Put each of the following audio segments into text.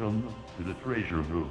Welcome to the treasure room.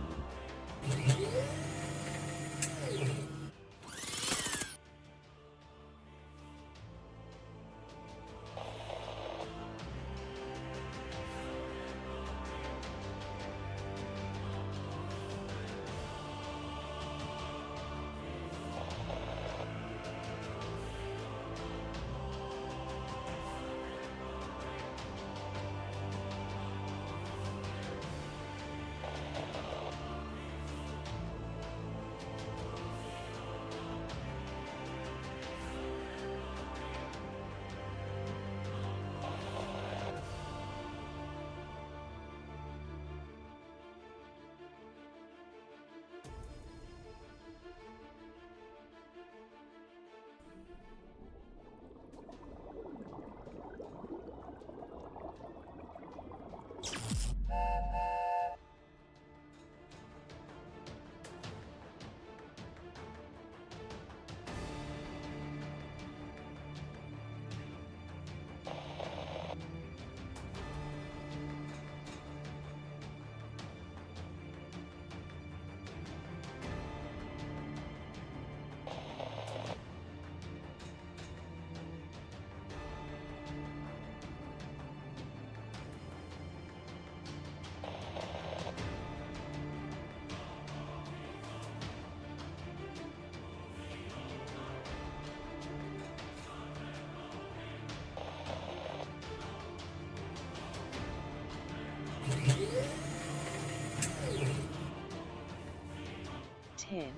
Ten,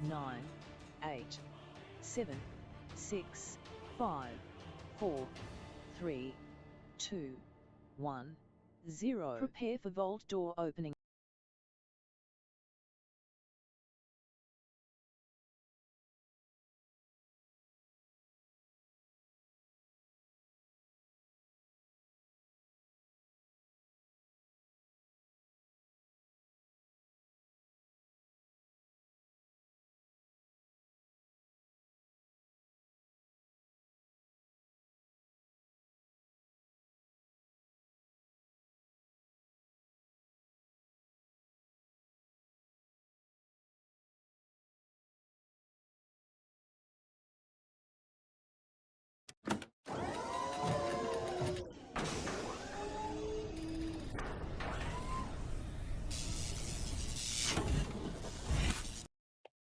9, 8, 7, 6, 5, 4, 3, 2, 1, 0. Prepare for vault door opening.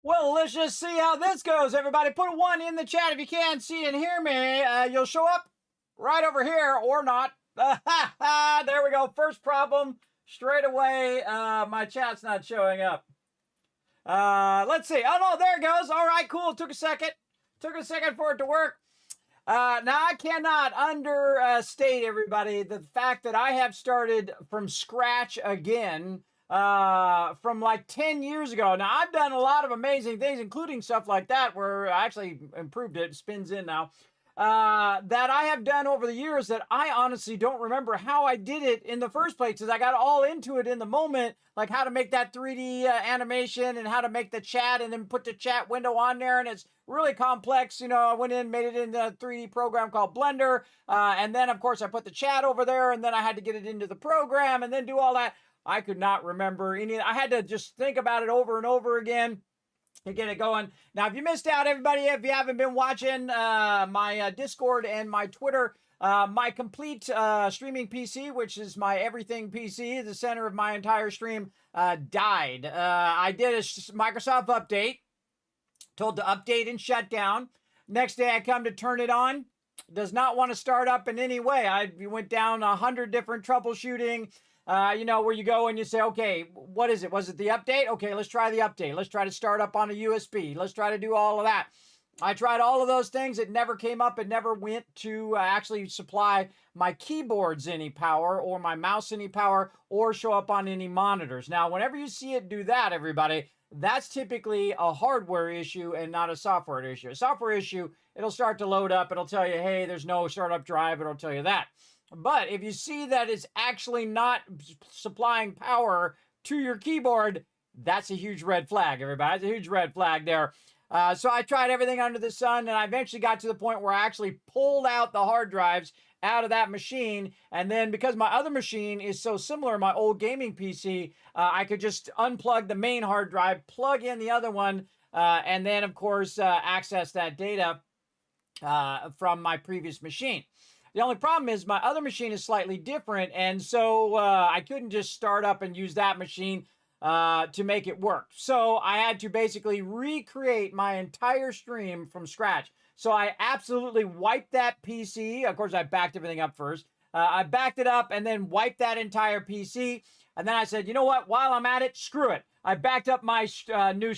Well, let's just see how this goes, everybody. Put a 1 in the chat if you can see and hear me. You'll show up right over here or not. There we go. First problem straight away. My chat's not showing up. Let's see. Oh, no, there it goes. All right, cool. Took a second. Took a second for it to work. Now, I cannot understate, everybody, the fact that I have started from scratch again from like 10 years ago. Now, I've done a lot of amazing things, including stuff like that, where I actually improved it. It spins in now. That I have done over the years that I honestly don't remember how I did it in the first place, because I got all into it in the moment, like how to make that 3D animation and how to make the chat and then put the chat window on there. And it's really complex. You know, I went in, made it in a 3D program called Blender. And then, of course, I put the chat over there, and then I had to get it into the program and then do all that. I could not remember any. I had to just think about it over and over again to get it going. Now, if you missed out, everybody, if you haven't been watching my Discord and my Twitter, my complete streaming PC, which is my everything PC, the center of my entire stream, died. I did a Microsoft update, told to update and shut down. Next day, I come to turn it on. Does not want to start up in any way. I went down 100 different troubleshooting. You know, where you go and you say, okay, what is it? Was it the update? Okay, let's try the update. Let's try to start up on a USB. Let's try to do all of that. I tried all of those things. It never came up. It never went to actually supply my keyboards any power or my mouse any power or show up on any monitors. Now, whenever you see it do that, everybody, that's typically a hardware issue and not a software issue. A software issue, it'll start to load up. It'll tell you, hey, there's no startup drive. It'll tell you that. But if you see that it's actually not supplying power to your keyboard, that's a huge red flag, everybody. It's a huge red flag there. So I tried everything under the sun, and I eventually got to the point where I actually pulled out the hard drives out of that machine. And then because my other machine is so similar, my old gaming PC, I could just unplug the main hard drive, plug in the other one, and then, of course, access that data from my previous machine. The only problem is my other machine is slightly different, and so I couldn't just start up and use that machine to make it work. So I had to basically recreate my entire stream from scratch. So I absolutely wiped that PC. Of course, I backed everything up first. I backed it up and then wiped that entire PC. And then I said, you know what? While I'm at it, screw it. I backed up my new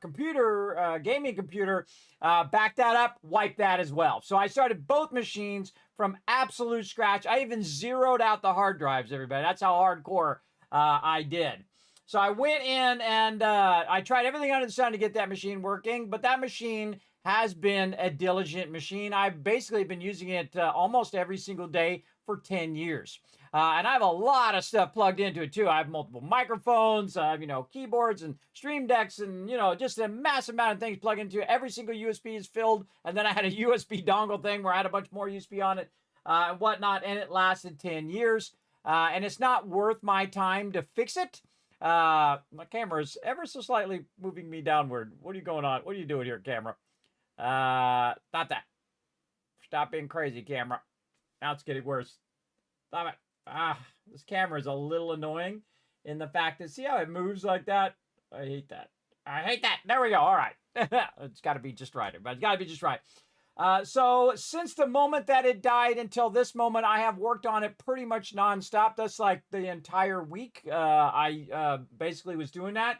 computer, gaming computer, backed that up, wiped that as well. So I started both machines from absolute scratch. I even zeroed out the hard drives, everybody. That's how hardcore I did. So I went in and I tried everything under the sun to get that machine working, but that machine has been a diligent machine. I've basically been using it almost every single day for 10 years. And I have a lot of stuff plugged into it too. I have multiple microphones, keyboards and stream decks and, just a massive amount of things plugged into it. Every single USB is filled. And then I had a USB dongle thing where I had a bunch more USB on it and whatnot. And it lasted 10 years. And it's not worth my time to fix it. My camera is ever so slightly moving me downward. What are you going on? What are you doing here, camera? Not that. Stop being crazy, camera. Now it's getting worse. Stop it. This camera is a little annoying in the fact that, see how it moves like that? I hate that. I hate that. There we go. All right. It's got to be just right, but it's got to be just right. So since the moment that it died until this moment, I have worked on it pretty much nonstop. That's like the entire week. I basically was doing that.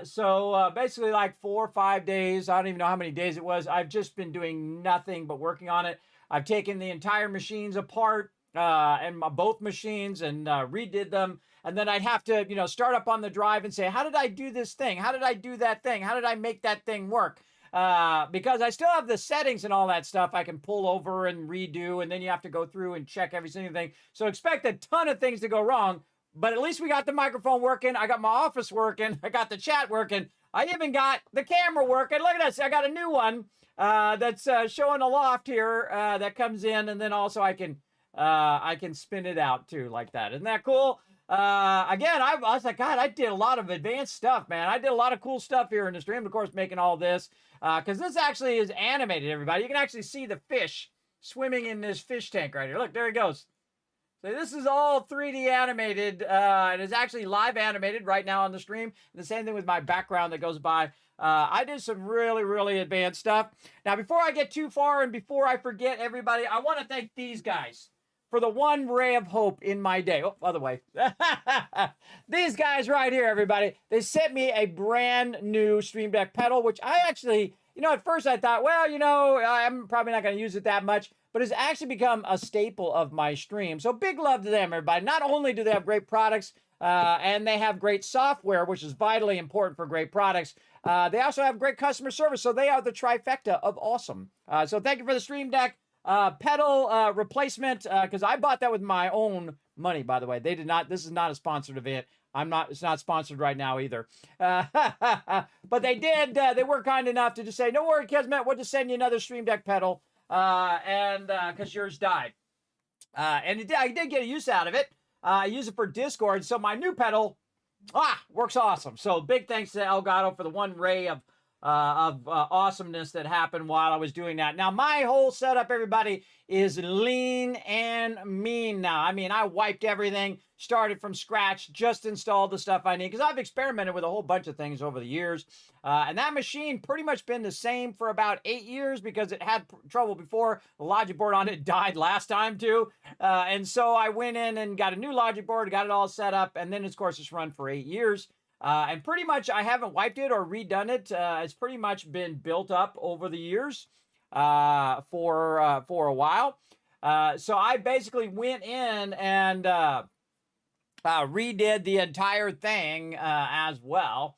So basically like 4 or 5 days. I don't even know how many days it was. I've just been doing nothing but working on it. I've taken the entire machines apart and both machines and redid them. And then I'd have to, start up on the drive and say, how did I do this thing? How did I do that thing? How did I make that thing work? Because I still have the settings and all that stuff I can pull over and redo, and then you have to go through and check every single thing. So expect a ton of things to go wrong, but at least we got the microphone working. I got my office working. I got the chat working. I even got the camera working. Look at this. I got a new one that's showing Aloft here that comes in, and then also I can spin it out too like that. Isn't that cool? Again, I was like, God, I did a lot of advanced stuff, man. I did a lot of cool stuff here in the stream, of course, making all this. Because this actually is animated, everybody. You can actually see the fish swimming in this fish tank right here. Look, there he goes. So this is all 3D animated. It is actually live animated right now on the stream. And the same thing with my background that goes by. I did some really, really advanced stuff. Now, before I get too far and before I forget everybody, I want to thank these guys for the one ray of hope in my day. Oh, other way. These guys right here, everybody. They sent me a brand new Stream Deck pedal, which I actually, at first I thought, well, I'm probably not going to use it that much, but it's actually become a staple of my stream. So big love to them, everybody. Not only do they have great products, and they have great software, which is vitally important for great products, they also have great customer service. So they are the trifecta of awesome. So thank you for the Stream Deck pedal replacement, because I bought that with my own money, by the way. They did not. This is not a sponsored event. It's not sponsored right now either. But they did. They were kind enough to just say, no worry, Kismet, we'll just send you another Stream Deck pedal, and because yours died. And I did get a use out of it. I use it for Discord, so my new pedal works awesome. So big thanks to Elgato for the one ray of awesomeness that happened while I was doing that. Now, my whole setup, everybody, is lean and mean now. I mean, I wiped everything, started from scratch, just installed the stuff I need, because I've experimented with a whole bunch of things over the years. And that machine pretty much been the same for about 8 years because it had trouble before. The logic board on it died last time too. And so I went in and got a new logic board, got it all set up, and then, of course, it's run for 8 years. And pretty much I haven't wiped it or redone it. It's pretty much been built up over the years for a while. So I basically went in and redid the entire thing as well.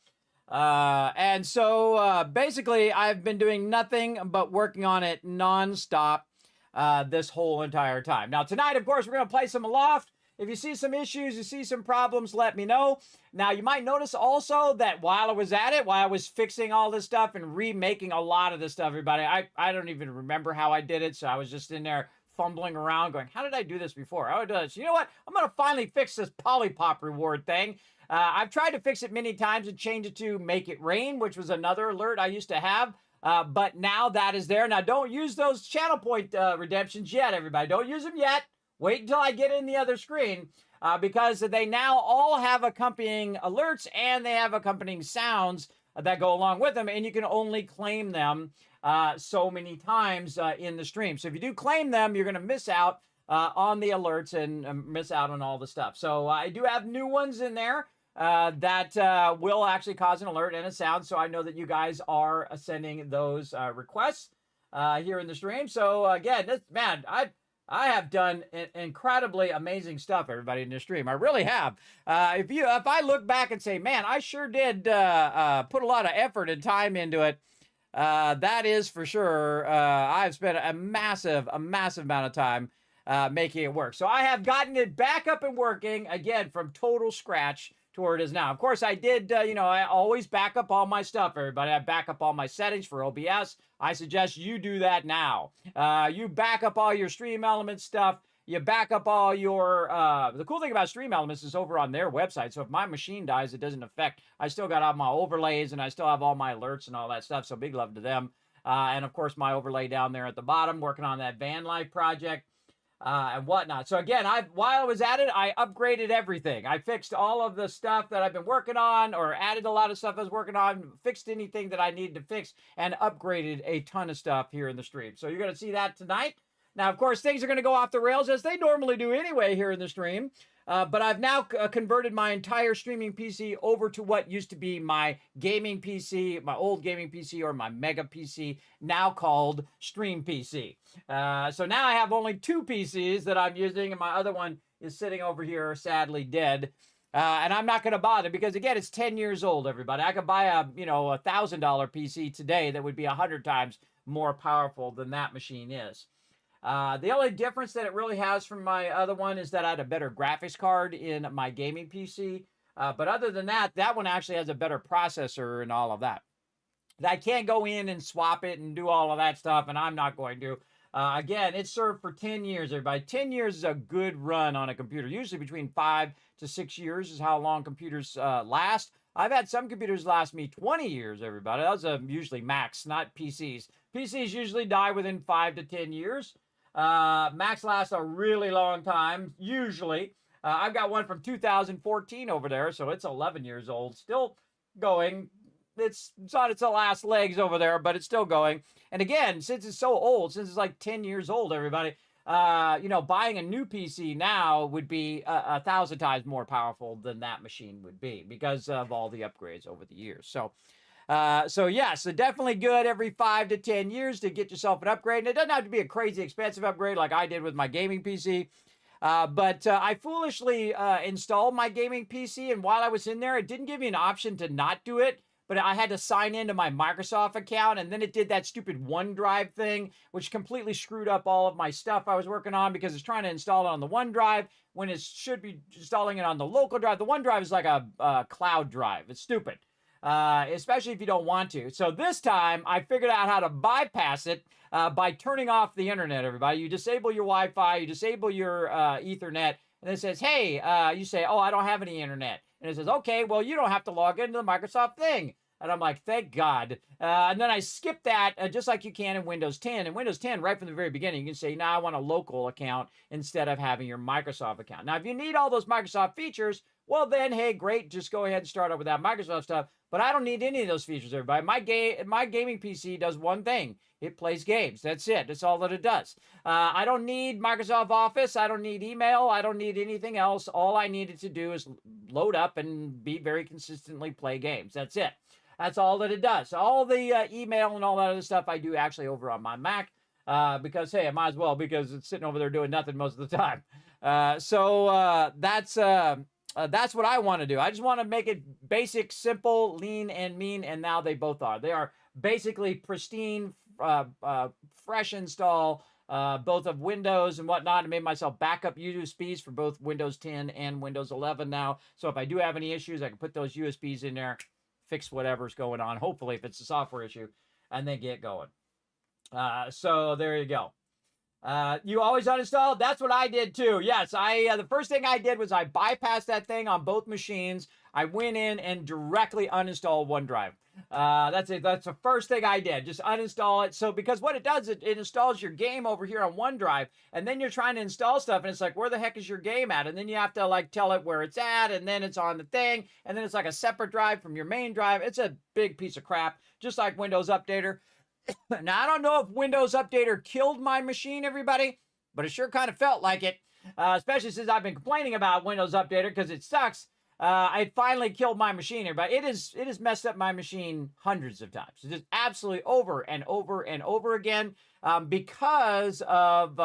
And so basically I've been doing nothing but working on it nonstop this whole entire time. Now tonight, of course, we're going to play some Aloft. If you see some issues, you see some problems, let me know. Now, you might notice also that while I was at it, while I was fixing all this stuff and remaking a lot of this stuff, everybody, I don't even remember how I did it. So I was just in there fumbling around going, how did I do this before? How did I do this? You know what? I'm going to finally fix this Polypop reward thing. I've tried to fix it many times and change it to make it rain, which was another alert I used to have. But now that is there. Now, don't use those channel point redemptions yet, everybody. Don't use them yet. Wait until I get in the other screen because they now all have accompanying alerts and they have accompanying sounds that go along with them, and you can only claim them so many times in the stream. So if you do claim them, you're going to miss out on the alerts and miss out on all the stuff. So I do have new ones in there that will actually cause an alert and a sound, so I know that you guys are sending those requests here in the stream. So again, I have done incredibly amazing stuff, everybody, in this stream. I really have. If I look back and say, man, I sure did put a lot of effort and time into it, that is for sure. I've spent a massive amount of time making it work. So I have gotten it back up and working again from total scratch to where it is now. Of course, I did, I always back up all my stuff, everybody. I back up all my settings for OBS. I suggest you do that now. You back up all your Stream Elements stuff. You back up all your, the cool thing about Stream Elements is over on their website. So if my machine dies, it doesn't affect, I still got all my overlays and I still have all my alerts and all that stuff. So big love to them. And of course, my overlay down there at the bottom, working on that van life project. And whatnot. So again, while I was at it, I upgraded everything. I fixed all of the stuff that I've been working on, or added a lot of stuff I was working on, fixed anything that I needed to fix, and upgraded a ton of stuff here in the stream. So you're going to see that tonight. Now, of course, things are going to go off the rails as they normally do anyway here in the stream. But I've now converted my entire streaming PC over to what used to be my gaming PC, my old gaming PC, or my mega PC, now called Stream PC. So now I have only two PCs that I'm using, and my other one is sitting over here, sadly dead. And I'm not going to bother because, again, it's 10 years old, everybody. I could buy a $1,000 PC today that would be 100 times more powerful than that machine is. The only difference that it really has from my other one is that I had a better graphics card in my gaming PC. But other than that, that one actually has a better processor and all of that. I can't go in and swap it and do all of that stuff, and I'm not going to. Again, it served for 10 years, everybody. 10 years is a good run on a computer. Usually between 5 to 6 years is how long computers last. I've had some computers last me 20 years, everybody. Those are usually Macs, not PCs. PCs usually die within 5 to 10 years. Macs last a really long time, usually. I've got one from 2014 over there, so it's 11 years old, still going. It's on its last legs over there, but it's still going. And again, since it's so old, since it's like 10 years old, everybody, buying a new PC now would be 1,000 times more powerful than that machine would be because of all the upgrades over the years. So definitely good every 5 to 10 years to get yourself an upgrade. And it doesn't have to be a crazy expensive upgrade like I did with my gaming PC. But I foolishly installed my gaming PC, and while I was in there, it didn't give me an option to not do it. But I had to sign into my Microsoft account, and then it did that stupid OneDrive thing, which completely screwed up all of my stuff I was working on because it's trying to install it on the OneDrive when it should be installing it on the local drive. The OneDrive is like a cloud drive. It's stupid. Especially if you don't want to. So this time, I figured out how to bypass it by turning off the internet, everybody. You disable your Wi-Fi, you disable your Ethernet, and it says, hey, you say, oh, I don't have any internet. And it says, okay, well, you don't have to log into the Microsoft thing. And I'm like, thank God. And then I skip that just like you can in Windows 10. In Windows 10, right from the very beginning, you can say, now I want a local account instead of having your Microsoft account. Now, if you need all those Microsoft features, well then, hey, great, just go ahead and start up with that Microsoft stuff. But I don't need any of those features, everybody. My gaming PC does one thing. It plays games. That's it. That's all that it does. I don't need Microsoft Office. I don't need email. I don't need anything else. All I needed to do is load up and be very consistently play games. That's it. That's all that it does. All the email and all that other stuff I do actually over on my Mac because, hey, I might as well because it's sitting over there doing nothing most of the time. That's what I want to do. I just want to make it basic, simple, lean, and mean, and now they both are. They are basically pristine, fresh install, both of Windows and whatnot. I made myself backup USBs for both Windows 10 and Windows 11 now. So if I do have any issues, I can put those USBs in there, fix whatever's going on, hopefully if it's a software issue, and then get going. So there you go. You always uninstall? That's what I did too. Yes, the first thing I did was I bypassed that thing on both machines. I went in and directly uninstalled OneDrive. That's it. That's the first thing I did. Just uninstall it. So because what it does, it installs your game over here on OneDrive, and then you're trying to install stuff, and it's like, where the heck is your game at? And then you have to like tell it where it's at, and then it's on the thing, and then it's like a separate drive from your main drive. It's a big piece of crap, just like Windows Updater. Now, I don't know if Windows Updater killed my machine, everybody, but it sure kind of felt like it, especially since I've been complaining about Windows Updater because it sucks. It finally killed my machine, everybody. It has messed up my machine hundreds of times. It's just absolutely over and over and over again because of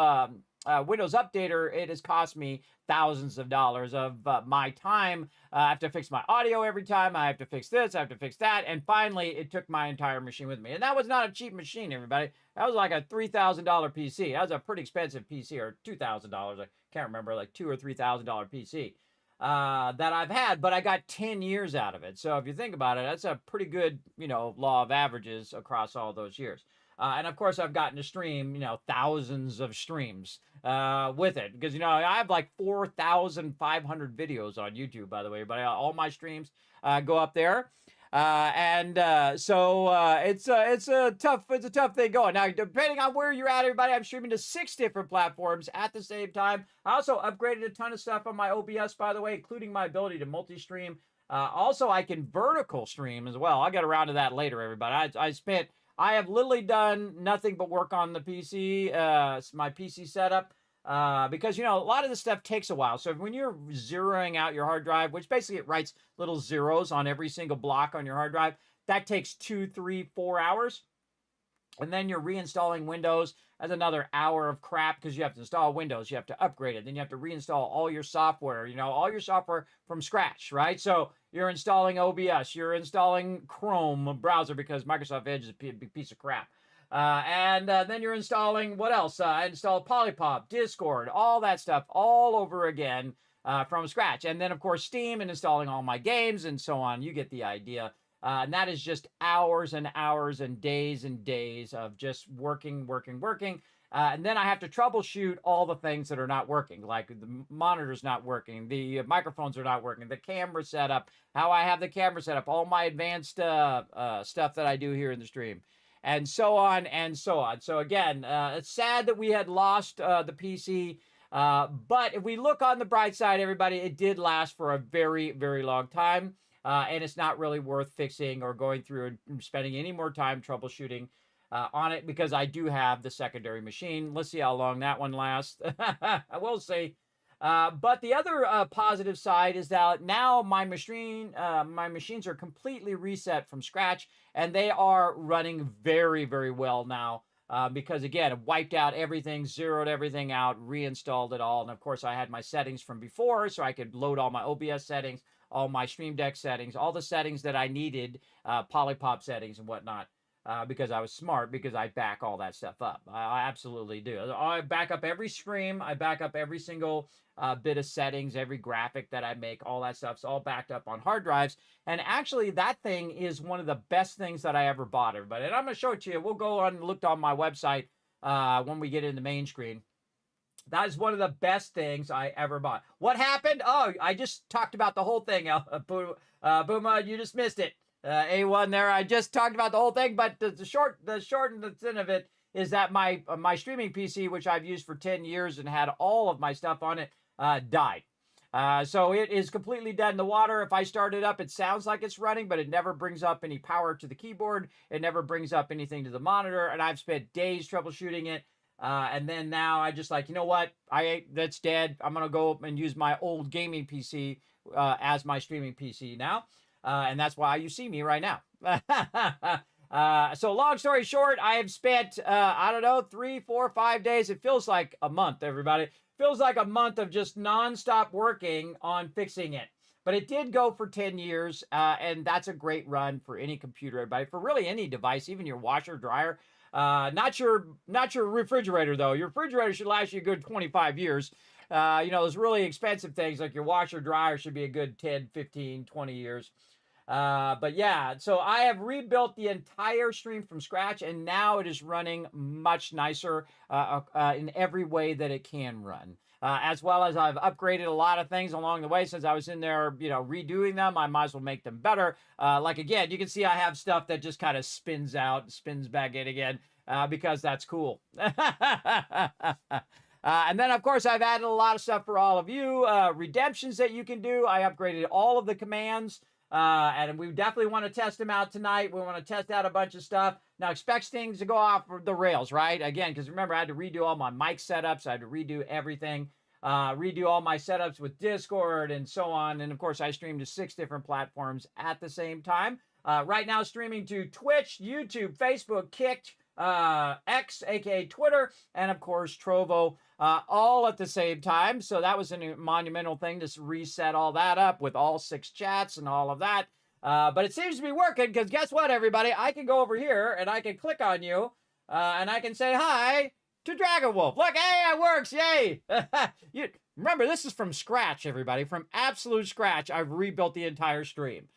Windows Updater. It has cost me thousands of dollars of my time. I have to fix my audio every time. I have to fix this. I have to fix that. And finally, it took my entire machine with me. And that was not a cheap machine, everybody. That was like a $3,000 PC. That was a pretty expensive PC, or $2,000. I can't remember, like $2,000 or $3,000 PC that I've had. But I got 10 years out of it. So if you think about it, that's a pretty good, law of averages across all those years. And of course, I've gotten to stream, thousands of streams with it. Because, I have like 4,500 videos on YouTube, by the way. But all my streams go up there. So it's a tough thing going. Now, depending on where you're at, everybody, I'm streaming to 6 different platforms at the same time. I also upgraded a ton of stuff on my OBS, by the way, including my ability to multi-stream. Also, I can vertical stream as well. I'll get around to that later, everybody. I have literally done nothing but work on the PC, my PC setup, because, a lot of this stuff takes a while. So when you're zeroing out your hard drive, which basically it writes little zeros on every single block on your hard drive, that takes 2, 3, 4 hours. And then you're reinstalling Windows. That's another hour of crap because you have to install Windows. You have to upgrade it. Then you have to reinstall all your software, all your software from scratch, right? So you're installing OBS. You're installing Chrome browser because Microsoft Edge is a big piece of crap. And then you're installing, what else? I installed Polypop, Discord, all that stuff all over again from scratch. And then, of course, Steam and installing all my games and so on. You get the idea. And that is just hours and hours and days of just working. And then I have to troubleshoot all the things that are not working, like the monitor's not working, the microphones are not working, the camera setup, how I have the camera set up, all my advanced stuff that I do here in the stream, and so on and so on. So again, it's sad that we had lost the PC, but if we look on the bright side, everybody, it did last for a very, very long time. And it's not really worth fixing or going through and spending any more time troubleshooting on it because I do have the secondary machine. Let's see how long that one lasts. I will see. But the other positive side is that now my machines are completely reset from scratch, and they are running very, very well now. Because again, it wiped out everything, zeroed everything out, reinstalled it all. And of course, I had my settings from before, so I could load all my OBS settings, all my Stream Deck settings, all the settings that I needed, Polypop settings and whatnot, because I was smart, because I back all that stuff up. I absolutely do. I back up every stream. I back up every single bit of settings, every graphic that I make, all that stuff's all backed up on hard drives. And actually, that thing is one of the best things that I ever bought, everybody. And I'm going to show it to you. We'll go on and look on my website when we get in the main screen. That is one of the best things I ever bought. What happened? Oh, I just talked about the whole thing. Booma, you just missed it. A1 there. I just talked about the whole thing, but the short and the thin of it is that my streaming PC, which I've used for 10 years and had all of my stuff on it, died. So it is completely dead in the water. If I start it up, it sounds like it's running, but it never brings up any power to the keyboard. It never brings up anything to the monitor, and I've spent days troubleshooting it. And then now I just like, you know what? That's dead. I'm going to go and use my old gaming PC as my streaming PC now. And that's why you see me right now. So long story short, I have spent, 3, 4, 5 days. It feels like a month, everybody. It feels like a month of just nonstop working on fixing it. But it did go for 10 years, and that's a great run for any computer, everybody, for really any device, even your washer, dryer. Not your refrigerator, though. Your refrigerator should last you a good 25 years. Those really expensive things like your washer, dryer should be a good 10, 15, 20 years. But yeah, so I have rebuilt the entire stream from scratch, and now it is running much nicer in every way that it can run. As well as I've upgraded a lot of things along the way since I was in there, redoing them. I might as well make them better. Like again, you can see I have stuff that just kind of spins out, spins back in again, because that's cool. And then, of course, I've added a lot of stuff for all of you. Redemptions that you can do. I upgraded all of the commands. And we definitely want to test them out tonight. We want to test out a bunch of stuff. Now, expect things to go off the rails, right? Again, because remember, I had to redo all my mic setups. I had to redo everything. Redo all my setups with Discord and so on. And, of course, I streamed to 6 different platforms at the same time. Right now, streaming to Twitch, YouTube, Facebook, Kick, X, aka Twitter, and, of course, Trovo. All at the same time. So that was a monumental thing to reset all that up with all 6 chats and all of that. But it seems to be working because guess what, everybody? I can go over here and I can click on you and I can say hi to Dragon Wolf. Look, hey, it works. Yay. Remember, this is from scratch, everybody. From absolute scratch, I've rebuilt the entire stream.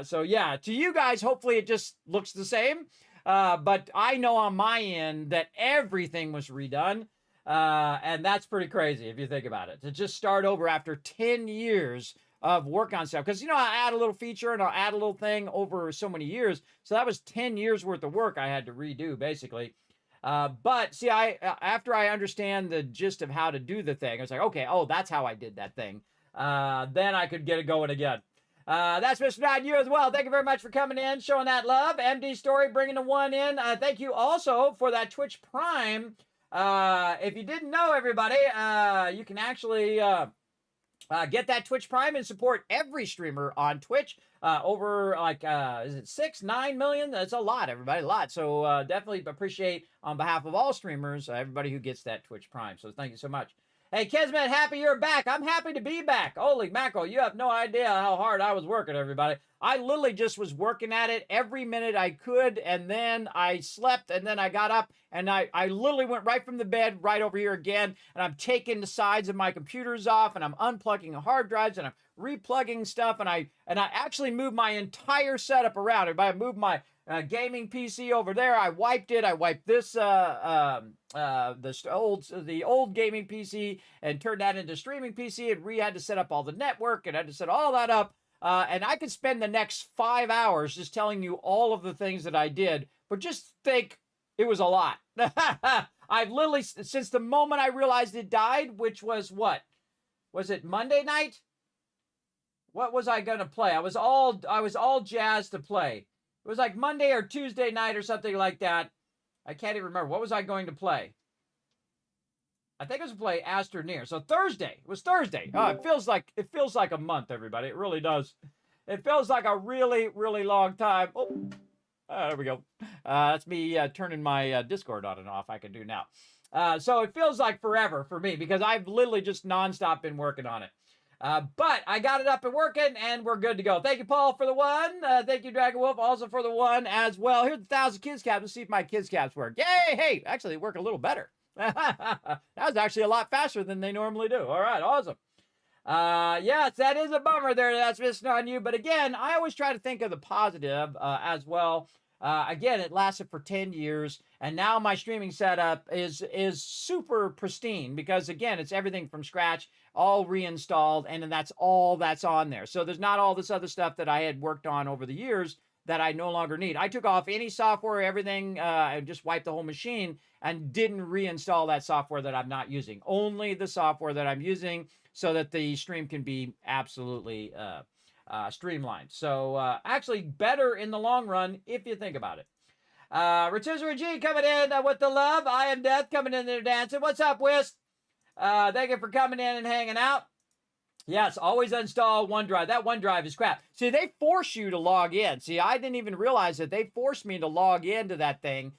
So yeah, to you guys, hopefully it just looks the same. But I know on my end that everything was redone. And that's pretty crazy if you think about it. To just start over after 10 years of work on stuff. Because, I add a little feature and I'll add a little thing over so many years. So that was 10 years worth of work I had to redo, basically. But see, after I understand the gist of how to do the thing, I was like, okay, that's how I did that thing. Then I could get it going again. That's Mr. Not you as well. Thank you very much for coming in, showing that love. MD Story bringing the one in. Thank you also for that Twitch Prime. If you didn't know, everybody, you can actually get that Twitch Prime and support every streamer on Twitch. Over is it 6, 9 million? That's a lot, everybody, a lot. So definitely appreciate on behalf of all streamers, everybody who gets that Twitch Prime. So thank you so much. Hey, Kismet, happy you're back. I'm happy to be back. Holy mackerel, you have no idea how hard I was working, everybody. I literally just was working at it every minute I could, and then I slept, and then I got up, and I literally went right from the bed right over here again, and I'm taking the sides of my computers off, and I'm unplugging the hard drives, and I'm replugging stuff, and I actually moved my entire setup around. I moved my gaming PC over there. I wiped it. I wiped this the old gaming PC and turned that into streaming PC, and had to set up all the network and had to set all that up. And I could spend the next 5 hours just telling you all of the things that I did, but just think it was a lot. I've literally, since the moment I realized it died, which was what? Was it Monday night? What was I gonna play? I was all jazzed to play. It was like Monday or Tuesday night or something like that. I can't even remember. What was I going to play? I think it was to play Astroneer. So Thursday. It was Thursday. Oh, it feels like a month, everybody. It really does. It feels like a really, really long time. Oh, there we go. That's me turning my Discord on and off. I can do now. So it feels like forever for me because I've literally just nonstop been working on it. But I got it up and working, and we're good to go. Thank you, Paul, for the one. Thank you, Dragon Wolf, also for the one as well. Here's the 1,000 kids caps. Let's see if my kids caps work. Yay! Hey, actually, they work a little better. That was actually a lot faster than they normally do. All right, awesome. Yes, that is a bummer there. That's missing on you. But again, I always try to think of the positive as well. Again, it lasted for 10 years, and now my streaming setup is super pristine because, again, it's everything from scratch, all reinstalled, and that's all that's on there. So there's not all this other stuff that I had worked on over the years that I no longer need. I took off any software, everything, and just wiped the whole machine and didn't reinstall that software that I'm not using. Only the software that I'm using so that the stream can be absolutely streamlined. So actually better in the long run if you think about it. Rotisserie G coming in with the love. I am Death coming in there dancing. What's up, Whisk? Thank you for coming in and hanging out. Yes, always install OneDrive. That OneDrive is crap. See, they force you to log in. See, I didn't even realize that they forced me to log into that thing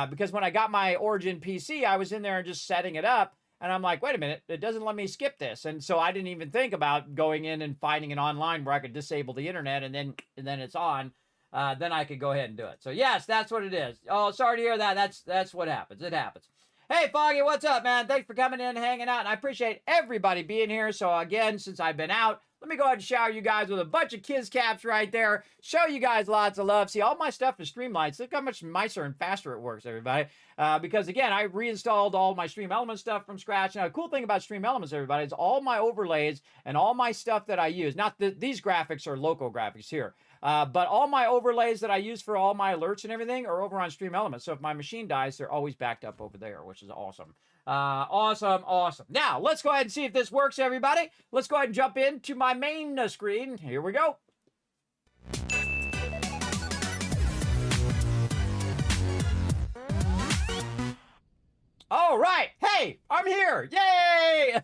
because when I got my Origin PC, I was in there and just setting it up. And I'm like, wait a minute, it doesn't let me skip this. And so I didn't even think about going in and finding an online where I could disable the internet and then it's on. Then I could go ahead and do it. So yes, that's what it is. Oh, sorry to hear that. That's what happens. It happens. Hey, Foggy, what's up, man? Thanks for coming in and hanging out. And I appreciate everybody being here. So again, since I've been out, let me go ahead and shower you guys with a bunch of kids caps right there. Show you guys lots of love. See, all my stuff is streamlined. Look how much nicer and faster it works, everybody. Because again, I reinstalled all my Stream Elements stuff from scratch. Now, the cool thing about Stream Elements, everybody, is all my overlays and all my stuff that I use. Not these graphics are local graphics here. But all my overlays that I use for all my alerts and everything are over on Stream Elements. So if my machine dies, they're always backed up over there, which is awesome. Awesome. Now, let's go ahead and see if this works, everybody. Let's go ahead and jump into my main screen. Here we go. All right. Hey, I'm here. Yay!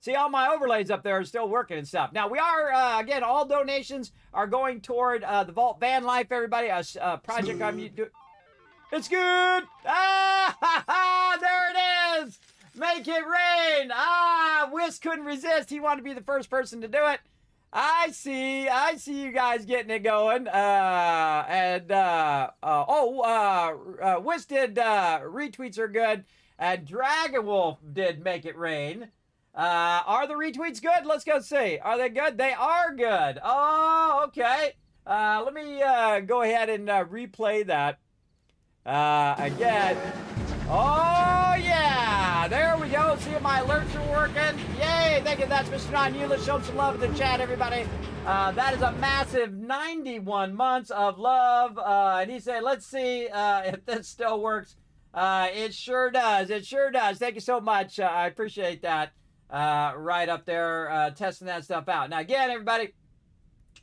See, all my overlays up there are still working and stuff. Now, we are, again, all donations are going toward the Vault Van Life, everybody. A project I'm doing. It's good. There it is. Make it rain. Whisk couldn't resist. He wanted to be the first person to do it. I see you guys getting it going. Whisk did, retweets are good. And Dragon Wolf did make it rain. Are the retweets good? Let's go see. Are they good? They are good. Oh, okay. Let me go ahead and replay that. Again. Oh, yeah. There we go. See if my alerts are working. Yay. Thank you. That's Mr. Non-Eulis. Show some love in the chat, everybody. That is a massive 91 months of love. And he said, let's see if this still works. It sure does. It sure does. Thank you so much. I appreciate that. Right up there, testing that stuff out. Now, again, everybody,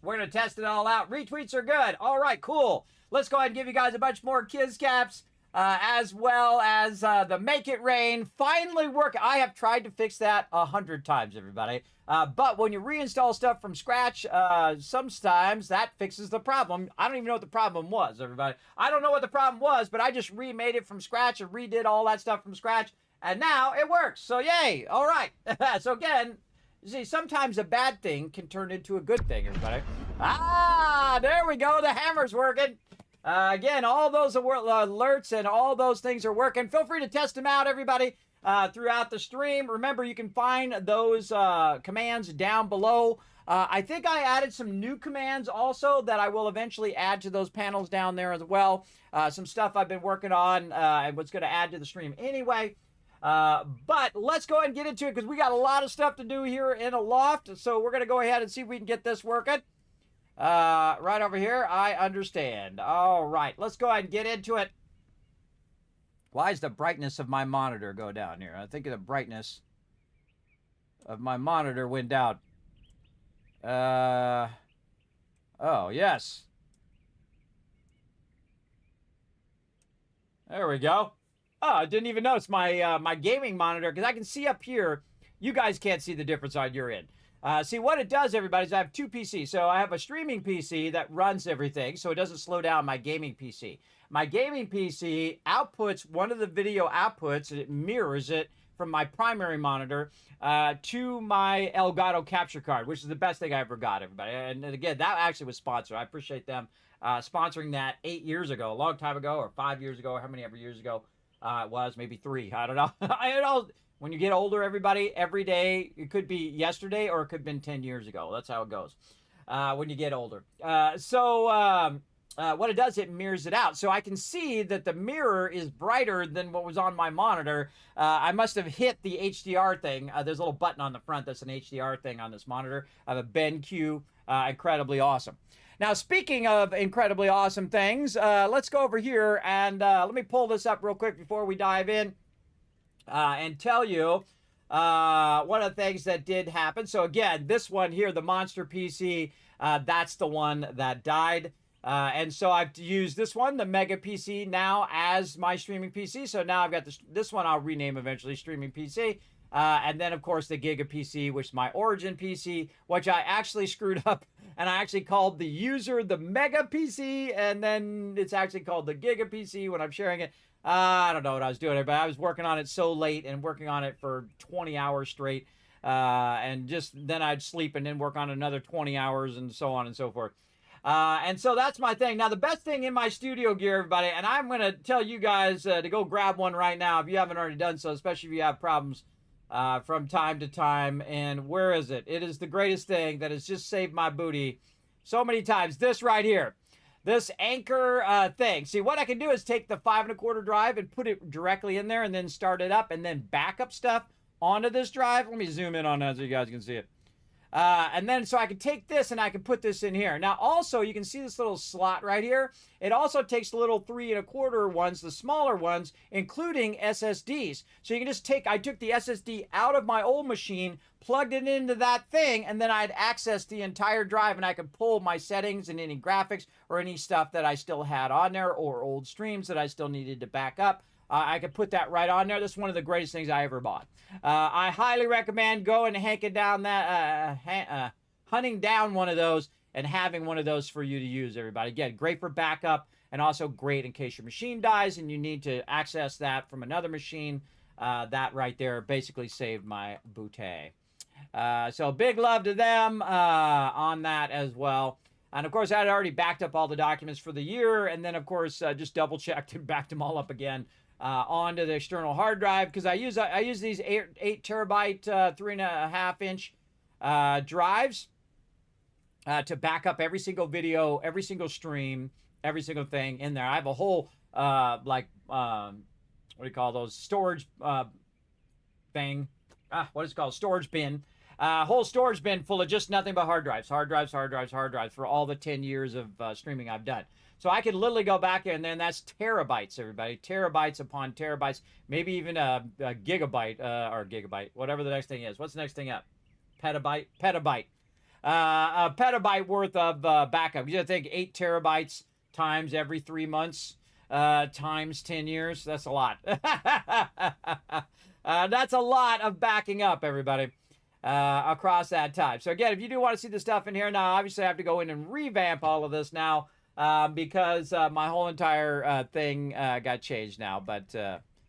we're going to test it all out. Retweets are good. All right, cool. Let's go ahead and give you guys a bunch more kids caps, as well as the Make It Rain finally work. I have tried to fix that 100 times, everybody. But when you reinstall stuff from scratch, sometimes that fixes the problem. I don't even know what the problem was, everybody. I don't know what the problem was, but I just remade it from scratch and redid all that stuff from scratch. And now it works. So yay. All right. So again, you see, sometimes a bad thing can turn into a good thing, everybody. There we go. The hammer's working. Again, all those alerts and all those things are working. Feel free to test them out, everybody, throughout the stream. Remember, you can find those commands down below. I think I added some new commands also that I will eventually add to those panels down there as well. Some stuff I've been working on and was going to add to the stream anyway. But let's go ahead and get into it because we got a lot of stuff to do here in Aloft. So we're going to go ahead and see if we can get this working. Right over here. I understand. All right. Let's go ahead and get into it. Why is the brightness of my monitor go down here? I think the brightness of my monitor went down. Oh, yes. There we go. Oh, I didn't even notice my my gaming monitor because I can see up here. You guys can't see the difference on your end. See, what it does, everybody, is I have two PCs. So I have a streaming PC that runs everything, so it doesn't slow down my gaming PC. My gaming PC outputs one of the video outputs, and it mirrors it from my primary monitor to my Elgato capture card, which is the best thing I ever got, everybody. And again, that actually was sponsored. I appreciate them sponsoring that 8 years ago, a long time ago, or 5 years ago, or how many ever years ago it was, maybe 3. I don't know. When you get older, everybody, every day, it could be yesterday or it could have been 10 years ago. That's how it goes when you get older. What it does, it mirrors it out. So I can see that the mirror is brighter than what was on my monitor. I must have hit the HDR thing. There's a little button on the front that's an HDR thing on this monitor. I have a BenQ, incredibly awesome. Now, speaking of incredibly awesome things, let's go over here and let me pull this up real quick before we dive in. And tell you one of the things that did happen. So again, this one here, the Monster PC, that's the one that died. And so I've used this one, the Mega PC, now as my streaming PC. So now I've got this one I'll rename eventually Streaming PC. And then, of course, the Giga PC, which is my Origin PC, which I actually screwed up. And I actually called the user the Mega PC. And then it's actually called the Giga PC when I'm sharing it. I don't know what I was doing, but I was working on it so late and working on it for 20 hours straight. And just then I'd sleep and then work on another 20 hours and so on and so forth. And so that's my thing. Now, the best thing in my studio gear, everybody, and I'm going to tell you guys to go grab one right now if you haven't already done so, especially if you have problems from time to time. And where is it? It is the greatest thing that has just saved my booty so many times. This right here. This anchor thing. See, what I can do is take the 5 1/4 drive and put it directly in there and then start it up and then back up stuff onto this drive. Let me zoom in on that so you guys can see it. And then so I can take this and I can put this in here. Now also you can see this little slot right here. It also takes the little 3 1/4 ones, the smaller ones, including SSDs. So you can just take, I took the SSD out of my old machine, plugged it into that thing, and then I'd access the entire drive and I could pull my settings and any graphics or any stuff that I still had on there or old streams that I still needed to back up. I could put that right on there. That's one of the greatest things I ever bought. I highly recommend going and hanking down that, hunting down one of those and having one of those for you to use, everybody. Again, great for backup and also great in case your machine dies and you need to access that from another machine. That right there basically saved my booty. So big love to them on that as well. And of course, I had already backed up all the documents for the year, and then of course just double checked and backed them all up again onto the external hard drive because I use these 8 terabyte 3.5 inch drives to back up every single video, every single stream, every single thing in there. I have a whole what do you call those, storage thing? What is it called? Storage bin. Whole storage bin full of just nothing but hard drives for all the 10 years of streaming I've done. So I can literally go back and then that's terabytes, everybody. Terabytes upon terabytes, maybe even a gigabyte or gigabyte, whatever the next thing is. What's the next thing up? Petabyte? Petabyte. A petabyte worth of backup. You think 8 terabytes times every 3 months times 10 years. That's a lot. That's a lot of backing up, everybody. Across that time. So again, if you do want to see the stuff in here, now obviously I have to go in and revamp all of this now because my whole entire thing got changed now. But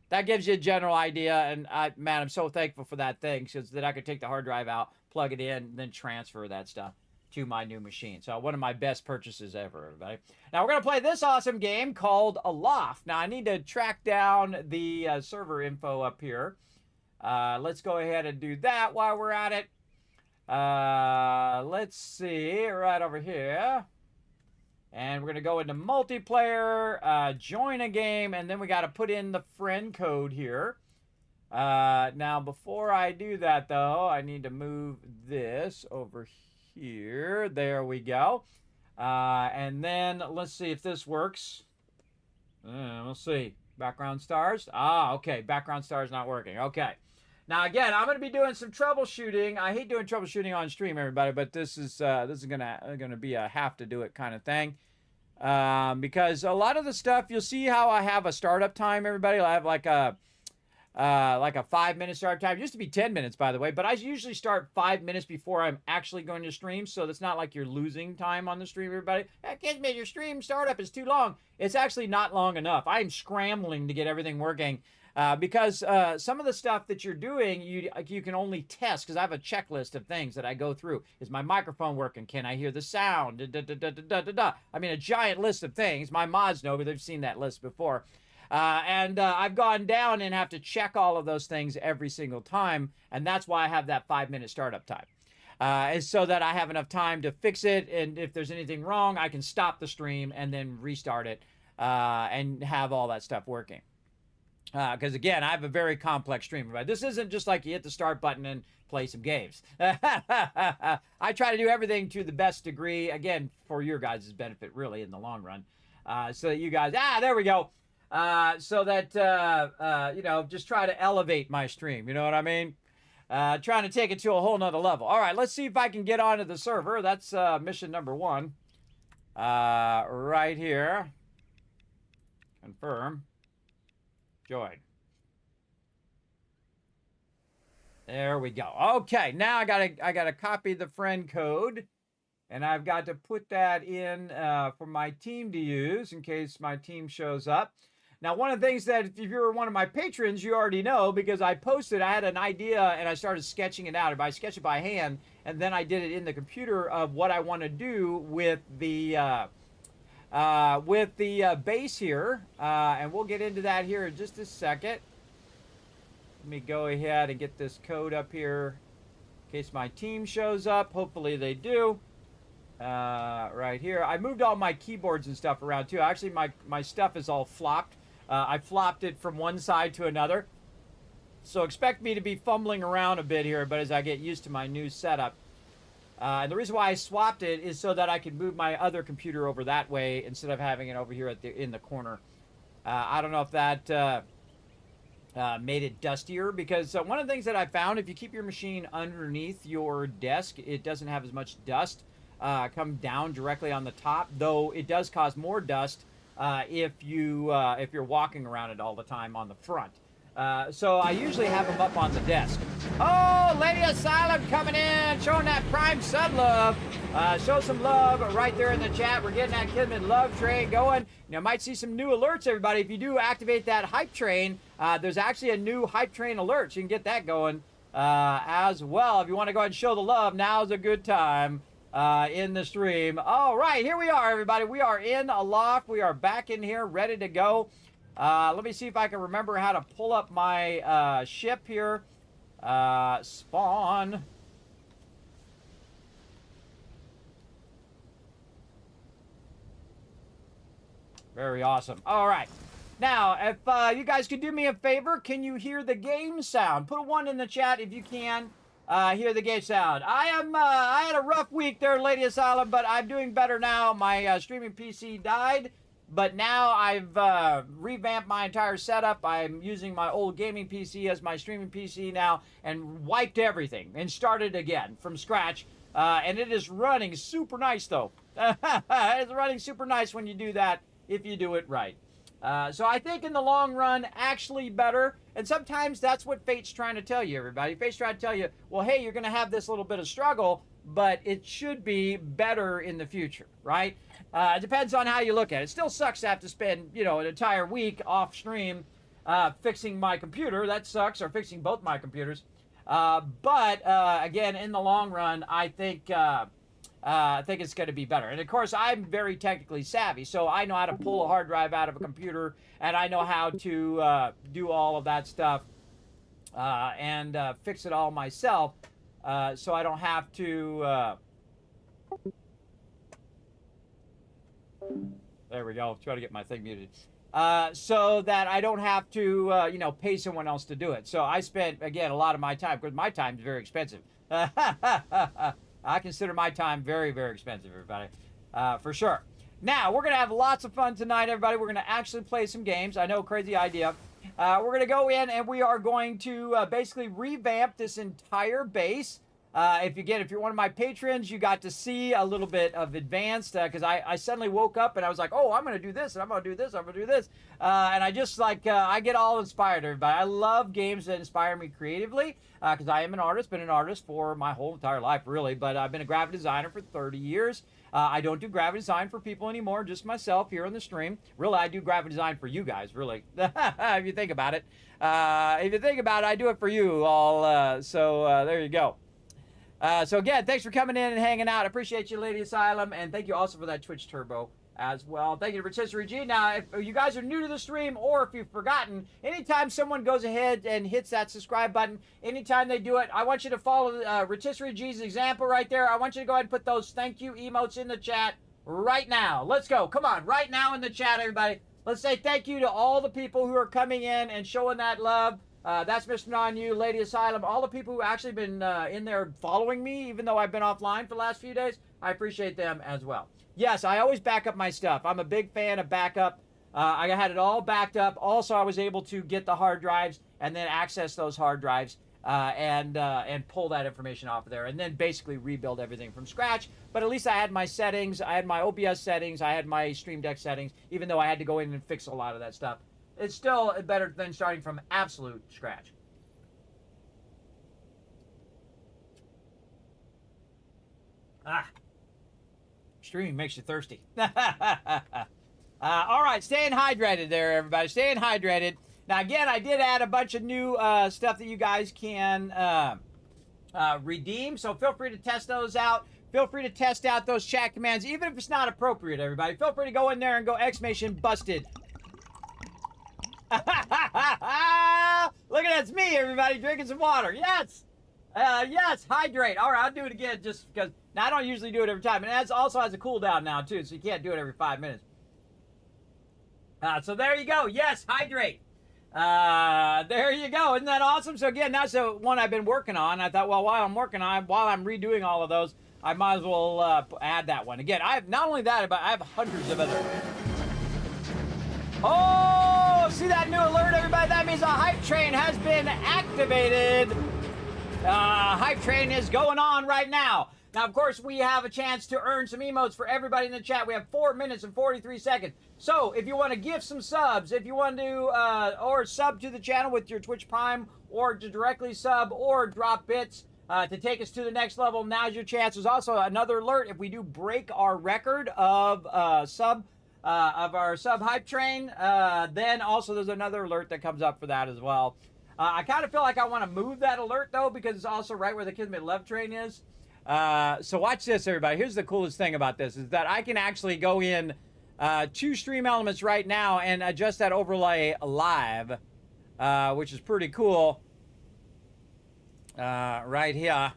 that gives you a general idea. And man, I'm so thankful for that thing so that I could take the hard drive out, plug it in, and then transfer that stuff to my new machine. So one of my best purchases ever, everybody. Now we're going to play this awesome game called Aloft. Now I need to track down the server info up here. Let's go ahead and do that while we're at it. Let's see, right over here. And we're going to go into multiplayer, join a game, and then we got to put in the friend code here. Now, before I do that, though, I need to move this over here. There we go. And then let's see if this works. We'll see. Background stars. Okay. Background stars not working. Okay. Now again, I'm going to be doing some troubleshooting. I hate doing troubleshooting on stream, everybody, but this is gonna be a have to do it kind of thing because a lot of the stuff you'll see how I have a startup time. Everybody, I have like a 5-minute startup time. It used to be 10 minutes, by the way, but I usually start 5 minutes before I'm actually going to stream, so that's not like you're losing time on the stream, everybody. Kismet, your stream startup is too long. It's actually not long enough. I'm scrambling to get everything working because some of the stuff that you're doing, you can only test because I have a checklist of things that I go through. Is my microphone working? Can I hear the sound? I mean, a giant list of things. My mods know, but they've seen that list before. And I've gone down and have to check all of those things every single time, and that's why I have that 5-minute startup time. Is so that I have enough time to fix it, and if there's anything wrong, I can stop the stream and then restart it and have all that stuff working. Because again, I have a very complex stream. Right? This isn't just like you hit the start button and play some games. I try to do everything to the best degree, again, for your guys' benefit, really, in the long run. So that you guys, there we go. So that, you know, just try to elevate my stream. You know what I mean? Trying to take it to a whole nother level. All right, let's see if I can get onto the server. That's mission number 1. Right here. Confirm. Join. There we go. Okay, now I gotta copy the friend code, and I've got to put that in for my team to use in case my team shows up. Now, one of the things that if you're one of my patrons, you already know because I posted, I had an idea and I started sketching it out. I sketched it by hand, and then I did it in the computer of what I want to do with the base here, and we'll get into that here in just a second. Let me go ahead and get this code up here in case my team shows up. Hopefully they do. Right here. I moved all my keyboards and stuff around too. Actually, my stuff is all flopped. I flopped it from one side to another. So expect me to be fumbling around a bit here, but as I get used to my new setup. And the reason why I swapped it is so that I could move my other computer over that way instead of having it over here in the corner. I don't know if that made it dustier because one of the things that I found, if you keep your machine underneath your desk, it doesn't have as much dust come down directly on the top, though it does cause more dust if you're walking around it all the time on the front. So I usually have them up on the desk. Oh, Lady Asylum coming in, showing that prime sub love. Show some love right there in the chat. We're getting that Kismet love train going. You might see some new alerts, everybody. If you do activate that hype train, there's actually a new hype train alert. So you can get that going as well. If you want to go ahead and show the love, now's a good time in the stream. All right, here we are, everybody. We are in Aloft. We are back in here, ready to go. Let me see if I can remember how to pull up my ship here. Spawn. Very awesome. All right. Now, if you guys could do me a favor, can you hear the game sound? Put a 1 in the chat if you can hear the game sound. I had a rough week there, Lady Asylum, but I'm doing better now. My streaming PC died, but now I've revamped my entire setup. I'm using my old gaming PC as my streaming PC now and wiped everything and started again from scratch. And it is running super nice, though. It's running super nice when you do that, if you do it right. So I think in the long run, actually better. And sometimes that's what fate's trying to tell you, everybody. Fate's trying to tell you, well, hey, you're going to have this little bit of struggle, but it should be better in the future, right? It depends on how you look at it. It still sucks to have to spend, an entire week off stream fixing my computer. That sucks, or fixing both my computers. But again, in the long run, I think it's going to be better. And of course, I'm very technically savvy, so I know how to pull a hard drive out of a computer, and I know how to do all of that stuff and fix it all myself, so I don't have to. There we go. Try to get my thing muted. So that I don't have to, pay someone else to do it. So I spent, again, a lot of my time, because my time is very expensive. I consider my time very, very expensive, everybody, for sure. Now, we're going to have lots of fun tonight, everybody. We're going to actually play some games. I know, crazy idea. We're going to go in and we are going to basically revamp this entire base. If you're one of my patrons, you got to see a little bit of advanced, because I suddenly woke up and I was like, oh, I'm going to do this, and I'm going to do this, I'm going to do this. And I just I get all inspired, everybody. I love games that inspire me creatively, because I am an artist, been an artist for my whole entire life, really. But I've been a graphic designer for 30 years. I don't do graphic design for people anymore, just myself here on the stream. Really, I do graphic design for you guys, really, if you think about it. I do it for you all, so there you go. So again, thanks for coming in and hanging out. I appreciate you, Lady Asylum, and thank you also for that Twitch Turbo as well. Thank you to Rotisserie G. Now, if you guys are new to the stream, or if you've forgotten, anytime someone goes ahead and hits that subscribe button, anytime they do it, I want you to follow Rotisserie G's example right there. I want you to go ahead and put those thank you emotes in the chat right now. Let's go. Come on, right now in the chat, everybody. Let's say thank you to all the people who are coming in and showing that love. That's Mr. Non-You, Lady Asylum, all the people who actually been in there following me, even though I've been offline for the last few days. I appreciate them as well. Yes, I always back up my stuff. I'm a big fan of backup. I had it all backed up. Also, I was able to get the hard drives and then access those hard drives and pull that information off of there, and then basically rebuild everything from scratch. But at least I had my settings. I had my OBS settings. I had my Stream Deck settings, even though I had to go in and fix a lot of that stuff. It's still better than starting from absolute scratch. Streaming makes you thirsty. All right, staying hydrated there, everybody. Staying hydrated. Now, again, I did add a bunch of new stuff that you guys can redeem, so feel free to test those out. Feel free to test out those chat commands, even if it's not appropriate, everybody. Feel free to go in there and go exclamation busted. Look at that. It's me, everybody, drinking some water. Yes. Yes, hydrate. All right, I'll do it again just because. Now, I don't usually do it every time. And it also has a cooldown now, too, so you can't do it every 5 minutes. So there you go. Yes, hydrate. There you go. Isn't that awesome? So, again, that's the one I've been working on. I thought, well, while I'm redoing all of those, I might as well add that one. Again, I have not only that, but I have hundreds of other. Oh, see that new alert, everybody? That means a hype train has been activated. Hype train is going on right now. Now, of course, we have a chance to earn some emotes for everybody in the chat. We have 4 minutes and 43 seconds. So, if you want to give some subs, if you want to, or sub to the channel with your Twitch Prime, or to directly sub, or drop bits to take us to the next level, now's your chance. There's also another alert. If we do break our record of our sub hype train, then also there's another alert that comes up for that as well. I kind of feel like I want to move that alert, though, because it's also right where the Kismet love train is. So watch this, everybody. Here's the coolest thing about this, is that I can actually go in to Stream Elements right now and adjust that overlay live, which is pretty cool. Right here.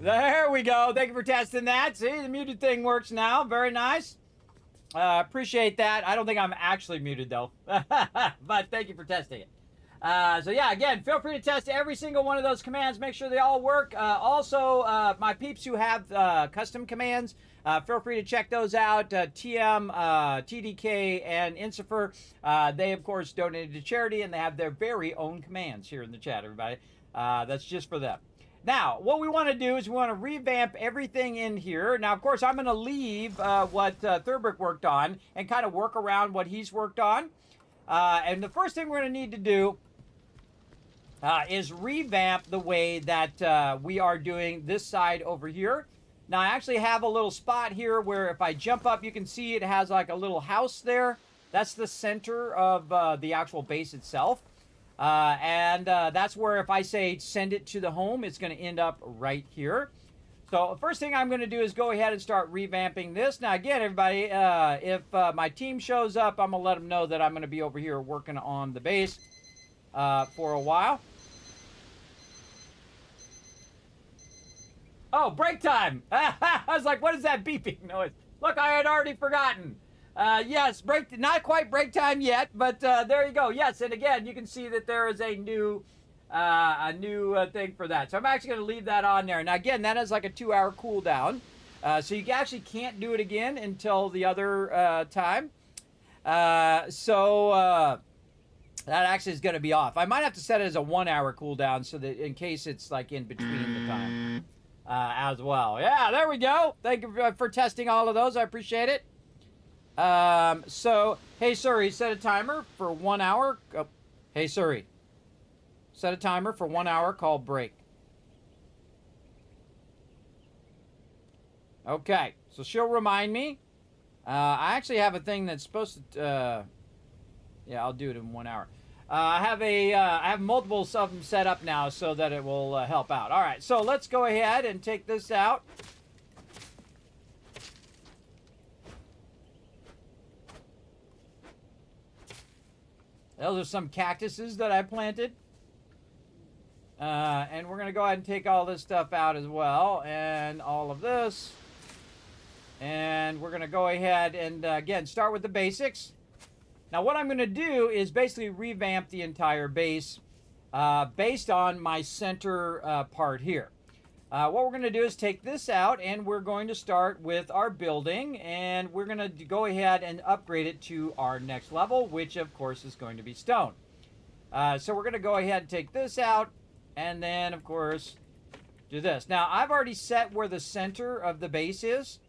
There we go. Thank you for testing that. See, the muted thing works now. Very nice. Appreciate that. I don't think I'm actually muted, though. But thank you for testing it. So, yeah, again, feel free to test every single one of those commands. Make sure they all work. Also, my peeps who have custom commands, feel free to check those out. TM, TDK, and Insifer, they, of course, donated to charity, and they have their very own commands here in the chat, everybody. That's just for them. Now, what we want to do is we want to revamp everything in here. Now, of course, I'm going to leave what Thurbrick worked on and kind of work around what he's worked on. And the first thing we're going to need to do is revamp the way that we are doing this side over here. Now, I actually have a little spot here where if I jump up, you can see it has like a little house there. That's the center of the actual base itself. And that's where if I say send it to the home, it's going to end up right here. So first thing I'm going to do is go ahead and start revamping this. Now, again, everybody, if my team shows up, I'm going to let them know that I'm going to be over here working on the base for a while. Oh, break time. I was like, what is that beeping noise? Look, I had already forgotten. Yes, not quite break time yet, but there you go. Yes, and again, you can see that there is a new thing for that. So I'm actually going to leave that on there. Now, again, that is like a 2-hour cooldown. So you actually can't do it again until the other time. So that actually is going to be off. I might have to set it as a 1-hour cooldown so that in case it's like in between the time as well. Yeah, there we go. Thank you for testing all of those. I appreciate it. So, hey Suri, set a timer for 1 hour. Oh, hey Suri, set a timer for 1 hour called break. Okay, so she'll remind me. I actually have a thing that's supposed to, yeah, I'll do it in 1 hour. I have multiple of them set up now so that it will help out. All right, so let's go ahead and take this out. Those are some cactuses that I planted. And we're going to go ahead and take all this stuff out as well. And all of this. And we're going to go ahead and, again, start with the basics. Now, what I'm going to do is basically revamp the entire base based on my center part here. What we're going to do is take this out, and we're going to start with our building, and we're going to go ahead and upgrade it to our next level, which, of course, is going to be stone. So we're going to go ahead and take this out, and then, of course, do this. Now, I've already set where the center of the base is.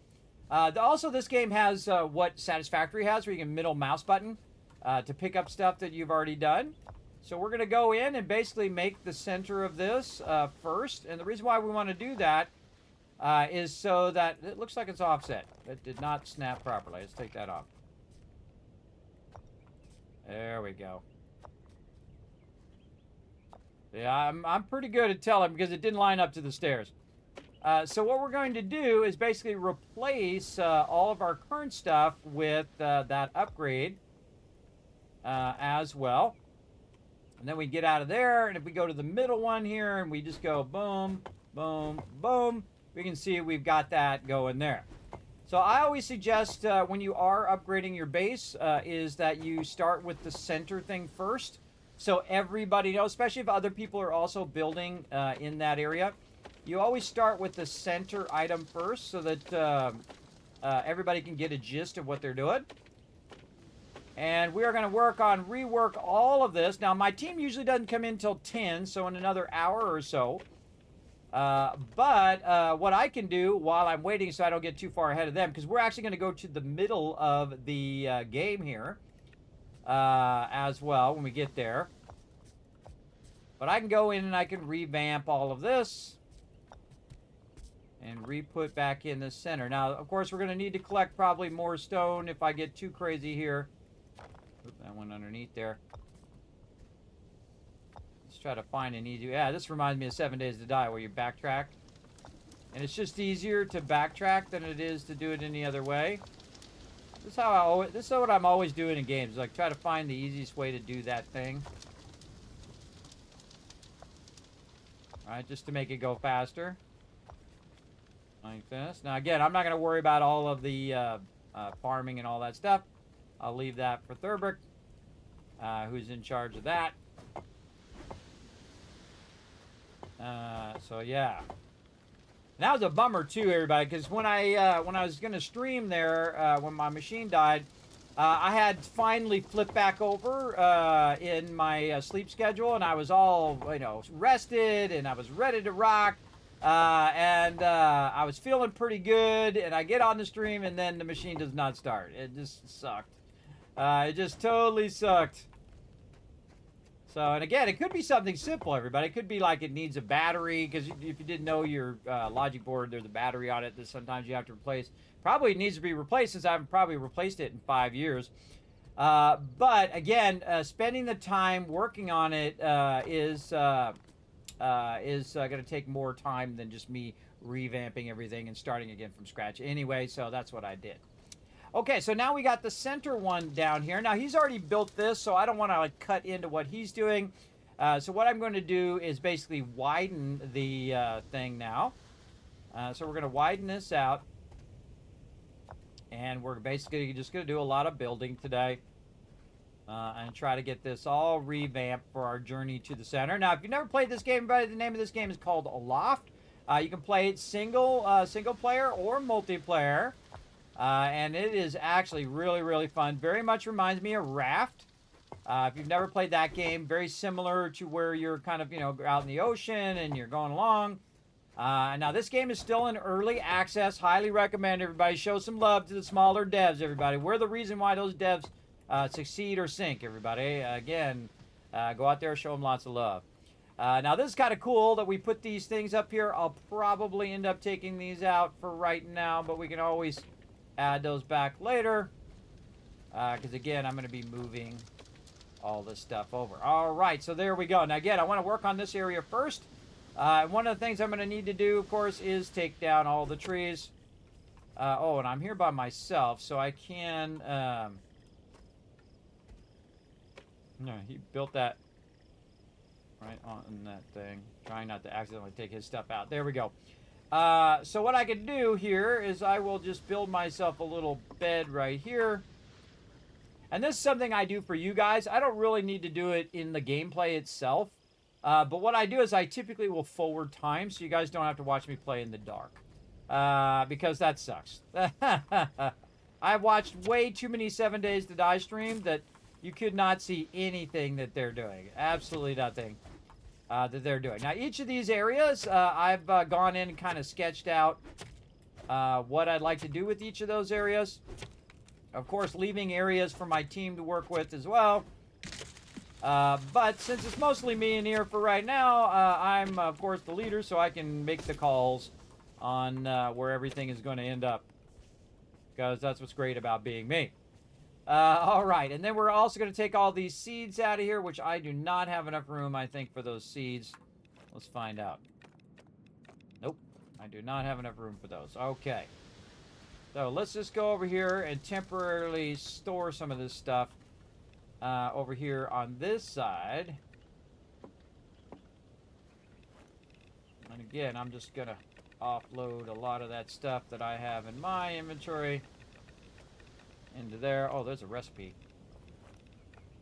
Also, this game has what Satisfactory has, where you can middle mouse button to pick up stuff that you've already done. So we're going to go in and basically make the center of this first. And the reason why we want to do that is so that it looks like it's offset. It did not snap properly. Let's take that off. There we go. Yeah, I'm pretty good at telling because it didn't line up to the stairs. So what we're going to do is basically replace all of our current stuff with that upgrade as well. And then we get out of there, and if we go to the middle one here and we just go boom, boom, boom, we can see we've got that going there. So I always suggest when you are upgrading your base is that you start with the center thing first. So everybody knows, especially if other people are also building in that area. You always start with the center item first so that everybody can get a gist of what they're doing. And we are going to rework all of this. Now, my team usually doesn't come in till 10, so in another hour or so. But what I can do while I'm waiting so I don't get too far ahead of them, because we're actually going to go to the middle of the game here as well when we get there. But I can go in and I can revamp all of this and re-put back in the center. Now, of course, we're going to need to collect probably more stone if I get too crazy here. Oop, that one underneath there. Let's try to find an easy... Yeah, this reminds me of 7 Days to Die, where you backtrack. And it's just easier to backtrack than it is to do it any other way. This is what I'm always doing in games. Like, try to find the easiest way to do that thing. Alright, just to make it go faster. Like this. Now, again, I'm not going to worry about all of the farming and all that stuff. I'll leave that for Thurbrick, who's in charge of that. So yeah, and that was a bummer too, everybody, because when I was going to stream there, when my machine died, I had finally flipped back over in my sleep schedule, and I was all rested, and I was ready to rock, and I was feeling pretty good, and I get on the stream, and then the machine does not start. It just sucked. It just totally sucked. So, and again, it could be something simple, everybody. It could be like it needs a battery, because if you didn't know your logic board, there's a battery on it that sometimes you have to replace. Probably needs to be replaced, since I haven't probably replaced it in 5 years. But again, spending the time working on it is going to take more time than just me revamping everything and starting again from scratch anyway, so that's what I did. Okay, so now we got the center one down here. Now, he's already built this, so I don't want to like cut into what he's doing. So what I'm going to do is basically widen the thing now. So we're going to widen this out. And we're basically just going to do a lot of building today. And try to get this all revamped for our journey to the center. Now, if you've never played this game, everybody, the name of this game is called Aloft. You can play it single player or multiplayer. And it is actually really, really fun. Very much reminds me of Raft. If you've never played that game, very similar to where you're kind of, out in the ocean and you're going along. Now, this game is still in early access. Highly recommend everybody show some love to the smaller devs, everybody. We're the reason why those devs succeed or sink, everybody. Again, go out there, show them lots of love. Now, this is kind of cool that we put these things up here. I'll probably end up taking these out for right now, but we can always add those back later. Because, again, I'm going to be moving all this stuff over. All right, so there we go. Now, again, I want to work on this area first. One of the things I'm going to need to do, of course, is take down all the trees. Oh, and I'm here by myself, so I can... No, he built that right on that thing. Trying not to accidentally take his stuff out. There we go. So what I can do here is I will just build myself a little bed right here. And this is something I do for you guys. I don't really need to do it in the gameplay itself. But what I do is I typically will forward time so you guys don't have to watch me play in the dark. Because that sucks. I've watched way too many 7 Days to Die streams that you could not see anything that they're doing. Absolutely nothing that they're doing. Now, each of these areas, I've gone in and kind of sketched out what I'd like to do with each of those areas. Of course, leaving areas for my team to work with as well. But since it's mostly me in here for right now, I'm, of course, the leader, so I can make the calls on where everything is going to end up. Because that's what's great about being me. All right, and then we're also going to take all these seeds out of here, which I do not have enough room, I think, for those seeds. Let's find out. Nope, I do not have enough room for those. Okay. So let's just go over here and temporarily store some of this stuff over here on this side. And again, I'm just going to offload a lot of that stuff that I have in my inventory into there. Oh, there's a recipe.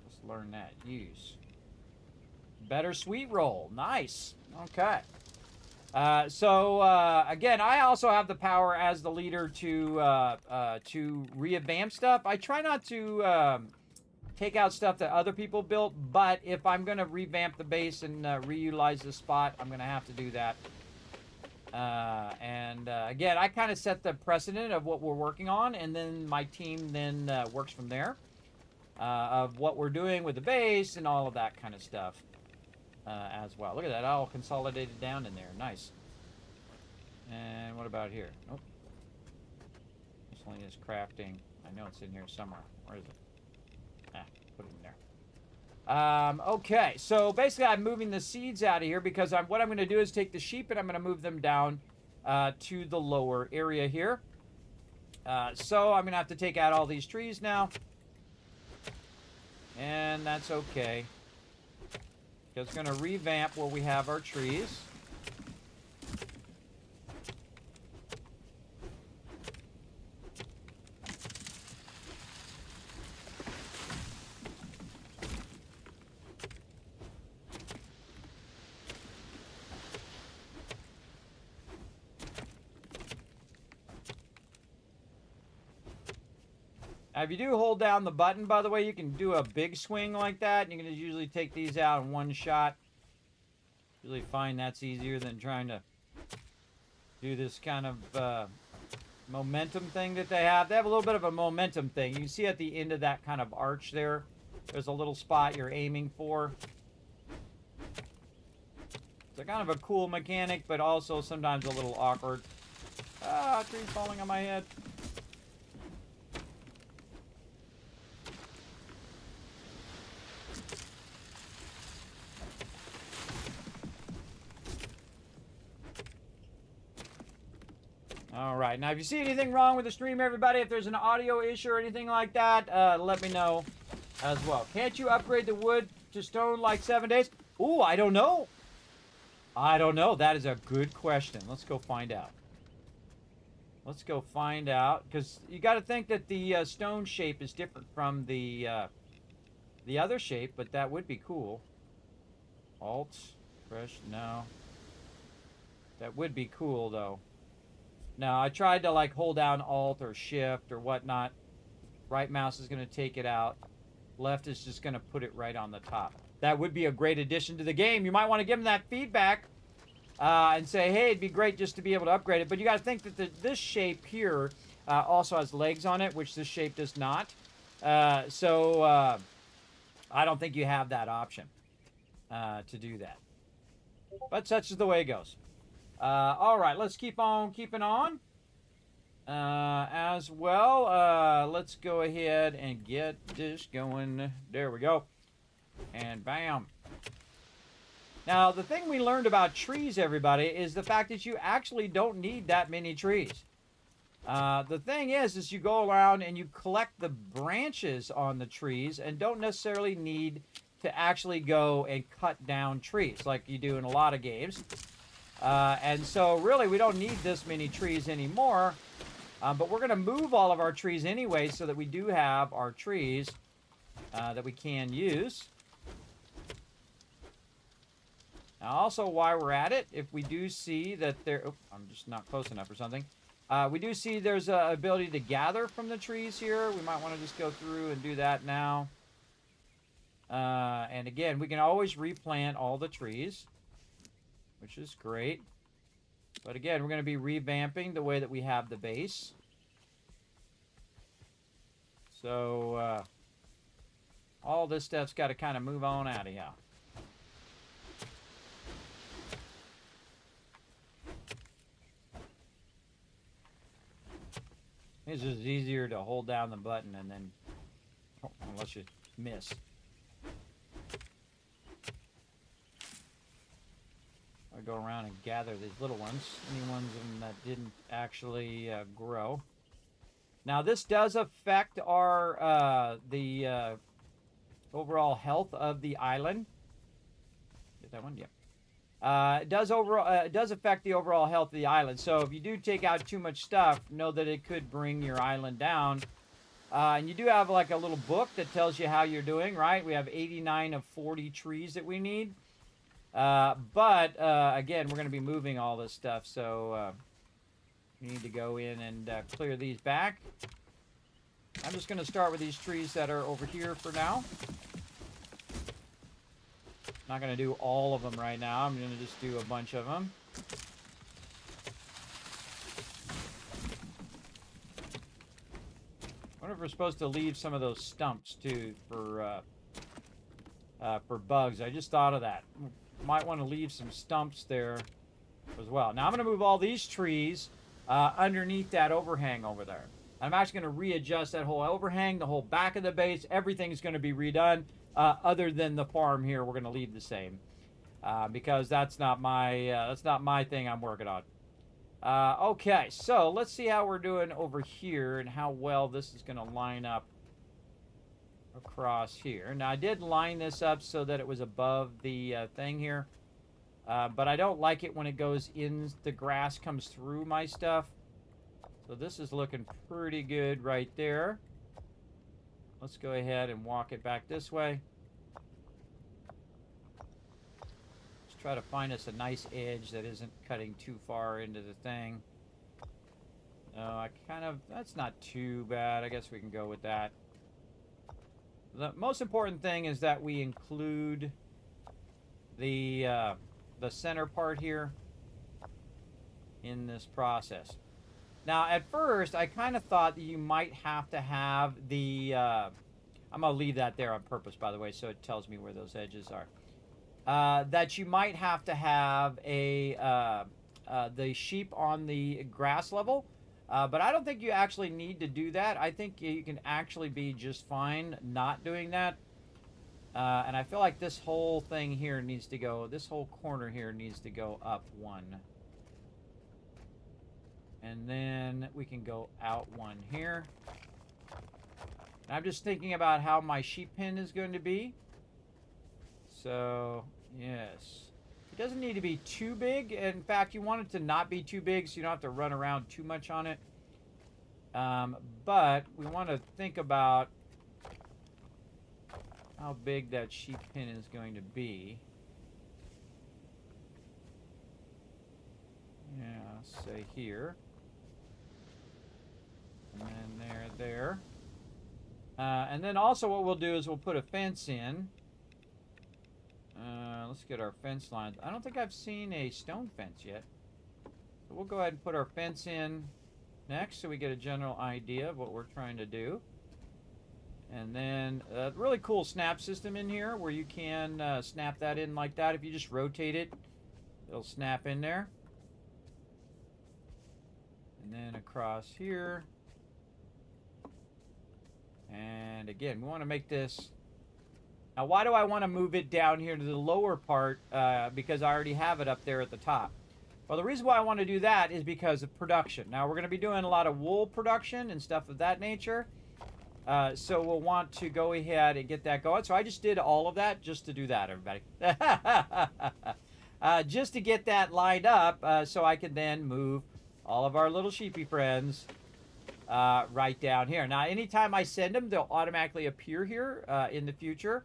Let's learn that. Use. Better sweet roll. Nice. Okay. Again, I also have the power as the leader to revamp stuff. I try not to take out stuff that other people built, but if I'm going to revamp the base and reutilize the spot, I'm going to have to do that. Again, I kind of set the precedent of what we're working on, and then my team then works from there of what we're doing with the base and all of that kind of stuff. As well. Look at that, all consolidated down in there. Nice. And what about here? Nope. Miscellaneous crafting. I know it's in here somewhere. Where is it? Ah, put it in there. Okay, so basically I'm moving the seeds out of here because what I'm going to do is take the sheep and I'm going to move them down to the lower area here. So I'm going to have to take out all these trees now. And that's okay. It's going to revamp where we have our trees. Now, if you do hold down the button, by the way, you can do a big swing like that. And you can usually take these out in one shot. Usually find that's easier than trying to do this kind of momentum thing that they have. They have a little bit of a momentum thing. You can see at the end of that kind of arch there, there's a little spot you're aiming for. It's a kind of a cool mechanic, but also sometimes a little awkward. Ah, tree's falling on my head. All right, now if you see anything wrong with the stream, everybody, if there's an audio issue or anything like that, let me know as well. Can't you upgrade the wood to stone like 7 days? Ooh, I don't know. I don't know. That is a good question. Let's go find out. Let's go find out, because you got to think that the stone shape is different from the other shape, but that would be cool. Alt, fresh, no. That would be cool, though. Now, I tried to, like, hold down Alt or Shift or whatnot. Right mouse is going to take it out. Left is just going to put it right on the top. That would be a great addition to the game. You might want to give them that feedback and say, hey, it'd be great just to be able to upgrade it. But you got to think that this shape here also has legs on it, which this shape does not. I don't think you have that option to do that. But such is the way it goes. All right, let's keep on keeping on. As well, let's go ahead and get this going. There we go. And bam. Now, the thing we learned about trees, everybody, is the fact that you actually don't need that many trees. The thing is you go around and you collect the branches on the trees and don't necessarily need to actually go and cut down trees like you do in a lot of games. And so really we don't need this many trees anymore, but we're going to move all of our trees anyway so that we do have our trees that we can use. Now also while we're at it, if we do see that there, oh, I'm just not close enough or something, we do see there's an ability to gather from the trees here. We might want to just go through and do that now. And again, we can always replant all the trees, which is great. But again, we're going to be revamping the way that we have the base. So, All this stuff's got to kind of move on out of here. It's just easier to hold down the button and then, unless you miss. I go around and gather these little ones, any ones of them that didn't actually grow. Now this does affect our overall health of the island. Get that one? Yep. It does affect the overall health of the island. So if you do take out too much stuff, know that it could bring your island down. And you do have like a little book that tells you how you're doing, right? We have 89 of 40 trees that we need. But again, we're going to be moving all this stuff, so we need to go in and clear these back. I'm just going to start with these trees that are over here for now. Not going to do all of them right now. I'm going to just do a bunch of them. I wonder if we're supposed to leave some of those stumps too for bugs. I just thought of that. Might want to leave some stumps there as well. Now I'm going to move all these trees underneath that overhang over there. I'm actually going to readjust that whole overhang, the whole back of the base. Everything's going to be redone. Other than the farm here, we're going to leave the same because that's not my thing I'm working on. Okay, so let's see how we're doing over here and how well this is going to line up across here. Now I did line this up so that it was above the thing here, but I don't like it when it goes in, the grass comes through my stuff. So this is looking pretty good right there. Let's go ahead and walk it back this way. Let's try to find us a nice edge that isn't cutting too far into the thing. That's not too bad. I guess we can go with that. The most important thing is that we include the center part here in this process. Now, at first, I kind of thought that you might have to have the... I'm going to leave that there on purpose, by the way, so it tells me where those edges are. That you might have to have the sheep on the grass level. But I don't think you actually need to do that. I think you can actually be just fine not doing that. And I feel like this whole thing here needs to go... This whole corner here needs to go up one. And then we can go out one here. And I'm just thinking about how my sheep pen is going to be. So, yes. It doesn't need to be too big. In fact, you want it to not be too big so you don't have to run around too much on it. But we want to think about how big that sheep pen is going to be. Yeah, say here. And then there. And then also what we'll do is we'll put a fence in. Let's get our fence lines. I don't think I've seen a stone fence yet. So we'll go ahead and put our fence in next so we get a general idea of what we're trying to do. And then a really cool snap system in here where you can snap that in like that. If you just rotate it, it'll snap in there. And then across here. And again, we want to make this... Now, why do I want to move it down here to the lower part? Because I already have it up there at the top. Well, the reason why I want to do that is because of production. Now, we're going to be doing a lot of wool production and stuff of that nature. So we'll want to go ahead and get that going. So I just did all of that just to do that, everybody. Just to get that lined up so I can then move all of our little sheepy friends right down here. Now, anytime I send them, they'll automatically appear here in the future.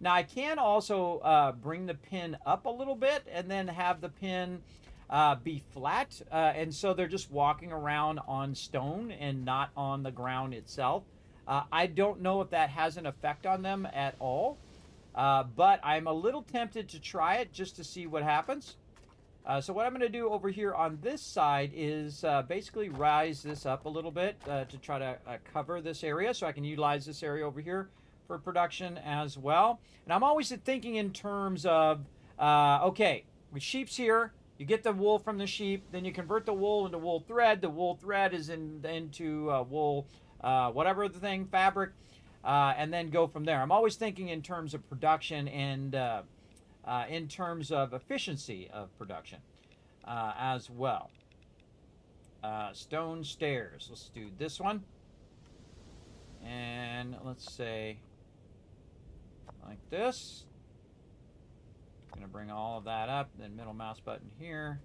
Now, I can also bring the pin up a little bit and then have the pin be flat. And so they're just walking around on stone and not on the ground itself. I don't know if that has an effect on them at all. But I'm a little tempted to try it just to see what happens. So what I'm going to do over here on this side is basically rise this up a little bit to try to cover this area so I can utilize this area over here for production as well. And I'm always thinking in terms of, okay, with sheep's here, you get the wool from the sheep, then you convert the wool into wool thread. The wool thread is into wool, whatever the thing, fabric, and then go from there. I'm always thinking in terms of production and in terms of efficiency of production as well. Stone stairs. Let's do this one. And let's say like this. Going to bring all of that up, then middle mouse button here.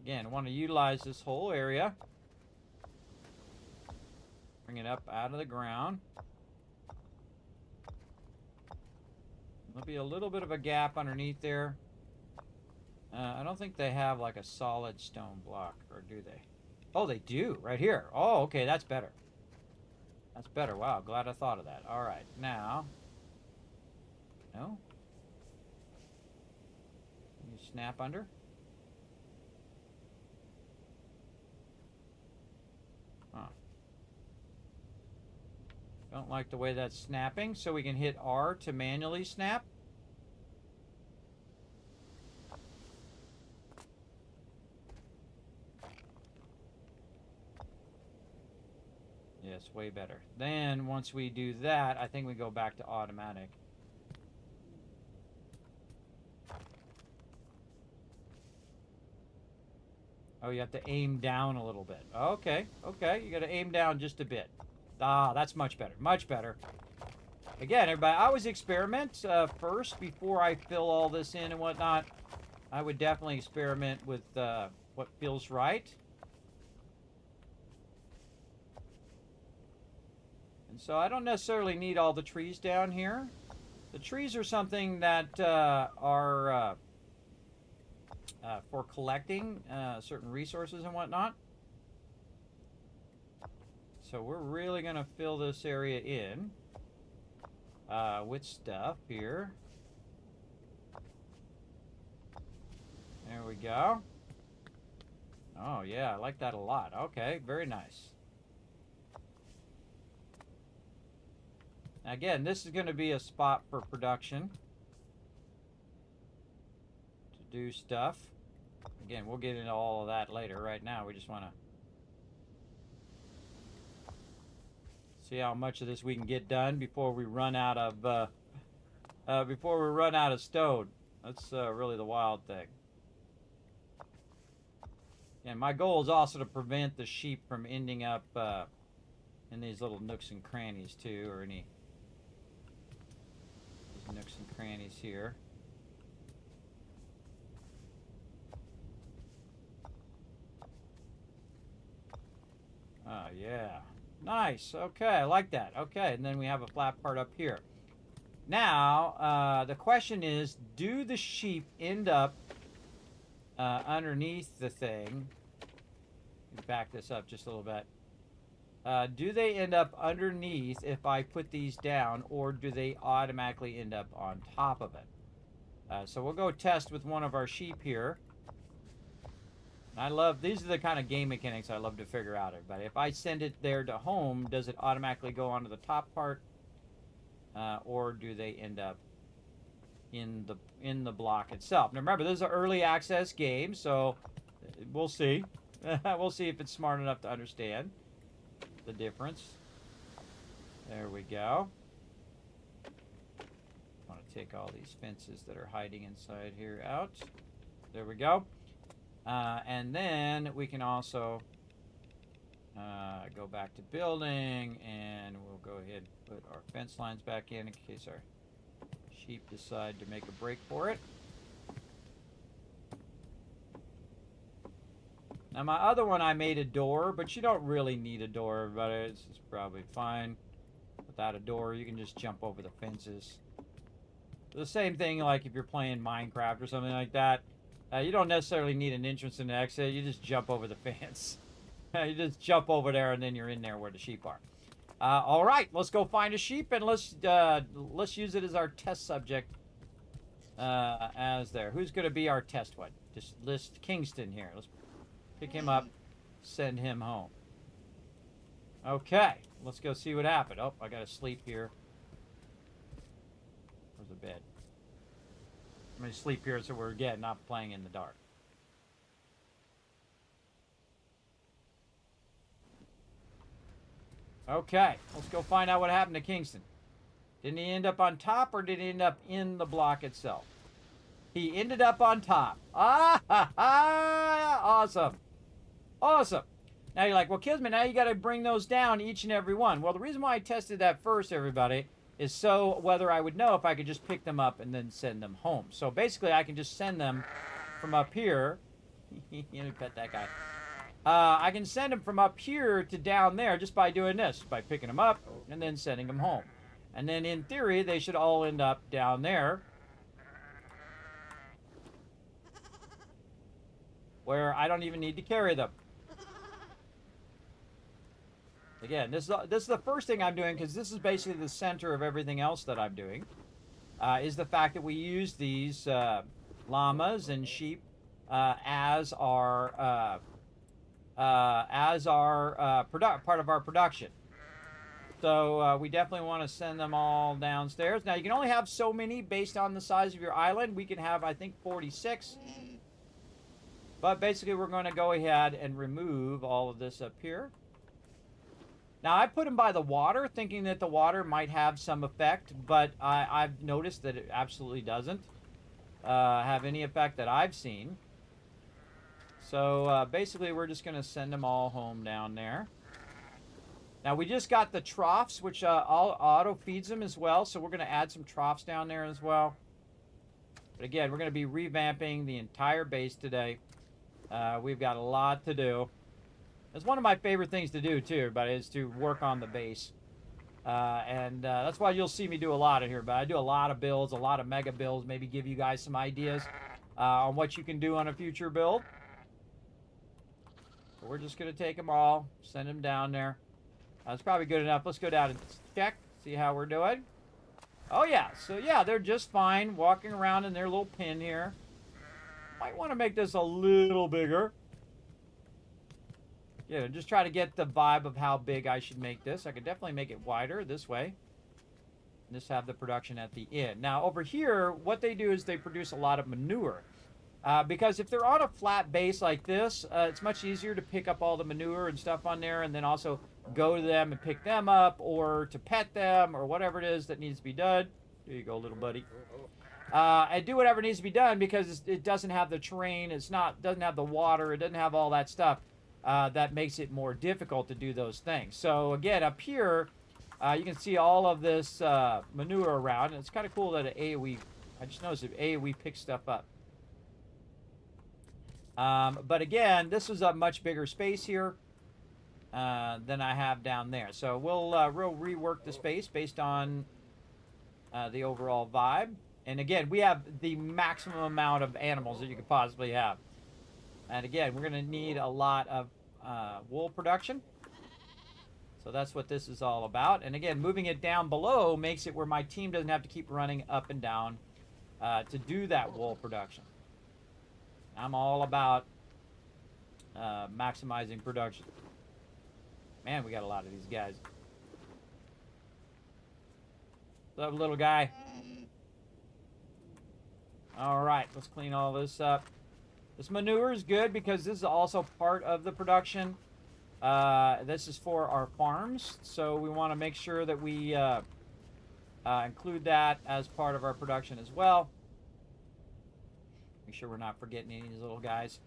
Again, I want to utilize this whole area. Bring it up out of the ground. There'll be a little bit of a gap underneath there. I don't think they have like a solid stone block, or do they? Oh, they do, right here. Oh, okay, that's better. That's better. Wow, glad I thought of that. All right, now. No? Can you snap under? Huh. Don't like the way that's snapping, so we can hit R to manually snap. Yes, way better. Then, once we do that, I think we go back to automatic. Oh, you have to aim down a little bit. Okay, okay, you got to aim down just a bit. Ah, that's much better, much better. Again, everybody, I always experiment first before I fill all this in and whatnot. I would definitely experiment with what feels right. And so I don't necessarily need all the trees down here. The trees are something that are for collecting certain resources and whatnot. So we're really going to fill this area in with stuff here. There we go. Oh, yeah, I like that a lot. Okay, very nice. Again, this is going to be a spot for production to do stuff. Again, we'll get into all of that later. Right now, we just want to see how much of this we can get done before we run out of stone. That's really the wild thing. And my goal is also to prevent the sheep from ending up in these little nooks and crannies too, or any nooks and crannies here. Oh, yeah. Nice. Okay, I like that. Okay, and then we have a flat part up here. Now, the question is, do the sheep end up underneath the thing? Back this up just a little bit. Do they end up underneath if I put these down, or do they automatically end up on top of it? So we'll go test with one of our sheep here. These are the kind of game mechanics I love to figure out, everybody. If I send it there to home, does it automatically go onto the top part? Or do they end up in the block itself? Now remember, this is an early access game, so we'll see. We'll see if it's smart enough to understand the difference. There we go. I want to take all these fences that are hiding inside here out. There we go. And then we can also go back to building, and we'll go ahead and put our fence lines back in case our sheep decide to make a break for it. Now my other one, I made a door, but you don't really need a door, everybody. This is probably fine. Without a door, you can just jump over the fences. The same thing like if you're playing Minecraft or something like that. You don't necessarily need an entrance and an exit. You just jump over the fence. You just jump over there, and then you're in there where the sheep are. All right, let's go find a sheep, and let's use it as our test subject. As there, who's going to be our test one? Just list Kingston here. pick him up, send him home. Okay, let's go see what happened. Oh, I gotta sleep here. Where's the bed? I'm gonna sleep here so we're, again, not playing in the dark. Okay, let's go find out what happened to Kingston. Didn't he end up on top, or did he end up in the block itself? He ended up on top. Ah, ha, ha, awesome. Awesome. Now you're like, well, Kismet, now you got to bring those down, each and every one. Well, the reason why I tested that first, everybody, is so whether I would know if I could just pick them up and then send them home. So basically, I can just send them from up here. Let me pet that guy. I can send them from up here to down there just by doing this, by picking them up and then sending them home. And then in theory, they should all end up down there, where I don't even need to carry them. Again, this is the first thing I'm doing, because this is basically the center of everything else that I'm doing, is the fact that we use these llamas and sheep as our part of our production. So we definitely want to send them all downstairs. Now, you can only have so many based on the size of your island. We can have, I think, 46. But basically, we're going to go ahead and remove all of this up here. Now, I put them by the water, thinking that the water might have some effect, but I've noticed that it absolutely doesn't have any effect that I've seen. So basically, we're just going to send them all home down there. Now, we just got the troughs, which auto feeds them as well, so we're going to add some troughs down there as well. But again, we're going to be revamping the entire base today. We've got a lot to do. It's one of my favorite things to do, too, everybody, is to work on the base. And that's why you'll see me do a lot in here. But I do a lot of builds, a lot of mega builds, maybe give you guys some ideas on what you can do on a future build. So we're just going to take them all, send them down there. That's probably good enough. Let's go down and check, see how we're doing. Oh, yeah. So, yeah, they're just fine walking around in their little pen here. Might want to make this a little bigger. Yeah, just try to get the vibe of how big I should make this. I could definitely make it wider this way. Just have the production at the end. Now, over here, what they do is they produce a lot of manure. Because if they're on a flat base like this, it's much easier to pick up all the manure and stuff on there, and then also go to them and pick them up, or to pet them, or whatever it is that needs to be done. There you go, little buddy. And do whatever needs to be done, because it doesn't have the terrain, doesn't have the water, it doesn't have all that stuff. That makes it more difficult to do those things. So again, up here, you can see all of this manure around, and it's kind of cool that I just noticed that AOE picks stuff up. But again, this is a much bigger space here than I have down there. So we'll rework the space based on the overall vibe. And again, we have the maximum amount of animals that you could possibly have. And again, we're going to need a lot of wool production. So that's what this is all about. And again, moving it down below makes it where my team doesn't have to keep running up and down to do that wool production. I'm all about maximizing production. Man, we got a lot of these guys. What's up, little guy? All right, let's clean all this up. This manure is good because this is also part of the production. This is for our farms, so we want to make sure that we include that as part of our production as well. Make sure we're not forgetting any of these little guys.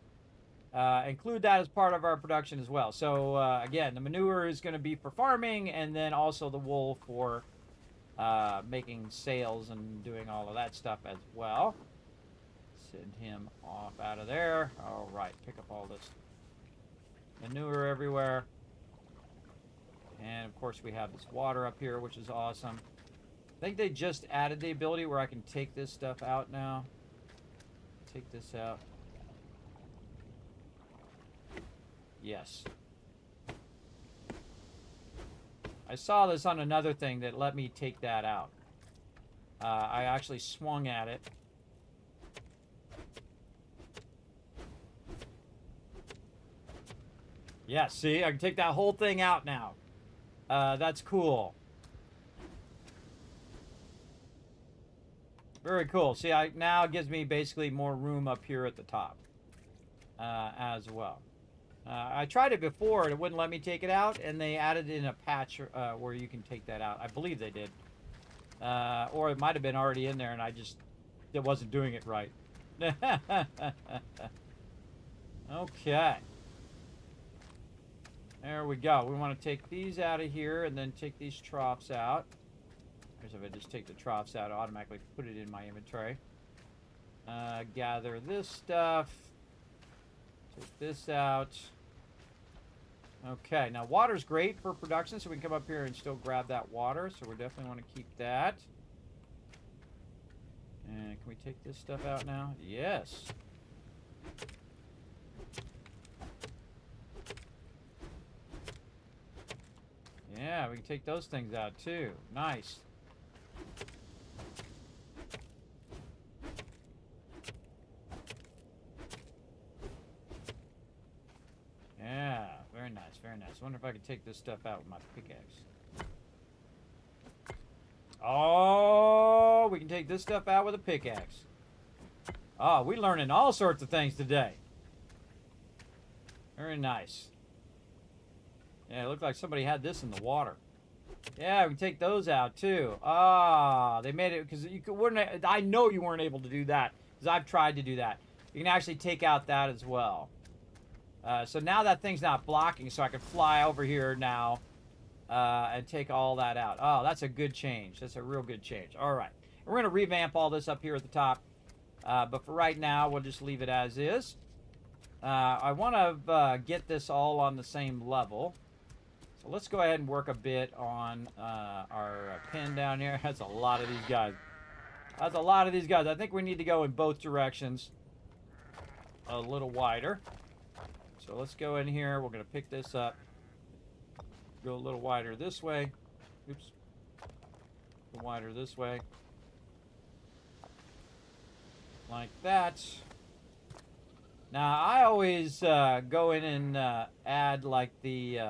Include that as part of our production as well. So again, the manure is going to be for farming, and then also the wool for making sales and doing all of that stuff as well. Send him off out of there. All right, pick up all this manure everywhere. And of course we have this water up here, which is awesome. I think they just added the ability where I can take this stuff out now. Take this out. Yes. I saw this on another thing that let me take that out. I actually swung at it. Yeah, see? I can take that whole thing out now. That's cool. Very cool. See, now it gives me basically more room up here at the top as well. I tried it before and it wouldn't let me take it out, and they added in a patch where you can take that out. I believe they did. Or it might have been already in there and it wasn't doing it right. Okay. There we go. We want to take these out of here and then take these troughs out. Because if I just take the troughs out, I'll automatically put it in my inventory. Gather this stuff. Take this out. Okay, now water's great for production, so we can come up here and still grab that water. So we definitely want to keep that. And can we take this stuff out now? Yes. Yeah, we can take those things out too. Nice. Yeah, very nice, very nice. I wonder if I could take this stuff out with my pickaxe. Oh, we can take this stuff out with a pickaxe. Oh, we're learning all sorts of things today. Very nice. Yeah, it looked like somebody had this in the water. Yeah, we can take those out too. Ah, they made it because wouldn't. I know you weren't able to do that because I've tried to do that. You can actually take out that as well. So now that thing's not blocking, so I can fly over here now and take all that out. Oh, that's a good change. That's a real good change. All right. We're going to revamp all this up here at the top. But for right now, we'll just leave it as is. I want to get this all on the same level. So let's go ahead and work a bit on our pin down here. That's a lot of these guys. That's a lot of these guys. I think we need to go in both directions a little wider. So let's go in here. We're going to pick this up. Go a little wider this way. Oops. Go wider this way. Like that. Now, I always go in and add like the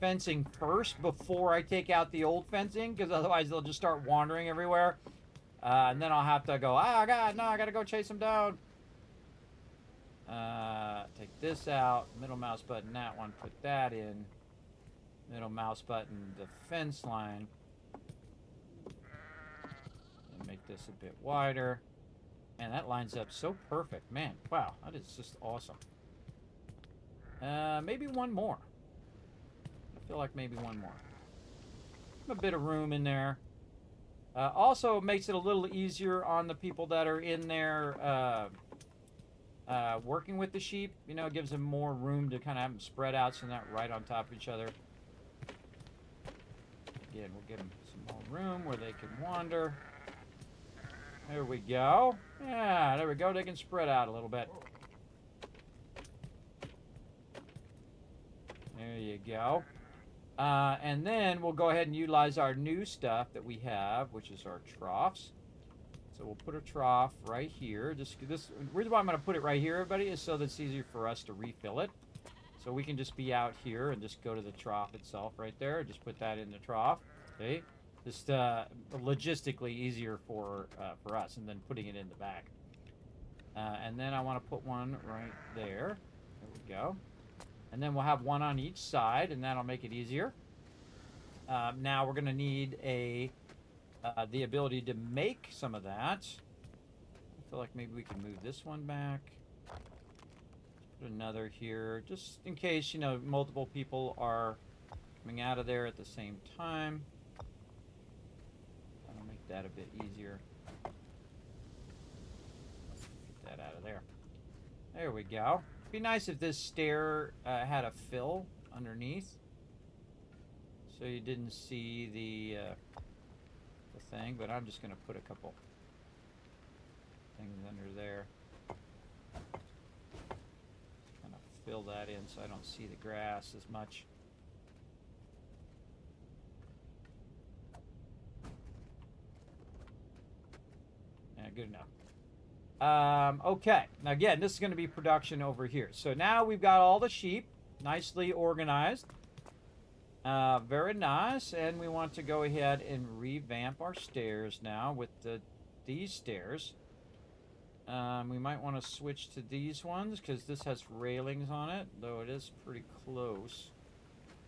fencing first before I take out the old fencing, because otherwise they'll just start wandering everywhere. And then I'll have to go, oh God, no, I gotta go chase them down. Take this out, middle mouse button that one, put that in, middle mouse button the fence line, and make this a bit wider. And that lines up so perfect, man. Wow, that is just awesome. Maybe one more. I feel like maybe one more. A bit of room in there. Also makes it a little easier on the people that are in there working with the sheep. You know, it gives them more room to kind of have them spread out so they're not right on top of each other. Again, we'll give them some more room where they can wander. There we go. Yeah, there we go. They can spread out a little bit. There you go. And then we'll go ahead and utilize our new stuff that we have, which is our troughs. So we'll put a trough right here. The reason why I'm going to put it right here, everybody, is so that it's easier for us to refill it. So we can just be out here and just go to the trough itself right there. Just put that in the trough. See? Just logistically easier for us, and then putting it in the back. And then I want to put one right there. There we go. And then we'll have one on each side, and that'll make it easier. Now we're going to need the ability to make some of that. I feel like maybe we can move this one back. Put another here, just in case, you know, multiple people are coming out of there at the same time. That'll make that a bit easier. Get that out of there. There we go. Be nice if this stair had a fill underneath, so you didn't see the thing. But I'm just going to put a couple things under there, kind of fill that in so I don't see the grass as much. Yeah, good enough. Okay, now again, this is going to be production over here. So now we've got all the sheep nicely organized. Very nice, and we want to go ahead and revamp our stairs now with these stairs. We might want to switch to these ones because this has railings on it, though it is pretty close.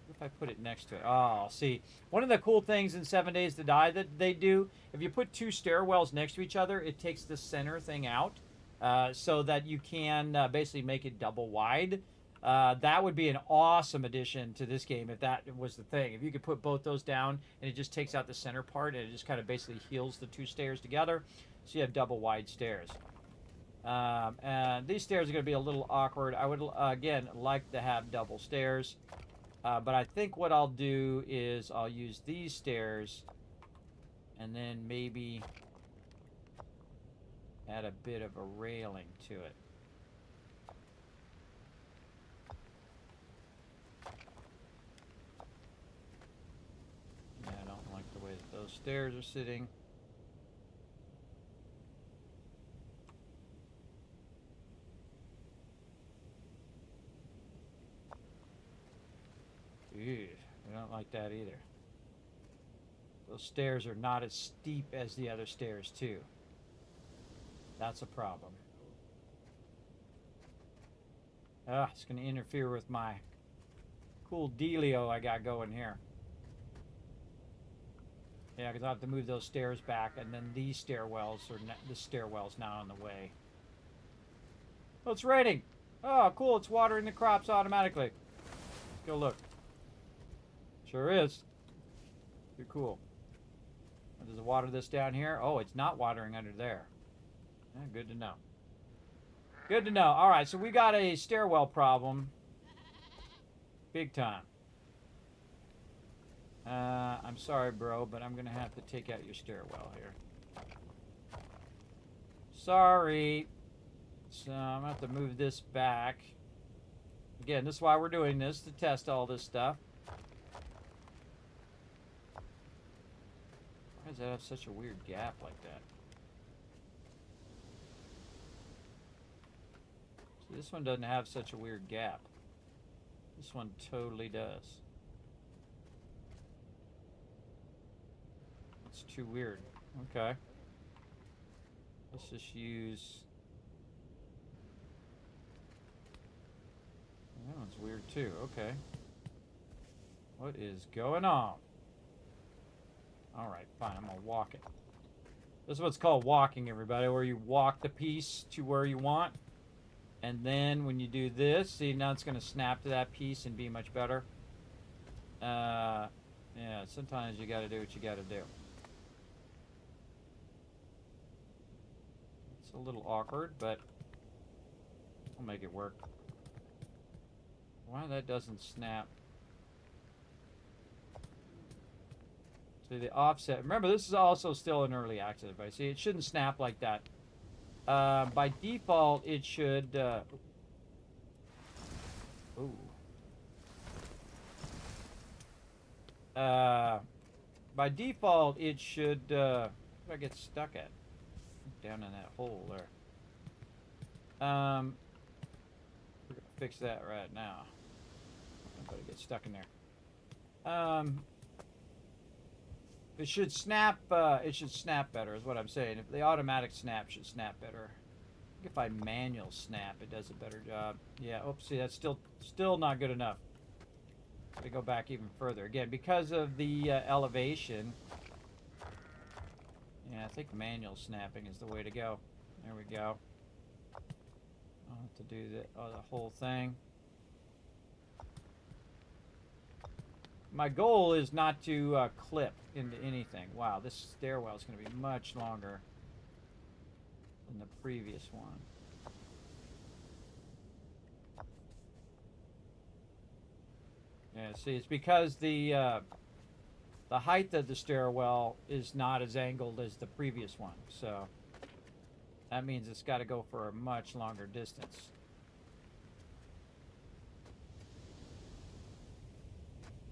What if I put it next to it? Oh, see, one of the cool things in 7 Days to Die that they do, if you put two stairwells next to each other, it takes the center thing out so that you can basically make it double wide. That would be an awesome addition to this game if that was the thing. If you could put both those down and it just takes out the center part and it just kind of basically heals the two stairs together, so you have double wide stairs. And these stairs are going to be a little awkward. I would, again, like to have double stairs. But I think what I'll do is I'll use these stairs and then maybe add a bit of a railing to it. Yeah, I don't like the way that those stairs are sitting. Ew, I don't like that either. Those stairs are not as steep as the other stairs, too. That's a problem. It's going to interfere with my cool dealio I got going here. Yeah, because I have to move those stairs back, and then these stairwells are the stairwell's now on the way. Oh, it's raining. Oh, cool! It's watering the crops automatically. Let's go look. Sure is. Pretty cool. Does it water this down here? Oh, it's not watering under there. Good to know. Good to know. All right, so we got a stairwell problem. Big time. I'm sorry, bro, but I'm going to have to take out your stairwell here. Sorry. So I'm going to have to move this back. Again, this is why we're doing this, to test all this stuff. Why does that have such a weird gap like that? See, this one doesn't have such a weird gap. This one totally does. It's too weird. Okay. Let's just use... That one's weird too. Okay. What is going on? Alright, fine. I'm going to walk it. This is what's called walking, everybody, where you walk the piece to where you want. And then when you do this, see, now it's going to snap to that piece and be much better. Yeah, sometimes you got to do what you got to do. It's a little awkward, but we'll make it work. Why that doesn't snap? See, the offset. Remember, this is also still an early access device. See, it shouldn't snap like that. By default, it should... by default, it should... where do I get stuck at? Down in that hole there. We're going to fix that right now. Nobody get stuck in there. It should snap better, is what I'm saying. If the automatic snap should snap better. If I manual snap, it does a better job. Yeah, oops, see, that's still not good enough. Let me go back even further. Again, because of the elevation. Yeah, I think manual snapping is the way to go. There we go. I'll have to do the whole thing. My goal is not to clip into anything. Wow, this stairwell is going to be much longer than the previous one. Yeah, see, it's because the height of the stairwell is not as angled as the previous one. So that means it's got to go for a much longer distance.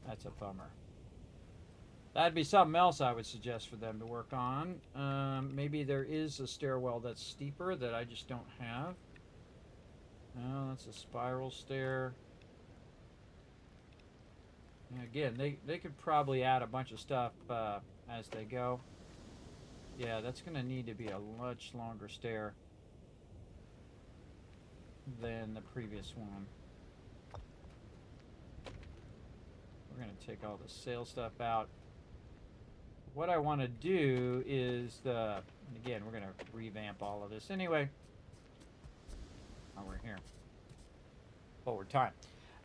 That's a bummer. That'd be something else I would suggest for them to work on. Maybe there is a stairwell that's steeper that I just don't have. No, that's a spiral stair. And again, they could probably add a bunch of stuff as they go. Yeah, that's going to need to be a much longer stair than the previous one. We're going to take all the sail stuff out. What I want to do is again, we're going to revamp all of this anyway. Oh, we're here. Forward time.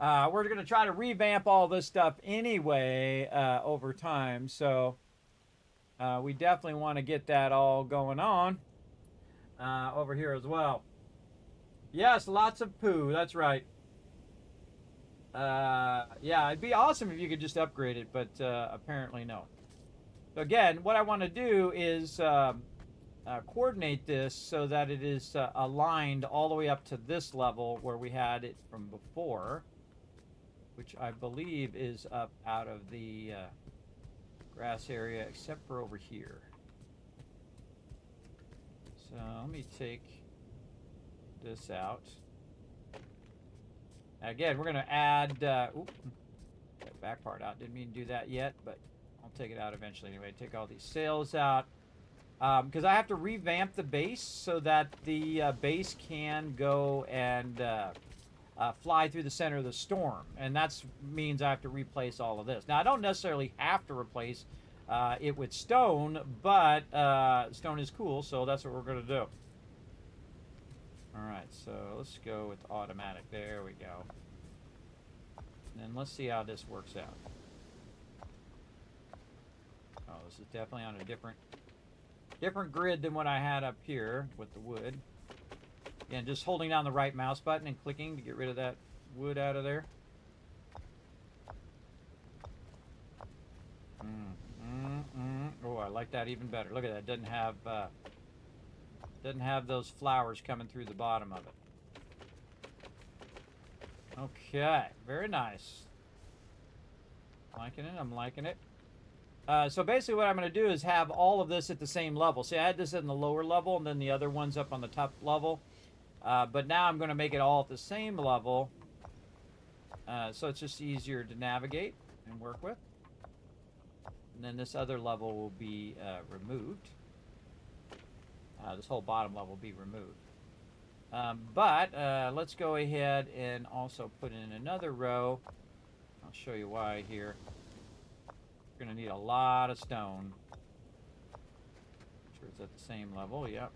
We're going to try to revamp all this stuff anyway over time. So we definitely want to get that all going on over here as well. Yes, lots of poo. That's right. Yeah, it'd be awesome if you could just upgrade it, but apparently no. So again, what I want to do is coordinate this so that it is aligned all the way up to this level where we had it from before, which I believe is up out of the grass area, except for over here. So let me take this out. Again, we're going to add, that back part out. Didn't mean to do that yet, but I'll take it out eventually anyway. Take all these sails out. Because I have to revamp the base so that the base can go and fly through the center of the storm. And that means I have to replace all of this. Now, I don't necessarily have to replace it with stone, but stone is cool, so that's what we're going to do. Alright, so let's go with automatic. There we go. And then let's see how this works out. Oh, this is definitely on a different grid than what I had up here with the wood. Again, just holding down the right mouse button and clicking to get rid of that wood out of there. Oh, I like that even better. Look at that. Doesn't have those flowers coming through the bottom of it. Okay, very nice. Liking it. I'm liking it. So basically what I'm going to do is have all of this at the same level. See, I had this in the lower level and then the other one's up on the top level. But now I'm going to make it all at the same level. So it's just easier to navigate and work with. And then this other level will be removed. This whole bottom level will be removed. But let's go ahead and also put in another row. I'll show you why here. We're going to need a lot of stone. Make sure it's at the same level. Yep.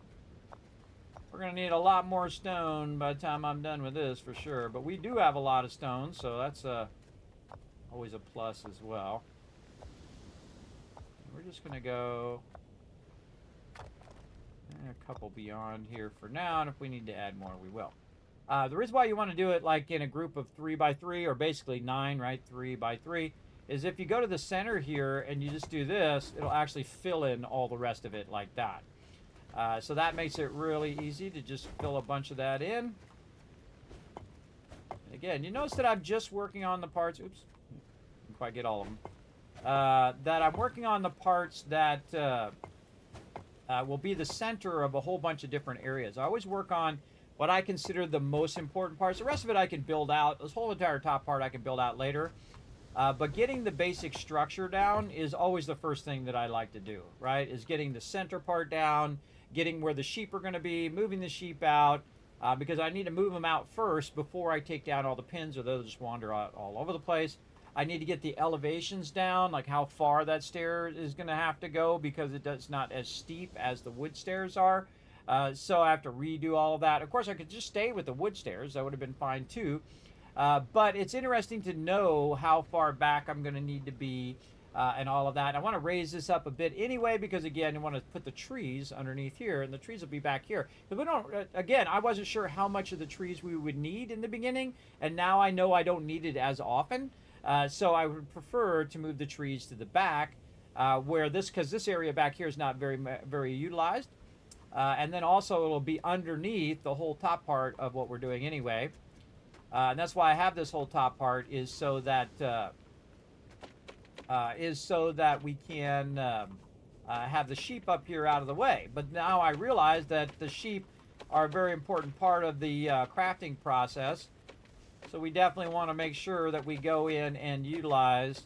We're going to need a lot more stone by the time I'm done with this for sure. But we do have a lot of stone, so that's always a plus as well. We're just going to go a couple beyond here for now, and if we need to add more, we will. The reason why you want to do it like in a group of 3 by 3, or basically 9, right, 3 by 3, is if you go to the center here and you just do this, it'll actually fill in all the rest of it like that. So that makes it really easy to just fill a bunch of that in. Again, you notice that I'm just working on the parts, oops, didn't quite get all of them, that I'm working on the parts that will be the center of a whole bunch of different areas. I always work on what I consider the most important parts. The rest of it I can build out. This whole entire top part I can build out later. But getting the basic structure down is always the first thing that I like to do, right? Is getting the center part down, getting where the sheep are going to be, moving the sheep out, because I need to move them out first before I take down all the pins, or they'll just wander out all over the place. I need to get the elevations down, like how far that stair is going to have to go, because it's not as steep as the wood stairs are. So I have to redo all of that. Of course, I could just stay with the wood stairs. That would have been fine too. But it's interesting to know how far back I'm going to need to be and all of that. And I want to raise this up a bit anyway, because again, I want to put the trees underneath here, and the trees will be back here. But we don't, again, I wasn't sure how much of the trees we would need in the beginning, and now I know I don't need it as often. So I would prefer to move the trees to the back, because this area back here is not very utilized. And then also it'll be underneath the whole top part of what we're doing anyway. And that's why I have this whole top part, is so that is so that we can have the sheep up here out of the way. But now I realize that the sheep are a very important part of the crafting process. So we definitely want to make sure that we go in and utilize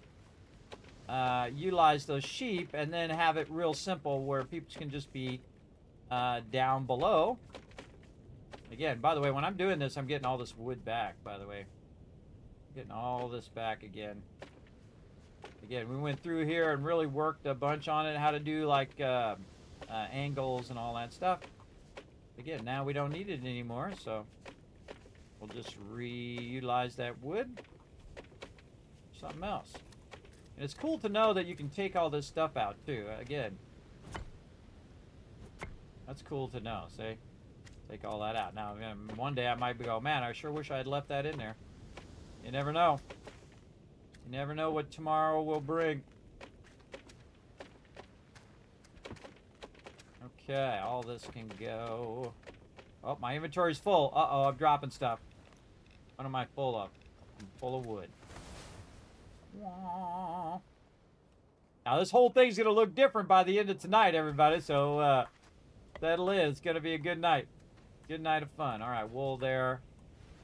those sheep, and then have it real simple where people can just be down below. Again, by the way, when I'm doing this, I'm getting all this wood back, by the way. Getting all this back again. Again, we went through here and really worked a bunch on it, how to do like angles and all that stuff. Again, now we don't need it anymore, so we'll just reutilize that wood for something else. And it's cool to know that you can take all this stuff out too. Again, that's cool to know. See? Take all that out. Now, one day I might go, man, I sure wish I had left that in there. You never know. You never know what tomorrow will bring. Okay, all this can go. Oh, my inventory's full. Uh-oh, I'm dropping stuff. What am I full of? I'm full of wood. Now, this whole thing's going to look different by the end of tonight, everybody. So, settle in. It's going to be a good night. Good night of fun. All right, wool there.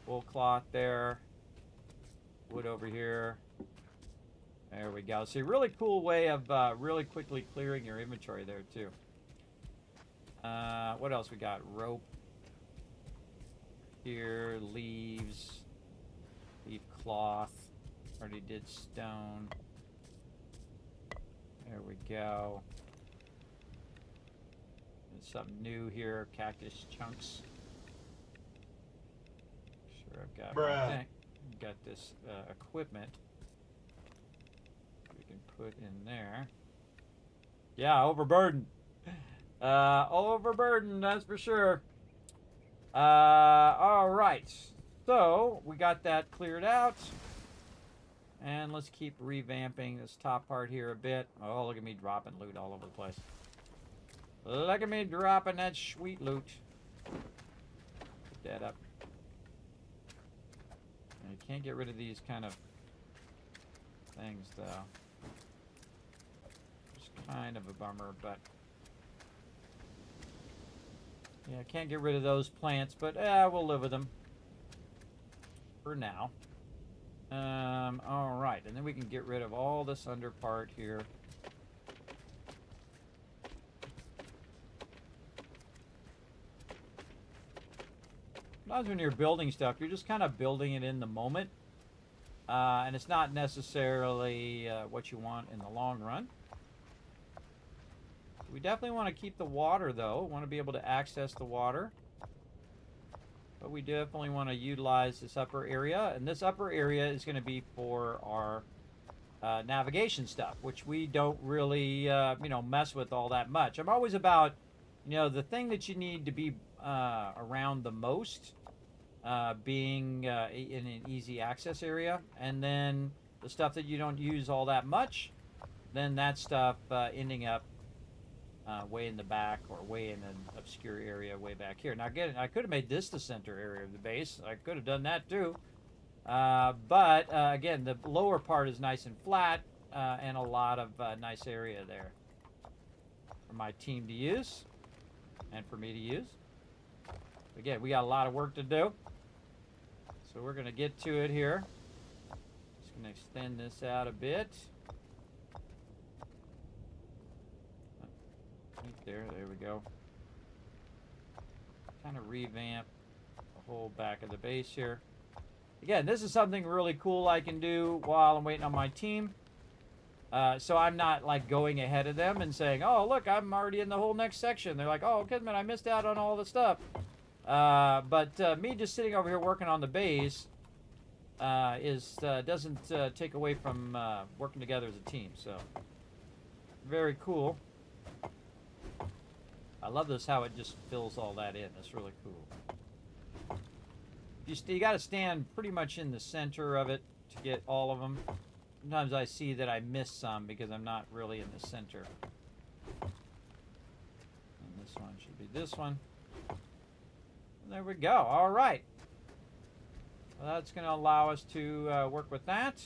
Wool cloth there. Wood over here. There we go. See, really cool way of really quickly clearing your inventory there, too. What else we got? Rope. Here, leaves. Leaf cloth. Already did stone. There we go. There's something new here. Cactus chunks. Sure, I've got everything. Got this equipment we can put in there. Yeah, overburdened. Overburdened, that's for sure. All right. So we got that cleared out. And let's keep revamping this top part here a bit. Oh, look at me dropping loot all over the place. Look at me dropping that sweet loot. Put that up. You can't get rid of these kind of things, though. It's kind of a bummer, but... yeah, I can't get rid of those plants, but we'll live with them. For now. Alright, and then we can get rid of all this under part here. Sometimes when you're building stuff, you're just kind of building it in the moment. And it's not necessarily what you want in the long run. We definitely want to keep the water, though. We want to be able to access the water. But we definitely want to utilize this upper area. And this upper area is going to be for our navigation stuff, which we don't really, mess with all that much. I'm always about, the thing that you need to be around the most being in an easy access area. And then the stuff that you don't use all that much, then that stuff ending up way in the back or way in an obscure area way back here. Now again, I could have made this the center area of the base. I could have done that too. But again, the lower part is nice and flat and a lot of nice area there for my team to use and for me to use. Again, we got a lot of work to do. So we're going to get to it here. Just going to extend this out a bit. Right there we go. Kind of revamp the whole back of the base here. Again, this is something really cool I can do while I'm waiting on my team. So I'm not like going ahead of them and saying, oh, look, I'm already in the whole next section. They're like, oh, Kismet, I missed out on all the stuff. But me just sitting over here working on the base doesn't take away from working together as a team. So very cool. I love this, how it just fills all that in. That's really cool. You got to stand pretty much in the center of it to get all of them. Sometimes I see that I miss some because I'm not really in the center. And this one should be this one. And there we go. All right. Well, that's going to allow us to work with that.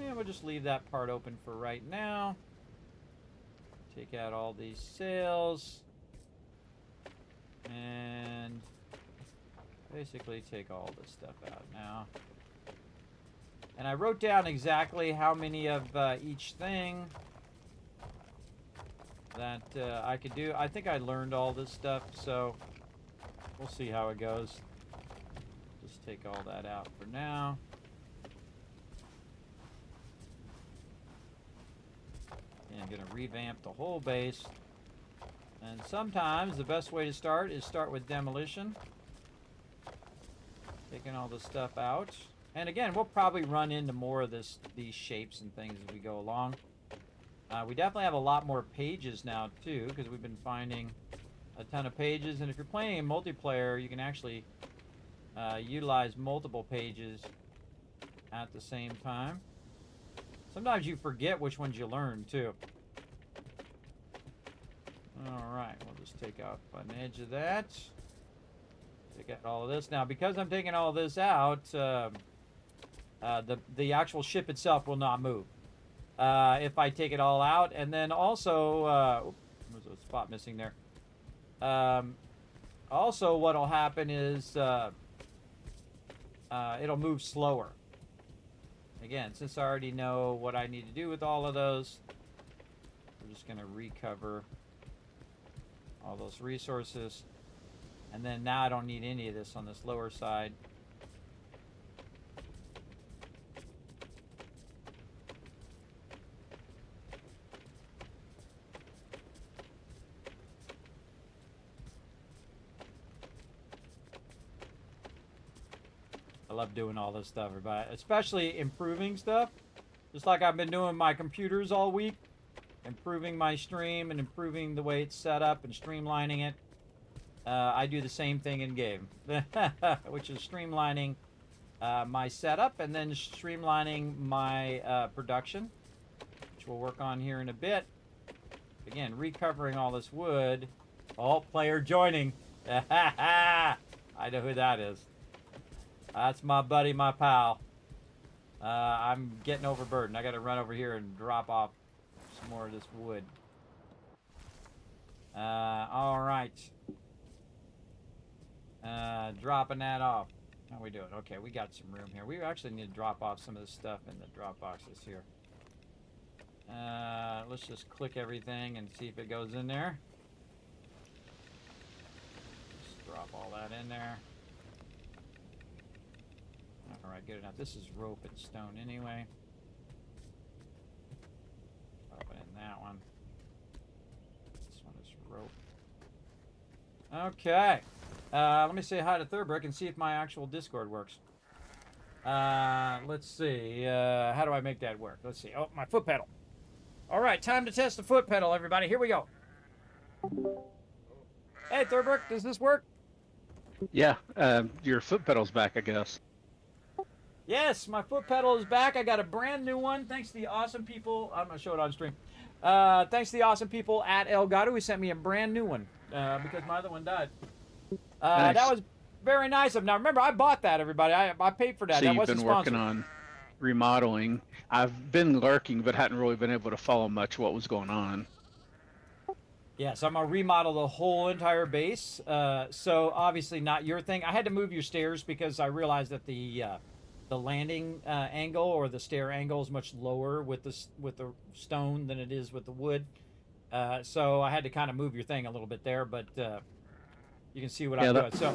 And we'll just leave that part open for right now. Take out all these sails. And basically take all this stuff out now. And I wrote down exactly how many of each thing that I could do. I think I learned all this stuff, so we'll see how it goes. Just take all that out for now. And I'm going to revamp the whole base. And sometimes the best way to start is start with demolition. Taking all this stuff out. And again, we'll probably run into more of these shapes and things as we go along. We definitely have a lot more pages now, too, because we've been finding a ton of pages. And if you're playing in multiplayer, you can actually utilize multiple pages at the same time. Sometimes you forget which ones you learn, too. Alright, we'll just take out an edge of that. Take out all of this. Now, because I'm taking all this out, the actual ship itself will not move. If I take it all out, and then also, there's a spot missing there. Also, what'll happen is it'll move slower. Again, since I already know what I need to do with all of those, we're just going to recover all those resources. And then now I don't need any of this on this lower side. I love doing all this stuff, everybody. Especially improving stuff. Just like I've been doing my computers all week. Improving my stream and improving the way it's set up and streamlining it. I do the same thing in game. Which is streamlining my setup and then streamlining my production. Which we'll work on here in a bit. Again, recovering all this wood. Oh, player joining. I know who that is. That's my buddy, my pal. I'm getting overburdened. I got to run over here and drop off some more of this wood. All right. Dropping that off. How are we doing? Okay, we got some room here. We actually need to drop off some of this stuff in the drop boxes here. Let's just click everything and see if it goes in there. Just drop all that in there. Alright, good enough. This is rope and stone anyway. Drop it in that one. This one is rope. Okay. Let me say hi to Thurbrick and see if my actual Discord works. Let's see. How do I make that work? Let's see. Oh, my foot pedal. Alright, time to test the foot pedal, everybody. Here we go. Hey, Thurbrick, does this work? Yeah, your foot pedal's back, I guess. Yes, my foot pedal is back. I got a brand new one. Thanks to the awesome people. I'm going to show it on stream. Thanks to the awesome people at Elgato who sent me a brand new one because my other one died. Nice. That was very nice of them. Now, remember, I bought that, everybody. I paid for that. So that you've wasn't been sponsored. working on remodeling. I've been lurking, but hadn't really been able to follow much what was going on. Yeah, so I'm going to remodel the whole entire base. So, obviously, not your thing. I had to move your stairs because I realized that the landing angle or the stair angle is much lower with the stone than it is with the wood. So I had to kind of move your thing a little bit there, but you can see what I'm doing. So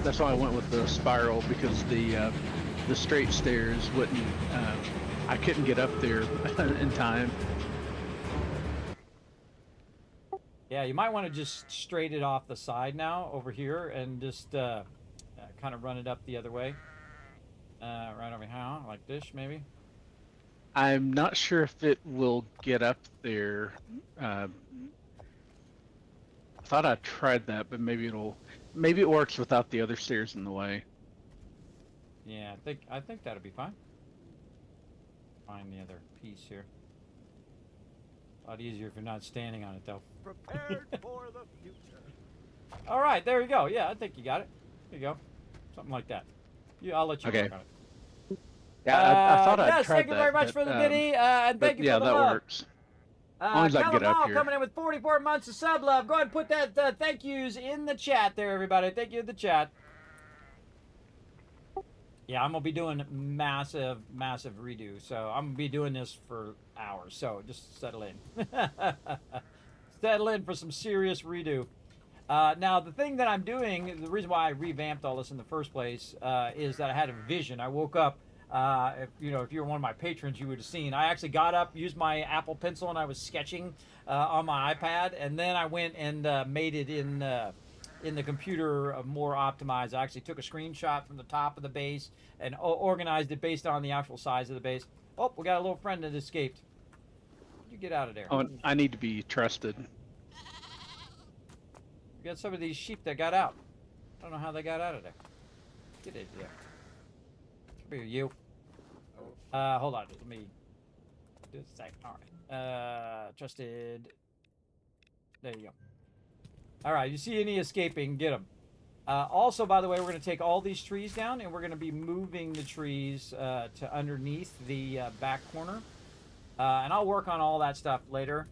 that's why I went with the spiral, because the straight stairs wouldn't. I couldn't get up there in time. Yeah, you might want to just straight it off the side now over here and just kind of run it up the other way. Right over here, like this, maybe. I'm not sure if it will get up there. I thought I tried that, but maybe it works without the other stairs in the way. Yeah, I think that'll be fine. Find the other piece here. A lot easier if you're not standing on it, though. Prepared for the future. All right, there you go. Yeah, I think you got it. There you go. Something like that. Yeah, I'll let you Okay. work on it. Yeah, I thought I'd yes, tried thank you that, very much but, for the biddy, and but thank you yeah, for the that love. works. As long as I can get up Calamall here. coming in with 44 months of sub love. Go ahead and put that thank yous in the chat there, everybody. Thank you in the chat. Yeah, I'm gonna be doing massive redo. So I'm gonna be doing this for hours. So just settle in. Settle in for some serious redo. Now, the thing that I'm doing, the reason why I revamped all this in the first place, is that I had a vision. I woke up. If you're one of my patrons, you would have seen. I actually got up, used my Apple Pencil, and I was sketching on my iPad. And then I went and made it in the computer more optimized. I actually took a screenshot from the top of the base and organized it based on the actual size of the base. Oh, we got a little friend that escaped. You get out of there. Oh, I need to be trusted. We got some of these sheep that got out. I don't know how they got out of there. Get it there. Come here, you. Hold on. Let me do a sec. All right. Trusted. There you go. All right. You see any escaping? Get them. Also, by the way, we're going to take all these trees down, and we're going to be moving the trees to underneath the back corner. And I'll work on all that stuff later.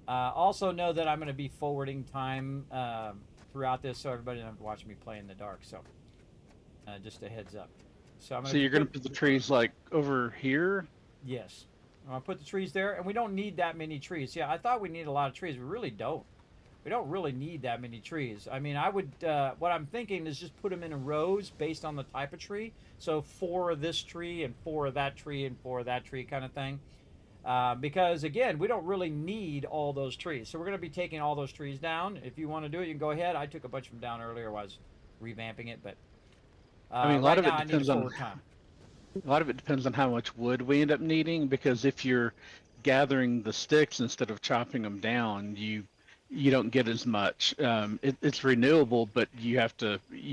Also know that I'm going to be forwarding time throughout this, so everybody doesn't have to watch me play in the dark. So, just a heads up. So you're going to put the trees like over here? Yes, I'm going to put the trees there, and we don't need that many trees. Yeah, I thought we need a lot of trees. We really don't. We don't really need that many trees. I mean, I would. What I'm thinking is just put them in rows based on the type of tree. So 4 of this tree and 4 of that tree and 4 of that tree, kind of thing. Because again, we don't really need all those trees. So we're going to be taking all those trees down. If you want to do it, you can go ahead. I took a bunch of them down earlier while I was revamping it, but I mean, a lot right of it now, depends on time. a lot of it depends on how much wood we end up needing. Because if you're gathering the sticks instead of chopping them down, you don't get as much. It's renewable, but you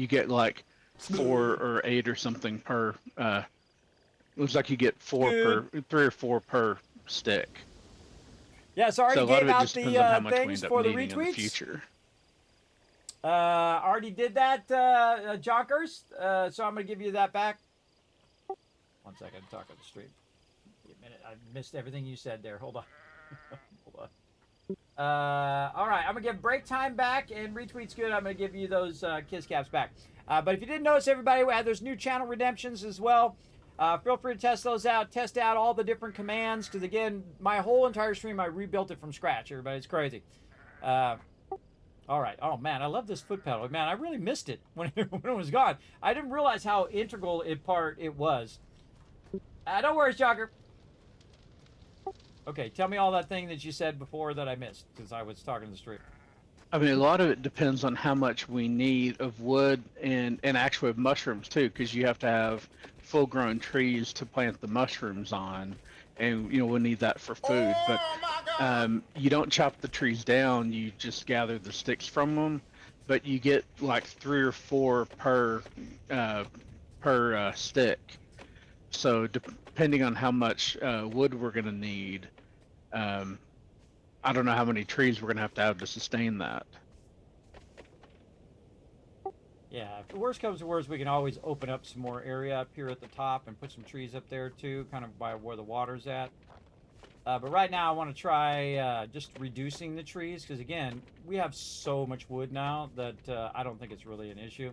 get like 4 or 8 or something per. Looks like you get 3 or 4 per stick. Yeah, so I already So a lot gave of it out just depends on how much we things end up for the needing in the retweets. future. Already did that, Jonkers. So I'm going to give you that back. 1 second, I'm talking on the stream. Give me a minute. I missed everything you said there. Hold on. Hold on. All right, I'm going to give break time back, and retweets good. I'm going to give you those kiss caps back. But if you didn't notice, everybody, there's new channel redemptions as well. Feel free to test those out. Test out all the different commands, because again, my whole entire stream, I rebuilt it from scratch. Everybody, it's crazy. All right. Oh man, I love this foot pedal. Man, I really missed it when it was gone. I didn't realize how integral it was. Don't worry, Shocker. Okay, tell me all that thing that you said before that I missed, because I was talking to the stream. I mean, a lot of it depends on how much we need of wood and actually of mushrooms too, because you have to have full-grown trees to plant the mushrooms on, and we'll need that for food. But you don't chop the trees down; you just gather the sticks from them. But you get like 3 or 4 per stick. So depending on how much wood we're going to need, I don't know how many trees we're going to have to sustain that. Yeah, if the worst comes to worst, we can always open up some more area up here at the top and put some trees up there too, kind of by where the water's at. But right now I want to try just reducing the trees, because again, we have so much wood now that I don't think it's really an issue.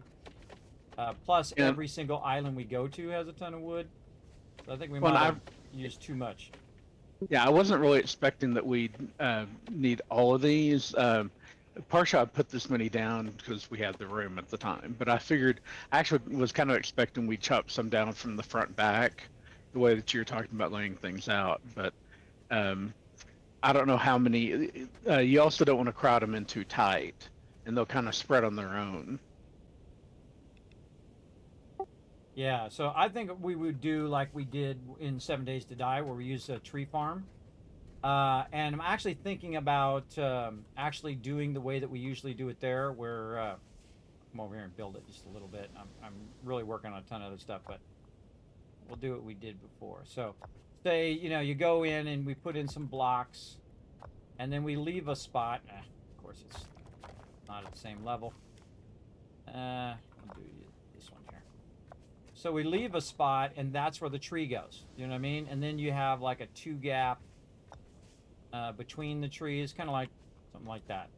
Plus, every single island we go to has a ton of wood. So I think we might have used too much. Yeah, I wasn't really expecting that we'd need all of these. Partially, I put this many down because we had the room at the time, but I actually was kind of expecting we'd chop some down from the front back, the way that you're talking about laying things out. But I don't know how many. You also don't want to crowd them in too tight, and they'll kind of spread on their own. Yeah, so I think we would do like we did in 7 Days to Die, where we use a tree farm. And I'm actually thinking about actually doing the way that we usually do it there, where come over here and build it just a little bit. I'm really working on a ton of other stuff, but we'll do what we did before. So say, you go in and we put in some blocks, and then we leave a spot. Of course, it's not at the same level. We'll do this one here. So we leave a spot, and that's where the tree goes. You know what I mean? And then you have like a 2 gap between the trees, kind of like something like that.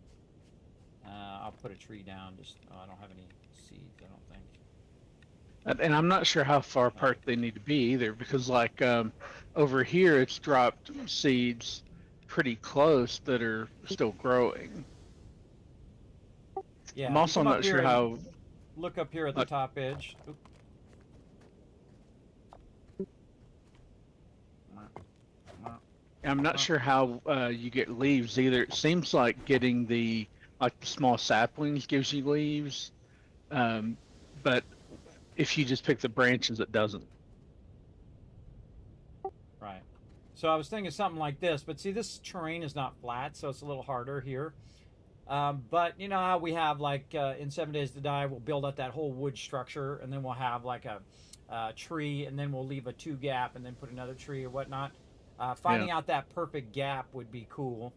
I'll put a tree down. Just I don't have any seeds, I don't think. And I'm not sure how far apart they need to be either, because like over here it's dropped seeds pretty close that are still growing. Yeah. I'm also come up not here sure and how. Look up here at the top edge. Oop. I'm not sure how you get leaves either. It seems like getting the small saplings gives you leaves, but if you just pick the branches, it doesn't. Right. So I was thinking something like this, but see, this terrain is not flat, so it's a little harder here. But you know how we have like in 7 Days to Die, we'll build up that whole wood structure, and then we'll have like a tree, and then we'll leave a 2 gap, and then put another tree or whatnot. Finding out that perfect gap would be cool.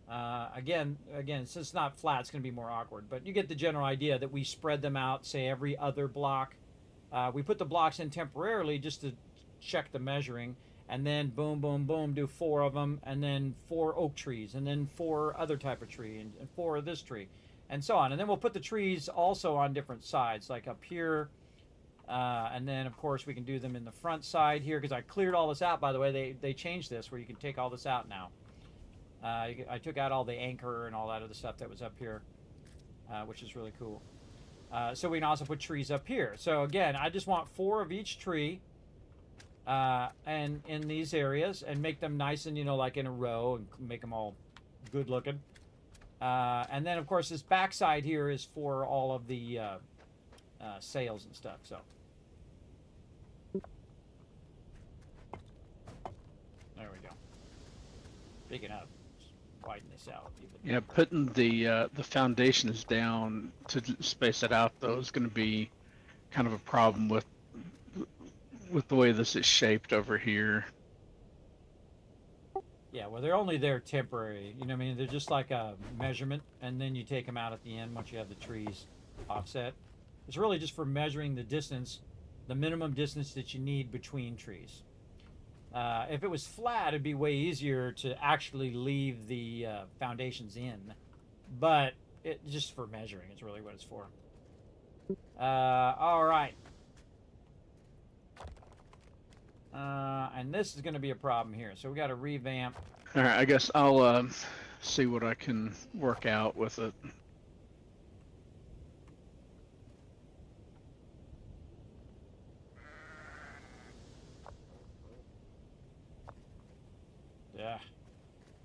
Again, since it's not flat, it's going to be more awkward. But you get the general idea that we spread them out, say every other block. We put the blocks in temporarily just to check the measuring, and then boom, boom, boom, do 4 of them, and then 4 oak trees, and then 4 other type of tree, and 4 of this tree, and so on. And then we'll put the trees also on different sides, like up here. And then, of course, we can do them in the front side here, because I cleared all this out, by the way. They changed this where you can take all this out now. I took out all the anchor and all that other stuff that was up here, which is really cool. So we can also put trees up here. So again, I just want 4 of each tree and in these areas, and make them nice and, you know, like in a row, and make them all good looking. And then, of course, this backside here is for all of the sails and stuff. So there we go. Speaking of, widen this out even. Yeah, putting the foundations down to space it out though is going to be kind of a problem with the way this is shaped over here. Yeah, well, they're only there temporary. You know what I mean? They're just like a measurement, and then you take them out at the end once you have the trees offset. It's really just for measuring the distance, the minimum distance that you need between trees. If it was flat, it'd be way easier to actually leave the foundations in, but it just for measuring is really what it's for. All right. And this is going to be a problem here, so we got to revamp. All right, I guess I'll see what I can work out with it. Yeah.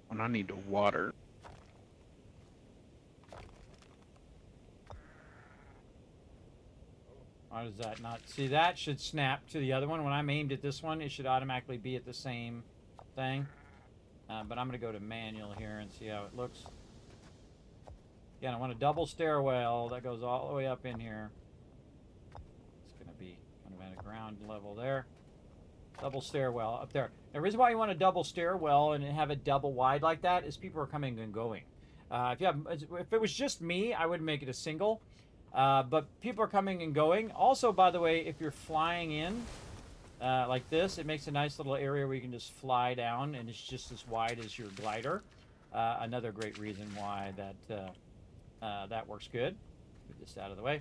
When I need to water. Why does that not? See, that should snap to the other one. When I'm aimed at this one, it should automatically be at the same thing. But I'm going to go to manual here and see how it looks. Again, I want a double stairwell that goes all the way up in here. It's going to be kind of at a ground level there. Double stairwell up there. The reason why you want a double stairwell and have it double wide like that is people are coming and going. If it was just me, I would make it a single. But people are coming and going. Also, by the way, if you're flying in like this, it makes a nice little area where you can just fly down, and it's just as wide as your glider. Another great reason why that works good. Move this out of the way.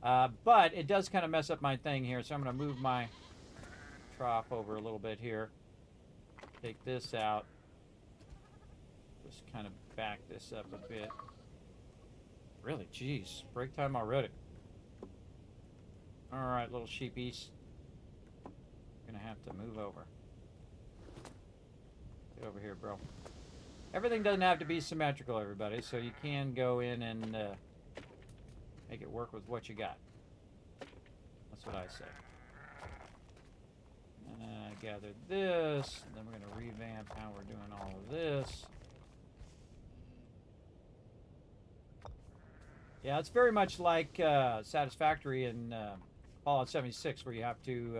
But it does kind of mess up my thing here, so I'm going to move my trough over a little bit here. Take this out. Just kind of back this up a bit. Really, geez, break time already. All right, little sheepies. Gonna have to move over. Get over here, bro. Everything doesn't have to be symmetrical, everybody, so you can go in and make it work with what you got. That's what I say. Gather this, and then we're gonna revamp how we're doing all of this. Yeah, it's very much like Satisfactory in Fallout 76, where you have to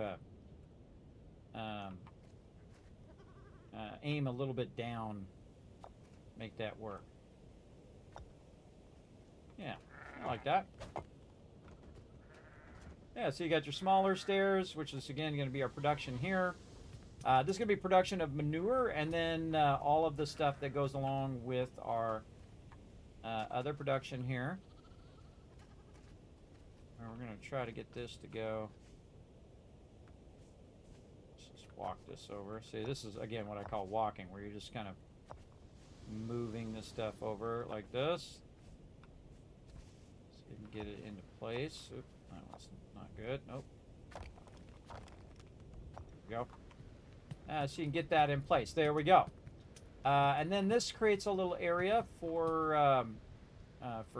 aim a little bit down, make that work. Yeah, I like that. Yeah, so you got your smaller stairs, which is again going to be our production here. This is going to be production of manure, and then all of the stuff that goes along with our other production here. And we're going to try to get this to go. Let's just walk this over. See, this is again what I call walking, where you're just kind of moving this stuff over like this. So you can get it into place. Oop, that was not good. Nope. There we go. So you can get that in place. There we go. And then this creates a little area for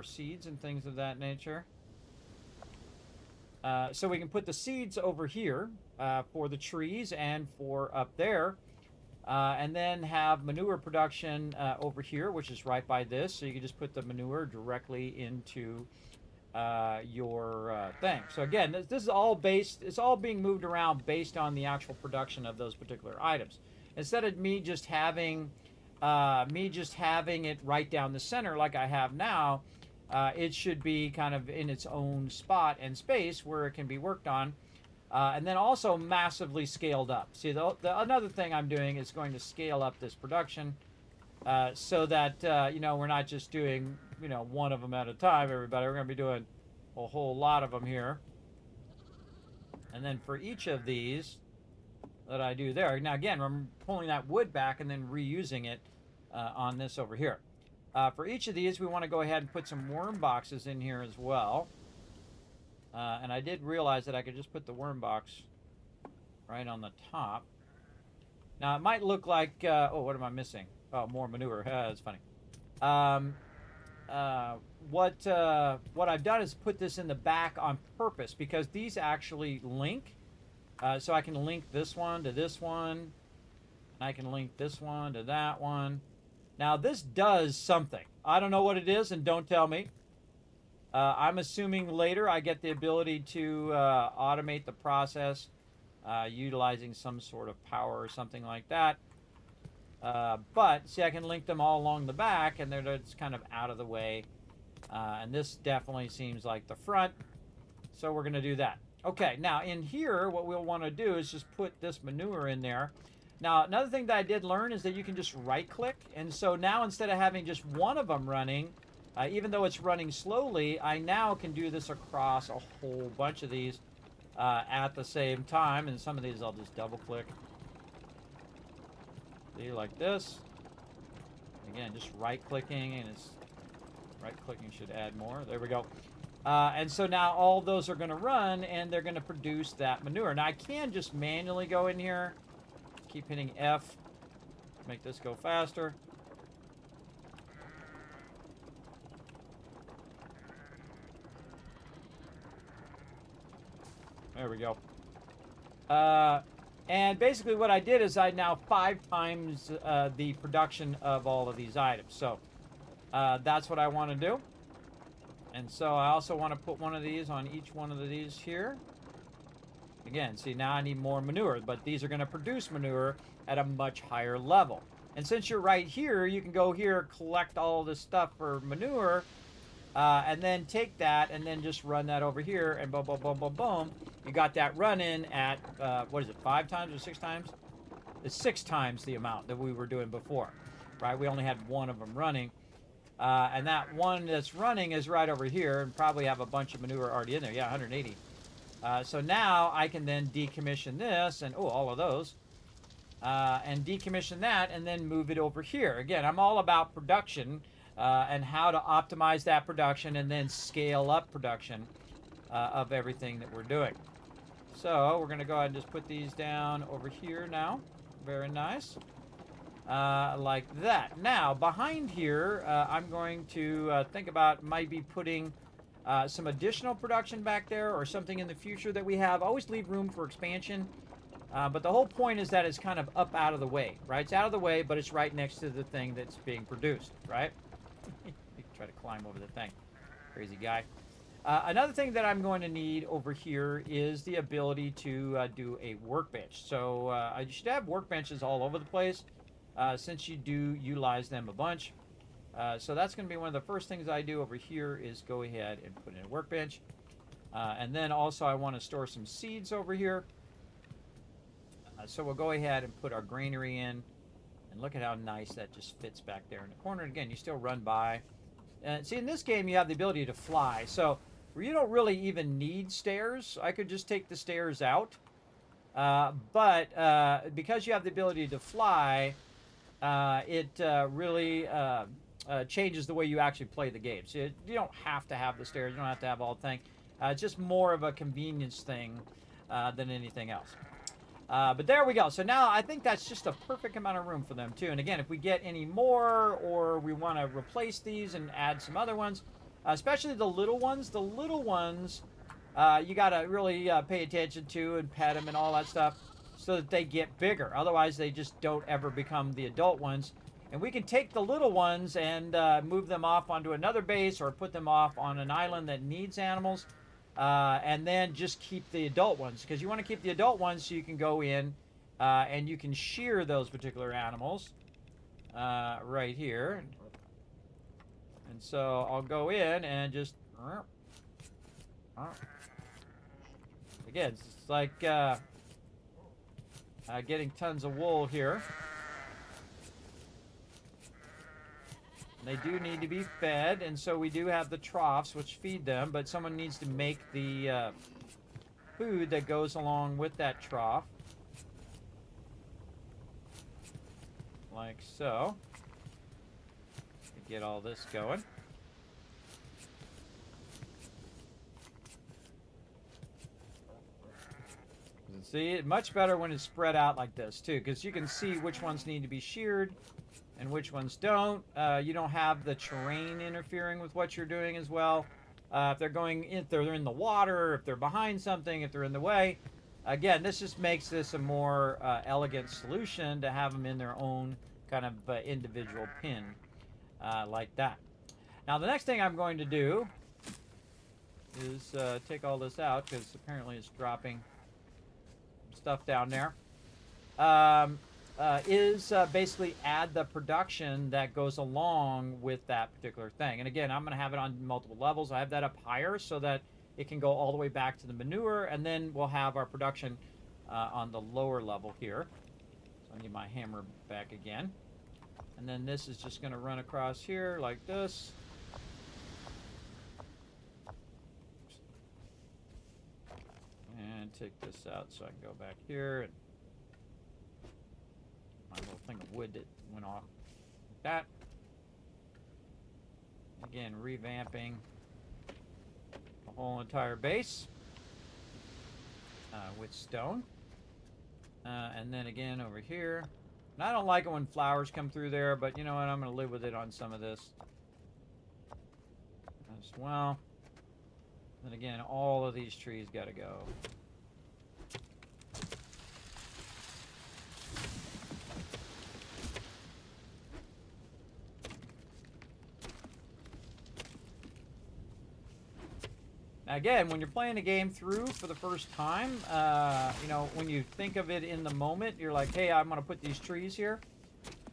seeds and things of that nature. So we can put the seeds over here for the trees and for up there. And then have manure production over here, which is right by this. So you can just put the manure directly into your thing. So again, this is all based, it's all being moved around based on the actual production of those particular items. Instead of me just having it right down the center like I have now, it should be kind of in its own spot and space where it can be worked on. And then also massively scaled up. See, another thing I'm doing is going to scale up this production so that, you know, we're not just doing, you know, one of them at a time, everybody. We're going to be doing a whole lot of them here. And then for each of these that I do there, now again, I'm pulling that wood back and then reusing it on this over here. For each of these, we want to go ahead and put some worm boxes in here as well. And I did realize that I could just put the worm box right on the top. Now, it might look like, oh, what am I missing? Oh, more manure. That's funny. What I've done is put this in the back on purpose because these actually link. So I can link this one to this one. I can link this one to that one. Now, this does something. I don't know what it is, and don't tell me. I'm assuming later I get the ability to automate the process utilizing some sort of power or something like that. But see, I can link them all along the back, and they're just kind of out of the way. And this definitely seems like the front, so we're going to do that. Okay, now in here, what we'll want to do is just put this manure in there. Now, another thing that I did learn is that you can just right-click, and so now instead of having just one of them running, even though it's running slowly, I now can do this across a whole bunch of these at the same time. And some of these I'll just double-click. See, like this. Again, just right-clicking, and it's right-clicking should add more. There we go. And so now all those are going to run, and they're going to produce that manure. Now, I can just manually go in here, keep hitting F, make this go faster. There we go. And basically what I did is I now 5 times the production of all of these items. So that's what I want to do. And so I also want to put one of these on each one of these here. Again, see, now I need more manure, but these are going to produce manure at a much higher level. And since you're right here, you can go here, collect all this stuff for manure, and then take that and then just run that over here, and boom, boom, boom, boom, boom. You got that running at, what is it, 5 times or 6 times? It's 6 times the amount that we were doing before, right? We only had one of them running. And that one that's running is right over here and probably have a bunch of manure already in there. Yeah, 180. So now I can then decommission this and, oh, all of those. And decommission that and then move it over here. Again, I'm all about production and how to optimize that production and then scale up production of everything that we're doing. So we're going to go ahead and just put these down over here now. Very nice. Like that. Now, behind here, I'm going to think about maybe putting some additional production back there or something in the future that we have. Always leave room for expansion. But the whole point is that it's kind of up out of the way, right? It's out of the way, but it's right next to the thing that's being produced, right? You can try to climb over the thing. Crazy guy. Another thing that I'm going to need over here is the ability to do a workbench. So I should have workbenches all over the place since you do utilize them a bunch. So that's going to be one of the first things I do over here is go ahead and put in a workbench. And then also I want to store some seeds over here. So we'll go ahead and put our granary in. And look at how nice that just fits back there in the corner. Again, you still run by. And see, in this game, you have the ability to fly. So you don't really even need stairs. I could just take the stairs out. But because you have the ability to fly, it really changes the way you actually play the game. So you don't have to have the stairs. You don't have to have all the thing. It's just more of a convenience thing than anything else. But there we go. So now I think that's just a perfect amount of room for them too. And again, if we get any more or we want to replace these and add some other ones, especially the little ones, you got to really pay attention to and pet them and all that stuff so that they get bigger. Otherwise, they just don't ever become the adult ones. And we can take the little ones and move them off onto another base or put them off on an island that needs animals. And then just keep the adult ones, because you want to keep the adult ones so you can go in and you can shear those particular animals right here. And so I'll go in and just again, it's like getting tons of wool here. They do need to be fed, and so we do have the troughs which feed them, but someone needs to make the food that goes along with that trough. Like so. To get all this going. See, it's much better when it's spread out like this too, because you can see which ones need to be sheared and which ones don't. You don't have the terrain interfering with what you're doing as well. If they're in the water, if they're behind something, if they're in the way. Again, this just makes this a more elegant solution to have them in their own kind of individual pin like that. Now, the next thing I'm going to do is take all this out, because apparently it's dropping stuff down there. Is basically add the production that goes along with that particular thing. And again, I'm going to have it on multiple levels. I have that up higher so that it can go all the way back to the manure, and then we'll have our production on the lower level here. So I need my hammer back again. And then this is just going to run across here like this. And take this out so I can go back here and my little thing of wood that went off like that. Again, revamping the whole entire base with stone. And then again over here. And I don't like it when flowers come through there, but you know what? I'm going to live with it on some of this as well. And again, all of these trees got to go. Again, when you're playing a game through for the first time, you know, when you think of it in the moment, you're like, hey, I'm going to put these trees here.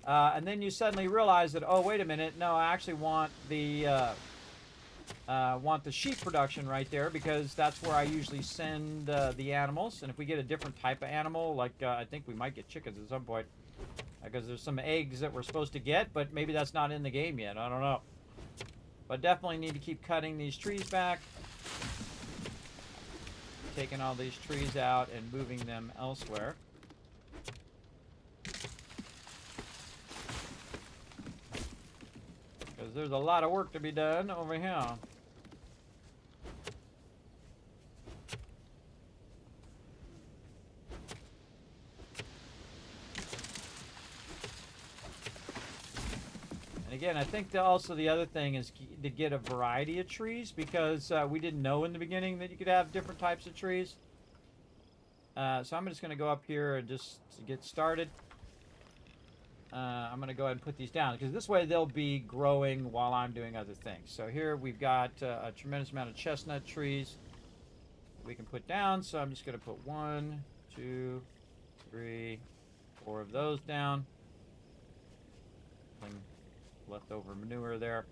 And then you suddenly realize that, oh, wait a minute, no, I actually want the sheep production right there, because that's where I usually send the animals. And if we get a different type of animal, like I think we might get chickens at some point, because there's some eggs that we're supposed to get, but maybe that's not in the game yet. I don't know. But definitely need to keep cutting these trees back. Taking all these trees out and moving them elsewhere. Because there's a lot of work to be done over here. And again, I think also the other thing is to get a variety of trees, because we didn't know in the beginning that you could have different types of trees. So I'm just going to go up here and just to get started. I'm going to go ahead and put these down, because this way they'll be growing while I'm doing other things. So here we've got a tremendous amount of chestnut trees we can put down. So I'm just going to put 1, 2, 3, 4 of those down. Some leftover manure there.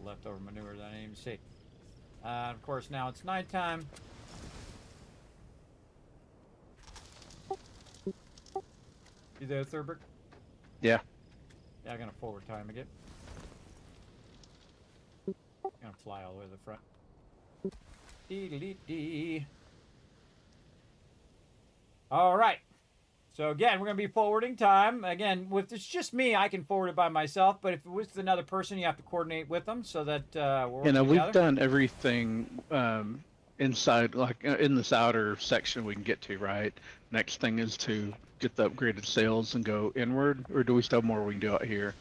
leftover manure that I didn't even see. Of course, now it's nighttime. You there, Thurber? Yeah. Yeah, I'm gonna forward time again. Gonna fly all the way to the front. Dee-dee-dee-dee. All right. So again, we're gonna be forwarding time. Again, if it's just me, I can forward it by myself. But if it was another person, you have to coordinate with them so that we're working together. We've done everything inside, like in this outer section we can get to, right? Next thing is to get the upgraded sails and go inward, or do we still have more we can do out here?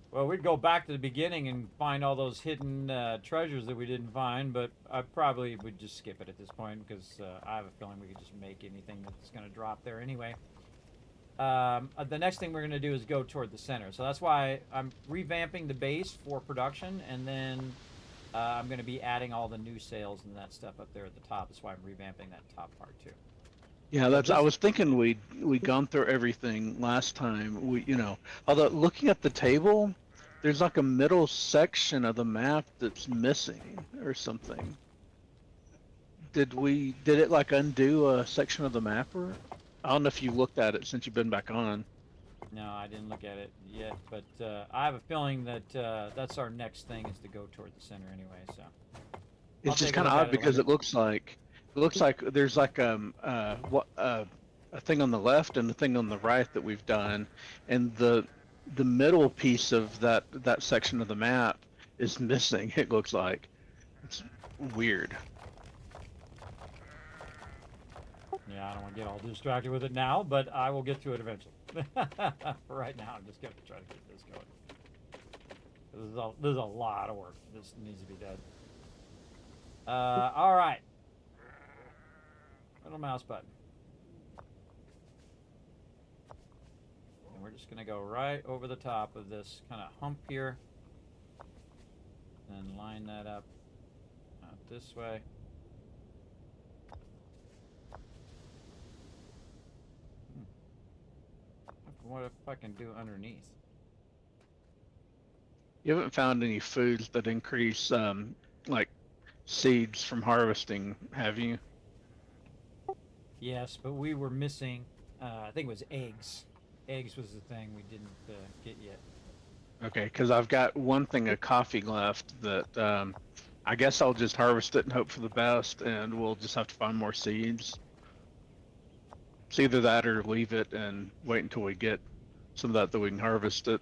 Well, we'd go back to the beginning and find all those hidden treasures that we didn't find, but I probably would just skip it at this point because I have a feeling we could just make anything that's going to drop there anyway. The next thing we're going to do is go toward the center. So that's why I'm revamping the base for production, and then I'm going to be adding all the new sails and that stuff up there at the top. That's why I'm revamping that top part too. Yeah, I was thinking we'd gone through everything last time. Although looking at the table, there's like a middle section of the map that's missing or something. Did it like undo a section of the map, or I don't know if you looked at it since you've been back on. No, I didn't look at it yet, but I have a feeling that that's our next thing is to go toward the center anyway. So It's just kind of odd because it looks like there's like a thing on the left and a thing on the right that we've done, and the middle piece of that section of the map is missing. It looks like it's weird. Yeah, I don't want to get all distracted with it now, but I will get to it eventually. For right now, I'm just going to try to get this going. This is a lot of work. This needs to be done. All right. Little mouse button. And we're just going to go right over the top of this kind of hump here. And line that up out this way. What if I can do underneath? You haven't found any foods that increase like seeds from harvesting, have you? Yes, but we were missing, I think it was eggs. Eggs was the thing we didn't get yet. Okay, because I've got one thing of coffee left that I guess I'll just harvest it and hope for the best, and we'll just have to find more seeds. It's either that or leave it and wait until we get some of that we can harvest it.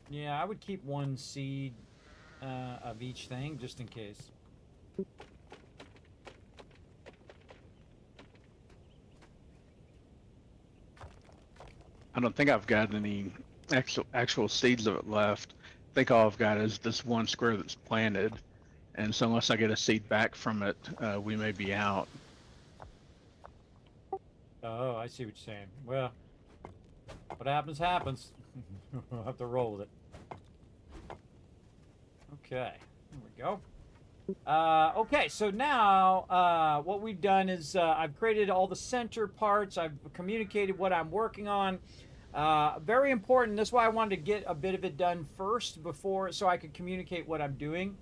Yeah, I would keep one seed of each thing just in case. I don't think I've got any actual seeds of it left. I think all I've got is this one square that's planted, and so unless I get a seed back from it, we may be out. Oh, I see what you're saying. Well, what happens, happens. We'll have to roll with it. Okay, there we go. Okay, so now what we've done is I've created all the center parts. I've communicated what I'm working on. Very important. That's why I wanted to get a bit of it done first so I could communicate what I'm doing.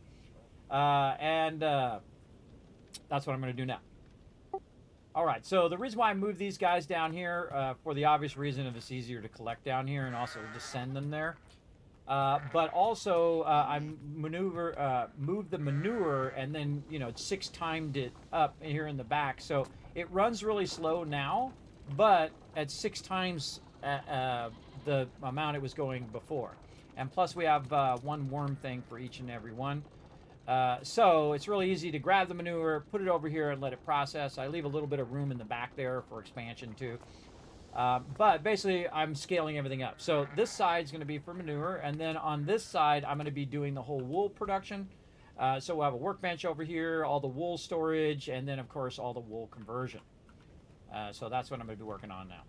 And that's what I'm going to do now. All right, so the reason why I moved these guys down here, for the obvious reason of it's easier to collect down here and also just send them there. But also, I moved the manure and then, 6 timed it up here in the back. So it runs really slow now, but at 6 times the amount it was going before. And plus we have one worm thing for each and every one. So it's really easy to grab the manure, put it over here and let it process. I leave a little bit of room in the back there for expansion too. But basically I'm scaling everything up. So this side is going to be for manure, and then on this side I'm going to be doing the whole wool production. So we'll have a workbench over here, all the wool storage, and then of course all the wool conversion. So that's what I'm going to be working on now.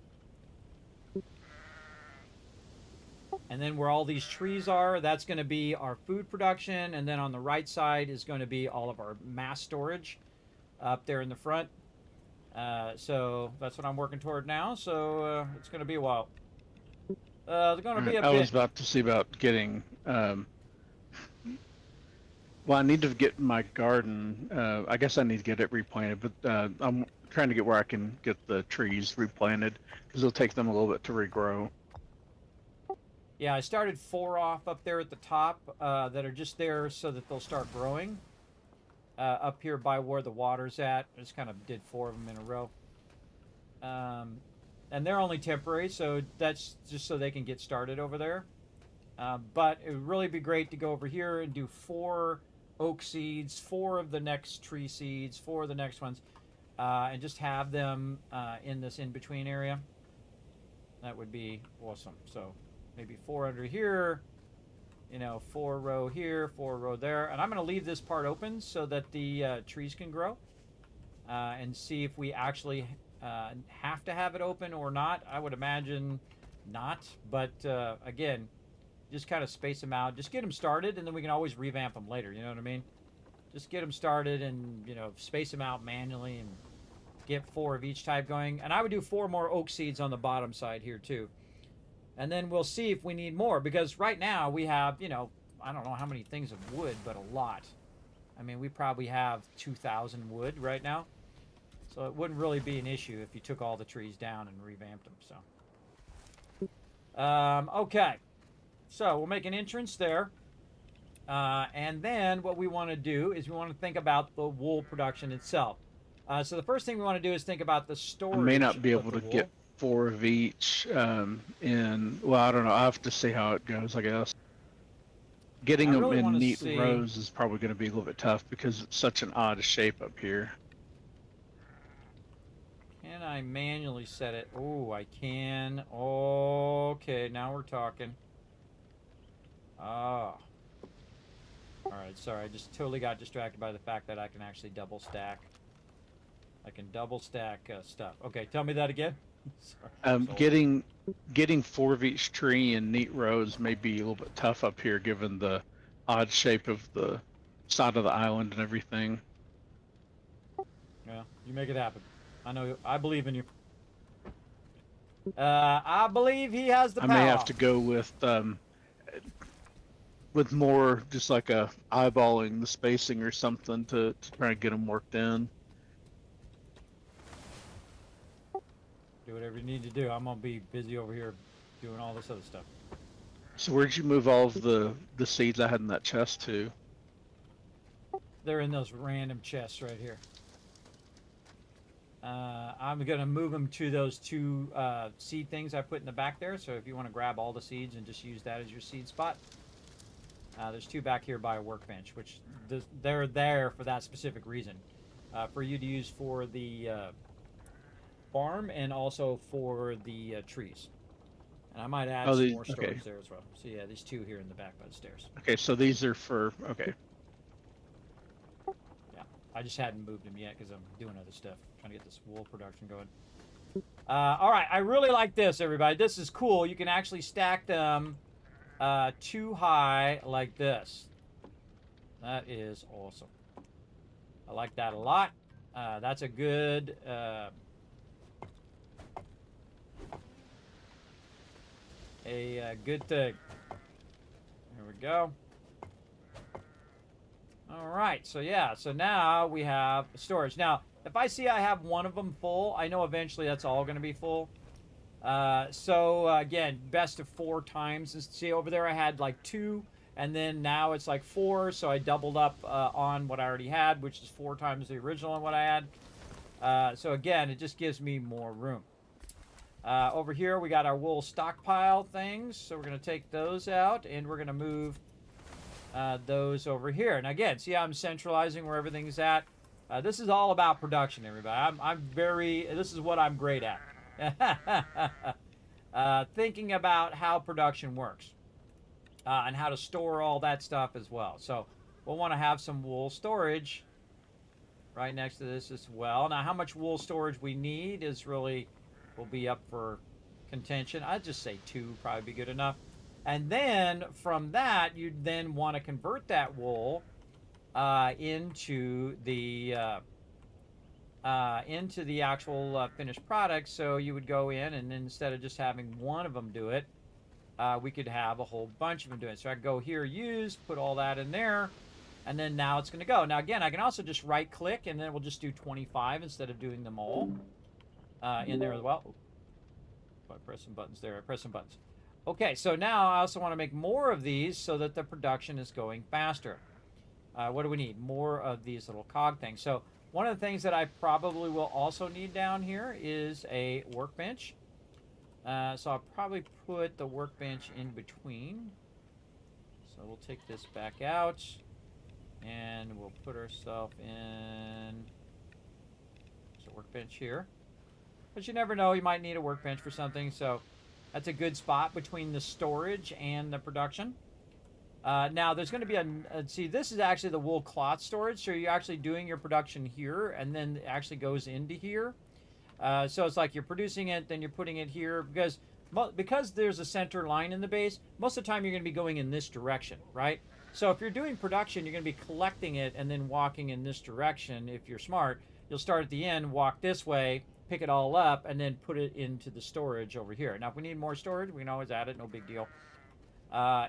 And then where all these trees are, that's going to be our food production. And then on the right side is going to be all of our mass storage up there in the front. So that's what I'm working toward now. So it's going to be a while. There's going to be a I was bit. about to see about getting. Well, I need to get my garden. I guess I need to get it replanted, but I'm trying to get where I can get the trees replanted because it'll take them a little bit to regrow. Yeah, I started 4 off up there at the top that are just there so that they'll start growing. Up here by where the water's at, I just kind of did 4 of them in a row. And they're only temporary, so that's just so they can get started over there. But it would really be great to go over here and do 4 oak seeds, 4 of the next tree seeds, 4 of the next ones, and just have them in this in-between area. That would be awesome. So maybe 4 under here, 4 row here, 4 row there. And I'm going to leave this part open so that the trees can grow and see if we actually have to have it open or not. I would imagine not, but again, just kind of space them out. Just get them started, and then we can always revamp them later. You know what I mean? Just get them started and, space them out manually and get 4 of each type going. And I would do 4 more oak seeds on the bottom side here too. And then we'll see if we need more, because right now we have, I don't know how many things of wood, but a lot. I mean, we probably have 2,000 wood right now. So it wouldn't really be an issue if you took all the trees down and revamped them. So, okay. So we'll make an entrance there. And then what we want to do is we want to think about the wool production itself. So the first thing we want to do is think about the storage. I may not be able of the to wool. get 4 of each well, I don't know. I have to see how it goes, I guess. Getting I them really in wanna neat see- rows is probably going to be a little bit tough because it's such an odd shape up here. Can I manually set it? Oh, I can. Okay, now we're talking. Ah. Alright, sorry. I just totally got distracted by the fact that I can actually double stack. I can double stack stuff. Okay, tell me that again. Sorry, I'm so- Getting 4 of each tree in neat rows may be a little bit tough up here given the odd shape of the side of the island and everything. Yeah, you make it happen. I know. I believe in you. I believe he has the I power. may have to go with more just like a eyeballing the spacing or something to try and get them worked in. Do whatever you need to do. I'm gonna be busy over here doing all this other stuff. So where'd you move all of the seeds I had in that chest to? They're in those random chests right here. I'm gonna move them to those 2 seed things I put in the back there. So if you want to grab all the seeds and just use that as your seed spot, there's 2 back here by a workbench, which they're there for that specific reason, for you to use for the farm and also for the trees. And I might add some more storage there as well. So yeah, these 2 here in the back by the stairs. Okay, so these are for, okay. Yeah, I just hadn't moved them yet because I'm doing other stuff, trying to get this wool production going. All right, I really like this, everybody. This is cool. You can actually stack them 2 high like this. That is awesome. I like that a lot. That's a good good thing. There we go. All right, so yeah, so now we have storage. Now, if I see I have one of them full, I know eventually that's all going to be full. So again, best of 4 times. See over there I had like 2, and then now it's like 4, so I doubled up on what I already had, which is 4 times the original and what I had. So again, it just gives me more room. Over here we got our wool stockpile things, so we're going to take those out and we're going to move those over here. And again, see how I'm centralizing where everything's at? This is all about production, everybody. This is what I'm great at. Thinking about how production works and how to store all that stuff as well. So we'll want to have some wool storage right next to this as well. Now, how much wool storage we need will be up for contention. I'd just say 2 probably be good enough. And then from that, you'd then want to convert that wool into the actual finished product. So you would go in and instead of just having one of them do it, we could have a whole bunch of them doing it. So I go here, use, put all that in there, and then now it's going to go. Now again, I can also just right click and then we'll just do 25 instead of doing them all in there as well. I press some buttons there. I press some buttons. Okay, so now I also want to make more of these so that the production is going faster. What do we need? More of these little cog things. So one of the things that I probably will also need down here is a workbench. So I'll probably put the workbench in between. So we'll take this back out and we'll put ourselves in a workbench here. But you never know, you might need a workbench for something, so that's a good spot between the storage and the production. Now there's going to be see, this is actually the wool cloth storage, so you're actually doing your production here and then it actually goes into here. So it's like you're producing it, then you're putting it here, because there's a center line in the base, most of the time you're going to be going in this direction, right? So if you're doing production, you're going to be collecting it and then walking in this direction. If you're smart, you'll start at the end, walk this way, pick it all up, and then put it into the storage over here. Now if we need more storage, we can always add it, no big deal,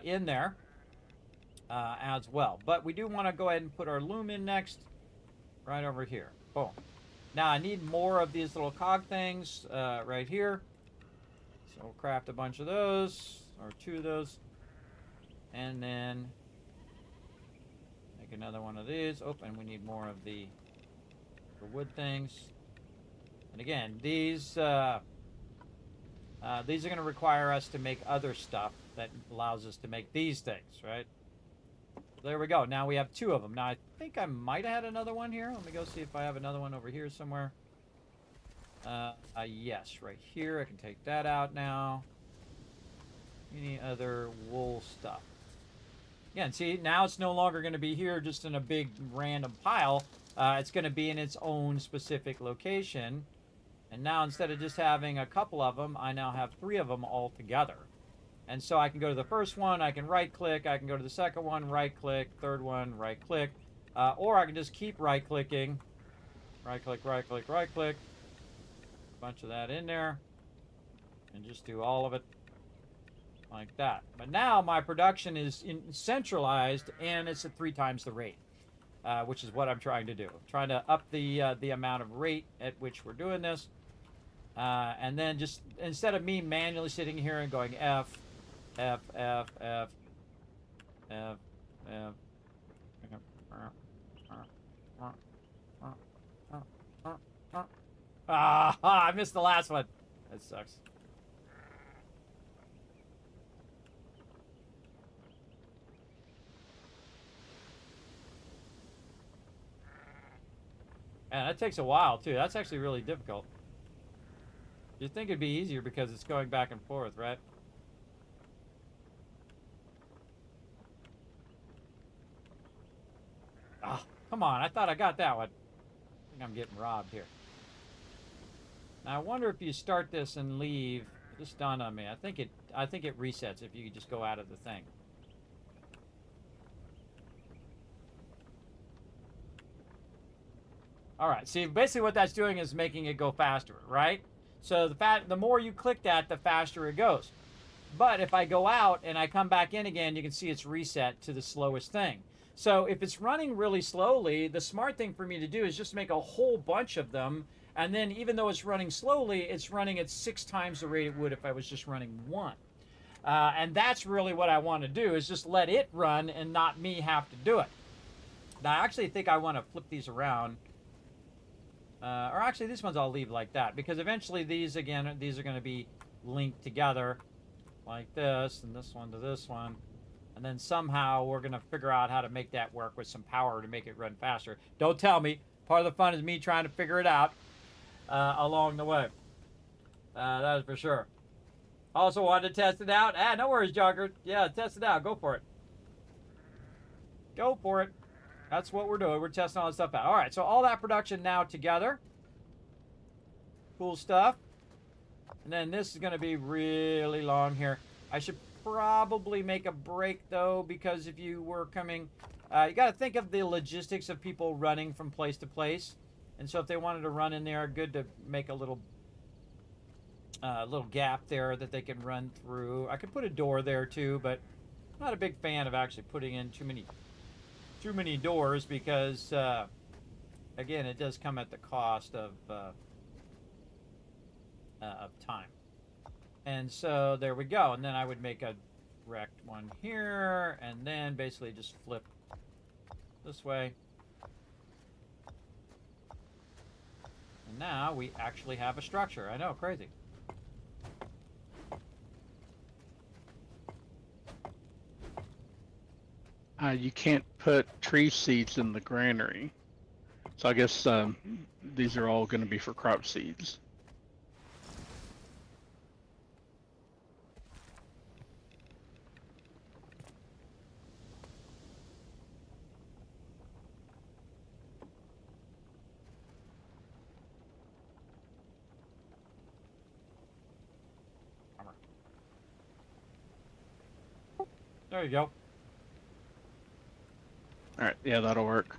in there as well. But we do want to go ahead and put our loom in next, right over here. Boom. Now I need more of these little cog things right here. So we'll craft a bunch of those, or 2 of those. And then make another one of these. Oh, and we need more of the wood things. And again, these are going to require us to make other stuff that allows us to make these things, right? There we go. Now we have 2 of them. Now I think I might have had another one here. Let me go see if I have another one over here somewhere. Yes, right here. I can take that out now. Any other wool stuff? Again, see, now it's no longer going to be here just in a big random pile. It's going to be in its own specific location. And now instead of just having a couple of them, I now have 3 of them all together. And so I can go to the first one, I can right click, I can go to the second one, right click, third one, right click. Or I can just keep right clicking. Right click, right click, right click. A bunch of that in there. And just do all of it like that. But now my production is centralized and it's at 3 times the rate. Which is what I'm trying to do. I'm trying to up the amount of rate at which we're doing this. And then just, instead of me manually sitting here and going F, F, F, F, F, F, I missed the last one. That sucks. And that takes a while too. That's actually really difficult. You'd think it'd be easier because it's going back and forth, right? Ah, come on. I thought I got that one. I think I'm getting robbed here. Now I wonder if you start this and leave. It just dawned on me. I think it resets if you just go out of the thing. All right, see, basically what that's doing is making it go faster, right? So the more you click that, the faster it goes. But if I go out and I come back in again, you can see it's reset to the slowest thing. So if it's running really slowly, the smart thing for me to do is just make a whole bunch of them. And then even though it's running slowly, it's running at 6 times the rate it would if I was just running 1. And that's really what I want to do, is just let it run and not me have to do it. Now, I actually think I want to flip these around. Or actually, these ones I'll leave like that, because eventually these, again, these are going to be linked together like this, and this one to this one. And then somehow we're going to figure out how to make that work with some power to make it run faster. Don't tell me. Part of the fun is me trying to figure it out along the way. That is for sure. Also wanted to test it out. No worries, Jogger. Yeah, test it out. Go for it. Go for it. That's what we're doing. We're testing all this stuff out. All right, so all that production now together. Cool stuff. And then this is going to be really long here. I should probably make a break, though, because if you were coming... you got to think of the logistics of people running from place to place. And so if they wanted to run in there, good to make a little little gap there that they can run through. I could put a door there too, but I'm not a big fan of actually putting in too many doors because, again, it does come at the cost of time. And so there we go. And then I would make a direct one here, and then basically just flip this way. And now we actually have a structure. I know, crazy. You can't put tree seeds in the granary. So I guess these are all going to be for crop seeds. There you go. All right, yeah, that'll work.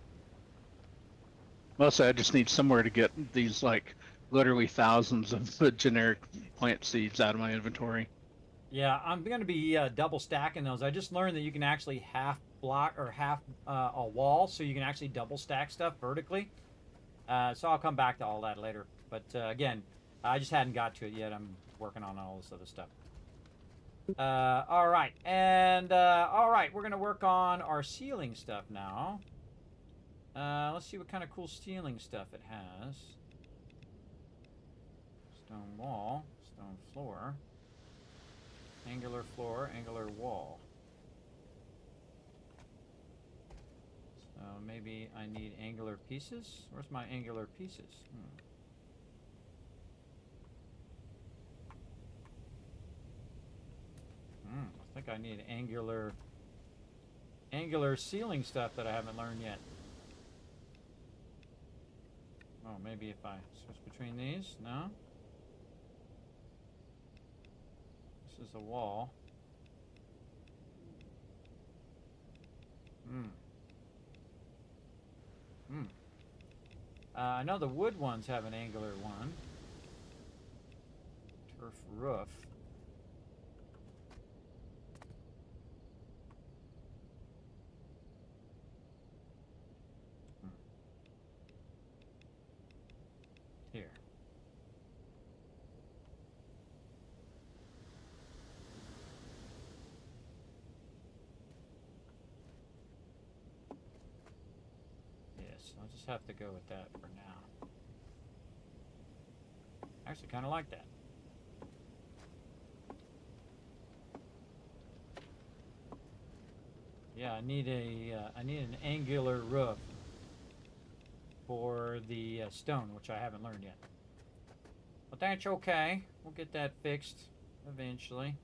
Mostly I just need somewhere to get these, like, literally thousands of generic plant seeds out of my inventory. Yeah, I'm going to be double stacking those. I just learned that you can actually half block or half a wall, so you can actually double stack stuff vertically. So I'll come back to all that later. But again, I just hadn't got to it yet. I'm working on all this other stuff. All right, and all right, we're gonna work on our ceiling stuff now. Let's see what kind of cool ceiling stuff it has. Stone wall, stone floor, angular wall. So maybe I need angular pieces. Where's my angular pieces? I think I need angular ceiling stuff that I haven't learned yet. Oh, maybe if I switch between these? No? This is a wall. I know the wood ones have an angular one. Turf roof. Here. Yes, I'll just have to go with that for now. I actually kind of like that. Yeah, I need an angular roof for the stone, which I haven't learned yet. But that's okay. We'll get that fixed eventually.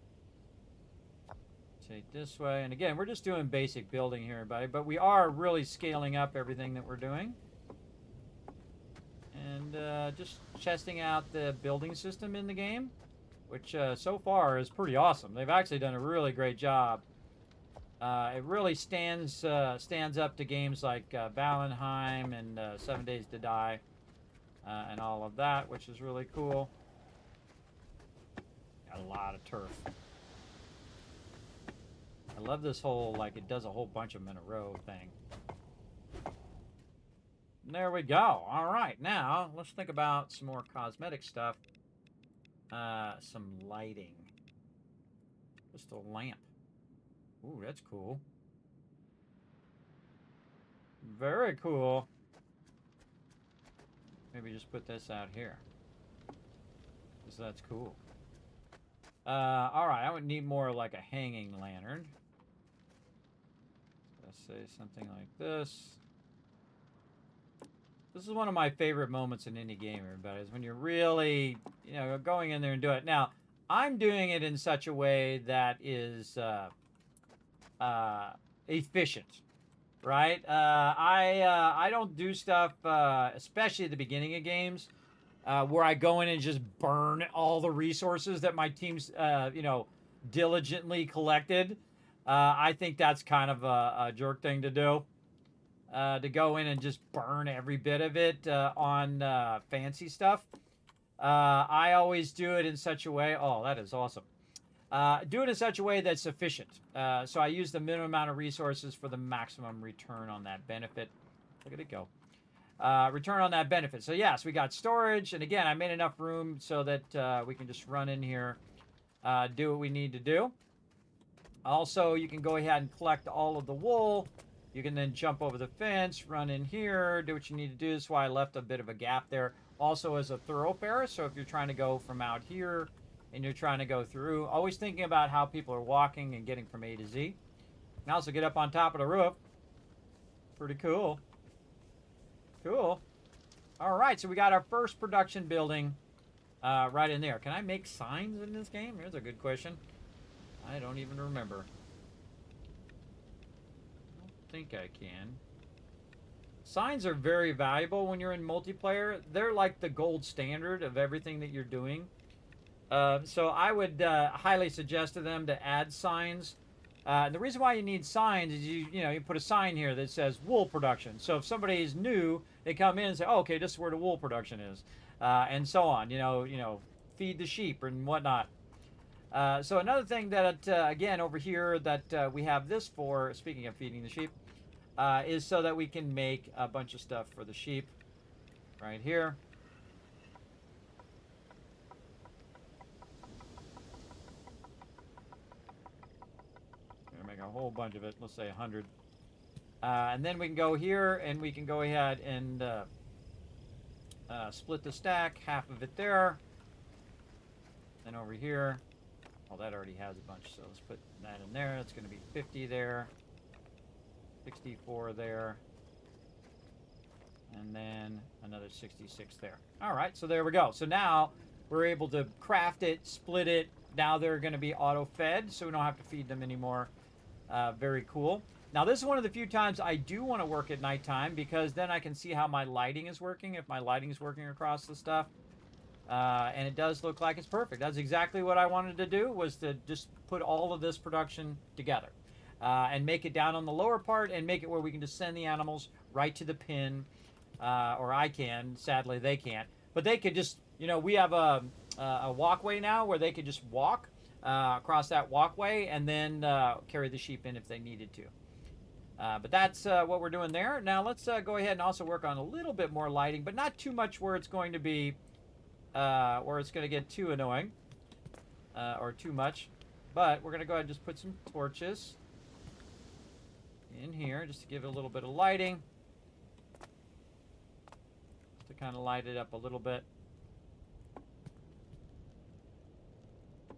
Take this way. And again, we're just doing basic building here, everybody. But we are really scaling up everything that we're doing. And just testing out the building system in the game, which so far is pretty awesome. They've actually done a really great job. It really stands up to games like Valheim and 7 Days to Die and all of that, which is really cool. Got a lot of turf. I love this whole, like, it does a whole bunch of them in a row thing. And there we go. All right, now let's think about some more cosmetic stuff. Some lighting. Just a lamp. Ooh, that's cool. Very cool. Maybe just put this out here. Because that's cool. Alright, I would need more like a hanging lantern. Let's say something like this. This is one of my favorite moments in any game, everybody, is when you're really, you know, going in there and do it. Now, I'm doing it in such a way that is efficient, right? I don't do stuff, especially at the beginning of games, where I go in and just burn all the resources that my team's, you know, diligently collected. I think that's kind of a jerk thing to do. To go in and just burn every bit of it on fancy stuff. I always do it in such a way. Oh, that is awesome. Do it in such a way that's efficient. So I use the minimum amount of resources for the maximum return on that benefit. Look at it go. Return on that benefit. So yes, we got storage. And again, I made enough room so that we can just run in here, do what we need to do. Also, you can go ahead and collect all of the wool. You can then jump over the fence, run in here, do what you need to do. That's why I left a bit of a gap there. Also as a thoroughfare, so if you're trying to go from out here and you're trying to go through, always thinking about how people are walking and getting from A to Z. You can also get up on top of the roof. Pretty cool. Cool. All right, so we got our first production building right in there. Can I make signs in this game? Here's a good question. I don't even remember. I don't think I can. Signs are very valuable when you're in multiplayer. They're like the gold standard of everything that you're doing. So I would highly suggest to them to add signs. The reason why you need signs is you put a sign here that says wool production. So if somebody is new, they come in and say, oh, okay, this is where the wool production is, and so on. Feed the sheep and whatnot. So another thing that, again, over here that we have this for, speaking of feeding the sheep, is so that we can make a bunch of stuff for the sheep right here. Gonna make a whole bunch of it, let's say 100. And then we can go here and we can go ahead and split the stack, half of it there. Then over here, well, that already has a bunch, so let's put that in there. It's going to be 50 there, 64 there, and then another 66 there. All right, so there we go. So now we're able to craft it, split it. Now they're going to be auto-fed, so we don't have to feed them anymore. Very cool. Now, this is one of the few times I do want to work at nighttime because then I can see how my lighting is working, if my lighting is working across the stuff. And it does look like it's perfect. That's exactly what I wanted to do, was to just put all of this production together and make it down on the lower part and make it where we can just send the animals right to the pen, or I can. Sadly, they can't. But they could just, we have a walkway now where they could just walk across that walkway and then carry the sheep in if they needed to. But that's what we're doing there. Now let's go ahead and also work on a little bit more lighting, but not too much where it's going to be or it's going to get too annoying or too much. But we're going to go ahead and just put some torches in here just to give it a little bit of lighting, to kind of light it up a little bit.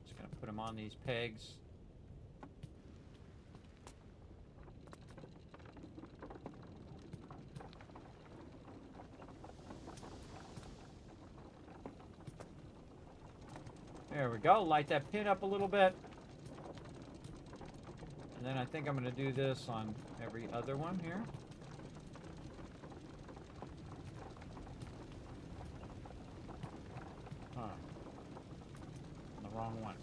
Just going to put them on these pegs. There we go. Light that pin up a little bit. And then I think I'm going to do this on every other one here. Huh. On the wrong one.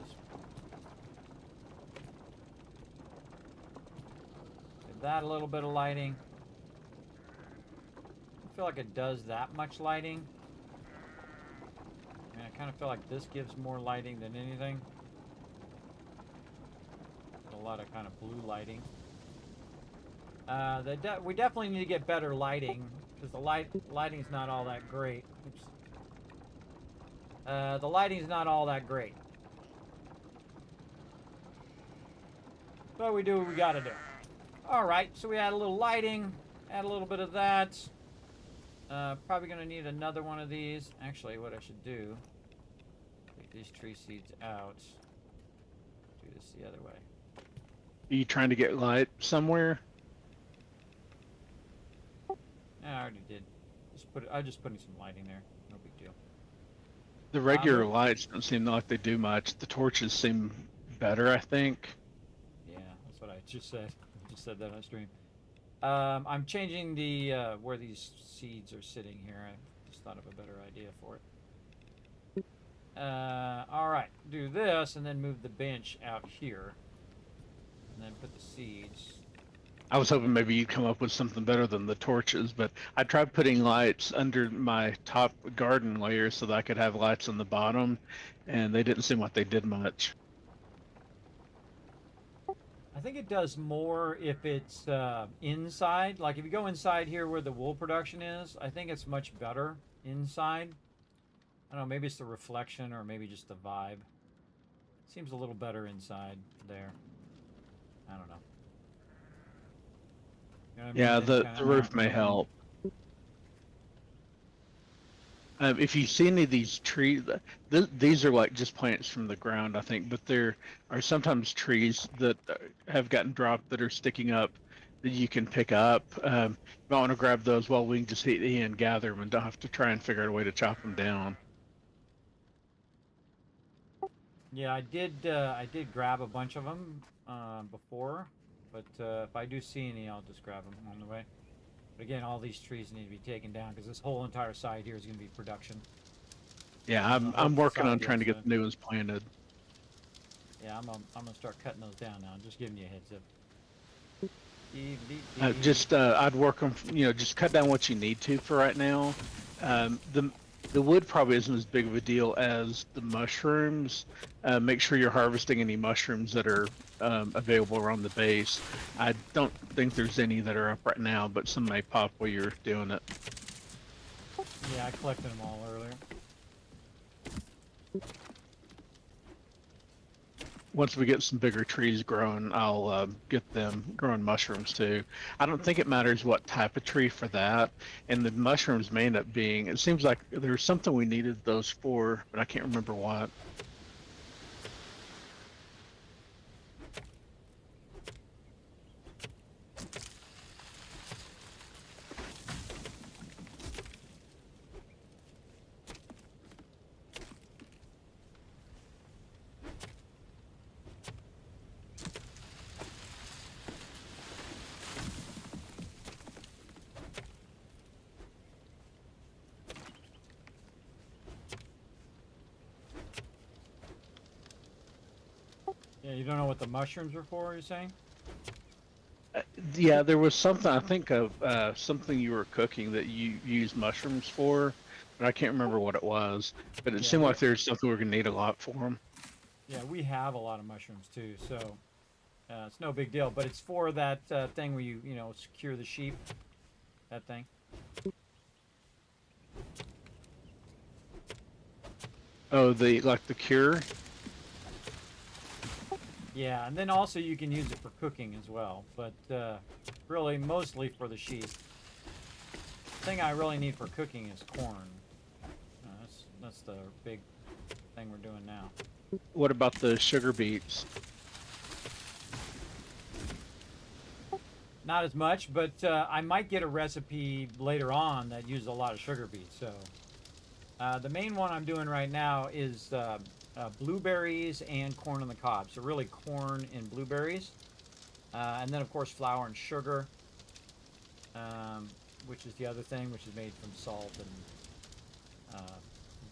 This one. Give that a little bit of lighting. I feel like it does that much lighting. I kind of feel like this gives more lighting than anything. A lot of kind of blue lighting. We definitely need to get better lighting because the lighting's not all that great. Oops. The lighting's not all that great. But we do what we got to do. All right, so we add a little lighting, add a little bit of that. Probably going to need another one of these. Actually, what I should do, take these tree seeds out. Do this the other way. Are you trying to get light somewhere? I already did. I'm just putting some lighting there. No big deal. The regular lights don't seem like they do much. The torches seem better, I think. Yeah, that's what I just said. I just said that on stream. I'm changing the where these seeds are sitting here. I just thought of a better idea for it. All right, do this and then move the bench out here, and then put the seeds I was hoping maybe you'd come up with something better than the torches, but I tried putting lights under my top garden layer so that I could have lights on the bottom, and they didn't seem like they did much. I think it does more if it's inside. Like if you go inside here where the wool production is, I think it's much better inside. I don't know, maybe it's the reflection or maybe just the vibe. Seems a little better inside there. I don't know. You know what I mean? Yeah, Then the kinda roof mountain may something. help. If you see any of these trees, these are like just plants from the ground, I think, but there are sometimes trees that have gotten dropped that are sticking up that you can pick up. If I want to grab those, well, we can just hit E and gather them and don't have to try and figure out a way to chop them down. Yeah, I did grab a bunch of them before, but if I do see any, I'll just grab them on the way. But again, all these trees need to be taken down because this whole entire side here is going to be production. Yeah, And the I'm whole working on side trying to is, get the new ones planted. Yeah, I'm gonna start cutting those down now. Just giving you a heads up. I'd work them, just cut down what you need to for right now. The wood probably isn't as big of a deal as the mushrooms. Make sure you're harvesting any mushrooms that are available around the base. I don't think there's any that are up right now, but some may pop while you're doing it. Yeah, I collected them all earlier. Once we get some bigger trees growing, I'll get them growing mushrooms too. I don't think it matters what type of tree for that. And the mushrooms may end up being, it seems like there's something we needed those for, but I can't remember what. Yeah, you don't know what the mushrooms are for, you're saying? Yeah, there was something, I think of something you were cooking that you used mushrooms for, but I can't remember what it was. But it Yeah, seemed like there's something we're going to need a lot for them. Yeah, we have a lot of mushrooms too, so it's no big deal. But it's for that thing where you secure the sheep. That thing. Oh, like the cure? Yeah, and then also you can use it for cooking as well, but really mostly for the sheep. The thing I really need for cooking is corn. That's the big thing we're doing now. What about the sugar beets? Not as much, but I might get a recipe later on that uses a lot of sugar beets. So the main one I'm doing right now is blueberries and corn on the cob. So really corn and blueberries. And then of course flour and sugar, which is the other thing, which is made from salt and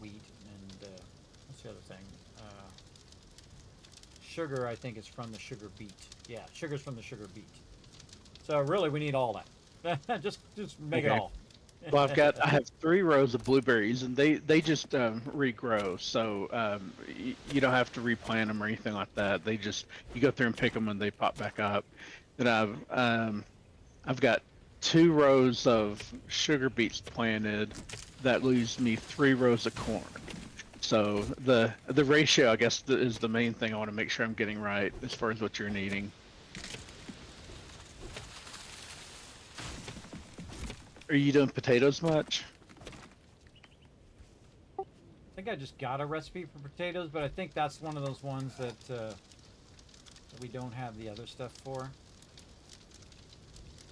wheat and what's the other thing? Sugar, I think, is from the sugar beet. Yeah, sugar's from the sugar beet. So really, we need all that. just make it Okay. all. Well, I have 3 rows of blueberries, and they just regrow, so you don't have to replant them or anything like that. You go through and pick them, and they pop back up. Then I've got 2 rows of sugar beets planted. That leaves me 3 rows of corn. So the ratio, I guess, is the main thing I want to make sure I'm getting right as far as what you're needing. Are you doing potatoes much? I think I just got a recipe for potatoes, but I think that's one of those ones that we don't have the other stuff for.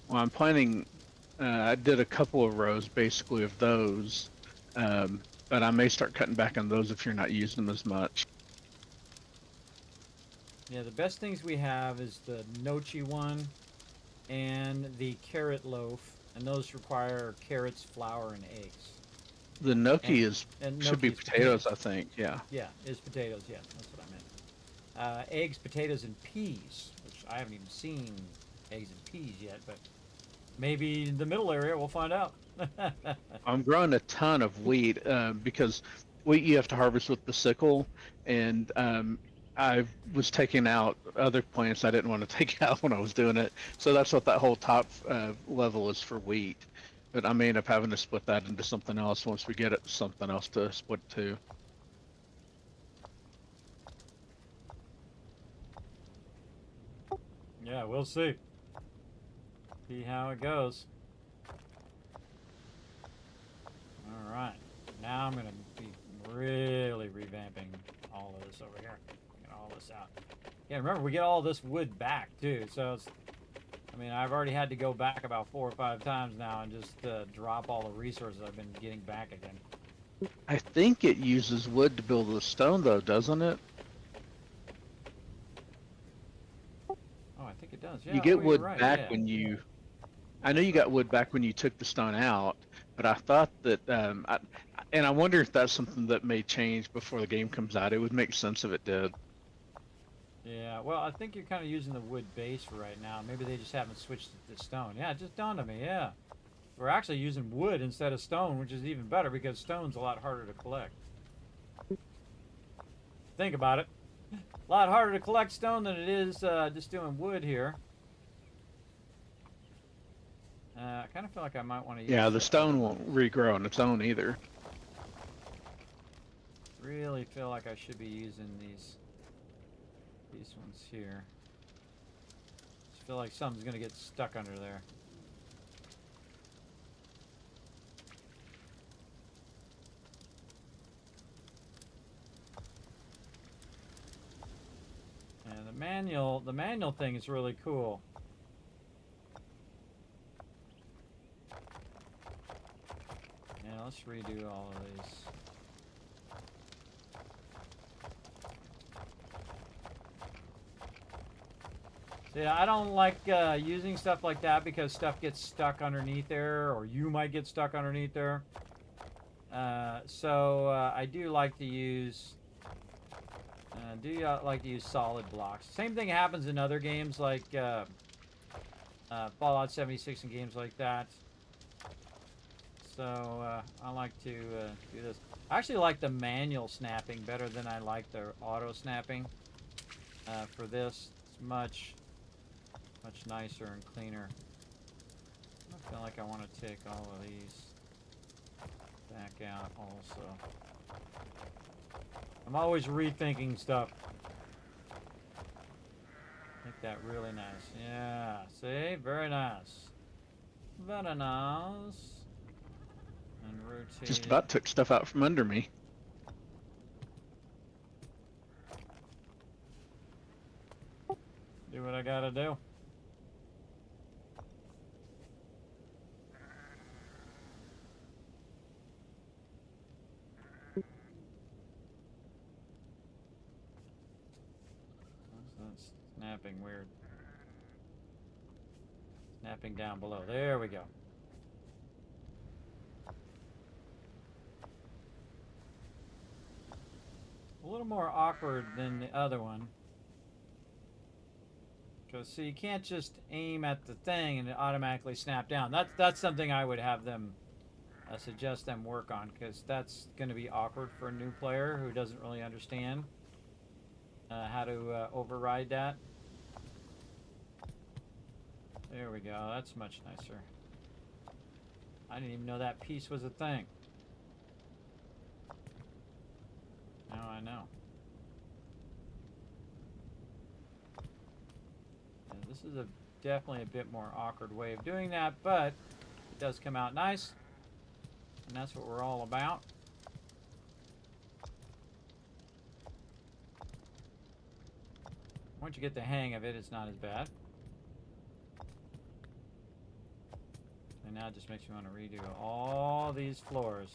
Well, I'm planning. I did a couple of rows basically of those, but I may start cutting back on those if you're not using them as much. Yeah, the best things we have is the nochi one and the carrot loaf, and those require carrots, flour, and eggs. The gnocchi should be gnocchi's potatoes, I think. Yeah. Yeah, is potatoes. Yeah, that's what I meant. Eggs, potatoes, and peas, which I haven't even seen eggs and peas yet, but maybe in the middle area we'll find out. I'm growing a ton of wheat because wheat you have to harvest with the sickle, and I was taking out other plants I didn't want to take out when I was doing it. So that's what that whole top level is for wheat. But I may end up having to split that into something else once we get it something else to split to. Yeah, we'll see. See how it goes. All right. Now I'm going to be really revamping all of this over here. Get all this out. Yeah, remember, we get all this wood back, too. So, it's, I mean, I've already had to go back about 4 or 5 times now and just drop all the resources I've been getting back again. I think it uses wood to build the stone, though, doesn't it? Oh, I think it does. Yeah, You get you're wood right. back Yeah. when you... I know you got wood back when you took the stone out, but I thought that... and I wonder if that's something that may change before the game comes out. It would make sense if it did. Yeah, well, I think you're kind of using the wood base for right now. Maybe they just haven't switched it to stone. Yeah, it just dawned on me, yeah. We're actually using wood instead of stone, which is even better because stone's a lot harder to collect. Think about it. A lot harder to collect stone than it is just doing wood here. I kind of feel like I might want to use... Yeah, the stone won't regrow on its own either. Really feel like I should be using these ones here. Just feel like something's gonna get stuck under there. And the manual thing is really cool. Yeah, let's redo all of these. Yeah, I don't like using stuff like that because stuff gets stuck underneath there, or you might get stuck underneath there. So I do like to use solid blocks. Same thing happens in other games like Fallout 76 and games like that. So I like to do this. I actually like the manual snapping better than I like the auto snapping. For this, it's much nicer and cleaner. I feel like I want to take all of these back out also. I'm always rethinking stuff. Make that really nice. Yeah, see? Very nice. Very nice. And rotate. Just about took stuff out from under me. Do what I gotta do. That's snapping weird. Snapping down below. There we go. A little more awkward than the other one. Because, see, you can't just aim at the thing and it automatically snap down. That's something I would have them suggest them work on, because that's going to be awkward for a new player who doesn't really understand how to override that. There we go. That's much nicer. I didn't even know that piece was a thing. Now I know. And this is definitely a bit more awkward way of doing that, but it does come out nice. And that's what we're all about. Once you get the hang of it, it's not as bad. And now it just makes me want to redo all these floors.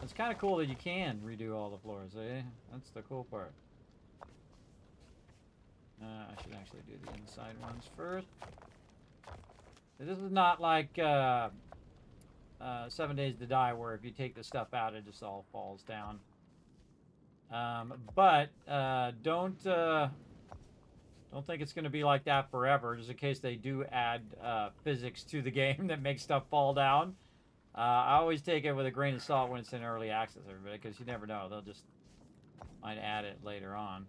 It's kind of cool that you can redo all the floors, eh? That's the cool part. I should actually do the inside ones first. This is not like 7 Days to Die, where if you take the stuff out, it just all falls down. But don't Don't think it's going to be like that forever, just in case they do add physics to the game that makes stuff fall down. I always take it with a grain of salt when it's in early access, everybody, because you never know. They'll just might add it later on.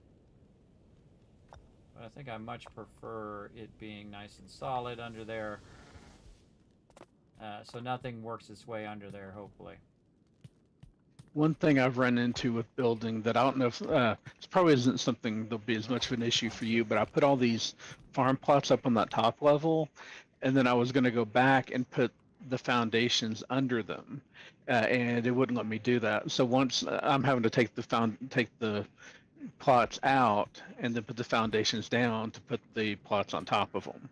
But I think I much prefer it being nice and solid under there. So nothing works its way under there, hopefully. One thing I've run into with building that I don't know if this probably isn't something that'll be as much of an issue for you, but I put all these farm plots up on that top level, and then I was going to go back and put the foundations under them, and it wouldn't let me do that. So once I'm having to take the plots out and then put the foundations down to put the plots on top of them.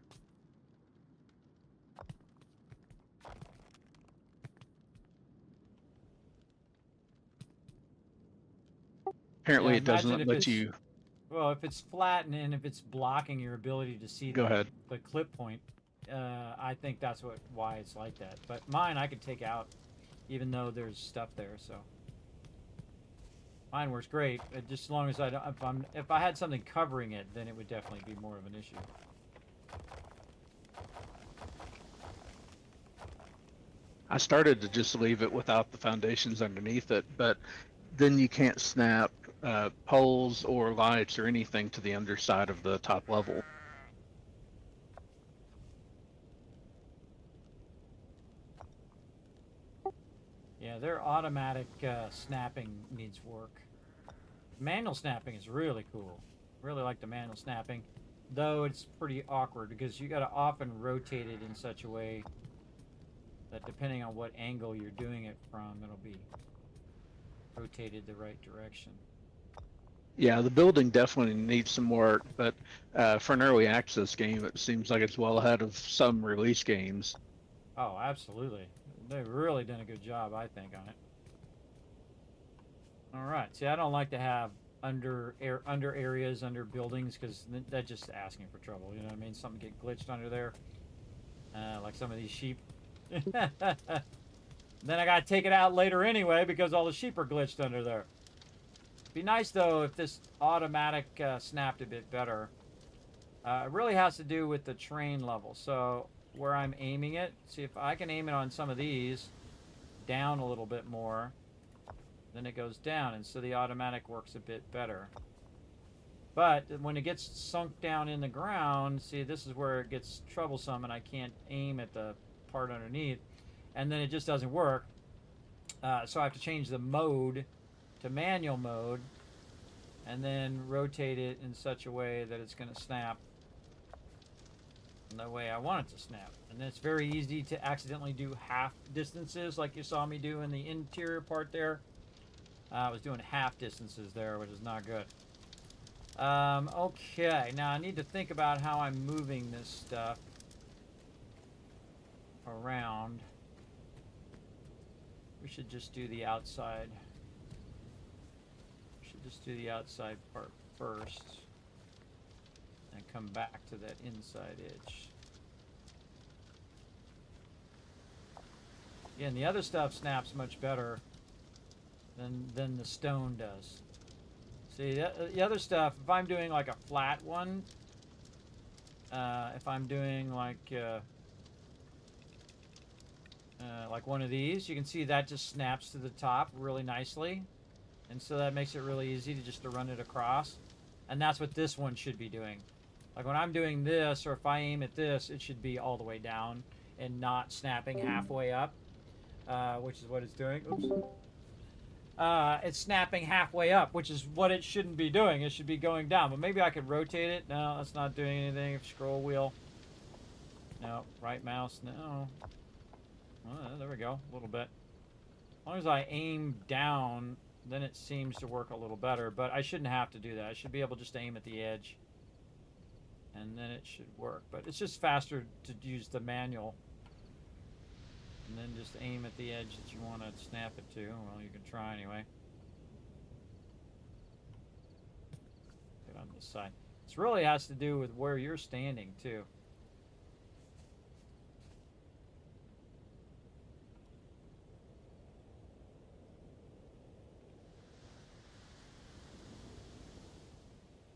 Apparently, Yeah, it doesn't imagine if let it's- you. Well, if it's flattening, if it's blocking your ability to see Go ahead. the clip point, I think that's why it's like that. But mine I could take out, even though there's stuff there. So mine works great. Just as long as I don't, if I had something covering it, then it would definitely be more of an issue. I started to just leave it without the foundations underneath it, but then you can't snap poles or lights or anything to the underside of the top level. Yeah, their automatic snapping needs work. Manual snapping is really cool. Really like the manual snapping, though it's pretty awkward because you got to often rotate it in such a way that depending on what angle you're doing it from, it'll be rotated the right direction. Yeah, the building definitely needs some work, but for an early access game, it seems like it's well ahead of some release games. Oh, absolutely. They've really done a good job, I think, on it. All right. See, I don't like to have under areas, under buildings, because that's just asking for trouble. You know what I mean? Something get glitched under there, like some of these sheep. Then I gotta take it out later anyway because all the sheep are glitched under there. Be nice though if this automatic snapped a bit better. It really has to do with the terrain level. So where I'm aiming it, see if I can aim it on some of these down a little bit more, then it goes down, and so the automatic works a bit better. But when it gets sunk down in the ground, see, this is where it gets troublesome, and I can't aim at the part underneath, and then it just doesn't work. So I have to change the mode to manual mode, and then rotate it in such a way that it's going to snap the way I want it to snap. And then it's very easy to accidentally do half distances like you saw me do in the interior part there. I was doing half distances there, which is not good. Okay, now I need to think about how I'm moving this stuff around. We should just do the outside. We should just do the outside part first and come back to that inside edge. Again, the other stuff snaps much better than the stone does. See, the other stuff, if I'm doing like a flat one, if I'm doing like one of these, you can see that just snaps to the top really nicely. And so that makes it really easy to run it across. And that's what this one should be doing. Like when I'm doing this, or if I aim at this, it should be all the way down and not snapping halfway up, which is what it's doing. Oops. It's snapping halfway up, which is what it shouldn't be doing. It should be going down. But maybe I could rotate it. No, that's not doing anything. Scroll wheel. No. Right mouse. No. There we go. A little bit. As long as I aim down, then it seems to work a little better. But I shouldn't have to do that. I should be able just to aim at the edge. And then it should work. But it's just faster to use the manual. And then just aim at the edge that you want to snap it to. Well, you can try anyway. Get on this side. This really has to do with where you're standing, too.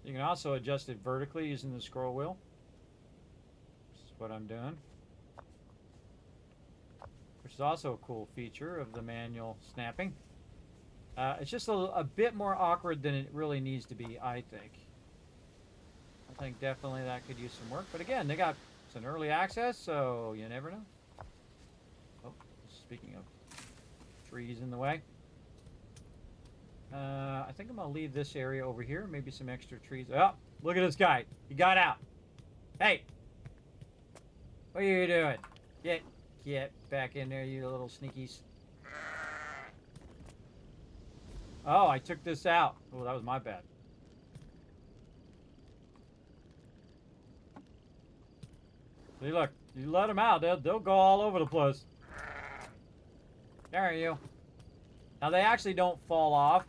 You can also adjust it vertically using the scroll wheel. This is what I'm doing. Which is also a cool feature of the manual snapping. It's just a bit more awkward than it really needs to be, I think. I think definitely that could use some work. But again, it's an early access, so you never know. Oh, speaking of trees in the way. I think I'm going to leave this area over here. Maybe some extra trees. Oh, look at this guy. He got out. Hey. What are you doing? Get back in there, you little sneakies. Oh, I took this out. Oh, that was my bad. See, look. You let them out, they'll go all over the place. There are you. Now, they actually don't fall off.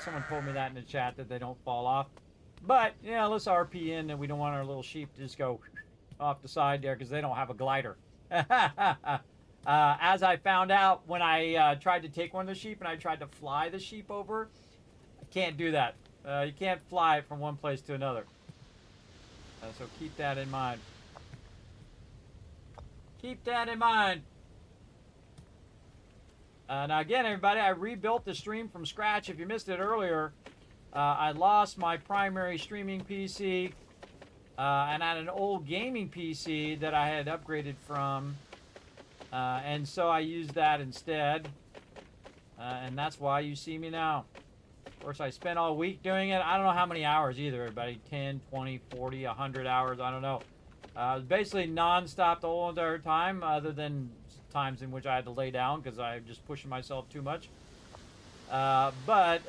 Someone told me that in the chat, that they don't fall off. But, yeah, let's RP in, and we don't want our little sheep to just go off the side there because they don't have a glider. As I found out when I tried to take one of the sheep and I tried to fly the sheep over, I can't do that. You can't fly it from one place to another. So keep that in mind. Keep that in mind. Now again, everybody, I rebuilt the stream from scratch. If you missed it earlier, I lost my primary streaming PC and I had an old gaming PC that I had upgraded from. And so I used that instead. And that's why you see me now. Of course, I spent all week doing it. I don't know how many hours either, everybody. 10, 20, 40, 100 hours. I don't know. It was basically non-stop the whole entire time, other than times in which I had to lay down because I'm just pushing myself too much. But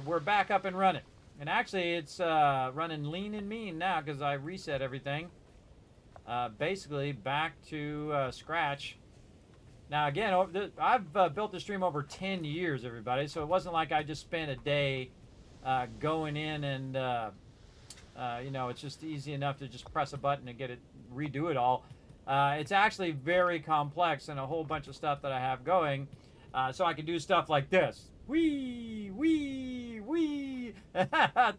we're back up and running. And actually, it's running lean and mean now because I reset everything. Basically, back to scratch. Now, again, I've built the stream over 10 years, everybody. So it wasn't like I just spent a day going in and, you know, it's just easy enough to just press a button and redo it all. It's actually very complex and a whole bunch of stuff that I have going. So I can do stuff like this. Wee, wee, wee.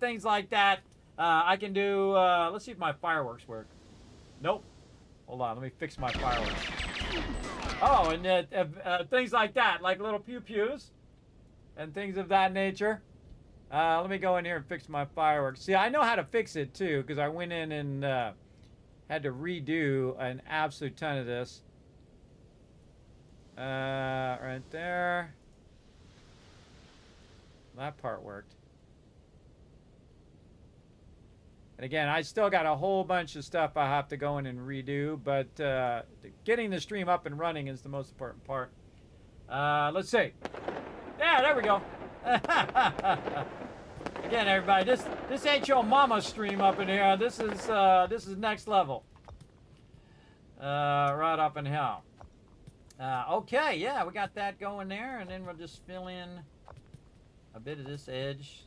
Things like that. I can do, let's see if my fireworks work. Nope. Hold on, let me fix my fireworks. Oh, and things like that, like little pew-pews and things of that nature. Let me go in here and fix my fireworks. See, I know how to fix it too, because I went in and had to redo an absolute ton of this. Right there. That part worked. And again, I still got a whole bunch of stuff I have to go in and redo, but getting the stream up and running is the most important part. Let's see. Yeah, there we go. Again, everybody, this ain't your mama stream up in here. This is next level. Right up in hell. Okay, yeah, we got that going there, and then we'll just fill in a bit of this edge.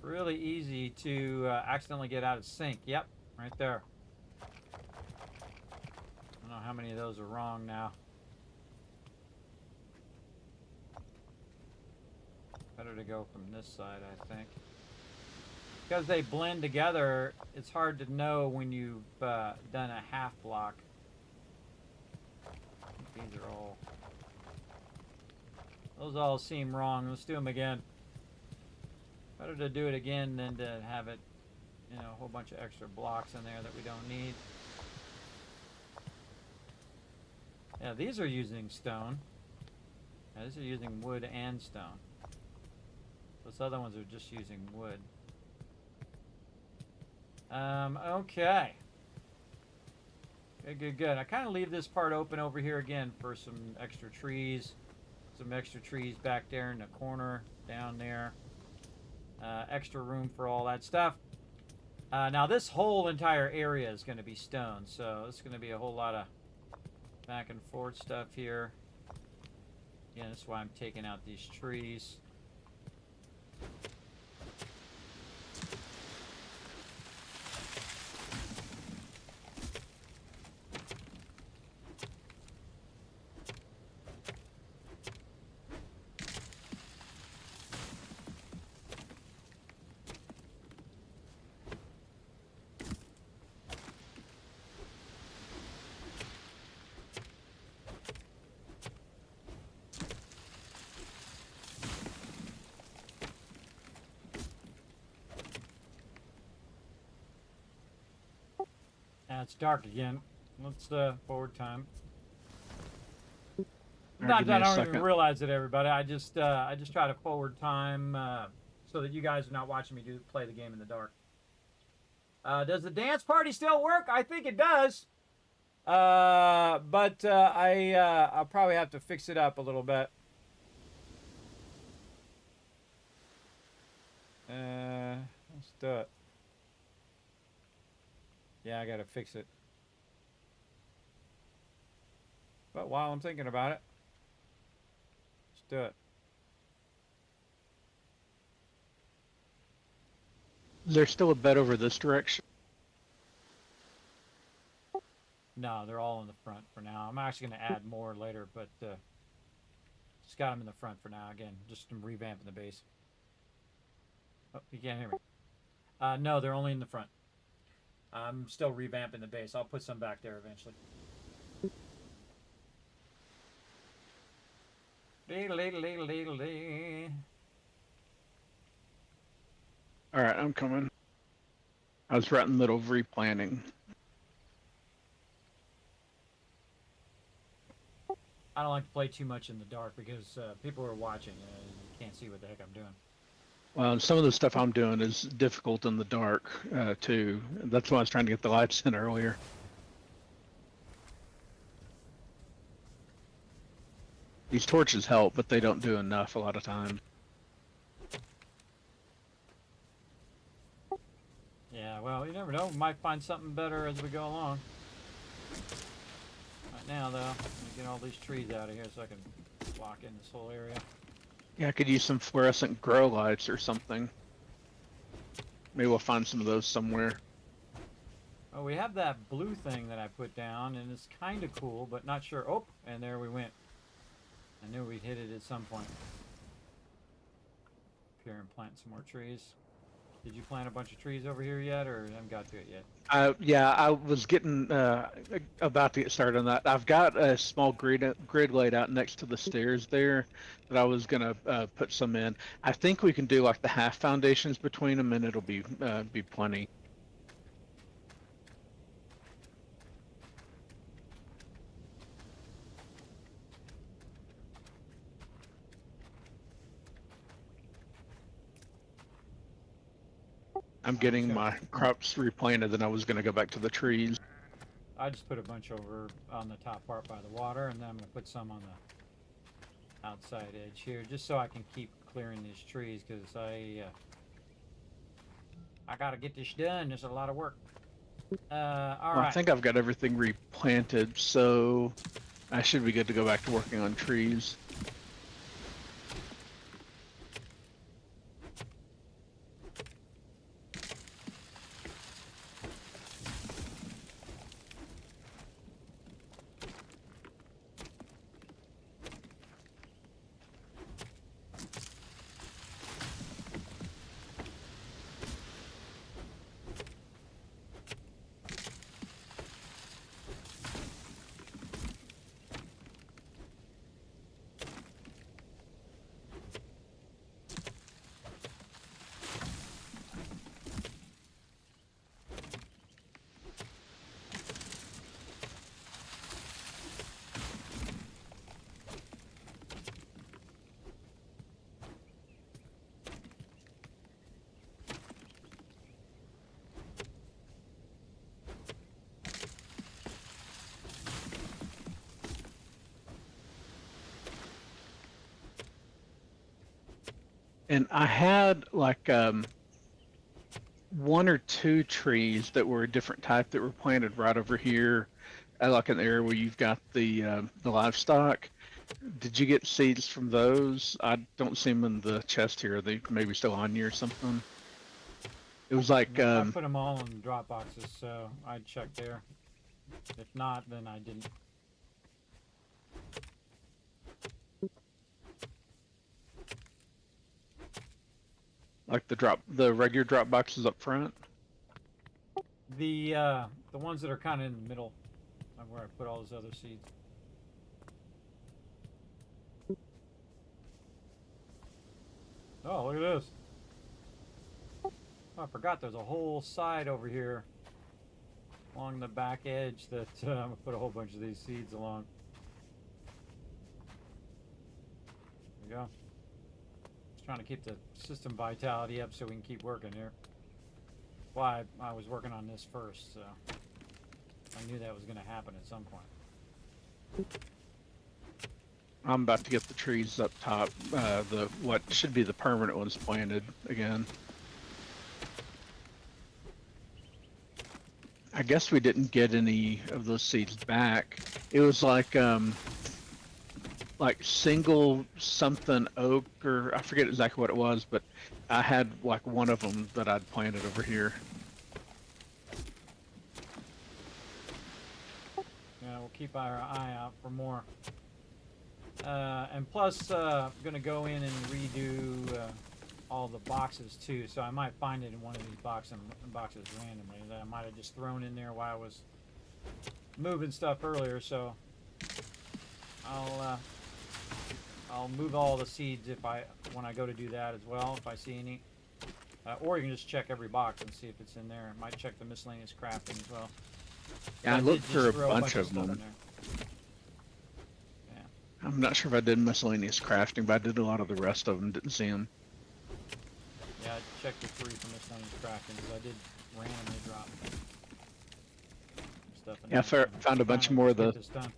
Really easy to accidentally get out of sync. Yep, right there. I don't know how many of those are wrong now. Better to go from this side, I think. Because they blend together, it's hard to know when you've done a half block. I think these are all... Those all seem wrong. Let's do them again. Better to do it again than to have it, you know, a whole bunch of extra blocks in there that we don't need. Yeah, these are using stone. Yeah, these are using wood and stone. Those other ones are just using wood. Okay. Good. I kind of leave this part open over here again for some extra trees. Some extra trees back there in the corner, down there. Extra room for all that stuff. Now this whole entire area is going to be stone, so it's going to be a whole lot of back and forth stuff here. Again, that's why I'm taking out these trees. It's dark again. Let's forward time. All right, Sometimes give me I a don't even second. realize it, everybody. I just try to forward time so that you guys are not watching me play the game in the dark. Does the dance party still work? I think it does. But I'll probably have to fix it up a little bit. Let's do it. Yeah, I gotta fix it. But while I'm thinking about it, let's do it. There's still a bed over this direction. No, they're all in the front for now. I'm actually going to add more later, but just got them in the front for now. Again, just revamping the base. Oh, you can't hear me. No, they're only in the front. I'm still revamping the base. I'll put some back there eventually. All right, I'm coming. I was right in the middle of replanning. I don't like to play too much in the dark because people are watching and you can't see what the heck I'm doing. Well, some of the stuff I'm doing is difficult in the dark, too. That's why I was trying to get the lights in earlier. These torches help, but they don't do enough a lot of time. Yeah, well, you never know. We might find something better as we go along. Right now, though, let me get all these trees out of here so I can block in this whole area. Yeah, I could use some fluorescent grow lights or something. Maybe we'll find some of those somewhere. Oh, we have that blue thing that I put down, and it's kind of cool, but not sure. Oh, and there we went. I knew we'd hit it at some point. Up here and plant some more trees. Did you plant a bunch of trees over here yet, or haven't got to it yet? Yeah, I was getting about to get started on that. I've got a small grid laid out next to the stairs there that I was gonna put some in. I think we can do like the half foundations between them, and it'll be plenty. I'm getting my crops replanted, and I was gonna go back to the trees. I just put a bunch over on the top part by the water, and then I'm going to put some on the outside edge here, just so I can keep clearing these trees, because I got to get this done. There's a lot of work. All Well, right. I think I've got everything replanted, so I should be good to go back to working on trees. And I had like one or two trees that were a different type that were planted right over here, like an area where you've got the livestock. Did you get seeds from those? I don't see them in the chest here. Are they maybe still on you or something? It was like I put them all in drop boxes, so I'd check there. If not, then I didn't. like the regular drop boxes up front. The ones that are kind of in the middle of where I put all those other seeds. Oh, look at this. Oh, I forgot there's a whole side over here along the back edge that I'm going to put a whole bunch of these seeds along. There we go. Just trying to keep the system vitality up so we can keep working here. Why I was working on this first, so I knew that was going to happen at some point. I'm about to get the trees up top, the what should be the permanent ones planted again. I guess we didn't get any of those seeds back. It was like single something oak, or I forget exactly what it was, but I had like one of them that I'd planted over here. Yeah, we'll keep our eye out for more. And plus, I'm gonna go in and redo all the boxes too, so I might find it in one of these boxes randomly that I might have just thrown in there while I was moving stuff earlier. So I'll move all the seeds when I go to do that as well, if I see any. Or you can just check every box and see if it's in there. I might check the miscellaneous crafting as well. Yeah, I looked for a bunch of stuff in them. there. I'm not sure if I did miscellaneous crafting, but I did a lot of the rest of them. Didn't see them. Yeah, I checked the 3 for miscellaneous crafting because I did randomly drop stuff in Yeah, there. found a bunch more of the Get this done.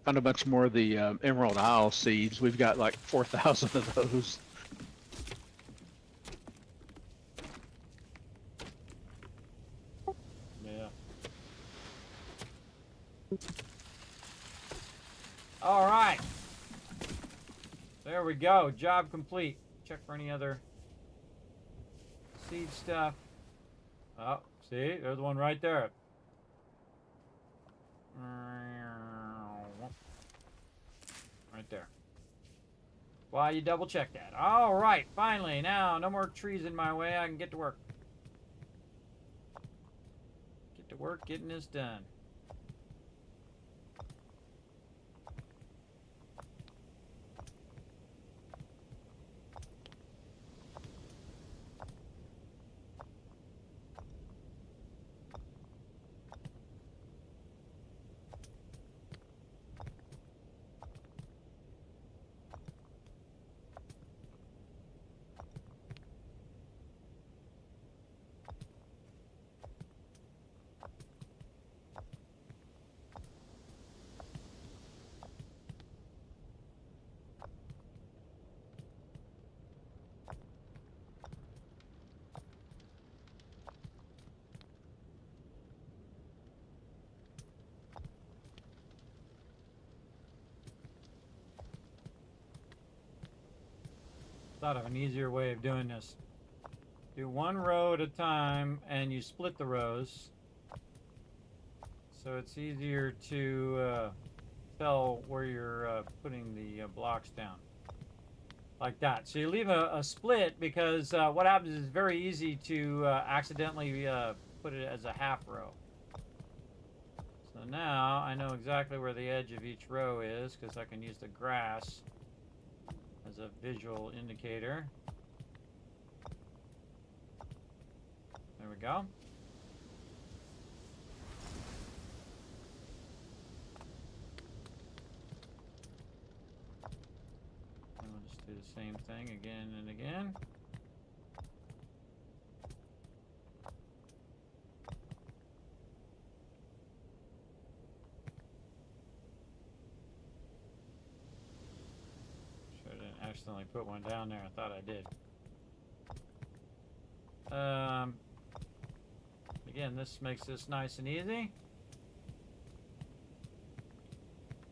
found a bunch more of the Emerald Isle seeds. We've got like 4,000 of those. Yeah. All right. There we go. Job complete. Check for any other seed stuff. Oh, see? There's one right there. Right there. Why you double check that? All right. Finally. Now, no more trees in my way. I can get to work. Get to work getting this done. Thought of an easier way of doing this. Do one row at a time and you split the rows so it's easier to tell where you're putting the blocks down like that. So you leave a split because what happens is very easy to accidentally put it as a half row. So now I know exactly where the edge of each row is because I can use the grass as a visual indicator. There we go. And we'll just do the same thing again and again. Accidentally put one down there. I thought I did. Again, this makes this nice and easy.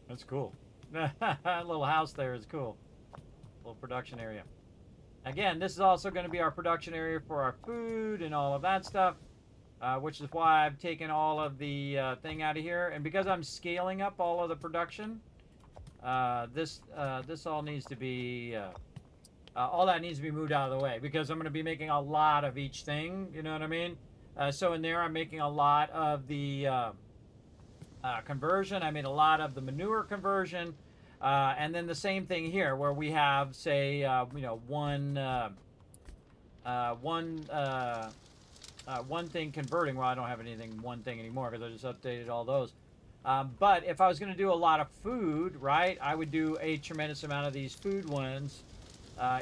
That's cool. Little house there is cool. Little production area. Again, this is also going to be our production area for our food and all of that stuff, which is why I've taken all of the thing out of here. And because I'm scaling up all of the production, this all needs to be all that needs to be moved out of the way because I'm going to be making a lot of each thing. You know what I mean? So in there, I'm making a lot of the conversion. I made a lot of the manure conversion, and then the same thing here, where we have, say, one one thing converting. Well, I don't have anything one thing anymore because I just updated all those. But if I was going to do a lot of food, right, I would do a tremendous amount of these food ones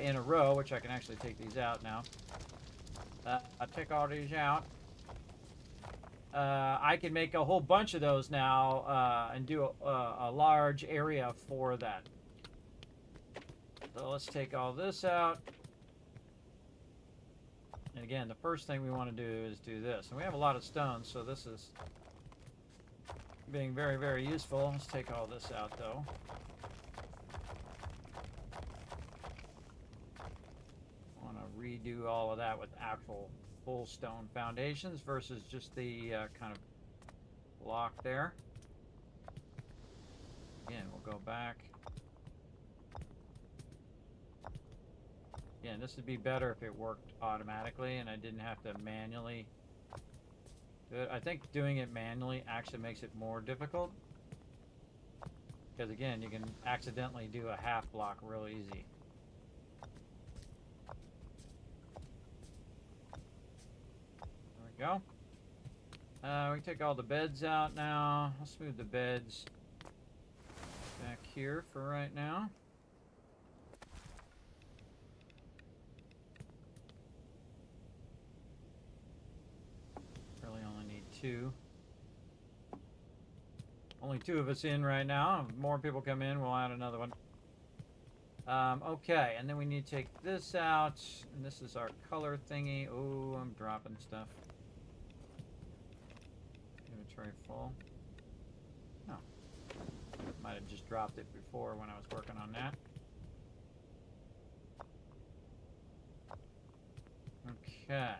in a row, which I can actually take these out now. I'll take all these out. I can make a whole bunch of those now and do a large area for that. So let's take all this out. And again, the first thing we want to do is do this. And we have a lot of stones, so this is being very, very useful. Let's take all this out, though. I want to redo all of that with actual full stone foundations versus just the kind of block there. Again, we'll go back. Again, this would be better if it worked automatically and I didn't have to manually do it. I think doing it manually actually makes it more difficult. Because again, you can accidentally do a half block real easy. There we go. We can take all the beds out now. Let's move the beds back here for right now. Really only need 2. Only 2 of us in right now. If more people come in, we'll add another one. Okay, and then we need to take this out. And this is our color thingy. Oh, I'm dropping stuff. Inventory full. No. Might have just dropped it before when I was working on that. Okay.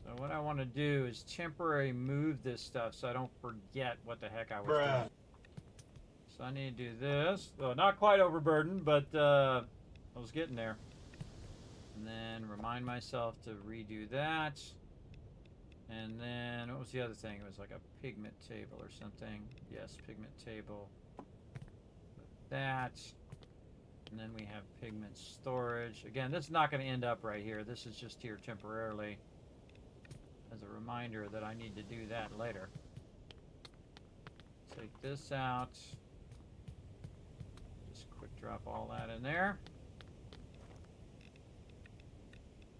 So what I want to do is temporarily move this stuff so I don't forget what the heck I was doing. So I need to do this. Well, not quite overburdened, but I was getting there. And then remind myself to redo that. And then, what was the other thing? It was like a pigment table or something. Yes, pigment table. Put that. And then we have pigment storage. Again, this is not going to end up right here. This is just here temporarily as a reminder that I need to do that later. Take this out. Just quick drop all that in there.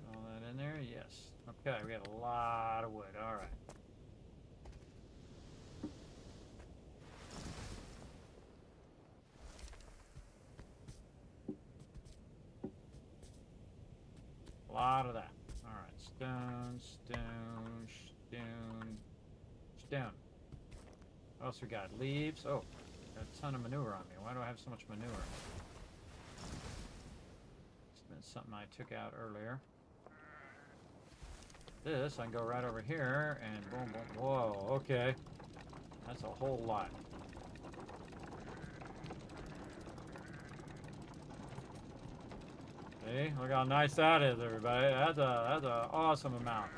Put all that in there, yes. Okay, we got a lot of wood, all right. A lot of that. All right, stone, stone, stone, stone. What else we got? Leaves. Oh, got a ton of manure on me. Why do I have so much manure? It's been something I took out earlier. This, I can go right over here and boom, boom. Whoa, okay. That's a whole lot. See, look how nice that is, everybody. That's an awesome amount.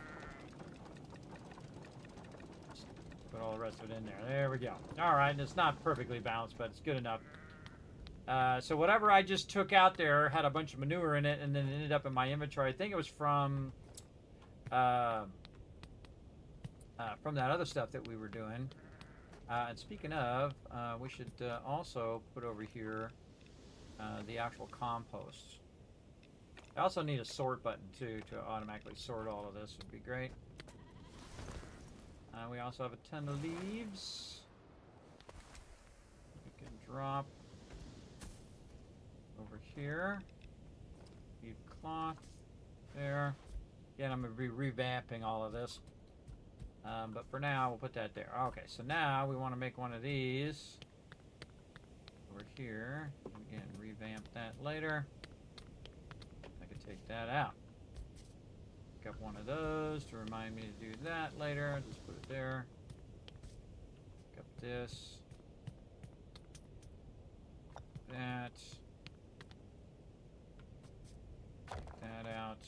Just put all the rest of it in there. There we go. All right, and it's not perfectly balanced, but it's good enough. So whatever I just took out there had a bunch of manure in it, and then it ended up in my inventory. I think it was from that other stuff that we were doing. And speaking of, we should also put over here the actual compost. I also need a sort button too to automatically sort all of this. Would be great. We also have a ton of leaves. We can drop over here. Leave cloth there. Again, I'm going to be revamping all of this. But for now, we'll put that there. Okay, so now we want to make one of these over here. Again, revamp that later. I could take that out. Pick up one of those to remind me to do that later. Just put it there. Pick up this. That. Take that out.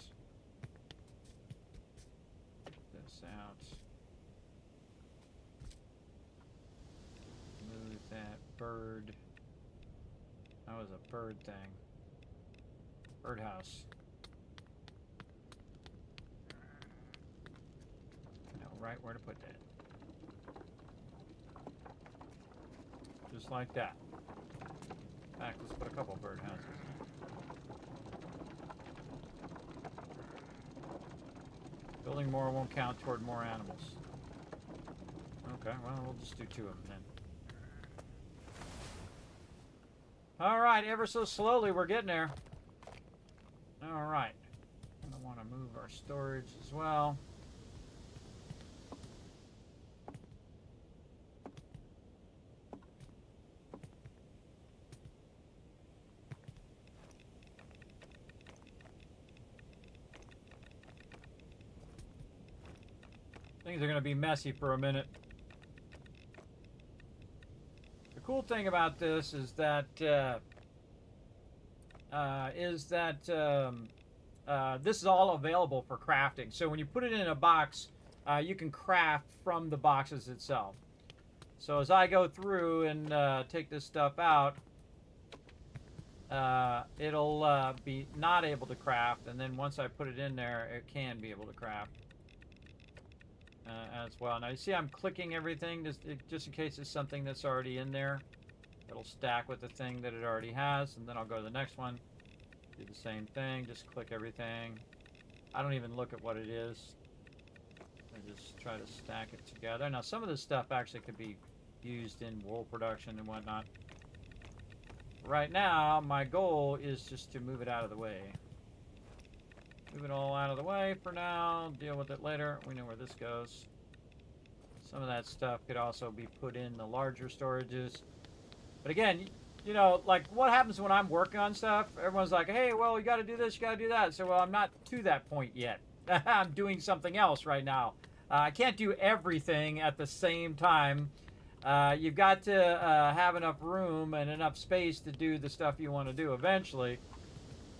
This out. Move that bird. That was a bird thing. Birdhouse. right where to put that. Just like that. In fact, let's put a couple birdhouses. Building more won't count toward more animals. Okay, well, we'll just do 2 of them then. Alright, ever so slowly we're getting there. Alright. I want to move our storage as well. Things are going to be messy for a minute. The cool thing about this is that this is all available for crafting. So when you put it in a box, you can craft from the boxes itself. So as I go through and take this stuff out, it'll be not able to craft, and then once I put it in there, it can be able to craft as well. Now you see I'm clicking everything just in case it's something that's already in there. It'll stack with the thing that it already has, and then I'll go to the next one. Do the same thing, just click everything. I don't even look at what it is. I just try to stack it together. Now some of this stuff actually could be used in wool production and whatnot. Right now, my goal is just to move it out of the way. Move it all out of the way for now. Deal with it later. We know where this goes. Some of that stuff could also be put in the larger storages. But again, you know, like what happens when I'm working on stuff? Everyone's like, hey, well, you got to do this, you got to do that. So, well, I'm not to that point yet. I'm doing something else right now. I can't do everything at the same time. You've got to have enough room and enough space to do the stuff you want to do eventually.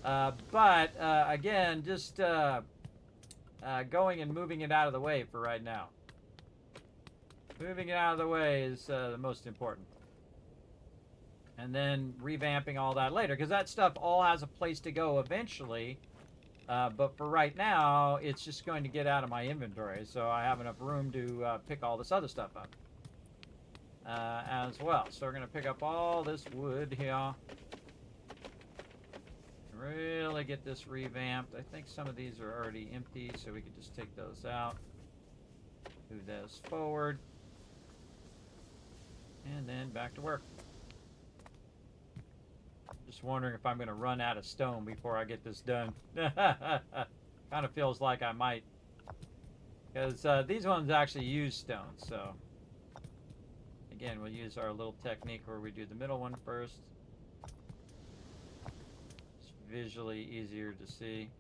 But again, just going and moving it out of the way for right now. Moving it out of the way is the most important. And then revamping all that later, because that stuff all has a place to go eventually. But for right now, it's just going to get out of my inventory, so I have enough room to pick all this other stuff up as well. So we're going to pick up all this wood here. Really get this revamped. I think some of these are already empty, so we could just take those out. Move those forward. And then back to work. Just wondering if I'm going to run out of stone before I get this done. Kind of feels like I might. Because these ones actually use stone, so. Again, we'll use our little technique where we do the middle one first. It's visually easier to see.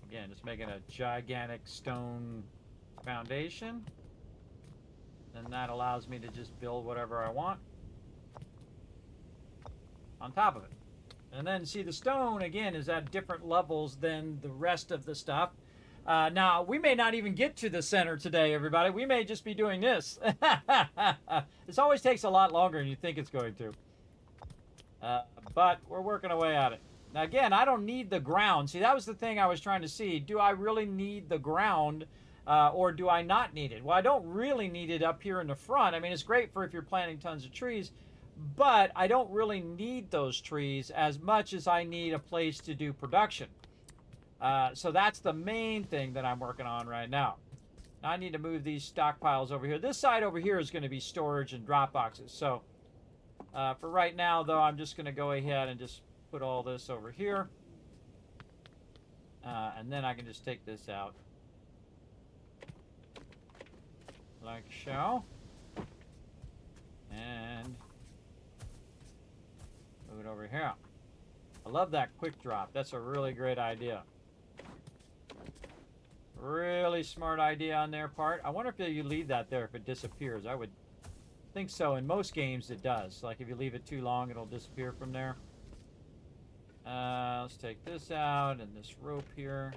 Again, just making a gigantic stone foundation. And that allows me to just build whatever I want on top of it. And then see the stone, again, is at different levels than the rest of the stuff. Now, we may not even get to the center today, everybody. We may just be doing this. This always takes a lot longer than you think it's going to. But we're working away at it. Now, again, I don't need the ground. See, that was the thing I was trying to see. Do I really need the ground or do I not need it? Well, I don't really need it up here in the front. I mean, it's great for if you're planting tons of trees, but I don't really need those trees as much as I need a place to do production. So that's the main thing that I'm working on right now. Now I need to move these stockpiles over here. This side over here is going to be storage and drop boxes. So for right now, though, I'm just going to go ahead and just put all this over here. And then I can just take this out. Like so. And move it over here. I love that quick drop. That's a really great idea. Really smart idea on their part. I wonder if you leave that there if it disappears. I would think so. In most games it does. Like if you leave it too long, it'll disappear from there. Let's take this out and this rope here.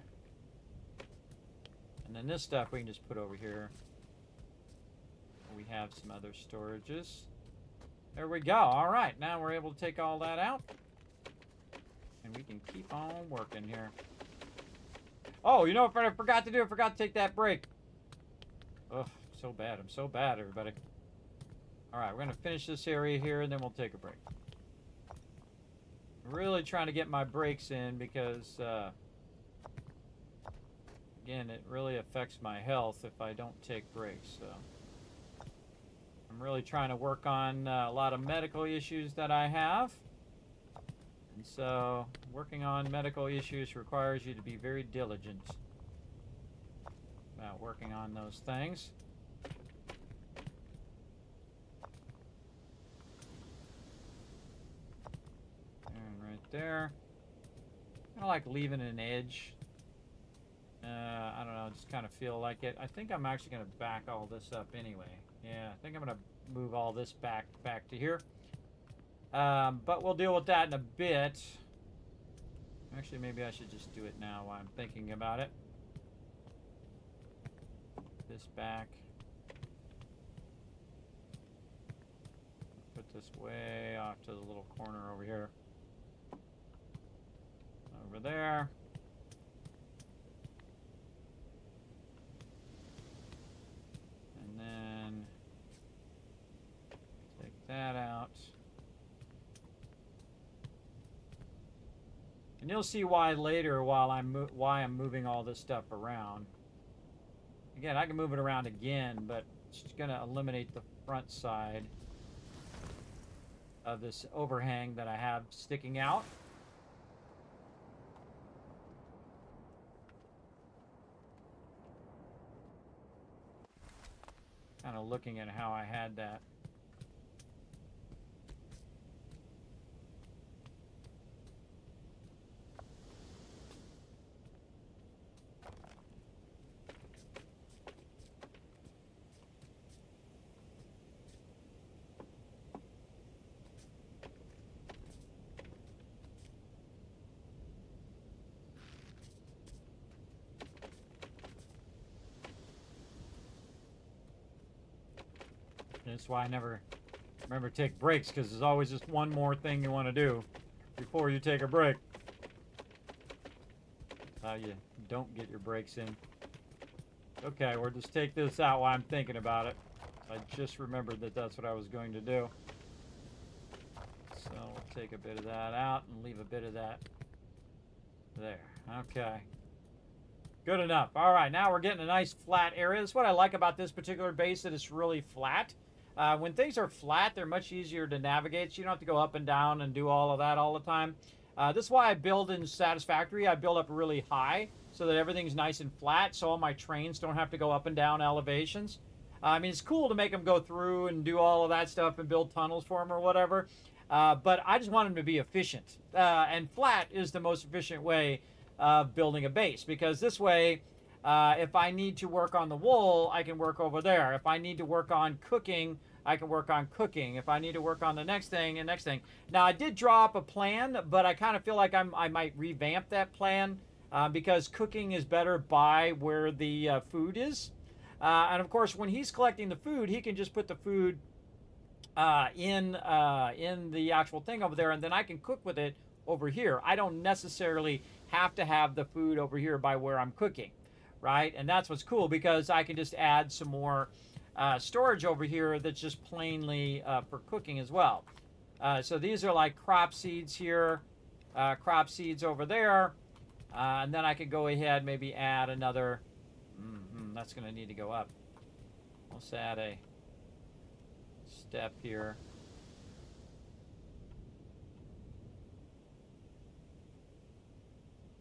And then this stuff we can just put over here. We have some other storages. There we go. All right, now we're able to take all that out. And we can keep on working here. Oh, you know what I forgot to do? I forgot to take that break. Ugh, so bad. I'm so bad, everybody. All right, we're going to finish this area here, and then we'll take a break. I'm really trying to get my breaks in because, again, it really affects my health if I don't take breaks. So I'm really trying to work on a lot of medical issues that I have. And so working on medical issues requires you to be very diligent about working on those things. And right there. I like leaving an edge. I don't know, just kind of feel like it. I think I'm actually going to back all this up anyway. Yeah, I think I'm going to move all this back to here. But we'll deal with that in a bit. Actually, maybe I should just do it now while I'm thinking about it. This back. Put this way off to the little corner over here. Over there. And then take that out. And you'll see why later why I'm moving all this stuff around. Again, I can move it around again, but it's just going to eliminate the front side of this overhang that I have sticking out. Kind of looking at how I had that. That's why I never remember to take breaks, because there's always just one more thing you want to do before you take a break. That's how you don't get your breaks in. Okay, we'll just take this out while I'm thinking about it. I just remembered that that's what I was going to do. So we'll take a bit of that out and leave a bit of that there. Okay. Good enough. All right, now we're getting a nice flat area. That's what I like about this particular base, that it's really flat. When things are flat, they're much easier to navigate, so you don't have to go up and down and do all of that all the time. This is why I build in Satisfactory. I build up really high so that everything's nice and flat, so all my trains don't have to go up and down elevations. I mean, it's cool to make them go through and do all of that stuff and build tunnels for them or whatever, but I just want them to be efficient. And flat is the most efficient way of building a base, because this way, if I need to work on the wool, I can work over there. If I need to work on cooking, I can work on cooking. If I need to work on the next thing and next thing. Now, I did draw up a plan, but I kind of feel like I might revamp that plan because cooking is better by where the food is. And of course, when he's collecting the food, he can just put the food in the actual thing over there, and then I can cook with it over here. I don't necessarily have to have the food over here by where I'm cooking, right? And that's what's cool, because I can just add some more storage over here that's just plainly for cooking as well. So these are like crop seeds here, crop seeds over there, and then I could go ahead, maybe add another, that's going to need to go up. Let's add a step here.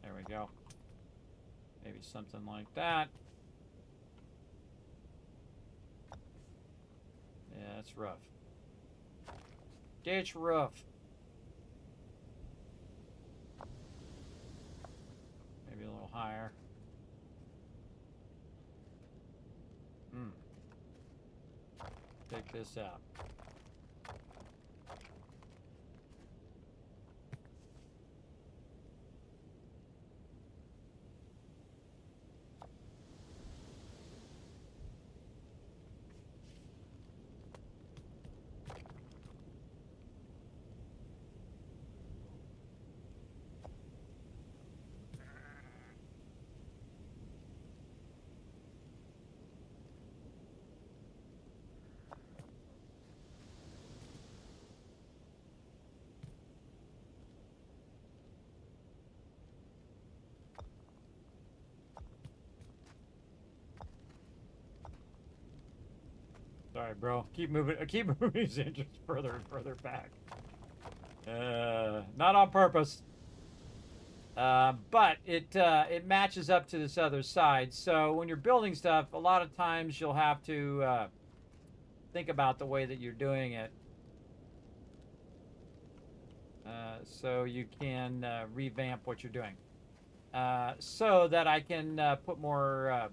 There we go. Maybe something like that. Yeah, that's rough. Ditch roof. Maybe a little higher. Take this out. Sorry, bro. Keep moving his engines further and further back. Not on purpose. But it matches up to this other side. So when you're building stuff, a lot of times you'll have to think about the way that you're doing it. So you can revamp what you're doing. So that I can put more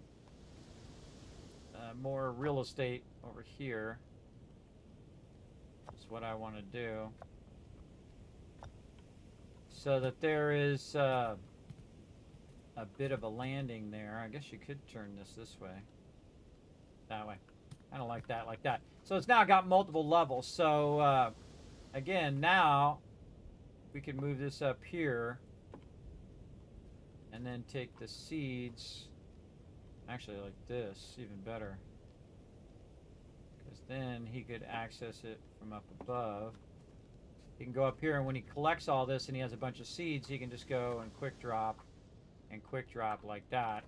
real estate over here. That's what I want to do. So that there is a bit of a landing there. I guess you could turn this way. That way. Kind of like that. So it's now got multiple levels. So again, now we can move this up here and then take the seeds, actually like this, even better, because then he could access it from up above. He can go up here, and when he collects all this and he has a bunch of seeds, he can just go and quick drop like that.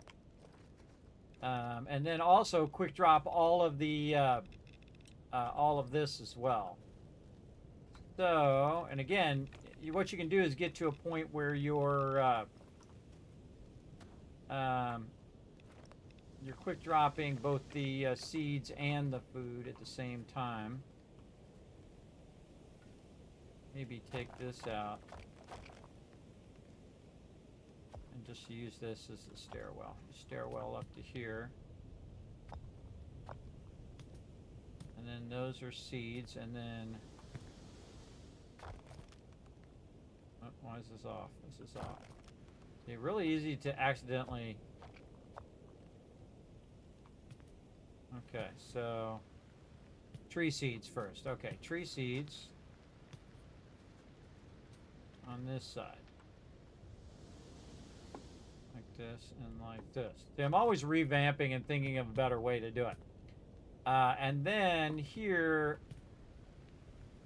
And then also quick drop all of the all of this as well. So, and again, what you can do is get to a point where you're quick dropping both the seeds and the food at the same time. Maybe take this out and just use this as the stairwell. Stairwell up to here. And then those are seeds, and then oh, why is this off? This is off. See, really easy to accidentally. Okay, so tree seeds first. Okay, tree seeds on this side. Like this and like this. See, I'm always revamping and thinking of a better way to do it. And then here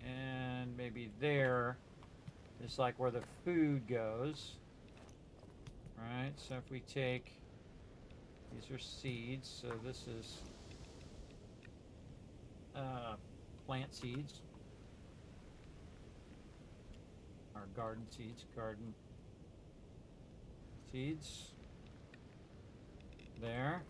and maybe there is like where the food goes. Right, so if we take, these are seeds, so this is plant seeds, or garden seeds, there,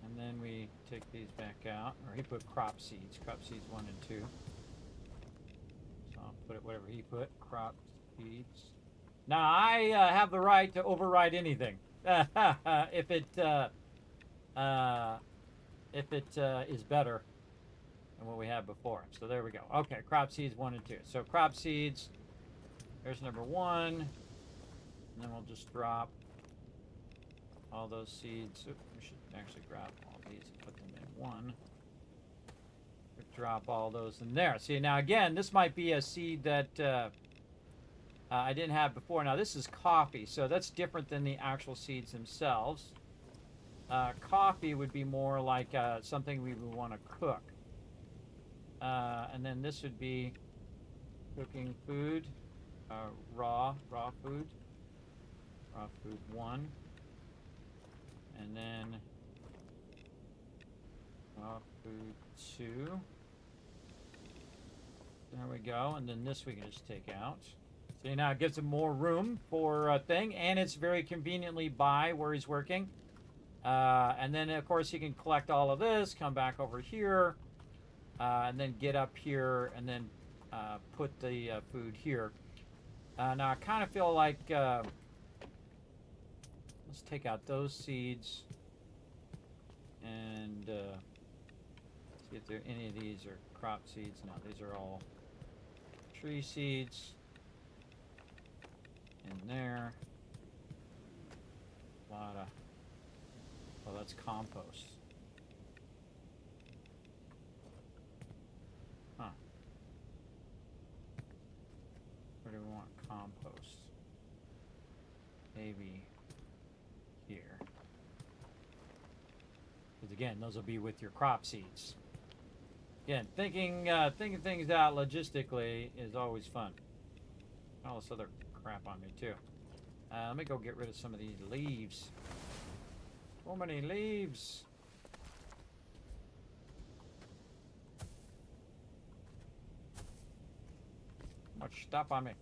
and then we take these back out, or he put crop seeds 1 and 2, so I'll put it whatever he put, crop seeds. Now I have the right to override anything if it is better than what we had before. So there we go. Okay, crop seeds 1 and 2. So crop seeds, there's number 1, and then we'll just drop all those seeds. Oops, we should actually grab all these and put them in 1. Drop all those in there. See, now again, this might be a seed that I didn't have before. Now this is coffee, so that's different than the actual seeds themselves. Coffee would be more like something we would want to cook. And then this would be cooking food, raw food 1, and then raw food 2. There we go, and then this we can just take out. See, now it gives him more room for a thing, and it's very conveniently by where he's working. And then, of course, he can collect all of this, come back over here, and then get up here, and then put the food here. Now, I kind of feel like let's take out those seeds and see if there any of these are crop seeds. No, these are all tree seeds. In there, a lot of, well, that's compost. Huh. Where do we want compost? Maybe here. Because again, those will be with your crop seeds. Again, thinking things out logistically is always fun. All this other crap on me too. Let me go get rid of some of these leaves. So many leaves. stop on me.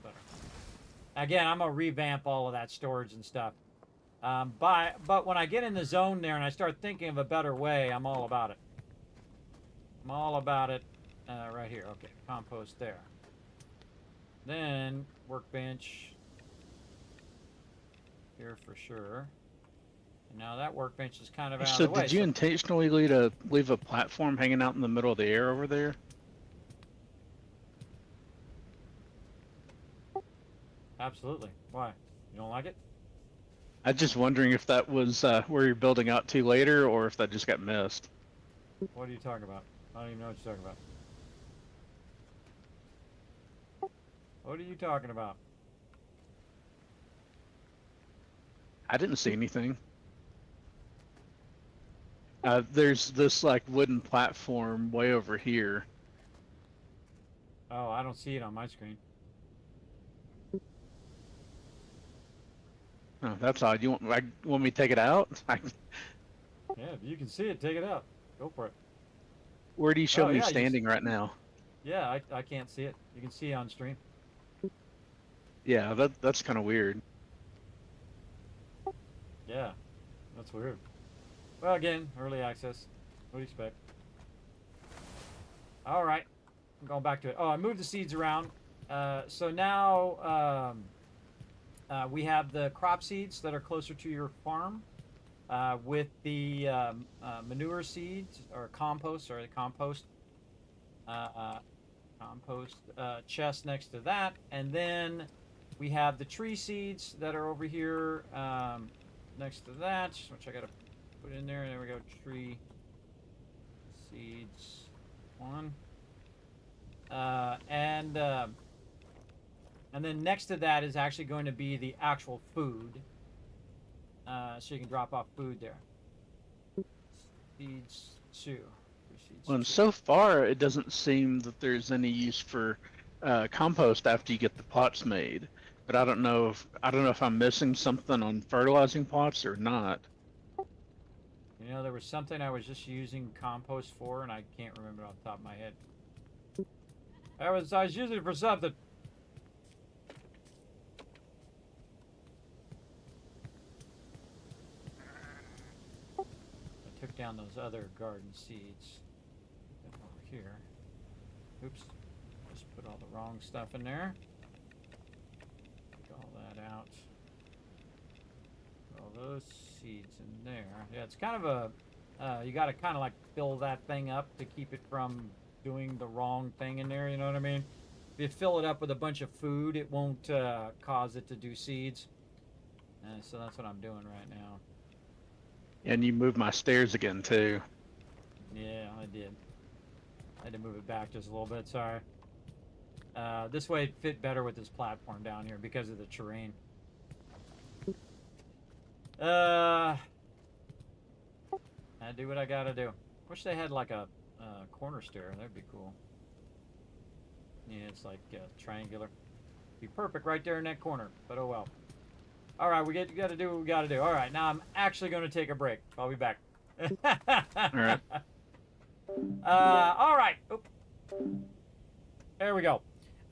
Better. Again, I'm gonna revamp all of that storage and stuff. But when I get in the zone there and I start thinking of a better way, I'm all about it. I'm all about it. Right here. Okay, compost there. Then workbench here for sure. And now that workbench is kind of out So of the way. did you intentionally leave a platform hanging out in the middle of the air over there? Absolutely. Why? You don't like it? I'm just wondering if that was where you're building out to later, or if that just got missed. What are you talking about? I don't even know what you're talking about. What are you talking about? I didn't see anything. There's this like wooden platform way over here. Oh, I don't see it on my screen. Oh, that's odd. You want me to take it out? Yeah, if you can see it, take it out. Go for it. Where do you show Oh, me yeah, standing right now? Yeah, I can't see it. You can see it on stream. Yeah, that's kind of weird. Yeah, that's weird. Well, again, early access. What do you expect? All right, I'm going back to it. Oh, I moved the seeds around. So now we have the crop seeds that are closer to your farm with the manure seeds or compost, compost chest next to that. And then we have the tree seeds that are over here next to that, which I got to put in there. There we go, tree seeds 1. And then next to that is actually going to be the actual food. So you can drop off food there. Seeds 2. Well, and so far it doesn't seem that there's any use for compost after you get the pots made. But I don't know if I'm missing something on fertilizing pots or not. You know, there was something I was just using compost for, and I can't remember off the top of my head. I was using it for something. I took down those other garden seeds. Put them over here. Oops. Just put all the wrong stuff in there. Take all that out. Put all those seeds in there. Yeah, it's kind of a... you got to kind of like fill that thing up to keep it from doing the wrong thing in there, you know what I mean? If you fill it up with a bunch of food, it won't cause it to do seeds. So that's what I'm doing right now. And you moved my stairs again too. Yeah, I did. I had to move it back just a little bit, sorry. This way it fit better with this platform down here because of the terrain. I do what I gotta do. Wish they had like a corner stair. That'd be cool. Yeah, it's like triangular. Be perfect right there in that corner. But oh well. All right, we got to do what we got to do. All right, now I'm actually going to take a break. I'll be back. All right. All right. Oop. There we go.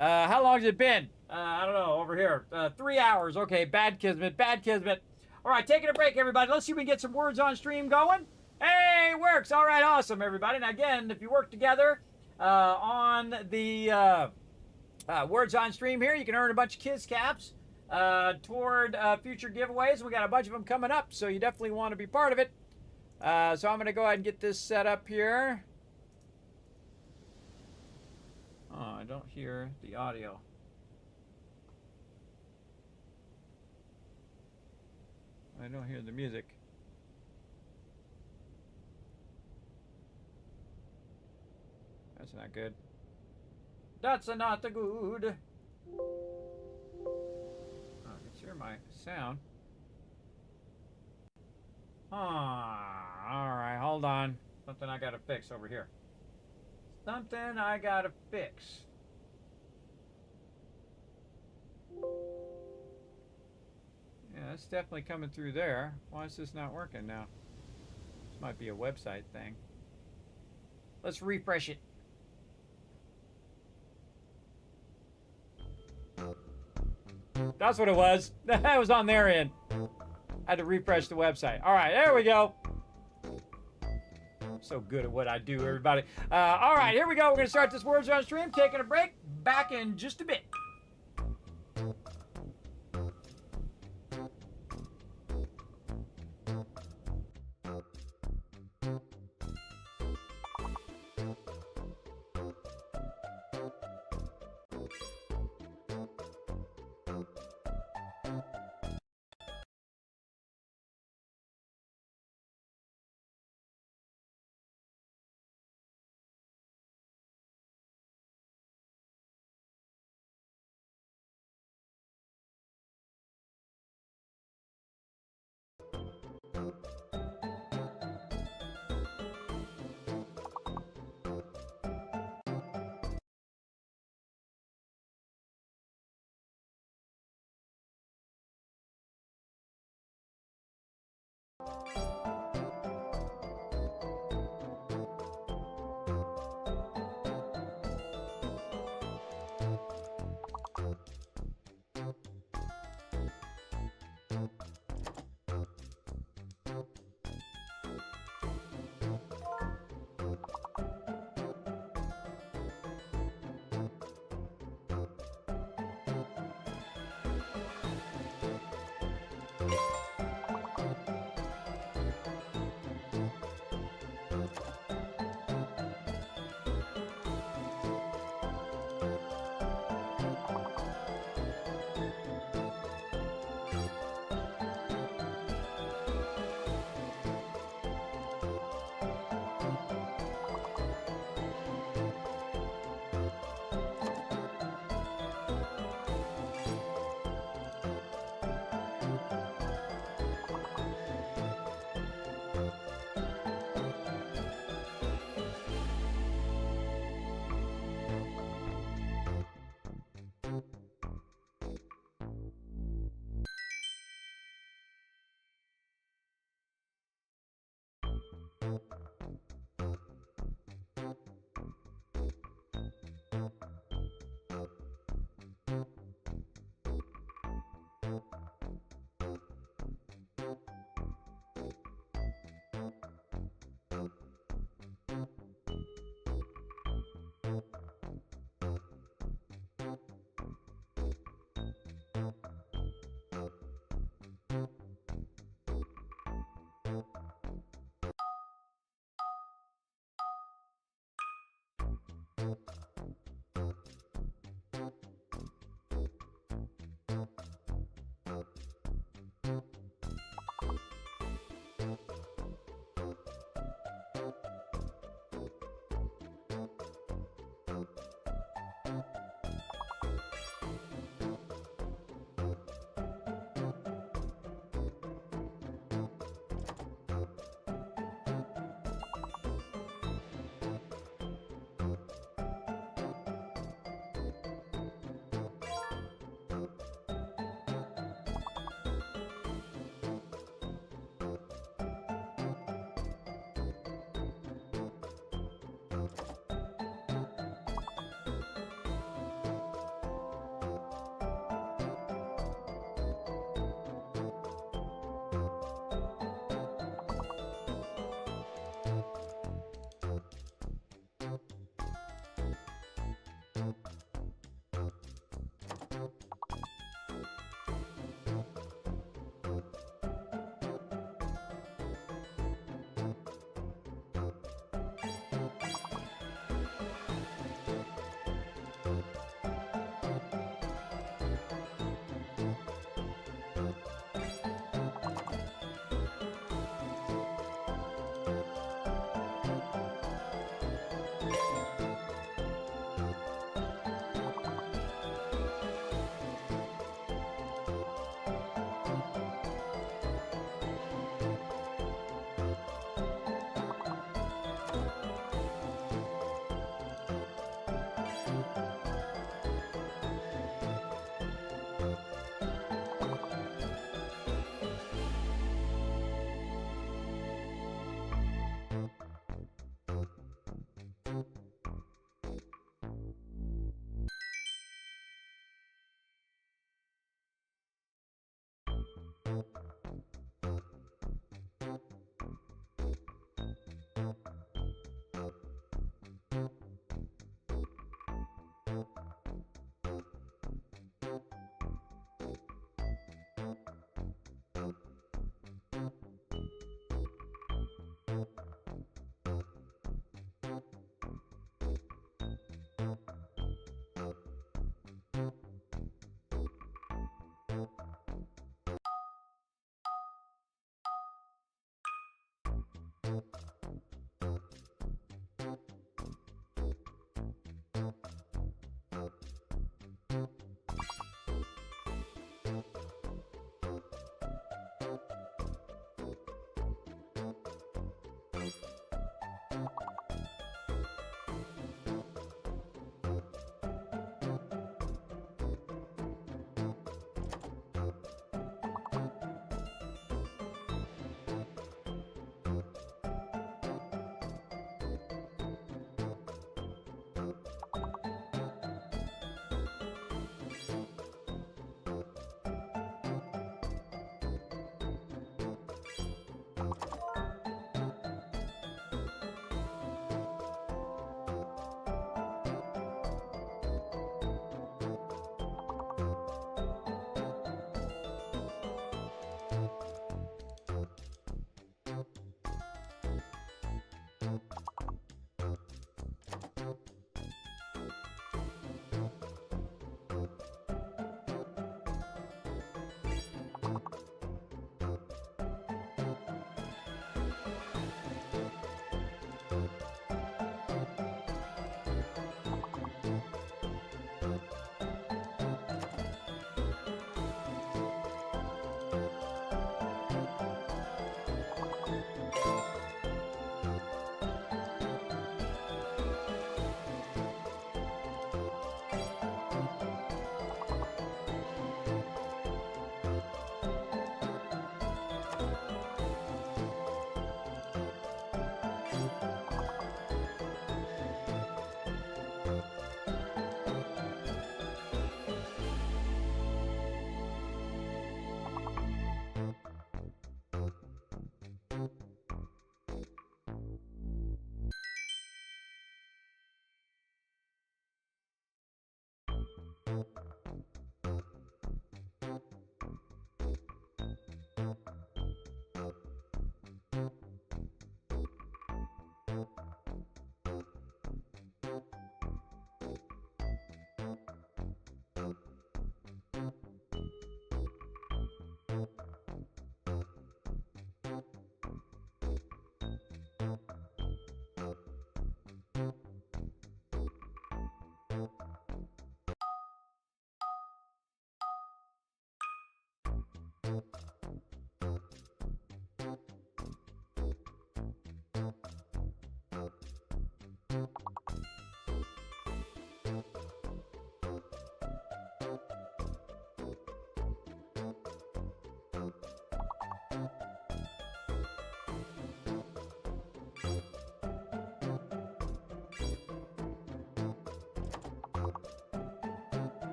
How long has it been? I don't know. Over here, 3 hours. Okay, bad Kismet. Bad Kismet. All right, taking a break, everybody. Let's see if we can get some words on stream going. Hey, works. All right, awesome, everybody. Now, again, if you work together on the words on stream here, you can earn a bunch of Kiz caps toward future giveaways. We got a bunch of them coming up, so you definitely want to be part of it. So I'm going to go ahead and get this set up here. Oh, I don't hear the audio. I don't hear the music. That's not good. That's not the good. Oh, I can hear my sound. Alright, hold on. Something I gotta fix over here. Something I gotta fix. Yeah, that's definitely coming through there. Why is this not working now? This might be a website thing. Let's refresh it. That's what it was. That was on their end. I had to refresh the website. All right, there we go. So good at what I do, everybody. All right, here we go. We're going to start this Words on Stream. Taking a break. Back in just a bit.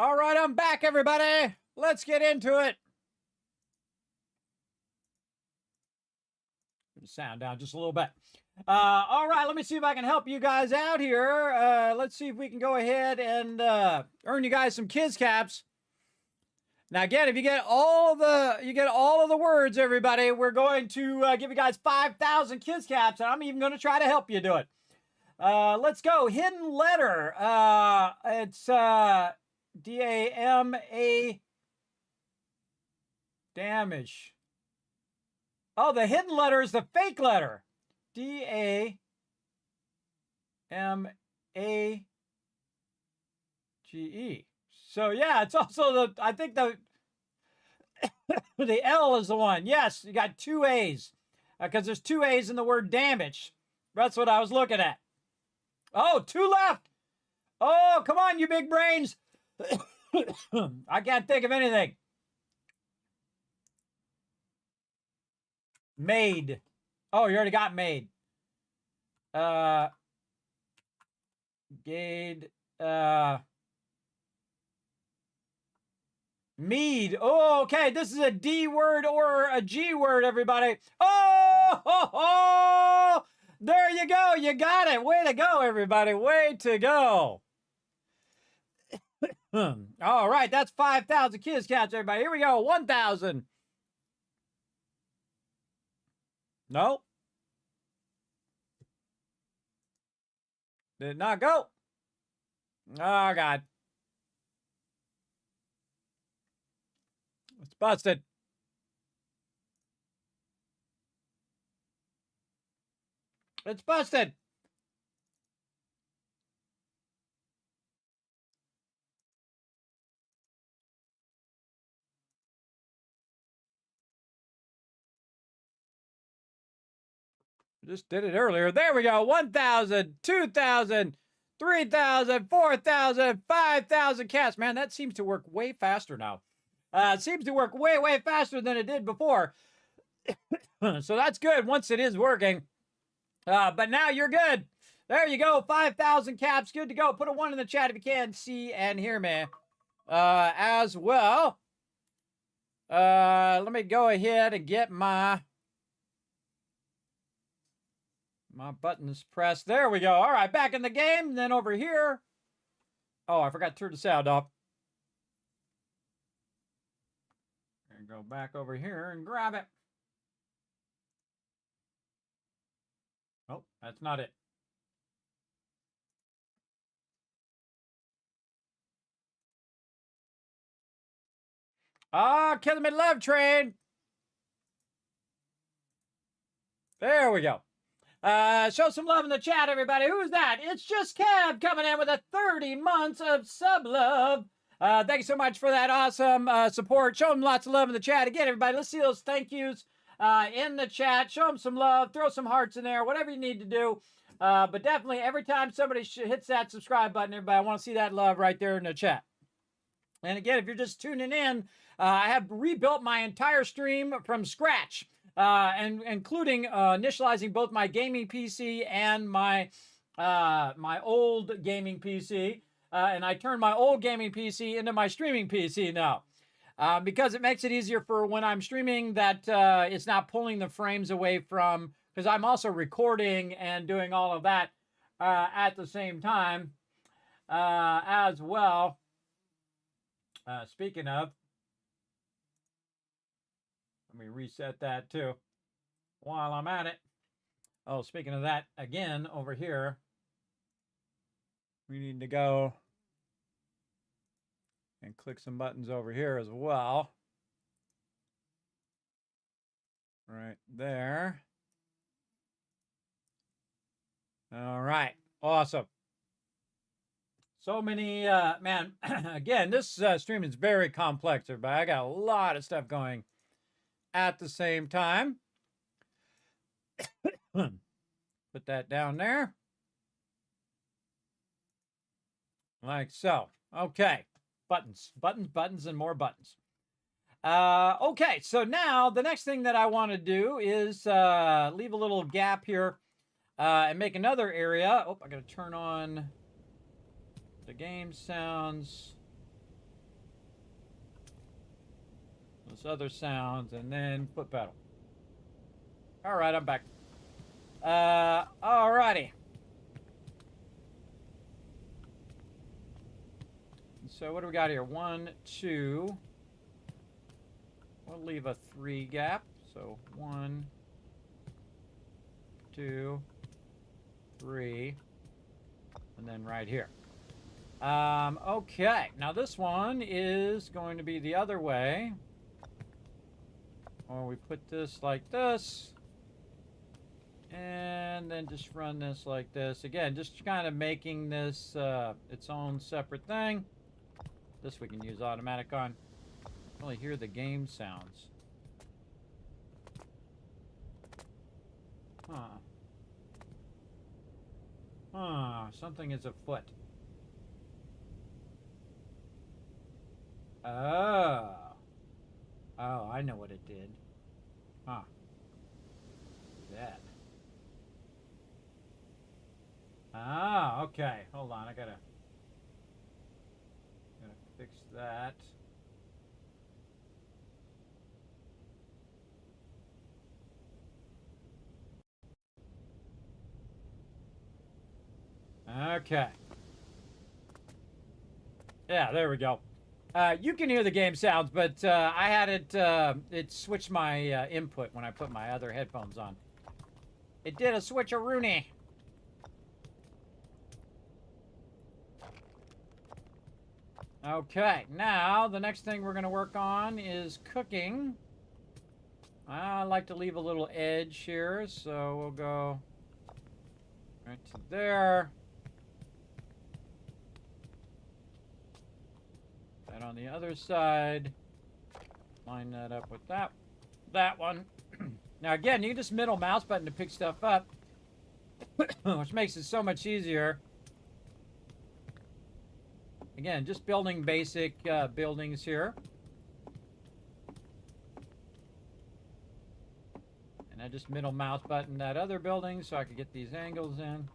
All right, I'm back, everybody. Let's get into it. Sound down just a little bit. All right, let me see if I can help you guys out here. Let's see if we can go ahead and earn you guys some Kids Caps. Now again, if you get all of the words, everybody, we're going to give you guys 5,000 kids caps, and I'm even going to try to help you do it. Let's go. Hidden letter. It's D-A-M-A damage. Oh, the hidden letter is the fake letter. D-A-M-A-G-E. So yeah, it's also I think the the L is the one. Yes, you got two A's because there's two A's in the word damage. That's what I was looking at. Oh, two left. Oh, come on, you big brains. I can't think of anything. Made. Oh, you already got made. Gade. Mead. Oh, okay. This is a D word or a G word, everybody. Oh, ho, ho. There you go. You got it. Way to go, everybody. Way to go. All right. That's 5,000 kids cats, everybody. Here we go. 1,000. No. Did not go. Oh, God. It's busted. It's busted. Just did it earlier. There we go. 1,000, 2,000, 3,000, 4,000, 5,000 cats. Man, that seems to work way faster now. It seems to work way, way faster than it did before. So that's good once it is working. But now you're good. There you go. 5,000 caps. Good to go. Put a 1 in the chat if you can see and hear me. As well. Let me go ahead and get my buttons pressed. There we go. All right, back in the game. Then over here. Oh, I forgot to turn the sound off. And go back over here and grab it. Oh, that's not it. Ah, Kismet Love Train. There we go. Show some love in the chat, everybody. Who's that? It's just Kev coming in with a 30 months of sub love. Thank you so much for that awesome support. Show them lots of love in the chat. Again, everybody, let's see those thank yous in the chat. Show them some love. Throw some hearts in there. Whatever you need to do. But definitely, every time somebody hits that subscribe button, everybody, I want to see that love right there in the chat. And again, if you're just tuning in, I have rebuilt my entire stream from scratch. And including initializing both my gaming PC and my my old gaming PC, and I turned my old gaming PC into my streaming PC now, because it makes it easier for when I'm streaming that it's not pulling the frames away from, because I'm also recording and doing all of that at the same time as well. Speaking of, let me reset that too while I'm at it. Oh, speaking of that, again, over here, we need to go and click some buttons over here as well. Right there. All right. Awesome. So many, man, again, this stream is very complex, everybody. I got a lot of stuff going at the same time. Put that down there. Like so. Okay. Buttons, buttons, buttons, and more buttons. Okay, so now the next thing that I want to do is leave a little gap here and make another area. Oh, I got to turn on the game sounds. Those other sounds, and then foot pedal. All right, I'm back. All righty. So what do we got here? 1, 2, we'll leave a 3 gap. So 1, 2, 3, and then right here. Okay, now this one is going to be the other way. Or we put this like this. And then just run this like this. Again, just kind of making this its own separate thing. This we can use automatic on. I only hear the game sounds. Something is afoot. Oh. Oh, I know what it did. Huh. That. Ah, okay. Hold on, I gotta fix that. Okay. Yeah, there we go. You can hear the game sounds, but I had it switched my input when I put my other headphones on. It did a switcheroonie. Okay, now the next thing we're going to work on is cooking. I like to leave a little edge here, so we'll go right to there. That on the other side. Line that up with that one. Now again, you can just middle mouse button to pick stuff up, which makes it so much easier. Again, just building basic buildings here. And I just middle mouse button that other building so I could get these angles in.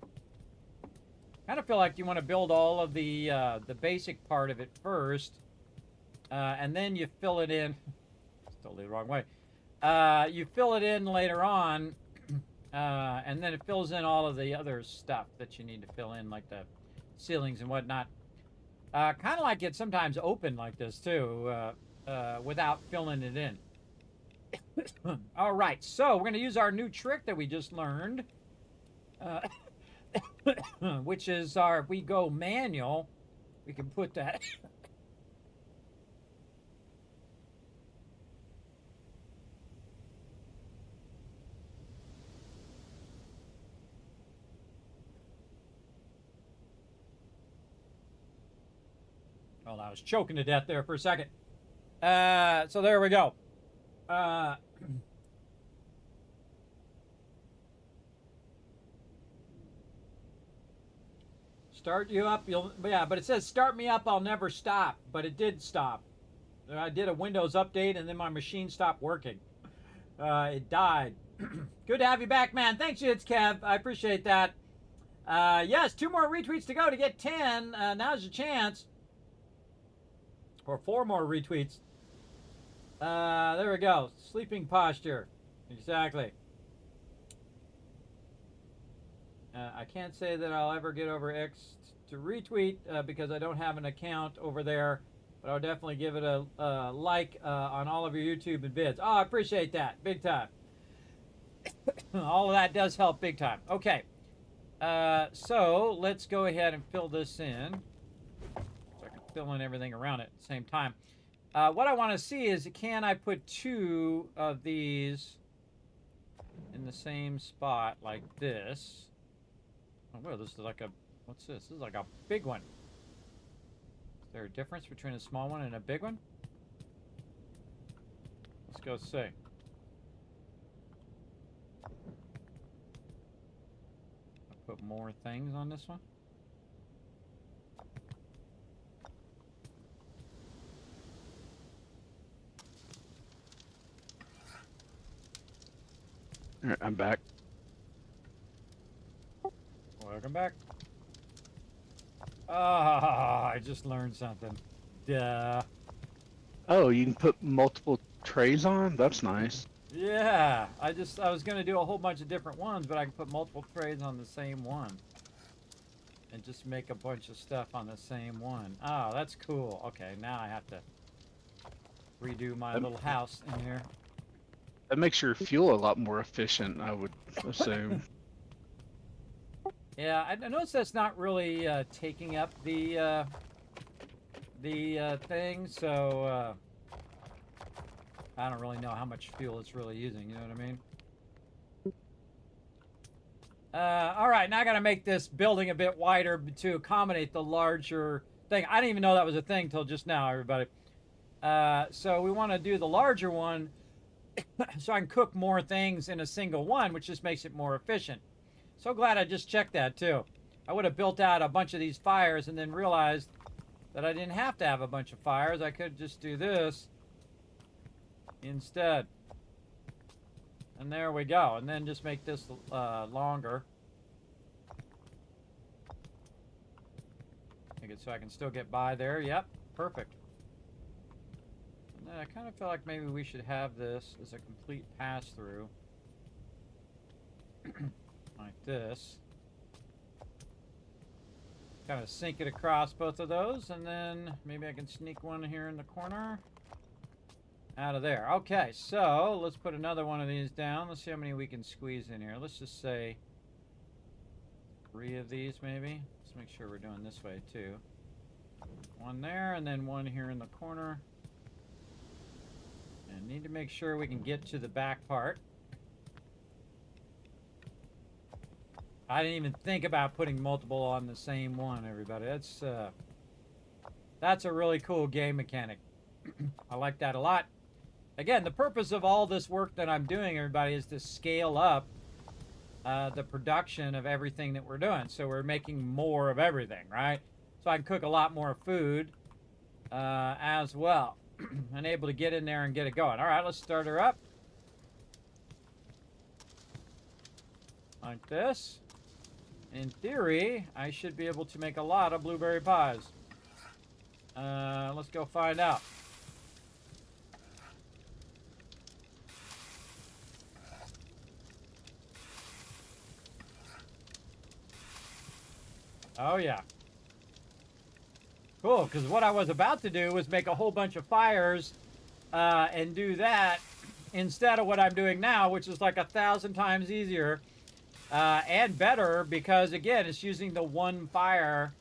Kind of feel like you want to build all of the basic part of it first, and then you fill it in. It's totally the wrong way. You fill it in later on, and then it fills in all of the other stuff that you need to fill in, like the ceilings and whatnot. Kind of like it sometimes open like this too, without filling it in. All right, so we're going to use our new trick that we just learned, which is if we go manual, we can put that. Well, I was choking to death there for a second. So there we go. Start you up, yeah, but it says start me up, I'll never stop, but it did stop. I did a Windows update and then my machine stopped working. It died. Good to have you back, man. Thanks, it's Kev. I appreciate that. Yes, 2 more retweets to go to get 10. Now's your chance. Or 4 more retweets. There we go. Sleeping posture. Exactly. I can't say that I'll ever get over X to retweet because I don't have an account over there. But I'll definitely give it a like on all of your YouTube and vids. Oh, I appreciate that. Big time. All of that does help big time. Okay. So let's go ahead and fill this in. So I can fill in everything around it at the same time. What I want to see is, can I put 2 of these in the same spot like this? Oh, well, this is like a, what's this? This is like a big one. Is there a difference between a small one and a big one? Let's go see. I'll put more things on this one. All right, I'm back. Welcome back. Ah, I just learned something. Duh. Oh, you can put multiple trays on? That's nice. Yeah, I was gonna do a whole bunch of different ones, but I can put multiple trays on the same one. And just make a bunch of stuff on the same one. Oh, that's cool. Okay, now I have to redo my little house in here. That makes your fuel a lot more efficient, I would assume. Yeah, I noticed that's not really taking up the thing, so I don't really know how much fuel it's really using, you know what I mean? All right, now I gotta make this building a bit wider to accommodate the larger thing. I didn't even know that was a thing till just now, everybody. So we want to do the larger one so I can cook more things in a single one, which just makes it more efficient. So glad I just checked that too. I would have built out a bunch of these fires and then realized that I didn't have to have a bunch of fires. I could just do this instead. And there we go. And then just make this longer. Make it so I can still get by there. Yep, perfect. And then I kind of feel like maybe we should have this as a complete pass-through. Like this. Kind of sink it across both of those, and then maybe I can sneak one here in the corner. Out of there. Okay, so let's put another one of these down. Let's see how many we can squeeze in here. Let's just say 3 of these maybe. Let's make sure we're doing this way too. One there, and then one here in the corner. And need to make sure we can get to the back part. I didn't even think about putting multiple on the same one, everybody. That's a really cool game mechanic. I like that a lot. Again, the purpose of all this work that I'm doing, everybody, is to scale up the production of everything that we're doing. So we're making more of everything, right? So I can cook a lot more food as well. And able to get in there and get it going. All right, let's start her up. Like this. In theory, I should be able to make a lot of blueberry pies. Let's go find out. Oh, yeah. Cool, because what I was about to do was make a whole bunch of fires and do that instead of what I'm doing now, which is like 1,000 times easier. And better because, again, it's using the one fire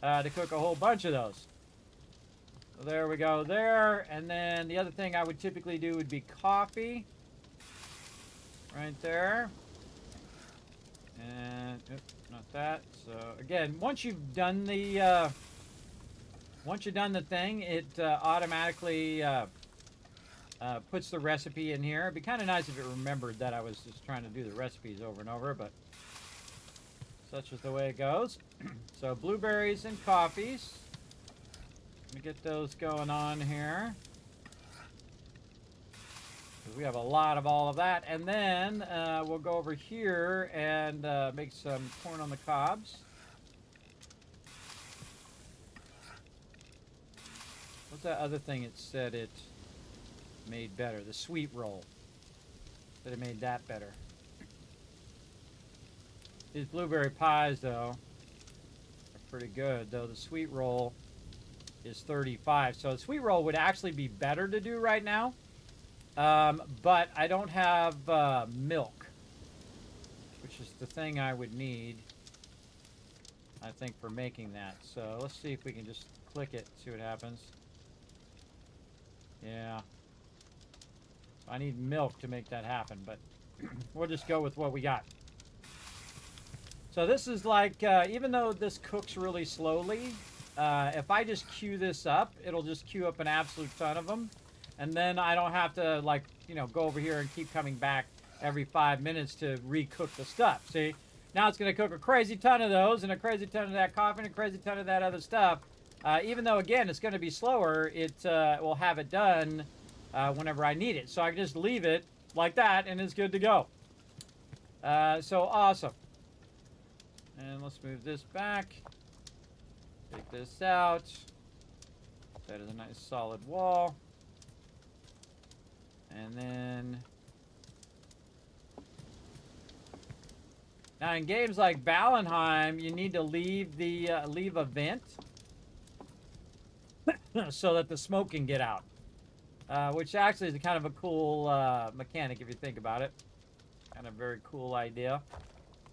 to cook a whole bunch of those. So there we go there. And then the other thing I would typically do would be coffee. Right there. And, oops, not that. So, again, once you've done the thing, it automatically puts the recipe in here. It'd be kind of nice if it remembered that I was just trying to do the recipes over and over, but such is the way it goes. So blueberries and coffees. Let me get those going on here. We have a lot of all of that. And then we'll go over here and make some corn on the cobs. What's that other thing it said it made better? The sweet roll. That it made that better. These blueberry pies, though, are pretty good. Though the sweet roll is 35. So the sweet roll would actually be better to do right now. But I don't have milk, which is the thing I would need, I think, for making that. So let's see if we can just click it, see what happens. Yeah. I need milk to make that happen, but we'll just go with what we got. So this is like, even though this cooks really slowly, if I just queue this up, it'll just queue up an absolute ton of them. And then I don't have to, like, you know, go over here and keep coming back every 5 minutes to recook the stuff. See? Now it's going to cook a crazy ton of those and a crazy ton of that coffee and a crazy ton of that other stuff. Even though, again, it's going to be slower, it will have it done whenever I need it. So I can just leave it like that, and it's good to go. So awesome. And let's move this back. Take this out. That is a nice solid wall. And then... Now in games like Valheim, you need to leave the leave a vent so that the smoke can get out. which actually is kind of a cool mechanic if you think about it. Kind of very cool idea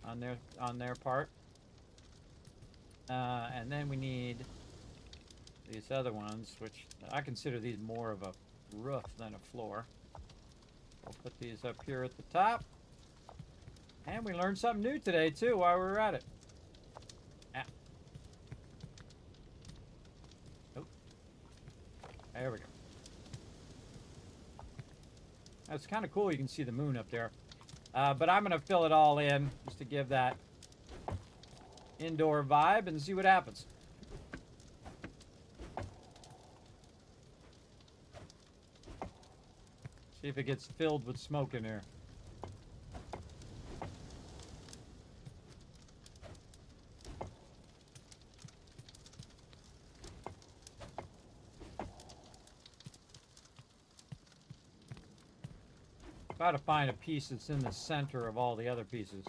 on their part. And then we need these other ones, which I consider these more of a roof than a floor. I'll put these up here at the top. And we learned something new today, too, while we were at it. Ah. Oh. There we go. That's kind of cool. You can see the moon up there. But I'm going to fill it all in just to give that indoor vibe and see what happens. See if it gets filled with smoke in here. Got to find a piece that's in the center of all the other pieces.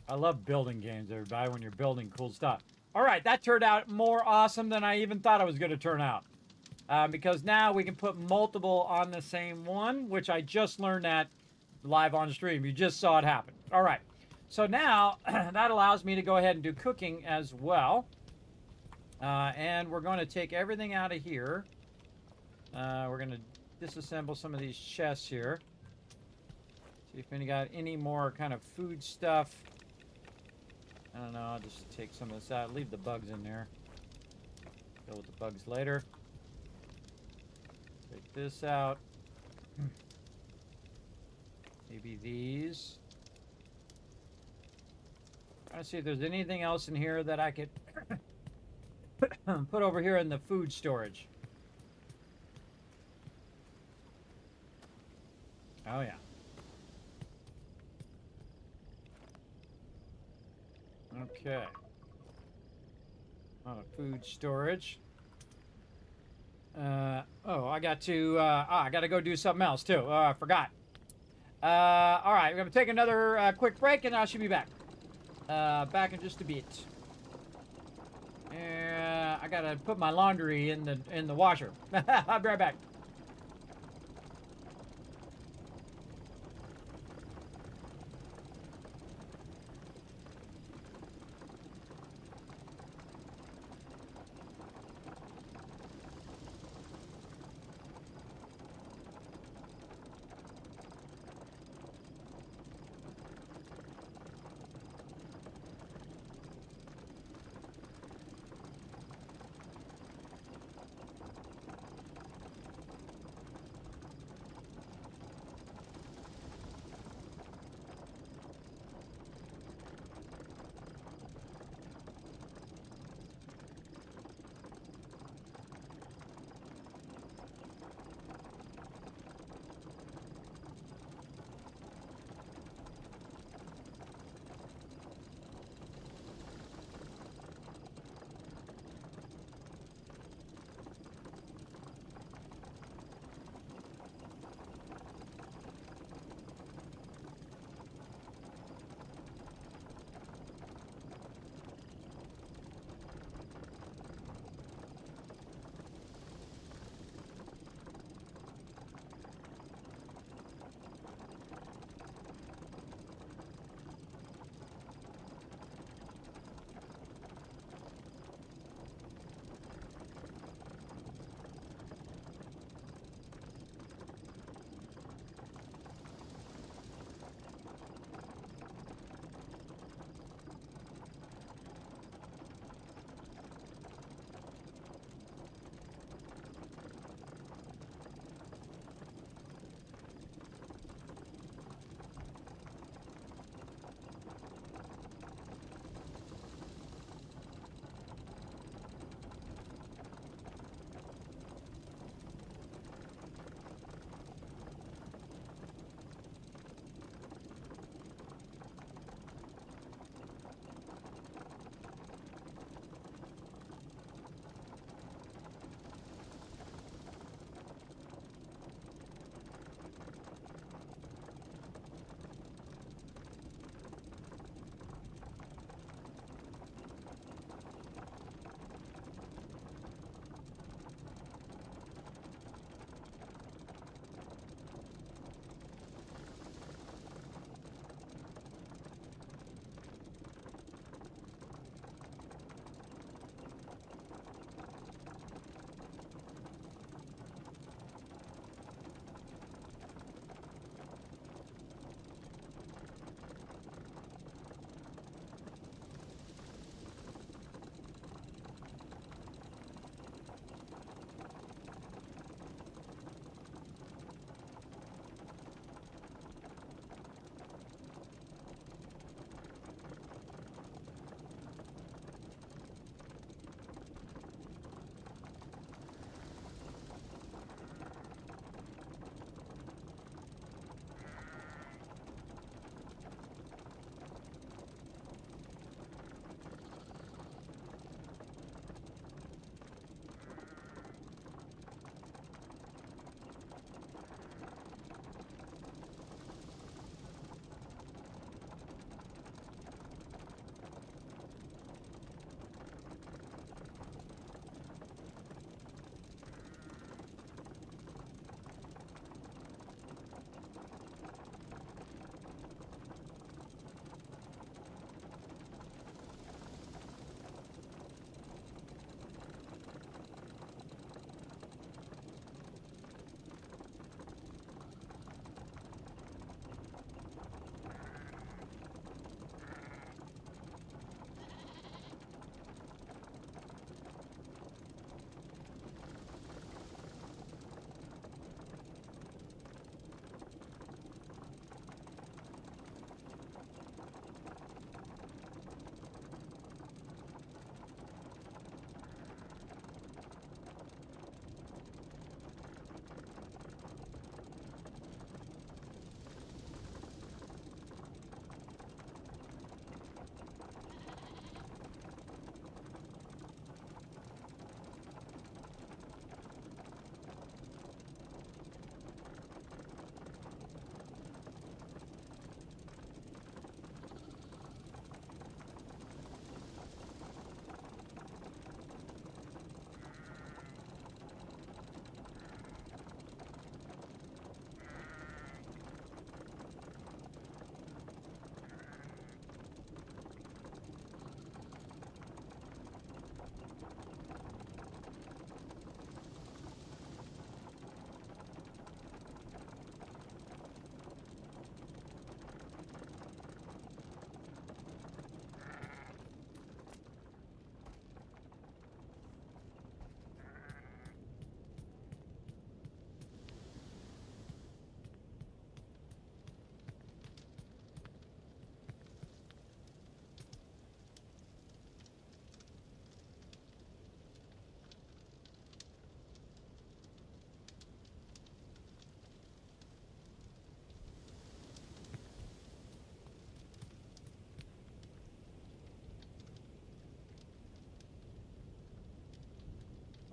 I love building games, everybody, when you're building cool stuff. All right, that turned out more awesome than I even thought it was going to turn out. Because now we can put multiple on the same one, which I just learned that live on stream. You just saw it happen. All right. So now that allows me to go ahead and do cooking as well. And we're going to take everything out of here. We're going to disassemble some of these chests here. See if any got any more kind of food stuff. I don't know. I'll just take some of this out. Leave the bugs in there. Deal with the bugs later. Take this out. Maybe these. Trying to see if there's anything else in here that I could put over here in the food storage. Oh yeah. Okay. On a food storage. Oh, I got to, I got to go do something else too. Oh, I forgot. All right, we're going to take another quick break and I should be back. Back in just a bit. I got to put my laundry in the washer. I'll be right back.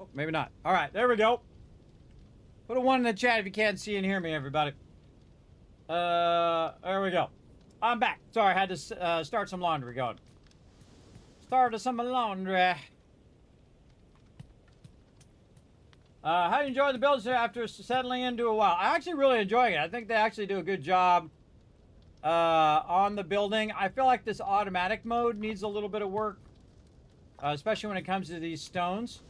Oh, maybe not. All right, there we go. Put a 1 in the chat if you can't see and hear me, everybody. There we go. I'm back. Sorry, I had to start some laundry going. Started some laundry. How do you enjoy the builds after settling into a while? I'm actually really enjoying it. I think they actually do a good job on the building. I feel like this automatic mode needs a little bit of work, especially when it comes to these stones.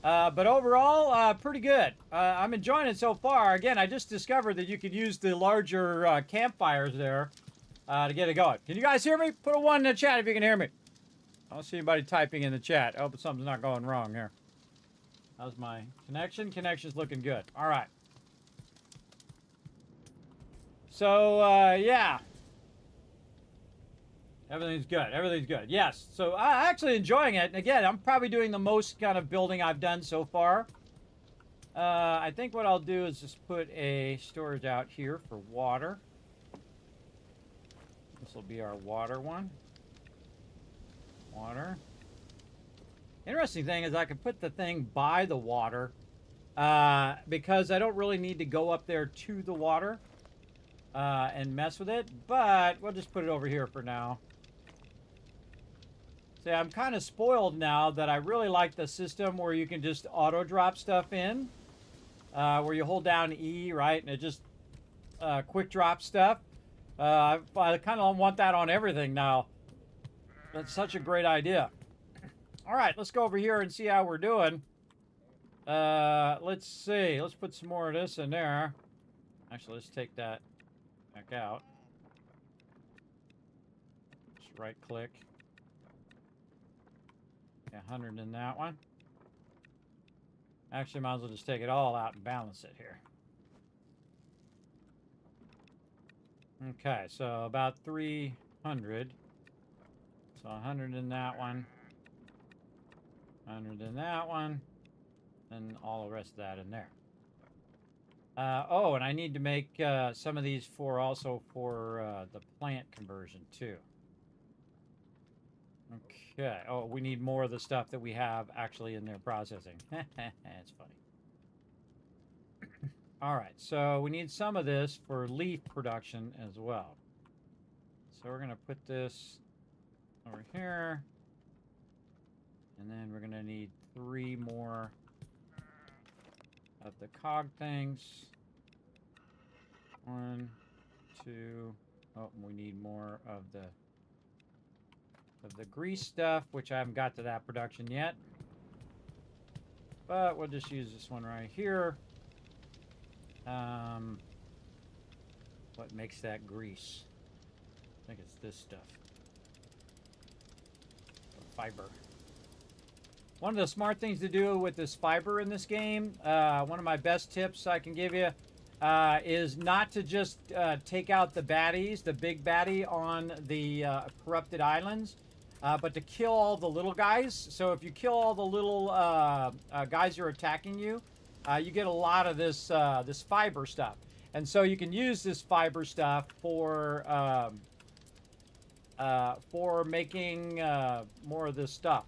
But overall, pretty good. I'm enjoying it so far. Again, I just discovered that you could use the larger campfires there to get it going. Can you guys hear me? Put a 1 in the chat if you can hear me. I don't see anybody typing in the chat. I hope something's not going wrong here. How's my connection? Connection's looking good. All right. So, yeah. Everything's good. Everything's good. Yes. So, I'm actually enjoying it. And again, I'm probably doing the most kind of building I've done so far. I think what I'll do is just put a storage out here for water. This will be our water one. Water. Interesting thing is I can put the thing by the water because I don't really need to go up there to the water and mess with it, but we'll just put it over here for now. See, I'm kind of spoiled now that I really like the system where you can just auto drop stuff in, where you hold down E, right, and it just quick drop stuff. I kind of want that on everything now. That's such a great idea. All right, let's go over here and see how we're doing. Let's see. Let's put some more of this in there. Actually, let's take that back out. Just right-click. Yeah, 100 in that one. Actually, might as well just take it all out and balance it here. Okay, so about 300. So 100 in that one. 100 in that one. And all the rest of that in there. Oh, and I need to make some of these also for the plant conversion too. Okay. Oh, we need more of the stuff that we have actually in there processing. It's funny. All right, so we need some of this for leaf production as well. So we're going to put this over here. And then we're going to need 3 more of the cog things. 1, 2. Oh, we need more of the grease stuff, which I haven't got to that production yet. But we'll just use this one right here. What makes that grease? I think it's this stuff. Fiber. One of the smart things to do with this fiber in this game, one of my best tips I can give you, is not to just take out the baddies, the big baddie on the corrupted islands, but to kill all the little guys. So if you kill all the little guys who are attacking you, you get a lot of this this fiber stuff. And so you can use this fiber stuff for making more of this stuff.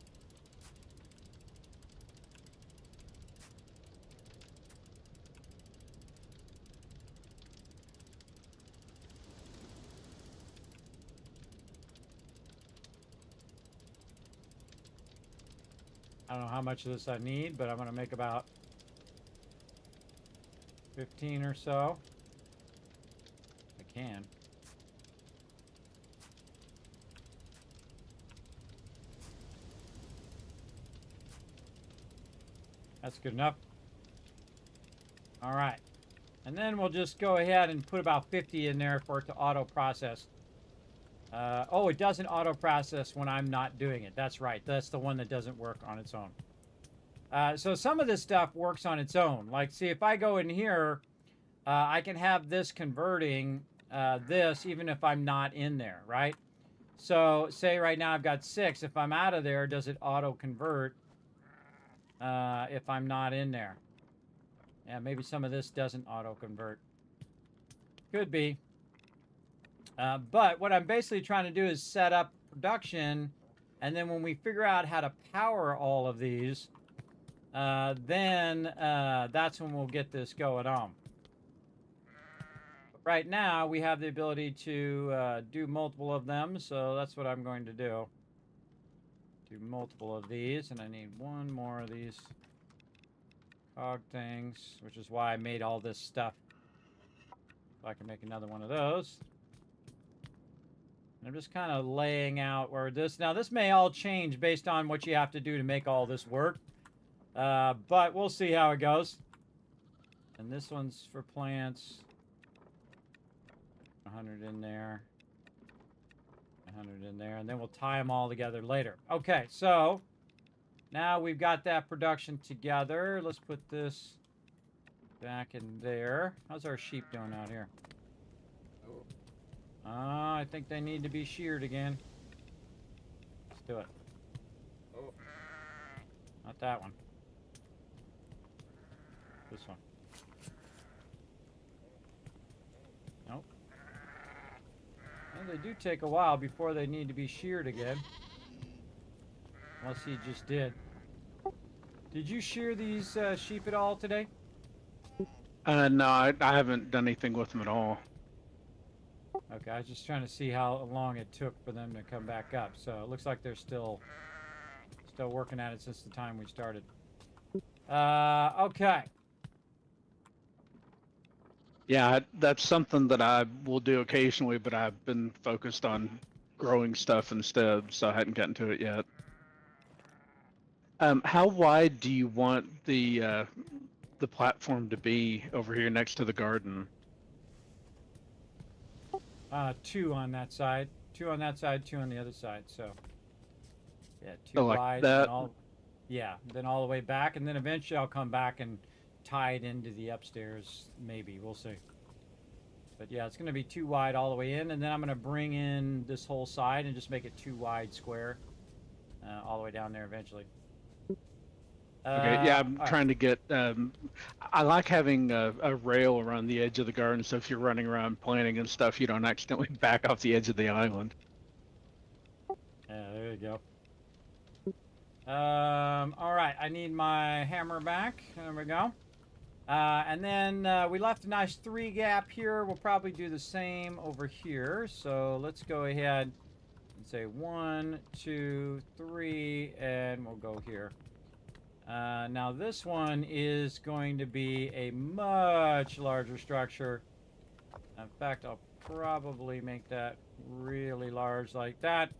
I don't know how much of this I need, but I'm going to make about 15 or so. I can. That's good enough. All right. And then we'll just go ahead and put about 50 in there for it to auto-process. Oh, it doesn't auto-process when I'm not doing it. That's right. That's the one that doesn't work on its own. So some of this stuff works on its own. Like, see, if I go in here, I can have this converting this even if I'm not in there, right? So, say right now I've got 6. If I'm out of there, does it auto-convert if I'm not in there? Yeah, maybe some of this doesn't auto-convert. Could be. But what I'm basically trying to do is set up production, and then when we figure out how to power all of these, then that's when we'll get this going on. But right now, we have the ability to do multiple of them, so that's what I'm going to do. Do multiple of these, and I need one more of these cog things, which is why I made all this stuff. So I can make another one of those. And I'm just kind of laying out where this... Now, this may all change based on what you have to do to make all this work. But we'll see how it goes. And this one's for plants. 100 in there. 100 in there. And then we'll tie them all together later. Okay, so... Now we've got that production together. Let's put this back in there. How's our sheep doing out here? I think they need to be sheared again. Let's do it. Not that one. This one. Nope. Well, they do take a while before they need to be sheared again. Unless he just did. Did you shear these sheep at all today? No, I haven't done anything with them at all. Okay, I was just trying to see how long it took for them to come back up. So it looks like they're still working at it since the time we started. Okay. Yeah, that's something that I will do occasionally, but I've been focused on growing stuff instead, so I hadn't gotten to it yet. How wide do you want the platform to be over here next to the garden? 2 on that side. 2 on that side, 2 on the other side. So, yeah, 2 Oh, like wide. that? Then all the way back, and then eventually I'll come back and tie it into the upstairs. Maybe we'll see. But yeah, it's going to be 2 wide all the way in, and then I'm going to bring in this whole side and just make it 2 wide square all the way down there eventually. Okay, yeah, I'm trying to get. I like having a rail around the edge of the garden, so if you're running around planting and stuff, you don't accidentally back off the edge of the island. Yeah, there you go. All right, I need my hammer back. There we go. And then we left a nice 3 gap here. We'll probably do the same over here. So let's go ahead and say 1, 2, 3, and we'll go here. Now this one is going to be a much larger structure. In fact, I'll probably make that really large like that.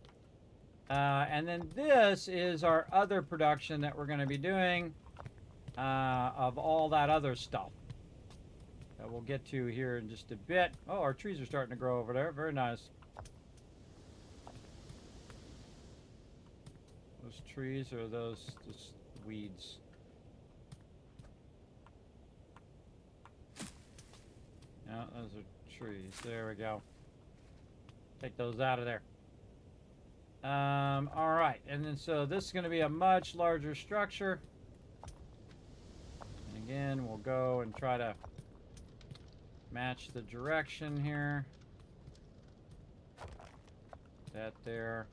And then this is our other production that we're going to be doing of all that other stuff that we'll get to here in just a bit. Oh, our trees are starting to grow over there. Very nice. Those trees or those just weeds? No, those are trees. There we go. Take those out of there. All right, and then so this is going to be a much larger structure. And again, we'll go and try to match the direction here. That there.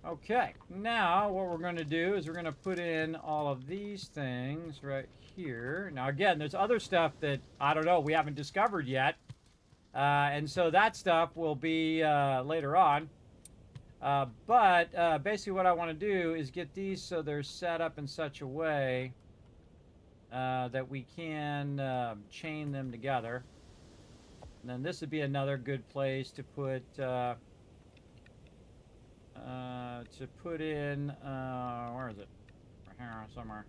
Okay, now what we're going to do is we're going to put in all of these things right here. Now again, there's other stuff that, I don't know, we haven't discovered yet. And so that stuff will be later on. But basically what I want to do is get these so they're set up in such a way that we can chain them together. And then this would be another good place to put in, where is it? Right here somewhere.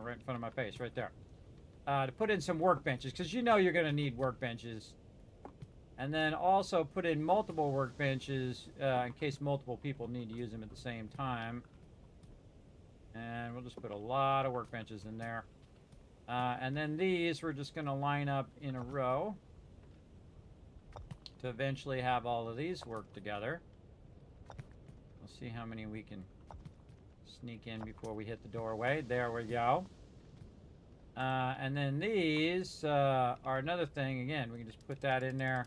Right in front of my face, right there. To put in some workbenches, because you know you're going to need workbenches. And then also put in multiple workbenches in case multiple people need to use them at the same time. And we'll just put a lot of workbenches in there. And then these we're just going to line up in a row to eventually have all of these work together. We'll see how many we can sneak in before we hit the doorway. There we go. And then these are another thing. Again, we can just put that in there.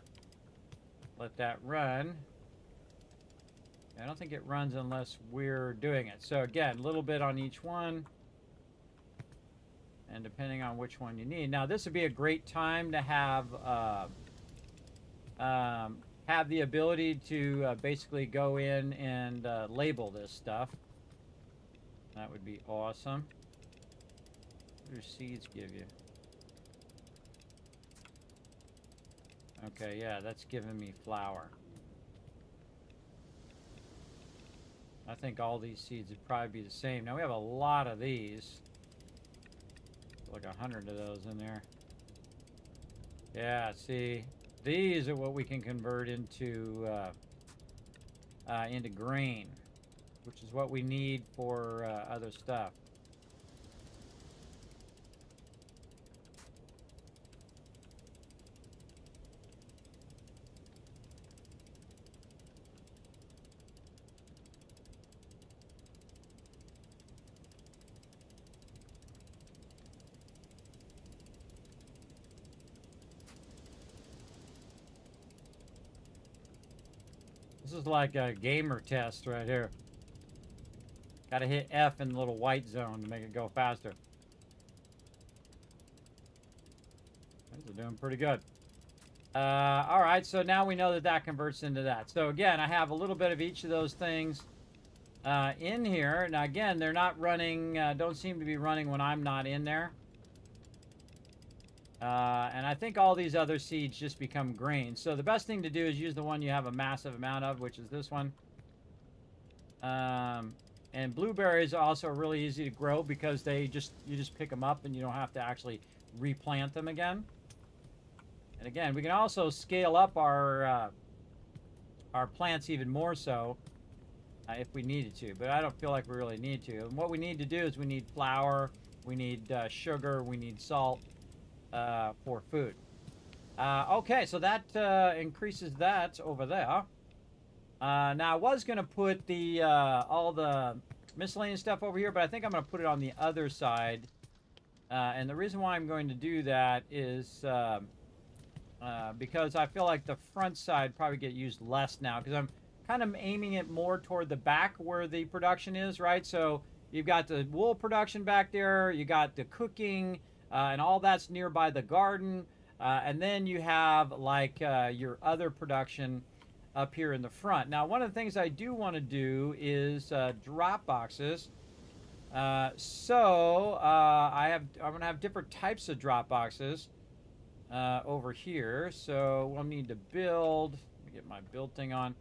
Let that run. I don't think it runs unless we're doing it. So again, a little bit on each one. And depending on which one you need. Now, this would be a great time to have the ability to basically go in and label this stuff. That would be awesome. What do seeds give you? Okay, yeah, that's giving me flour. I think all these seeds would probably be the same. Now, we have a lot of these. Like 100 of those in there. Yeah, see, these are what we can convert into grain, which is what we need for other stuff. This is like a gamer test right here. Gotta hit F in the little white zone to make it go faster. These are doing pretty good. Alright, so now we know that that converts into that. So again, I have a little bit of each of those things in here. Now again, they're not running, don't seem to be running when I'm not in there. And I think all these other seeds just become grain. So the best thing to do is use the one you have a massive amount of, which is this one. And blueberries are also really easy to grow because you just pick them up and you don't have to actually replant them again. And again, we can also scale up our plants even more so if we needed to, but I don't feel like we really need to. And what we need to do is we need flour, we need sugar, we need salt. For food. Okay, so that increases that over there. Now I was going to put the all the miscellaneous stuff over here, but I think I'm going to put it on the other side. And the reason why I'm going to do that is because I feel like the front side probably get used less now because I'm kind of aiming it more toward the back where the production is, right? So you've got the wool production back there, you got the cooking, and all that's nearby the garden. And then you have like your other production up here in the front. Now, one of the things I do want to do is drop boxes. I'm going to have different types of drop boxes over here. So we'll need to build. Let me get my build thing on.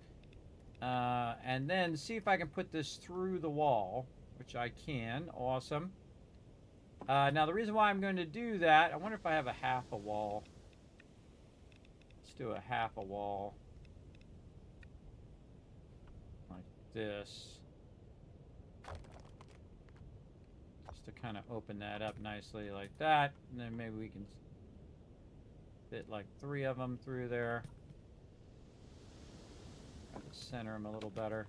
And then see if I can put this through the wall, which I can. Awesome. Now, the reason why I'm going to do that, I wonder if I have a half a wall. Let's do a half a wall. Like this. Just to kind of open that up nicely like that. And then maybe we can fit like 3 of them through there. Try to center them a little better.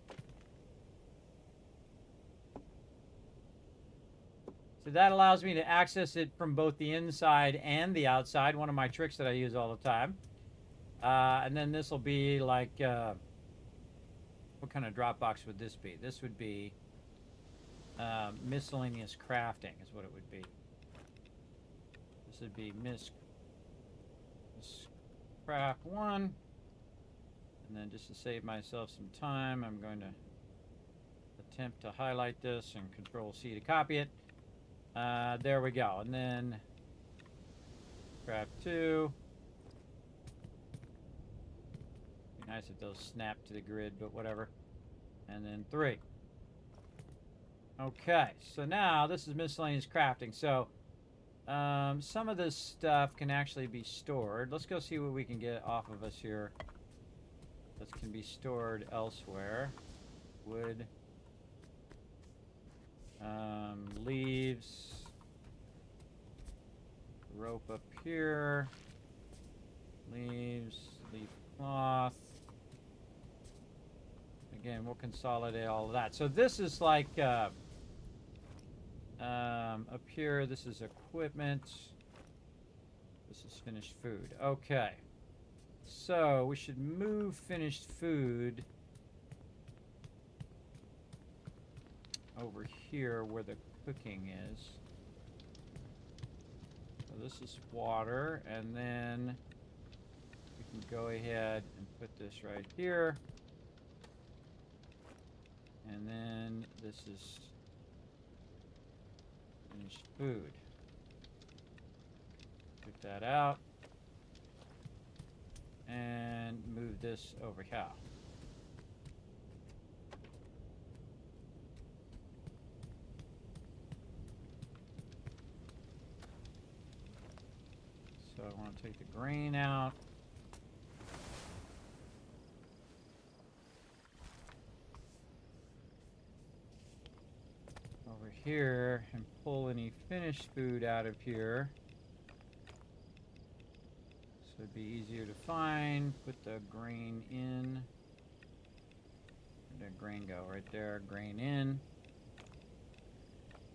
So that allows me to access it from both the inside and the outside. One of my tricks that I use all the time. And then this will be like, what kind of drop box would this be? This would be miscellaneous crafting is what it would be. This would be craft 1. And then just to save myself some time, I'm going to attempt to highlight this and Control C to copy it. There we go. And then craft 2. Be nice if those snap to the grid, but whatever. And then 3. Okay, so now this is miscellaneous crafting. So some of this stuff can actually be stored. Let's go see what we can get off of us here. This can be stored elsewhere. Wood. Leaves. Rope up here. Leaves. Leaf cloth. Again, we'll consolidate all of that. So this is like up here. This is equipment. This is finished food. Okay. So we should move finished food over here where the cooking is. So this is water, and then we can go ahead and put this right here. And then this is finished food. Get that out. And move this over here. So I want to take the grain out. Over here and pull any finished food out of here. So it'd be easier to find. Put the grain in. Where'd that grain go? Right there, grain in.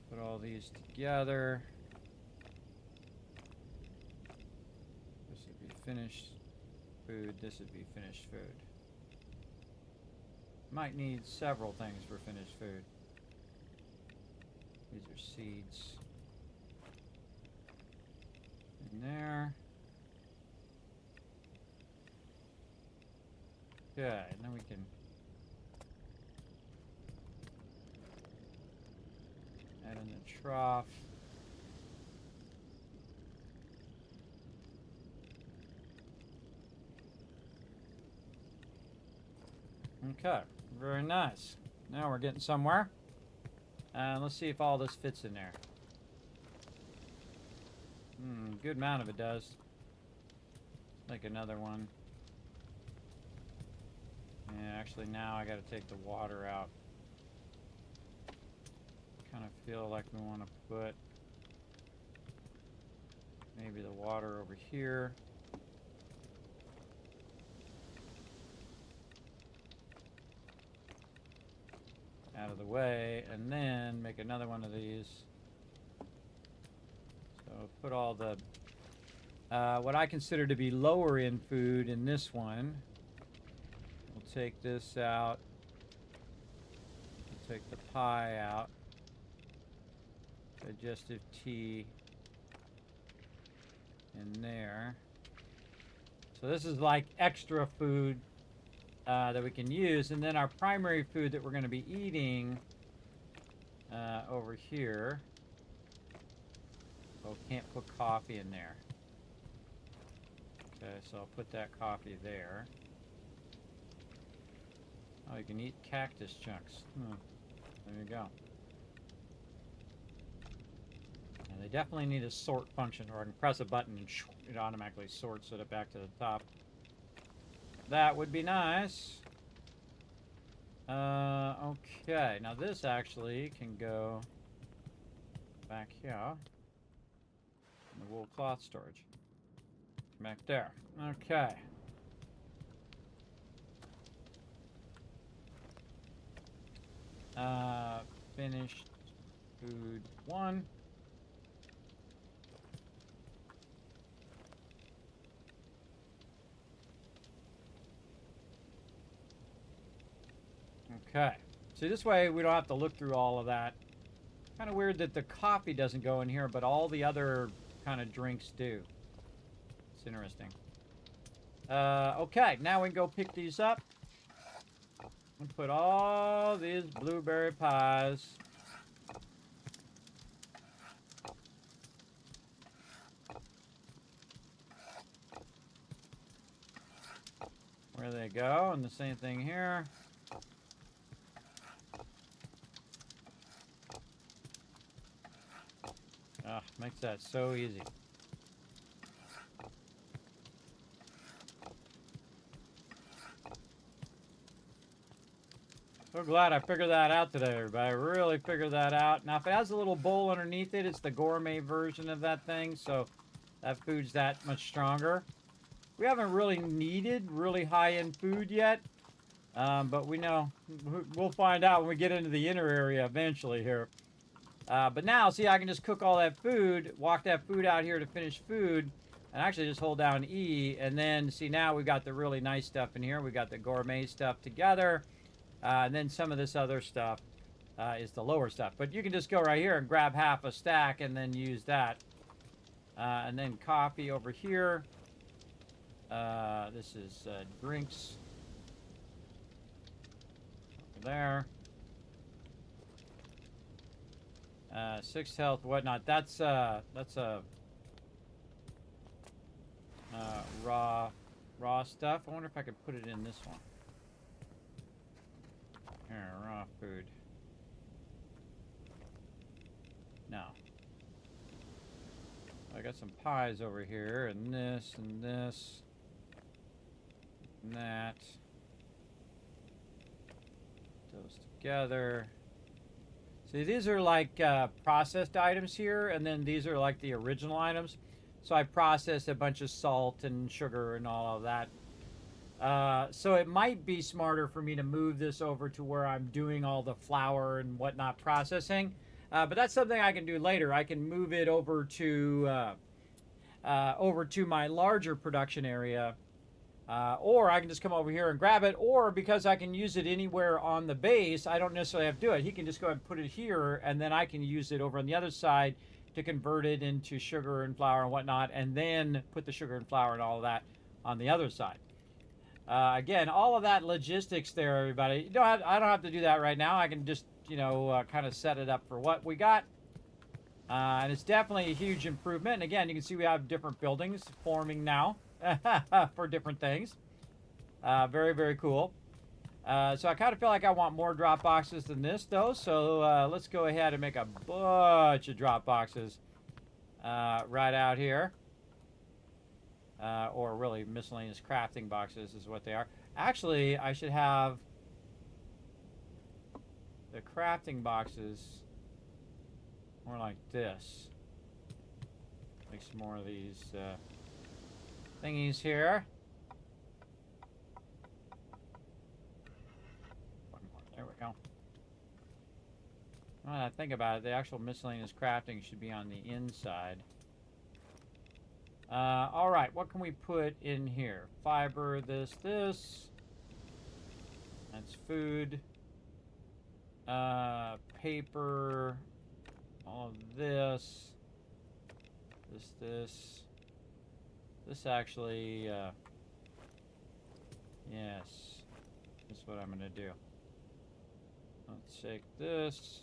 Put all these together. This would be finished food. This would be finished food. Might need several things for finished food. These are seeds. In there. Okay, and then we can add in the trough. Okay, very nice. Now we're getting somewhere. Let's see if all this fits in there. Good amount of it does. Like another one. Yeah, actually now I gotta take the water out. Kind of feel like we want to put maybe the water over here. Out of the way, and then make another one of these. So put all the what I consider to be lower end food in this one. We'll take this out. We'll take the pie out. Digestive tea in there. So this is like extra food that we can use, and then our primary food that we're going to be eating over here. Oh, can't put coffee in there. Okay, so I'll put that coffee there. Oh, you can eat cactus chunks. There you go. And they definitely need a sort function, or I can press a button and it automatically sorts it back to the top. That would be nice. Okay, now this actually can go back here in the wool cloth storage. Back there. Okay. Finished food 1. Okay. See, this way we don't have to look through all of that. Kind of weird that the coffee doesn't go in here, but all the other kind of drinks do. It's interesting. Okay, now we can go pick these up. And put all these blueberry pies where they go, and the same thing here. Makes that so easy. So glad I figured that out today, everybody. I really figured that out. Now, if it has a little bowl underneath it, it's the gourmet version of that thing, so that food's that much stronger. We haven't really needed really high-end food yet, but we know we'll find out when we get into the inner area eventually here. But now, see, I can just cook all that food, walk that food out here to finish food, and actually just hold down E, and then, see, now we've got the really nice stuff in here. We got the gourmet stuff together, and then some of this other stuff. is the lower stuff. But you can just go right here and grab half a stack and then use that. And then coffee over here. This is drinks. Over there. 6 health, whatnot. That's a raw stuff. I wonder if I could put it in this one. Here, raw food. No. I got some pies over here, and this, and this, and that. Those together. See, these are like processed items here, and then these are like the original items. So I processed a bunch of salt and sugar and all of that. So it might be smarter for me to move this over to where I'm doing all the flour and whatnot processing. But that's something I can do later. I can move it over to my larger production area. Or I can just come over here and grab it, or because I can use it anywhere on the base, I don't necessarily have to do it. He can just go ahead and put it here, and then I can use it over on the other side to convert it into sugar and flour and whatnot, and then put the sugar and flour and all of that on the other side. Again, all of that logistics there, everybody. I don't have to do that right now. I can just, kind of set it up for what we got. And it's definitely a huge improvement. And again, you can see we have different buildings forming now. For different things. Very, very cool. So I kind of feel like I want more drop boxes than this, though. So let's go ahead and make a bunch of drop boxes right out here. Or really miscellaneous crafting boxes is what they are. Actually, I should have the crafting boxes more like this. Make some more of these thingies here. One more. There we go. When I think about it, the actual miscellaneous crafting should be on the inside. All right, what can we put in here? Fiber, this. That's food. Paper. All of this. This. This actually, yes, that's what I'm going to do. Let's take this.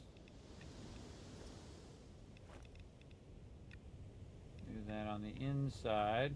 Do that on the inside.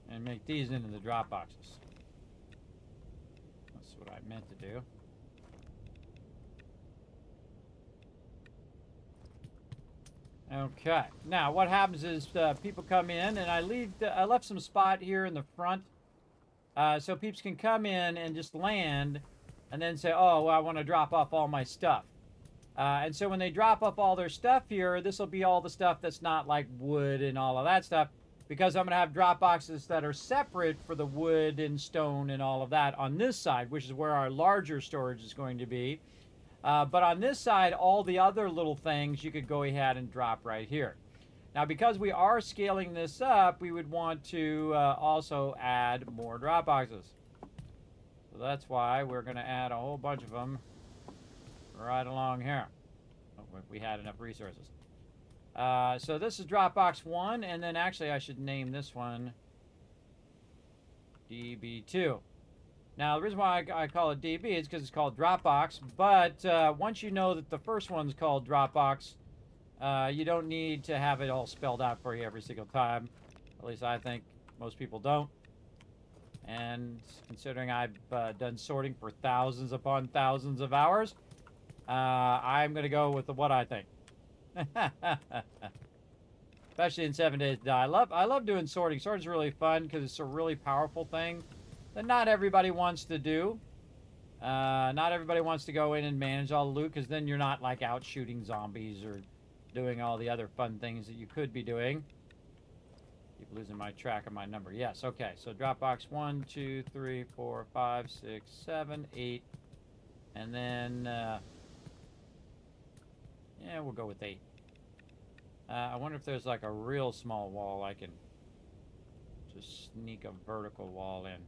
And make these into the drop boxes. That's what I meant to do. Okay. Now what happens is people come in, and I left some spot here in the front, so peeps can come in and just land, and then say, "Oh, well, I want to drop off all my stuff." And so when they drop off all their stuff here, this will be all the stuff that's not like wood and all of that stuff. Because I'm going to have drop boxes that are separate for the wood and stone and all of that on this side, which is where our larger storage is going to be. But on this side, all the other little things you could go ahead and drop right here. Now, because we are scaling this up, we would want to also add more drop boxes. So that's why we're going to add a whole bunch of them right along here. If we had enough resources. So this is Dropbox 1, and then actually I should name this one DB2. Now, the reason why I call it DB is because it's called Dropbox, but once you know that the first one's called Dropbox, you don't need to have it all spelled out for you every single time. At least I think most people don't. And considering I've done sorting for thousands upon thousands of hours, I'm going to go with what I think. Especially in 7 Days to Die. I love doing sorting. Sorting's really fun because it's a really powerful thing that not everybody wants to do. Not everybody wants to go in and manage all the loot, because then you're not like out shooting zombies or doing all the other fun things that you could be doing. Keep losing my track of my number. Yes, okay. So Dropbox 1, 2, 3, 4, 5, 6, 7, 8. And then, yeah, we'll go with 8. I wonder if there's like a real small wall I can just sneak a vertical wall in.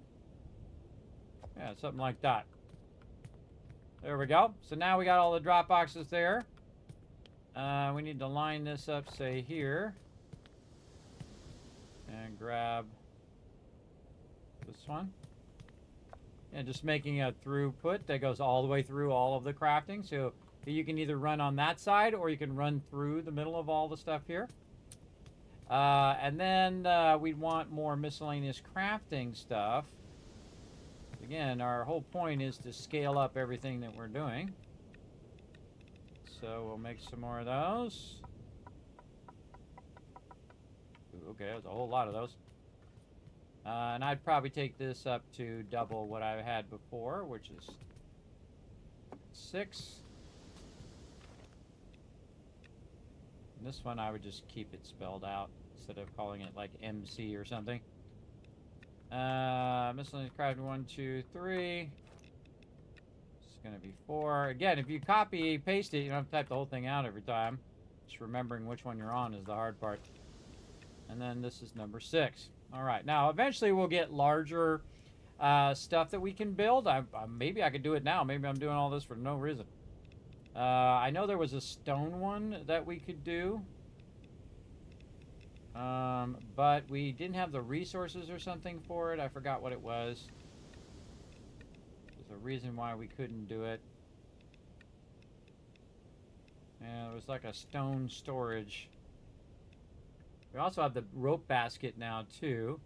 Yeah, something like that. There we go. So now we got all the drop boxes there. We need to line this up, say, here. And grab this one. And just making a throughput that goes all the way through all of the crafting. So you can either run on that side or you can run through the middle of all the stuff here. And then we'd want more miscellaneous crafting stuff. Again, our whole point is to scale up everything that we're doing. So we'll make some more of those. Ooh, okay, there's a whole lot of those. And I'd probably take this up to double what I had before, which is 6. And this one I would just keep it spelled out instead of calling it like MC or something. Miscellaneous crafting 1, 2, 3. It's gonna be 4. Again, if you copy paste it, you don't have to type the whole thing out every time. Just remembering which one you're on is the hard part. And then this is number 6. All right, now eventually we'll get larger stuff that we can build. Maybe I could do it now. Maybe I'm doing all this for no reason. I know there was a stone one that we could do. But we didn't have the resources or something for it. I forgot what it was. There's a reason why we couldn't do it. And it was like a stone storage. We also have the rope basket now, too.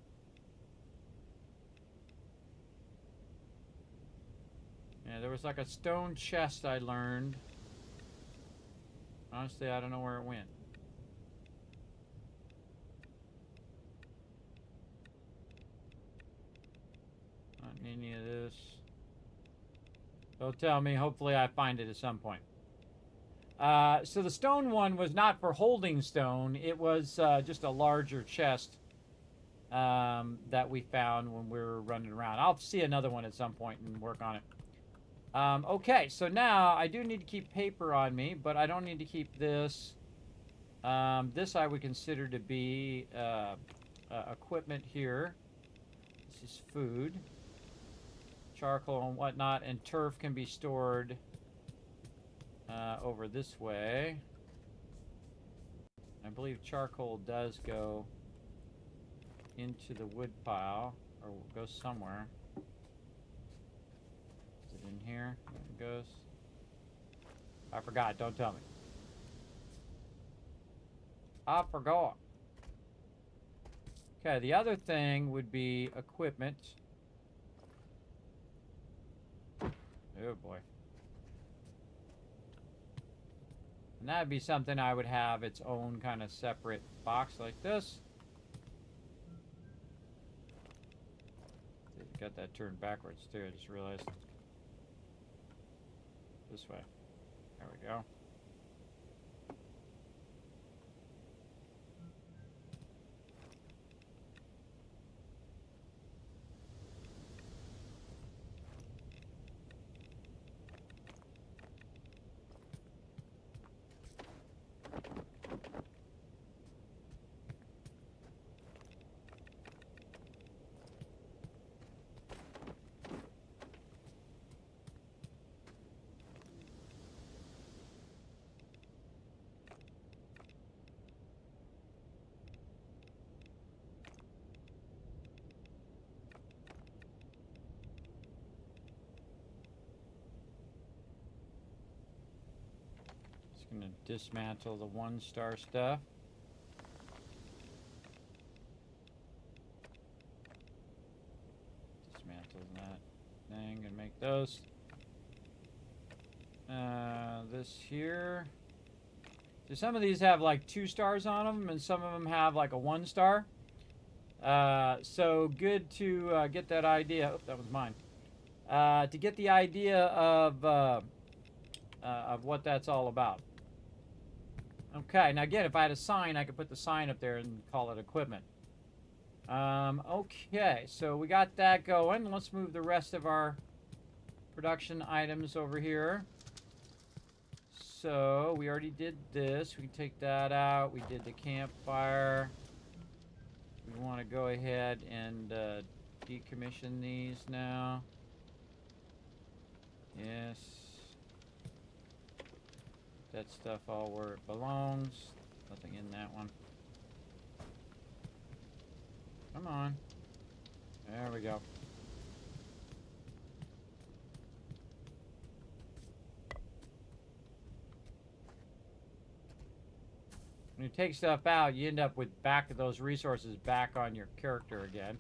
Yeah, there was like a stone chest I learned. Honestly, I don't know where it went. Not any of this. Don't tell me. Hopefully I find it at some point. So the stone one was not for holding stone. It was just a larger chest that we found when we were running around. I'll see another one at some point and work on it. Okay, so now I do need to keep paper on me, but I don't need to keep this. This I would consider to be equipment here. This is food. Charcoal and whatnot, and turf can be stored over this way. I believe charcoal does go into the wood pile, or go somewhere. Is it in here? There it goes. I forgot, don't tell me. I forgot. Okay, the other thing would be equipment. Oh boy. And that'd be something I would have its own kind of separate box like this. Got that turned backwards too, I just realized. This way. There we go. Gonna dismantle the 1-star stuff. Dismantle that thing and make those. This here. So some of these have like 2 stars on them, and some of them have like a 1-star. So good to get that idea. Oh, that was mine. To get the idea of what that's all about. Okay, now again, if I had a sign, I could put the sign up there and call it equipment. Okay, so we got that going. Let's move the rest of our production items over here. So we already did this. We can take that out. We did the campfire. We want to go ahead and decommission these now. Yes. That stuff all where it belongs. Nothing in that one. Come on. There we go. When you take stuff out, you end up with those resources back on your character again.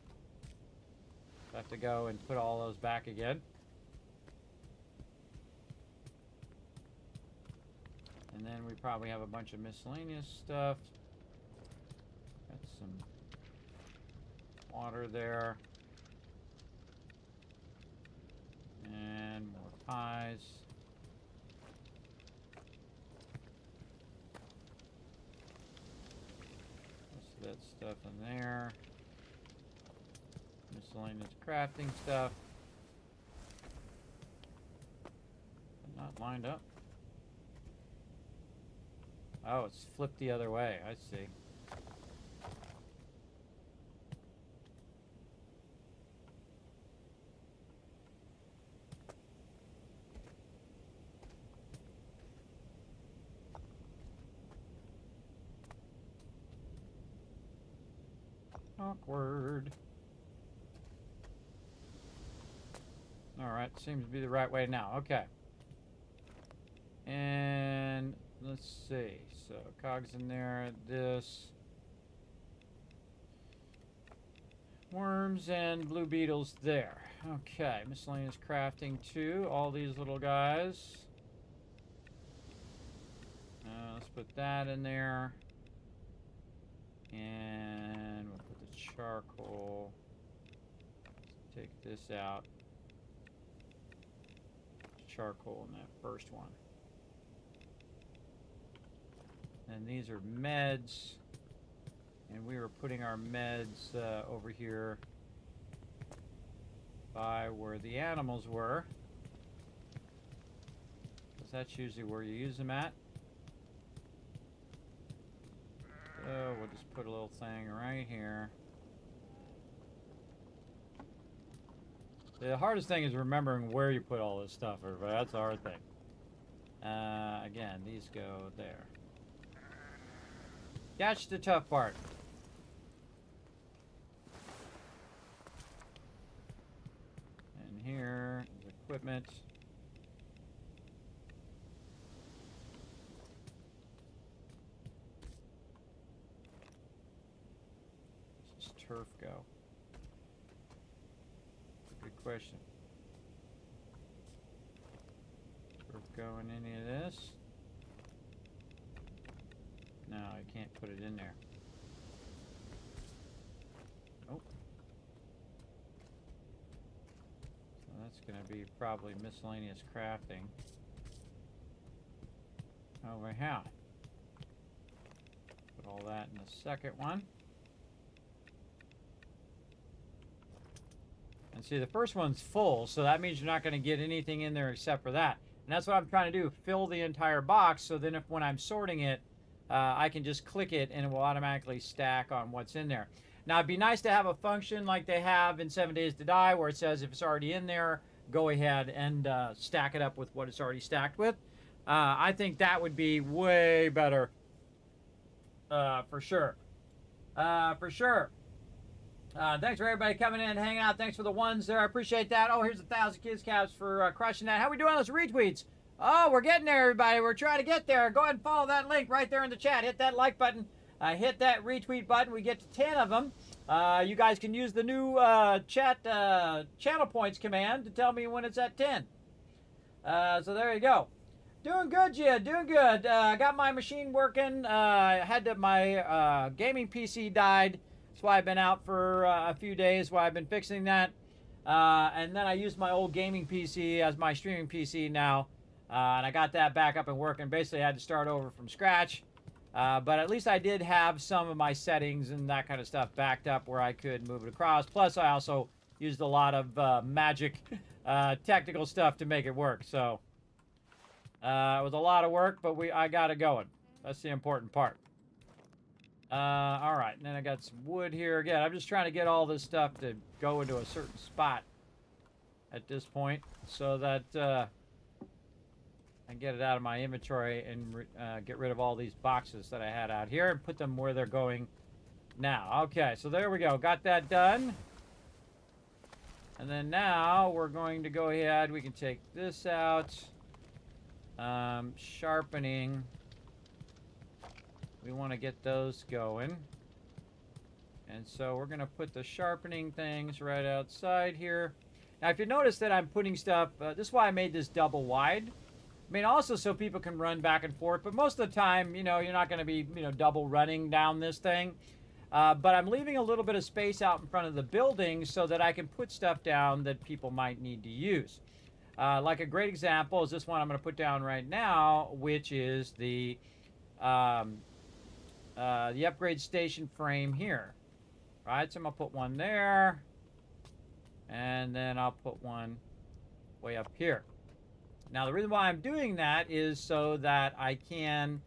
So I have to go and put all those back again. And then we probably have a bunch of miscellaneous stuff. Got some water there. And more pies. Most of that stuff in there. Miscellaneous crafting stuff. But not lined up. Oh, it's flipped the other way. I see. Awkward. Alright, seems to be the right way now. Okay. And let's see. So, cogs in there. This. Worms and blue beetles there. Okay, miscellaneous crafting 2. All these little guys. Let's put that in there. And we'll put the charcoal. Take this out. Charcoal in that first one. And these are meds. And we were putting our meds over here by where the animals were. Because that's usually where you use them at. So we'll just put a little thing right here. The hardest thing is remembering where you put all this stuff, everybody. That's the hard thing. Again, these go there. That's the tough part. And here is equipment. Where's this turf go? Good question. Turf go in any of this? No, I can't put it in there. Nope. So that's going to be probably miscellaneous crafting. Over here. Put all that in the second one. And see, the first one's full, so that means you're not going to get anything in there except for that. And that's what I'm trying to do, fill the entire box, so then when I'm sorting it, I can just click it and it will automatically stack on what's in there. Now, it'd be nice to have a function like they have in 7 Days to Die where it says if it's already in there, go ahead and stack it up with what it's already stacked with. I think that would be way better. For sure. For sure. Thanks for everybody coming in and hanging out. Thanks for the ones there. I appreciate that. Oh, here's 1,000 kids caps for crushing that. How we doing on those retweets? Oh, we're getting there, everybody. We're trying to get there. Go ahead and follow that link right there in the chat. Hit that like button. Hit that retweet button. We get to 10 of them. You guys can use the new channel points command to tell me when it's at 10. So there you go. Doing good, Jia. Doing good. Got my machine working. My gaming PC died. That's why I've been out for a few days while I've been fixing that. And then I used my old gaming PC as my streaming PC now. And I got that back up and working. Basically, I had to start over from scratch. But at least I did have some of my settings and that kind of stuff backed up where I could move it across. Plus, I also used a lot of magic technical stuff to make it work. So it was a lot of work, but I got it going. That's the important part. All right, and then I got some wood here. Again, I'm just trying to get all this stuff to go into a certain spot at this point so that I can get it out of my inventory and get rid of all these boxes that I had out here and put them where they're going now. Okay, so there we go. Got that done. And then now we're going to go ahead. We can take this out. Sharpening. We want to get those going. And so we're going to put the sharpening things right outside here. Now, if you notice that I'm putting stuff, this is why I made this double wide. I mean, also so people can run back and forth. But most of the time, you know, you're not going to be, you know, double running down this thing. But I'm leaving a little bit of space out in front of the building so that I can put stuff down that people might need to use. Like a great example is this one I'm going to put down right now, which is the upgrade station frame here. Right, so I'm going to put one there. And then I'll put one way up here. Now, the reason why I'm doing that is so that I can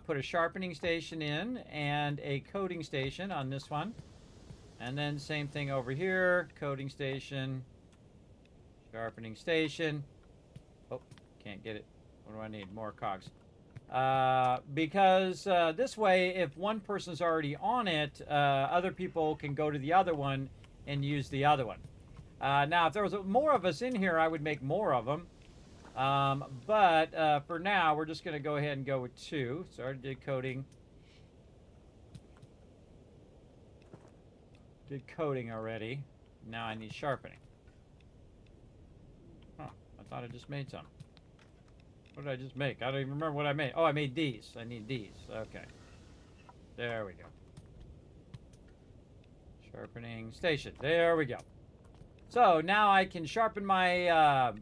put a sharpening station in and a coating station on this one. And then same thing over here. Coating station. Sharpening station. Oh, can't get it. What do I need? More cogs. Because this way, if one person's already on it, other people can go to the other one and use the other one. Now, if there was more of us in here, I would make more of them. But for now, we're just going to go ahead and go with 2. So I already did coating. Did coating already. Now I need sharpening. Huh, I thought I just made some. What did I just make? I don't even remember what I made. Oh, I made these. I need these. Okay. There we go. Sharpening station. There we go. So now I can sharpen my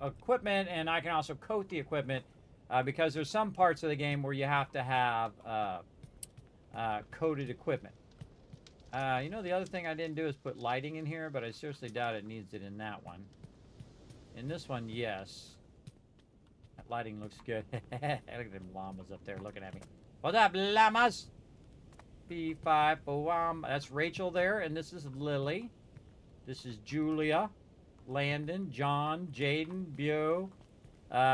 equipment, and I can also coat the equipment because there's some parts of the game where you have to have coated equipment. You know, the other thing I didn't do is put lighting in here, but I seriously doubt it needs it in that one. In this one, yes. That lighting looks good. Look at them llamas up there looking at me. What's up, llamas? P5 for that's Rachel there, and this is Lily. This is Julia, Landon, John, Jaden, Beau.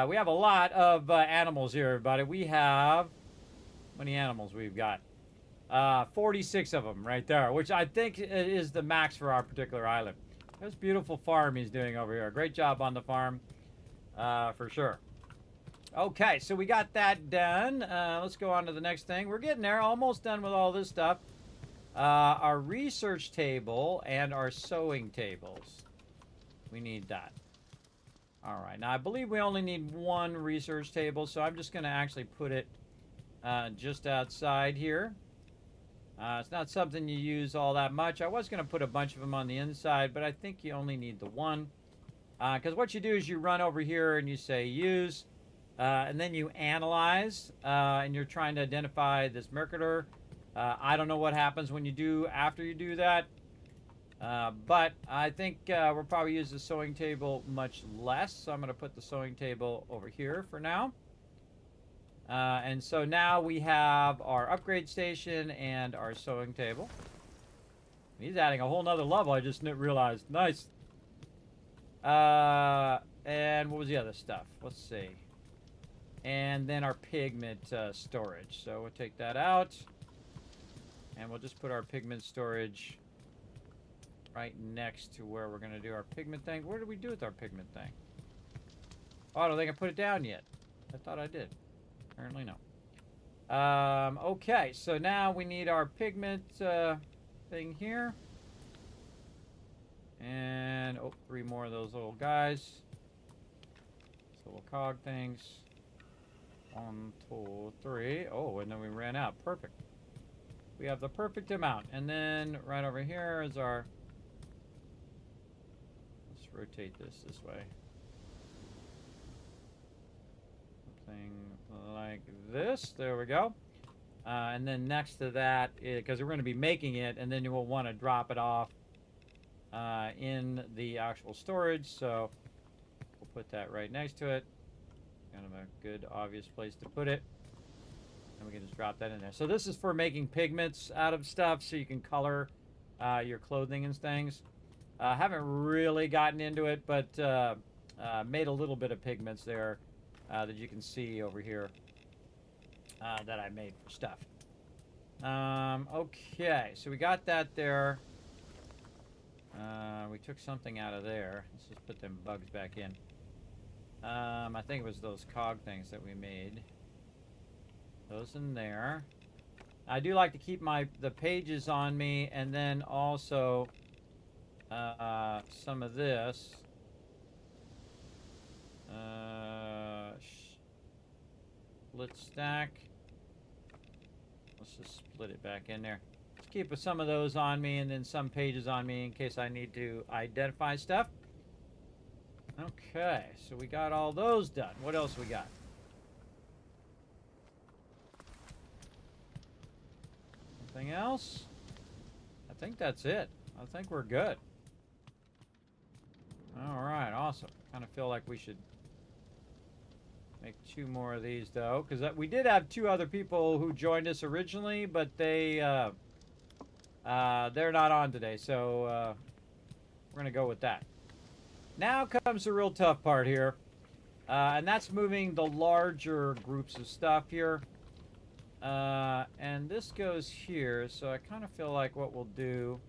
We have a lot of animals here, everybody. We have, how many animals we've got? 46 of them right there, which I think is the max for our particular island. That's a beautiful farm he's doing over here. Great job on the farm, for sure. Okay, so we got that done. Let's go on to the next thing. We're getting there, almost done with all this stuff. Our research table and our sewing tables. We need that. All right, now I believe we only need one research table, so I'm just going to actually put it just outside here. It's not something you use all that much. I was going to put a bunch of them on the inside, but I think you only need the one. Because what you do is you run over here and you say use, and then you analyze, and you're trying to identify this Mercator. I don't know what happens when you do after you do that, but I think we'll probably use the sewing table much less. So I'm going to put the sewing table over here for now. And so now we have our upgrade station and our sewing table. He's adding a whole nother level. I just realized. Nice. And what was the other stuff? Let's see. And then our pigment storage. So we'll take that out. And we'll just put our pigment storage right next to where we're going to do our pigment thing. What did we do with our pigment thing? Oh, I don't think I put it down yet. I thought I did. Apparently no. Okay, so now we need our pigment thing here. And, oh, 3 more of those little guys. These little cog things. 1, 2, 3. Oh, and then we ran out. Perfect. We have the perfect amount. And then right over here is our... Let's rotate this way. Something like this. There we go. And then next to that, because we're going to be making it, and then you will want to drop it off in the actual storage. So we'll put that right next to it. Kind of a good, obvious place to put it. And we can just drop that in there. So this is for making pigments out of stuff so you can color your clothing and things. Haven't really gotten into it, but made a little bit of pigments there that you can see over here that I made for stuff. Okay, so we got that there. We took something out of there. Let's just put them bugs back in. I think it was those cog things that we made. Those in there. I do like to keep the pages on me, and then also some of this. Split stack. Let's just split it back in there. Let's keep some of those on me, and then some pages on me in case I need to identify stuff. Okay, so we got all those done. What else we got? Anything else? I think that's it. I think we're good. All right, awesome. Kind of feel like we should make 2 more of these, though, because we did have 2 other people who joined us originally, but they're not on today, so we're going to go with that. Now comes the real tough part here, and that's moving the larger groups of stuff here. And this goes here, so I kind of feel like what we'll do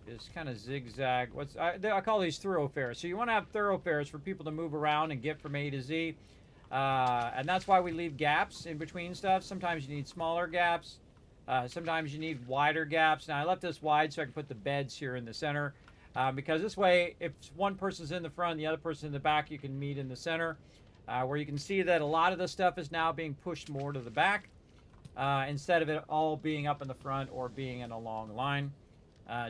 is kind of zigzag. I call these thoroughfares. So you want to have thoroughfares for people to move around and get from A to Z. And that's why we leave gaps in between stuff. Sometimes you need smaller gaps. Sometimes you need wider gaps. Now I left this wide so I can put the beds here in the center. Because this way, if one person's in the front and the other person in the back, you can meet in the center. Where you can see that a lot of the stuff is now being pushed more to the back. Instead of it all being up in the front or being in a long line.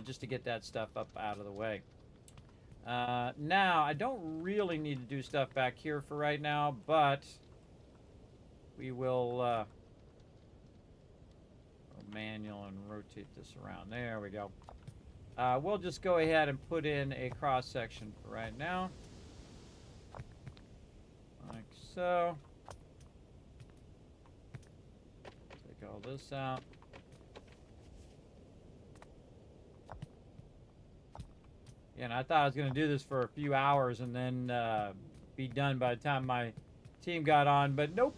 Just to get that stuff up out of the way. Now, I don't really need to do stuff back here for right now, but we will manual and rotate this around. There we go. We'll just go ahead and put in a cross section for right now. Like so. Take all this out. And I thought I was going to do this for a few hours and then be done by the time my team got on, but nope.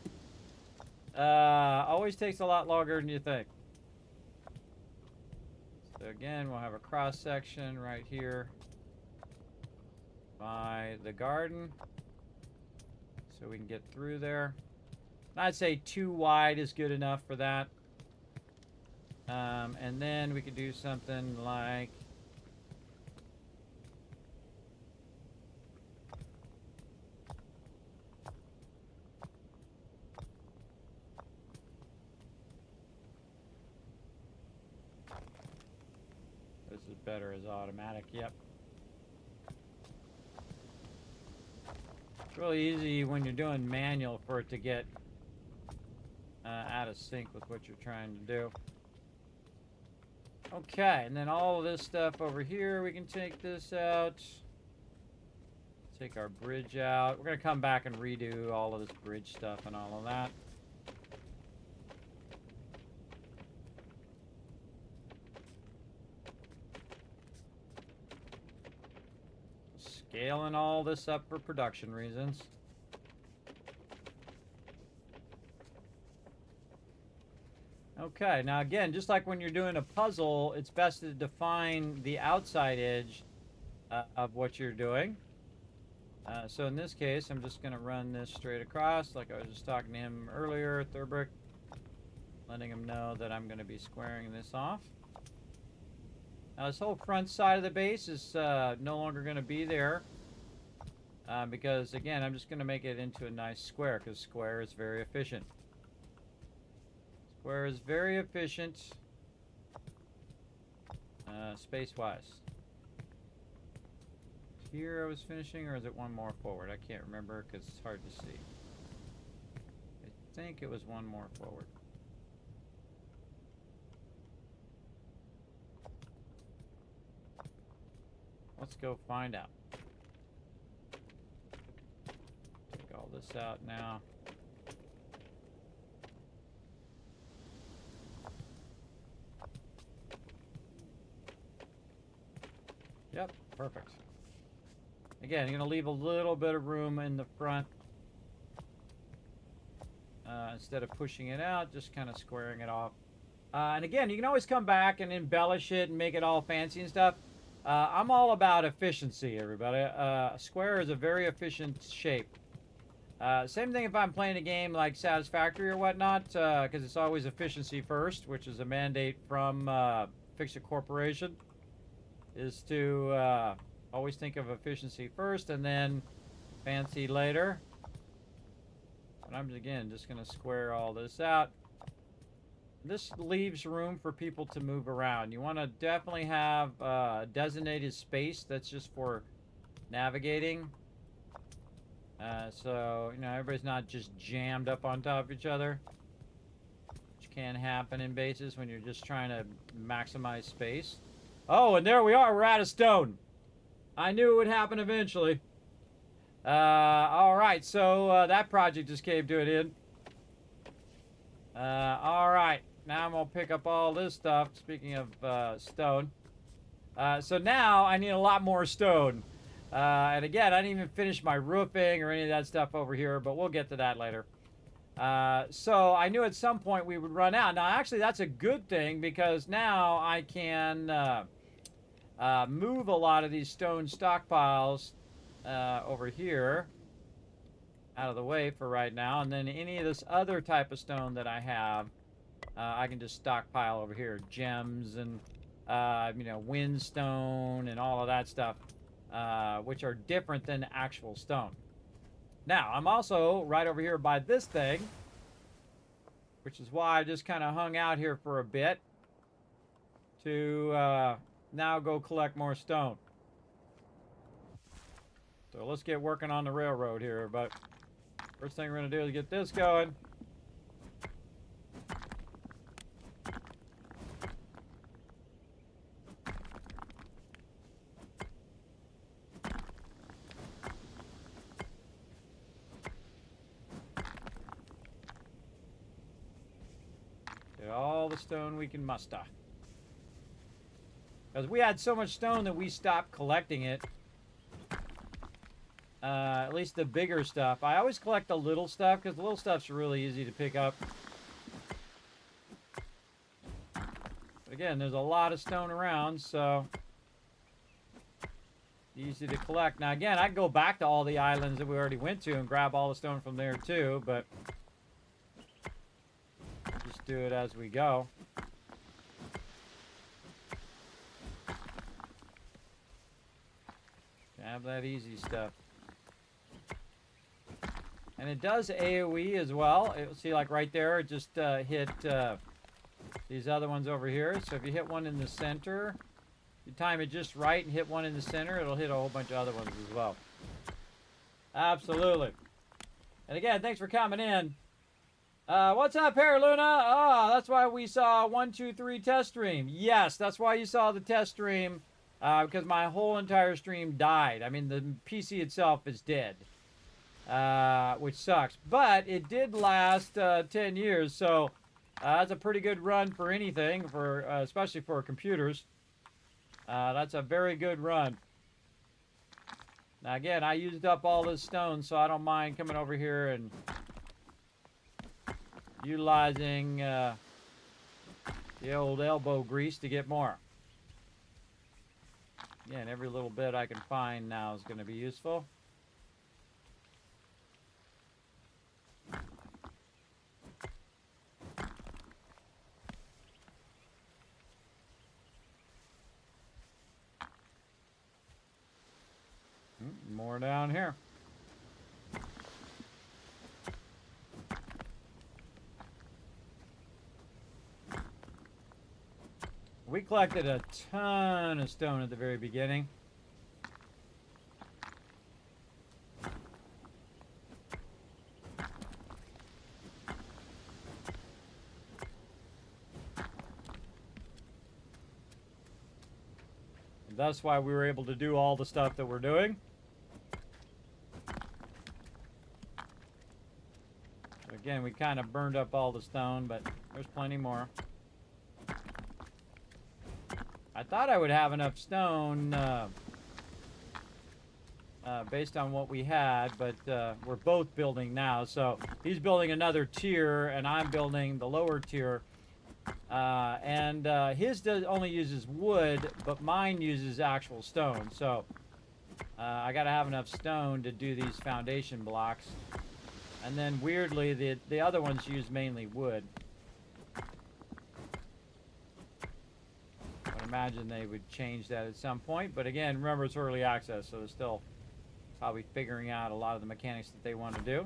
Always takes a lot longer than you think. So again, we'll have a cross section right here by the garden so we can get through there. I'd say 2 wide is good enough for that. And then we could do something like better as automatic. Yep. It's really easy when you're doing manual for it to get out of sync with what you're trying to do. Okay, and then all of this stuff over here, we can take this out. Take our bridge out. We're going to come back and redo all of this bridge stuff and all of that. Scaling all this up for production reasons. Okay, now again, just like when you're doing a puzzle, it's best to define the outside edge of what you're doing. So in this case, I'm just going to run this straight across, like I was just talking to him earlier, Thurbrick, letting him know that I'm going to be squaring this off. Now this whole front side of the base is no longer going to be there because again I'm just going to make it into a nice square because square is very efficient. Square is very efficient space-wise. Here I was finishing, or is it one more forward? I can't remember because it's hard to see. I think it was one more forward. Let's go find out. Take all this out now. Yep, perfect. Again, you're going to leave a little bit of room in the front. Instead of pushing it out, just kind of squaring it off. And again, you can always come back and embellish it and make it all fancy and stuff. I'm all about efficiency, everybody. A square is a very efficient shape. Same thing if I'm playing a game like Satisfactory or whatnot, because it's always efficiency first, which is a mandate from Fix It Corporation, is to always think of efficiency first and then fancy later. But I'm, again, just going to square all this out. This leaves room for people to move around. You want to definitely have a designated space that's just for navigating. So, you know, everybody's not just jammed up on top of each other, which can happen in bases when you're just trying to maximize space. Oh, and there we are. We're out of stone. I knew it would happen eventually. All right, so that project just caved to it in. All right, now I'm going to pick up all this stuff, speaking of stone. So now I need a lot more stone. And again, I didn't even finish my roofing or any of that stuff over here, but we'll get to that later. So I knew at some point we would run out. Now, actually, that's a good thing because now I can move a lot of these stone stockpiles over here out of the way for right now. And then any of this other type of stone that I have, I can just stockpile over here. Gems and, you know, windstone and all of that stuff. Which are different than actual stone. Now, I'm also right over here by this thing, which is why I just kind of hung out here for a bit to now go collect more stone. So let's get working on the railroad here, but first thing we're going to do is get this going. All the stone we can muster. Because we had so much stone that we stopped collecting it. At least the bigger stuff. I always collect the little stuff because the little stuff's really easy to pick up. But again, there's a lot of stone around, so easy to collect. Now again, I can go back to all the islands that we already went to and grab all the stone from there too, but just do it as we go. Have that easy stuff. And it does AoE as well. You'll see, like right there, it just hit these other ones over here. So if you hit one in the center, you time it just right and hit one in the center, it'll hit a whole bunch of other ones as well. Absolutely. And again, thanks for coming in. What's up here, Luna? Oh, that's why we saw 1, 2, 3 test stream. Yes, that's why you saw the test stream, because my whole entire stream died. I mean, the PC itself is dead, which sucks. But it did last 10 years, so that's a pretty good run for anything, for especially for computers. That's a very good run. Now, again, I used up all this stone, so I don't mind coming over here and utilizing the old elbow grease to get more. Again, every little bit I can find now is going to be useful. More down here. We collected a ton of stone at the very beginning. That's why we were able to do all the stuff that we're doing. Again, we kind of burned up all the stone, but there's plenty more. I thought I would have enough stone based on what we had, but we're both building now. So he's building another tier, and I'm building the lower tier. His only uses wood, but mine uses actual stone. So I got to have enough stone to do these foundation blocks. And then weirdly, the other ones use mainly wood. I would imagine they would change that at some point. But again, remember it's early access, so they're still probably figuring out a lot of the mechanics that they want to do.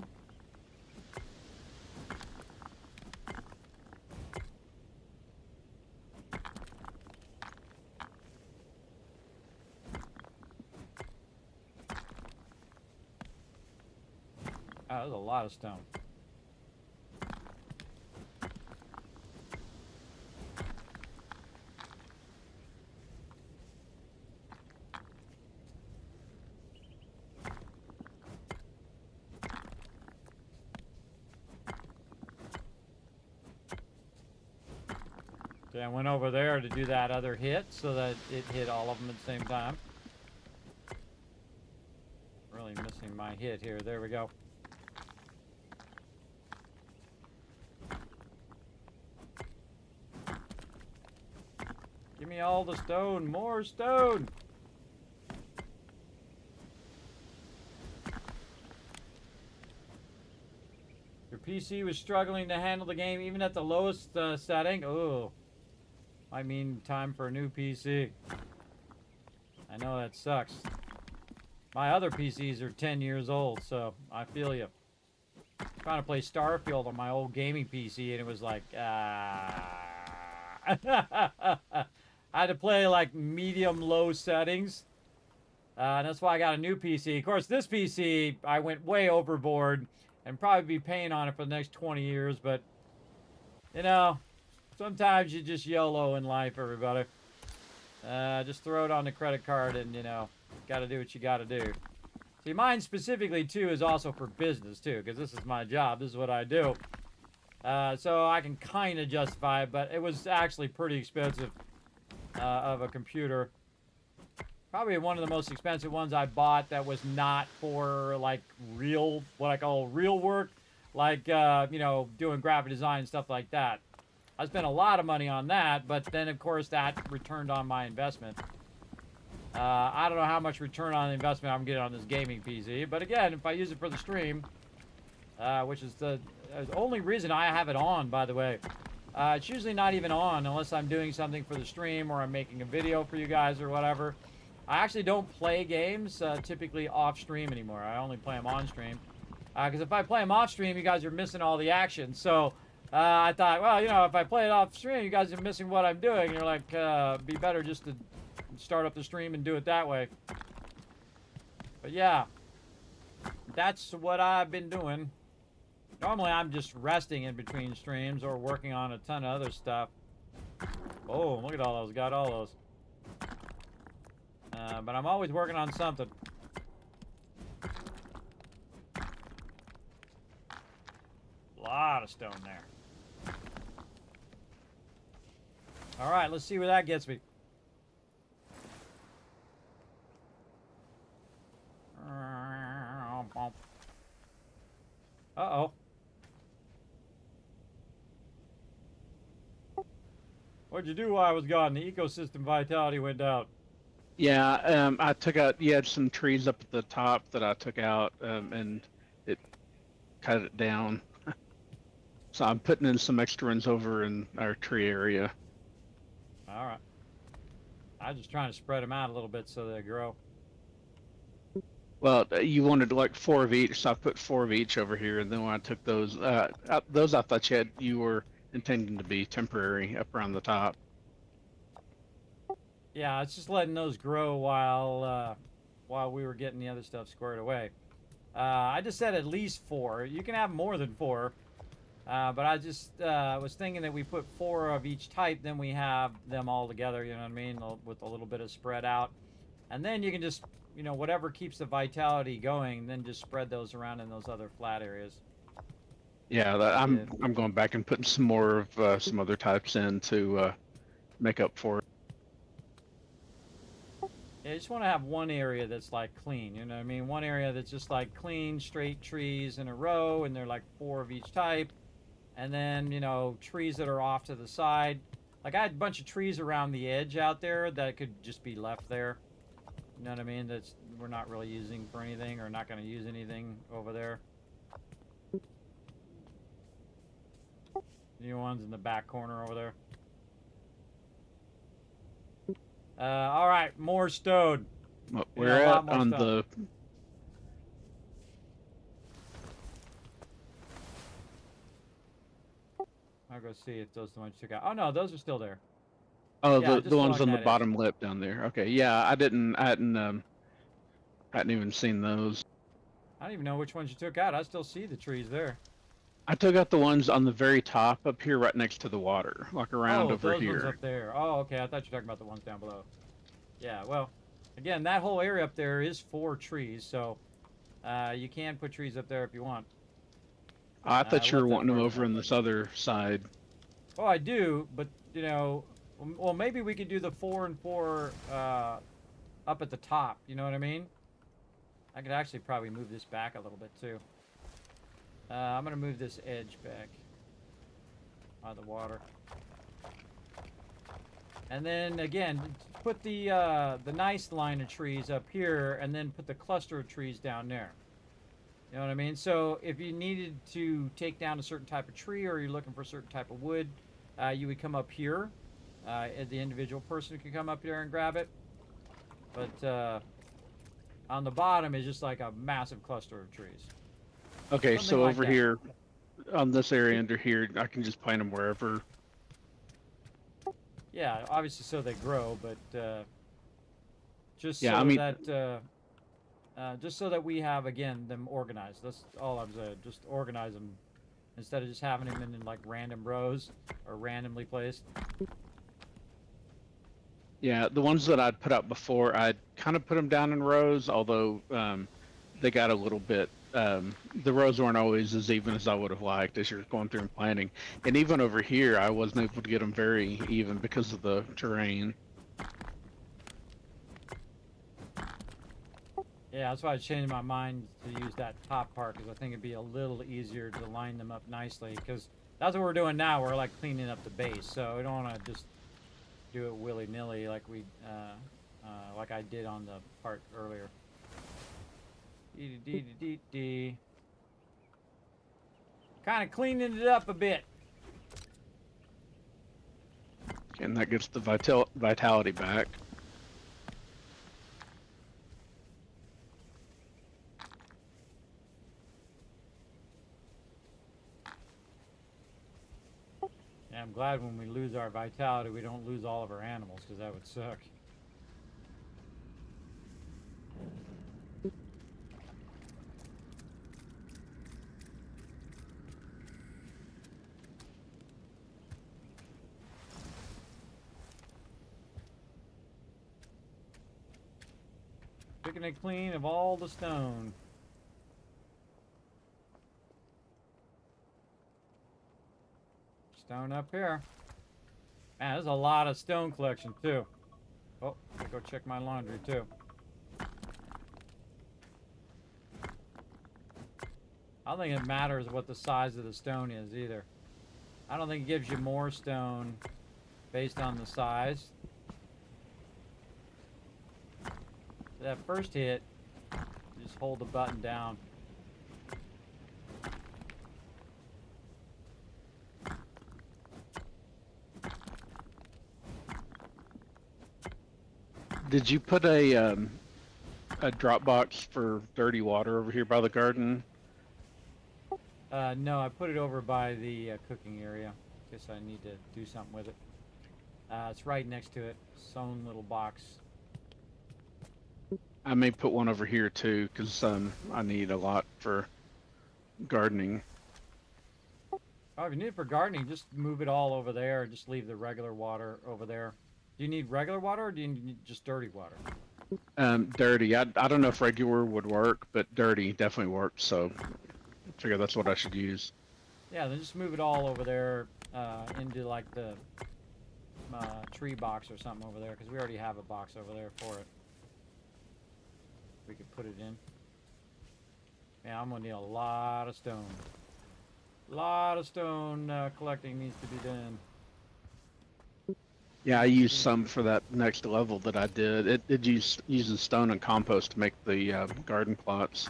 Oh, there's a lot of stone. Okay, I went over there to do that other hit so that it hit all of them at the same time. Really missing my hit here. There we go. Give me all the stone, more stone. Your PC was struggling to handle the game even at the lowest setting. Oh, I mean time for a new PC. I know that sucks. My other PCs are 10 years old, so I feel you. Trying to play Starfield on my old gaming PC, and it was like, I had to play like medium-low settings. And that's why I got a new PC. Of course, this PC, I went way overboard and probably be paying on it for the next 20 years. But, you know, sometimes you just YOLO in life, everybody. Just throw it on the credit card and, you know, got to do what you got to do. See, mine specifically, too, is also for business, too, because this is my job. This is what I do. So I can kind of justify it, but it was actually pretty expensive of a computer. Probably one of the most expensive ones I bought that was not for, like, real, what I call real work, like, you know, doing graphic design and stuff like that. I spent a lot of money on that, but then, of course, that returned on my investment. I don't know how much return on investment I'm getting on this gaming PC, but again, if I use it for the stream, which is the only reason I have it on, by the way. It's usually not even on unless I'm doing something for the stream or I'm making a video for you guys or whatever. I actually don't play games typically off stream anymore. I only play them on stream. Because if I play them off stream, you guys are missing all the action. So I thought, well, you know, if I play it off stream, you guys are missing what I'm doing. You're like, be better just to start up the stream and do it that way. But yeah, that's what I've been doing. Normally, I'm just resting in between streams or working on a ton of other stuff. Oh, look at all those. Got all those. But I'm always working on something. A lot of stone there. All right, let's see where that gets me. Uh-oh. What'd you do while I was gone? The ecosystem vitality went down. Yeah, I took out, you had some trees up at the top that I took out, and it cut it down. So I'm putting in some extra ones over in our tree area. All right. I was just trying to spread them out a little bit so they grow. Well, you wanted like 4 of each, so I put 4 of each over here, and then when I took those I thought you were intending to be temporary up around the top. Yeah, it's just letting those grow while we were getting the other stuff squared away. I just said at least 4. You can have more than 4. But I just was thinking that we put 4 of each type, then we have them all together, you know what I mean, with a little bit of spread out. And then you can just, you know, whatever keeps the vitality going, then just spread those around in those other flat areas. Yeah, I'm going back and putting some more of some other types in to make up for it. Yeah, you just want to have one area that's like clean, you know what I mean? One area that's just like clean, straight trees in a row, and they're like 4 of each type. And then, you know, trees that are off to the side. Like I had a bunch of trees around the edge out there that could just be left there. You know what I mean? That's we're not really using for anything, or not going to use anything over there. New ones in the back corner over there. All right, more stone. We're at on the. I'll go see if those are the ones you took out. Oh no, those are still there. Oh, Yeah, the ones on the edge. bottom lip down there. Okay, yeah, I hadn't even seen those. I don't even know which ones you took out. I still see the trees there. I took out the ones on the very top up here, right next to the water, like around over those here. Ones up there. Oh, okay. I thought you were talking about the ones down below. Yeah. Well, again, that whole area up there is 4 trees, so you can put trees up there if you want. I thought you were wanting them over on this other side. Oh, I do, but you know, well, maybe we could do the 4 and 4 up at the top. You know what I mean? I could actually probably move this back a little bit too. I'm gonna move this edge back by the water, and then again, put the nice line of trees up here, and then put the cluster of trees down there. You know what I mean? So if you needed to take down a certain type of tree, or you're looking for a certain type of wood, you would come up here. The individual person could come up here and grab it. But on the bottom is just like a massive cluster of trees. Okay, Something so like over that. here, on this area under here, I can just plant them wherever. Yeah, obviously so they grow, but just Yeah, so I mean, that just so that we have, again, them organized. That's all I'm saying. Just organize them instead of just having them in like random rows or randomly placed. Yeah, the ones that I'd put out before, I'd kind of put them down in rows, although they got a little bit, the rows weren't always as even as I would have liked as you're going through and planting. And even over here, I wasn't able to get them very even because of the terrain. Yeah, that's why I changed my mind to use that top part, because I think it'd be a little easier to line them up nicely, because that's what we're doing now. We're like cleaning up the base, so we don't want to just do it willy-nilly like like I did on the part earlier. Kind of cleaning it up a bit. And that gets the vitality back. Yeah, I'm glad when we lose our vitality, we don't lose all of our animals, because that would suck. Picking it clean of all the stone. Stone up here. Man, there's a lot of stone collection too. Oh, I go check my laundry too. I don't think it matters what the size of the stone is either. I don't think it gives you more stone based on the size. That first hit, just hold the button down. Did you put a drop box for dirty water over here by the garden? No, I put it over by the cooking area. Guess I need to do something with it. It's right next to it. Sewn little box. I may put one over here too, because I need a lot for gardening. Oh, if you need it for gardening, just move it all over there and just leave the regular water over there. Do you need regular water or do you need just dirty water? Dirty. I don't know if regular would work, but dirty definitely works. So I figure that's what I should use. Yeah, then just move it all over there into like the tree box or something over there, because we already have a box over there for it. We could put it in. Yeah, I'm gonna need a lot of stone. A lot of stone collecting needs to be done. Yeah, I used some for that next level that I did. It uses stone and compost to make the garden plots.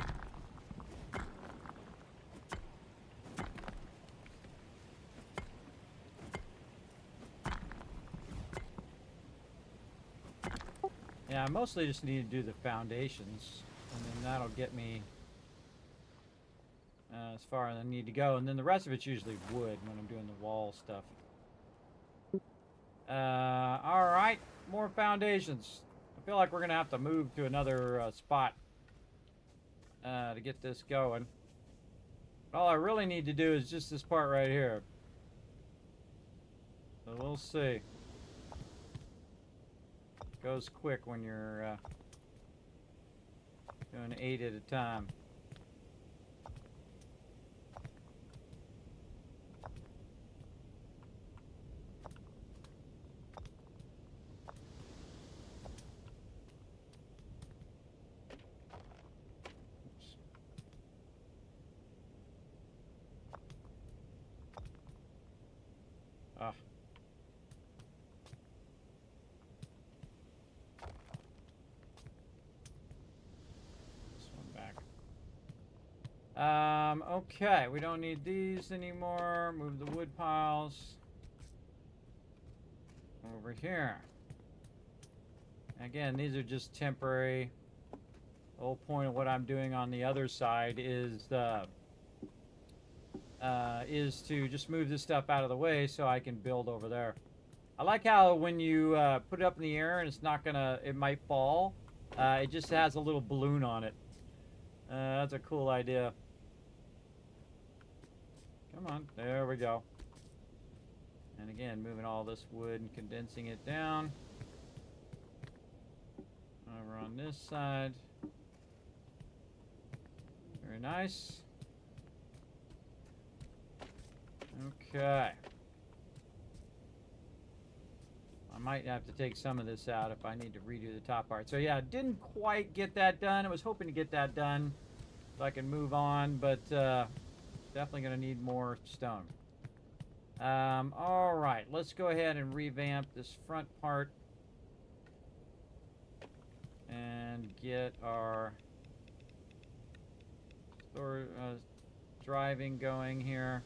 Yeah, I mostly just need to do the foundations, and then that'll get me as far as I need to go. And then the rest of it's usually wood when I'm doing the wall stuff. All right, more foundations. I feel like we're gonna have to move to another spot to get this going. All I really need to do is just this part right here. So we'll see. Goes quick when you're doing 8 at a time. Ah. This one back. Okay, we don't need these anymore. Move the wood piles over here. Again, these are just temporary. The whole point of what I'm doing on the other side is to just move this stuff out of the way so I can build over there. I like how when you put it up in the air and it's not gonna, it might fall. It just has a little balloon on it. That's a cool idea. Come on, there we go. And again, moving all this wood and condensing it down. Over on this side. Very nice. Okay. I might have to take some of this out if I need to redo the top part. So yeah, didn't quite get that done. I was hoping to get that done so I can move on, but definitely going to need more stone. All right, let's go ahead and revamp this front part and get our driving going here.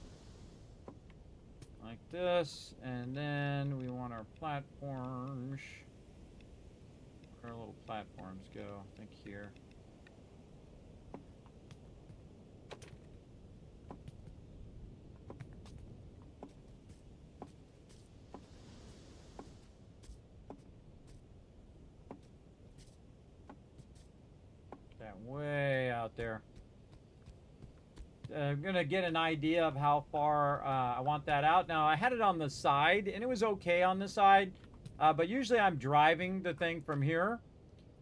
Like this, and then we want our platforms. Where our little platforms go? I think here. That way out there. I'm gonna get an idea of how far I want that out. Now I had it on the side and it was okay on the side, but usually I'm driving the thing from here,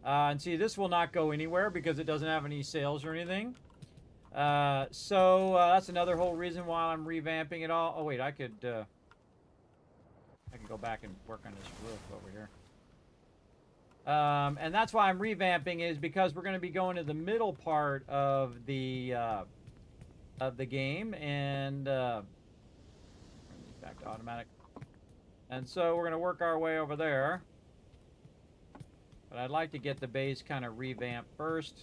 and see, this will not go anywhere because it doesn't have any sails or anything. So that's another whole reason why I'm revamping it all. Oh wait, I can go back and work on this roof over here. And that's why I'm revamping, is because we're going to be going to the middle part of the game, and back to automatic. And so we're going to work our way over there. But I'd like to get the base kind of revamped first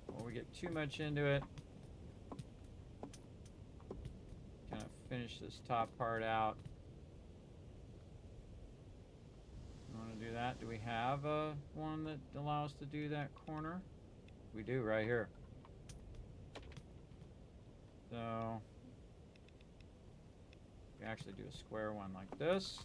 before we get too much into it. Kind of finish this top part out. You want to do that? Do we have one that allows us to do that corner? We do, right here. So we actually do a square one like this.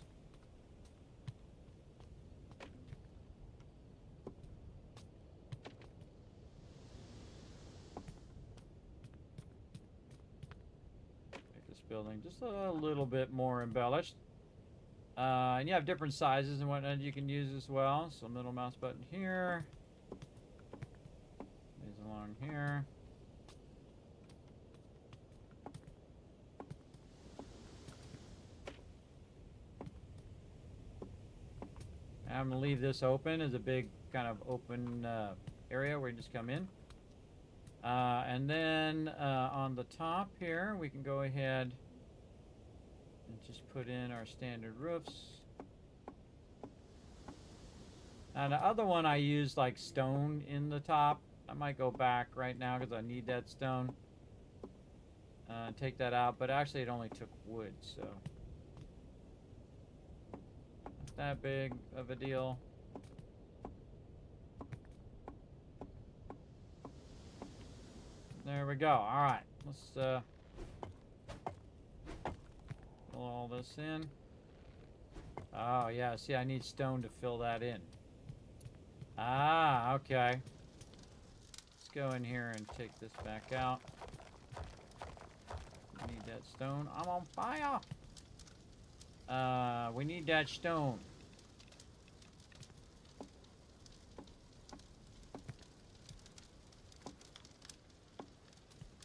building. Just a little bit more embellished. And you have different sizes and whatnot you can use as well. So middle mouse button here. These along here. I'm going to leave this open as a big kind of open area where you just come in. And then on the top here, we can go ahead and just put in our standard roofs. And the other one I used like stone in the top. I might go back right now because I need that stone. Take that out, but actually it only took wood, so not that big of a deal. There we go. All right, let's fill all this in. Oh yeah, see, I need stone to fill that in. Ah, okay. Let's go in here and take this back out. We need that stone. I'm on fire. We need that stone.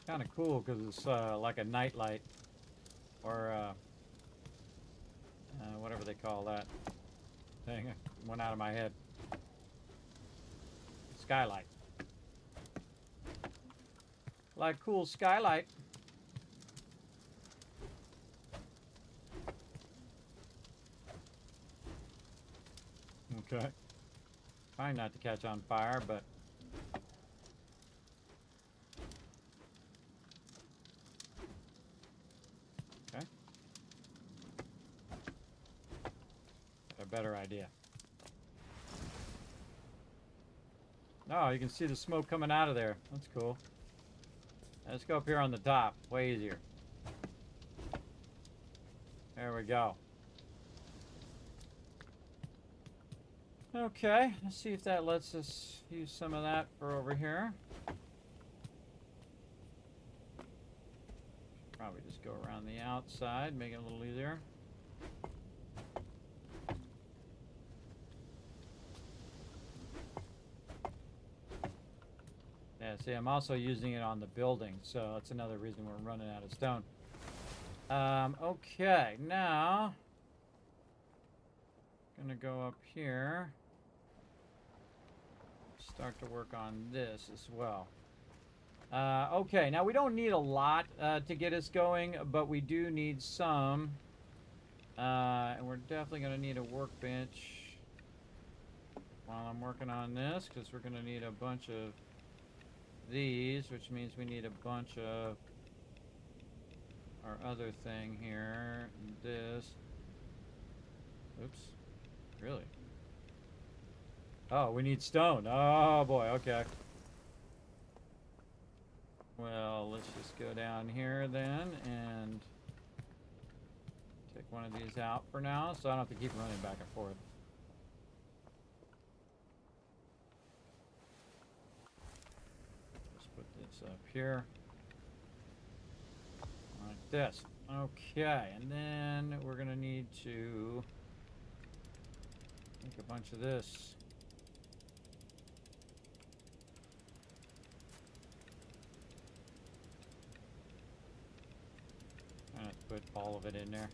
Kind of cool because it's like a night light, or whatever they call that thing. It went out of my head. Skylight. Like cool skylight. Okay. Trying not to catch on fire, but okay. A better idea. Oh, you can see the smoke coming out of there. That's cool. Let's go up here on the top. Way easier. There we go. Okay, let's see if that lets us use some of that for over here. Probably just go around the outside, make it a little easier. Yeah, see, I'm also using it on the building, so that's another reason we're running out of stone. Okay, now gonna go up here. Start to work on this as well. Okay, now we don't need a lot to get us going, but we do need some. And we're definitely going to need a workbench while I'm working on this, because we're going to need a bunch of these, which means we need a bunch of our other thing here. This. Oops. Really? Oh, we need stone. Oh boy, okay. Well, let's just go down here then and take one of these out for now, so I don't have to keep running back and forth. Just put this up here. Like this. Okay, and then we're gonna need to make a bunch of this. I'm gonna put all of it in there.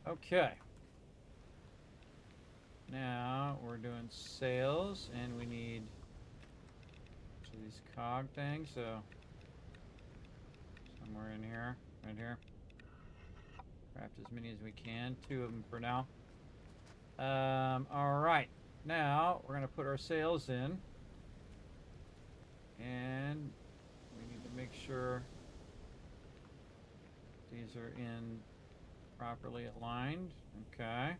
Okay. Now we're doing sales, and we need these cog things, so somewhere in here, right here. Craft as many as we can, 2 of them for now. All right, now we're gonna put our sales in, and we need to make sure these are in properly aligned. Okay.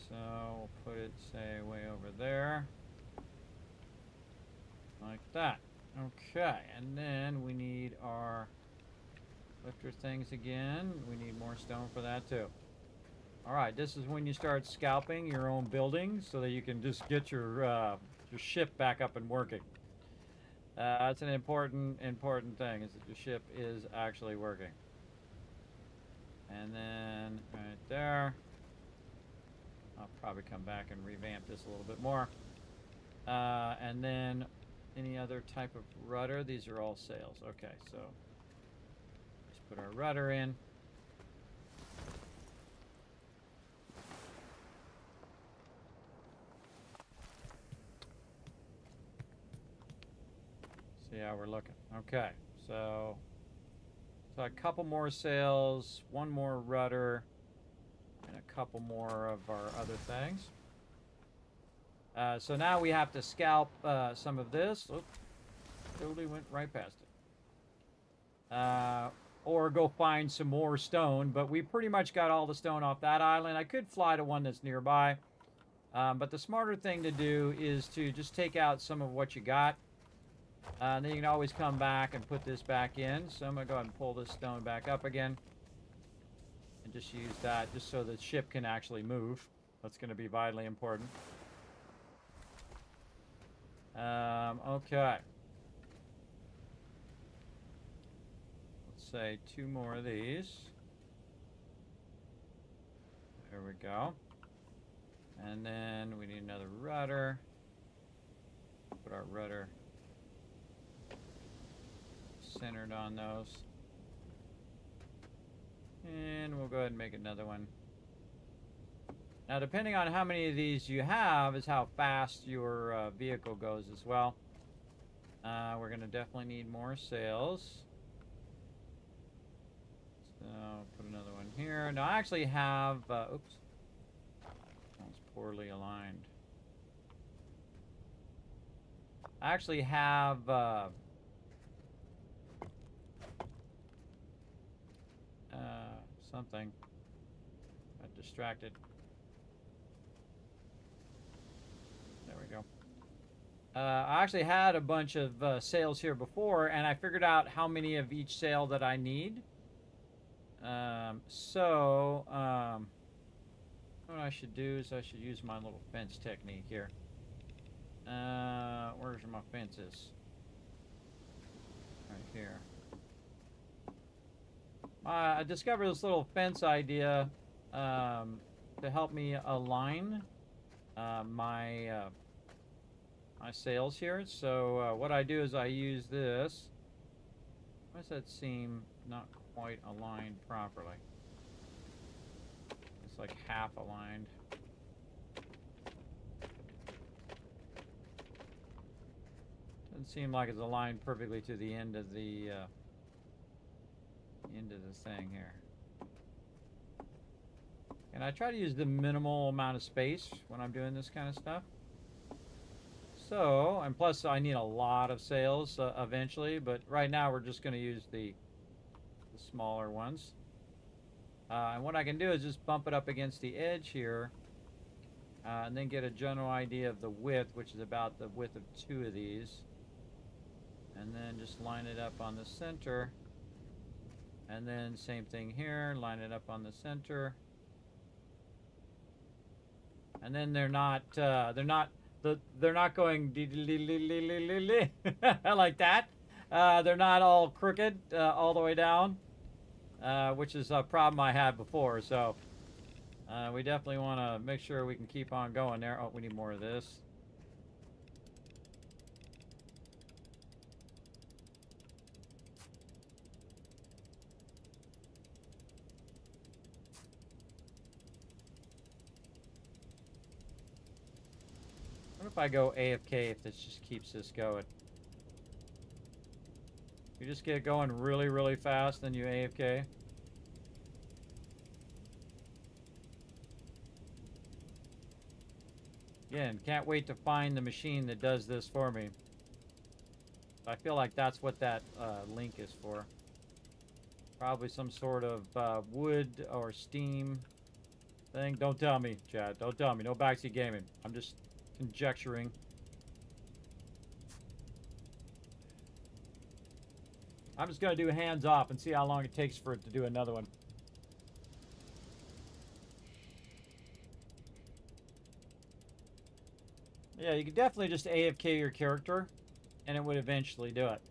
So we'll put it, say, way over there. Like that. Okay, and then we need our lifter things again. We need more stone for that too. All right, this is when you start scalping your own buildings so that you can just get your ship back up and working. That's an important thing, is that your ship is actually working. And then right there, I'll probably come back and revamp this a little bit more. And then any other type of rudder. These are all sails. Okay, so let's put our rudder in. See how we're looking. Okay, so a couple more sails, one more rudder, and a couple more of our other things. So now we have to scalp some of this. Oop, totally went right past it. Or go find some more stone, but we pretty much got all the stone off that island. I could fly to one that's nearby, but the smarter thing to do is to just take out some of what you got. And then you can always come back and put this back in. So I'm going to go ahead and pull this stone back up again. And just use that just so the ship can actually move. That's going to be vitally important. Okay. Let's say 2 more of these. There we go. And then we need another rudder. Put our rudder centered on those. And we'll go ahead and make another one. Now, depending on how many of these you have is how fast your vehicle goes as well. We're going to definitely need more sails. So, put another one here. Now, I actually have... oops. That's poorly aligned. I actually have... something. Got distracted. There we go. I actually had a bunch of sails here before, and I figured out how many of each sail that I need. What I should do is I should use my little fence technique here. Where's my fences? Right here. I discovered this little fence idea to help me align my sails here. So what I do is I use this. Why does that seem not quite aligned properly? It's like half aligned. Doesn't seem like it's aligned perfectly to the end of the thing here. And I try to use the minimal amount of space when I'm doing this kind of stuff. So, and plus I need a lot of sails eventually, but right now we're just going to use the smaller ones. And what I can do is just bump it up against the edge here, and then get a general idea of the width, which is about the width of 2 of these. And then just line it up on the center. And then same thing here, line it up on the center. And then they're not going like that. They're not all crooked all the way down, which is a problem I had before. So we definitely want to make sure we can keep on going there. Oh, we need more of this. What if I go AFK if this just keeps this going? You just get going really, really fast, then you AFK. Again, can't wait to find the machine that does this for me. I feel like that's what that link is for. Probably some sort of wood or steam thing. Don't tell me, Chad. Don't tell me. No backseat gaming. I'm just conjecturing. I'm just going to do hands off and see how long it takes for it to do another one. Yeah, you could definitely just AFK your character, and it would eventually do it.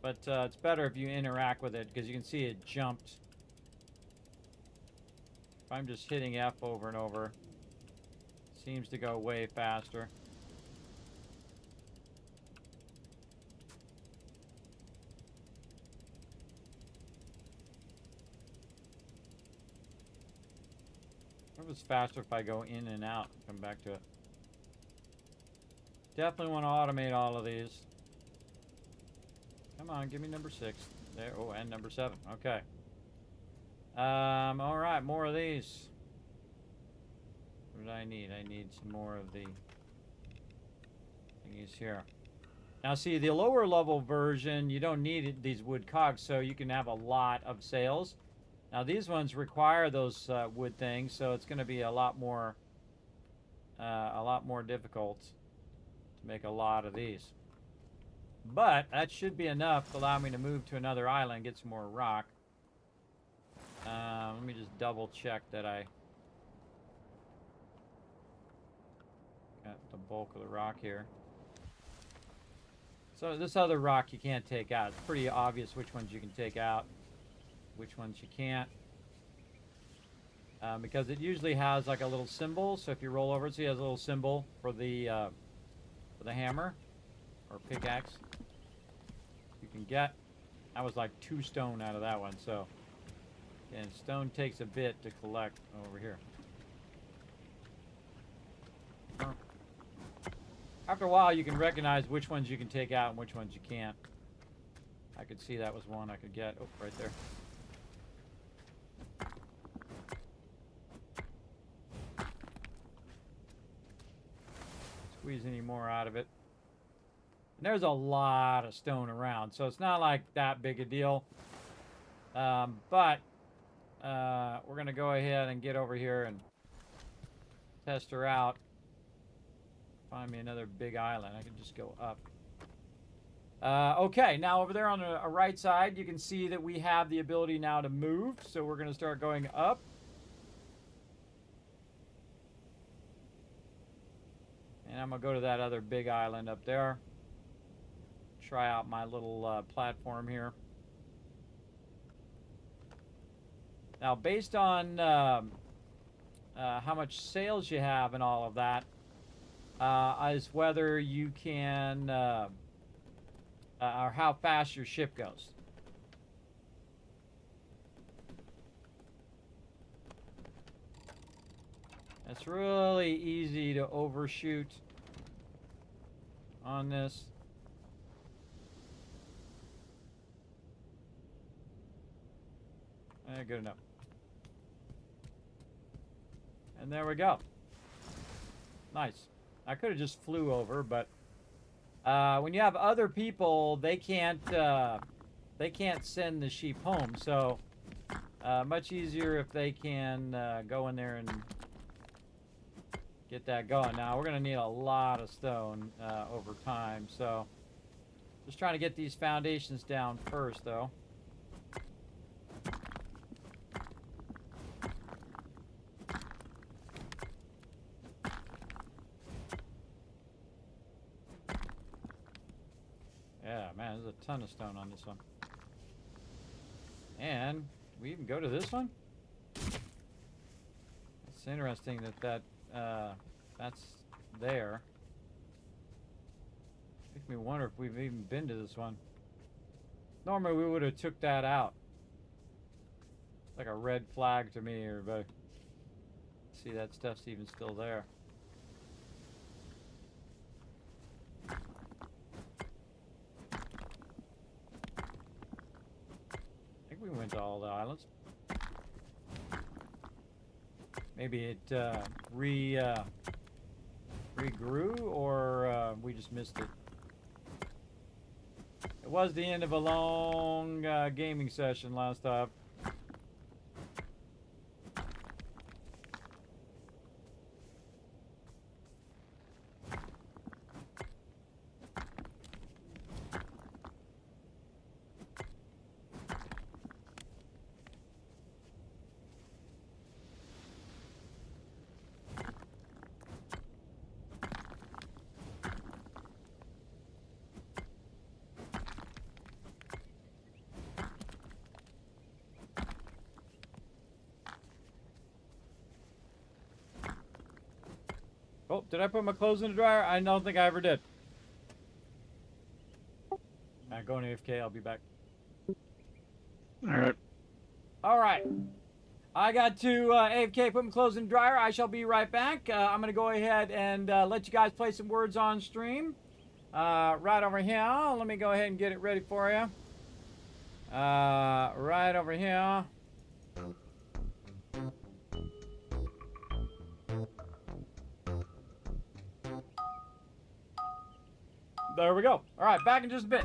But it's better if you interact with it, because you can see it jumped. If I'm just hitting F over and over, it seems to go way faster. It was faster if I go in and out and come back to it. Definitely want to automate all of these. Come on, give me number 6. There. Oh, and number 7. Okay. All right, more of these. What do I need? I need some more of the thingies here. Now, see, the lower level version, you don't need these wood cogs, so you can have a lot of sails. Now, these ones require those wood things, so it's going to be a lot more difficult to make a lot of these. But that should be enough to allow me to move to another island, get some more rock. Let me just double check that I got the bulk of the rock here. So this other rock you can't take out. It's pretty obvious which ones you can take out, which ones you can't. Because it usually has like a little symbol. So if you roll over it, see it has a little symbol for the hammer or pickaxe. You can get. I was like 2 stone out of that one. So, and stone takes a bit to collect over here. After a while, you can recognize which ones you can take out and which ones you can't. I could see that was one I could get. Oh, right there. Squeeze any more out of it. And there's a lot of stone around, so it's not like that big a deal. But we're going to go ahead and get over here and test her out. Find me another big island. I can just go up. Okay, now over there on the right side, you can see that we have the ability now to move. So we're going to start going up. And I'm going to go to that other big island up there. Try out my little platform here. Now, based on how much sails you have and all of that, is whether you can, or how fast your ship goes. It's really easy to overshoot on this. Good enough. And there we go. Nice. I could have just flew over, but when you have other people, they can't send the sheep home. So much easier if they can go in there and get that going. Now we're gonna need a lot of stone over time. So just trying to get these foundations down first, though. Yeah, man, there's a ton of stone on this one. And we even go to this one? It's interesting that's there. Makes me wonder if we've even been to this one. Normally we would have took that out. It's like a red flag to me, everybody. See, that stuff's even still there. We went to all the islands. Maybe it regrew, or we just missed it. It was the end of a long gaming session last time. Oh, did I put my clothes in the dryer? I don't think I ever did. I'm going AFK. I'll be back. All right. All right. I got to AFK, put my clothes in the dryer. I shall be right back. I'm going to go ahead and let you guys play some words on stream. Right over here. Let me go ahead and get it ready for you. Right over here. There we go. All right, back in just a bit.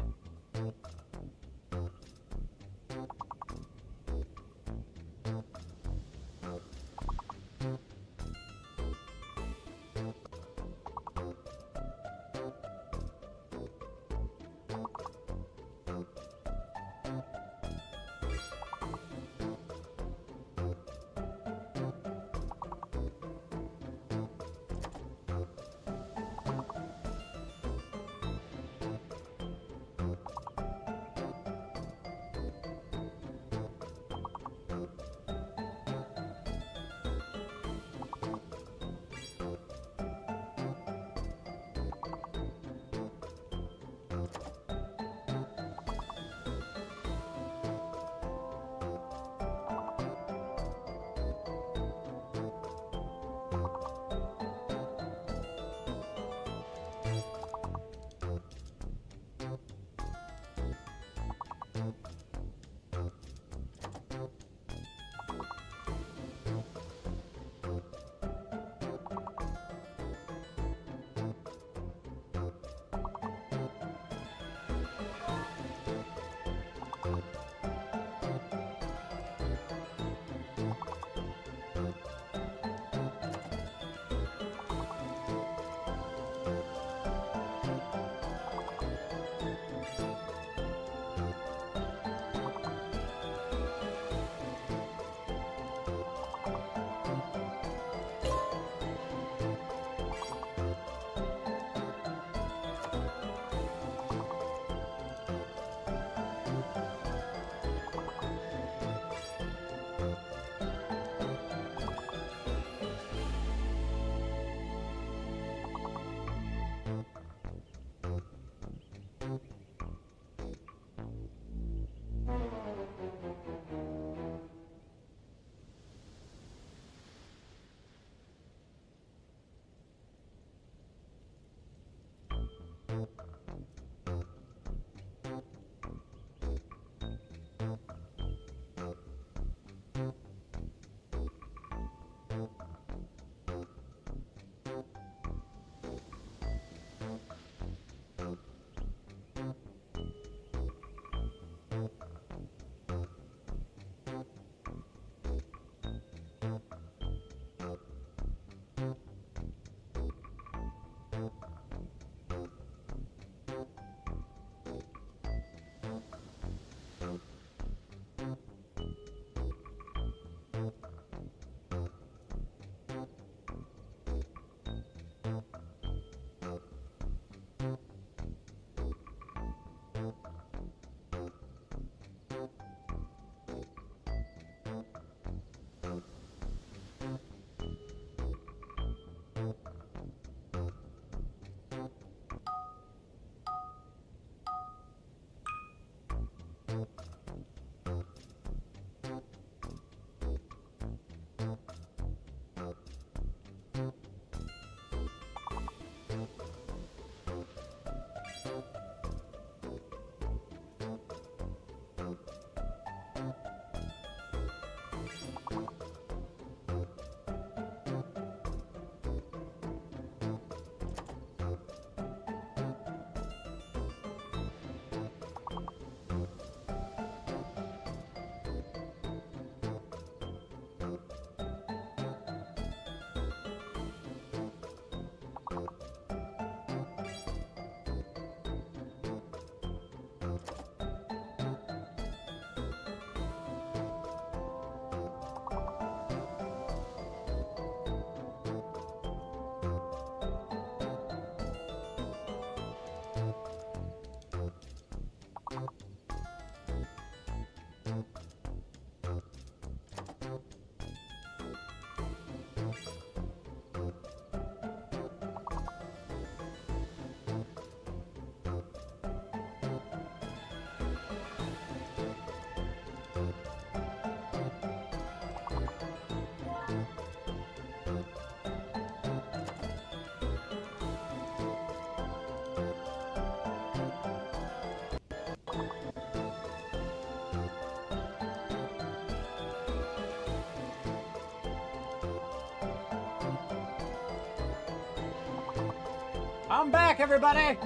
I'm back, everybody.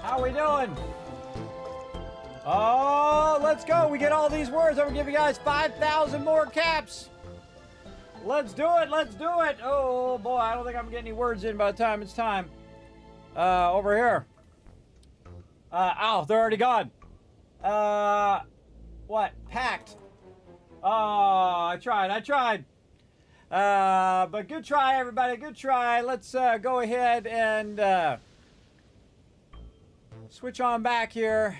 How we doing? Oh, let's go. We get all these words. I'm going to give you guys 5,000 more caps. Let's do it. Let's do it. Oh, boy. I don't think I'm getting any words in by the time it's time. Over here. Oh, they're already gone. What? Packed. Oh, I tried. But good try, everybody. Good try. Let's go ahead and switch on back here.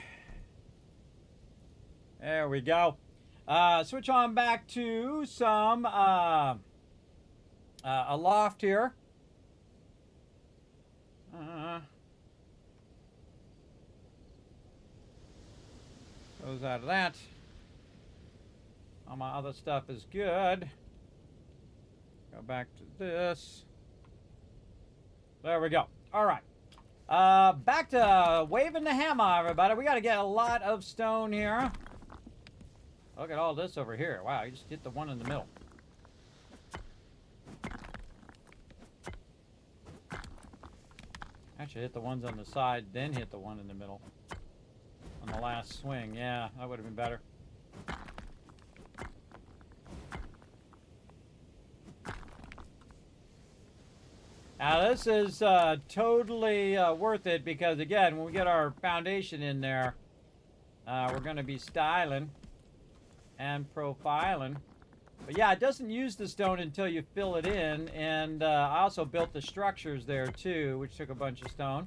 There we go. Switch on back to some Aloft here. Goes out of that. All my other stuff is good. Go back to this. There we go. All right. Back to waving the hammer, everybody. We got to get a lot of stone here. Look at all this over here. Wow, you just hit the one in the middle. Actually, hit the ones on the side, then hit the one in the middle. On the last swing. Yeah, that would have been better. Now, this is totally worth it because, again, when we get our foundation in there, we're going to be styling and profiling. But, yeah, it doesn't use the stone until you fill it in. And I also built the structures there, too, which took a bunch of stone.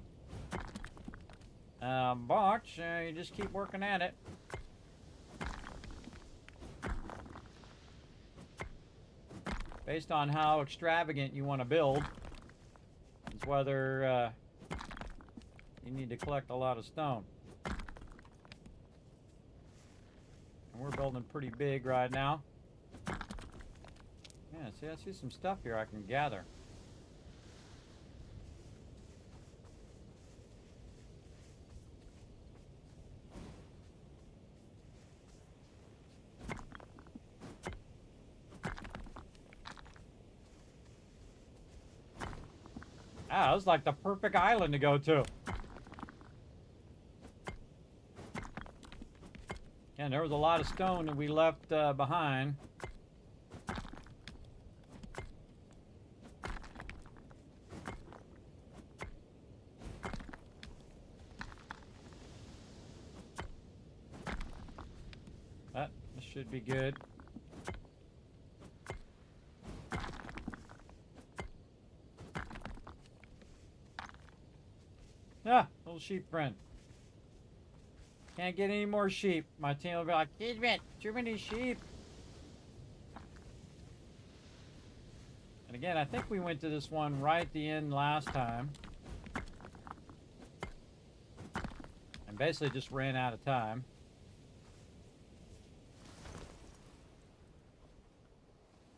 But you just keep working at it. Based on how extravagant you want to build. It's whether you need to collect a lot of stone. And we're building pretty big right now. Yeah, see, I see some stuff here I can gather. Ah, that was like the perfect island to go to. And there was a lot of stone that we left behind. This should be good. Ah, little sheep friend. Can't get any more sheep. My team will be like, Kismet, too many sheep. And again, I think we went to this one right at the end last time. And basically just ran out of time.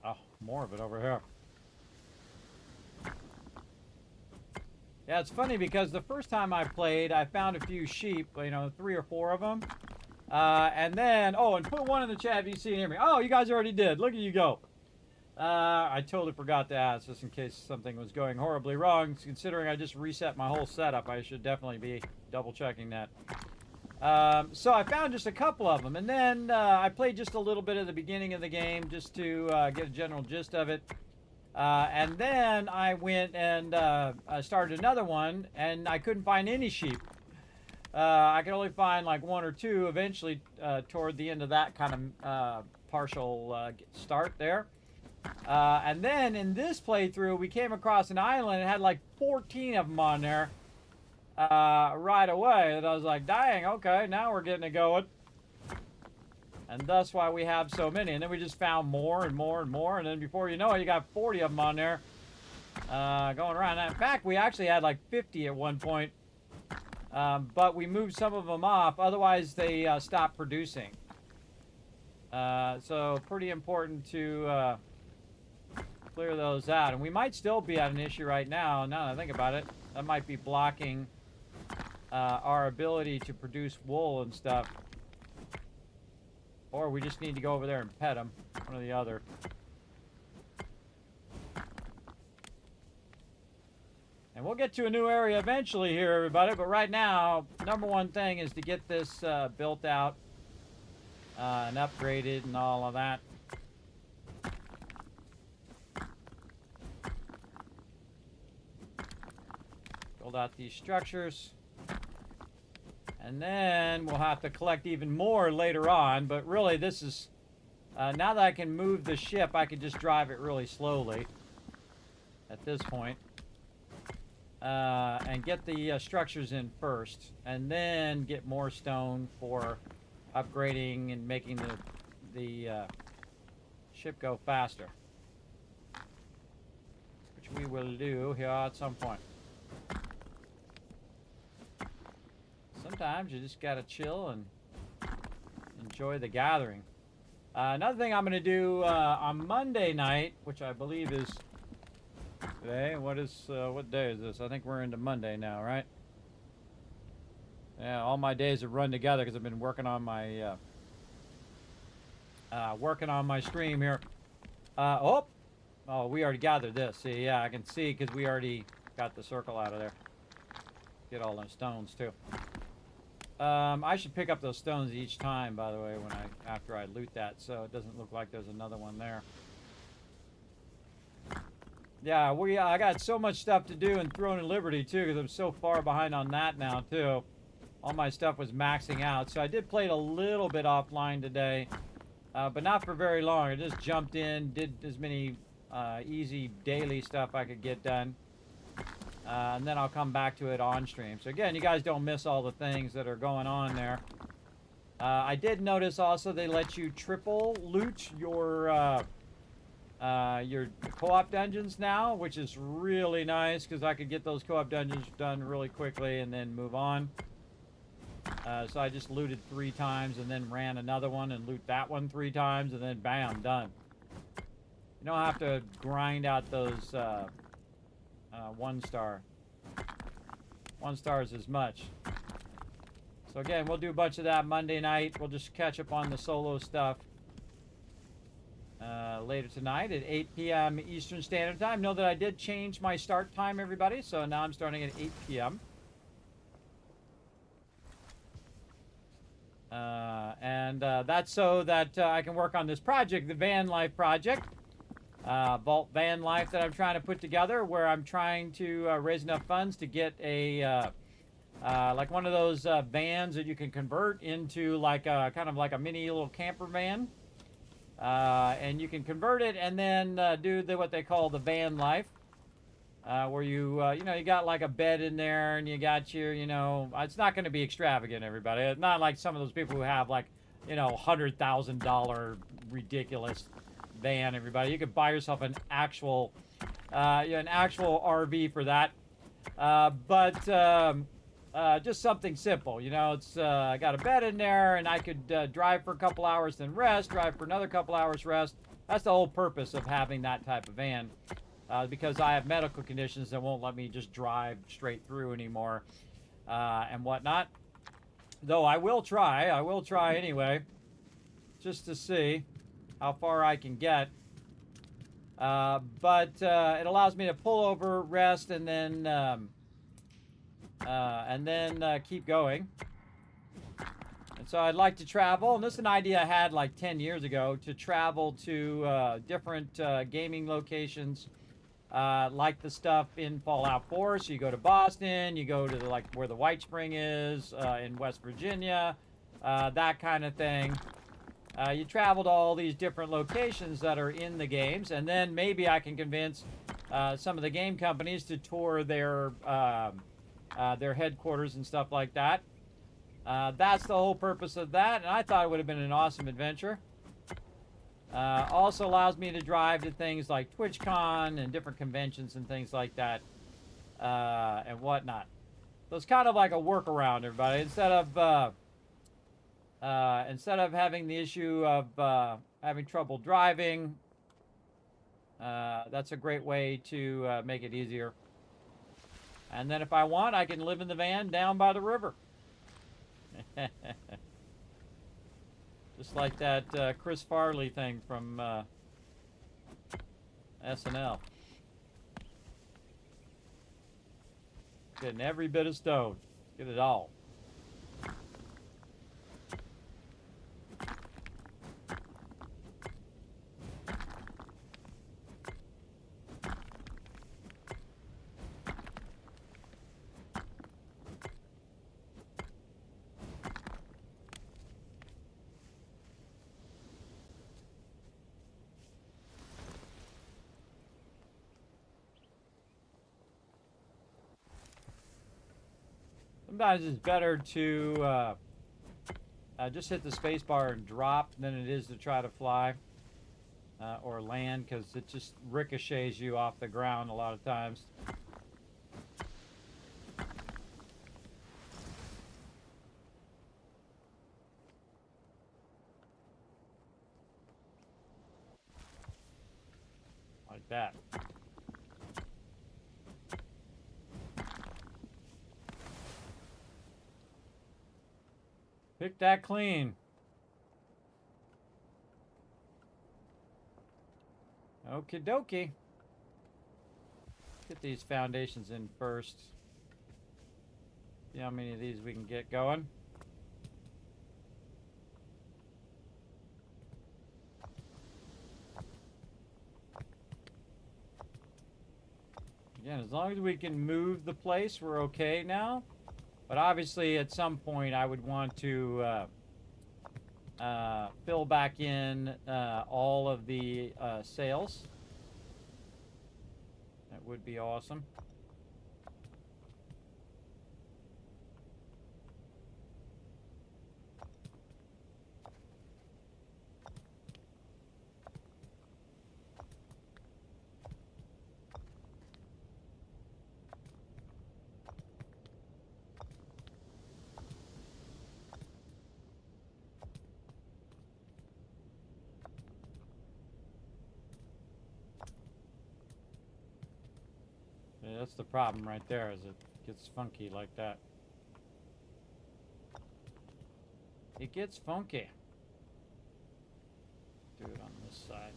Oh, more of it over here. Yeah, it's funny because the first time I played, I found a few sheep, you know, 3 or 4 of them. And then, oh, and put one in the chat if you see and hear me. Oh, you guys already did. Look at you go. I totally forgot to ask, just in case something was going horribly wrong. Considering I just reset my whole setup, I should definitely be double checking that. So I found just a couple of them. And then I played just a little bit at the beginning of the game just to get a general gist of it. And then I went and started another one, and I couldn't find any sheep. I could only find like 1 or 2 eventually toward the end of that kind of partial start there. And then in this playthrough, we came across an island. It had like 14 of them on there right away. And I was like, dang, okay, now we're getting it going. And that's why we have so many. And then we just found more and more and more. And then before you know it, you got 40 of them on there going around. And in fact, we actually had like 50 at one point. But we moved some of them off. Otherwise, they stopped producing. So pretty important to clear those out. And we might still be at an issue right now. Now that I think about it, that might be blocking our ability to produce wool and stuff. Or we just need to go over there and pet them. One or the other. And And we'll get to a new area eventually here, everybody. But right now, number one thing is to get this built out and upgraded and all of that. Build out these structures. And then we'll have to collect even more later on. But really, this is... now that I can move the ship, I can just drive it really slowly at this point. And get the structures in first. And then get more stone for upgrading and making the ship go faster. Which we will do here at some point. Sometimes you just gotta chill and enjoy the gathering. Another thing I'm gonna do on Monday night, which I believe is today. What day is this? I think we're into Monday now, right? Yeah, all my days have run together because I've been working on my stream here. Oh, we already gathered this. See, yeah, I can see because we already got the circle out of there. Get all those stones too. I should pick up those stones each time, by the way, after I loot that, so it doesn't look like there's another one there. Yeah, I got so much stuff to do in Throne of Liberty too, because I'm so far behind on that now too. All my stuff was maxing out, so I did play it a little bit offline today, but not for very long. I just jumped in, did as many easy daily stuff I could get done. And then I'll come back to it on stream. So again, you guys don't miss all the things that are going on there. I did notice also they let you triple loot your co-op dungeons now, which is really nice because I could get those co-op dungeons done really quickly and then move on. So I just looted 3 times and then ran another one and loot that one 3 times and then bam, done. You don't have to grind out those 1-star. 1 stars as much. So again, we'll do a bunch of that Monday night. We'll just catch up on the solo stuff later tonight at 8 p.m. Eastern Standard Time. Know that I did change my start time, everybody. So now I'm starting at 8 p.m. That's so that I can work on this project, the Van Life project. Vault Van Life that I'm trying to put together, where I'm trying to raise enough funds to get a like one of those vans that you can convert into like a kind of like a mini little camper van, and you can convert it and then do what they call the van life, where you you got like a bed in there and you got your it's not going to be extravagant, everybody. It's not like some of those people who have like $100,000 ridiculous van, everybody. You could buy yourself an actual RV for that, but just something simple. It's I got a bed in there and I could drive for a couple hours then rest, drive for another couple hours rest. That's the whole purpose of having that type of van, because I have medical conditions that won't let me just drive straight through anymore and whatnot. Though I will try anyway, just to see how far I can get. But it allows me to pull over, rest, and then keep going. And so I'd like to travel, and this is an idea I had like 10 years ago, to travel to different gaming locations, like the stuff in Fallout 4. So you go to Boston, you go to where the White Spring is in West Virginia, that kind of thing. You travel to all these different locations that are in the games, and then maybe I can convince some of the game companies to tour their headquarters and stuff like that. That's the whole purpose of that, and I thought it would have been an awesome adventure. Also allows me to drive to things like TwitchCon and different conventions and things like that, and whatnot. So it's kind of like a workaround, everybody. Instead of having the issue of having trouble driving, that's a great way to make it easier. And then if I want, I can live in the van down by the river. Just like that Chris Farley thing from SNL. Getting every bit of stone. Get it all. Sometimes it's better to just hit the space bar and drop than it is to try to fly or land, because it just ricochets you off the ground a lot of times. Like that. Pick that clean. Okie dokie. Get these foundations in first. See how many of these we can get going. Again, as long as we can move the place, we're okay now. But obviously, at some point, I would want to fill back in all of the sails. That would be awesome. Yeah, that's the problem right there, is it gets funky like that. It gets funky. Do it on this side.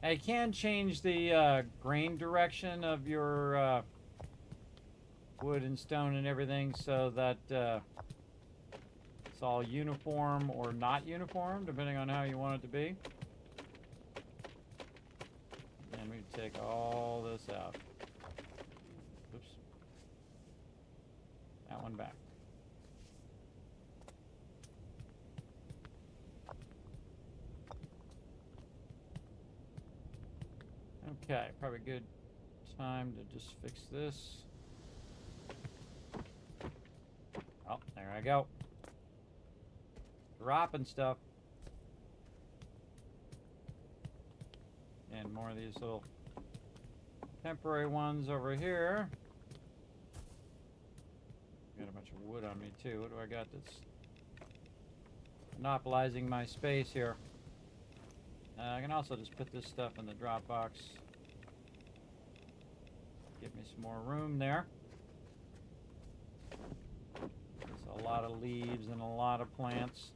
I can change the grain direction of your wood and stone and everything so that it's all uniform or not uniform, depending on how you want it to be. And we take all this out. Oops. That one back. Okay, probably good time to just fix this. Oh, there I go. Dropping stuff. And more of these little temporary ones over here. Got a bunch of wood on me too. What do I got that's monopolizing my space here? I can also just put this stuff in the drop box. Give me some more room there. There's a lot of leaves and a lot of plants.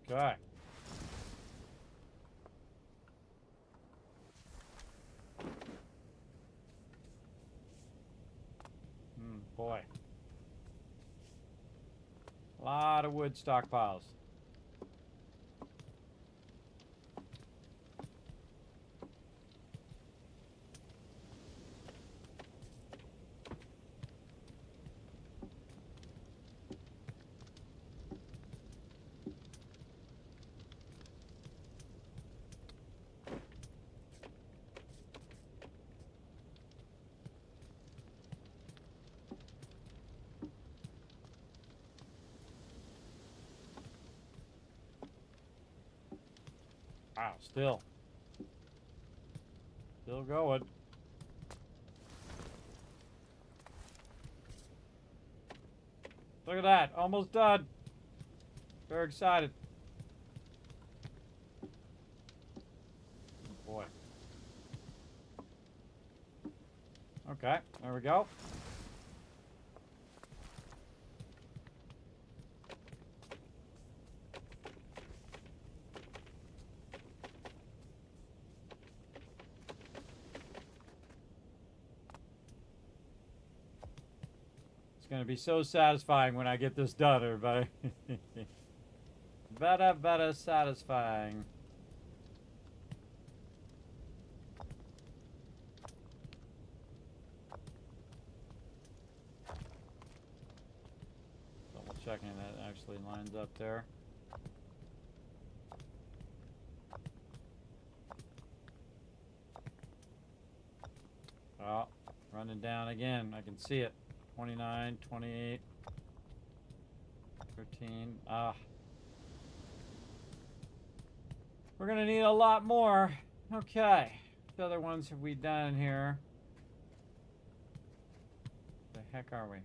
Okay. Boy. A lot of wood stockpiles. Wow, still going. Look at that. Almost done. Very excited. Oh boy. Okay, there we go. It's going to be so satisfying when I get this done, everybody. Very satisfying. Double checking that actually lines up there. Oh, running down again. I can see it. 29, 28, 13. Ah. We're going to need a lot more. Okay. What other ones have we done here? The heck are we?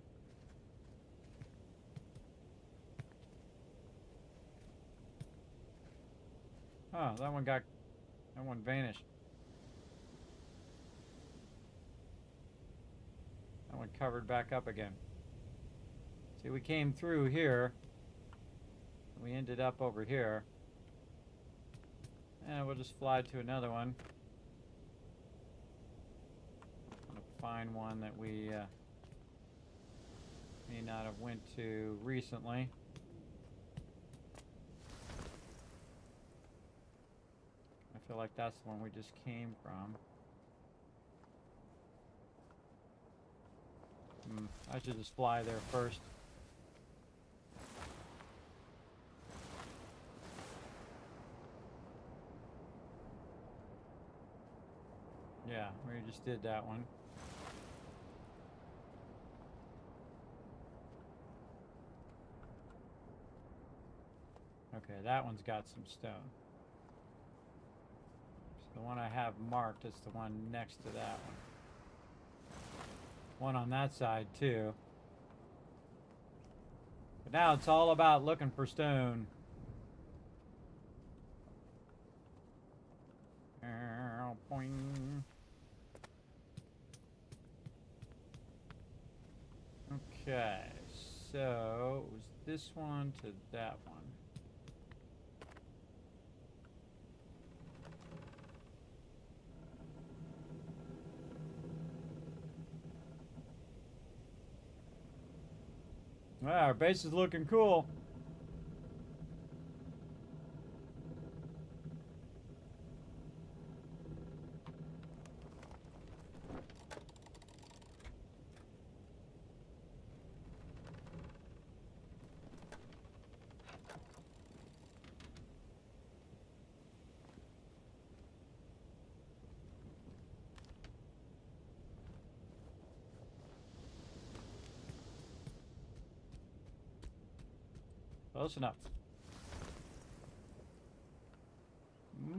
Oh, that one vanished. That one covered back up again. See, we came through here. We ended up over here. And we'll just fly to another one. I'm gonna find one that we may not have went to recently. I feel like that's the one we just came from. I should just fly there first. Yeah, we just did that one. Okay, that one's got some stone. So the one I have marked is the one next to that one. One on that side too. But now it's all about looking for stone. Boing. Okay, so it was this one to that one. Well, our base is looking cool. Close enough.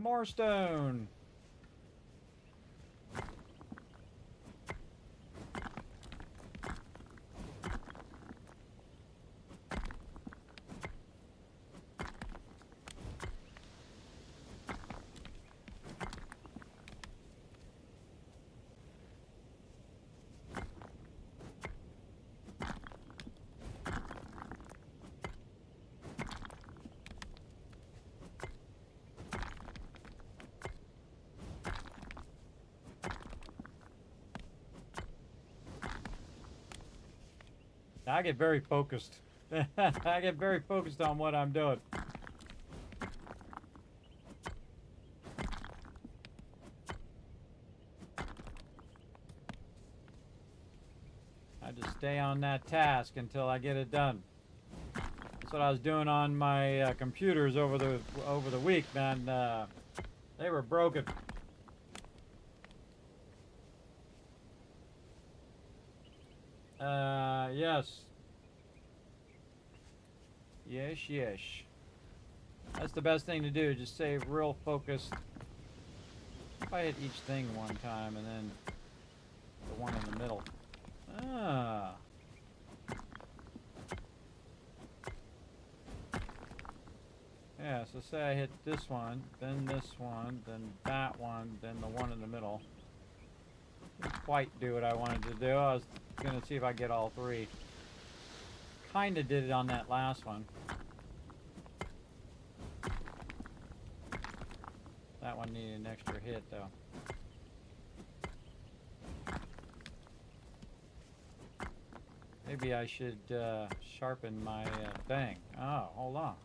More stone. I get very focused. I get very focused on what I'm doing. I just stay on that task until I get it done. That's what I was doing on my computers over the week, man. They were broken. Yes. Yes. That's the best thing to do, just stay real focused. If I hit each thing one time and then the one in the middle. Ah. So say I hit this one, then that one, then the one in the middle. Didn't quite do what I wanted to do. I was gonna see if I get all three. Kinda did it on that last one. That one needed an extra hit though. Maybe I should sharpen my thing. Oh, hold on.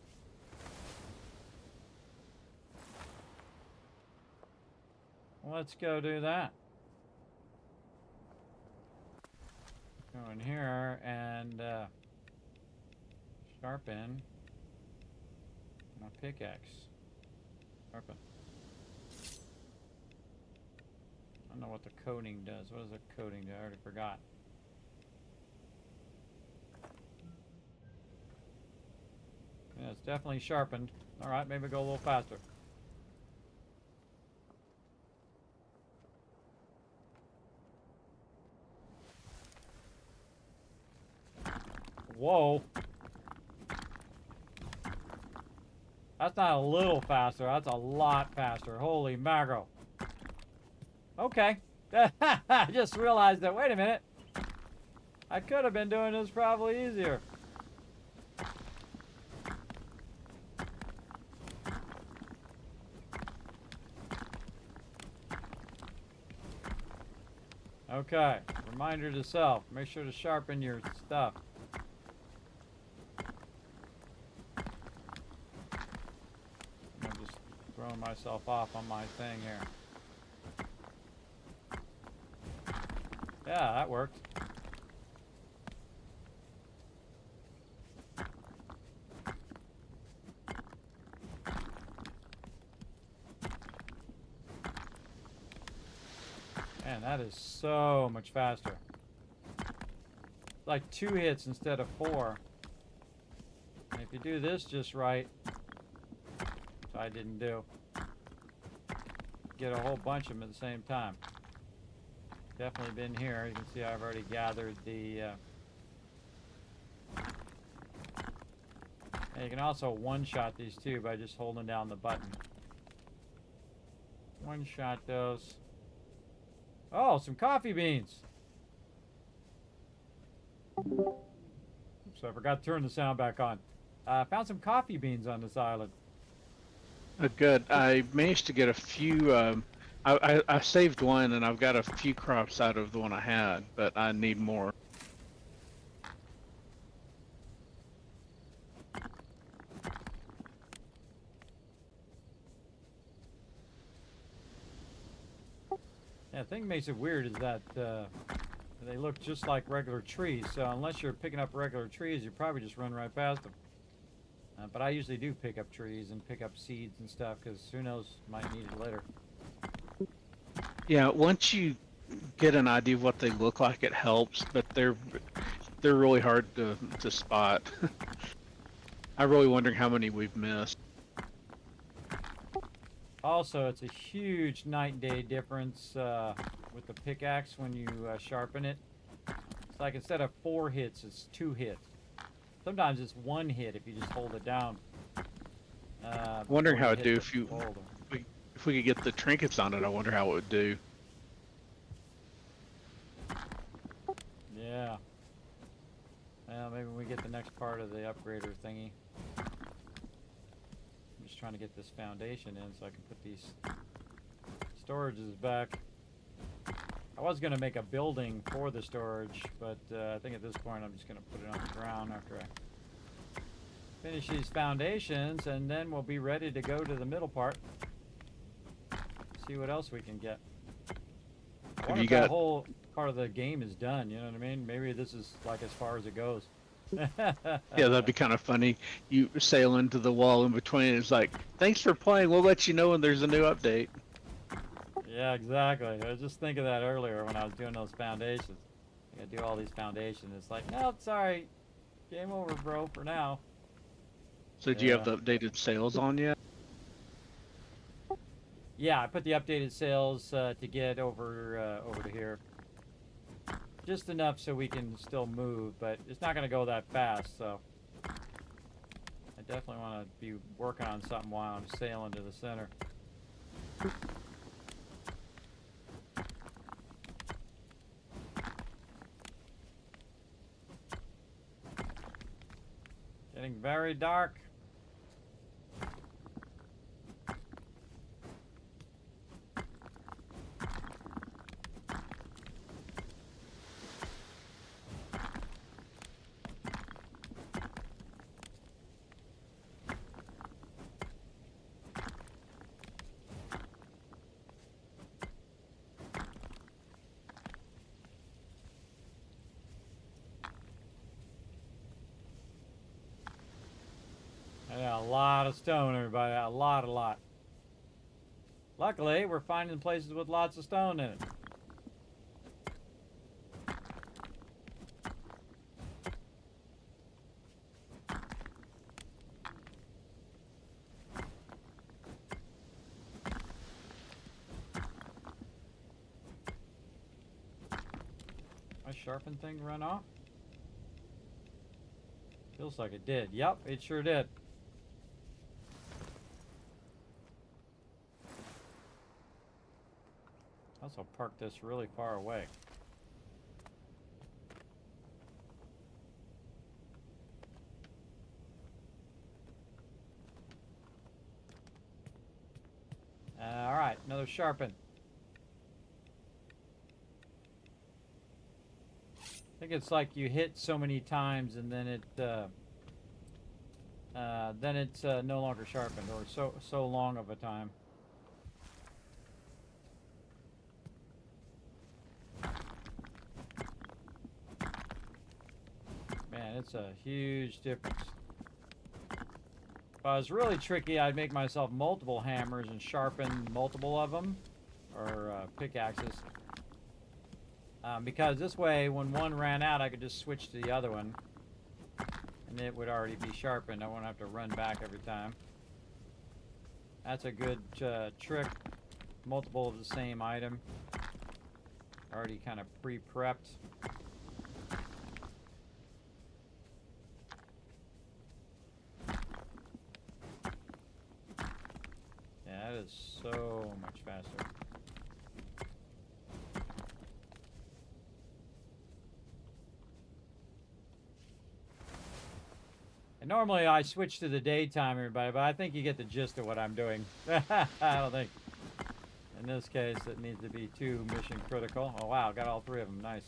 Let's go do that. Go in here and sharpen my pickaxe. Sharpen. I don't know what the coating does. What does the coating do? I already forgot. Yeah, it's definitely sharpened. Alright, maybe go a little faster. Whoa. That's not a little faster, that's a lot faster. Holy mackerel. Okay. I just realized that, wait a minute. I could have been doing this probably easier. Okay, reminder to self, make sure to sharpen your stuff. I'm just throwing myself off on my thing here. Yeah, that worked. Man, that is so much faster. Like 2 hits instead of 4. And if you do this just right, which I didn't do, get a whole bunch of them at the same time. Definitely been here. You can see I've already gathered the... And you can also one-shot these too by just holding down the button. One-shot those. Oh, some coffee beans. Oops, I forgot to turn the sound back on. Found some coffee beans on this island. Good. I managed to get a few. I saved one, and I've got a few crops out of the one I had, but I need more. Yeah, the thing that makes it weird is that they look just like regular trees, so unless you're picking up regular trees, you probably just run right past them. But I usually do pick up trees and pick up seeds and stuff, because who knows, might need it later. Yeah, once you get an idea of what they look like, it helps, but they're really hard to spot. I'm really wondering how many we've missed. Also, it's a huge night and day difference with the pickaxe when you sharpen it. It's like instead of 4 hits, it's 2 hits. Sometimes it's 1 hit if you just hold it down. Wondering how it'd do if we could get the trinkets on it. I wonder how it would do. Yeah. Well, maybe when we get the next part of the upgrader thingy. I'm just trying to get this foundation in so I can put these storages back. I was going to make a building for the storage, but I think at this point I'm just going to put it on the ground after I finish these foundations, and then we'll be ready to go to the middle part. See what else we can get. I wonder if that whole part of the game is done, you know what I mean? Maybe this is like as far as it goes. Yeah, that'd be kind of funny. You sail into the wall in between, it's like, thanks for playing, we'll let you know when there's a new update. Yeah, exactly. I was just thinking that earlier when I was doing those foundations. I gotta do all these foundations. It's like, no, sorry. Game over, bro, for now. So do you have the updated sails on yet? Yeah, I put the updated sails to get over to here. Just enough so we can still move, but it's not going to go that fast, so. I definitely want to be working on something while I'm sailing to the center. Getting very dark. Yeah, a lot of stone, everybody. A lot. Luckily, we're finding places with lots of stone in it. My sharpen thing run off? Feels like it did. Yep, it sure did. Also park this really far away. All right, another sharpen. I think it's like you hit so many times and then it's no longer sharpened, or so long of a time. Man, it's a huge difference. If I was really tricky, I'd make myself multiple hammers and sharpen multiple of them, or pickaxes. Because this way, when one ran out, I could just switch to the other one, and it would already be sharpened. I won't have to run back every time. That's a good trick. Multiple of the same item. Already kind of pre-prepped. Yeah, that is so much faster. And normally I switch to the daytime, everybody, but I think you get the gist of what I'm doing. I don't think. In this case, it needs to be too mission critical. Oh wow, got all three of them. Nice.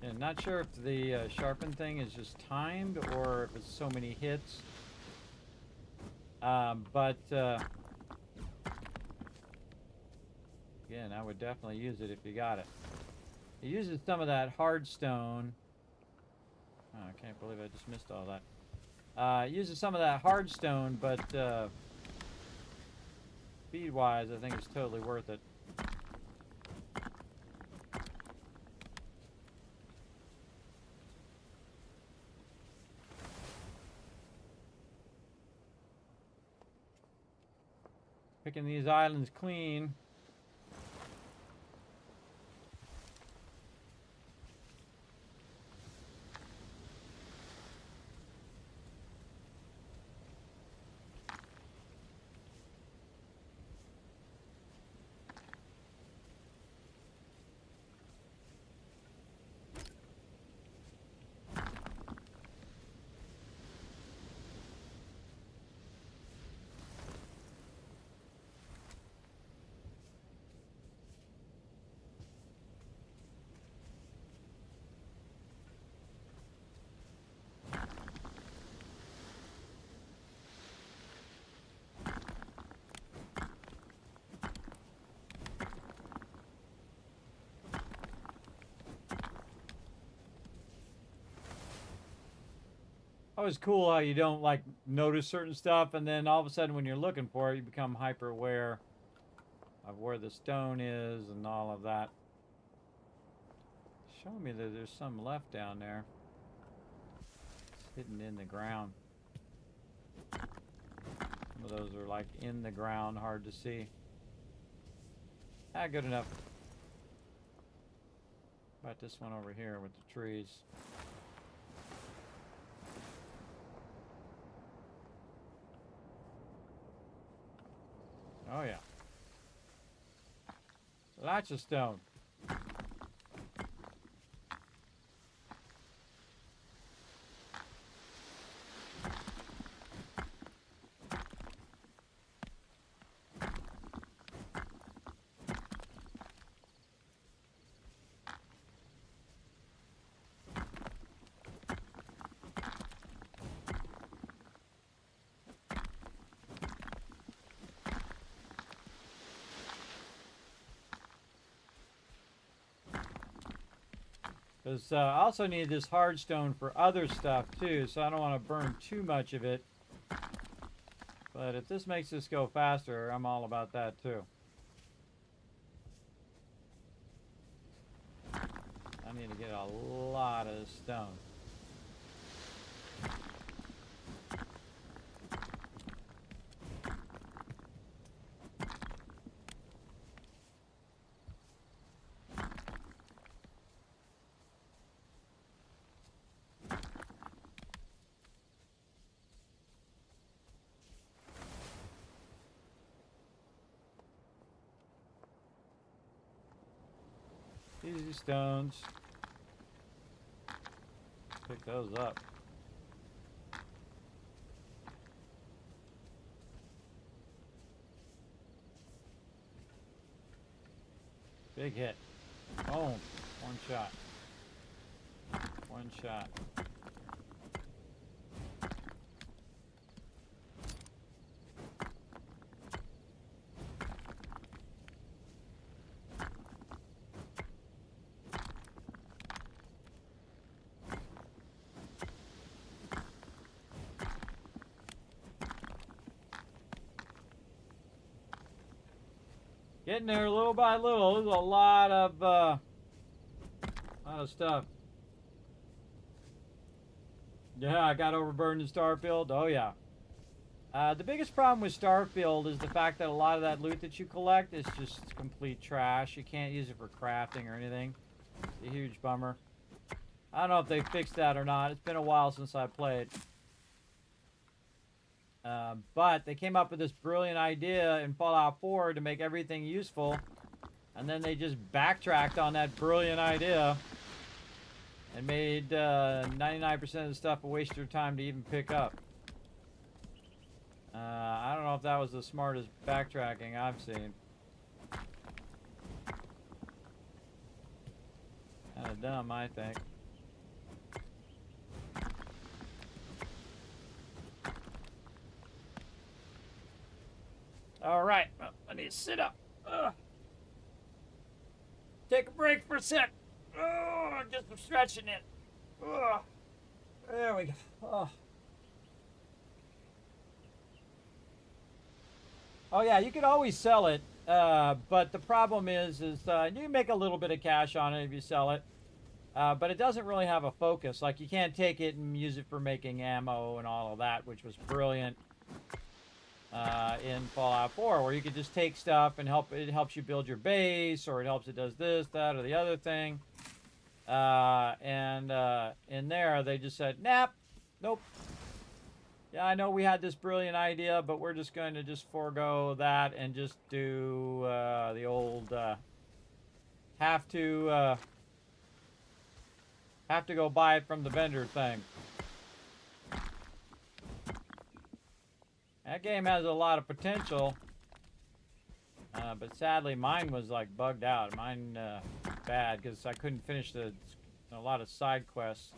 And not sure if the sharpen thing is just timed or if it's so many hits. Again, I would definitely use it if you got it. It uses some of that hard stone. Oh, I can't believe I just missed all that. It uses some of that hard stone, but speed-wise, I think it's totally worth it. Picking these islands clean. Always cool how you don't like notice certain stuff, and then all of a sudden when you're looking for it, you become hyper aware of where the stone is and all of that. Show me that there's some left down there. It's hidden in the ground. Some of those are like in the ground, hard to see. Ah, good enough. About this one over here with the trees. Oh yeah. Lots of stone. Because I also need this hardstone for other stuff too, so I don't want to burn too much of it. But if this makes this go faster, I'm all about that too. I need to get a lot of stone. Easy stones. Pick those up. Big hit. Boom. One shot. One shot. Getting there little by little. There's a lot of stuff. Yeah, I got overburdened in Starfield. Oh yeah. The biggest problem with Starfield is the fact that a lot of that loot that you collect is just complete trash. You can't use it for crafting or anything. It's a huge bummer. I don't know if they fixed that or not. It's been a while since I played. But they came up with this brilliant idea in Fallout 4 to make everything useful. And then they just backtracked on that brilliant idea and made 99% of the stuff a waste of time to even pick up. I don't know if that was the smartest backtracking I've seen. Kind of dumb, I think. All right, well, I need to sit up. Take a break for a sec. Get some stretching in. There we go. Oh yeah, you could always sell it, but the problem is you can make a little bit of cash on it if you sell it, but it doesn't really have a focus. Like you can't take it and use it for making ammo and all of that, which was brilliant. In Fallout 4, where you could just take stuff and it helps you build your base, or it does this, that, or the other thing. In there, they just said, nope. Yeah, I know we had this brilliant idea, but we're just going to just forego that and just do the old have to go buy it from the vendor thing. That game has a lot of potential, but sadly mine was like bugged out. Mine bad because I couldn't finish a lot of side quests.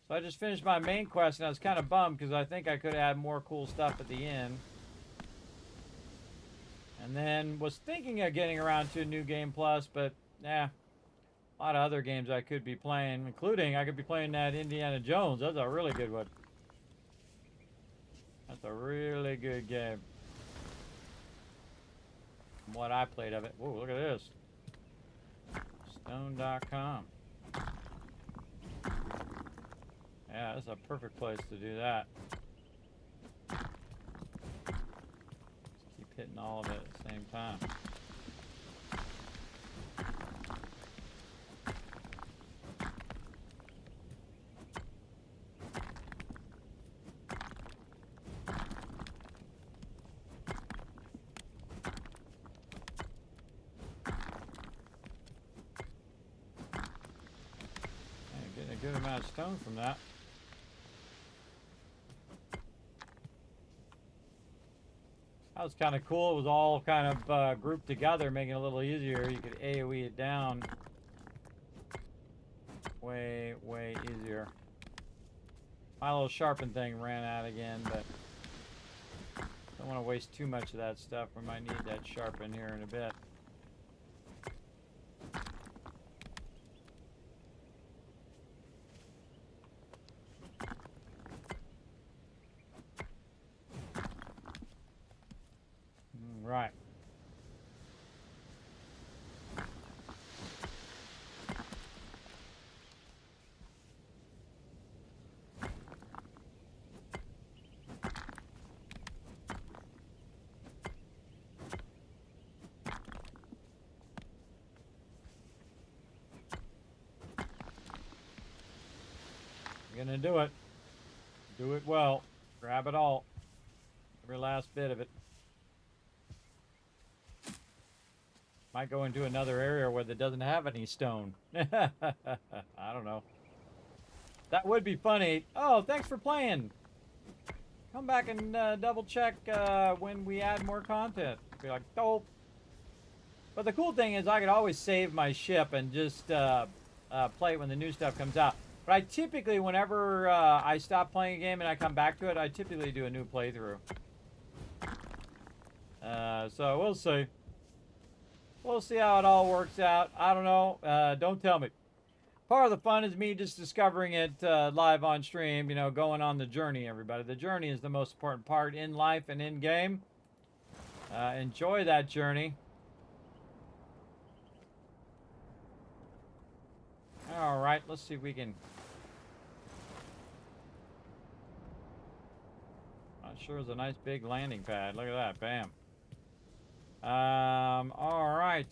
So I just finished my main quest and I was kind of bummed because I think I could have had more cool stuff at the end. And then was thinking of getting around to a new Game Plus, but a lot of other games I could be playing, including I could be playing that Indiana Jones. That's a really good one. That's a really good game. From what I played of it. Whoa, look at this. Stone.com. Yeah, that's a perfect place to do that. hitting all of it at the same time. Getting a good amount of stone from that. That was kind of cool. It was all kind of grouped together, making it a little easier. You could AoE it down way, way easier. My little sharpen thing ran out again, but don't want to waste too much of that stuff. We might need that sharpen here in a bit. Right. You're gonna do it. Do it well. Grab it all. Every last bit of it. Might go into another area where it doesn't have any stone. I don't know. That would be funny. Oh, thanks for playing. Come back and double check when we add more content. Be like, dope. But the cool thing is I could always save my ship and just play it when the new stuff comes out. But I typically, whenever I stop playing a game and I come back to it, I typically do a new playthrough. So we'll see. We'll see how it all works out. I don't know. Don't tell me. Part of the fun is me just discovering it live on stream, you know, going on the journey, everybody. The journey is the most important part in life and in game. Enjoy that journey. All right, let's see if we can... Sure is a nice big landing pad. Look at that. Bam. All right.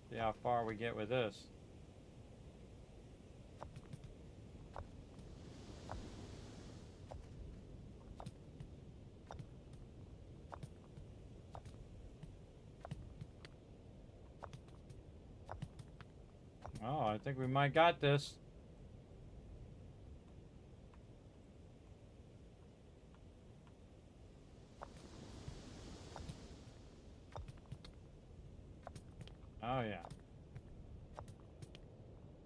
See how far we get with this. Oh, I think we might got this. Oh, yeah.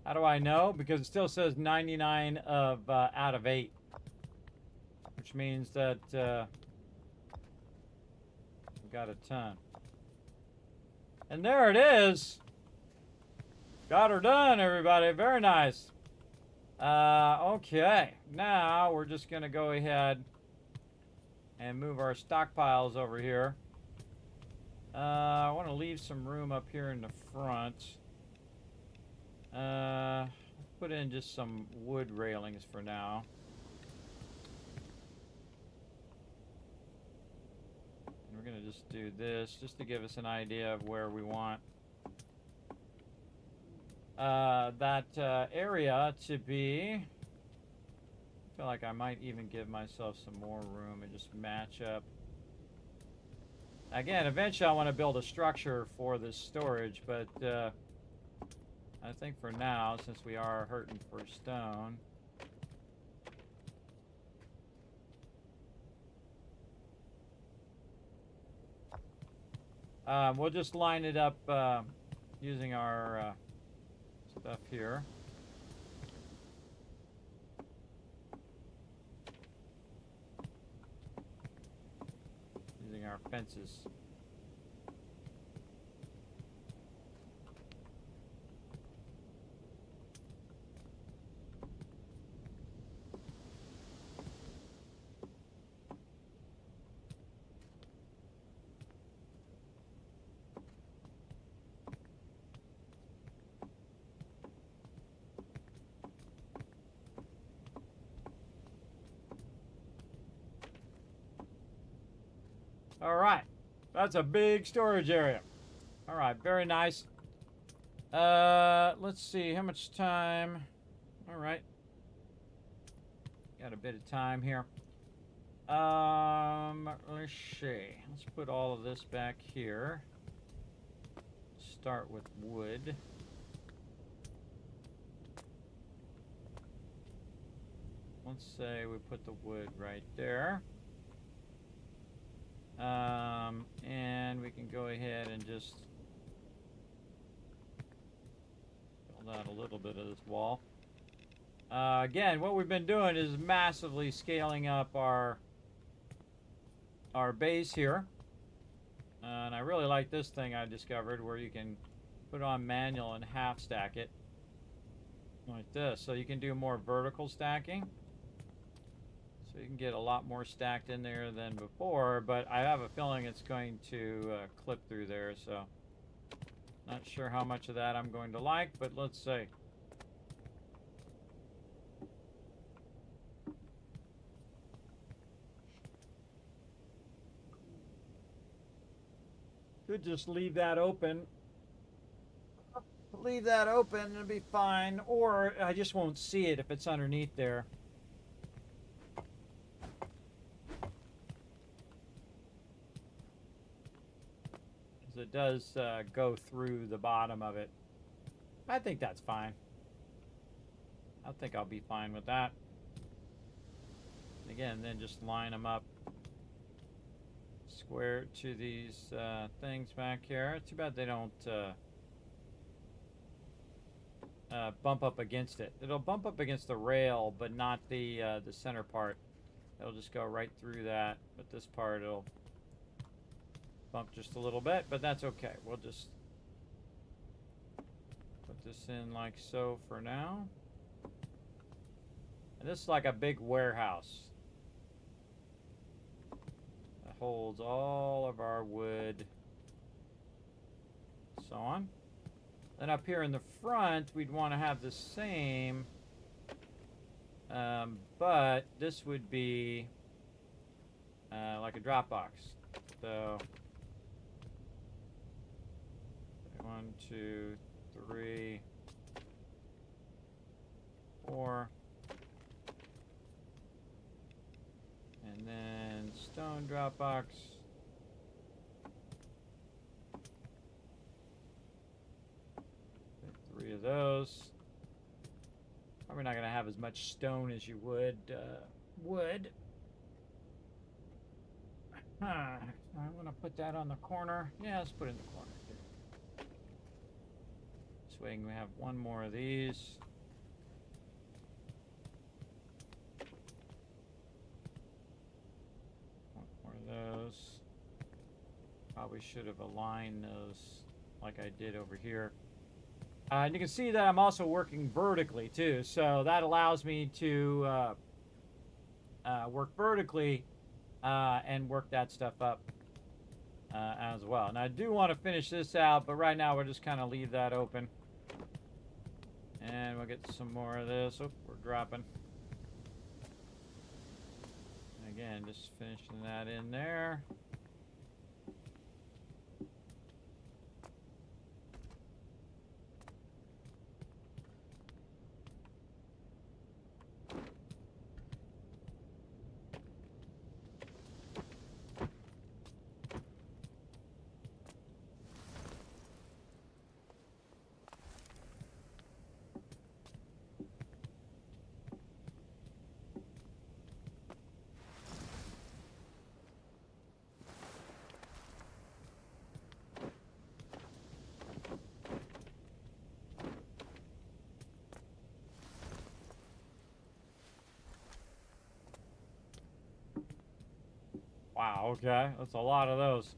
How do I know? Because it still says 99 of out of 8. Which means that we got a ton. And there it is. Got her done, everybody. Very nice. Okay. Now we're just going to go ahead and move our stockpiles over here. I want to leave some room up here in the front. Put in just some wood railings for now. And we're going to just do this just to give us an idea of where we want that area to be. I feel like I might even give myself some more room and just match up. Again, eventually I want to build a structure for this storage, but I think for now, since we are hurting for stone, we'll just line it up using our stuff here. Using our fences. All right. That's a big storage area. All right, very nice. Let's see, how much time? All right. Got a bit of time here. Let's see. Let's put all of this back here. Start with wood. Let's say we put the wood right there. And we can go ahead and just build out a little bit of this wall. Again, what we've been doing is massively scaling up our base here. And I really like this thing I discovered where you can put on manual and half stack it like this. So you can do more vertical stacking. So you can get a lot more stacked in there than before, but I have a feeling it's going to clip through there, so not sure how much of that I'm going to like, but let's see. Could just leave that open. Leave that open and it'll be fine, or I just won't see it if it's underneath there. It does go through the bottom of it. I think that's fine. I think I'll be fine with that. Again, then just line them up square to these things back here. Too bad they don't bump up against it. It'll bump up against the rail, but not the center part. It'll just go right through that, but this part it'll bump just a little bit, but that's okay. We'll just put this in like so for now. And this is like a big warehouse that holds all of our wood, so on. Then up here in the front, we'd want to have the same, but this would be like a drop box. So 1, 2, 3, 4, and then stone drop box. Get 3 of those. Probably not going to have as much stone as you would wood. I want to put that on the corner. Yeah, let's put it in the corner. This way we have one more of these. One more of those. Probably should have aligned those like I did over here. And you can see that I'm also working vertically too. So that allows me to work vertically and work that stuff up as well. And I do want to finish this out, but right now we'll just kind of leave that open. And we'll get some more of this. Oh, we're dropping. Again, just finishing that in there. Wow, okay. That's a lot of those.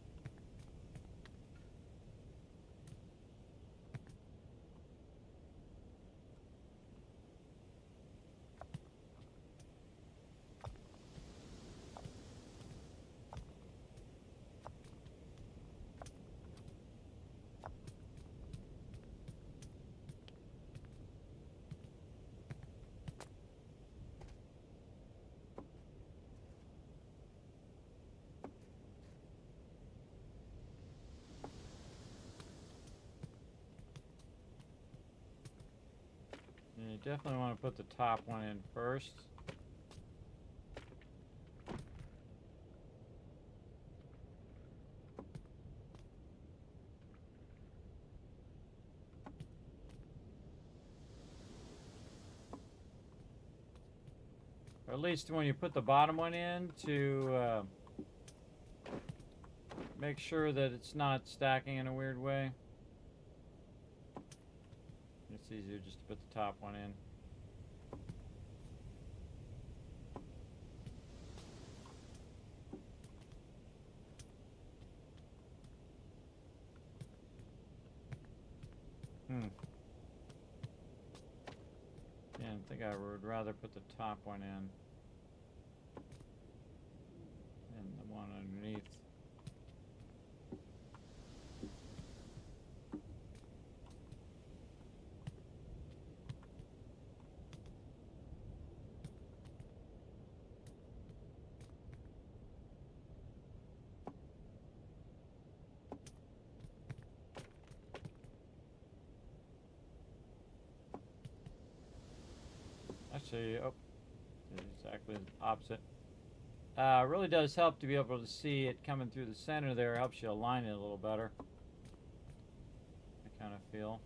You definitely want to put the top one in first. Or at least when you put the bottom one in, to make sure that it's not stacking in a weird way. It's easier just to put the top one in. Yeah, I think I would rather put the top one in and the one underneath. Actually, oh, exactly the opposite. It really does help to be able to see it coming through the center there. It helps you align it a little better. I kind of feel.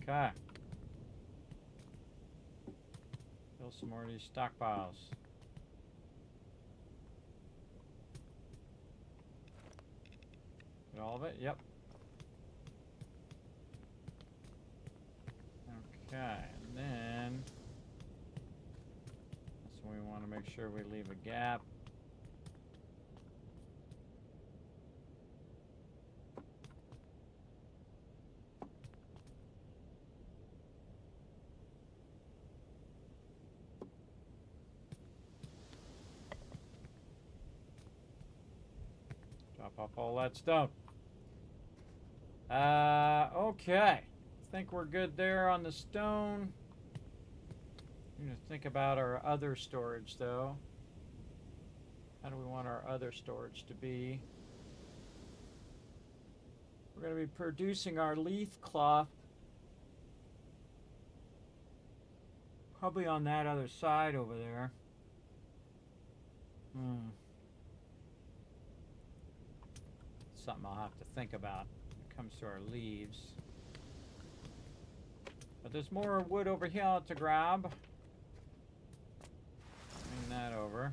Okay. Fill some more of these stockpiles. Get all of it? Yep. Okay, and then that's when we want to make sure we leave a gap. Drop off all that stone. Okay. I think we're good there on the stone. I'm going to think about our other storage, though. How do we want our other storage to be? We're going to be producing our leaf cloth probably on that other side over there. Something I'll have to think about when it comes to our leaves. But there's more wood over here to grab. Bring that over.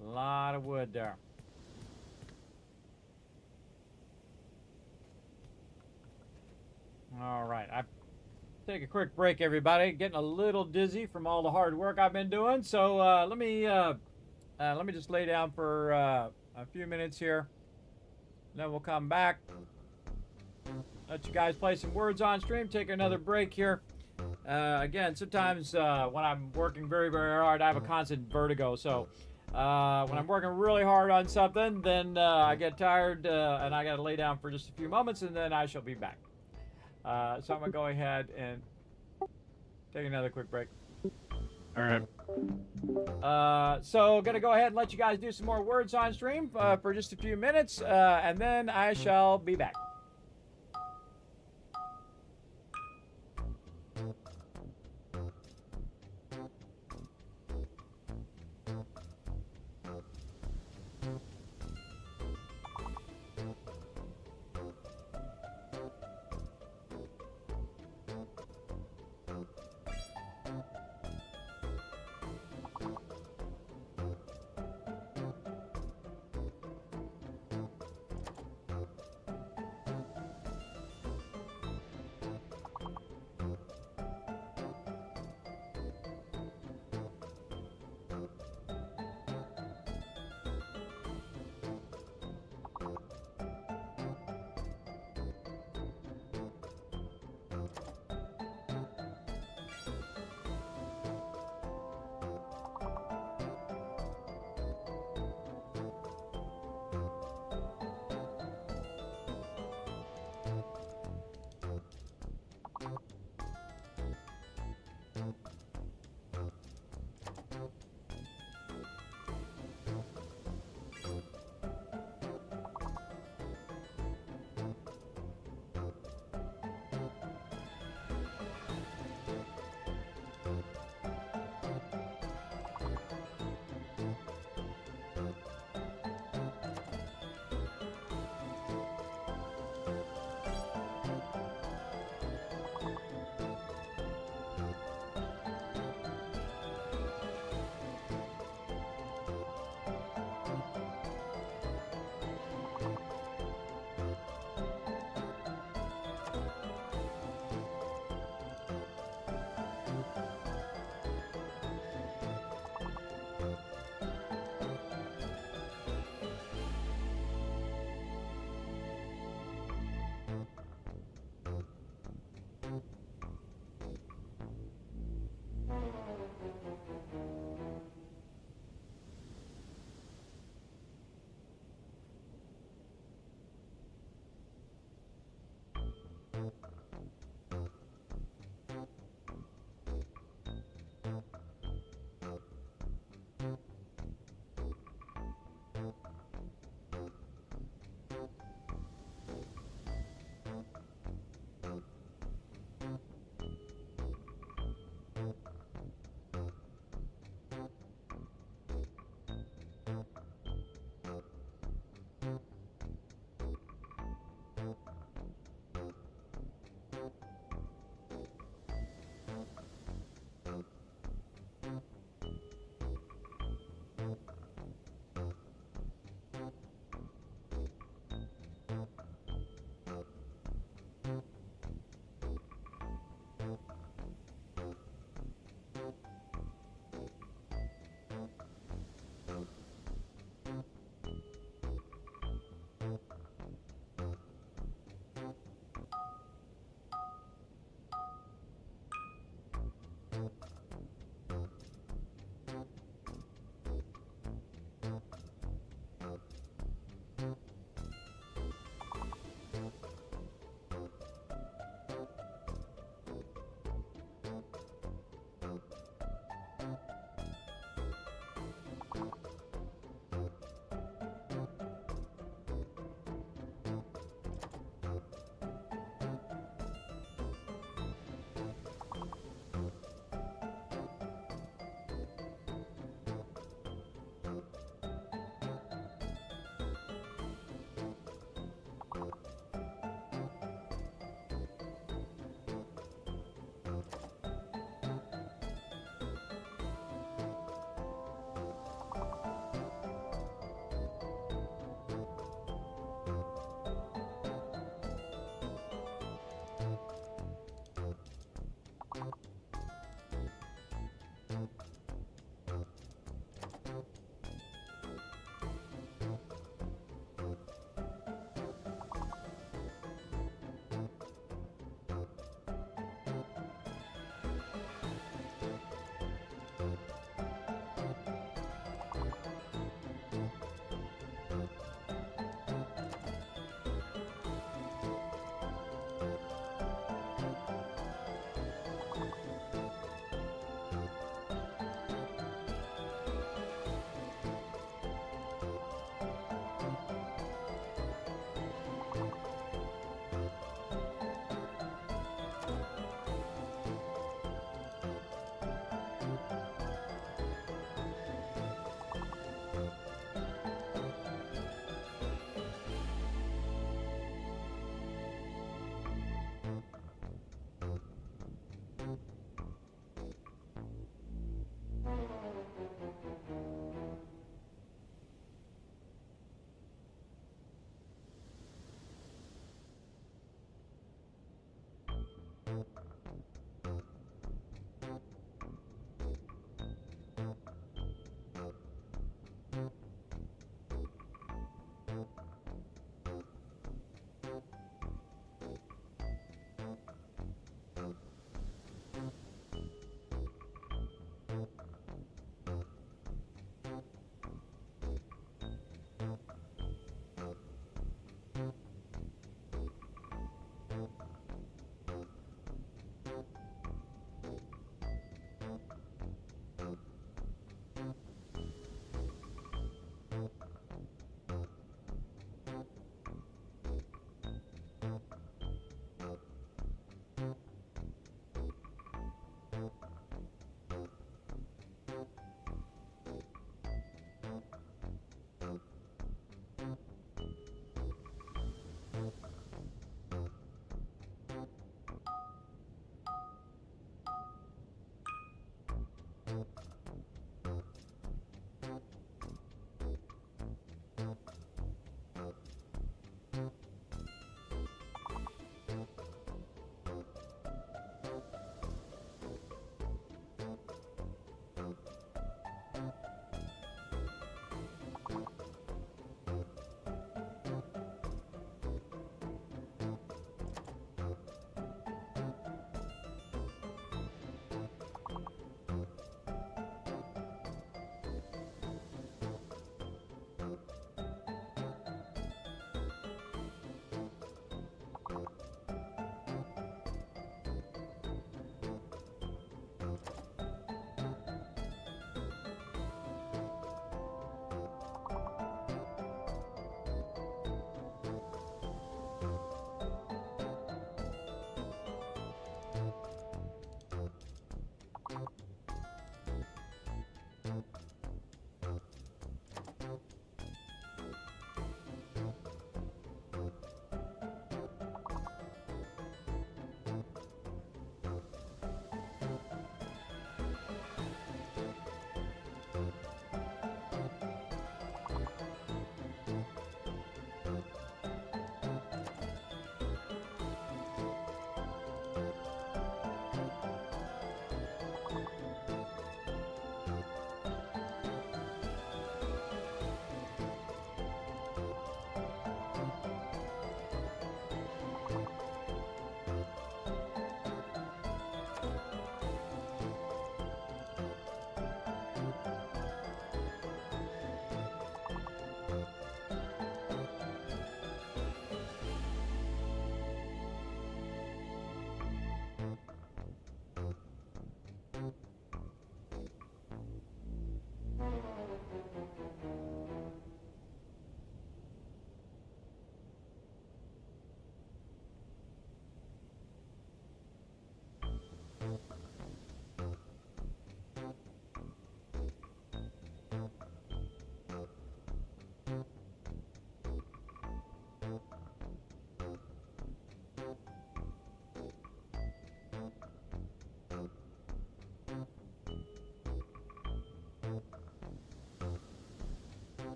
A lot of wood there. All right, I take a quick break, everybody. Getting a little dizzy from all the hard work I've been doing. So let me just lay down for a few minutes here. Then we'll come back. Let you guys play some words on stream. Take another break here. Again, sometimes when I'm working very, very hard, I have a constant vertigo. So when I'm working really hard on something, then I get tired and I got to lay down for just a few moments, and then I shall be back. So I'm going to go ahead and take another quick break. All right. So going to go ahead and let you guys do some more words on stream for just a few minutes, and then I shall be back.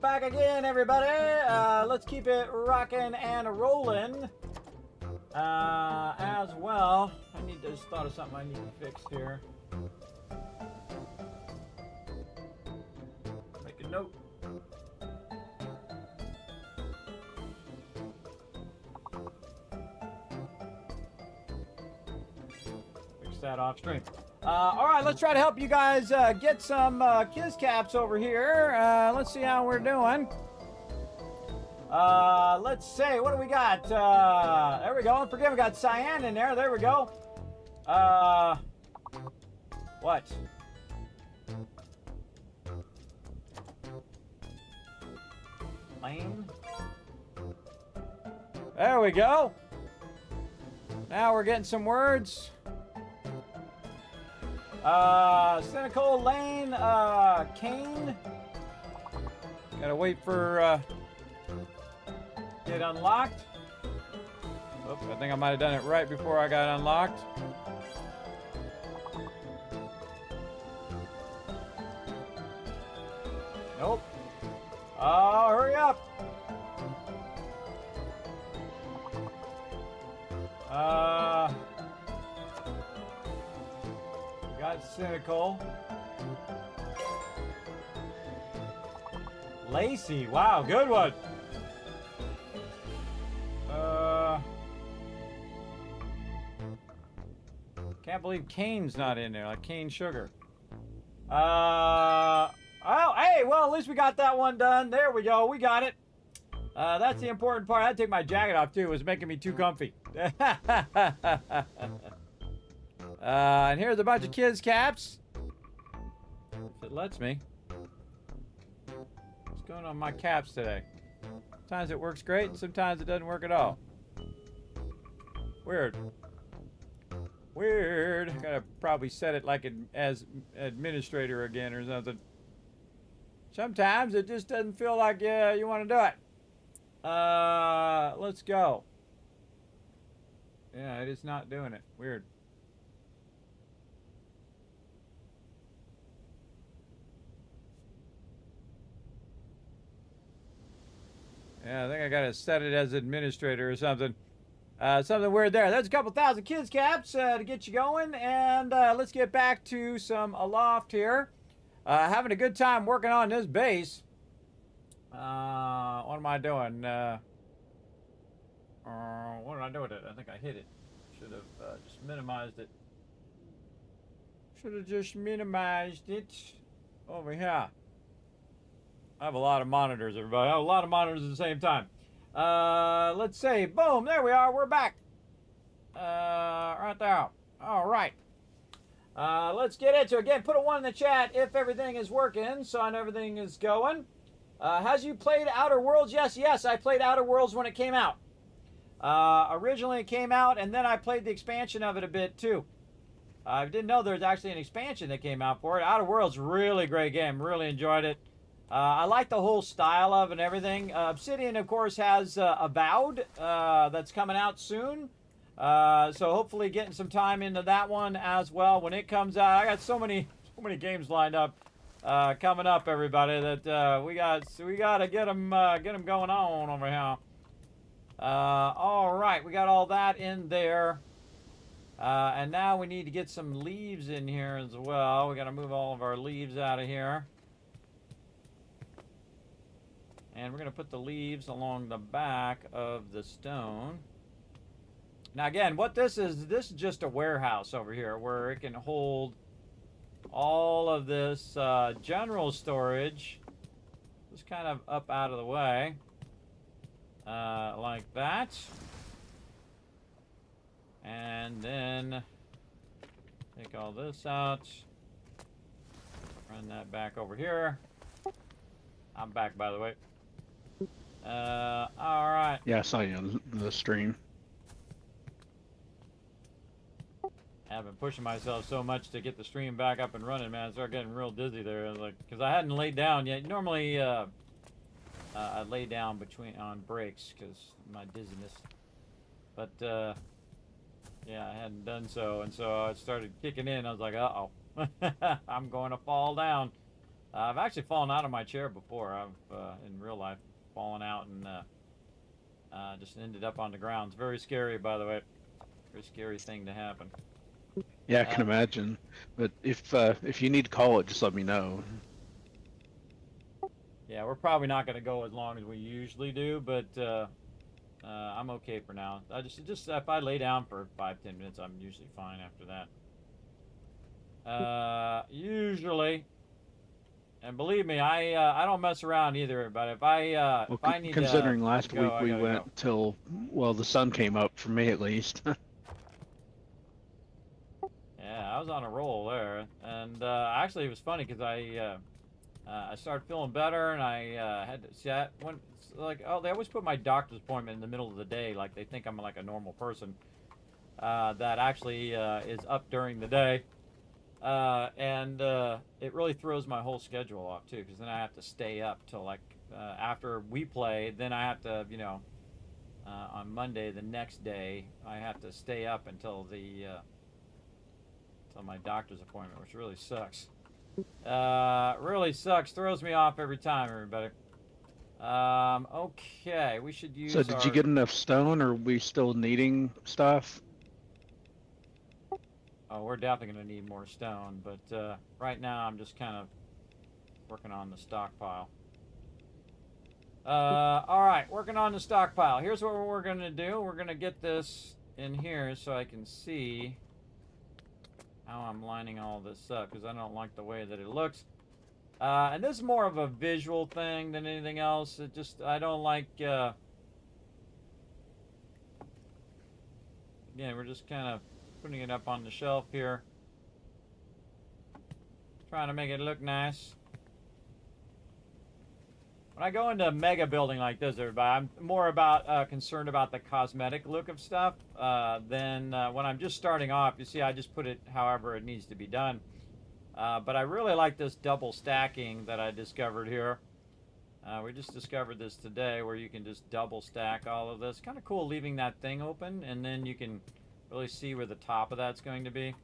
back again, everybody. Let's keep it rocking and rolling. As well, just thought of something I need to fix here. Make a note. Fix that off stream. All right, let's try to help you guys get some Kiz caps over here. Let's see how we're doing. Let's see, what do we got? There we go. Forget we got cyan in there. There we go. What? Lane. There we go. Now we're getting some words. Cynical, Lane, Kane. Gotta wait for, get unlocked. Oops, I think I might have done it right before I got unlocked. Nope. Oh, hurry up. Got cynical. Lacey, wow, good one. Can't believe Kane's not in there, like cane sugar. Oh, hey, well, at least we got that one done. There we go, we got it. That's the important part. I had to take my jacket off, too. It was making me too comfy. And here's a bunch of Kiz caps. If it lets me. What's going on with my caps today? Sometimes it works great, and sometimes it doesn't work at all. Weird. Weird. Gotta probably set it like as administrator again or something. Sometimes it just doesn't feel like you want to do it. Let's go. Yeah, it is not doing it. Weird. Yeah, I think I gotta set it as administrator or something. Something weird there. There's a couple thousand Kiz caps to get you going, and let's get back to some Aloft here. Having a good time working on this base. What am I doing? What did I do with it? I think I hit it. Should have just minimized it. Should have just minimized it over here. I have a lot of monitors, everybody. I have a lot of monitors at the same time. Let's see. Boom. There we are. We're back. Right there. All right. Let's get into it. Again, put a 1 in the chat if everything is working, so I know everything is going. Has you played Outer Worlds? Yes, I played Outer Worlds when it came out. Originally it came out, and then I played the expansion of it a bit, too. I didn't know there was actually an expansion that came out for it. Outer Worlds, really great game. Really enjoyed it. I like the whole style of it and everything. Obsidian, of course, has Avowed that's coming out soon. So hopefully getting some time into that one as well when it comes out. I got so many games lined up coming up, everybody, that we got to get them going on over here. All right, we got all that in there. And now we need to get some leaves in here as well. We got to move all of our leaves out of here. And we're going to put the leaves along the back of the stone. Now again, what this is just a warehouse over here where it can hold all of this general storage. Just kind of up out of the way. Like that. And then take all this out. Run that back over here. I'm back, by the way. All right. Yeah, I saw you on the stream. I've been pushing myself so much to get the stream back up and running, man. I started getting real dizzy there, like, because I hadn't laid down yet. Normally, I lay down on breaks because my dizziness. But yeah, I hadn't done so, and so it started kicking in. I was like, uh-oh, I'm going to fall down. I've actually fallen out of my chair before. I've in real life fallen out and just ended up on the ground. It's very scary, by the way. Very scary thing to happen. Yeah, I can imagine. But if you need to call it, just let me know. Yeah, we're probably not going to go as long as we usually do, but I'm okay for now. I just if I lay down for 5-10 minutes, I'm usually fine after that. Usually, and believe me, I don't mess around either. But if I need considering to last go, week we went till, well, the sun came up for me at least. Yeah, I was on a roll there, and actually it was funny because I started feeling better, and I had to see when like, oh, they always put my doctor's appointment in the middle of the day, like they think I'm like a normal person that actually is up during the day, and it really throws my whole schedule off too, because then I have to stay up till like after we play, then I have to, you know, on Monday the next day I have to stay up until the till my doctor's appointment, which really sucks. Really sucks. Throws me off every time, everybody. Okay, we should use. So did you get enough stone, or are we still needing stuff? Oh, we're definitely going to need more stone, but right now I'm just kind of working on the stockpile. All right, working on the stockpile. Here's what we're going to do. We're going to get this in here so I can see how I'm lining all this up, because I don't like the way that it looks. And this is more of a visual thing than anything else. It just, I don't like, again, we're just kind of putting it up on the shelf here. Trying to make it look nice. When I go into a mega building like this, everybody, I'm more about concerned about the cosmetic look of stuff than when I'm just starting off. You see, I just put it however it needs to be done. But I really like this double stacking that I discovered here. We just discovered this today, where you can just double stack all of this. Kind of cool leaving that thing open, and then you can really see where the top of that's going to be.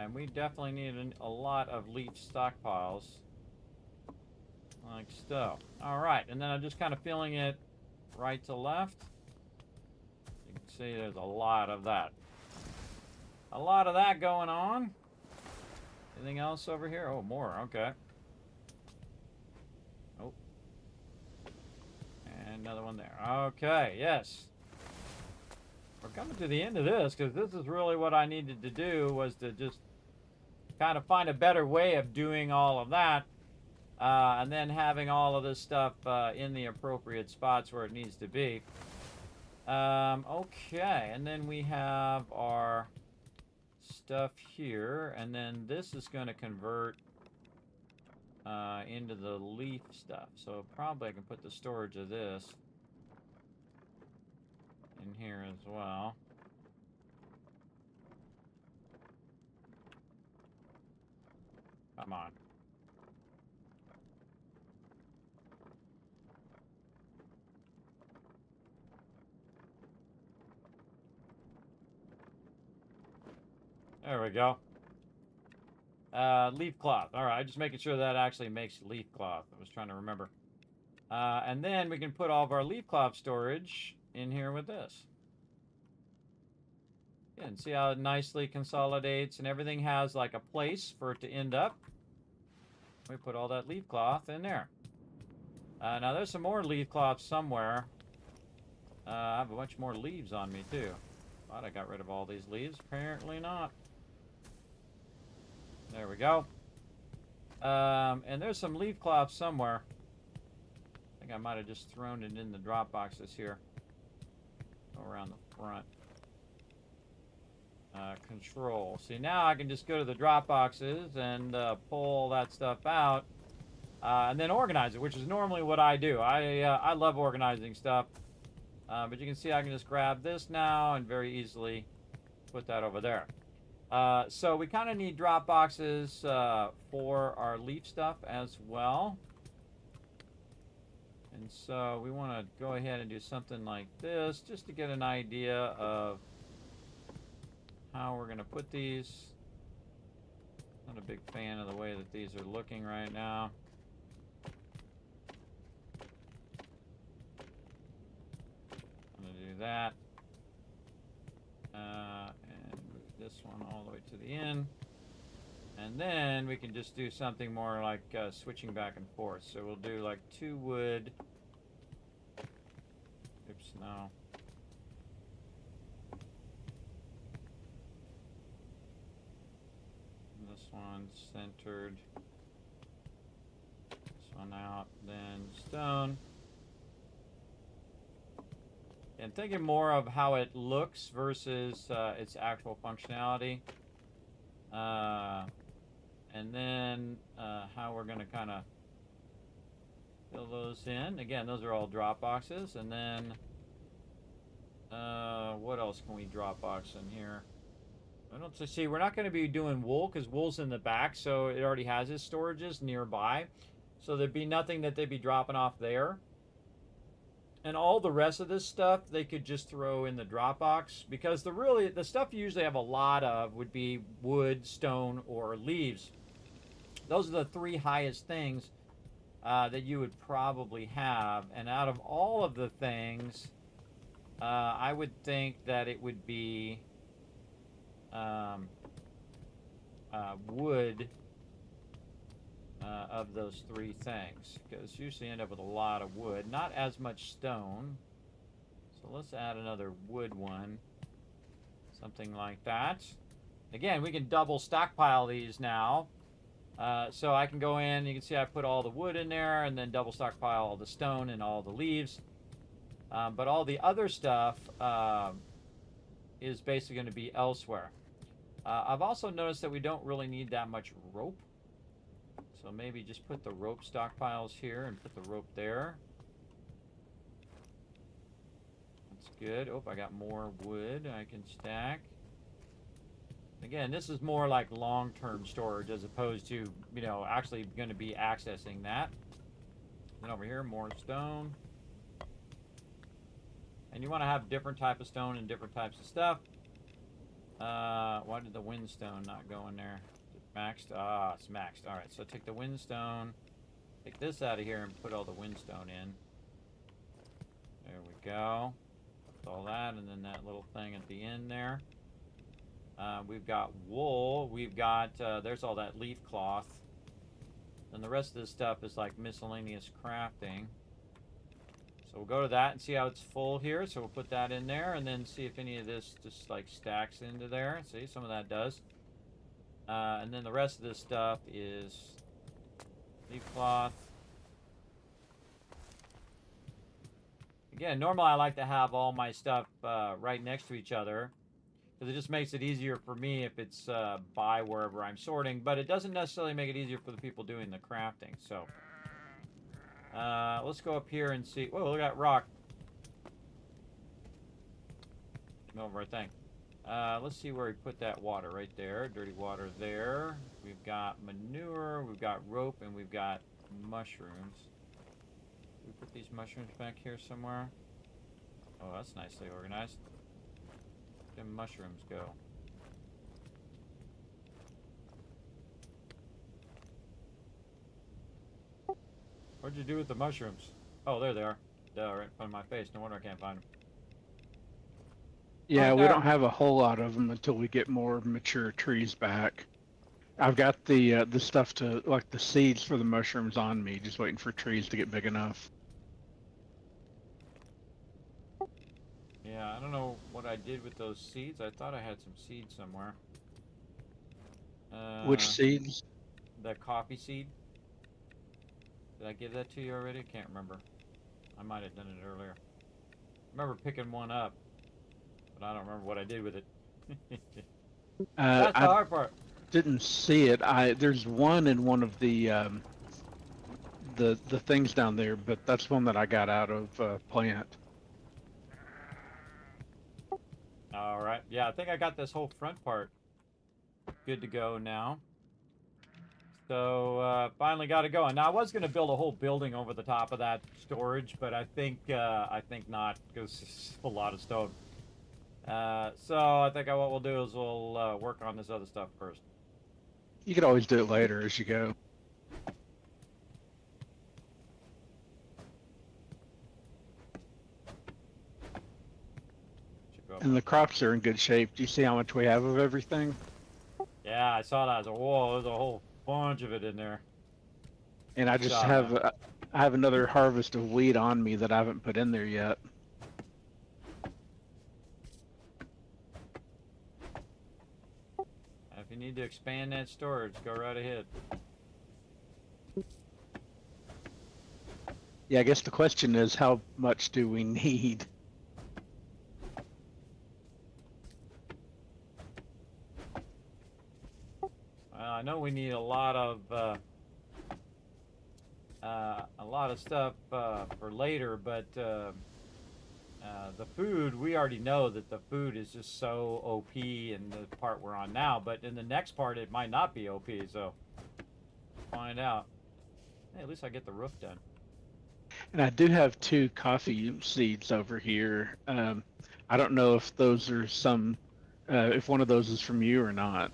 And we definitely need a lot of leaf stockpiles, like so. All right, and then I'm just kind of filling it right to left. You can see there's a lot of that. A lot of that going on. Anything else over here? Oh, more. Okay. Oh. And another one there. Okay, yes. We're coming to the end of this, because this is really what I needed to do, was to just kind of find a better way of doing all of that, and then having all of this stuff in the appropriate spots where it needs to be. Okay, and then we have our stuff here, and then this is going to convert into the leaf stuff. So probably I can put the storage of this in here as well. Come on. There we go. Leaf cloth. All right, just making sure that actually makes leaf cloth. I was trying to remember. And then we can put all of our leaf cloth storage in here with this. Yeah, and see how it nicely consolidates, and everything has like a place for it to end up. We put all that leaf cloth in there. Now there's some more leaf cloth somewhere. I have a bunch more leaves on me too. Thought I got rid of all these leaves. Apparently not. There we go. And there's some leaf cloth somewhere. I think I might have just thrown it in the drop boxes here. Go around the front. Control. See, now I can just go to the drop boxes and pull that stuff out, and then organize it, which is normally what I do. I love organizing stuff, but you can see I can just grab this now and very easily put that over there. So we kind of need drop boxes for our leaf stuff as well. And so we want to go ahead and do something like this, just to get an idea of how we're going to put these. Not a big fan of the way that these are looking right now. I'm gonna do that. And move this one all the way to the end. And then we can just do something more like switching back and forth. So we'll do like 2 wood. Oops, no. And this one's centered. This one out, then stone. And thinking more of how it looks versus its actual functionality. And then how we're going to kind of fill those in. Again, those are all drop boxes. And then what else can we drop box in here? I don't see. We're not going to be doing wool because wool's in the back, so it already has its storages nearby. So there'd be nothing that they'd be dropping off there. And all the rest of this stuff they could just throw in the Dropbox, because the stuff you usually have a lot of would be wood, stone, or leaves. Those are the 3 highest things that you would probably have. And out of all of the things, I would think that it would be wood of those 3 things, because you usually end up with a lot of wood, not as much stone. So let's add another wood one, something like that. Again, we can double stockpile these now. So I can go in, you can see I put all the wood in there, and then double stockpile all the stone and all the leaves. But all the other stuff is basically going to be elsewhere. I've also noticed that we don't really need that much rope. So maybe just put the rope stockpiles here and put the rope there. That's good. Oh, I got more wood I can stack. Again, this is more like long-term storage as opposed to, you know, actually going to be accessing that. Then over here, more stone. And you want to have different type of stone and different types of stuff. Why did the windstone not go in there? Maxed? Ah, it's maxed. Alright, so take the windstone, take this out of here and put all the windstone in. There we go. Put all that, and then that little thing at the end there. We've got wool. We've got, there's all that leaf cloth. And the rest of this stuff is like miscellaneous crafting. So we'll go to that and see how it's full here. So we'll put that in there and then see if any of this just like stacks into there. See, some of that does. And then the rest of this stuff is leaf cloth. Again, normally I like to have all my stuff right next to each other, because it just makes it easier for me if it's by wherever I'm sorting, but it doesn't necessarily make it easier for the people doing the crafting. So let's go up here and see. Whoa, look at that rock. Over our thing. Let's see where we put that water. Right there. Dirty water there. We've got manure, we've got rope, and we've got mushrooms. We put these mushrooms back here somewhere. Oh, that's nicely organized. Where did mushrooms go? What'd you do with the mushrooms? Oh, there they are. Duh, right in front of my face. No wonder I can't find them. Yeah, we don't have a whole lot of them until we get more mature trees back. I've got the stuff to, like the seeds for the mushrooms on me, just waiting for trees to get big enough. Yeah, I don't know what I did with those seeds. I thought I had some seeds somewhere. Which seeds? The coffee seed. Did I give that to you already? I can't remember. I might have done it earlier. I remember picking one up, but I don't remember what I did with it. That's the hard part. Didn't see it. There's one in one of the things down there, but that's one that I got out of plant. All right. Yeah, I think I got this whole front part good to go now. So finally got it going. Now I was going to build a whole building over the top of that storage, but I think not, because it's a lot of stone. So I think what we'll do is we'll work on this other stuff first. You could always do it later as you go. Should go up And on the top. crops are in good shape. Do you see how much we have of everything? Yeah, I saw that. I was like, whoa, there's a whole bunch of it in there. And I Good just job, have man. I have another harvest of wheat on me that I haven't put in there yet. If you need to expand that storage, go right ahead. Yeah, I guess the question is how much do we need? I know we need a lot of stuff for later, but the food, we already know that the food is just so OP in the part we're on now, but in the next part it might not be OP, so find out. Hey, at least I get the roof done. And I do have 2 coffee seeds over here. I don't know if those are if one of those is from you or not.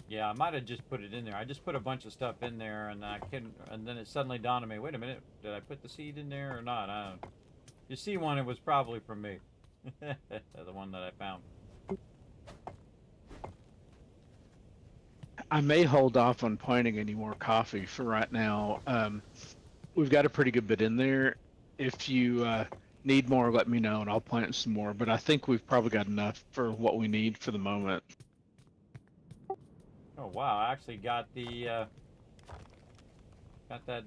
Yeah, I might have just put it in there. I just put a bunch of stuff in there, and and then it suddenly dawned on me. Wait a minute, did I put the seed in there or not? I don't. You see one, it was probably from me. The one that I found. I may hold off on planting any more coffee for right now. We've got a pretty good bit in there. If you need more, let me know and I'll plant some more. But I think we've probably got enough for what we need for the moment. Oh wow, I actually got that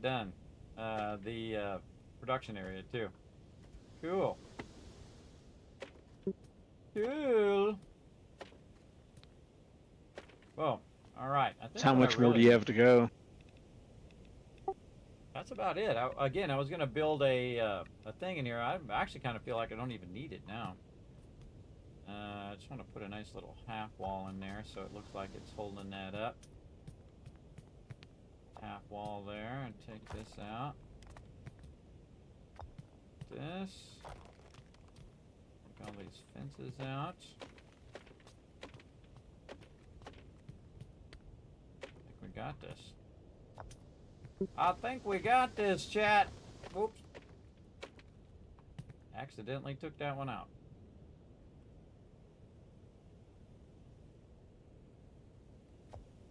done. The production area too. Cool. Cool. Well, all right. I think How what much I more do really- you have to go? That's about it. Again, I was gonna build a thing in here. I actually kind of feel like I don't even need it now. I just want to put a nice little half wall in there so it looks like it's holding that up. Half wall there, and take this out. This. Take all these fences out. I think we got this. I think we got this, chat. Whoops. Accidentally took that one out.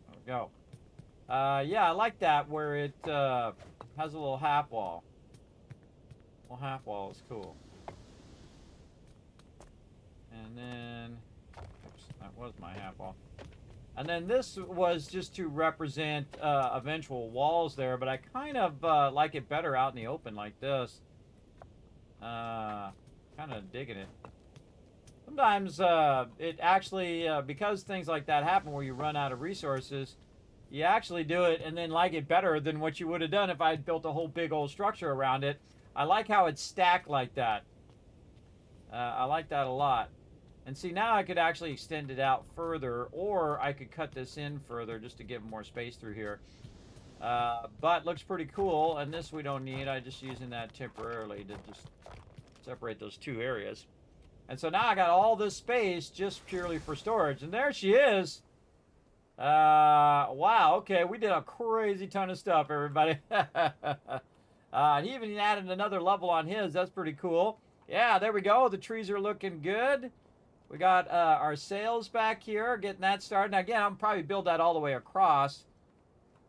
There we go. Yeah, I like that where it has a little half wall. Well, half wall is cool. And then, oops, that was my half wall. And then this was just to represent eventual walls there, but I kind of like it better out in the open like this. Kind of digging it. Sometimes it actually, because things like that happen where you run out of resources, you actually do it and then like it better than what you would have done if I had built a whole big old structure around it. I like how it's stacked like that. I like that a lot. And see, now I could actually extend it out further, or I could cut this in further just to give more space through here. But looks pretty cool, and this we don't need. I'm just using that temporarily to just separate those two areas. And so now I got all this space just purely for storage. And there she is. Wow, okay, we did a crazy ton of stuff, everybody. He even added another level on his. That's pretty cool. Yeah, there we go. The trees are looking good. We got our sails back here, getting that started. Now, again, I'll probably build that all the way across.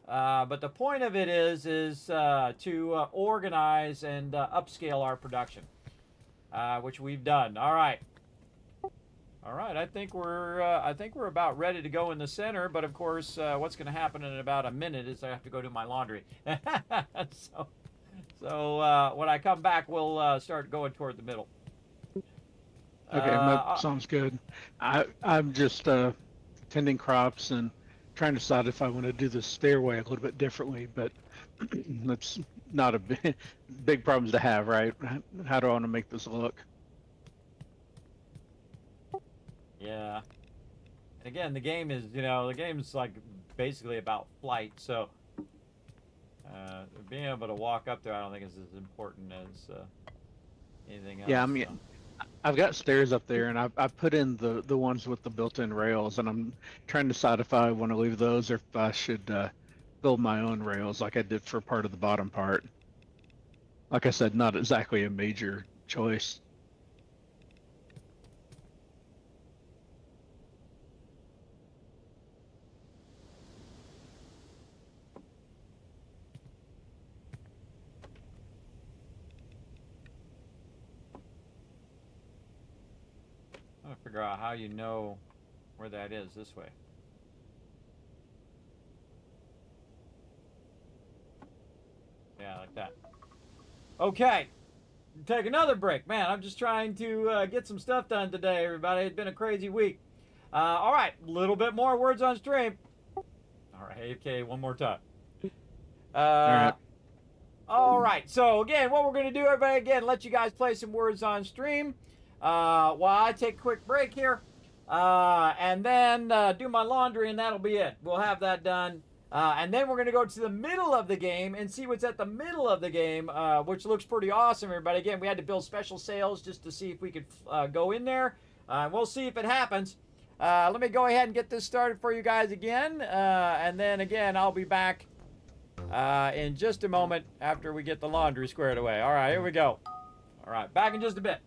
But the point of it is to organize and upscale our production, which we've done. All right. All right, I think we're about ready to go in the center. But of course, what's going to happen in about a minute is I have to go do my laundry. So when I come back, we'll start going toward the middle. Okay, that sounds good. I'm just tending crops and trying to decide if I want to do the stairway a little bit differently, but that's not a big problems to have, right? How do I want to make this look? Yeah. And again, the game is, the game's like basically about flight, so being able to walk up there, I don't think is as important as anything else. Yeah, I mean, so. I've got stairs up there, and I put in the ones with the built-in rails, and I'm trying to decide if I want to leave those or if I should build my own rails like I did for part of the bottom part. Like I said, not exactly a major choice. I'm gonna figure out how you know where that is this way. Yeah, like that. Okay. Take another break. Man, I'm just trying to get some stuff done today, everybody. It's been a crazy week. All right, a little bit more words on stream. All right, AFK one more time. All right. All right, so again, what we're going to do, everybody, again, let you guys play some words on stream while I take a quick break here. And then do my laundry, and that'll be it. We'll have that done. And then we're going to go to the middle of the game and see what's at the middle of the game, which looks pretty awesome, everybody. Again, we had to build special sails just to see if we could go in there. We'll see if it happens. Let me go ahead and get this started for you guys again. And then, again, I'll be back in just a moment after we get the laundry squared away. All right, here we go. All right, back in just a bit.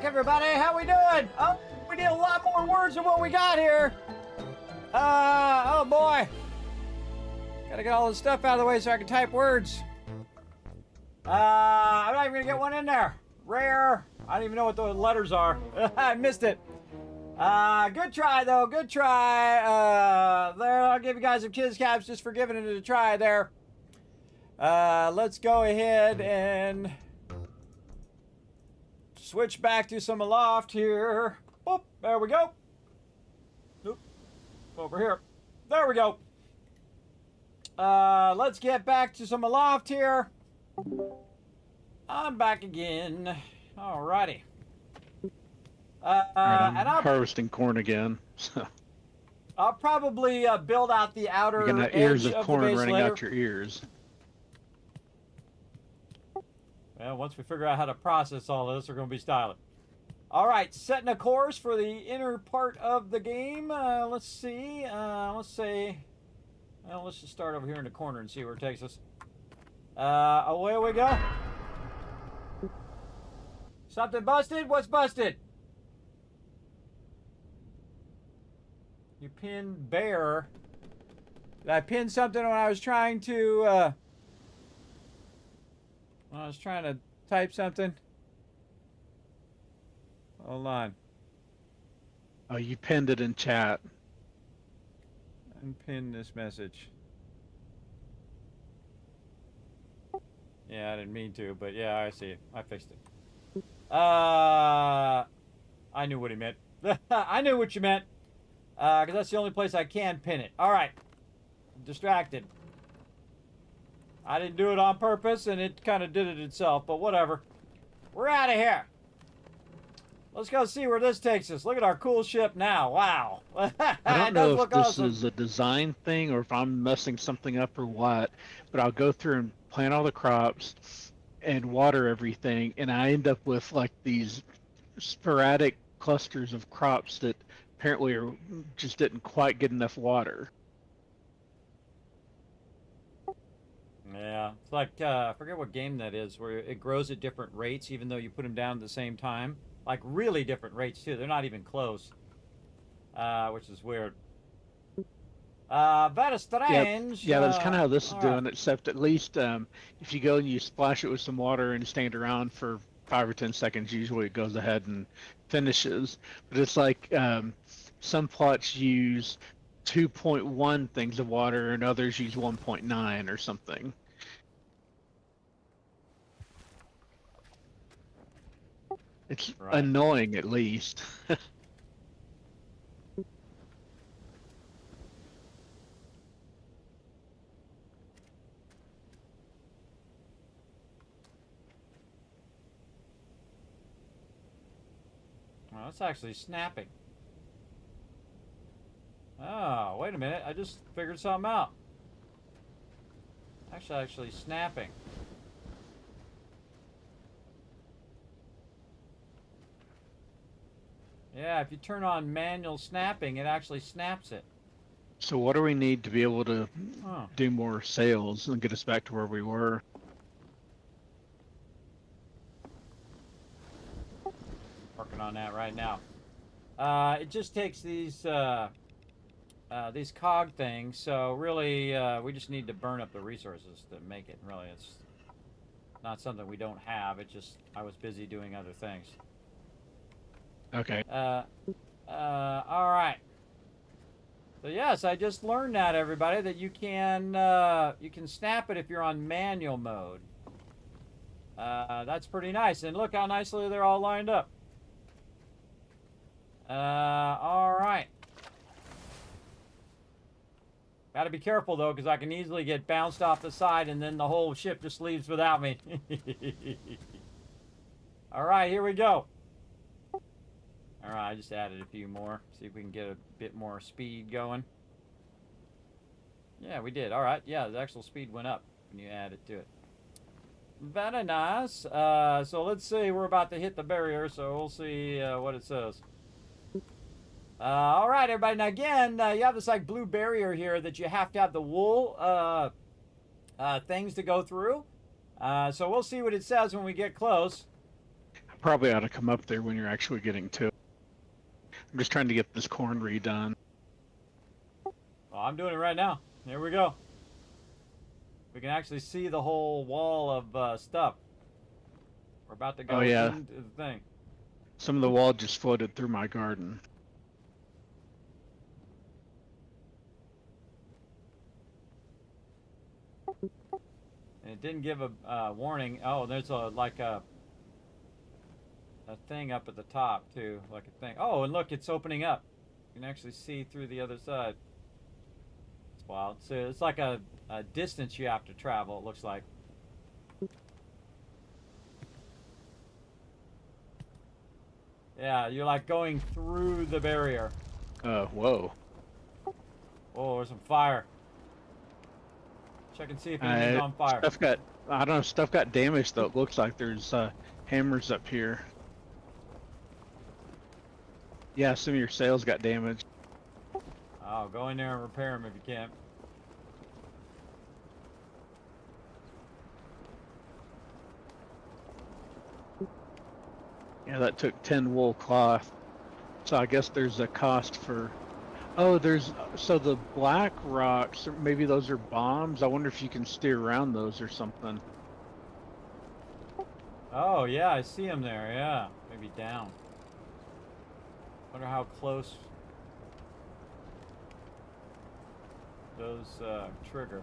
back, everybody. How we doing? Oh, we need a lot more words than what we got here. Oh boy. Gotta get all this stuff out of the way so I can type words. I'm not even gonna get one in there. Rare. I don't even know what those letters are. I missed it. Good try though. Good try. There, I'll give you guys some kids caps just for giving it a try there. Let's go ahead and switch back to some Aloft here. Boop, there we go. Oop, over here. There we go. Let's get back to some Aloft here. I'm back again. Alrighty. I'm and harvesting corn again. So I'll probably build out the outer you're gonna edge ears of of the corn base running layer. out your ears. Well, once we figure out how to process all this, we're going to be styling. All right, setting a course for the inner part of the game. Let's see. Let's say, well, let's just start over here in the corner and see where it takes us. Away we go. Something busted? What's busted? You pinned bear. Did I pin something when I was trying to, type something? Hold on. Oh, you pinned it in chat. Unpin this message. Yeah, I didn't mean to, but yeah, I see it. I fixed it. I knew what he meant. I knew what you meant. Because that's the only place I can pin it. All right. I'm distracted. I didn't do it on purpose, and it kind of did it itself, but whatever. We're out of here. Let's go see where this takes us. Look at our cool ship now. Wow. I don't know if this is a design thing or if I'm messing something up or what, but I'll go through and plant all the crops and water everything, and I end up with like these sporadic clusters of crops that apparently just didn't quite get enough water. Yeah, it's like, I forget what game that is, where it grows at different rates even though you put them down at the same time. Like, really different rates, too. They're not even close, which is weird. Very strange. Yeah, that's kind of how this is doing, right. except at least if you go and you splash it with some water and stand around for 5 or 10 seconds, usually it goes ahead and finishes. But it's like some plots use 2.1 things of water and others use 1.9 or something. It's Right. annoying, at least. Well, it's actually snapping. Oh, wait a minute. I just figured something out. Actually snapping. Yeah, if you turn on manual snapping, it actually snaps it. So what do we need to be able to Oh. do more sales and get us back to where we were? Working on that right now. It just takes these cog things, so really we just need to burn up the resources to make it. Really, it's not something we don't have. It's just I was busy doing other things. Okay. All right. So yes, I just learned that, everybody, that you can snap it if you're on manual mode. That's pretty nice, and look how nicely they're all lined up. All right. Got to be careful though, because I can easily get bounced off the side, and then the whole ship just leaves without me. All right, here we go. All right, I just added a few more. See if we can get a bit more speed going. Yeah, we did. All right. Yeah, the actual speed went up when you add it to it. Very nice. So let's see. We're about to hit the barrier, so we'll see what it says. All right, everybody. Now, again, you have this like blue barrier here that you have to have the wool things to go through. So we'll see what it says when we get close. probably ought to come up there when you're actually getting to it. I'm just trying to get this corn redone. Well, I'm doing it right now. Here we go. We can actually see the whole wall of stuff. We're about to go into the thing. Some of the wall just floated through my garden. And it didn't give a warning. Oh, there's like a thing up at the top too, like a thing. Oh, and look, it's opening up. You can actually see through the other side. It's wild. So it's like a distance you have to travel, it looks like. Yeah, you're like going through the barrier. Whoa. Oh, there's some fire. Check and see if anything's on fire. I don't know, stuff got damaged though. It looks like there's hammers up here. Yeah, some of your sails got damaged. Oh, go in there and repair them if you can. Yeah, that took 10 wool cloth. So I guess there's a cost for... Oh, so the black rocks, maybe those are bombs. I wonder if you can steer around those or something. Oh, yeah, I see them there, yeah. Maybe down. Wonder how close those trigger.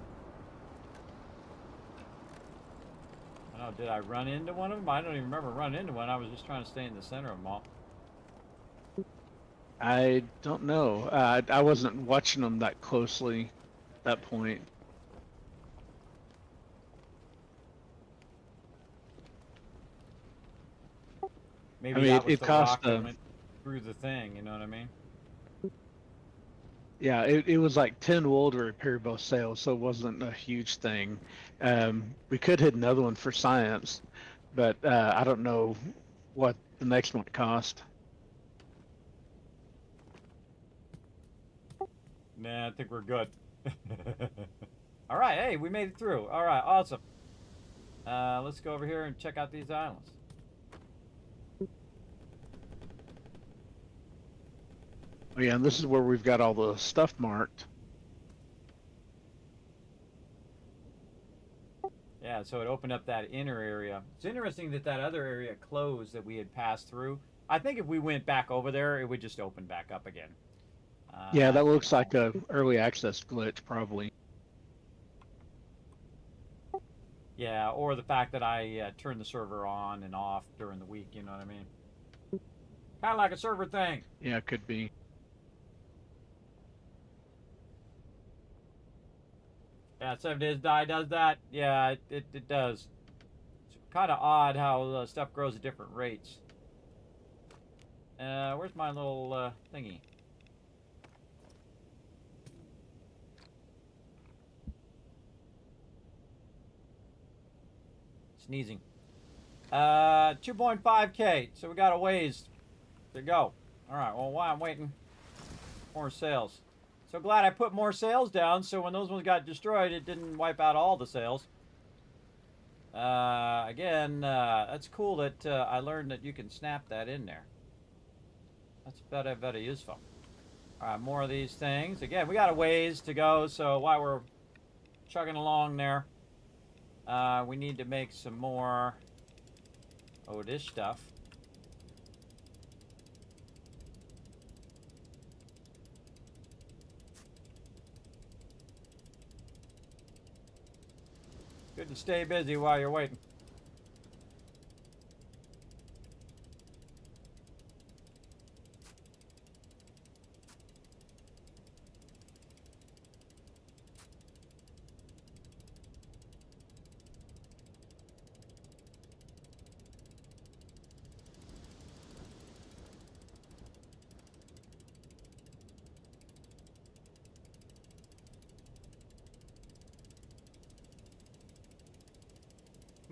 I don't know, did I run into one of them? I don't even remember running into one. I was just trying to stay in the center of them all. I don't know. I wasn't watching them that closely at that point. Maybe I mean, that was it the cost rock that went through the thing, you know what I mean? Yeah, it was like 10 wool to repair both sails, so it wasn't a huge thing. We could hit another one for science, but I don't know what the next one cost. Nah, I think we're good. All right, hey, we made it through. All right, awesome. Let's go over here and check out these islands. Oh yeah, and this is where we've got all the stuff marked. Yeah, so it opened up that inner area. It's interesting that that other area closed that we had passed through. I think if we went back over there, it would just open back up again. Yeah, that looks like a early access glitch, probably. Yeah, or the fact that I turned the server on and off during the week, you know what I mean? Kind of like a server thing. Yeah, it could be. Yeah, 7 Days Die does that. Yeah, it does. It's kind of odd how stuff grows at different rates. Where's my little thingy? Sneezing. 2.5K. So we got a ways to go. All right. Well, while I'm waiting, more sails. So glad I put more sails down, so when those ones got destroyed, it didn't wipe out all the sails. Again, that's cool that I learned that you can snap that in there. That's very useful. All right, more of these things. Again, we got a ways to go, so while we're chugging along there, we need to make some more this stuff. Good to stay busy while you're waiting.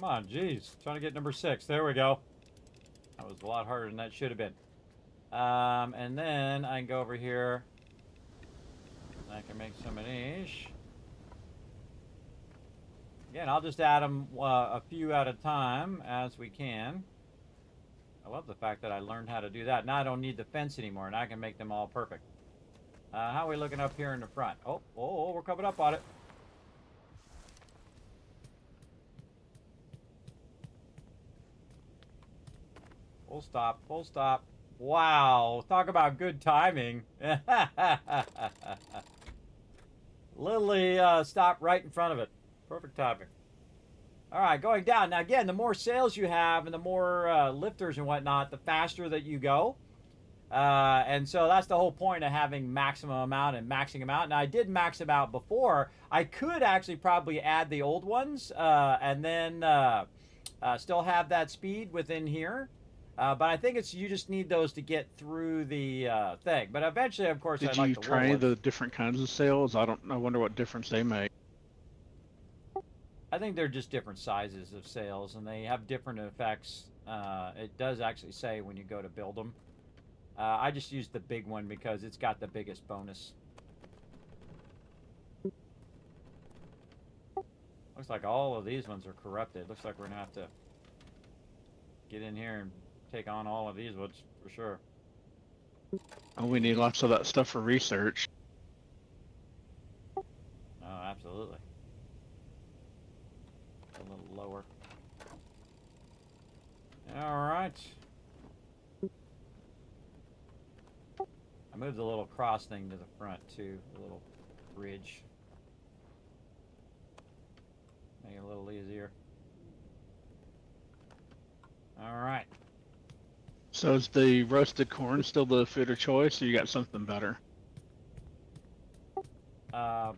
Come on, geez. Trying to get number 6. There we go. That was a lot harder than that should have been. And then I can go over here. I can make some of these. Again, I'll just add them a few at a time as we can. I love the fact that I learned how to do that. Now I don't need the fence anymore, and I can make them all perfect. How are we looking up here in the front? Oh, we're coming up on it. Full stop, full stop. Wow, talk about good timing. Literally stopped right in front of it. Perfect timing. All right, going down. Now, again, the more sails you have and the more lifters and whatnot, the faster that you go. And so that's the whole point of having maximum amount and maxing them out. Now, I did max them out before. I could actually probably add the old ones and then still have that speed within here. But I think it's you just need those to get through the thing. But eventually, of course, Did I'd you like the try wood the ones. different kinds of sails? I wonder what difference they make. I think they're just different sizes of sails, and they have different effects. It does actually say when you go to build them. I just used the big one because it's got the biggest bonus. Looks like all of these ones are corrupted. Looks like we're gonna have to get in here and take on all of these ones for sure. Oh, we need lots of that stuff for research. Oh, absolutely. A little lower. All right. I moved the little cross thing to the front too, a little bridge. Make it a little easier. All right. So is the roasted corn still the food of choice, or you got something better?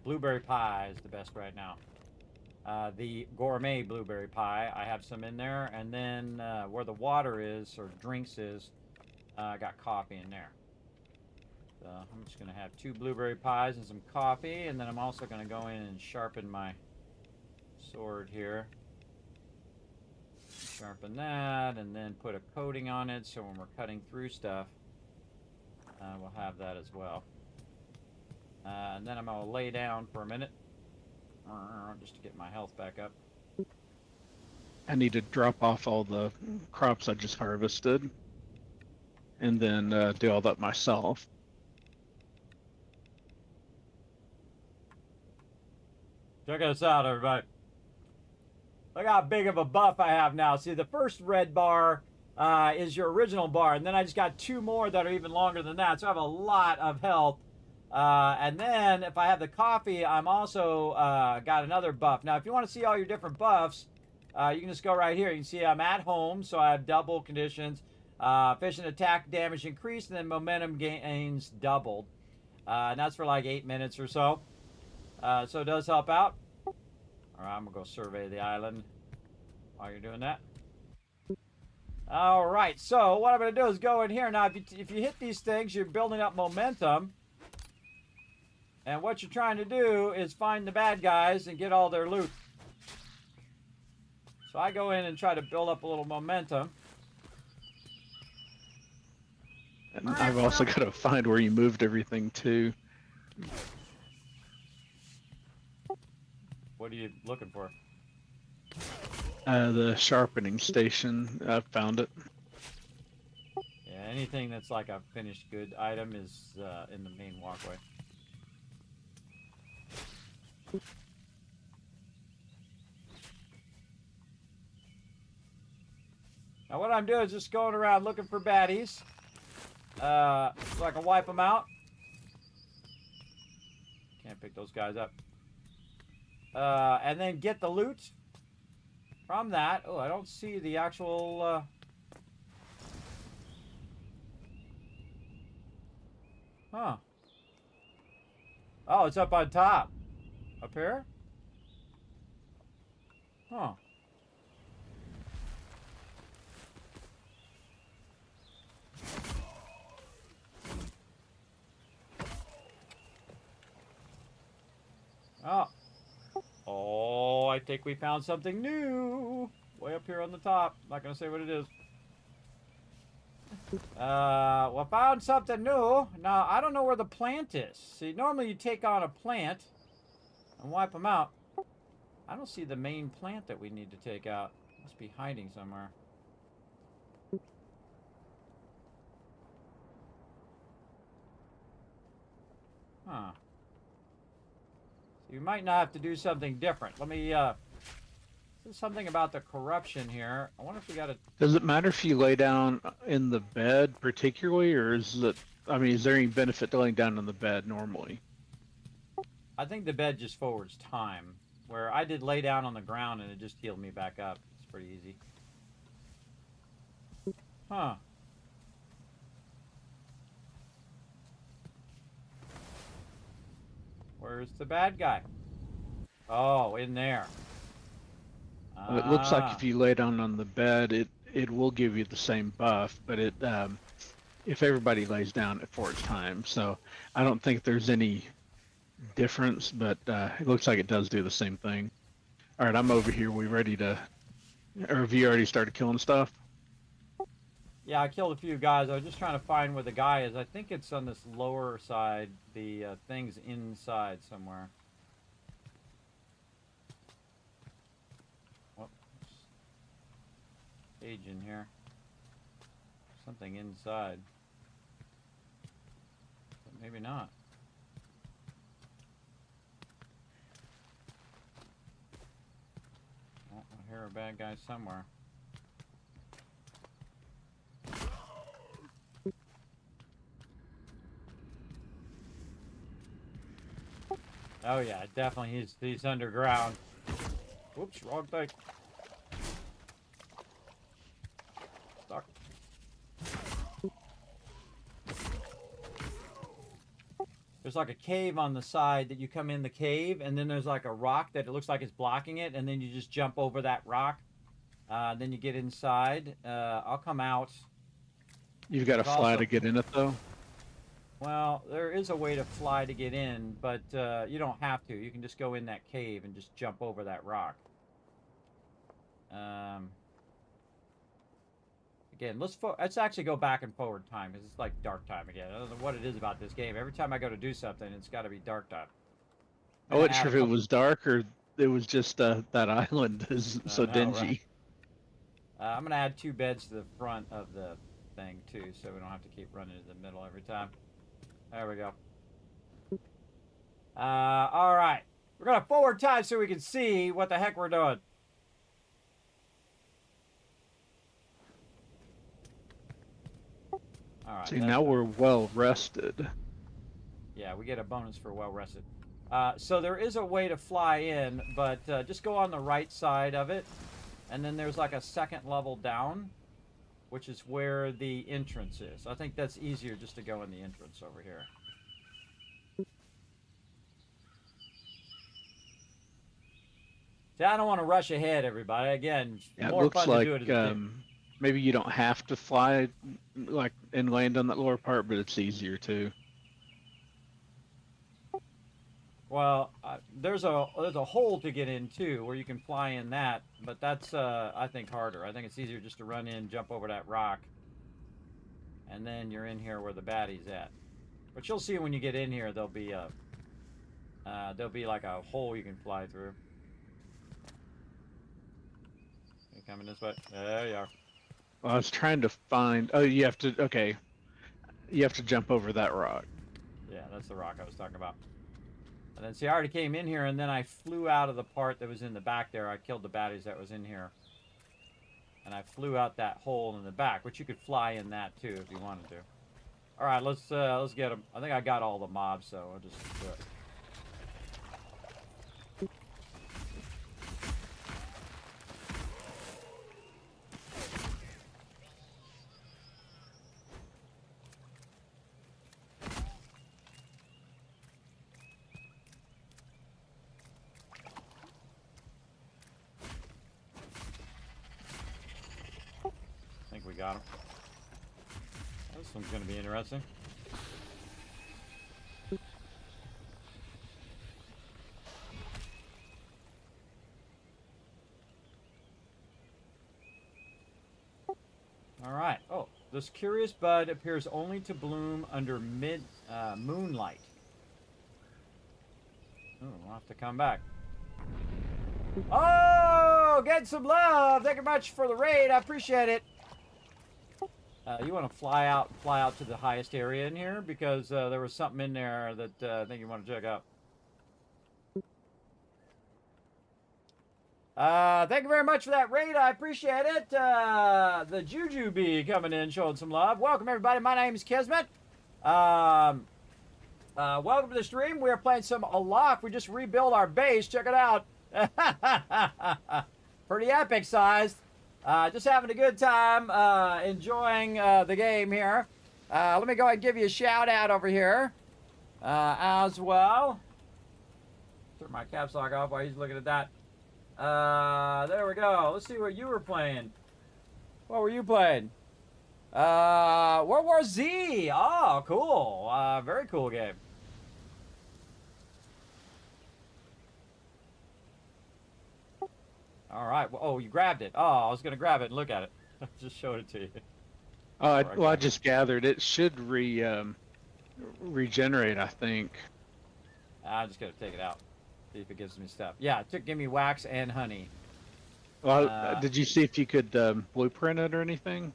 Blueberry pie is the best right now. The gourmet blueberry pie, I have some in there, and then where the water is or drinks is, I got coffee in there. So I'm just gonna have 2 blueberry pies and some coffee, and then I'm also gonna go in and sharpen my sword here. Sharpen that, and then put a coating on it, so when we're cutting through stuff, we'll have that as well. And then I'm gonna lay down for a minute, just to get my health back up. I need to drop off all the crops I just harvested, and then do all that myself. Check us out, everybody. Look how big of a buff I have now. See, the first red bar is your original bar, and then I just got 2 more that are even longer than that, so I have a lot of health. And then if I have the coffee, I'm also got another buff. Now, if you want to see all your different buffs, you can just go right here. You can see I'm at home, so I have double conditions. Efficient attack damage increased, and then momentum gains doubled. And that's for like 8 minutes or so. So it does help out. All right, I'm going to go survey the island while you're doing that. All right, so what I'm going to do is go in here. Now, if you hit these things, you're building up momentum. And what you're trying to do is find the bad guys and get all their loot. So I go in and try to build up a little momentum. And I've also got to find where you moved everything to. What are you looking for? The sharpening station. I found it. Yeah, anything that's like a finished good item is in the main walkway. Now what I'm doing is just going around looking for baddies. So I can wipe them out. Can't pick those guys up. And then get the loot from that. Oh, I don't see the actual... Huh. Oh, it's up on top. Up here? Huh. Oh. Oh, I think we found something new. Way up here on the top. Not going to say what it is. Well, found something new. Now, I don't know where the plant is. See, normally you take on a plant and wipe them out. I don't see the main plant that we need to take out. Must be hiding somewhere. Huh. So you might not have to do something different. Let me, there's something about the corruption here. I wonder if we got to... Does it matter if you lay down in the bed particularly, or is it, I mean, is there any benefit to laying down in the bed normally? I think the bed just forwards time. Where I did lay down on the ground and it just healed me back up. It's pretty easy. Huh. Where's the bad guy? Oh, in there. Well, it looks like if you lay down on the bed, it will give you the same buff, but it if everybody lays down, it forwards time. So I don't think there's any difference, but it looks like it does do the same thing. All right, I'm over here. We ready to, or have you already started killing stuff? Yeah, I killed a few guys. I was just trying to find where the guy is. I think it's on this lower side. The thing's inside somewhere. Whoops. Page in here. Something inside. But maybe not. Oh, I hear a bad guy somewhere. Oh yeah, definitely he's underground. Whoops, wrong thing. Stuck. There's like a cave on the side that you come in the cave, and then there's like a rock that it looks like it's blocking it, and then you just jump over that rock. Then you get inside. I'll come out. You've got to fly to get in it though. Well, there is a way to fly to get in, but you don't have to. You can just go in that cave and just jump over that rock. Again, let's actually go back and forward time, because it's like dark time again. I don't know what it is about this game. Every time I go to do something, it's got to be dark time. I wasn't sure if it was dark or it was just that island is so dingy. Right. I'm going to add 2 beds to the front of the thing, too, so we don't have to keep running to the middle every time. There we go. All right. We're going to forward time so we can see what the heck we're doing. All right. See, now we're well rested. Yeah, we get a bonus for well rested. So there is a way to fly in, but just go on the right side of it. And then there's like a second level down, which is where the entrance is. I think that's easier just to go in the entrance over here. See, I don't want to rush ahead, everybody. Again, Yeah, more it looks fun like to do it as a team. maybe you don't have to fly like and land on that lower part, but it's easier too. Well, there's a hole to get in too, where you can fly in that, but that's I think harder. I think it's easier just to run in, jump over that rock, and then you're in here where the baddie's at. But you'll see when you get in here, there'll be like a hole you can fly through. You coming this way? There you are. Well, I was trying to find. Oh, you have to. Okay, you have to jump over that rock. Yeah, that's the rock I was talking about. And then see, I already came in here, and then I flew out of the part that was in the back there. I killed the baddies that was in here. And I flew out that hole in the back, which you could fly in that too if you wanted to. All right, let's get them. I think I got all the mobs, so I'll just do it. We got him. This one's going to be interesting. All right. Oh, this curious bud appears only to bloom under moonlight. Oh, we'll have to come back. Oh, get some love. Thank you much for the raid. I appreciate it. You want to fly out to the highest area in here because there was something in there that I think you want to check out. Thank you very much for that raid. I appreciate it. The Juju Bee coming in, showing some love. Welcome, everybody. My name is Kismet. Welcome to the stream. We are playing some Aloft. We just rebuilt our base. Check it out. Pretty epic sized. Just having a good time, enjoying the game here. Let me go ahead and give you a shout out over here as well. Turn my caps lock off while he's looking at that. There we go. Let's see what you were playing. What were you playing? World War Z. Oh, cool. Very cool game. All right. Well, oh, you grabbed it. Oh, I was going to grab it and look at it. I just showed it to you. Oh, well, I just gathered it should regenerate, I think. I'm just going to take it out. See if it gives me stuff. Yeah, it give me wax and honey. Well, did you see if you could blueprint it or anything?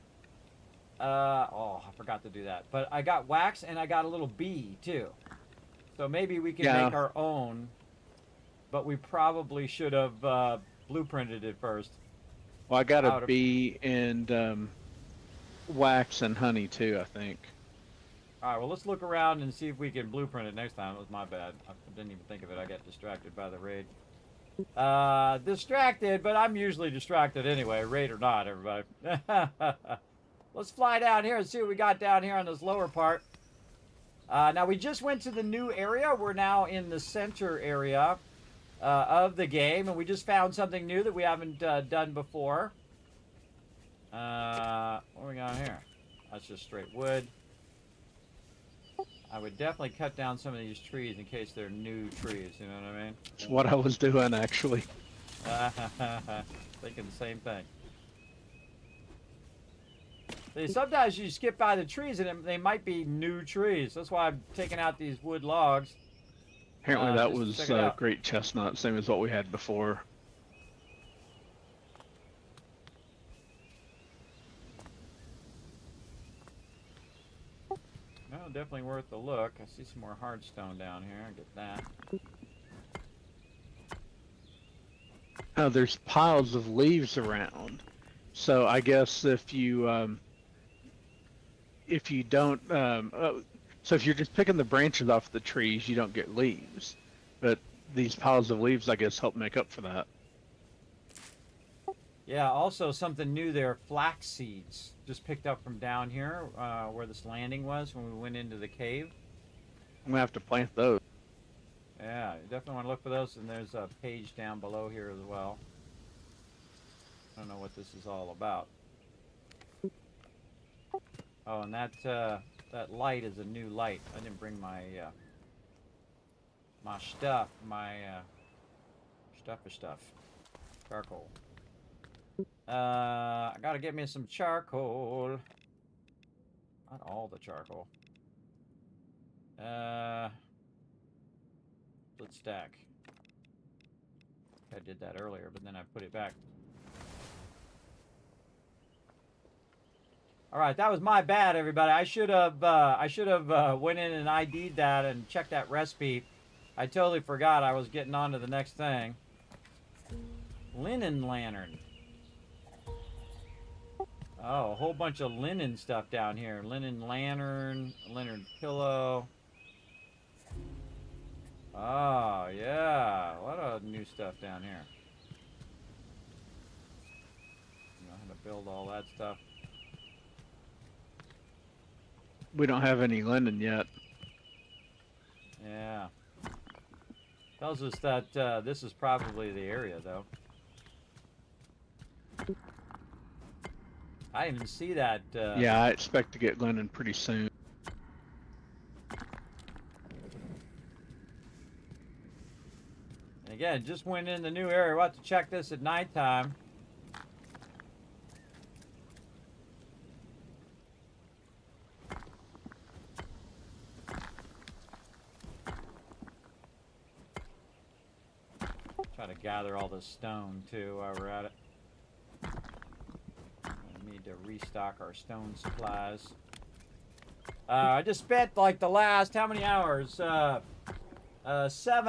Oh, I forgot to do that. But I got wax and I got a little bee, too. So maybe we can make our own. But we probably should have blueprinted it first. Well, I got a bee and wax and honey, too, I think. All right, well, let's look around and see if we can blueprint it next time. It was my bad. I didn't even think of it. I got distracted by the raid. Distracted, but I'm usually distracted anyway, raid or not, everybody. Let's fly down here and see what we got down here on this lower part. Now, we just went to the new area. We're now in the center area of the game, and we just found something new that we haven't done before. What do we got here? That's just straight wood. I would definitely cut down some of these trees in case they're new trees, you know what I mean? It's what I was doing, actually. Thinking the same thing. See, sometimes you skip by the trees and they might be new trees. That's why I'm taking out these wood logs. Apparently that was great chestnut, same as what we had before. Well, definitely worth a look. I see some more hardstone down here. I'll get that. There's piles of leaves around. So I guess if you don't, so if you're just picking the branches off the trees, you don't get leaves. But these piles of leaves, I guess, help make up for that. Yeah, also something new there, flax seeds. Just picked up from down here where this landing was when we went into the cave. I'm going to have to plant those. Yeah, you definitely want to look for those, and there's a page down below here as well. I don't know what this is all about. Oh, and that light is a new light. I didn't bring my my stuff, stuff. Charcoal. I gotta get me some charcoal. Not all the charcoal. Let's stack. I did that earlier, but then I put it back. All right, that was my bad, everybody. I should have went in and ID'd that and checked that recipe. I totally forgot I was getting on to the next thing. Linen lantern. Oh, a whole bunch of linen stuff down here. Linen lantern, linen pillow. Oh, yeah. A lot of new stuff down here. You know how to build all that stuff. We don't have any linen yet. Yeah. Tells us that this is probably the area, though. I didn't even see that. Yeah, I expect to get linen pretty soon. And again, just went in the new area. We'll have to check this at nighttime. Try to gather all this stone too while we're at it. I need to restock our stone supplies. I just spent like the last, how many hours? 7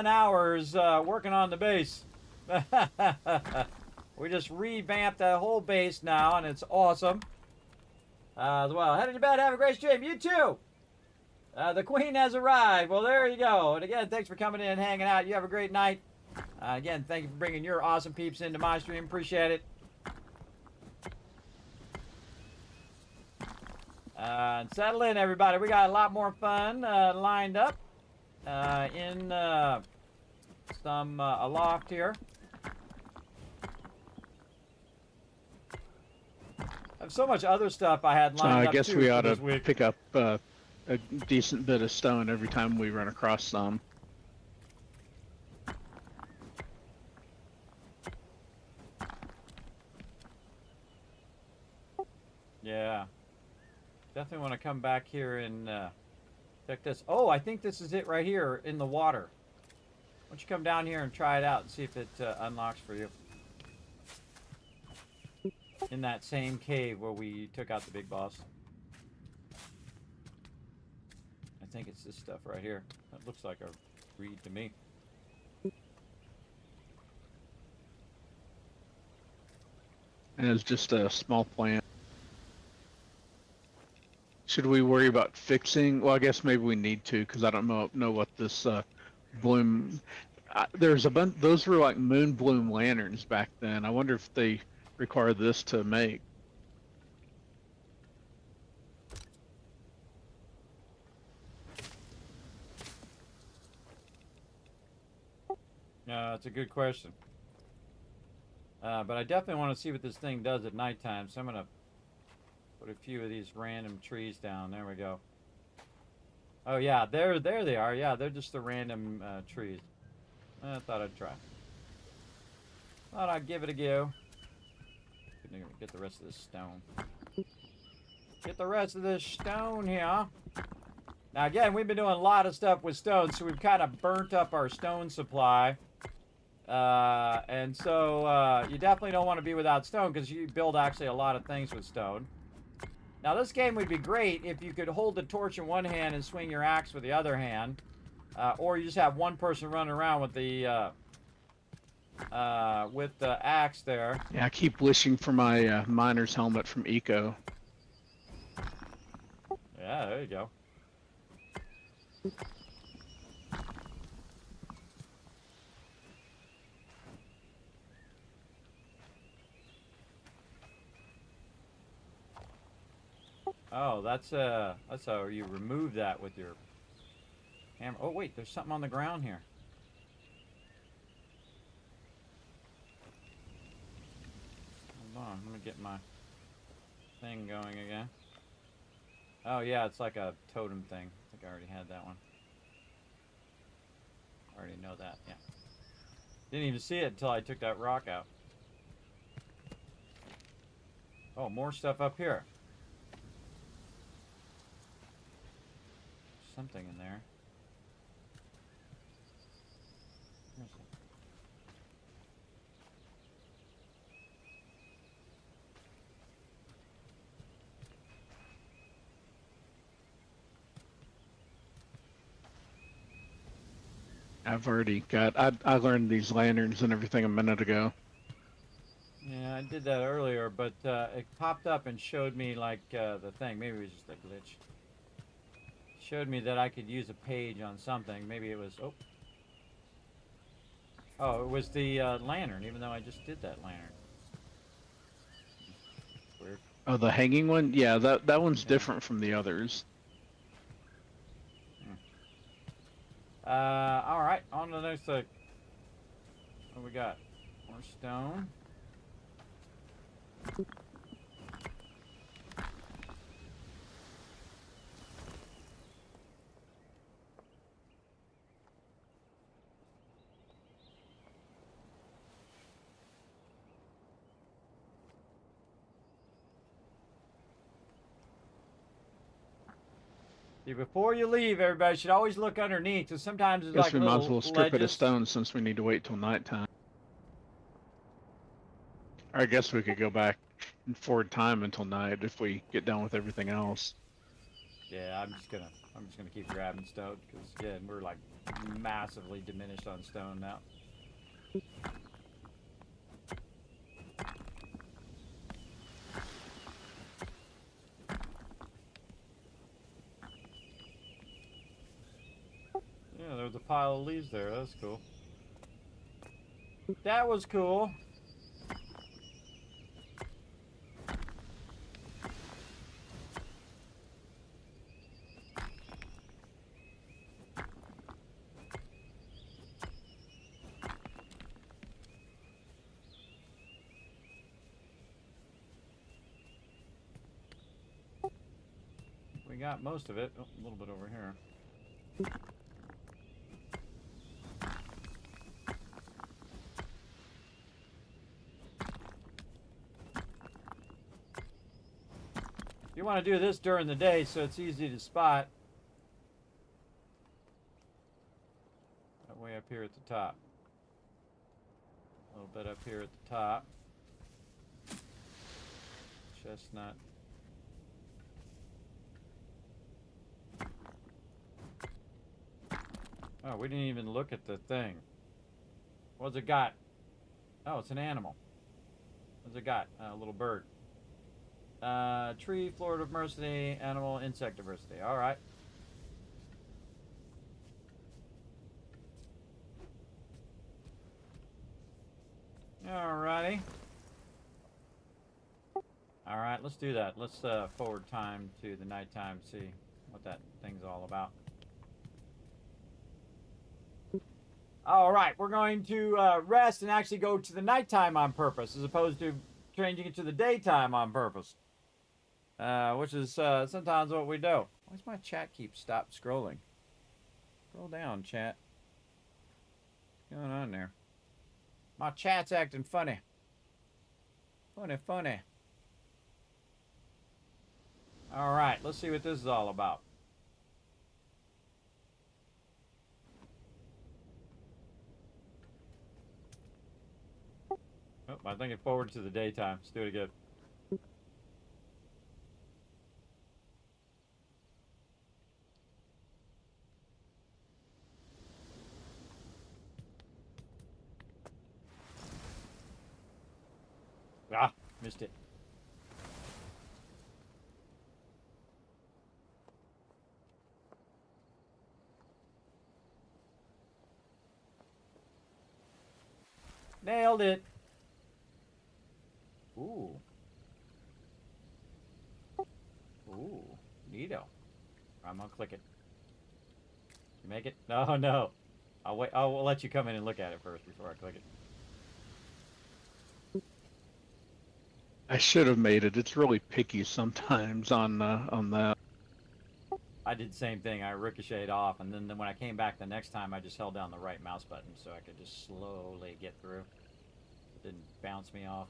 hours working on the base. We just revamped the whole base now, and it's awesome. As well, heading to bed, have a great stream. You too! The queen has arrived. Well, there you go. And again, thanks for coming in and hanging out. You have a great night. Again, thank you for bringing your awesome peeps into my stream. Appreciate it. And settle in, everybody. We got a lot more fun lined up in some Aloft here. I have so much other stuff I had lined up. I guess too we for ought to this week. pick up a decent bit of stone every time we run across some. Yeah. Definitely want to come back here and check this. Oh, I think this is it right here in the water. Why don't you come down here and try it out and see if it unlocks for you. In that same cave where we took out the big boss. I think it's this stuff right here. That looks like a reed to me. And it's just a small plant. Should we worry about fixing? Well, I guess maybe we need to, because I don't know what this bloom. There's a bunch. Those were like moon bloom lanterns back then. I wonder if they require this to make. That's a good question. But I definitely want to see what this thing does at nighttime, so I'm going to put a few of these random trees down. There we go. Oh, yeah, there they are. Yeah, they're just the random trees. I thought I'd try. Thought I'd give it a go. Get the rest of this stone. Get the rest of this stone here. Now, again, we've been doing a lot of stuff with stone, so we've kind of burnt up our stone supply. And so you definitely don't want to be without stone, because you build actually a lot of things with stone. Now, this game would be great if you could hold the torch in one hand and swing your axe with the other hand. Or you just have one person running around with the axe there. Yeah, I keep wishing for my miner's helmet from Eco. Yeah, there you go. Oh, that's how you remove that with your hammer. Oh wait, there's something on the ground here. Hold on, let me get my thing going again. Oh yeah, it's like a totem thing. I think I already had that one. I already know that, yeah. Didn't even see it until I took that rock out. Oh, more stuff up here. Something in there. Where's it? I've already got. I learned these lanterns and everything a minute ago. Yeah, I did that earlier, but it popped up and showed me like the thing. Maybe it was just a glitch. Showed me that I could use a page on something. Maybe it was, oh, it was the lantern, even though I just did that lantern. Weird. Oh, the hanging one? Yeah, that one's different from the others. All right, on to the next thing. What we got? More stone. See, before you leave, everybody should always look underneath, because sometimes it's Guess like we might as little well strip it of ledges. stone since we need to wait till nighttime. Or I guess we could go back in forward time until night if we get done with everything else. Yeah, I'm just gonna keep grabbing stone because again we're like massively diminished on stone now. Yeah, there was a pile of leaves there. That's cool. That was cool. We got most of it. Oh, a little bit over here. You want to do this during the day so it's easy to spot. That way up here at the top. A little bit up here at the top. Chestnut. Oh, we didn't even look at the thing. What's it got? Oh, it's an animal. What's it got? A little bird. Tree, flora diversity, animal, insect diversity. All right. Alrighty. All right, let's do that. Let's forward time to the nighttime, see what that thing's all about. All right, we're going to rest and actually go to the nighttime on purpose, as opposed to changing it to the daytime on purpose, which is sometimes what we do. Why does my chat keep stop scrolling? Scroll down, chat. What's going on there? My chat's acting funny. Funny. All right, let's see what this is all about. Oh, I think it forward to the daytime. Let's do it again. Ah, missed it. Nailed it. Ooh. Ooh. Neato. I'm gonna click it. You make it? No, no. I'll wait. I'll let you come in and look at it first before I click it. I should have made it. It's really picky sometimes on that. I did the same thing. I ricocheted off, and then when I came back the next time, I just held down the right mouse button so I could just slowly get through. It didn't bounce me off.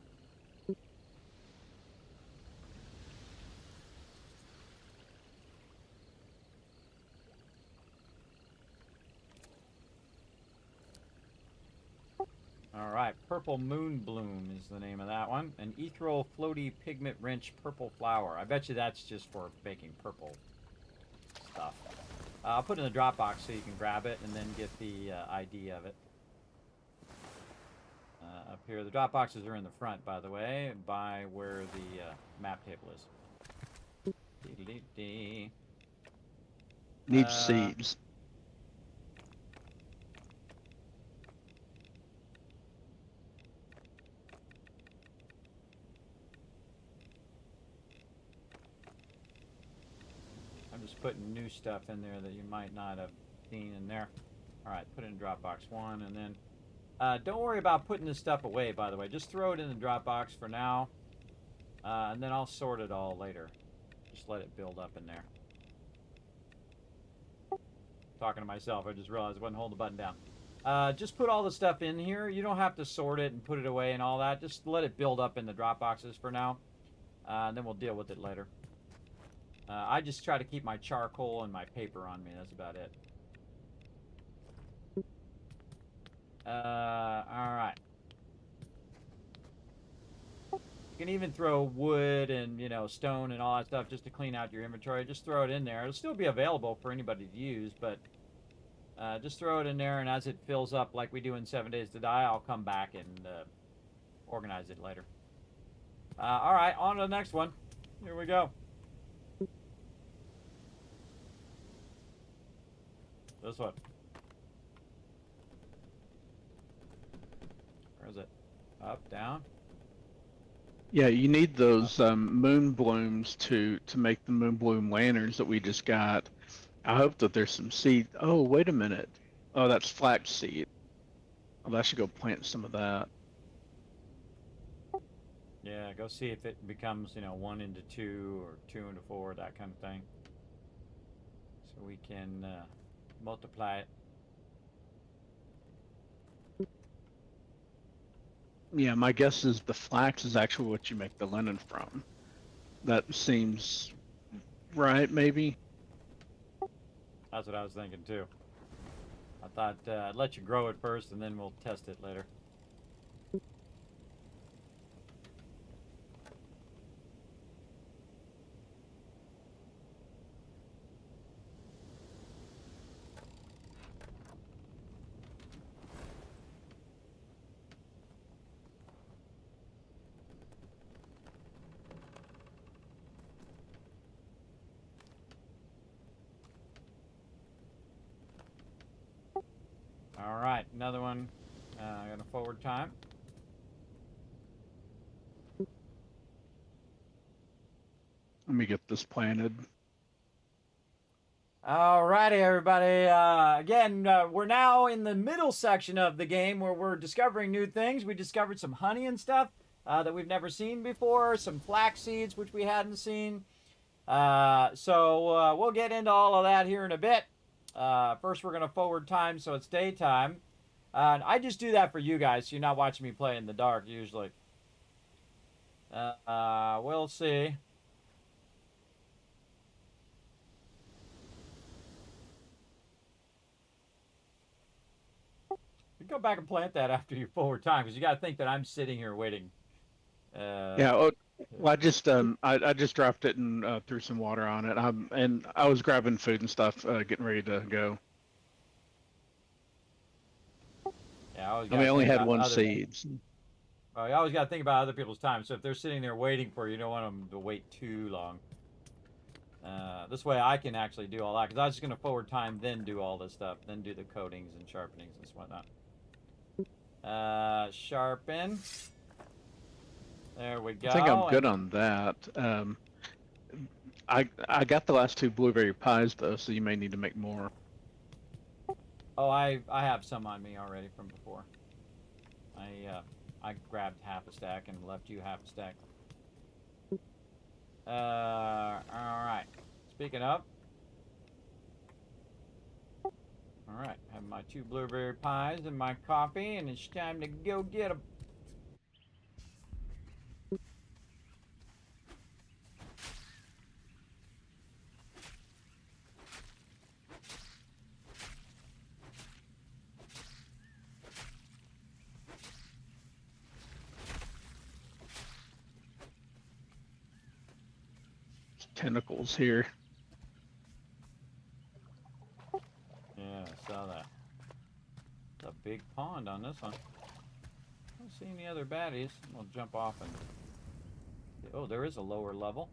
All right, Purple Moon Bloom is the name of that one. An ethereal floaty pigment wrench purple flower. I bet you that's just for making purple stuff. I'll put it in the Dropbox so you can grab it and then get the ID of it. Up here, the Dropboxes are in the front, by the way, by where the map table is. Needs seeds. I'm just putting new stuff in there that you might not have seen in there. All right, put it in Dropbox 1, and then don't worry about putting this stuff away, by the way. Just throw it in the Dropbox for now, and then I'll sort it all later. Just let it build up in there. Talking to myself, I just realized I wasn't holding the button down. Just put all the stuff in here. You don't have to sort it and put it away and all that. Just let it build up in the Dropboxes for now, and then we'll deal with it later. I just try to keep my charcoal and my paper on me. That's about it. All right. You can even throw wood and, you know, stone and all that stuff just to clean out your inventory. Just throw it in there. It'll still be available for anybody to use, but just throw it in there, and as it fills up like we do in 7 Days to Die, I'll come back and organize it later. All right, on to the next one. Here we go. This one. Where is it? Up, down? Yeah, you need those moon blooms to make the moon bloom lanterns that we just got. I hope that there's some seed. Oh, wait a minute. Oh, that's flax seed. Well, I should go plant some of that. Yeah, go see if it becomes, you know, 1 into 2 or 2 into 4, that kind of thing. So we can multiply it. Yeah, my guess is the flax is actually what you make the linen from. That seems right, maybe? That's what I was thinking too. I thought I'd let you grow it first and then we'll test it later. All right, another one. I got a forward time. Let me get this planted. All righty, everybody. Again, we're now in the middle section of the game where we're discovering new things. We discovered some honey and stuff that we've never seen before, some flax seeds, which we hadn't seen. So we'll get into all of that here in a bit. First, we're going to forward time, so it's daytime. I just do that for you guys, so you're not watching me play in the dark, usually. We'll see. You go back and plant that after your forward time, because you got to think that I'm sitting here waiting. Yeah, well, I just dropped it and threw some water on it. And I was grabbing food and stuff, getting ready to go. Yeah, I only had one seed. Well, you always got to think about other people's time. So if they're sitting there waiting for you, you don't want them to wait too long. This way I can actually do all that, because I was just going to forward time, then do all this stuff, then do the coatings and sharpenings and whatnot. Sharpen. There we go. I think I'm good on that. I got the last 2 blueberry pies though, so you may need to make more. Oh, I have some on me already from before. I grabbed half a stack and left you half a stack. All right. Speaking of. All right, have my 2 blueberry pies and my coffee, and it's time to go get them. Tentacles here. Yeah, I saw that. It's a big pond on this one. I don't see any other baddies. We'll jump off and... Oh, there is a lower level.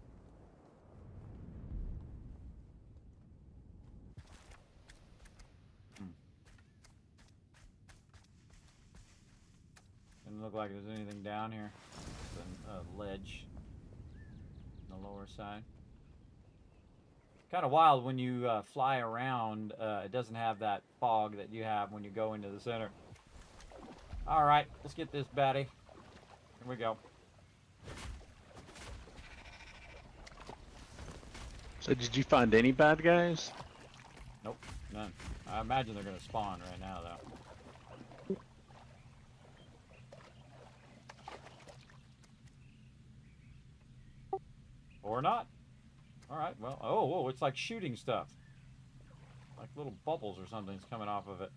Doesn't look like there's anything down here. It's a ledge on the lower side. Kind of wild when you fly around. It doesn't have that fog that you have when you go into the center. All right, let's get this baddie. Here we go. So did you find any bad guys? Nope, none. I imagine they're going to spawn right now, though. Or not. All right, well, oh, whoa, it's like shooting stuff. Like little bubbles or something's coming off of it.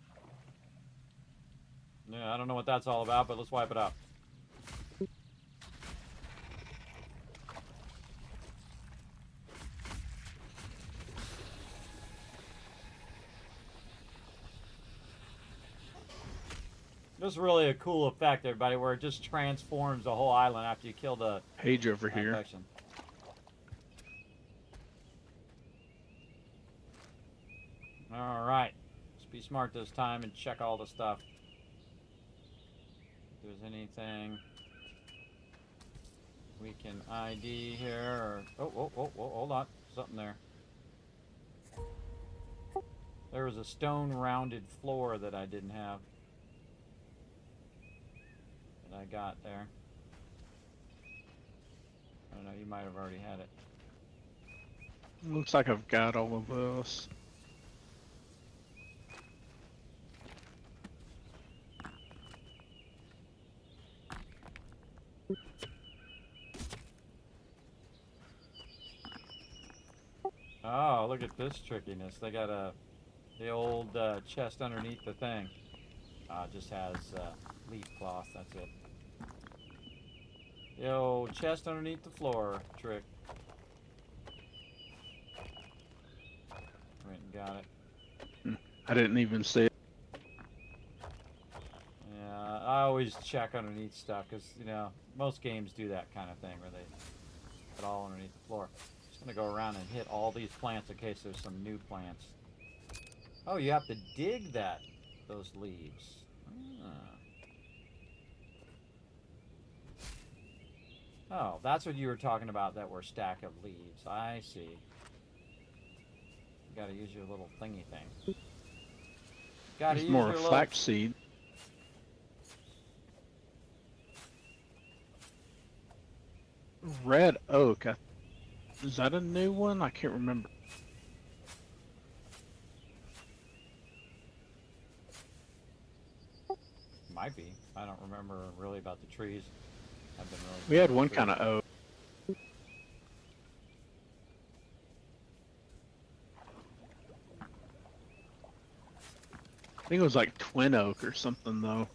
Yeah, I don't know what that's all about, but let's wipe it out. This is really a cool effect, everybody, where it just transforms the whole island after you kill the Page over here. infection. All right. Let's be smart this time and check all the stuff. If there's anything we can ID here, or oh, hold on, something there. There was a stone rounded floor that I didn't have. That I got there. I don't know, you might have already had it. Looks like I've got all of this. Oh, look at this trickiness. They got the old chest underneath the thing. It just has leaf cloth, that's it. The old chest underneath the floor trick. Went and got it. I didn't even see it. Yeah, I always check underneath stuff because, you know, most games do that kind of thing where they put it all underneath the floor. Just gonna go around and hit all these plants in case there's some new plants. Oh, you have to dig those leaves. Oh, that's what you were talking about, that were stack of leaves. I see. You gotta use your little thingy thing. Gotta There's use more your little... flaxseed. Red oak. Is that a new one? I can't remember. Might be. I don't remember really about the trees. I've been really We had one kind of oak. I think it was like twin oak or something though.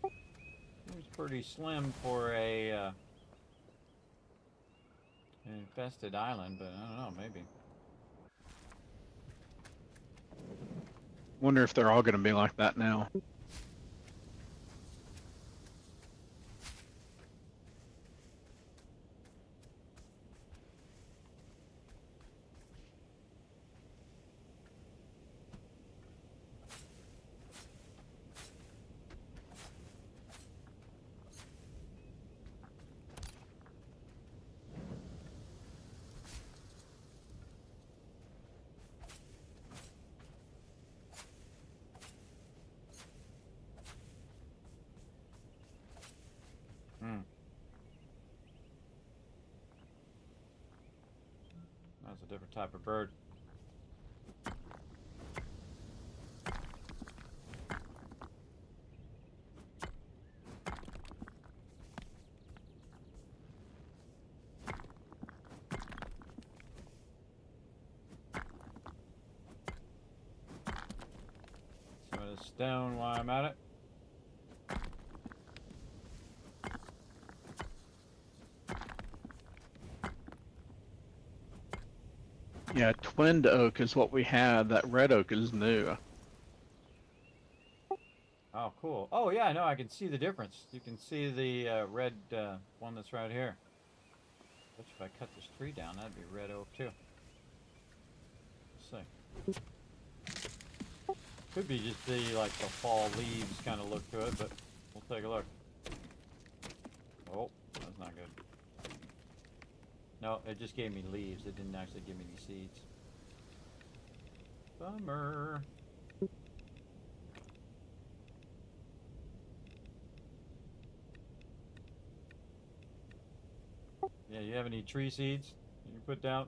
It was pretty slim for a an infested island, but I don't know, maybe. Wonder if they're all going to be like that now. That's a different type of bird. Some of the stone while I'm at it. Yeah, twinned oak is what we had. That red oak is new. Oh, cool. Oh, yeah, no, I can see the difference. You can see the red one that's right here. Which, if I cut this tree down, that'd be red oak, too. Let's see. Could be just the, like, the fall leaves kind of look to it, but we'll take a look. Oh, that's not good. No, it just gave me leaves. It didn't actually give me any seeds. Bummer. Yeah, you have any tree seeds you can put down?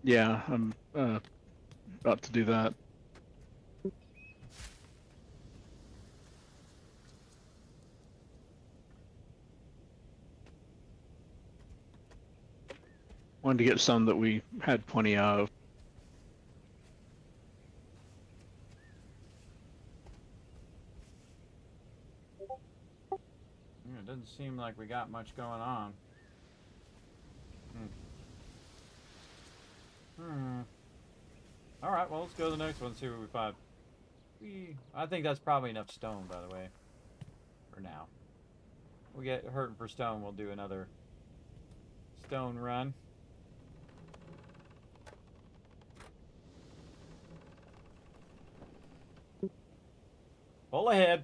Yeah, I'm about to do that. Wanted to get some that we had plenty of. It doesn't seem like we got much going on. Alright, well, let's go to the next one and see what we find. I think that's probably enough stone, by the way. For now. We get hurting for stone, we'll do another stone run. Pull ahead.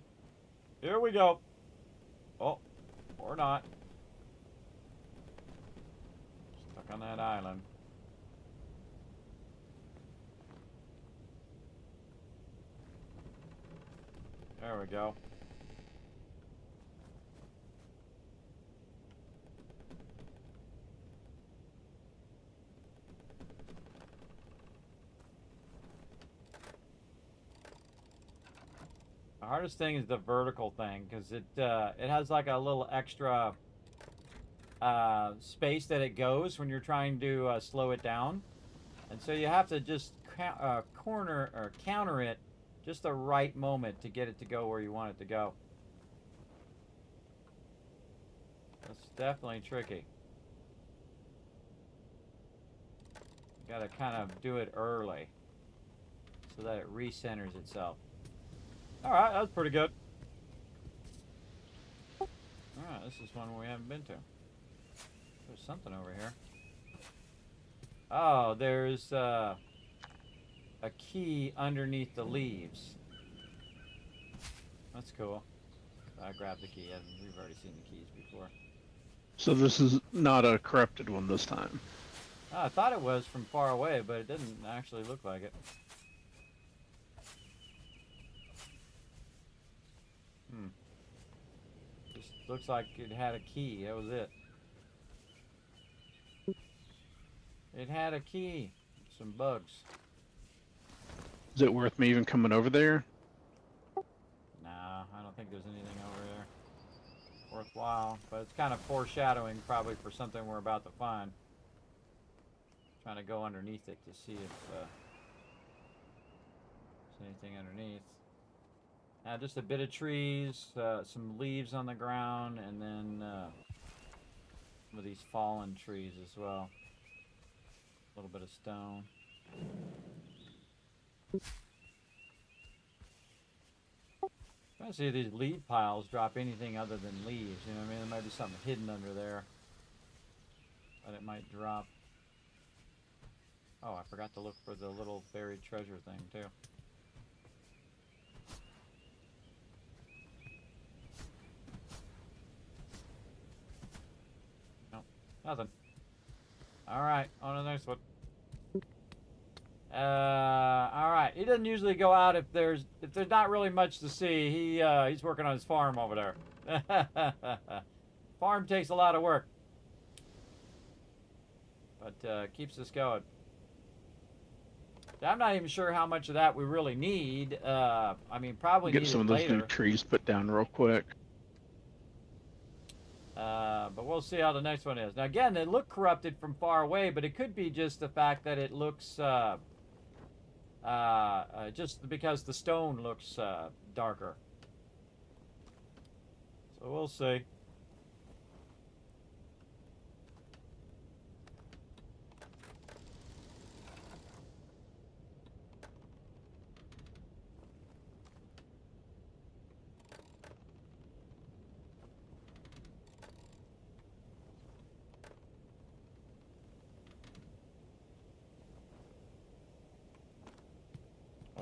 Here we go. Oh, or not. Stuck on that island. There we go. The hardest thing is the vertical thing, because it has like a little extra space that it goes when you're trying to slow it down, and so you have to just corner or counter it just the right moment to get it to go where you want it to go. That's definitely tricky. You gotta kind of do it early so that it recenters itself. Alright, that was pretty good. Alright, this is one we haven't been to. There's something over here. Oh, there's a key underneath the leaves. That's cool. I grabbed the key. We've already seen the keys before. So this is not a corrupted one this time. Oh, I thought it was from far away, but it didn't actually look like it. Just looks like it had a key. That was it. It had a key. Some bugs. Is it worth me even coming over there? Nah, I don't think there's anything over there worthwhile. But it's kind of foreshadowing probably for something we're about to find. Trying to go underneath it to see if there's anything underneath. Just a bit of trees, some leaves on the ground, and then some of these fallen trees as well. A little bit of stone. Trying to see if these leaf piles drop anything other than leaves. You know what I mean? There might be something hidden under there that it might drop. Oh, I forgot to look for the little buried treasure thing too. Nope, nothing. Alright, on to the next one. Alright. He doesn't usually go out if there's not really much to see. He's working on his farm over there. Farm takes a lot of work. But keeps us going. I'm not even sure how much of that we really need. I mean, probably Get need some it of those later. new trees put down real quick. But we'll see how the next one is. Now, again, they look corrupted from far away, but it could be just the fact that it looks, just because the stone looks darker. So we'll see.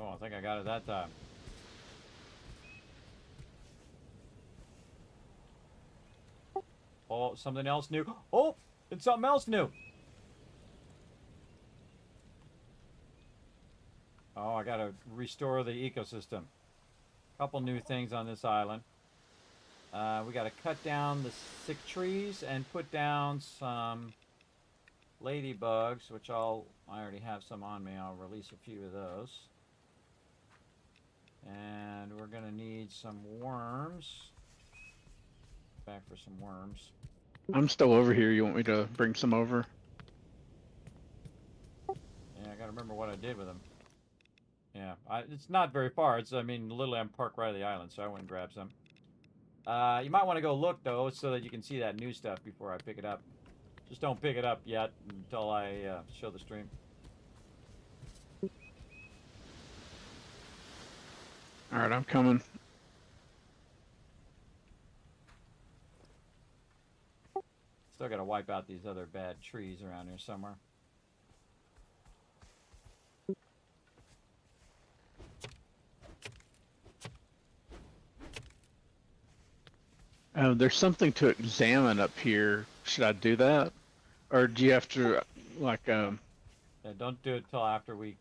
Oh, I think I got it that time. Oh, something else new. Oh, it's something else new. Oh, I gotta restore the ecosystem. Couple new things on this island. We gotta cut down the sick trees and put down some ladybugs, which I already have some on me. I'll release a few of those. And we're gonna need some worms. Back for some worms. I'm still over here. You want me to bring some over? Yeah, I gotta remember what I did with them. Yeah, it's not very far. I mean, literally I'm parked right at the island, so I went and grabbed some. You might want to go look though, so that you can see that new stuff before I pick it up. Just don't pick it up yet until I show the stream. All right, I'm coming. Still gotta wipe out these other bad trees around here somewhere. There's something to examine up here. Should I do that, or do you have to like Yeah, don't do it till after we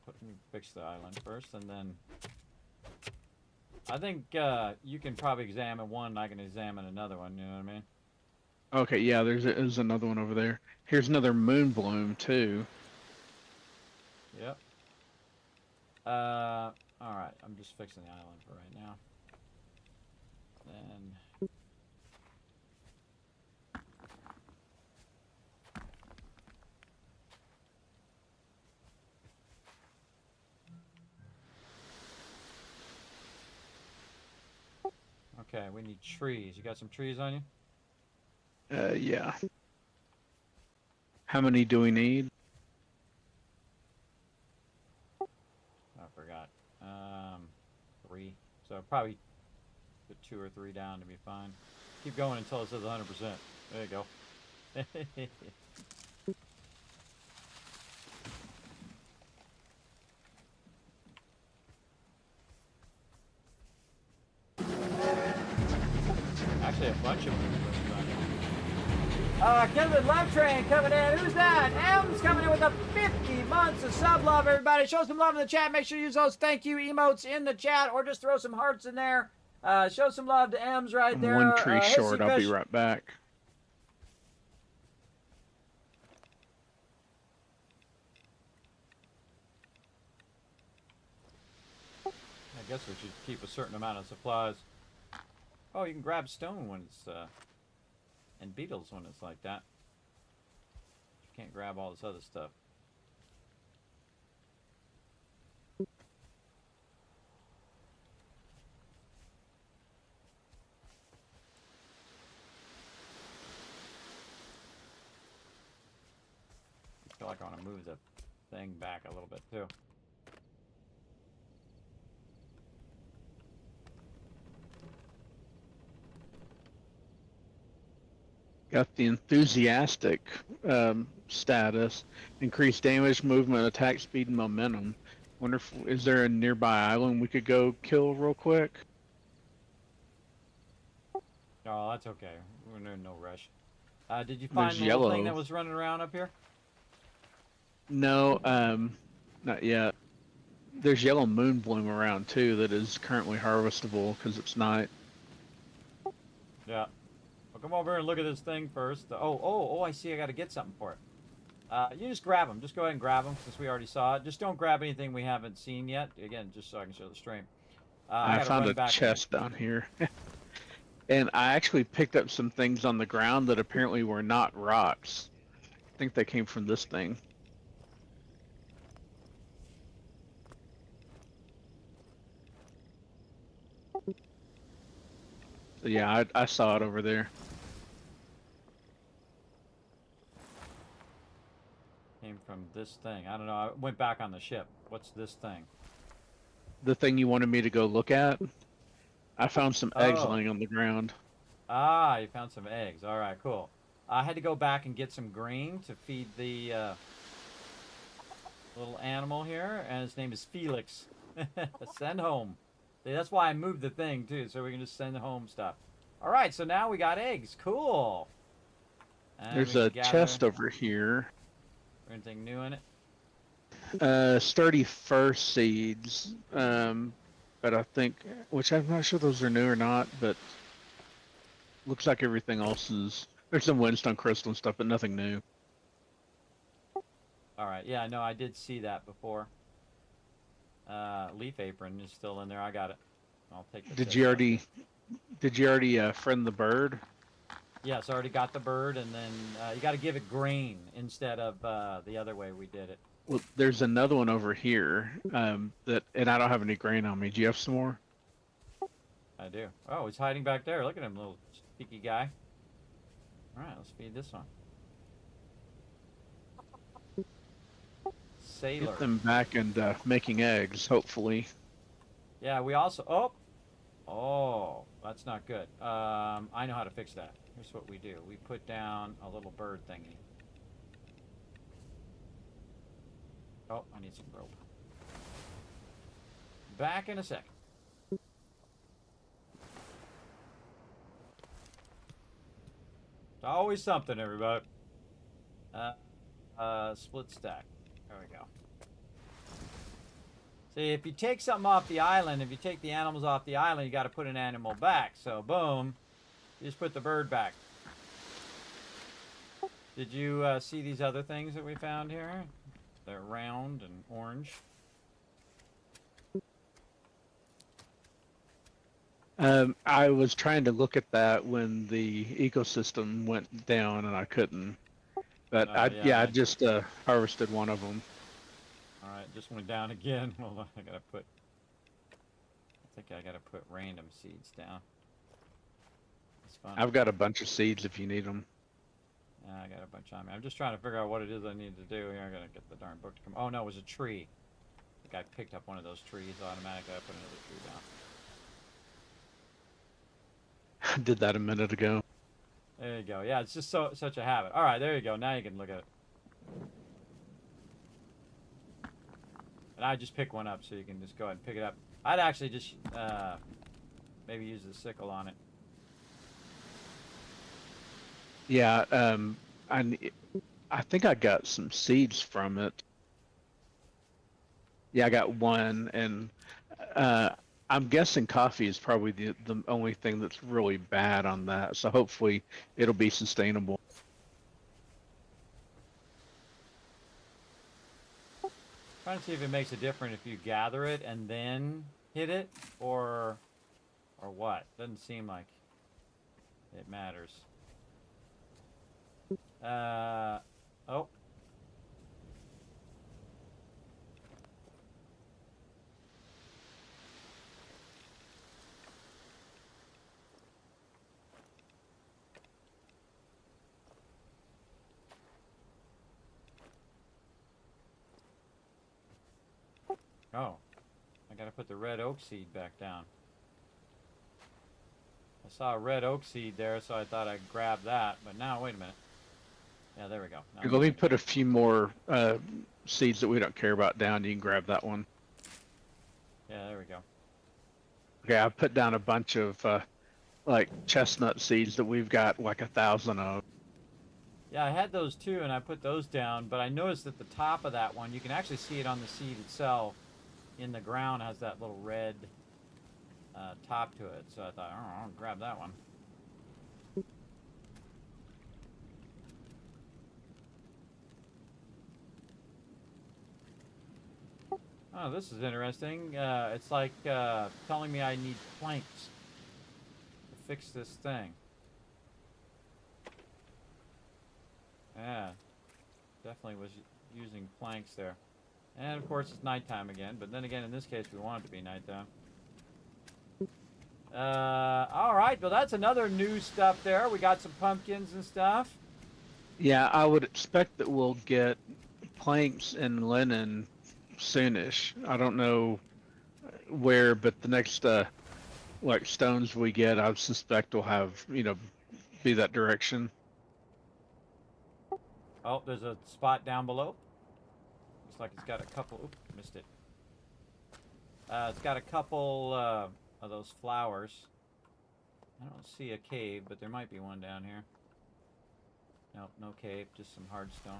fix the island first, and then I think you can probably examine one, and I can examine another one. You know what I mean? Okay, yeah, there's another one over there. Here's another moon bloom too. Yep. All right. I'm just fixing the island for right now. Then. Okay, we need trees. You got some trees on you? Yeah. How many do we need? I forgot. 3. So probably put 2 or 3 down to be fine. Keep going until it says 100%. There you go. Actually, a bunch of them. Kevin Love Train coming in. Who's that? M's coming in with a 50 months of sub love, everybody. Show some love in the chat. Make sure you use those thank you emotes in the chat or just throw some hearts in there. Show some love to M's right I'm there. one tree short. I'll be Fish. right back. I guess we should keep a certain amount of supplies. Oh, you can grab stone when it's and beetles when it's like that. You can't grab all this other stuff. I feel like I want to move the thing back a little bit too. Got the enthusiastic status, increased damage, movement, attack speed, and momentum. Wonder if is there a nearby island we could go kill real quick? Oh, that's okay. We're in no rush. Did you find There's the little thing yellow. that was running around up here? No, not yet. There's yellow moon bloom around too that is currently harvestable because it's night. Yeah. Well, come over here and look at this thing first. Oh, I see. I got to get something for it. You just grab them. Just go ahead and grab them since we already saw it. Just don't grab anything we haven't seen yet. Again, just so I can show the stream. I found a chest down here. And I actually picked up some things on the ground that apparently were not rocks. I think they came from this thing. So yeah, I saw it over there. Came from this thing. I don't know. I went back on the ship. What's this thing? The thing you wanted me to go look at? I found some eggs Oh. laying on the ground. Ah, you found some eggs. All right, cool. I had to go back and get some grain to feed the little animal here, and his name is Felix. Send home. See, that's why I moved the thing, too, so we can just send home stuff. All right, so now we got eggs. Cool. And There's we a can chest gather- over here. Anything new in it? Sturdy fir seeds. But I think, which I'm not sure those are new or not, but looks like everything else is. There's some whinstone crystal and stuff, but nothing new. All right, yeah, no, I did see that before. Leaf apron is still in there. I got it. I'll take the Did chest you out. already friend the bird? Yes, I already got the bird, and then you got to give it grain instead of the other way we did it. Well, there's another one over here. And I don't have any grain on me. Do you have some more? I do. Oh, he's hiding back there. Look at him, little cheeky guy. All right, let's feed this one. Sailor. Get them back and making eggs, hopefully. Yeah, we also. Oh, that's not good. I know how to fix that. Here's what we do. We put down a little bird thingy. Oh, I need some rope. Back in a second. It's always something, everybody. Split stack. There we go. See, if you take something off the island, if you take the animals off the island, you got to put an animal back. So, boom, you just put the bird back. Did you see these other things that we found here? They're round and orange. I was trying to look at that when the ecosystem went down, and I couldn't. But I just harvested one of them. All right, just went down again. Hold on, I think I gotta put random seeds down. It's fun. I've got a bunch of seeds if you need them. Yeah, I got a bunch on me. I'm just trying to figure out what it is I need to do here. I gotta get the darn book to come. Oh no, it was a tree. I think I picked up one of those trees automatically. I put another tree down. Did that a minute ago. There you go. Yeah, it's just such a habit. All right, there you go. Now you can look at it. And I just pick one up, so you can just go ahead and pick it up. I'd actually just maybe use the sickle on it. Yeah, I think I got some seeds from it. Yeah, I got one, and I'm guessing coffee is probably the only thing that's really bad on that. So hopefully it'll be sustainable. Trying to see if it makes a difference if you gather it and then hit it, or what. Doesn't seem like it matters. Oh. Oh, I gotta put the red oak seed back down. I saw a red oak seed there, so I thought I'd grab that, but now, wait a minute. Yeah, there we go. Now Let me put a few more seeds that we don't care about down. You can grab that one. Yeah, there we go. Okay, I put down a bunch of like chestnut seeds that we've got like 1,000 of. Yeah, I had those too, and I put those down, but I noticed at the top of that one, you can actually see it on the seed itself. In the ground has that little red top to it, so I thought, oh, I'll grab that one. Oh, this is interesting. It's like telling me I need planks to fix this thing. Yeah, definitely was using planks there. And of course it's nighttime again, but then again in this case we want it to be nighttime. Alright, well that's another new stuff there. We got some pumpkins and stuff. Yeah, I would expect that we'll get planks and linen soonish. I don't know where, but the next like stones we get, I suspect will have, be that direction. Oh, there's a spot down below. Looks like it's got a couple. Oops, missed it. It's got a couple of those flowers. I don't see a cave, but there might be one down here. Nope, no cave, just some hard stone.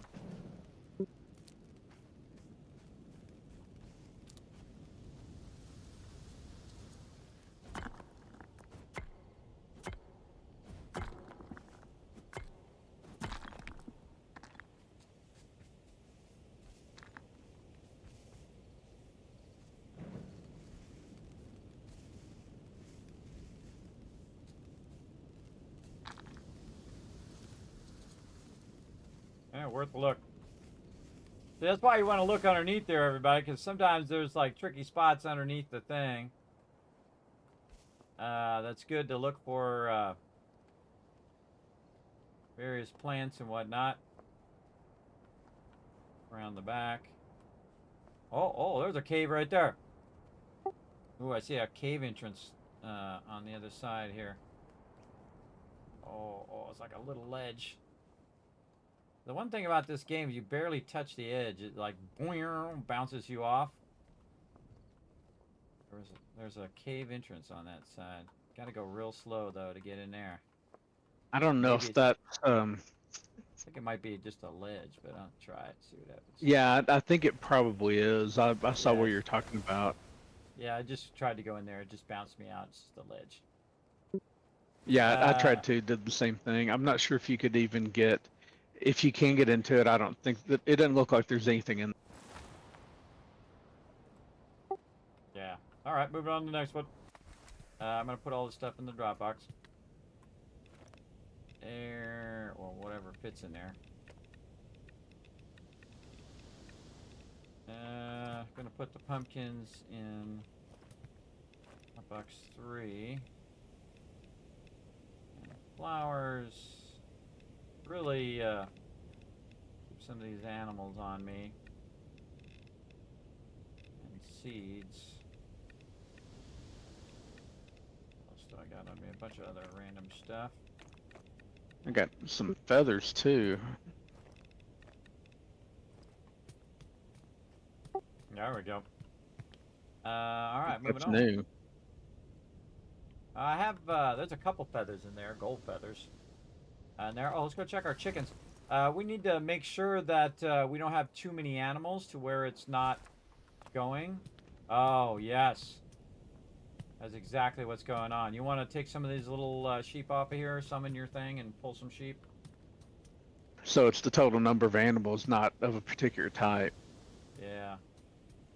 Yeah, worth a look. See, that's why you want to look underneath there, everybody, because sometimes there's like tricky spots underneath the thing. That's good to look for various plants and whatnot around the back. Oh, there's a cave right there. Ooh, I see a cave entrance on the other side here. Oh, it's like a little ledge. The one thing about this game is you barely touch the edge. It like boing, bounces you off. There's a cave entrance on that side. Gotta go real slow though to get in there. I don't know Maybe if it's- that's I think it might be just a ledge, but I'll try it, see what happens. yeah, I think it probably is. I saw Yeah. what you're talking about. Yeah, I just tried to go in there. It just bounced me out. It's just a ledge. Yeah, I Uh, tried to, did the same thing. I'm not sure if you could even get, if you can get into it. I don't think that it doesn't look like there's anything in. Yeah. All right, moving on to the next one. I'm gonna put all this stuff in the Dropbox. There, or whatever fits in there. Gonna put the pumpkins in Dropbox 3. And flowers. Really keep some of these animals on me. And seeds. What else do I got on me? A bunch of other random stuff. I got some feathers too. There we go. All right, moving That's on. new. I have, there's a couple feathers in there, gold feathers. And there, oh, let's go check our chickens. We need to make sure that we don't have too many animals to where it's not going. Oh, yes. That's exactly what's going on. You want to take some of these little sheep off of here, summon your thing, and pull some sheep? So it's the total number of animals, not of a particular type. Yeah.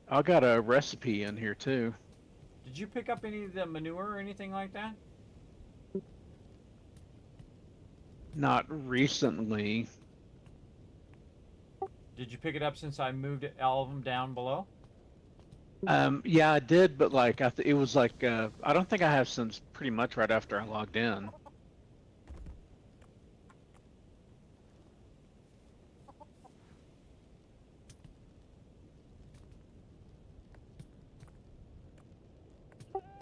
I got a recipe in here too. Did you pick up any of the manure or anything like that? Not recently. Did you pick it up since I moved all of them down below? Yeah, I did, but like it was like I don't think I have since pretty much right after I logged in.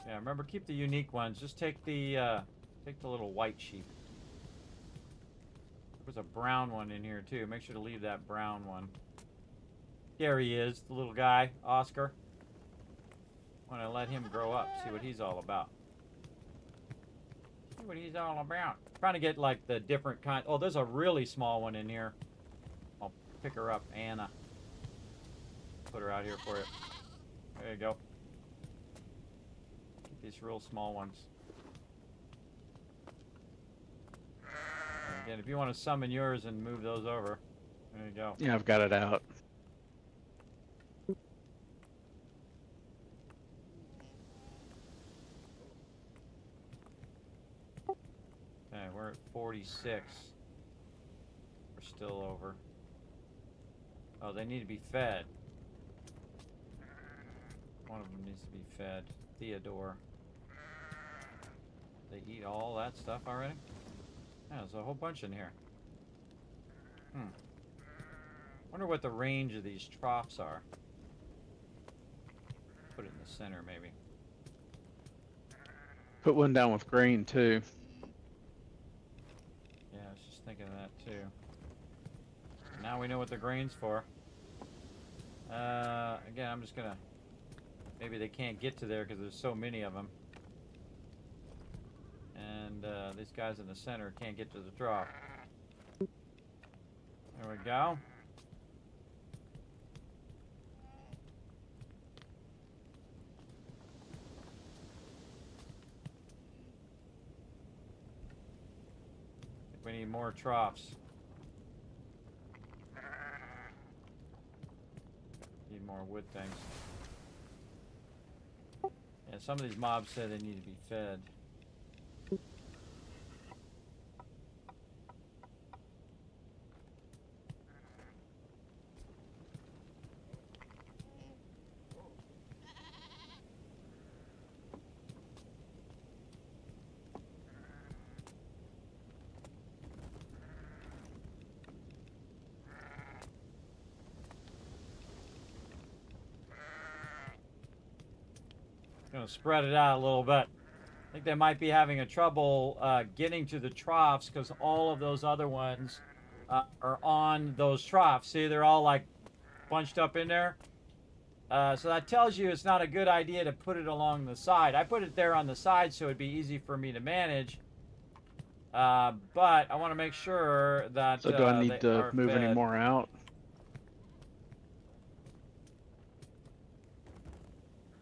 Yeah, remember, keep the unique ones. Just take the little white sheep. There's a brown one in here too. Make sure to leave that brown one. There he is, the little guy, Oscar. Want to let him grow up, see what he's all about. See what he's all about. Trying to get like the different kind. Oh, there's a really small one in here. I'll pick her up, Anna. Put her out here for you. There you go. These real small ones. And again, if you want to summon yours and move those over, there you go. Yeah, I've got it out. Okay, we're at 46. We're still over. Oh, they need to be fed. One of them needs to be fed. Theodore. They eat all that stuff already? Yeah, there's a whole bunch in here. Wonder what the range of these troughs are. Put it in the center, maybe. Put one down with grain too. Yeah, I was just thinking of that too. Now we know what the grain's for. Again, I'm just gonna... Maybe they can't get to there because there's so many of them. And these guys in the center can't get to the trough. There we go. We need more troughs. Need more wood things. Yeah, some of these mobs say they need to be fed. Gonna spread it out a little bit. I think they might be having a trouble getting to the troughs because all of those other ones are on those troughs. See, they're all like bunched up in there. So that tells you it's not a good idea to put it along the side. I put it there on the side so it'd be easy for me to manage. But I want to make sure that So do I need to move any more out?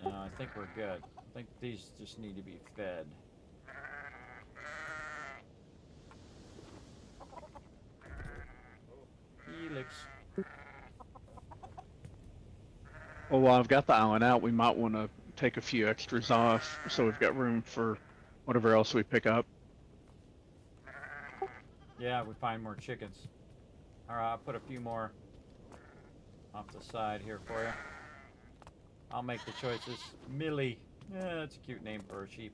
No, I think we're good. I think these just need to be fed. Helix. Well, while I've got the island out, we might want to take a few extras off so we've got room for whatever else we pick up. Yeah, we find more chickens. Alright, I'll put a few more off the side here for you. I'll make the choices. Millie. Yeah, that's a cute name for a sheep.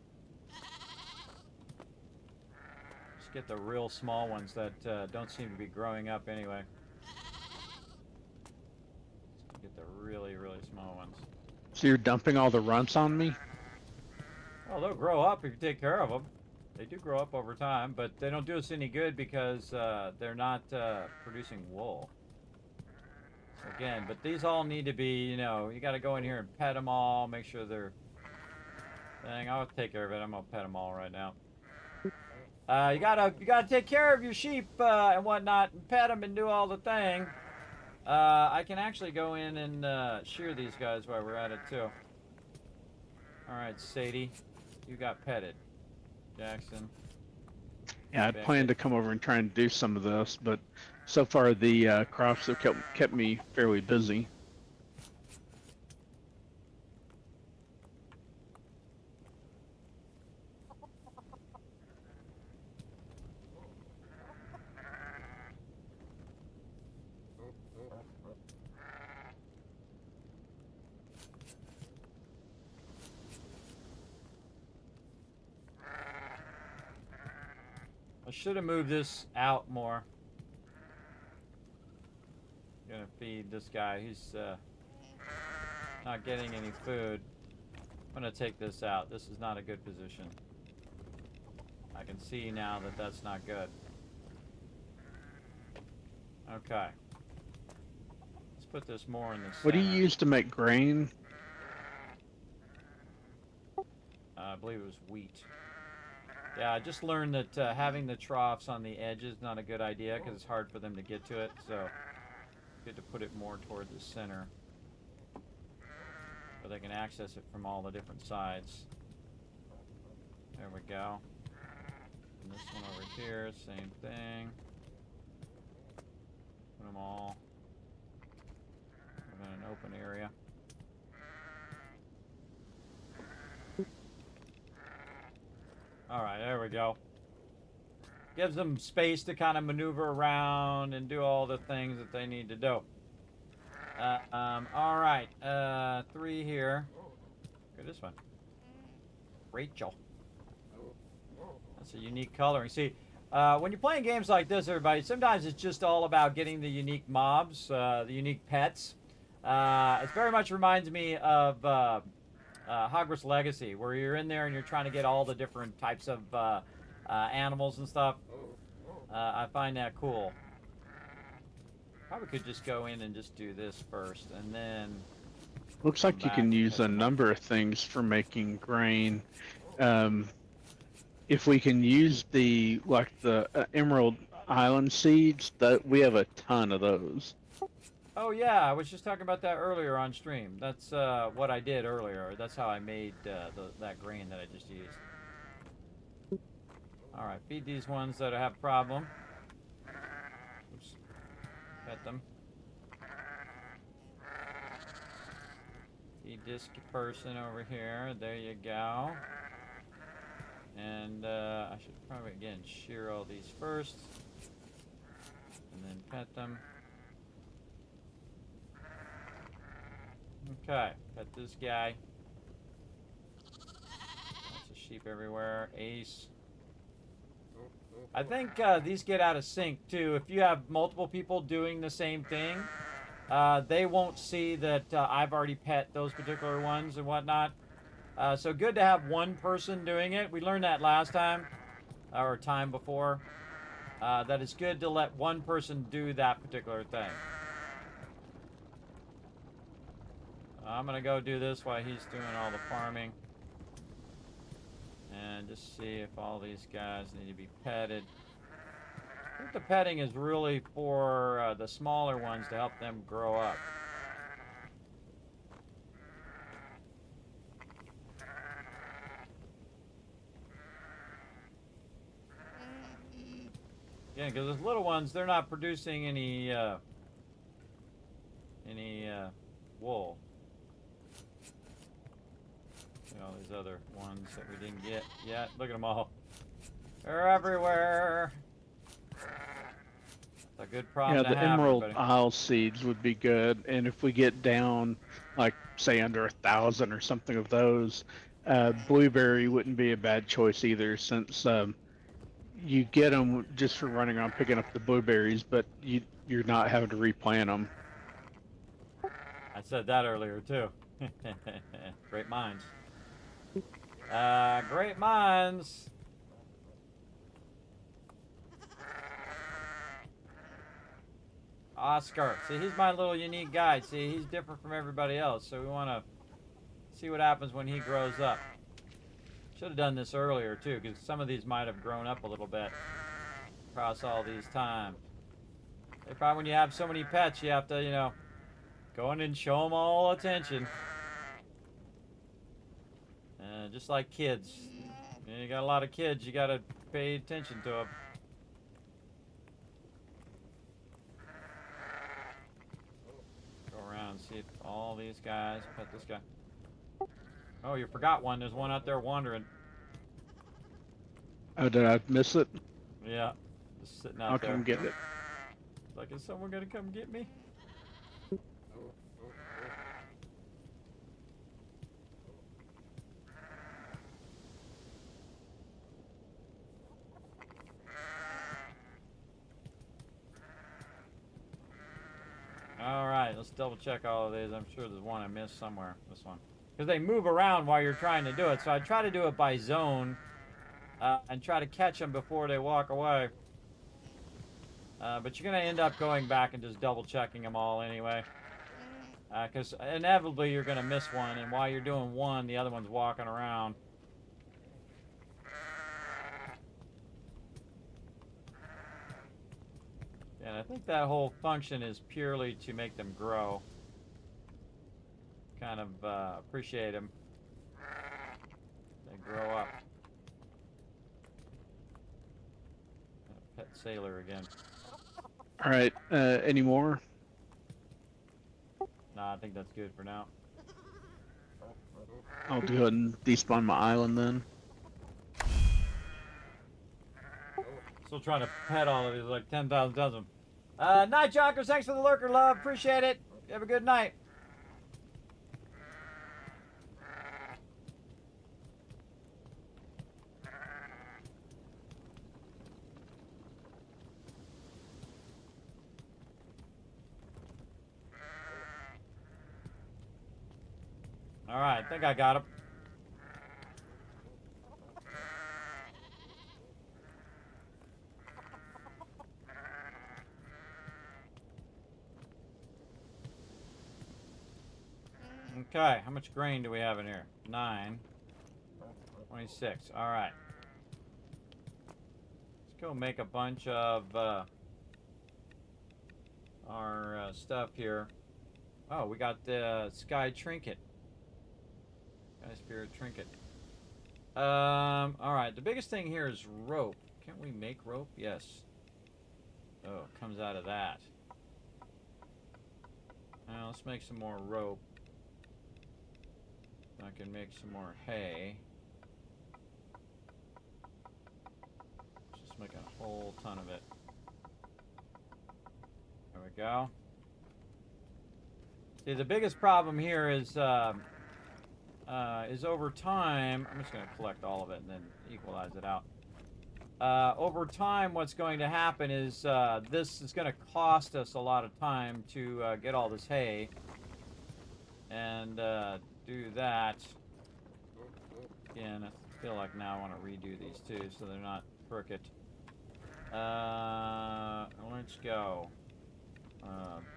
Just get the real small ones that don't seem to be growing up anyway. Let's get the really, really small ones. So you're dumping all the runts on me? Oh, they'll grow up if you take care of them. They do grow up over time, but they don't do us any good because they're not producing wool. Again, but these all need to be, you know, you got to go in here and pet them all, make sure they're thing. I'll take care of it. I'm gonna pet them all right now. You gotta take care of your sheep and whatnot, and pet them and do all the thing. I can actually go in and shear these guys while we're at it too. All right, Sadie, you got petted. Jackson. Yeah, I'd planned to come over and try and do some of this, but so far the crops have kept me fairly busy. I should have moved this out more. Gonna feed this guy. He's not getting any food. I'm gonna take this out. This is not a good position. I can see now that that's not good. Okay. Let's put this more in the center. What do you use to make grain? I believe it was wheat. Yeah, I just learned that having the troughs on the edge is not a good idea because it's hard for them to get to it. So, good to put it more toward the center, where they can access it from all the different sides. There we go. And this one over here, same thing. Put them all in an open area. Alright, there we go. Gives them space to kind of maneuver around and do all the things that they need to do. Alright, 3 here. Look at this one. Rachel. That's a unique coloring. See, when you're playing games like this, everybody, sometimes it's just all about getting the unique mobs, the unique pets. It very much reminds me of Hogwarts Legacy, where you're in there and you're trying to get all the different types of animals and stuff. I find that cool. Probably could just go in and just do this first, and then... Looks like you can use a number of things for making grain. If we can use the Emerald Island seeds, that we have a ton of those. Oh yeah, I was just talking about that earlier on stream. That's what I did earlier. That's how I made that grain that I just used. Alright, feed these ones that have a problem. Oops. Pet them. Feed this person over here. There you go. And I should probably, again, shear all these first. And then pet them. Okay, pet this guy. Lots of sheep everywhere. Ace. I think these get out of sync too. If you have multiple people doing the same thing, they won't see that I've already pet those particular ones and whatnot. So good to have one person doing it. We learned that last time, or time before. That it's good to let one person do that particular thing. I'm gonna go do this while he's doing all the farming. And just see if all these guys need to be petted. I think the petting is really for the smaller ones to help them grow up. Yeah, because those little ones, they're not producing any wool. You know, these other ones that we didn't get yet. Look at them all. They're everywhere. It's a good problem Yeah, to the have, Emerald everybody. Isle seeds would be good, and if we get down, like say under 1,000 or something of those, blueberry wouldn't be a bad choice either, since you get them just for running around picking up the blueberries, but you're not having to replant them. I said that earlier too. Great minds. Great minds. Oscar. See, he's my little unique guy. See, he's different from everybody else, so we want to see what happens when he grows up. Should have done this earlier too, because some of these might have grown up a little bit across all these times. They probably, when you have so many pets, you have to, you know, go in and show them all attention. Just like kids. You know, you got a lot of kids, you got to pay attention to them. Go around and see if all these guys pet this guy. Oh, you forgot one. There's one out there wandering. Oh, did I miss it? Yeah, just sitting out I'll there. come get it. Like, is someone gonna come get me? Alright, let's double check all of these. I'm sure there's one I missed somewhere. This one. Because they move around while you're trying to do it. So I try to do it by zone. And try to catch them before they walk away. But you're going to end up going back and just double checking them all anyway. Because inevitably you're going to miss one. And while you're doing one, the other one's walking around. And I think that whole function is purely to make them grow. Kind of appreciate them. They grow up. Pet sailor again. All right, any more? Nah, I think that's good for now. I'll go ahead and despawn my island then. Still trying to pet all of these, like 10,000 tons of them. Night Jonkers, thanks for the lurker, love. Appreciate it. Have a good night. All right, I think I got him. Okay, how much grain do we have in here? 9. 26. All right. Let's go make a bunch of our stuff here. Oh, we got the Sky Trinket. Sky Spirit Trinket. All right, the biggest thing here is rope. Can't we make rope? Yes. Oh, it comes out of that. Now, let's make some more rope. I can make some more hay. Just make a whole ton of it. There we go. See, the biggest problem here is over time. I'm just going to collect all of it and then equalize it out. Over time, what's going to happen is this is going to cost us a lot of time to get all this hay and do that. Again, I feel like now I want to redo these two so they're not crooked. Let's go.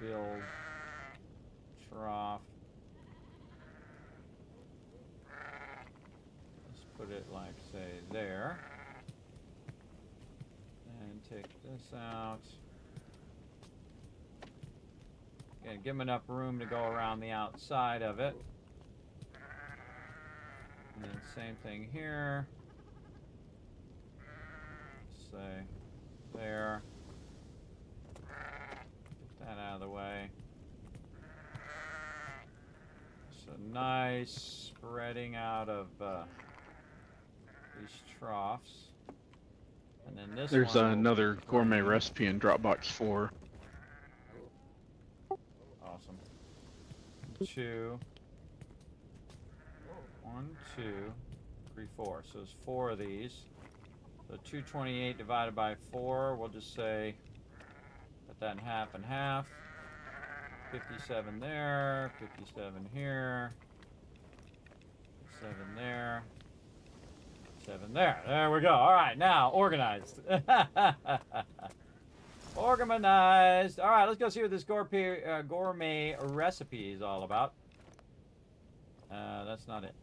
Build. Trough. Let's put it like, say, there. And take this out. Okay, give them enough room to go around the outside of it. And then same thing here. Say, there. Get that out of the way. So nice spreading out of these troughs. And then this There's one another gourmet recipe in Dropbox 4. Awesome. 2. 1, 2, 3, 4. So there's 4 of these. So 228 divided by 4, we'll just say, cut that in half and half. 57 there, 57 here, 7 there, 7 there. There we go. All right, now organized. Organized. All right, let's go see what this gourmet recipe is all about. That's not it.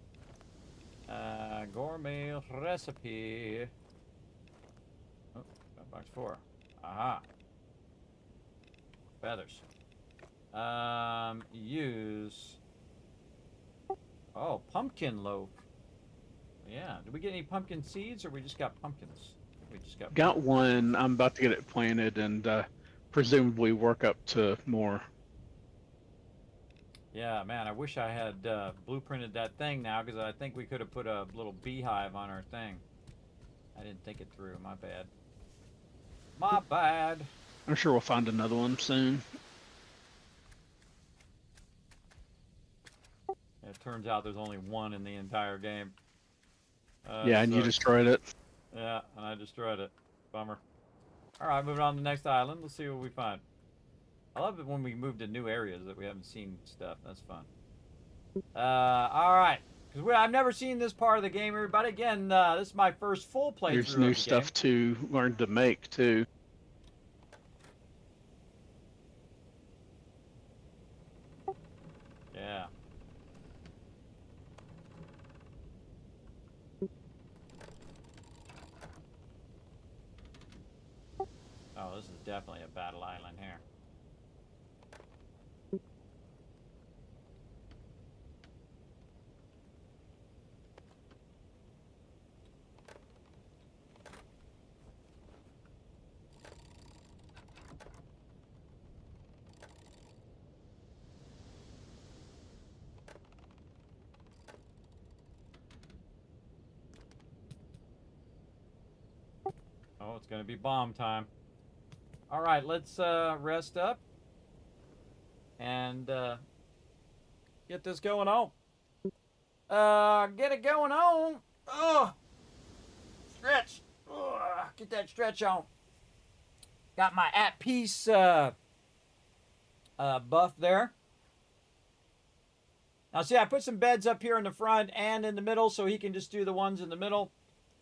Gourmet recipe. Oh, got box 4. Aha. Feathers. Use. Oh, pumpkin loaf. Yeah. Did we get any pumpkin seeds, or we just got pumpkins? We just Got one. I'm about to get it planted and presumably work up to more. Yeah, man. I wish I had blueprinted that thing now, because I think we could have put a little beehive on our thing. I didn't think it through. My bad. My bad. I'm sure we'll find another one soon. It turns out there's only one in the entire game. Yeah, and you destroyed it. Yeah, and I destroyed it. Bummer. Alright, moving on to the next island. Let's see what we find. I love it when we move to new areas that we haven't seen stuff. That's fun. Alright. Because I've never seen this part of the game, everybody. Again, this is my first full playthrough There's of new the stuff game. to learn to make, too. Yeah. Oh, this is definitely a battle island here. Oh, it's gonna be bomb time. All right, let's rest up and get this going on. Get it going on. Oh, stretch. Get that stretch on. Got my at peace buff there. Now, see, I put some beds up here in the front and in the middle, so he can just do the ones in the middle,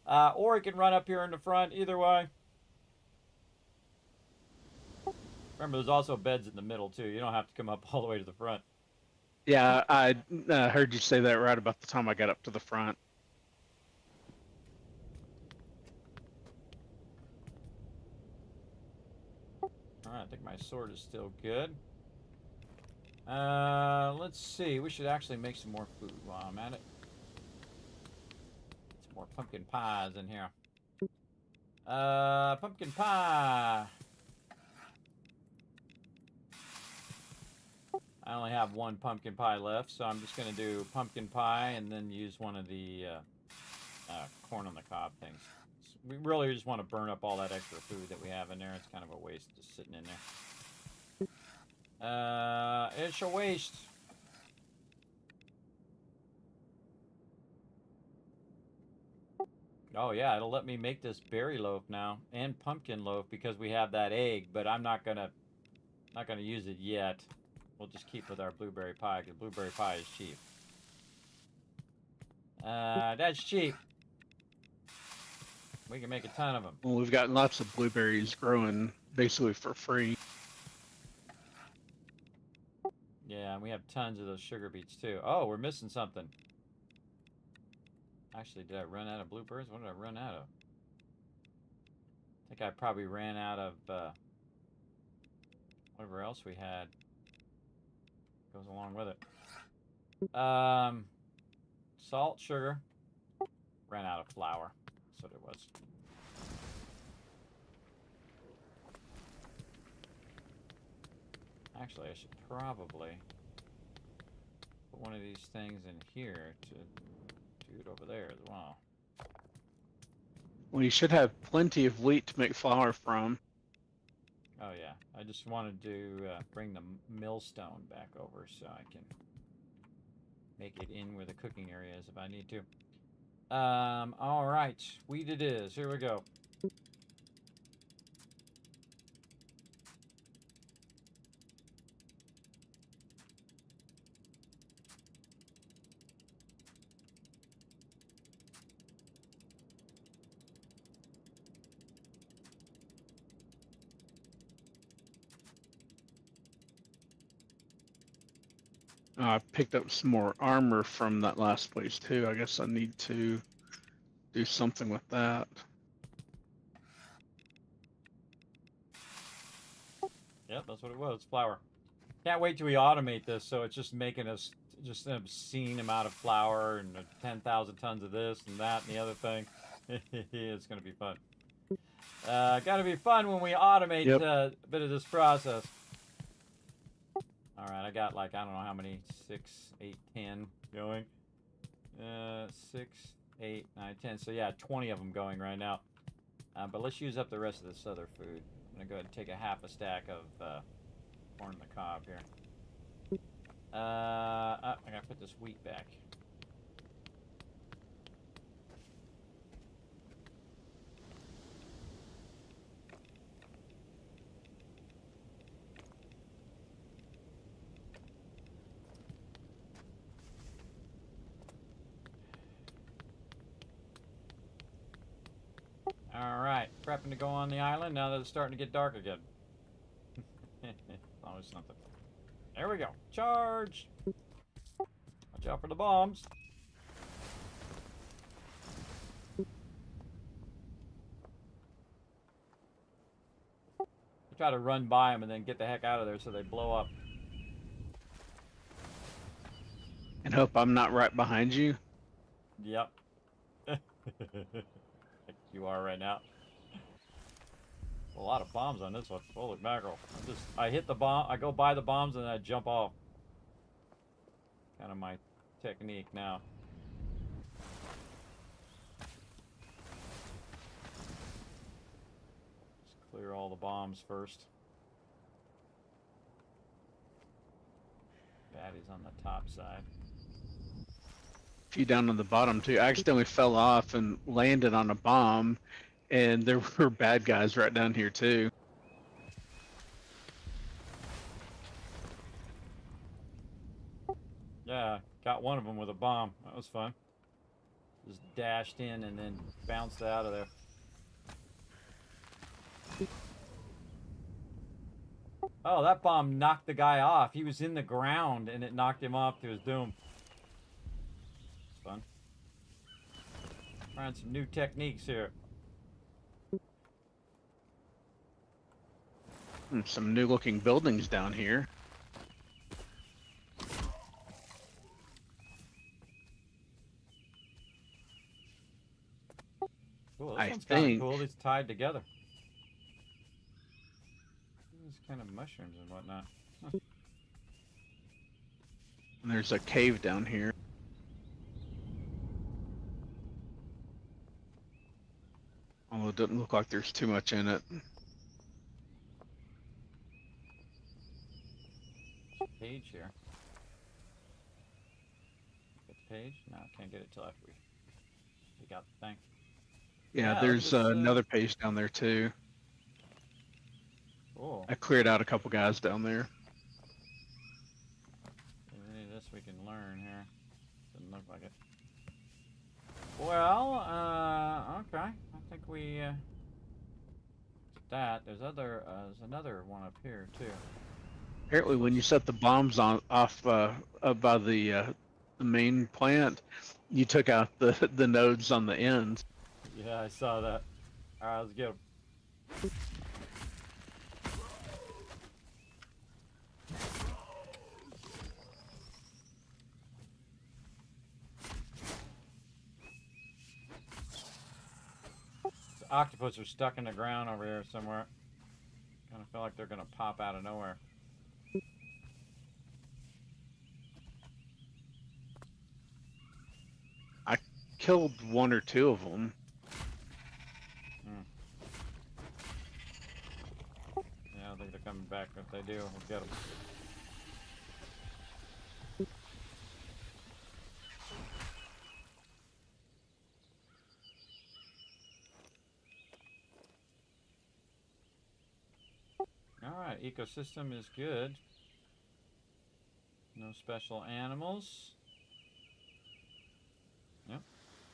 or he can run up here in the front. Either way. Remember, there's also beds in the middle, too. You don't have to come up all the way to the front. Yeah, I heard you say that right about the time I got up to the front. Alright, I think my sword is still good. Let's see. We should actually make some more food while I'm at it. Some more pumpkin pies in here. Pumpkin pie. I only have one pumpkin pie left, so I'm just going to do pumpkin pie and then use one of the corn on the cob things. We really just want to burn up all that extra food that we have in there. It's kind of a waste just sitting in there. It's a waste. Oh yeah, it'll let me make this berry loaf now and pumpkin loaf because we have that egg, but I'm not gonna use it yet. We'll just keep with our blueberry pie because blueberry pie is cheap. That's cheap. We can make a ton of them. Well, we've got lots of blueberries growing basically for free. Yeah, and we have tons of those sugar beets too. Oh, we're missing something. Actually, did I run out of blueberries? What did I run out of? I think I probably ran out of whatever else we had. Goes along with it. Salt, sugar. Ran out of flour. That's what it was. Actually, I should probably put one of these things in here to do it over there as well. Well, you should have plenty of wheat to make flour from. Oh yeah, I just wanted to bring the millstone back over so I can make it in where the cooking area is if I need to. All right, wheat it is. Here we go. I picked up some more armor from that last place too. I guess I need to do something with that. Yep, that's what it was. Flour. Can't wait till we automate this so it's just making us just an obscene amount of flour and 10,000 tons of this and that and the other thing. It's going to be fun. Got to be fun when we automate a bit of this process. All right, I got like, I don't know how many, 6, 8, 10 going. 6, 8, 9, 10. So yeah, 20 of them going right now. But let's use up the rest of this other food. I'm going to go ahead and take a half a stack of corn on the cob here. I got to put this wheat back. Alright, prepping to go on the island now that it's starting to get dark again. Always something. There we go. Charge! Watch out for the bombs. You try to run by them and then get the heck out of there so they blow up. And hope I'm not right behind you. Yep. You are right now. A lot of bombs on this one. Holy mackerel. I hit the bomb, I go by the bombs and then I jump off. Kind of my technique now. Just clear all the bombs first. Baddie's on the top side. Few down on the bottom too. I accidentally fell off and landed on a bomb, and there were bad guys right down here too. Yeah, got one of them with a bomb. That was fun. Just dashed in and then bounced out of there. Oh, that bomb knocked the guy off. He was in the ground and it knocked him off to his doom. Fun. Trying some new techniques here. Some new looking buildings down here. Cool, this I one's kind of think- cool. These tied together. These kind of mushrooms and whatnot. Huh. And there's a cave down here. Although it doesn't look like there's too much in it. Page here. Get the page? No, can't get it till after we take out the thing. Yeah, Yeah, there's look at this, another page down there too. Cool. I cleared out a couple guys down there. Is any of this we can learn here? Doesn't look like it. Well, okay. I think we that. There's another one up here too. Apparently, when you set the bombs on off up by the main plant, you took out the nodes on the ends. Yeah, I saw that. All right, let's get 'em. The octopus are stuck in the ground over here somewhere. Kind of feel like they're gonna pop out of nowhere. I killed one or two of them. Yeah, I think they're coming back. If they do, we'll get them. Alright, ecosystem is good. No special animals. Yep.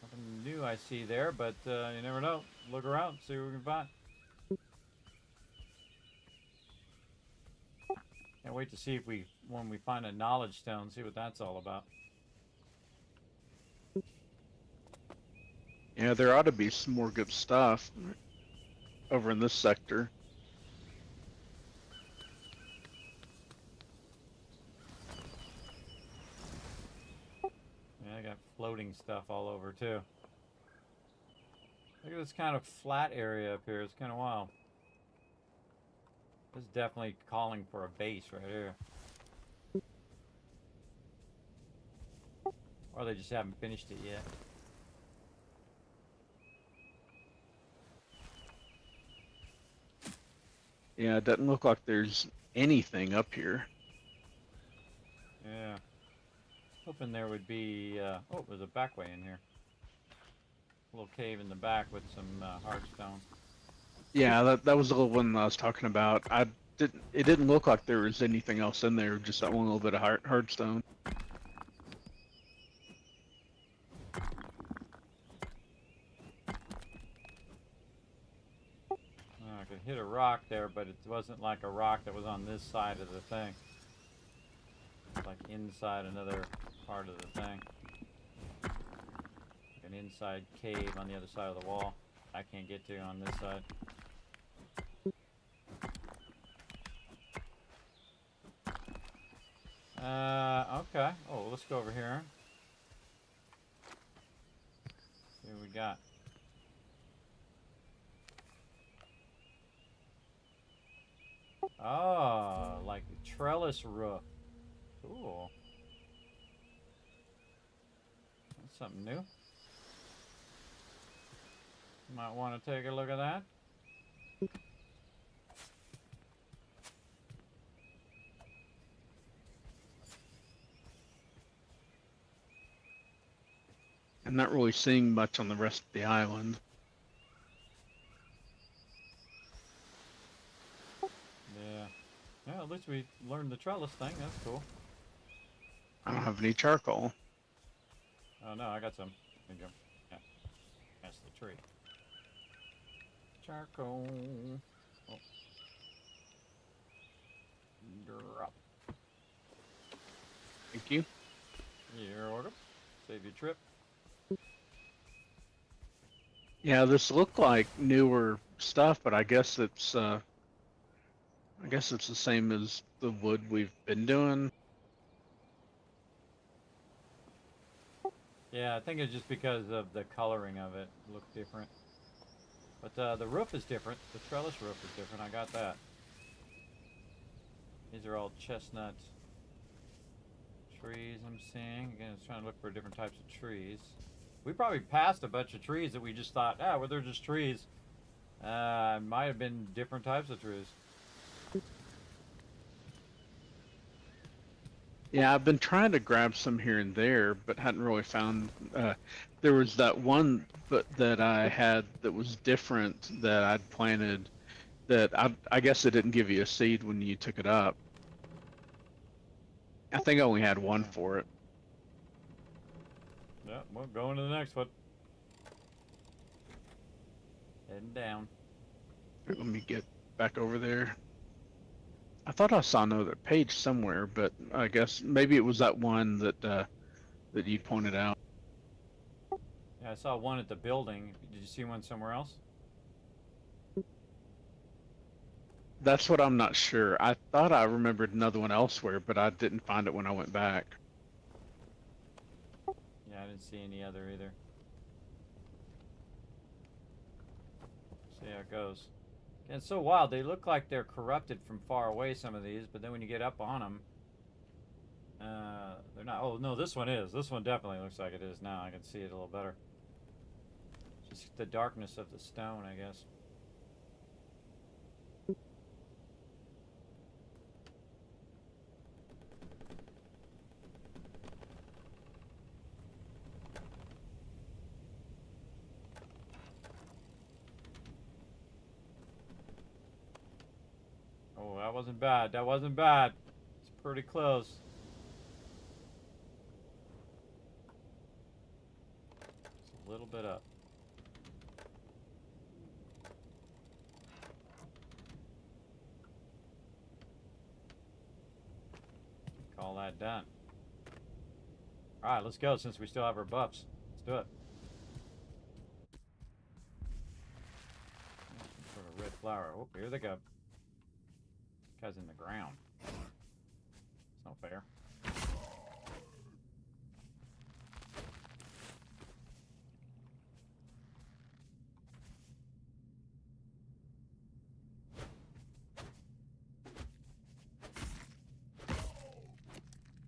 Nothing new I see there, but you never know. Look around, see what we can find. Can't wait to see if when we find a knowledge stone, see what that's all about. Yeah, there ought to be some more good stuff over in this sector. Yeah, I got floating stuff all over too. Look at this kind of flat area up here. It's kind of wild. This is definitely calling for a base right here. Or they just haven't finished it yet. Yeah, it doesn't look like there's anything up here. Yeah. Hoping there would be, oh, there's a back way in here. A little cave in the back with some hardstone. Yeah, that was the little one I was talking about. It didn't look like there was anything else in there, just that one little bit of hardstone. I could hit a rock there, but it wasn't like a rock that was on this side of the thing. It's like inside another part of the thing. Like an inside cave on the other side of the wall. I can't get to on this side. Okay. Oh, let's go over here. See what we got. Oh, like a trellis roof. Cool. That's something new. Might want to take a look at that. I'm not really seeing much on the rest of the island. Yeah. Yeah, at least we learned the trellis thing. That's cool. I don't have any charcoal. Oh, no, I got some. There you go. Yeah. That's the tree. Charcoal. Oh. Drop. Thank you. You're welcome. Save your trip. Yeah, this looked like newer stuff, but I guess it's the same as the wood we've been doing. Yeah, I think it's just because of the coloring of it. It looked different. But the roof is different. The trellis roof is different. I got that. These are all chestnut trees I'm seeing. Again, I was trying to look for different types of trees. We probably passed a bunch of trees that we just thought, well, they're just trees. Might have been different types of trees. Yeah, I've been trying to grab some here and there, but hadn't really found. There was that one that I had that was different that I'd planted. That I guess it didn't give you a seed when you took it up. I think I only had one for it. Yeah, we'll go into the next one. Heading down. Let me get back over there. I thought I saw another page somewhere, but I guess maybe it was that one that that you pointed out. Yeah, I saw one at the building. Did you see one somewhere else? That's what I'm not sure. I thought I remembered another one elsewhere, but I didn't find it when I went back. Yeah, I didn't see any other either. See how it goes. And it's so wild. They look like they're corrupted from far away, some of these, but then when you get up on them, they're not. Oh, no, this one is. This one definitely looks like it is now. I can see it a little better. Just the darkness of the stone, I guess. Oh, that wasn't bad. That wasn't bad. It's pretty close. Just a little bit up. Call that done. Alright, let's go since we still have our buffs. Let's do it. Some sort of red flower. Oh, here they go. Guy's in the ground. It's not fair.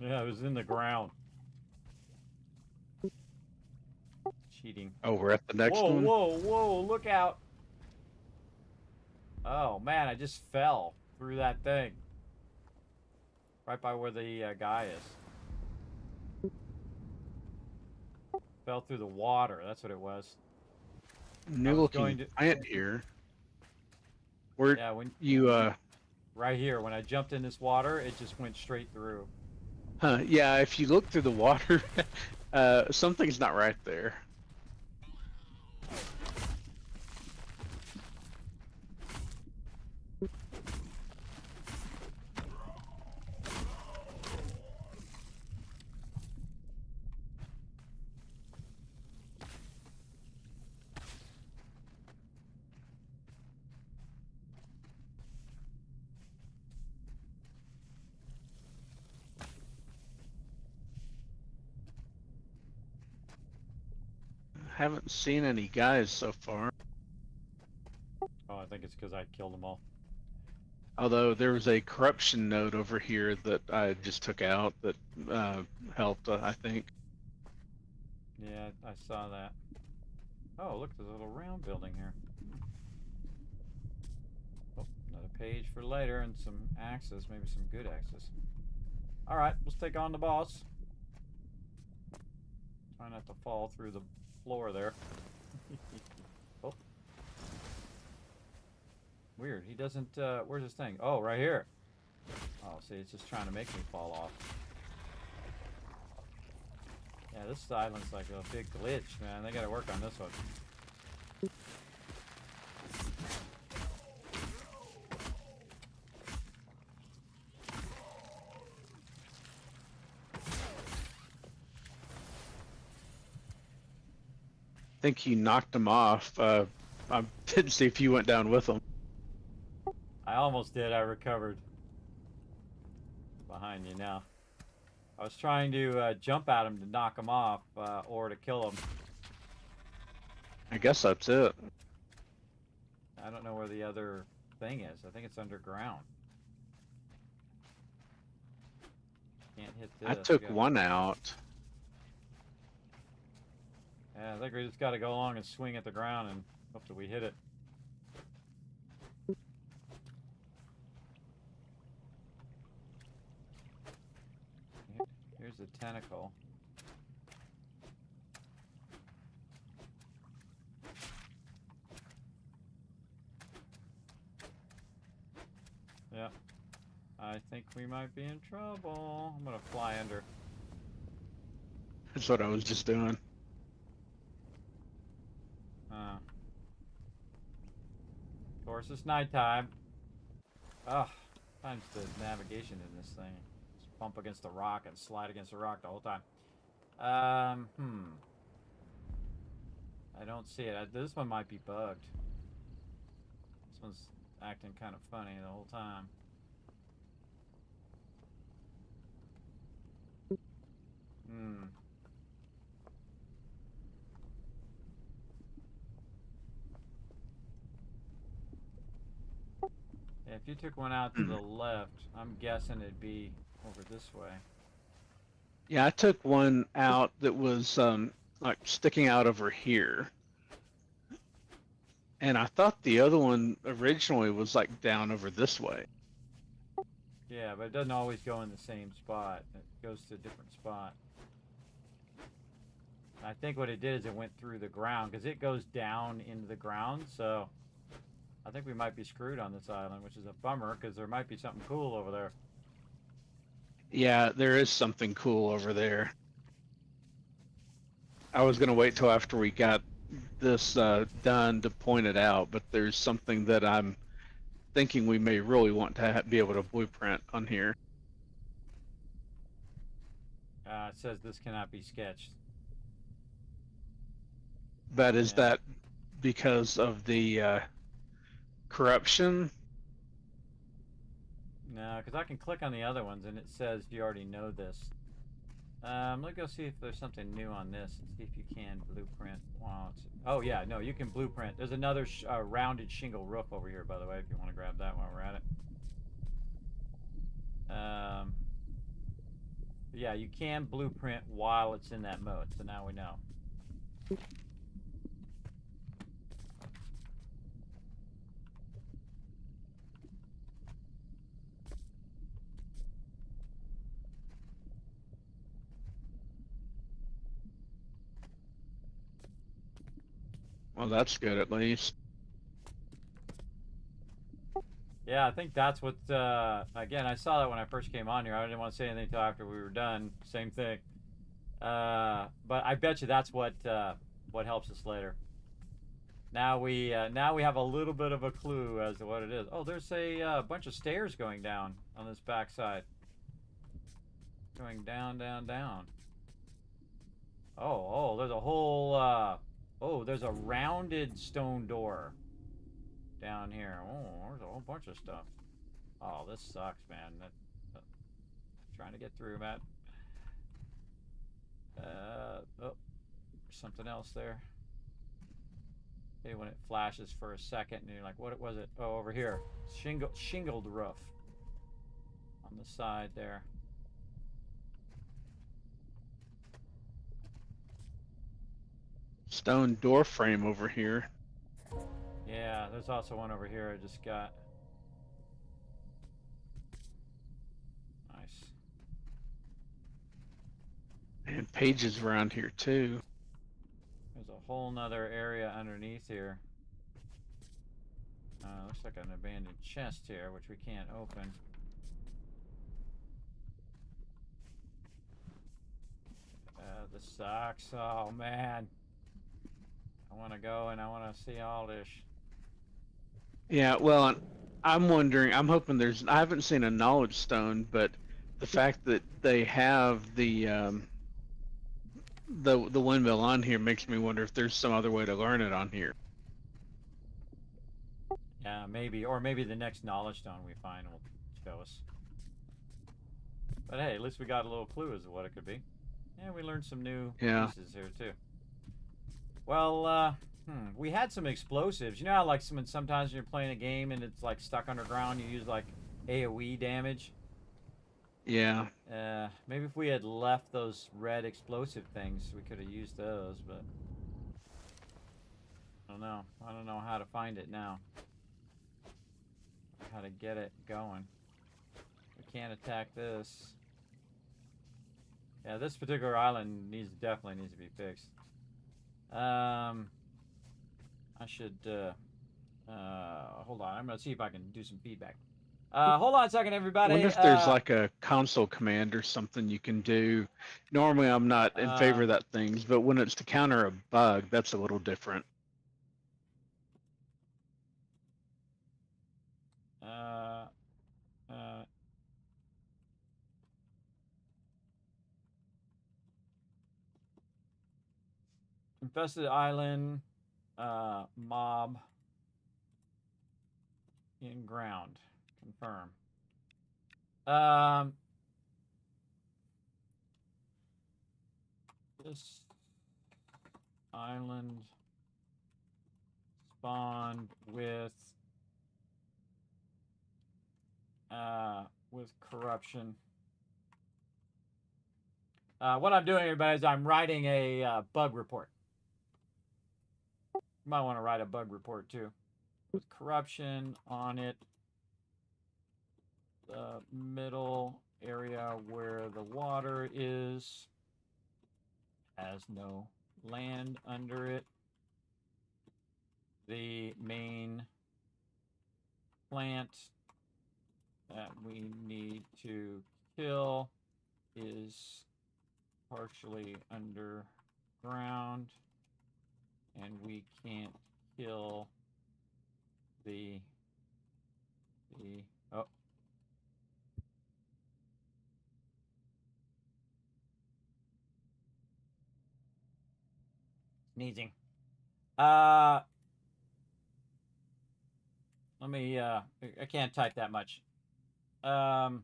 Yeah, it was in the ground. Cheating. Oh, we're at the next Whoa, one. whoa, whoa, look out. Oh, man, I just fell through that thing. Right by where the guy is. Fell through the water, that's what it was. New looking plant here. Where Yeah, when you right here, when I jumped in this water, it just went straight through. Huh, yeah, if you look through the water, something's not right there. Haven't seen any guys so far. Oh, I think it's because I killed them all. Although there was a corruption node over here that I just took out that helped, I think. Yeah, I saw that. Oh, look, there's a little round building here. Oh, another page for later and some axes, maybe some good axes. Alright, let's take on the boss. Try not to fall through the floor there. Oh. Weird, he doesn't, where's his thing? Oh, right here. Oh, see, it's just trying to make me fall off. Yeah, this island's like a big glitch, man. They gotta work on this one. I think you knocked him off. I didn't see if you went down with him. I almost did. I recovered. Behind you now. I was trying to jump at him to knock him off, or to kill him. I guess that's it. I don't know where the other thing is. I think it's underground. Can't hit this. I took one out. Yeah, I think we just got to go along and swing at the ground and hope that we hit it. Here's the tentacle. Yeah. I think we might be in trouble. I'm gonna fly under. That's what I was just doing. course, it's nighttime. Ugh, times the navigation in this thing. Just bump against the rock and slide against the rock the whole time. I don't see it. This one might be bugged. This one's acting kind of funny the whole time. Yeah, if you took one out to the left, I'm guessing it'd be over this way. Yeah, I took one out that was like sticking out over here. And I thought the other one originally was like down over this way. Yeah, but it doesn't always go in the same spot. It goes to a different spot. I think what it did is it went through the ground, because it goes down into the ground, so I think we might be screwed on this island, which is a bummer, because there might be something cool over there. Yeah, there is something cool over there. I was going to wait till after we got this done to point it out, but there's something that I'm thinking we may really want to be able to blueprint on here. It says this cannot be sketched. But is that because of the corruption? No, because I can click on the other ones and it says you already know this. Let's go see if there's something new on this and see if you can blueprint. Wow, oh yeah, no, you can blueprint. There's another rounded shingle roof over here, by the way, if you want to grab that while we're at it. Yeah, you can blueprint while it's in that mode, so now we know. Well, that's good at least. Yeah, I think that's what, again, I saw that when I first came on here. I didn't want to say anything until after we were done. Same thing. But I bet you that's what helps us later. Now we have a little bit of a clue as to what it is. Oh, there's a bunch of stairs going down on this backside. Going down, down, down. Oh, there's a whole, oh, there's a rounded stone door down here. Oh, there's a whole bunch of stuff. Oh, this sucks, man. Trying to get through, Matt. Oh, there's something else there. Okay, when it flashes for a second and you're like, what was it? Oh, over here. Shingled roof. On the side there. Stone door frame over here. Yeah, there's also one over here I just got. Nice. And pages around here too. There's a whole nother area underneath here. Looks like an abandoned chest here, which we can't open. This sucks. Oh, man. I want to go and I want to see all this. Yeah, well, I'm wondering, I'm hoping I haven't seen a knowledge stone, but the fact that they have the windmill on here makes me wonder if there's some other way to learn it on here. Yeah, maybe, or maybe the next knowledge stone we find will show us. But hey, at least we got a little clue as to what it could be. And we learned some new pieces here too. Well, we had some explosives. You know how like sometimes when you're playing a game and it's like stuck underground, you use like AoE damage? Yeah. Maybe if we had left those red explosive things, we could have used those, but I don't know. I don't know how to find it now. How to get it going. We can't attack this. Yeah, this particular island definitely needs to be fixed. I should hold on. I'm gonna see if I can do some feedback. Hold on a second, everybody. I wonder if there's like a console command or something you can do. Normally, I'm not in favor of that things, but when it's to counter a bug, that's a little different. Infested island. Mob. In ground. Confirm. This island spawned with corruption. What I'm doing, everybody, is I'm writing a bug report. You might want to write a bug report too, with corruption on it. The middle area where the water is has no land under it. The main plant that we need to kill is partially underground, and we can't kill the oh. Sneezing. Let me I can't type that much. Island.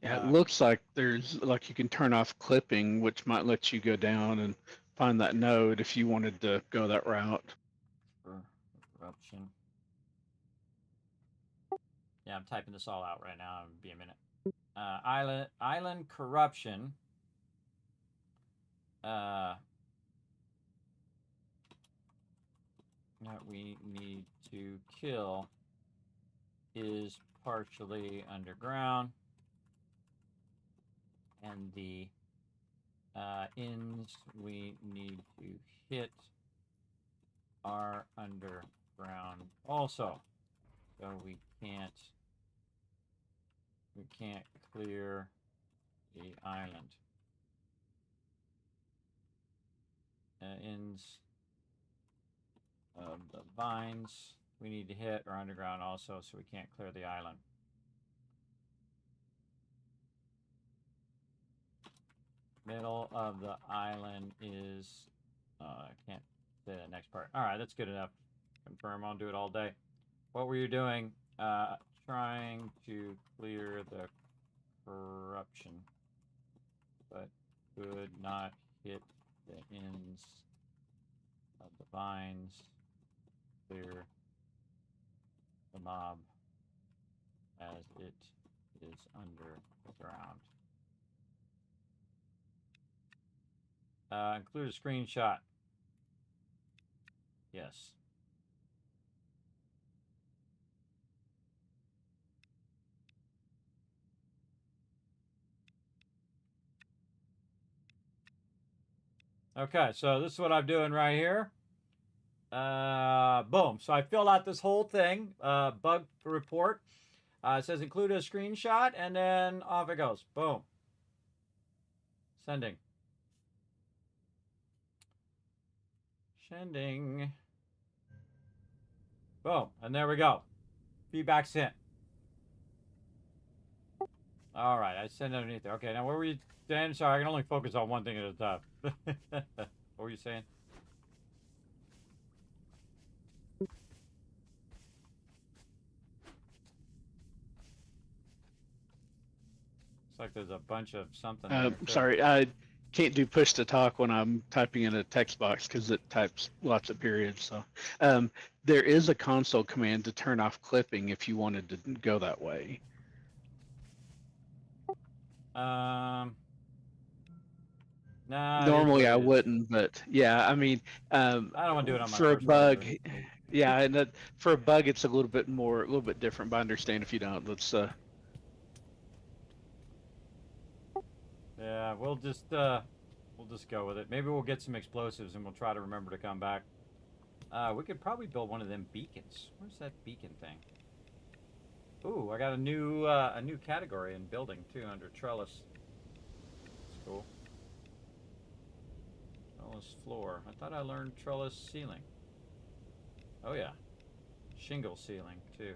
Yeah, it looks like there's like you can turn off clipping, which might let you go down and find that node if you wanted to go that route. Corruption. Yeah, I'm typing this all out right now. It'll be a minute. Island corruption. That we need to kill is partially underground, and the inns we need to hit are underground also, so we can't clear the island. Inns of the vines we need to hit are underground also, so we can't clear the island. Middle of the island is I can't say the next part. All right, that's good enough. Confirm. I'll do it all day. What were you doing? Trying to clear the corruption, but could not hit the ends of the vines. Clear the mob as it is under the ground. Include a screenshot. Yes. Okay, so this is what I'm doing right here. Boom. So I filled out this whole thing, bug report. It says include a screenshot, and then off it goes. Boom. Sending. Sending. Boom. And there we go. Feedback sent. All right. I sent underneath there. Okay. Now, where were you, Dan? Sorry, I can only focus on one thing at a time. What were you saying? Looks like there's a bunch of something. Sorry, I can't do push to talk when I'm typing in a text box because it types lots of periods. So there is a console command to turn off clipping if you wanted to go that way. Nah, Normally I wouldn't, but yeah, I mean, I don't want to do it on my for a first bug. browser. Yeah, and for a bug, it's a little bit different. But I understand if you don't. Let's. Yeah, we'll just go with it. Maybe we'll get some explosives and we'll try to remember to come back. We could probably build one of them beacons. Where's that beacon thing? Ooh, I got a new category in building too under trellis. That's cool. Trellis floor. I thought I learned trellis ceiling. Oh yeah, shingle ceiling too.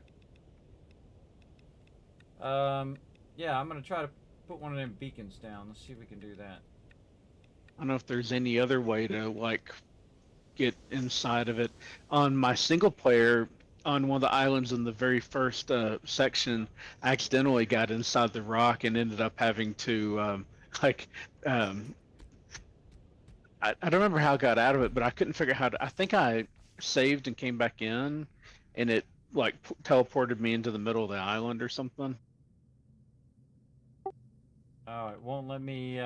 Yeah, I'm gonna try to put one of them beacons down. Let's see if we can do that. I don't know if there's any other way to like get inside of it. On my single player, on one of the islands in the very first section, I accidentally got inside the rock and ended up having to like um, I don't remember how I got out of it, but I couldn't figure out how to. I think I saved and came back in, and it like teleported me into the middle of the island or something. Oh, it won't let me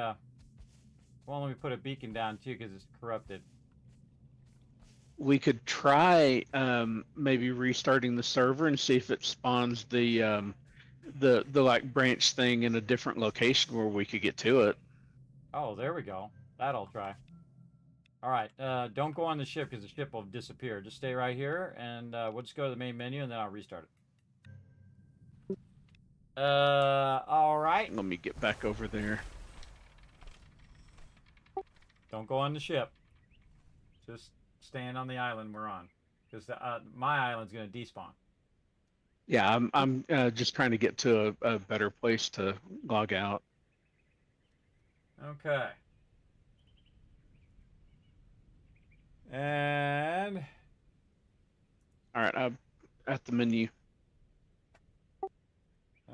put a beacon down too because it's corrupted. We could try maybe restarting the server and see if it spawns the like branch thing in a different location where we could get to it. Oh, there we go. That I'll try. All right, don't go on the ship because the ship will disappear. Just stay right here, and we'll just go to the main menu, and then I'll restart it. All right. Let me get back over there. Don't go on the ship. Just stand on the island we're on, because my island's gonna despawn. Yeah, I'm just trying to get to a better place to log out. Okay. And All right, I'm at the menu.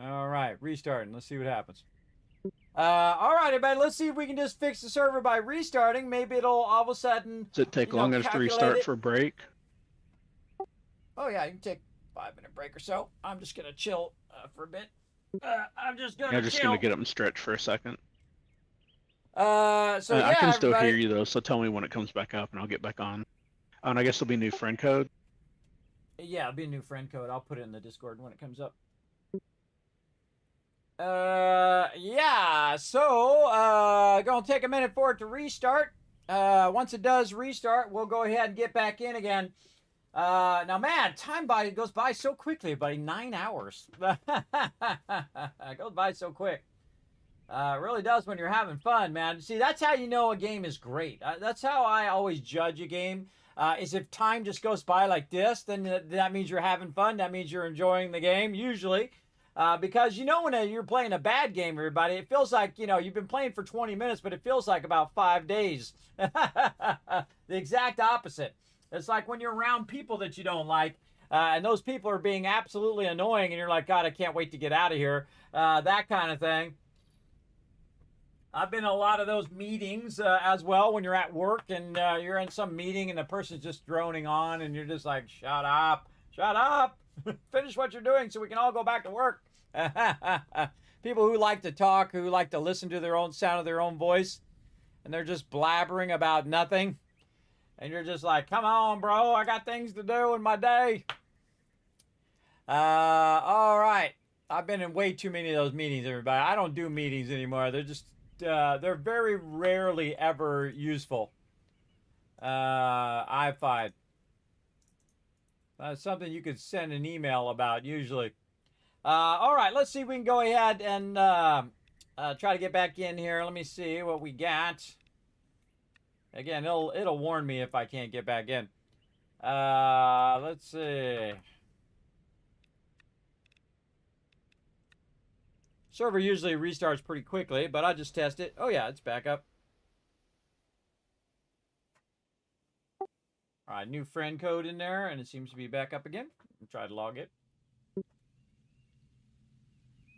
all right, restarting. Let's see what happens. All right, everybody. Let's see if we can just fix the server by restarting. Maybe it'll all of a sudden. Does it take long enough to restart for a break? Oh yeah, you can take a 5-minute break or so. I'm just gonna chill for a bit. I'm just gonna. I'm just gonna get up and stretch for a second. So yeah, I can still everybody. hear you though, so tell me when it comes back up, and I'll get back on. Oh, and I guess there'll be new friend code. Yeah, it'll be a new friend code. I'll put it in the Discord when it comes up. Yeah, so, gonna take a minute for it to restart. Once it does restart, we'll go ahead and get back in again. Now, man, time goes by so quickly, buddy. 9 hours. It goes by so quick. It really does when you're having fun, man. See, that's how you know a game is great. That's how I always judge a game. Is if time just goes by like this, then that means you're having fun. That means you're enjoying the game, usually. Because, you know, when you're playing a bad game, everybody, it feels like, you know, you've been playing for 20 minutes, but it feels like about 5 days. The exact opposite. It's like when you're around people that you don't like, and those people are being absolutely annoying, and you're like, God, I can't wait to get out of here. That kind of thing. I've been in a lot of those meetings as well when you're at work and you're in some meeting and the person's just droning on and you're just like, shut up, finish what you're doing so we can all go back to work. People who like to talk, who like to listen to their own sound of their own voice, and they're just blabbering about nothing. And you're just like, come on, bro, I got things to do in my day. All right. I've been in way too many of those meetings, everybody. I don't do meetings anymore. They're just, they're very rarely ever useful. I find. That's something you could send an email about, usually. All right, let's see if we can go ahead and try to get back in here. Let me see what we got. Again, it'll warn me if I can't get back in. Let's see. Server usually restarts pretty quickly, but I'll just test it. Oh yeah, it's back up. All right, new friend code in there, and it seems to be back up again. I'll try to log it.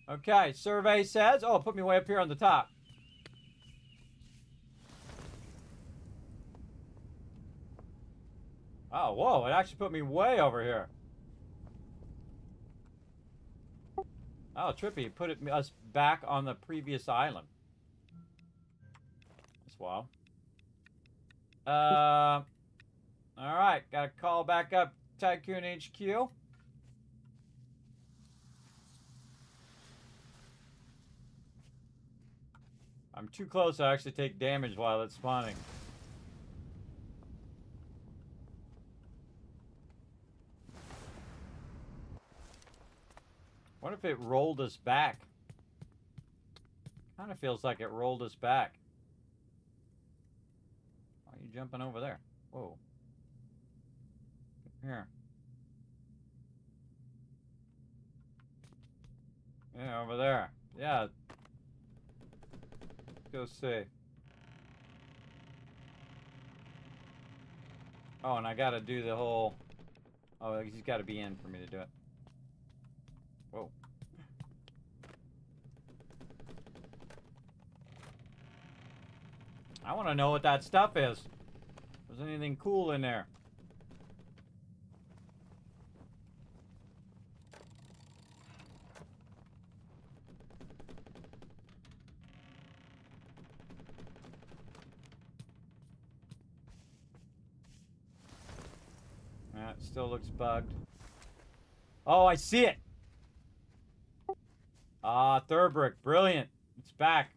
Okay, survey says, oh, it put me way up here on the top. Oh, whoa, it actually put me way over here. Oh, trippy, put us back on the previous island. That's wild. All right, got to call back up Tycoon HQ. I'm too close to actually take damage while it's spawning. What if it rolled us back? Kind of feels like it rolled us back. Why are you jumping over there? Whoa. Here. Yeah, over there. Yeah. go see. Oh, and I gotta do the whole... Oh, he's gotta be in for me to do it. Whoa. I want to know what that stuff is. If there's anything cool in there. Yeah, it still looks bugged. Oh, I see it. Ah, third brick. Brilliant. It's back.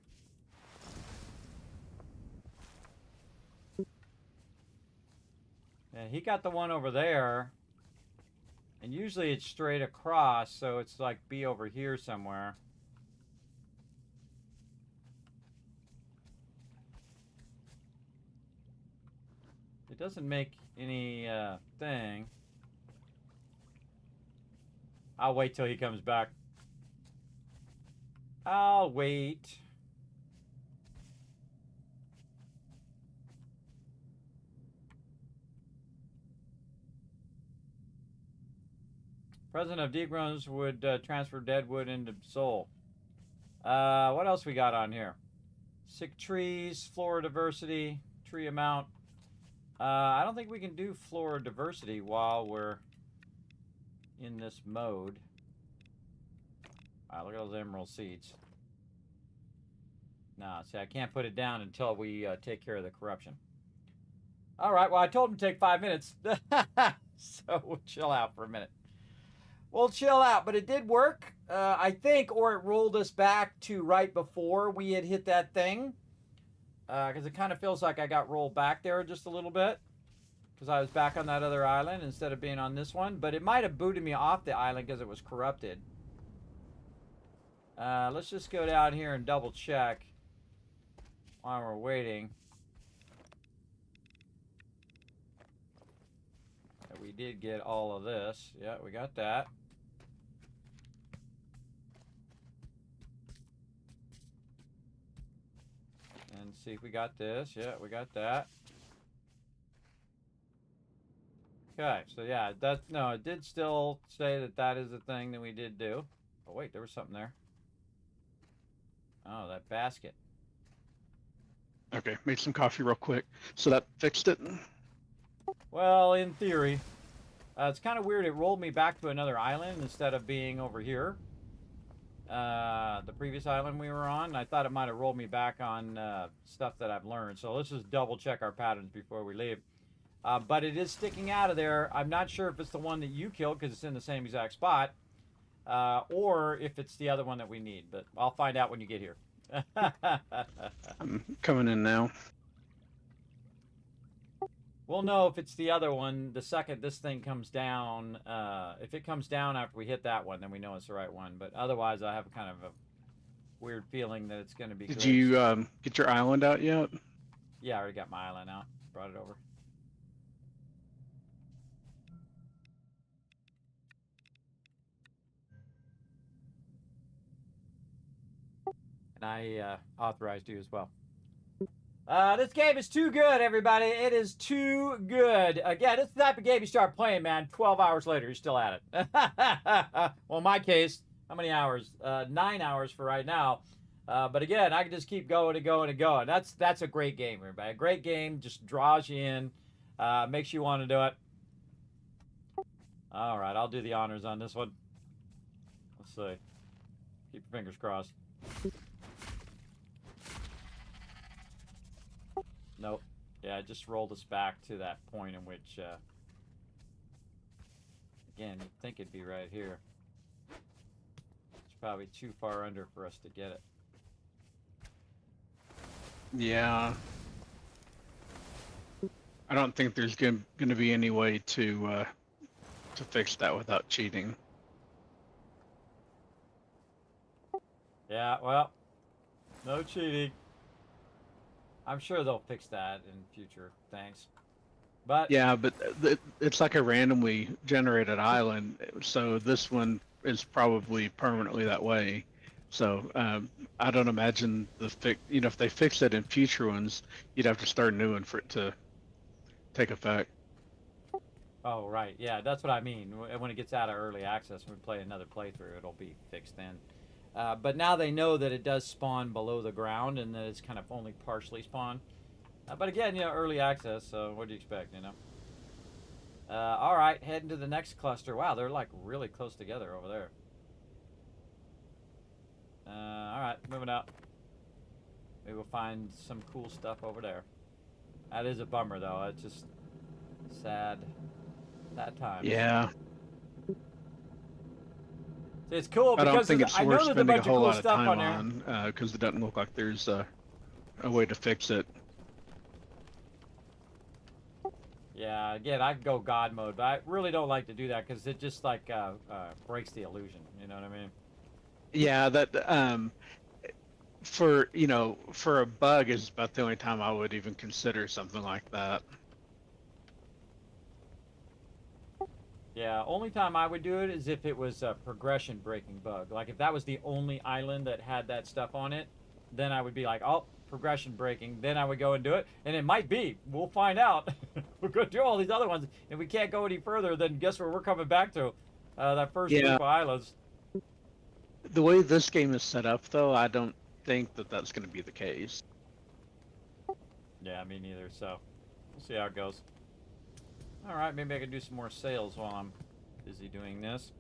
And he got the one over there. And usually it's straight across, so it's like be over here somewhere. It doesn't make any thing. I'll wait till he comes back. I'll wait. President of Degrones would transfer deadwood into soul. What else we got on here? Sick trees, flora diversity, tree amount. I don't think we can do flora diversity while we're in this mode. Alright, look at those emerald seeds. Nah, see, I can't put it down until we take care of the corruption. Alright, well, I told him to take 5 minutes. So we'll chill out for a minute. We'll chill out, but it did work, I think, or it rolled us back to right before we had hit that thing. Because it kind of feels like I got rolled back there just a little bit. Because I was back on that other island instead of being on this one. But it might have booted me off the island because it was corrupted. Let's just go down here and double check while we're waiting. We did get all of this. Yeah, we got that. And see if we got this. Yeah, we got that. Okay, so yeah, no, it did still say that that is a thing that we did do. Oh wait, there was something there. Oh, that basket. Okay, made some coffee real quick. So that fixed it? Well, in theory. It's kind of weird. It rolled me back to another island instead of being over here. The previous island we were on. I thought it might have rolled me back on stuff that I've learned. So let's just double check our patterns before we leave. But it is sticking out of there. I'm not sure if it's the one that you killed because it's in the same exact spot. Or if it's the other one that we need. But I'll find out when you get here. I'm coming in now. We'll know if it's the other one the second this thing comes down. If it comes down after we hit that one, then we know it's the right one. But otherwise, I have kind of a weird feeling that it's going to be Did good. you get your island out yet? Yeah, I already got my island out. Brought it over. And I authorized you as well. This game is too good, everybody. It is too good. Again, it's the type of game you start playing, man. 12 hours later, you're still at it. Well, in my case, how many hours? 9 hours for right now. But again, I can just keep going and going and going. That's a great game, everybody. A great game. Just draws you in. Makes you want to do it. All right, I'll do the honors on this one. Let's see. Keep your fingers crossed. Nope. Yeah, it just rolled us back to that point in which, again, you'd think it'd be right here. It's probably too far under for us to get it. Yeah. I don't think there's going to be any way to fix that without cheating. Yeah, well, no cheating. I'm sure they'll fix that in future things. But yeah, but it's like a randomly generated island, so this one is probably permanently that way. So I don't imagine if they fix it in future ones, you'd have to start a new one for it to take effect. Oh, right. Yeah, that's what I mean. When it gets out of early access, when we play another playthrough, it'll be fixed then. But now they know that it does spawn below the ground and that it's kind of only partially spawned. But again, early access, so what do you expect, all right, heading to the next cluster. Wow, they're like really close together over there. All right, moving out. Maybe we'll find some cool stuff over there. That is a bummer, though. It's just sad. That time. Yeah. It's cool I don't because think it's I know worth there's a spending a bunch of whole cool lot of stuff time on there. on because it doesn't look like there's a way to fix it. Yeah, again, I could go God mode, but I really don't like to do that because it just like breaks the illusion. You know what I mean? Yeah, that for a bug is about the only time I would even consider something like that. Yeah, only time I would do it is if it was a progression breaking bug. Like if that was the only island that had that stuff on it, then I would be like, oh, progression breaking. Then I would go and do it, and it might be. We'll find out. We're going to do all these other ones. If we can't go any further, then guess where we're coming back to? That first group of islands. The way this game is set up, though, I don't think that that's going to be the case. Yeah, me neither. So we'll see how it goes. All right, maybe I can do some more sales while I'm busy doing this.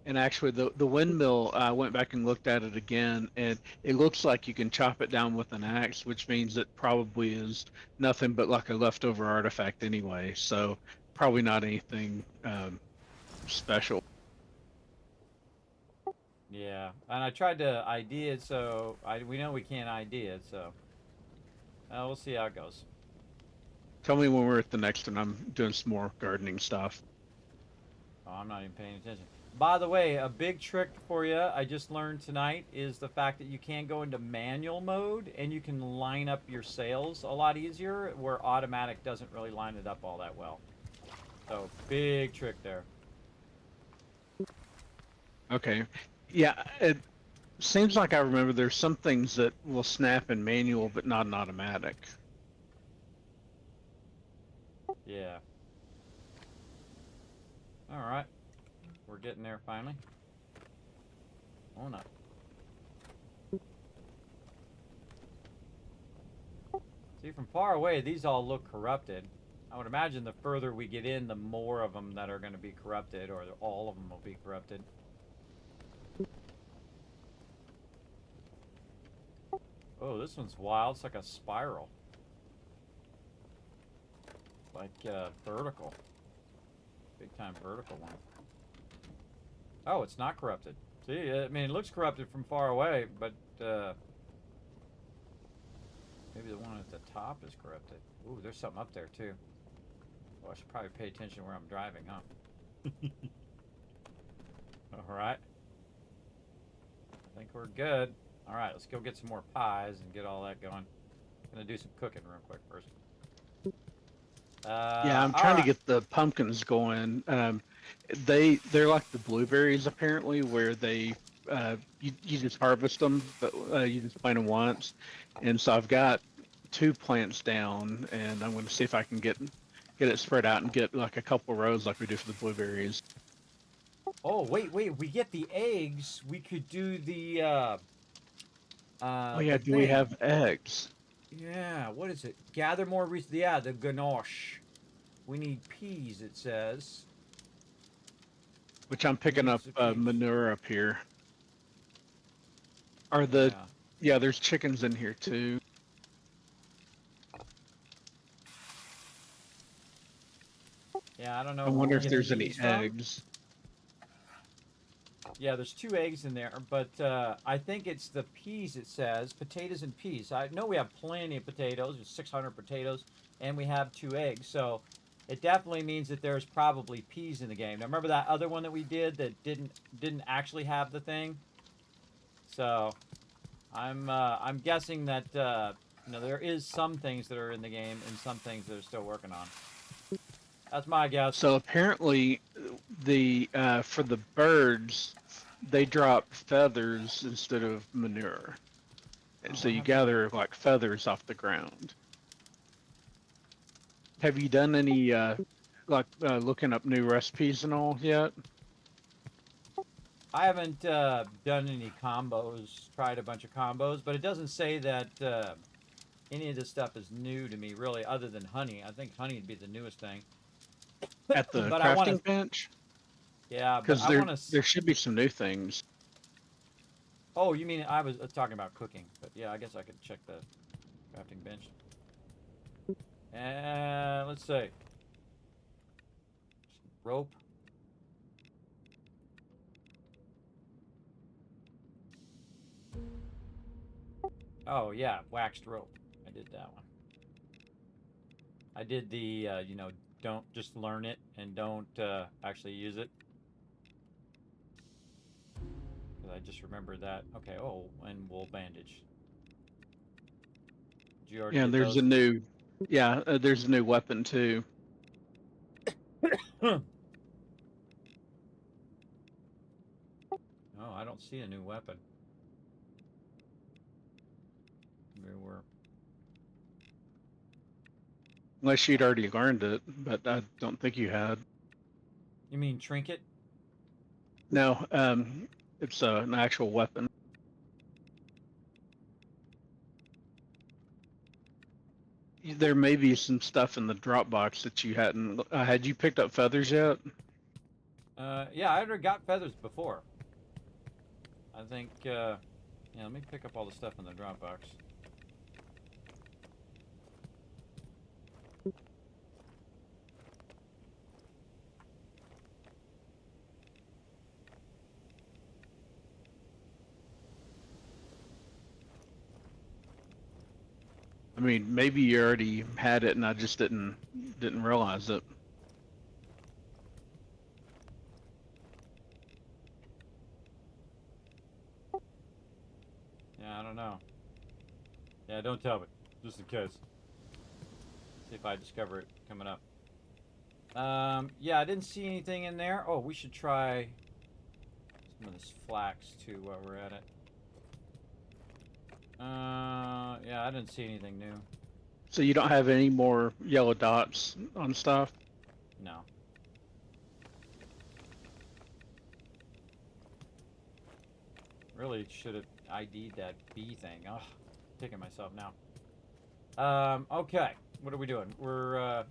And actually, the windmill, I went back and looked at it again, and it looks like you can chop it down with an axe, which means it probably is nothing but like a leftover artifact anyway. So probably not anything special. Yeah, and I tried to ID it, so we know we can't ID it, so we'll see how it goes. Tell me when we're at the next one. I'm doing some more gardening stuff. Oh, I'm not even paying attention. By the way, a big trick for you I just learned tonight is the fact that you can go into manual mode and you can line up your sails a lot easier, where automatic doesn't really line it up all that well. So, big trick there. Okay. Yeah, it seems like I remember there's some things that will snap in manual, but not in automatic. Yeah. All right. We're getting there finally. Oh no. See, from far away, these all look corrupted. I would imagine the further we get in, the more of them that are going to be corrupted, or all of them will be corrupted. Oh, this one's wild. It's like a spiral. Like vertical. Big time vertical one. Oh, it's not corrupted. See, I mean, it looks corrupted from far away, but maybe the one at the top is corrupted. Ooh, there's something up there too. Well, I should probably pay attention where I'm driving, huh? All right. I think we're good. All right, let's go get some more pies and get all that going. I'm gonna do some cooking real quick first. Yeah, I'm trying to get the pumpkins going. They're like the blueberries apparently, where they you just harvest them, but you just plant them once. And so I've got 2 plants down, and I'm going to see if I can get it spread out and get like a couple rows like we do for the blueberries. Oh wait, we get the eggs. We could do the. Oh yeah, the do we thing. have eggs? Yeah, what is it? Gather more yeah, the ganache. We need peas, it says. Which I'm picking up manure up here. Are the yeah, there's chickens in here too. Yeah, I don't know. I wonder if there's any eggs. Yeah, there's 2 eggs in there, but I think it's the peas, it says. Potatoes and peas. I know we have plenty of potatoes. There's 600 potatoes, and we have 2 eggs. So it definitely means that there's probably peas in the game. Now, remember that other one that we did that didn't actually have the thing? So I'm guessing that there is some things that are in the game and some things that are still working on. That's my guess. So apparently, the for the birds, they drop feathers instead of manure. And so I you haven't- gather like feathers off the ground. Have you done any looking up new recipes and all yet? I haven't done any combos, tried a bunch of combos, but it doesn't say that any of this stuff is new to me, really, other than honey. I think honey would be the newest thing. At the But I crafting wanna- bench? Yeah, but Because I want to. there should be some new things. Oh, you mean I was talking about cooking? But yeah, I guess I could check the crafting bench. And let's see. Rope. Oh yeah, waxed rope. I did that one. I did the you know, don't just learn it and don't actually use it. 'Cause I just remember that. Okay. Oh, and wool bandage. Did you already Yeah, get there's those? a new, there's a new weapon too. Oh, I don't see a new weapon. Maybe we're... Unless you'd already learned it, but I don't think you had. You mean trinket? No, it's an actual weapon. There may be some stuff in the Dropbox that you hadn't. Had you picked up feathers yet? Yeah, I already got feathers before. I think, yeah, let me pick up all the stuff in the Dropbox. I mean, maybe you already had it and I just didn't realize it. Yeah, I don't know. Yeah, don't tell me. Just in case. See if I discover it coming up. Yeah, I didn't see anything in there. Oh, we should try some of this flax too while we're at it. Yeah, I didn't see anything new. So you don't have any more yellow dots on stuff? No. Really should have ID'd that bee thing. Oh, kicking myself now. Okay. What are we doing? We're,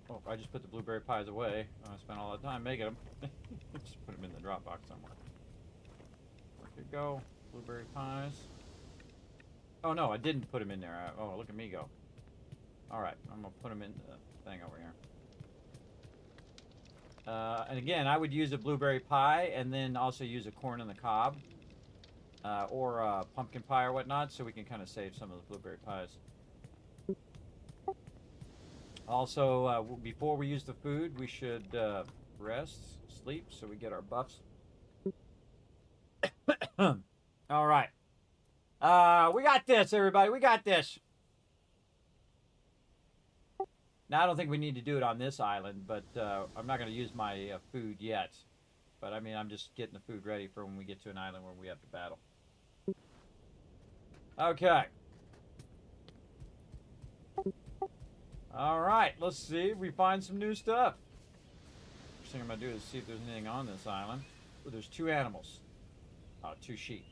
oh, I just put the blueberry pies away. I spent all that time making them. Just put them in the Dropbox somewhere. Where could it go? Blueberry pies. Oh, no, I didn't put them in there. Oh, look at me go. Alright, I'm going to put them in the thing over here. And again, I would use a blueberry pie and then also use a corn on the cob. Or pumpkin pie or whatnot, so we can kind of save some of the blueberry pies. Also, before we use the food, we should rest, sleep, so we get our buffs. All right. We got this, everybody. We got this. Now, I don't think we need to do it on this island, but I'm not going to use my food yet. But, I mean, I'm just getting the food ready for when we get to an island where we have to battle. Okay. All right, let's see if we find some new stuff. First thing I'm going to do is see if there's anything on this island. Oh, there's 2 animals. Oh, 2 sheep.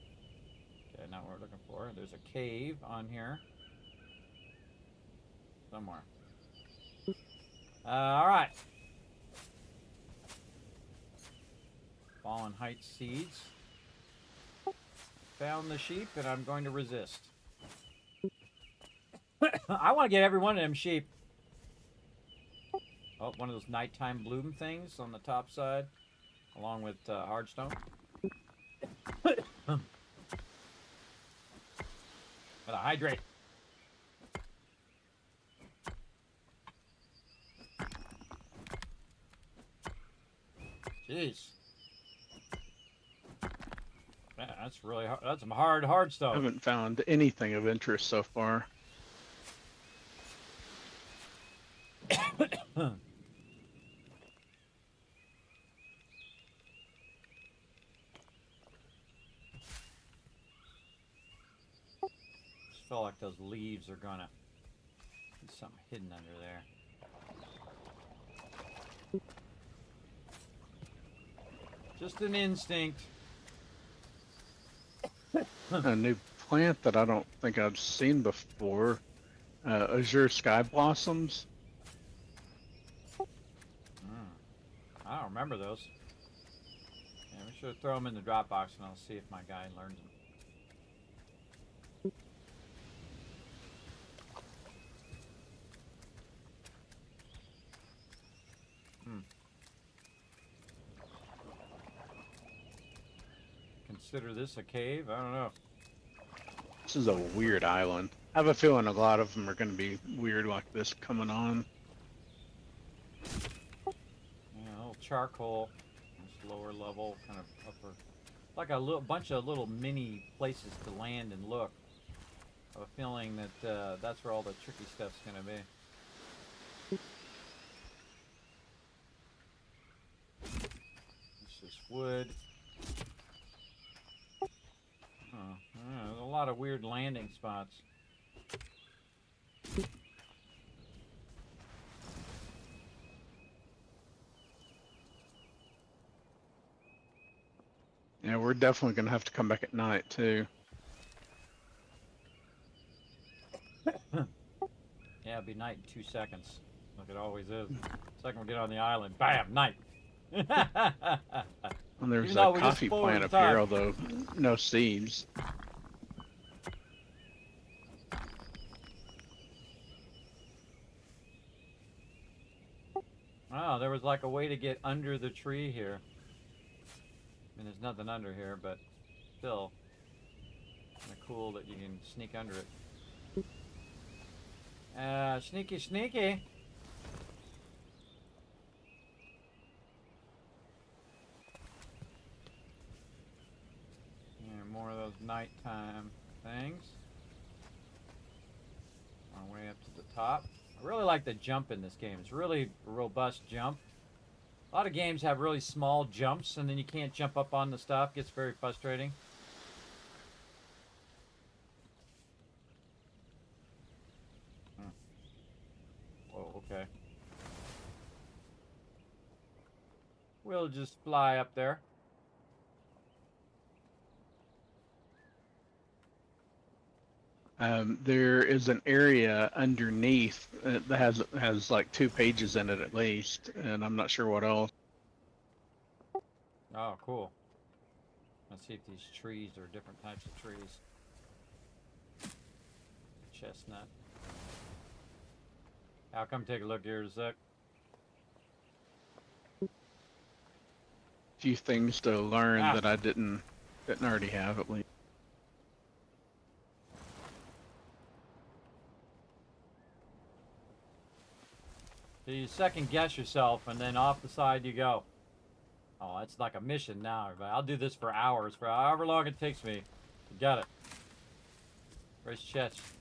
Okay, not what we're looking for. There's a cave on here. Somewhere. All right. Fallen Heights seeds. Found the sheep, and I'm going to resist. I want to get every one of them sheep. Oh, one of those nighttime bloom things on the top side, along with hardstone. Gotta hydrate. Jeez. Man, that's really hard. That's some hard I stone. haven't found anything of interest so far. feel like those leaves are gonna be something hidden under there. Just an instinct. A new plant that I don't think I've seen before. Azure Sky Blossoms. I don't remember those. Yeah, we should throw them in the Dropbox and I'll see if my guy learns them. Consider this a cave? I don't know. This is a weird island. I have a feeling a lot of them are going to be weird like this coming on. Yeah, a little charcoal. This lower level, kind of upper. Like a little bunch of little mini places to land and look. I have a feeling that that's where all the tricky stuff's going to be. This is wood. There's a lot of weird landing spots. Yeah, we're definitely going to have to come back at night, too. Yeah, it'll be night in 2 seconds. Like it always is. Second we get on the island, bam, night. And there's Even a though we just coffee forward plant the up time. here, although no seeds. Oh, there was like a way to get under the tree here. I mean, there's nothing under here, but still, kind of cool that you can sneak under it. Sneaky, sneaky. Yeah, more of those nighttime things. Our way up to the top. I really like the jump in this game. It's really a robust jump. A lot of games have really small jumps and then you can't jump up on the stuff. Gets very frustrating. Oh, okay. We'll just fly up there. There is an area underneath that has like 2 pages in it at least, and I'm not sure what else. Oh, cool. Let's see if these trees are different types of trees. Chestnut. I'll come take a look here in a sec. Few things to learn that I didn't already have at least. So you second guess yourself and then off the side you go. Oh, it's like a mission now, everybody. I'll do this for hours, for however long it takes me. You got it.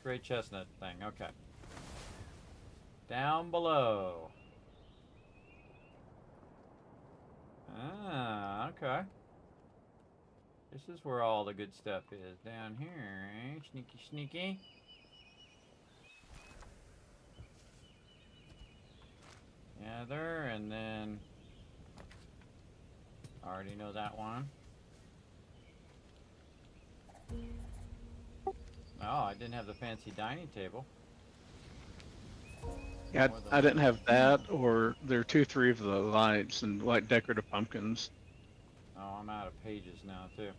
Great chestnut thing, okay. Down below. Ah, okay. This is where all the good stuff is. Down here, eh? Sneaky, sneaky. Gather, and then... I already know that one. Oh, I didn't have the fancy dining table. Yeah, I didn't have that, or there are 2, 3 of the lights and like decorative pumpkins. Oh, I'm out of pages now too.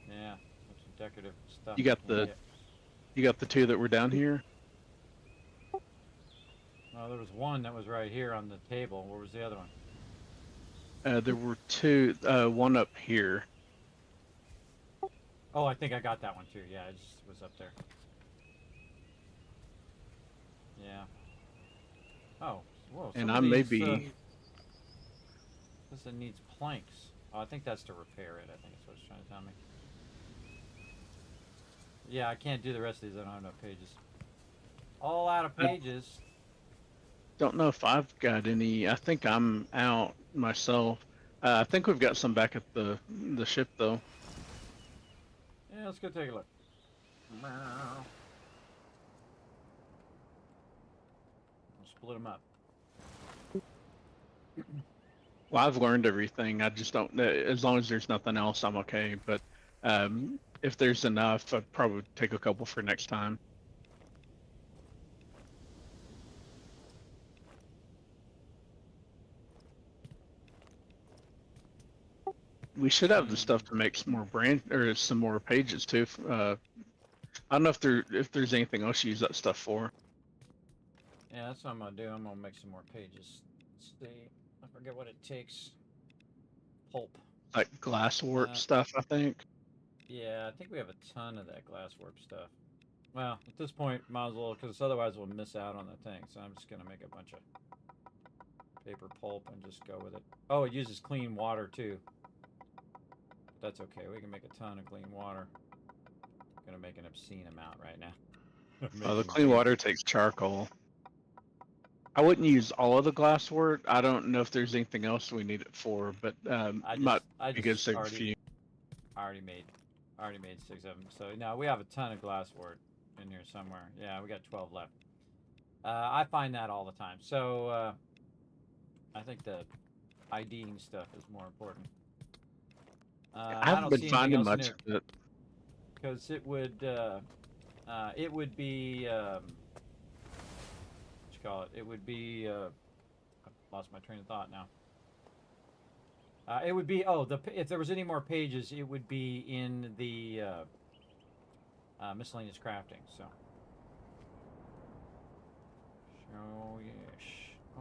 Yeah, bunch of decorative stuff. You got the 2 that were down here. Oh, there was one that was right here on the table. Where was the other one? There were 2, one up here. Oh, I think I got that one too. Yeah, it just was up there. Yeah. Oh, whoa. And I may be... This one needs planks. Oh, I think that's to repair it. I think that's what it's trying to tell me. Yeah, I can't do the rest of these. I don't have enough pages. All out of pages. Don't know if I've got any. I think I'm out myself. I think we've got some back at the ship though. Yeah, let's go take a look. We'll split them up. Well, I've learned everything. I just don't. As long as there's nothing else, I'm okay. But if there's enough, I'd probably take a couple for next time. We should have the stuff to make some more some more pages too. I don't know if there's anything else you use that stuff for. Yeah, that's what I'm gonna do. I'm gonna make some more pages. Let's see. I forget what it takes. Pulp. Like glass warp stuff, I think. Yeah, I think we have a ton of that glass warp stuff. Well, at this point, might as well, because otherwise we'll miss out on the thing. So I'm just gonna make a bunch of paper pulp and just go with it. Oh, it uses clean water too. That's okay. We can make a ton of clean water. I'm gonna make an obscene amount right now. Oh, the clean water takes charcoal. I wouldn't use all of the glass wort. I don't know if there's anything else we need it for, but might be good to save a few. I already made 6 of them. So now we have a ton of glass wort in here somewhere. Yeah, we got 12 left. I find that all the time. So I think the IDing stuff is more important. I haven't been finding much of it. Because it would be what you call it? It would be I lost my train of thought now. It would be if there was any more pages, it would be in the miscellaneous crafting. So oh,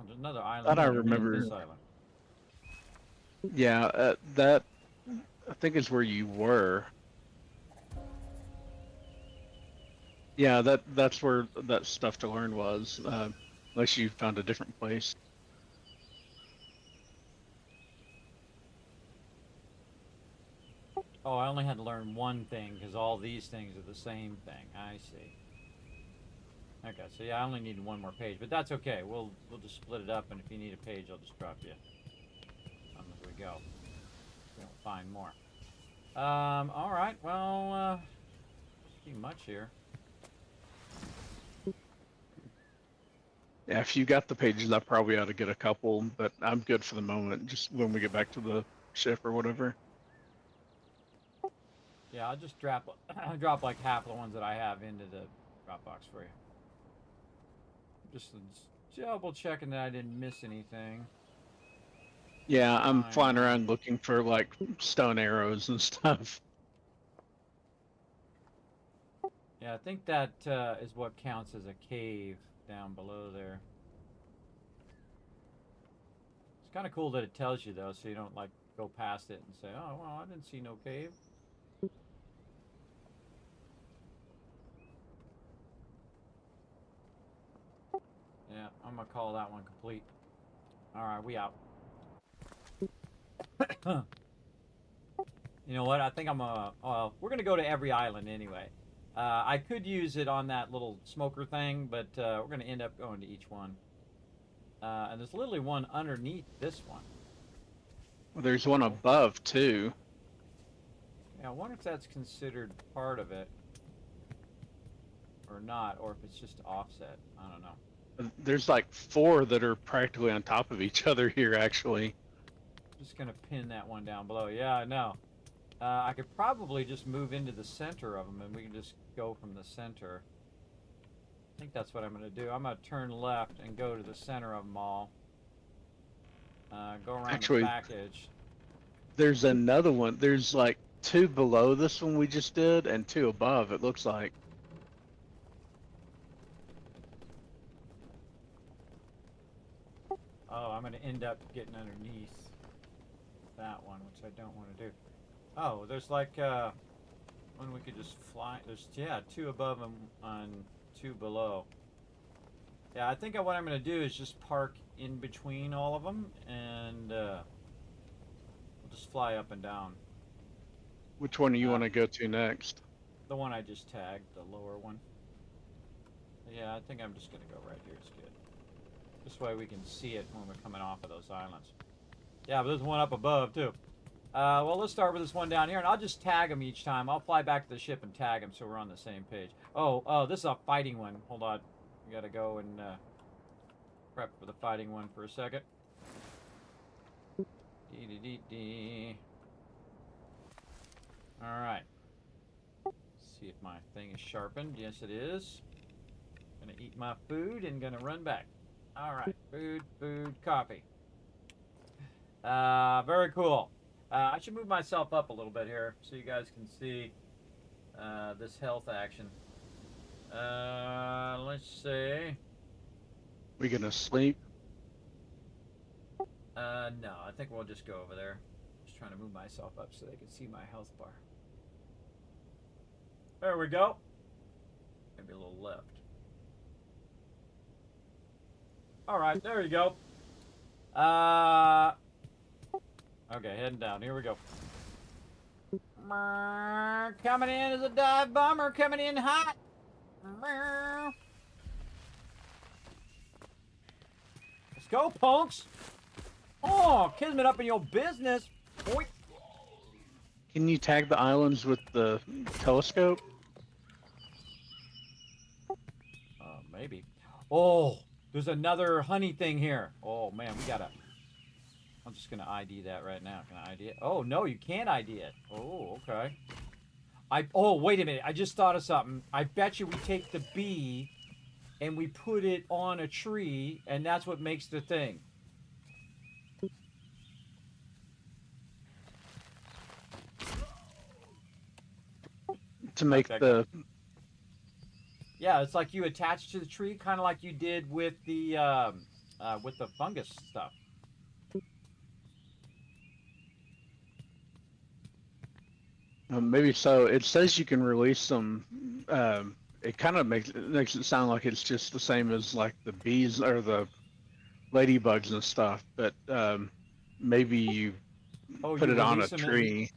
there's another island. That I remember. This island. Yeah, that I think is where you were. Yeah, that's where that stuff to learn was, unless you found a different place. Oh, I only had to learn one thing because all these things are the same thing. I see. Okay, so yeah, I only need one more page, but that's okay. We'll just split it up, and if you need a page, I'll just drop you. As we go, we don't find more. All right. Well, pretty much here. Yeah, if you got the pages, I probably ought to get a couple, but I'm good for the moment. Just when we get back to the ship or whatever. Yeah, I'll just drop like half the ones that I have into the Dropbox for you. Just double checking that I didn't miss anything. Yeah, I'm flying around looking for like stone arrows and stuff. Yeah, I think that is what counts as a cave down below there. It's kind of cool that it tells you though, so you don't like go past it and say, "Oh, well, I didn't see no cave." Yeah, I'm gonna call that one complete. All right, we out. You know what? I think I'm we're gonna go to every island anyway. I could use it on that little smoker thing, but we're gonna end up going to each one. And there's literally one underneath this one. Well, there's one above too. Yeah, I wonder if that's considered part of it or not, or if it's just offset. I don't know. There's like 4 that are practically on top of each other here, actually. Just gonna pin that one down below. Yeah, I know. I could probably just move into the center of them, and we can just go from the center. I think that's what I'm gonna do. I'm gonna turn left and go to the center of them all. Go around the back edge. There's another one. There's like 2 below this one we just did, and 2 above. It looks like. Oh, I'm going to end up getting underneath that one, which I don't want to do. Oh, there's like one we could just fly. There's 2 above and 2 below. Yeah, I think what I'm going to do is just park in between all of them, and we'll just fly up and down. Which one do you want to go to next? The one I just tagged, the lower one. Yeah, I think I'm just going to go right here. It's good. This way we can see it when we're coming off of those islands. Yeah, but there's one up above too. Well, let's start with this one down here, and I'll just tag them each time. I'll fly back to the ship and tag them so we're on the same page. Oh, this is a fighting one. Hold on. We gotta go and prep for the fighting one for a second. Dee. Alright. See if my thing is sharpened. Yes, it is. Gonna eat my food and gonna run back. Alright. Food, coffee. Very cool. I should move myself up a little bit here so you guys can see this health action. Let's see. We gonna sleep? No, I think we'll just go over there. Just trying to move myself up so they can see my health bar. There we go. Maybe a little left. Alright, there you go. Okay, heading down. Here we go. Coming in as a dive bomber, coming in hot. Let's go, punks. Oh, Kismet up in your business. Boy. Can you tag the islands with the telescope? Maybe. Oh, there's another honey thing here. Oh, man, we gotta... I'm just gonna ID that right now. Can I ID it? Oh, no, you can't ID it. Oh, okay. Oh, wait a minute. I just thought of something. I bet you we take the bee and we put it on a tree, and that's what makes the thing. To make the... Yeah, it's like you attach it to the tree, kind of like you did with the fungus stuff. Maybe so. It says you can release them. It kind of makes it sound like it's just the same as like the bees or the ladybugs and stuff. But maybe you put it on a tree.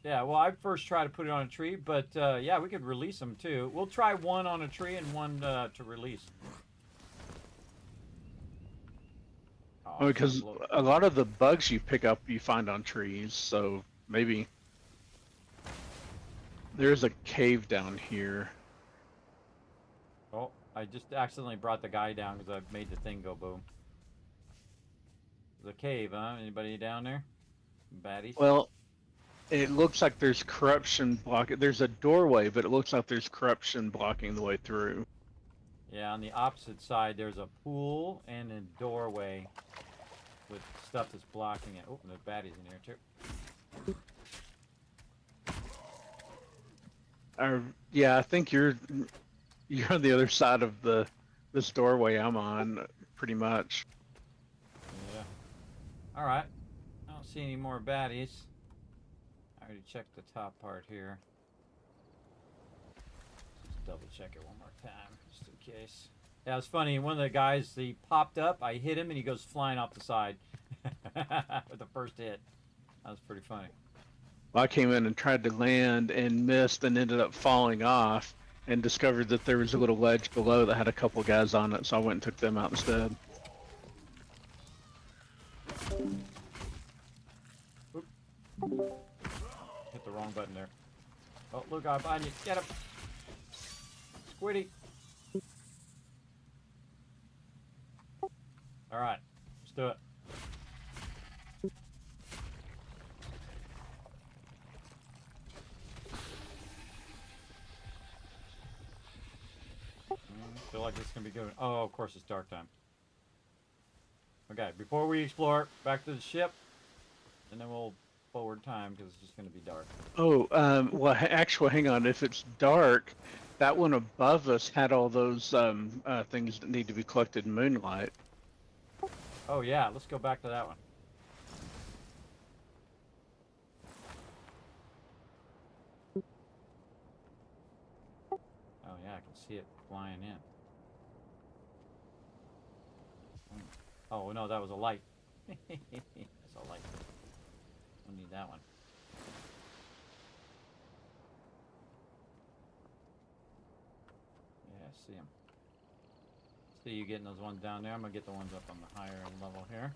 Yeah, well, I first tried to put it on a tree, but yeah, we could release them too. We'll try one on a tree and one to release. Oh, because a lot of the bugs you pick up you find on trees, so maybe there's a cave down here. Oh, I just accidentally brought the guy down because I made the thing go boom. The cave, huh? Anybody down there? Baddies? Well, it looks like there's corruption blocking. There's a doorway, but it looks like there's corruption blocking the way through. Yeah, on the opposite side, there's a pool and a doorway with stuff that's blocking it. Oh, and there's baddies in here too. Yeah, I think you're on the other side of this doorway I'm on, pretty much. Yeah. All right. I don't see any more baddies. I already checked the top part here. Just double check it one more time, just in case. Yeah, it's funny. One of the guys, he popped up. I hit him, and he goes flying off the side with the first hit. That was pretty funny. Well, I came in and tried to land and missed and ended up falling off and discovered that there was a little ledge below that had a couple guys on it, so I went and took them out instead. Oop. Hit the wrong button there. Oh, look out behind you. Get him. Squiddy. All right. Let's do it. Feel like this is gonna be good. Oh, of course it's dark time. Okay, before we explore, back to the ship, and then we'll forward time because it's just gonna be dark. Oh, well, actually, hang on. If it's dark, that one above us had all those things that need to be collected in moonlight. Oh yeah, let's go back to that one. Oh yeah, I can see it flying in. Oh no, that was a light. That's a light. We'll need that one. Yeah, I see them. See you getting those ones down there. I'm gonna get the ones up on the higher level here.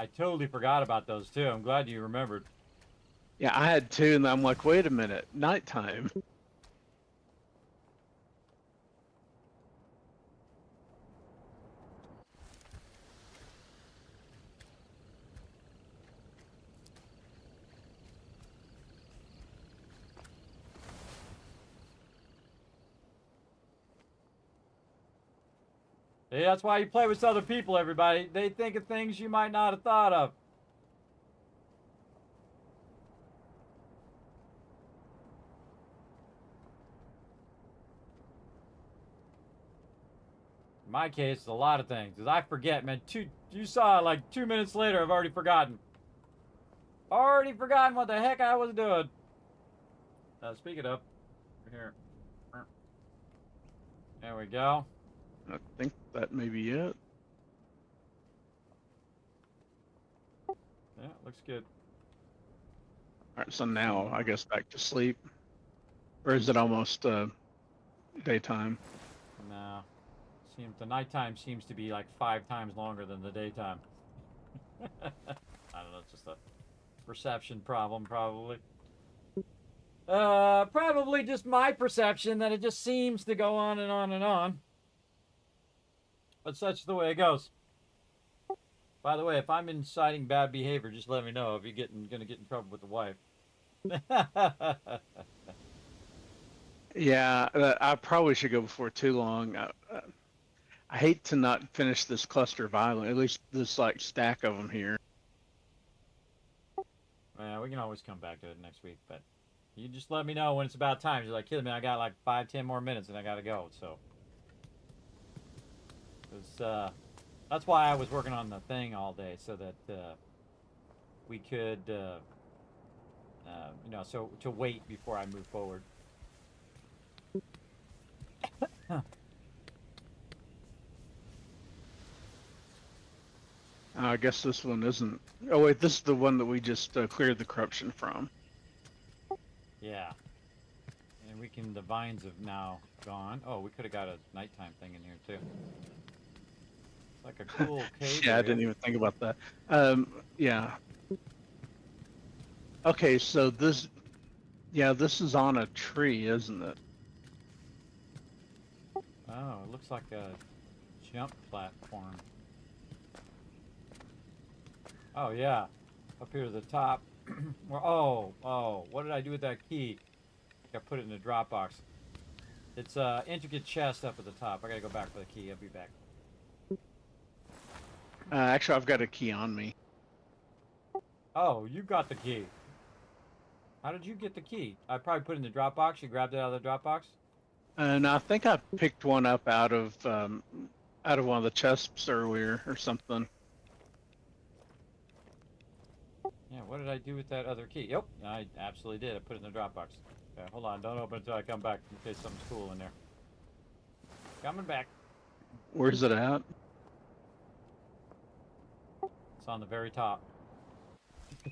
I totally forgot about those too. I'm glad you remembered. Yeah, I had two, and I'm like, wait a minute, nighttime. See, that's why you play with other people, everybody. They think of things you might not have thought of. In my case, it's a lot of things. Because I forget, man. You saw like 2 minutes later, I've already forgotten. Already forgotten what the heck I was doing. Speaking of, here. There we go. I think that may be it. Yeah, looks good. All right, so now I guess back to sleep. Or is it almost daytime? No. The nighttime seems to be like 5 times longer than the daytime. I don't know, it's just a perception problem, probably. Probably just my perception that it just seems to go on and on and on. But such the way it goes. By the way, if I'm inciting bad behavior, just let me know if you're gonna get in trouble with the wife. Yeah, I probably should go before too long. I hate to not finish this cluster of island, at least this like stack of them here. We can always come back to it next week, but you just let me know when it's about time. You're like, kid, man, I got like 5-10 more minutes and I gotta go. So, that's why I was working on the thing all day, so that we could, so to wait before I move forward. I guess this one isn't. Oh wait, this is the one that we just cleared the corruption from. Yeah. And the vines have now gone. Oh, we could have got a nighttime thing in here too. It's like a cool cave. Yeah, I didn't even think about that. Yeah. Okay, so this is on a tree, isn't it? Oh, it looks like a jump platform. Oh yeah, up here to the top. Oh, what did I do with that key? I put it in the drop box. It's a intricate chest up at the top. I gotta go back for the key. I'll be back. Actually, I've got a key on me. Oh, you got the key. How did you get the key? I probably put it in the drop box. You grabbed it out of the drop box? And I think I picked one up out of one of the chests earlier or something. Yeah, what did I do with that other key? Yep, I absolutely did. I put it in the drop box. Okay, hold on. Don't open it until I come back in case something's cool in there. Coming back. Where's it at? It's on the very top.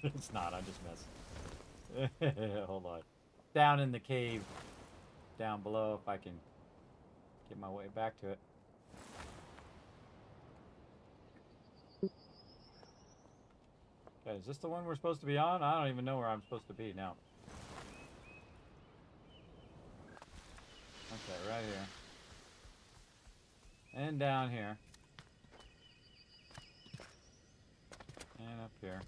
It's not. I'm just messing. Hold on. Down in the cave. Down below, if I can get my way back to it. Okay, is this the one we're supposed to be on? I don't even know where I'm supposed to be now. Okay, right here. And down here. And up here.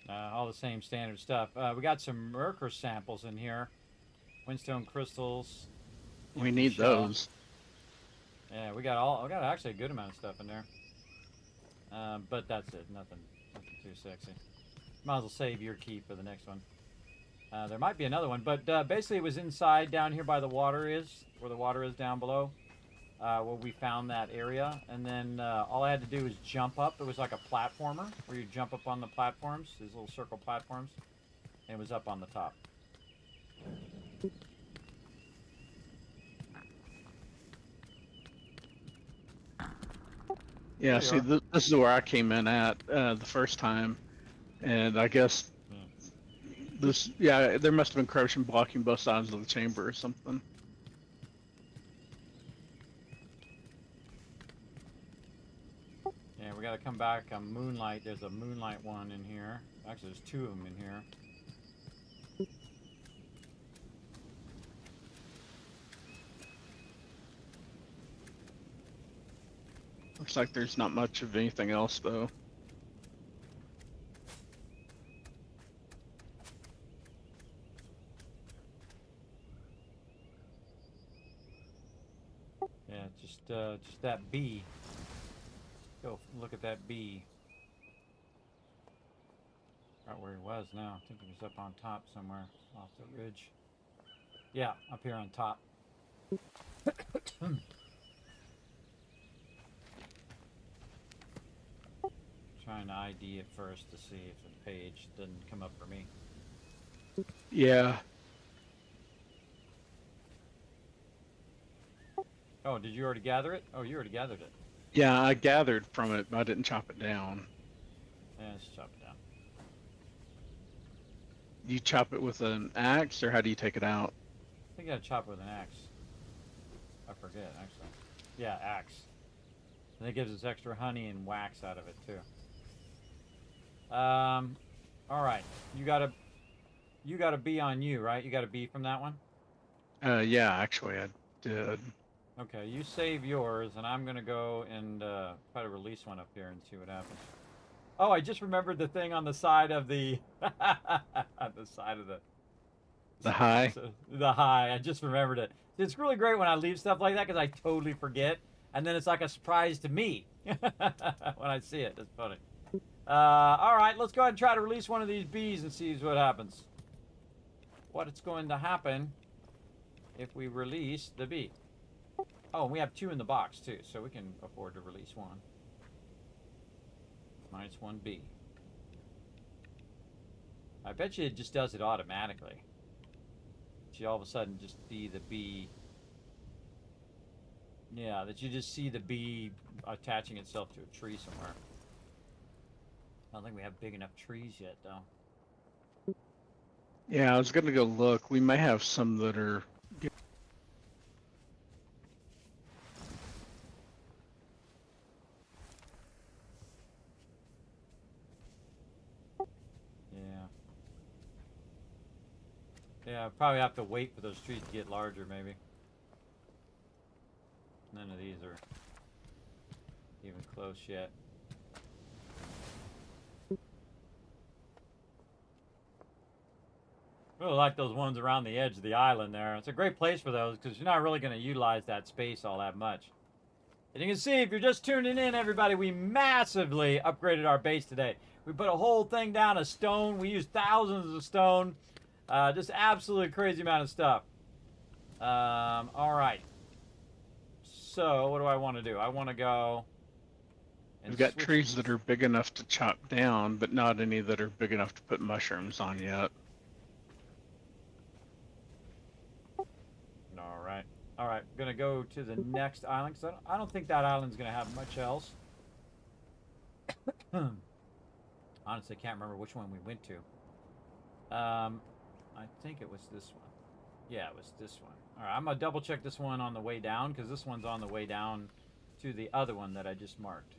All the same standard stuff. We got some mercury samples in here. Windstone crystals. We need those. Yeah, we got actually a good amount of stuff in there. But that's it. Nothing too sexy. Might as well save your key for the next one. There might be another one, but basically it was inside down here by the water where the water is down below. Where we found that area, and then all I had to do was jump up. It was like a platformer where you jump up on the platforms, these little circle platforms, and it was up on the top. Yeah, see, this is where I came in at the first time, and I guess there must have been corruption blocking both sides of the chamber or something. gotta come back on Moonlight. There's a Moonlight one in here. Actually, there's two of them in here. Looks like there's not much of anything else though. Yeah, just that bee. Go look at that bee. Right where he was now. I think he was up on top somewhere off the ridge. Yeah, up here on top. Trying to ID it first to see if the page doesn't come up for me. Yeah. Oh, did you already gather it? Oh, you already gathered it. Yeah, I gathered from it, but I didn't chop it down. Yeah, let's chop it down. You chop it with an axe, or how do you take it out? I think I gotta chop it with an axe. I forget, actually. Yeah, axe. And it gives us extra honey and wax out of it, too. Alright. You got a bee on you, right? You got a bee from that one? Yeah, actually I did. Okay, you save yours, and I'm gonna go and try to release one up here and see what happens. Oh, I just remembered the thing on the side of the... on the side of The high? The high, I just remembered it. It's really great when I leave stuff like that, because I totally forget, and then it's like a surprise to me when I see it. It's funny. Alright, let's go ahead and try to release one of these bees and see what happens. What is going to happen if we release the bee. Oh, and we have two in the box, too, so we can afford to release one. Minus one bee. I bet you it just does it automatically. You all of a sudden just see the bee. Yeah, that you just see the bee attaching itself to a tree somewhere. I don't think we have big enough trees yet, though. Yeah, I was gonna go look. We may have some that are... Yeah, probably have to wait for those trees to get larger, maybe. None of these are even close yet. Really like those ones around the edge of the island there. It's a great place for those because you're not really going to utilize that space all that much. And you can see, if you're just tuning in, everybody, we massively upgraded our base today. We put a whole thing down of stone. We used thousands of stone. Just absolutely crazy amount of stuff. All right. So, what do I want to do? I want to go... We've got trees that are big enough to chop down, but not any that are big enough to put mushrooms on yet. All right, gonna go to the next island, because I don't think that island's gonna have much else. Honestly, can't remember which one we went to. I think it was this one. Yeah, it was this one. All right, I'm gonna double check this one on the way down, because this one's on the way down to the other one that I just marked.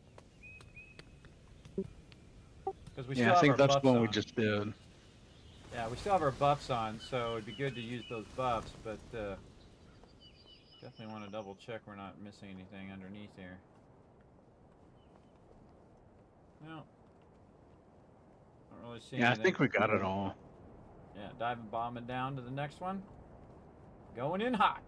Because we still have I think our that's buffs the one on. we just did. Yeah, we still have our buffs on, so it'd be good to use those buffs, but definitely want to double check we're not missing anything underneath here. No. Don't really see Yeah, I anything. think we got it all. Yeah, diving bombing down to the next one. Going in hot.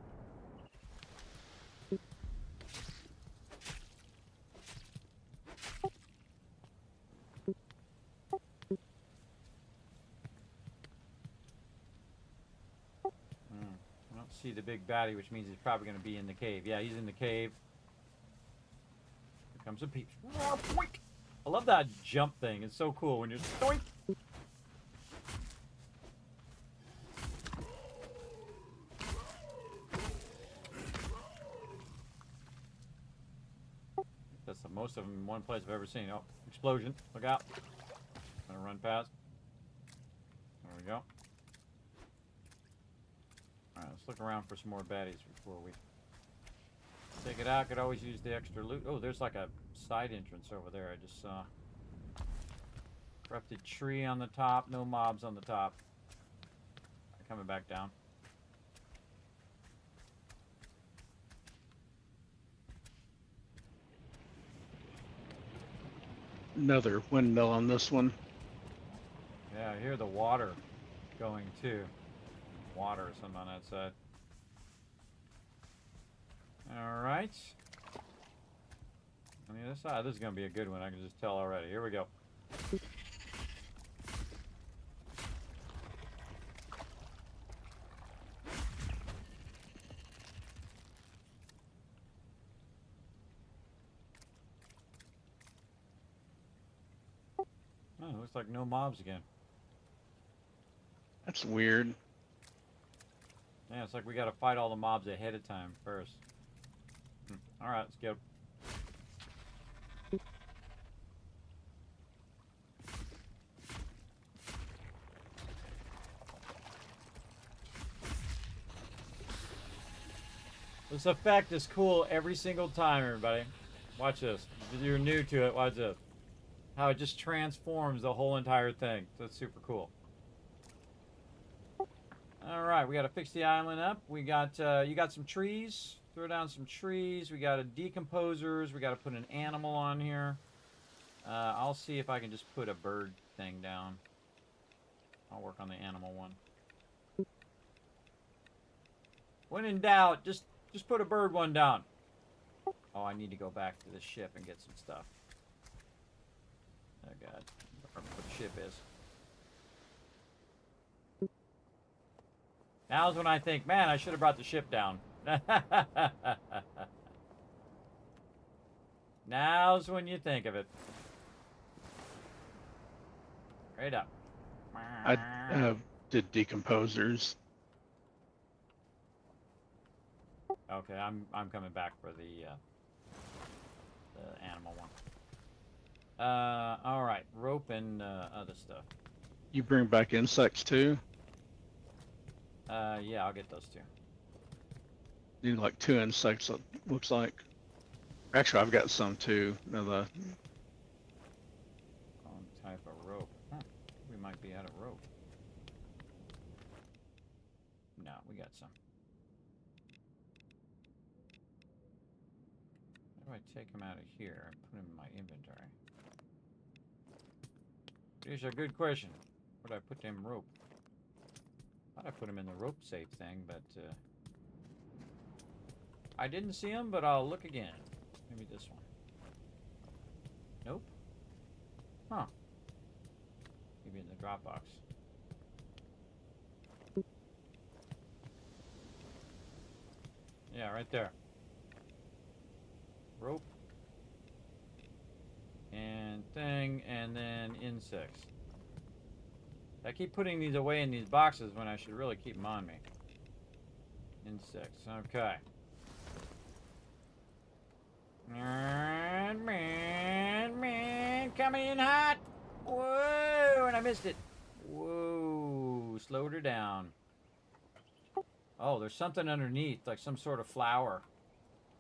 I don't see the big baddie, which means he's probably going to be in the cave. Yeah, he's in the cave. Here comes a peep. I love that jump thing. It's so cool when you're doink. That's the most of them in one place I've ever seen. Oh, explosion. Look out. Gonna run past. There we go. Alright, let's look around for some more baddies before we Take it out. Could always use the extra loot. Oh, there's like a side entrance over there. I just saw. Corrupted tree on the top. No mobs on the top. Coming back down. Another windmill on this one. Yeah, I hear the water going too. Water or something on that side. Alright. On the other side, this is going to be a good one. I can just tell already. Here we go. Oh, looks like no mobs again. That's weird. Yeah, it's like we got to fight all the mobs ahead of time first. Alright, let's go. This effect is cool every single time, everybody. Watch this. If you're new to it, watch this. How it just transforms the whole entire thing. That's super cool. Alright, we got to fix the island up. We got, you got some trees. Throw down some trees. We got a decomposers. We got to put an animal on here. I'll see if I can just put a bird thing down. I'll work on the animal one. When in doubt, just put a bird one down. Oh, I need to go back to the ship and get some stuff. Oh god, I don't know what the ship is. Now's when I think, man, I should have brought the ship down. Now's when you think of it. Right up. I did decomposers. Okay, I'm coming back for the animal one. All right, rope and other stuff. You bring back insects too? Yeah, I'll get those two. Need like 2 insects, it looks like. Actually, I've got some too. No, the Wrong type of rope. Huh, we might be out of rope. No, we got some. How do I take them out of here and put them in my inventory? Here's a good question. Where did I put them rope? I thought I put them in the rope safe thing, but I didn't see them, but I'll look again. Maybe this one. Nope. Huh. Maybe in the Dropbox. Yeah, right there. Rope. And thing, and then insects. I keep putting these away in these boxes when I should really keep them on me. Insects, okay. Man, coming in hot. Whoa, and I missed it. Whoa, slowed her down. Oh, there's something underneath, like some sort of flower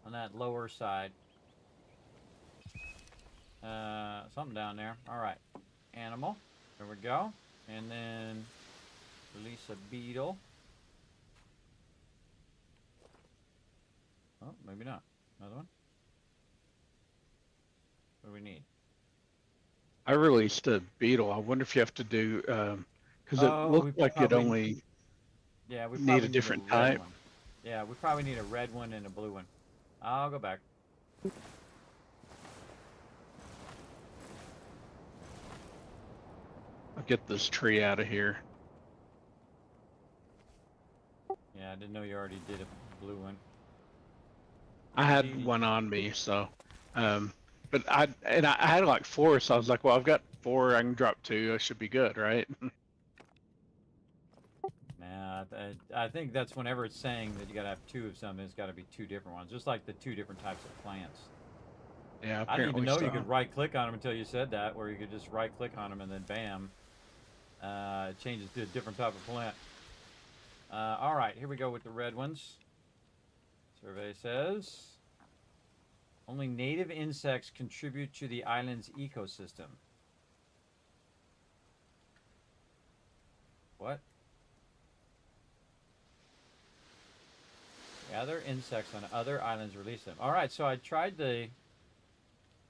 on that lower side. Something down there. All right, animal. There we go. And then release a beetle. Oh, maybe not. Another one. What do we need? I released a beetle. I wonder if you have to do because it looked like it only we need a different type. One. Yeah, we probably need a red one and a blue one. I'll go back. I'll get this tree out of here. Yeah, I didn't know you already did a blue one. I had one on me, so but I had like 4, so I was like, well, I've got 4. I can drop 2. I should be good, right? Nah, I think that's whenever it's saying that you gotta have 2 of something, it's gotta be 2 different ones, just like the 2 different types of plants. Yeah, I didn't even know so. you could right-click on them until you said that, where you could just right-click on them and then bam, it changes to a different type of plant. All right, here we go with the red ones. Survey says Only native insects contribute to the island's ecosystem. What? Gather insects on other islands, release them. All right, so I tried the...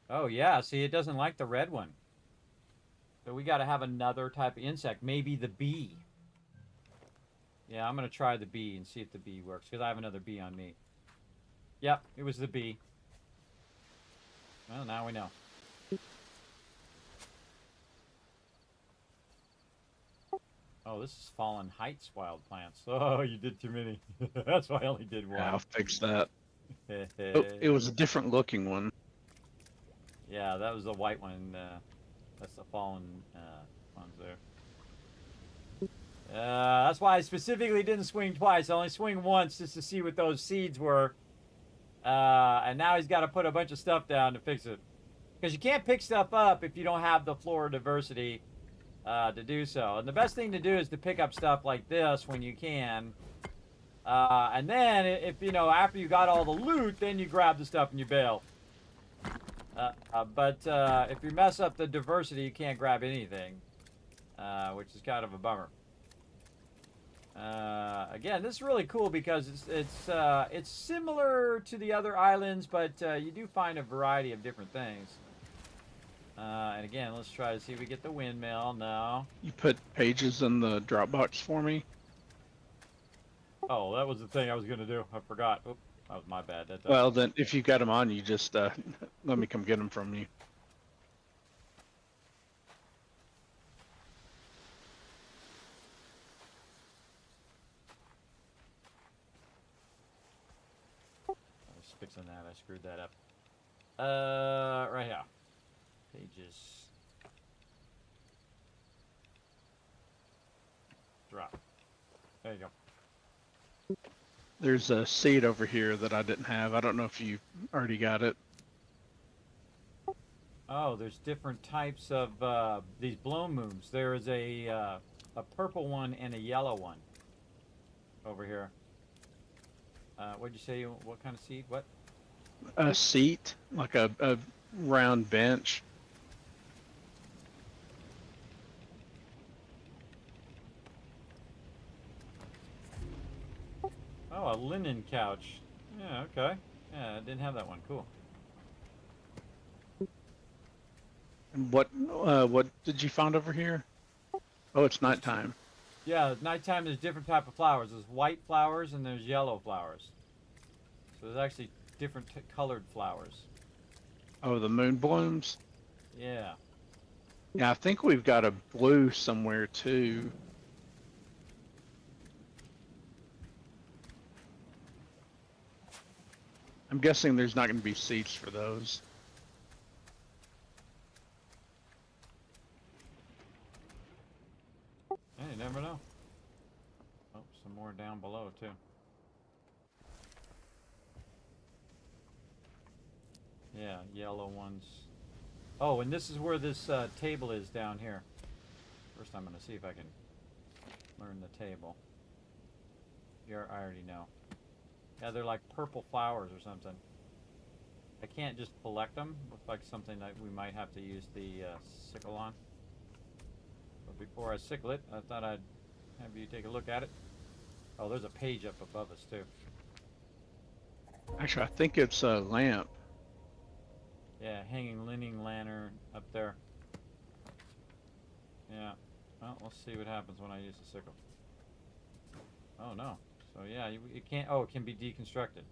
Oh, yeah, see, it doesn't like the red one. So we got to have another type of insect. Maybe the bee. Yeah, I'm going to try the bee and see if the bee works, because I have another bee on me. Yep, it was the bee. Well, now we know. Oh, this is Fallen Heights wild plants. Oh, you did too many. That's why I only did one. Yeah, I'll fix that. Oh, it was a different looking one. Yeah, that was the white one. That's the fallen ones there. That's why I specifically didn't swing twice. I only swing once just to see what those seeds were. And now he's got to put a bunch of stuff down to fix it. Because you can't pick stuff up if you don't have the flora diversity to do so. And the best thing to do is to pick up stuff like this when you can. And then, if you know, after you got all the loot, then you grab the stuff and you bail. But if you mess up the diversity, you can't grab anything, which is kind of a bummer. Again, this is really cool because it's similar to the other islands, but you do find a variety of different things. And again, let's try to see if we get the windmill. No. You put pages in the Dropbox for me? Oh, that was the thing I was going to do. I forgot. Oop, that was my bad. Well, then, if you got them on, you just let me come get them from you. I was fixing that. I screwed that up. Right here. Pages. Drop. There you go. There's a seed over here that I didn't have. I don't know if you already got it. Oh, there's different types of these blown moons. There is a purple one and a yellow one over here. What'd you say? What kind of seed? What? A seat, like a round bench. Oh, a linen couch. Yeah, okay. Yeah, I didn't have that one. Cool. And what did you find over here? Oh, it's nighttime. Yeah, at nighttime there's different type of flowers. There's white flowers and there's yellow flowers. So there's actually different colored flowers. Oh, the moon blooms? Yeah. Yeah, I think we've got a blue somewhere too. I'm guessing there's not going to be seats for those. Yeah, you never know. Oh, some more down below too. Yeah, yellow ones. Oh, and this is where this table is down here. First I'm going to see if I can learn the table. Here, I already know. Yeah, they're like purple flowers or something. I can't just collect them. Looks like something that we might have to use the sickle on. But before I sickle it, I thought I'd have you take a look at it. Oh, there's a page up above us too. Actually, I think it's a lamp. Yeah, hanging linen lantern up there. Yeah. Well, let's see what happens when I use the sickle. Oh no. So yeah, it can't. Oh, it can be deconstructed.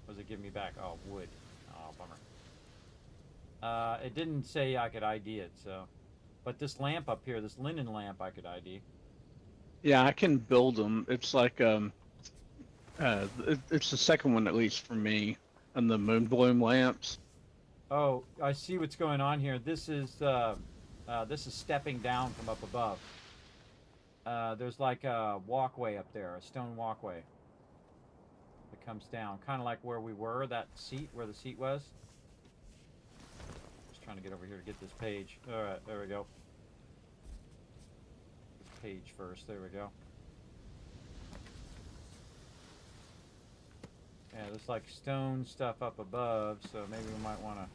What does it give me back? Oh, wood. Oh, bummer. It didn't say I could ID it, so. But this lamp up here, this linen lamp, I could ID. Yeah, I can build them. It's like it's the second one at least for me, on the moon bloom lamps. Oh, I see what's going on here. This is stepping down from up above. There's like a walkway up there, a stone walkway that comes down, kind of like where we were, that seat, where the seat was. Just trying to get over here to get this page. All right, there we go. This page first, there we go. Yeah, there's like stone stuff up above, so maybe we might want to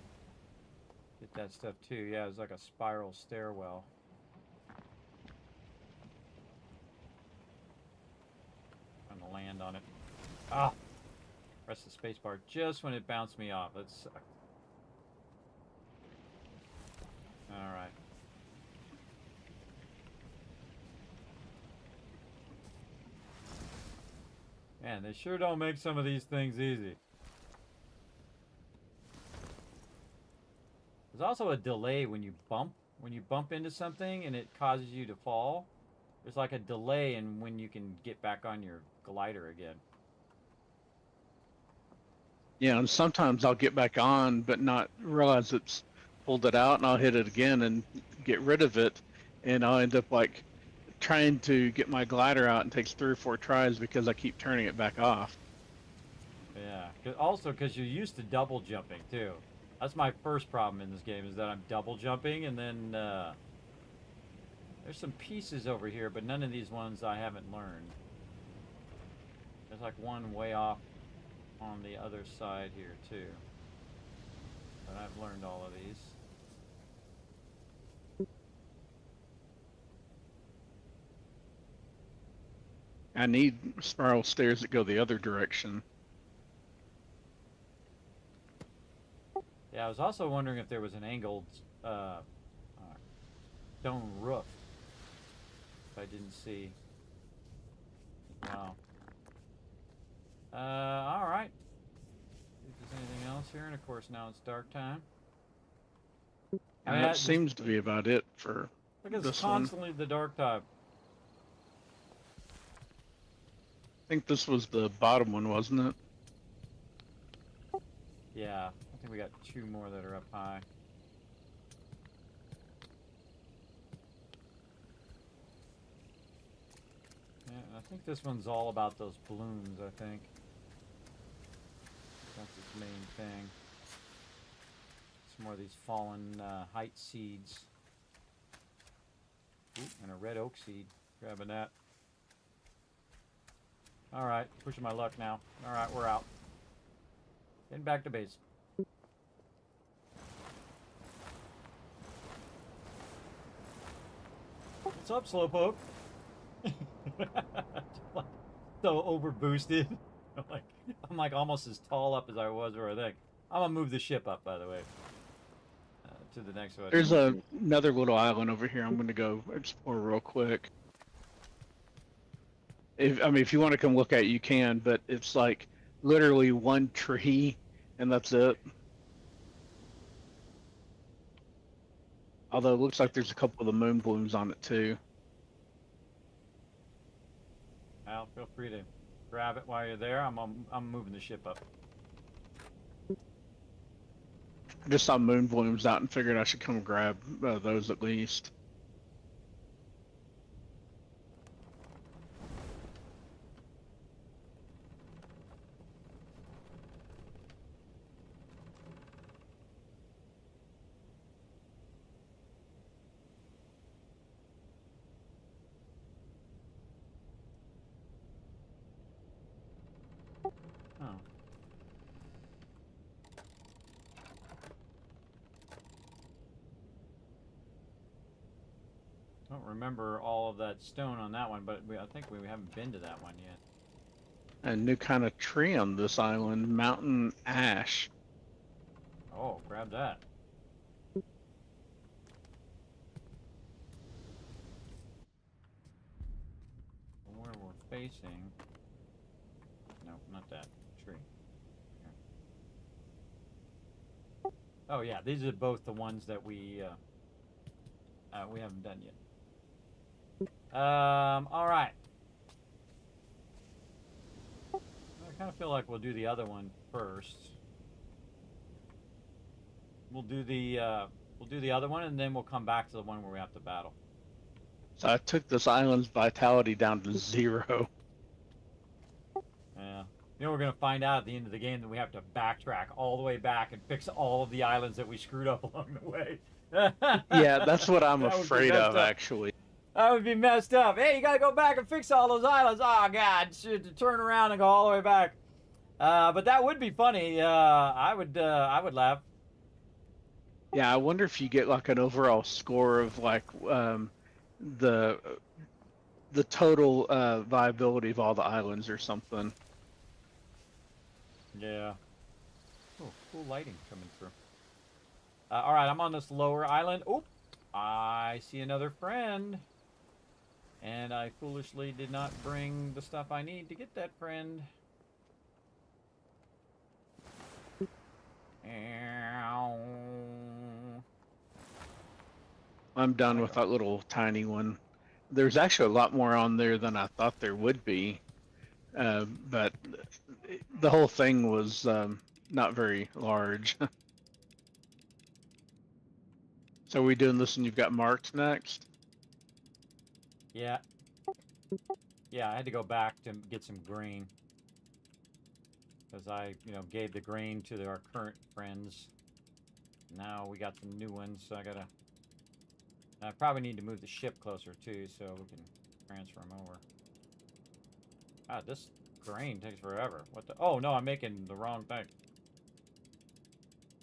get that stuff too. Yeah, it's like a spiral stairwell. Trying to land on it. Ah! Press the spacebar just when it bounced me off. That sucked. Alright. Man, they sure don't make some of these things easy. There's also a delay when you bump. When you bump into something and it causes you to fall, there's like a delay in when you can get back on your glider again. Yeah, and sometimes I'll get back on, but not realize it's pulled it out, and I'll hit it again and get rid of it, and I'll end up like trying to get my glider out and takes 3 or 4 tries because I keep turning it back off. Yeah, also because you're used to double jumping too. That's my first problem in this game, is that I'm double jumping, and then there's some pieces over here, but none of these ones I haven't learned. There's like one way off on the other side here too, but I've learned all of these. I need spiral stairs that go the other direction. Yeah, I was also wondering if there was an angled stone roof. I didn't see. Wow. All right. See if there's anything else here, and of course now it's dark time. And that seems to be about it for Look, this it's one. constantly the dark time. I think this was the bottom one, wasn't it? Yeah, I think we got 2 more that are up high. Yeah, I think this one's all about those balloons, I think. That's its main thing. Some more of these fallen height seeds. Ooh, and a red oak seed. Grabbing that. Alright, pushing my luck now. Alright, we're out. Getting back to base. What's up, Slowpoke? So over boosted. I'm like almost as tall up as I was, or I think. I'm gonna move the ship up, by the way, to the next one. There's another little island over here. I'm going to go explore real quick. If you want to come look at it, you can, but it's like literally one tree, and that's it. Although it looks like there's a couple of the moon blooms on it too. Al, feel free to grab it while you're there. I'm moving the ship up. I just saw moon blooms out and figured I should come grab those at least. Oh. Don't remember all of that stone on that one, but I think we haven't been to that one yet. A new kind of tree on this island, mountain ash. Oh, grab that. Where we're facing. No, not that tree. Here. Oh yeah, these are both the ones that we haven't done yet. All right. I kind of feel like we'll do the other one first. We'll do the other one, and then we'll come back to the one where we have to battle. So I took this island's vitality down to 0. Yeah. You know, we're gonna find out at the end of the game that we have to backtrack all the way back and fix all of the islands that we screwed up along the way. Yeah, that's what I'm That would be afraid messed of, up. actually. That would be messed up. Hey, you gotta go back and fix all those islands. Oh God, shit, to turn around and go all the way back. But that would be funny. I would laugh. Yeah, I wonder if you get like an overall score of like the the total viability of all the islands or something. Yeah. Oh, cool lighting coming through. All right, I'm on this lower island. Oh, I see another friend. And I foolishly did not bring the stuff I need to get that friend. Ow. I'm done with that little tiny one. There's actually a lot more on there than I thought there would be, but the whole thing was not very large. So are we doing this and you've got marked next? Yeah. Yeah, I had to go back to get some grain. Because I, gave the grain to our current friends. Now we got some new ones, so I probably need to move the ship closer too, so we can transfer them over. Ah, this grain takes forever. What the? Oh no, I'm making the wrong thing.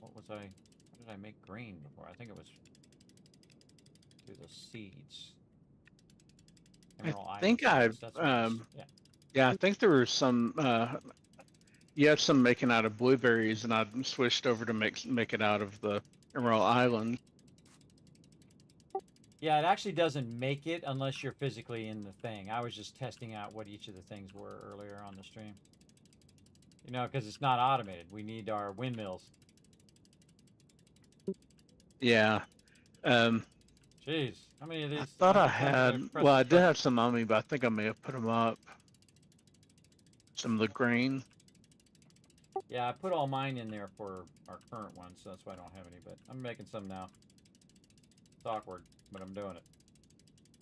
What did I make grain before? I think it was through the seeds. Emerald I think Island seeds, that's what it is. yeah, I think there were some you had some making out of blueberries, and I switched over to make it out of the Emerald Island. Yeah, it actually doesn't make it unless you're physically in the thing. I was just testing out what each of the things were earlier on the stream. Because it's not automated. We need our windmills. Yeah. Jeez, how many of these? I thought I had, well, I did have some on me, but I think I may have put them up. Some of the grain. Yeah, I put all mine in there for our current ones, so that's why I don't have any, but I'm making some now. It's awkward, but I'm doing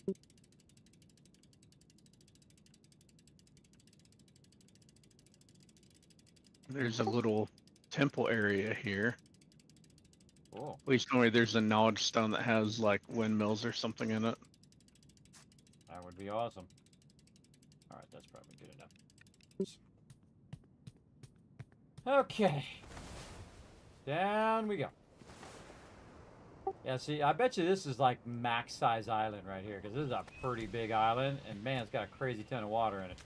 it. There's a little temple area here. Cool. At least normally there's a knowledge stone that has like windmills or something in it. That would be awesome. Alright, that's probably good enough. Okay. Down we go. Yeah, see, I bet you this is like max size island right here, because this is a pretty big island, and man, it's got a crazy ton of water in it.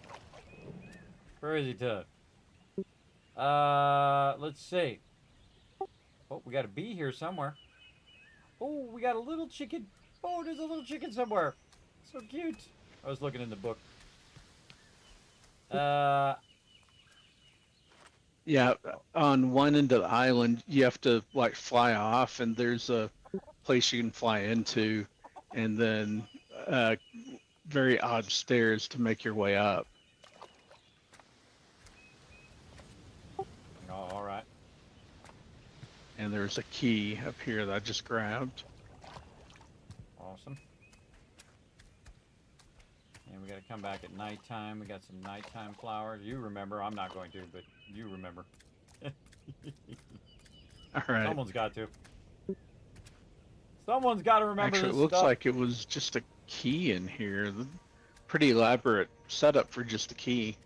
Crazy ton. Let's see. Oh, we got a bee here somewhere. Oh, we got a little chicken. Oh, there's a little chicken somewhere. So cute. I was looking in the book. Yeah, on one end of the island, you have to like fly off, and there's a place you can fly into, and then very odd stairs to make your way up. Oh, all right. And there's a key up here that I just grabbed. Awesome. And we got to come back at nighttime. We got some nighttime flowers. You remember. I'm not going to, but you remember. All right. Someone's got to. Someone's got to remember Actually, this it looks stuff. like it was just a key in here. Pretty elaborate setup for just a key.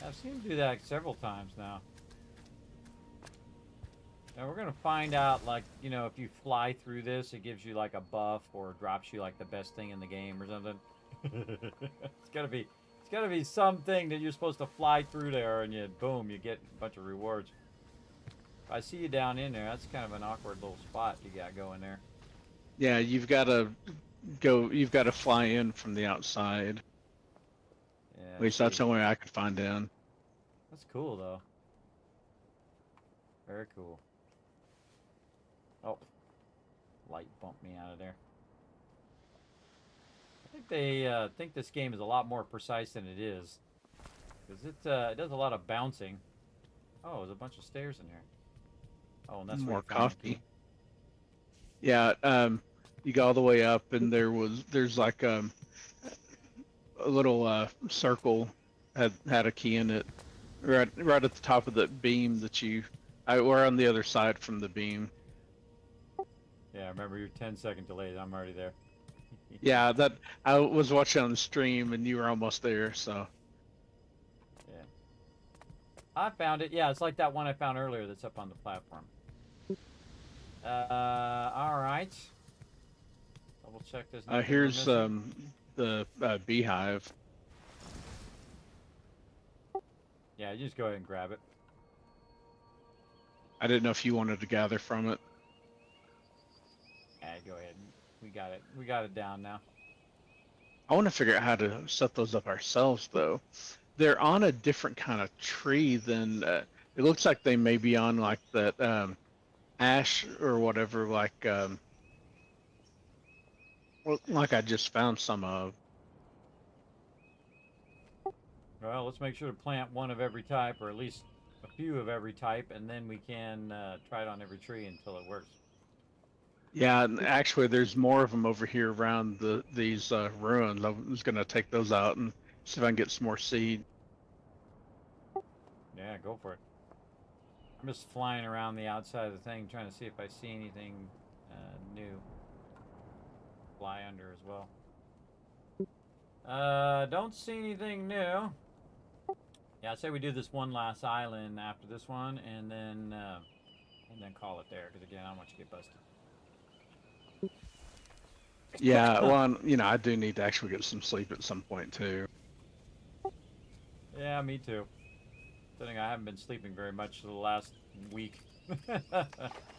I've seen him do that several times now. And we're gonna find out, like, if you fly through this, it gives you like a buff or drops you like the best thing in the game or something. It's gotta be something that you're supposed to fly through there, and boom, you get a bunch of rewards. If I see you down in there, that's kind of an awkward little spot you got going there. Yeah, you've got to fly in from the outside. Yeah, At least that's the only way I could find in. That's cool though. Very cool. Oh, light bumped me out of there. I think they think this game is a lot more precise than it is, because it does a lot of bouncing. Oh, there's a bunch of stairs in here. Oh, and that's More where you found the coffee. key. Yeah, you go all the way up, and there's like a little circle had a key in it, right at the top of the beam that we're on the other side from the beam. Yeah, remember you're 10-second delayed. I'm already there. Yeah, that I was watching on the stream, and you were almost there. So Yeah, I found it. Yeah, it's like that one I found earlier that's up on the platform. All right. Double check there's nothing we're Here's missing. the beehive. Yeah, you just go ahead and grab it. I didn't know if you wanted to gather from it. Yeah, go ahead. We got it. We got it down now. I want to figure out how to set those up ourselves, though. They're on a different kind of tree than it looks like they may be on like that ash or whatever, like I just found some of. Well, let's make sure to plant one of every type, or at least a few of every type, and then we can try it on every tree until it works. Yeah, and actually, there's more of them over here around these ruins. I was gonna take those out and see if I can get some more seed. Yeah, go for it. I'm just flying around the outside of the thing, trying to see if I see anything new. Fly under as well. Don't see anything new. Yeah, I'd say we do this one last island after this one, and then call it there. Because again, I don't want you to get busted. Yeah, well, I do need to actually get some sleep at some point too. Yeah, me too. I haven't been sleeping very much for the last week.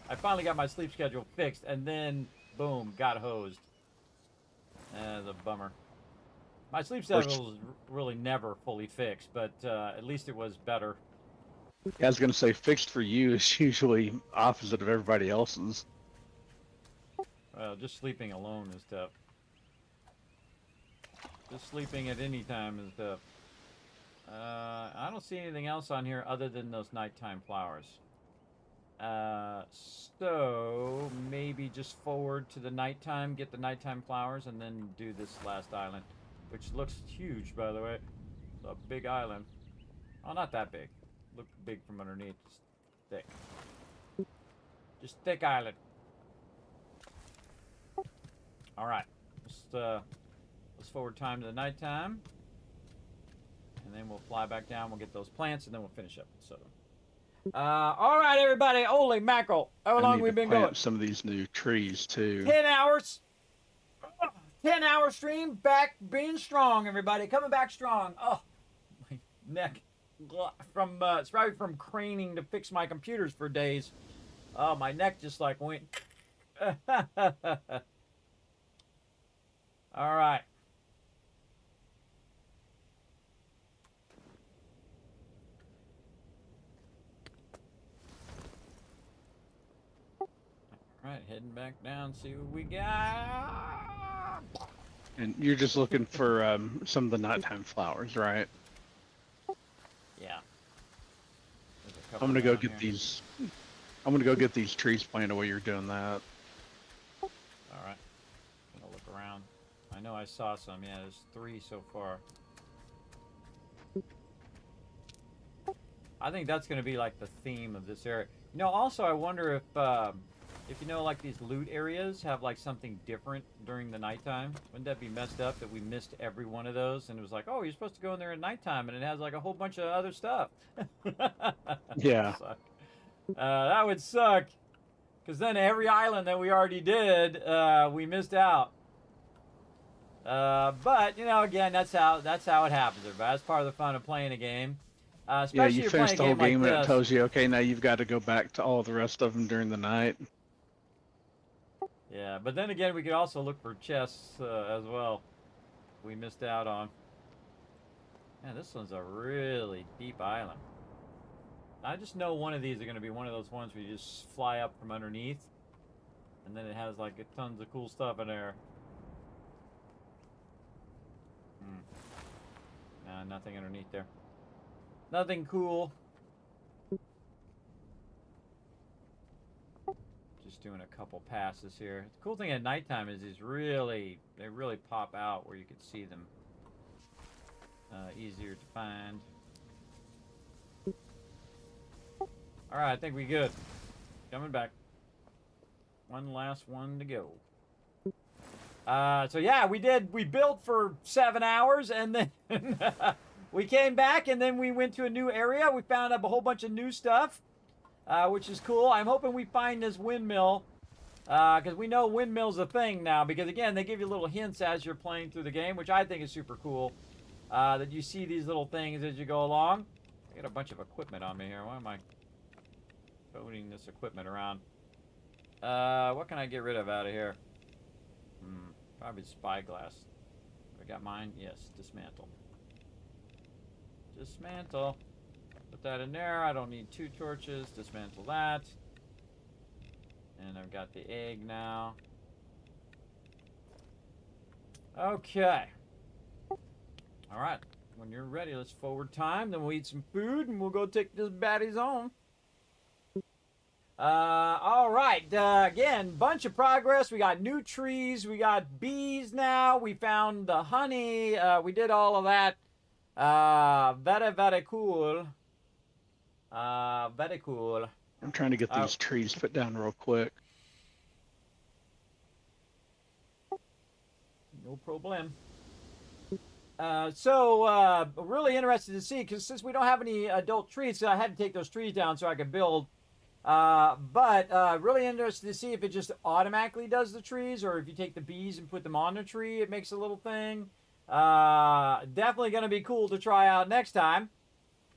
I finally got my sleep schedule fixed, and then boom, got hosed. That's a bummer. My sleep schedule is really never fully fixed, but at least it was better. Yeah, I was gonna say fixed for you is usually opposite of everybody else's. Well, just sleeping alone is tough. Just sleeping at any time is tough. I don't see anything else on here other than those nighttime flowers. So maybe just forward to the nighttime, get the nighttime flowers, and then do this last island, which looks huge, by the way. It's a big island. Oh, not that big. Look big from underneath. Just thick. Just thick island. All right. Let's forward time to the nighttime. And then we'll fly back down. We'll get those plants, and then we'll finish up. So, all right, everybody. Holy mackerel! How long we been going? Some of these new trees too. 10 hours. 10-hour stream. Back being strong, everybody. Coming back strong. Oh, my neck. From it's probably from craning to fix my computers for days. Oh, my neck just like went. All right. All right, heading back down, see what we got. And you're just looking for some of the nighttime flowers, right? Yeah. I'm gonna go get these. I'm gonna go get these trees planted while you're doing that. All right. Gonna look around. I know I saw some. Yeah, there's 3 so far. I think that's gonna be like the theme of this area. Also I wonder if like these loot areas have like something different during the nighttime. Wouldn't that be messed up that we missed every one of those and it was like, oh, you're supposed to go in there at nighttime and it has like a whole bunch of other stuff. Yeah. That would suck. Because then every island that we already did, we missed out. But again, that's how it happens. Everybody. That's part of the fun of playing a game. Yeah, you finish the whole game and it tells you, okay, now you've got to go back to all the rest of them during the night. Yeah, but then again, we could also look for chests as well. We missed out on. Man, this one's a really deep island. I just know one of these are going to be one of those ones where you just fly up from underneath, and then it has like tons of cool stuff in there. Nah, nothing underneath there. Nothing cool. Just doing a couple passes here. The cool thing at nighttime is they really pop out where you can see them. Easier to find. All right, I think we good. Coming back. One last one to go. So yeah, we built for 7 hours and then we came back and then we went to a new area. We found up a whole bunch of new stuff, which is cool. I'm hoping we find this windmill, because we know windmill's a thing now. Because again, they give you little hints as you're playing through the game, which I think is super cool. That you see these little things as you go along. I got a bunch of equipment on me here. Why am I toting this equipment around? What can I get rid of out of here? Probably spyglass. I got mine? Yes, dismantle. Dismantle. Put that in there. I don't need 2 torches. Dismantle that. And I've got the egg now. Okay. Alright. When you're ready, let's forward time. Then we'll eat some food and we'll go take this baddie's home. Alright, again, bunch of progress. We got new trees, we got bees now, we found the honey, we did all of that. Very, very cool. Very cool. I'm trying to get these trees put down real quick. No problem. Really interested to see, because since we don't have any adult trees, I had to take those trees down so I could build. Really interested to see if it just automatically does the trees, or if you take the bees and put them on the tree, it makes a little thing. Definitely going to be cool to try out next time.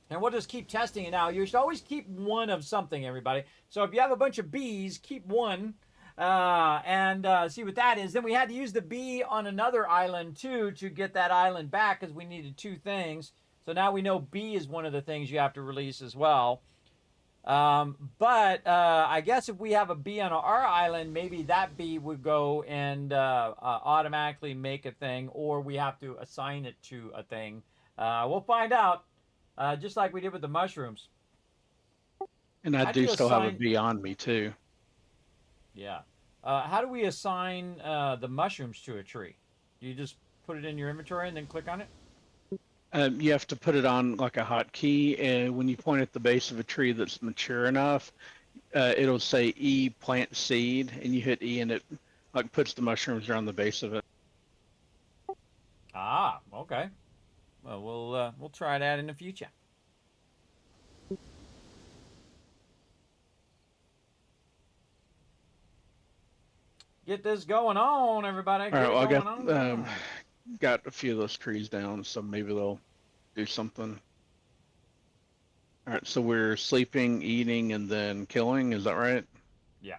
And we'll just keep testing it now. You should always keep one of something, everybody. So if you have a bunch of bees, keep one. And see what that is. Then we had to use the bee on another island, too, to get that island back, because we needed 2 things. So now we know bee is one of the things you have to release as well. I guess if we have a bee on our island, maybe that bee would go and automatically make a thing, or we have to assign it to a thing. We'll find out, just like we did with the mushrooms. And I do still have a bee on me, too. Yeah. How do we assign the mushrooms to a tree? Do you just put it in your inventory and then click on it? You have to put it on like a hotkey, and when you point at the base of a tree that's mature enough, it'll say E plant seed, and you hit E, and it like puts the mushrooms around the base of it. Ah, okay. Well, we'll try that in the future. Get this going on, everybody. All right, well, I got a few of those trees down, so maybe they'll do something. All right, so we're sleeping, eating, and then killing. Is that right? Yeah.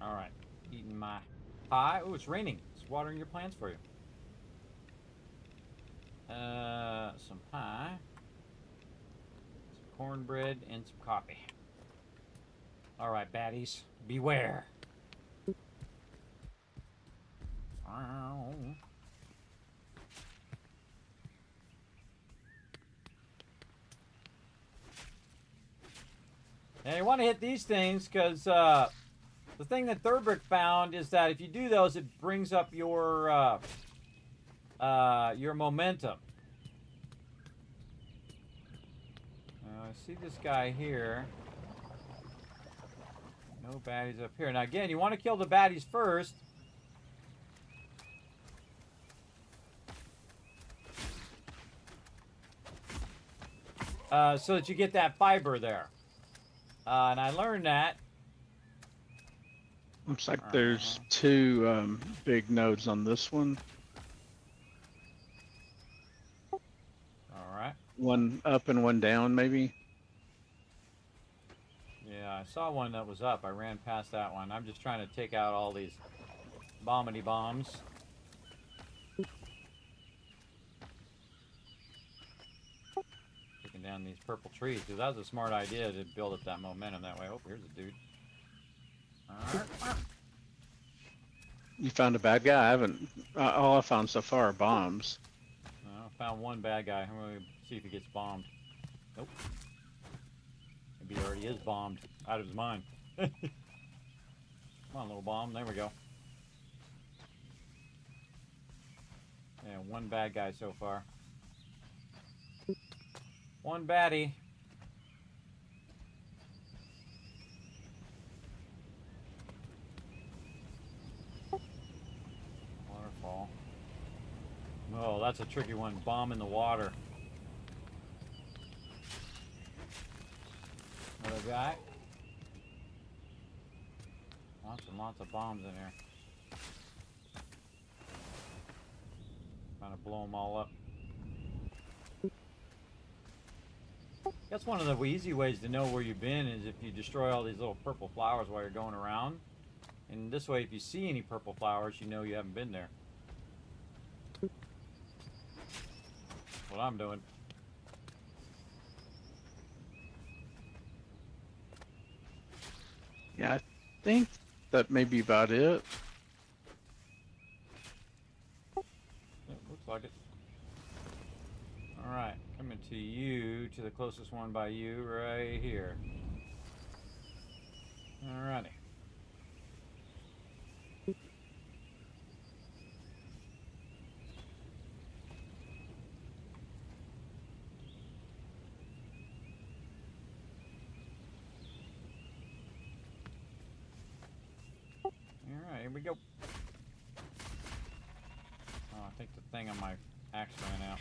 All right, eating my pie. Oh, it's raining. It's watering your plants for you. Some pie, some cornbread, and some coffee. All right, baddies, beware. And you want to hit these things because the thing that Thurbrick found is that if you do those, it brings up your momentum. I see this guy here. No baddies up here. Now again, you want to kill the baddies first. So that you get that fiber there. And I learned that. Looks like there's 2 big nodes on this one. All right. One up and one down, maybe. Yeah, I saw one that was up. I ran past that one. I'm just trying to take out all these bombity bombs. Taking down these purple trees, because that was a smart idea to build up that momentum that way. Oh, here's a dude. Alright. You found a bad guy? I haven't. All I found so far are bombs. I found one bad guy. I'm going to see if he gets bombed. Nope. Maybe he already is bombed out of his mind. Come on, little bomb. There we go. Yeah, one bad guy so far. One baddie. Waterfall. Oh, that's a tricky one. Bomb in the water. Another guy. Lots and lots of bombs in here. Trying to blow them all up. That's one of the easy ways to know where you've been is if you destroy all these little purple flowers while you're going around. And this way, if you see any purple flowers, you know you haven't been there. That's what I'm doing. Yeah, I think that may be about it. Yeah, looks like it. Alright, coming to you, to the closest one by you, right here. Alrighty. Alright, here we go. Oh, I think the thing on my axe ran out.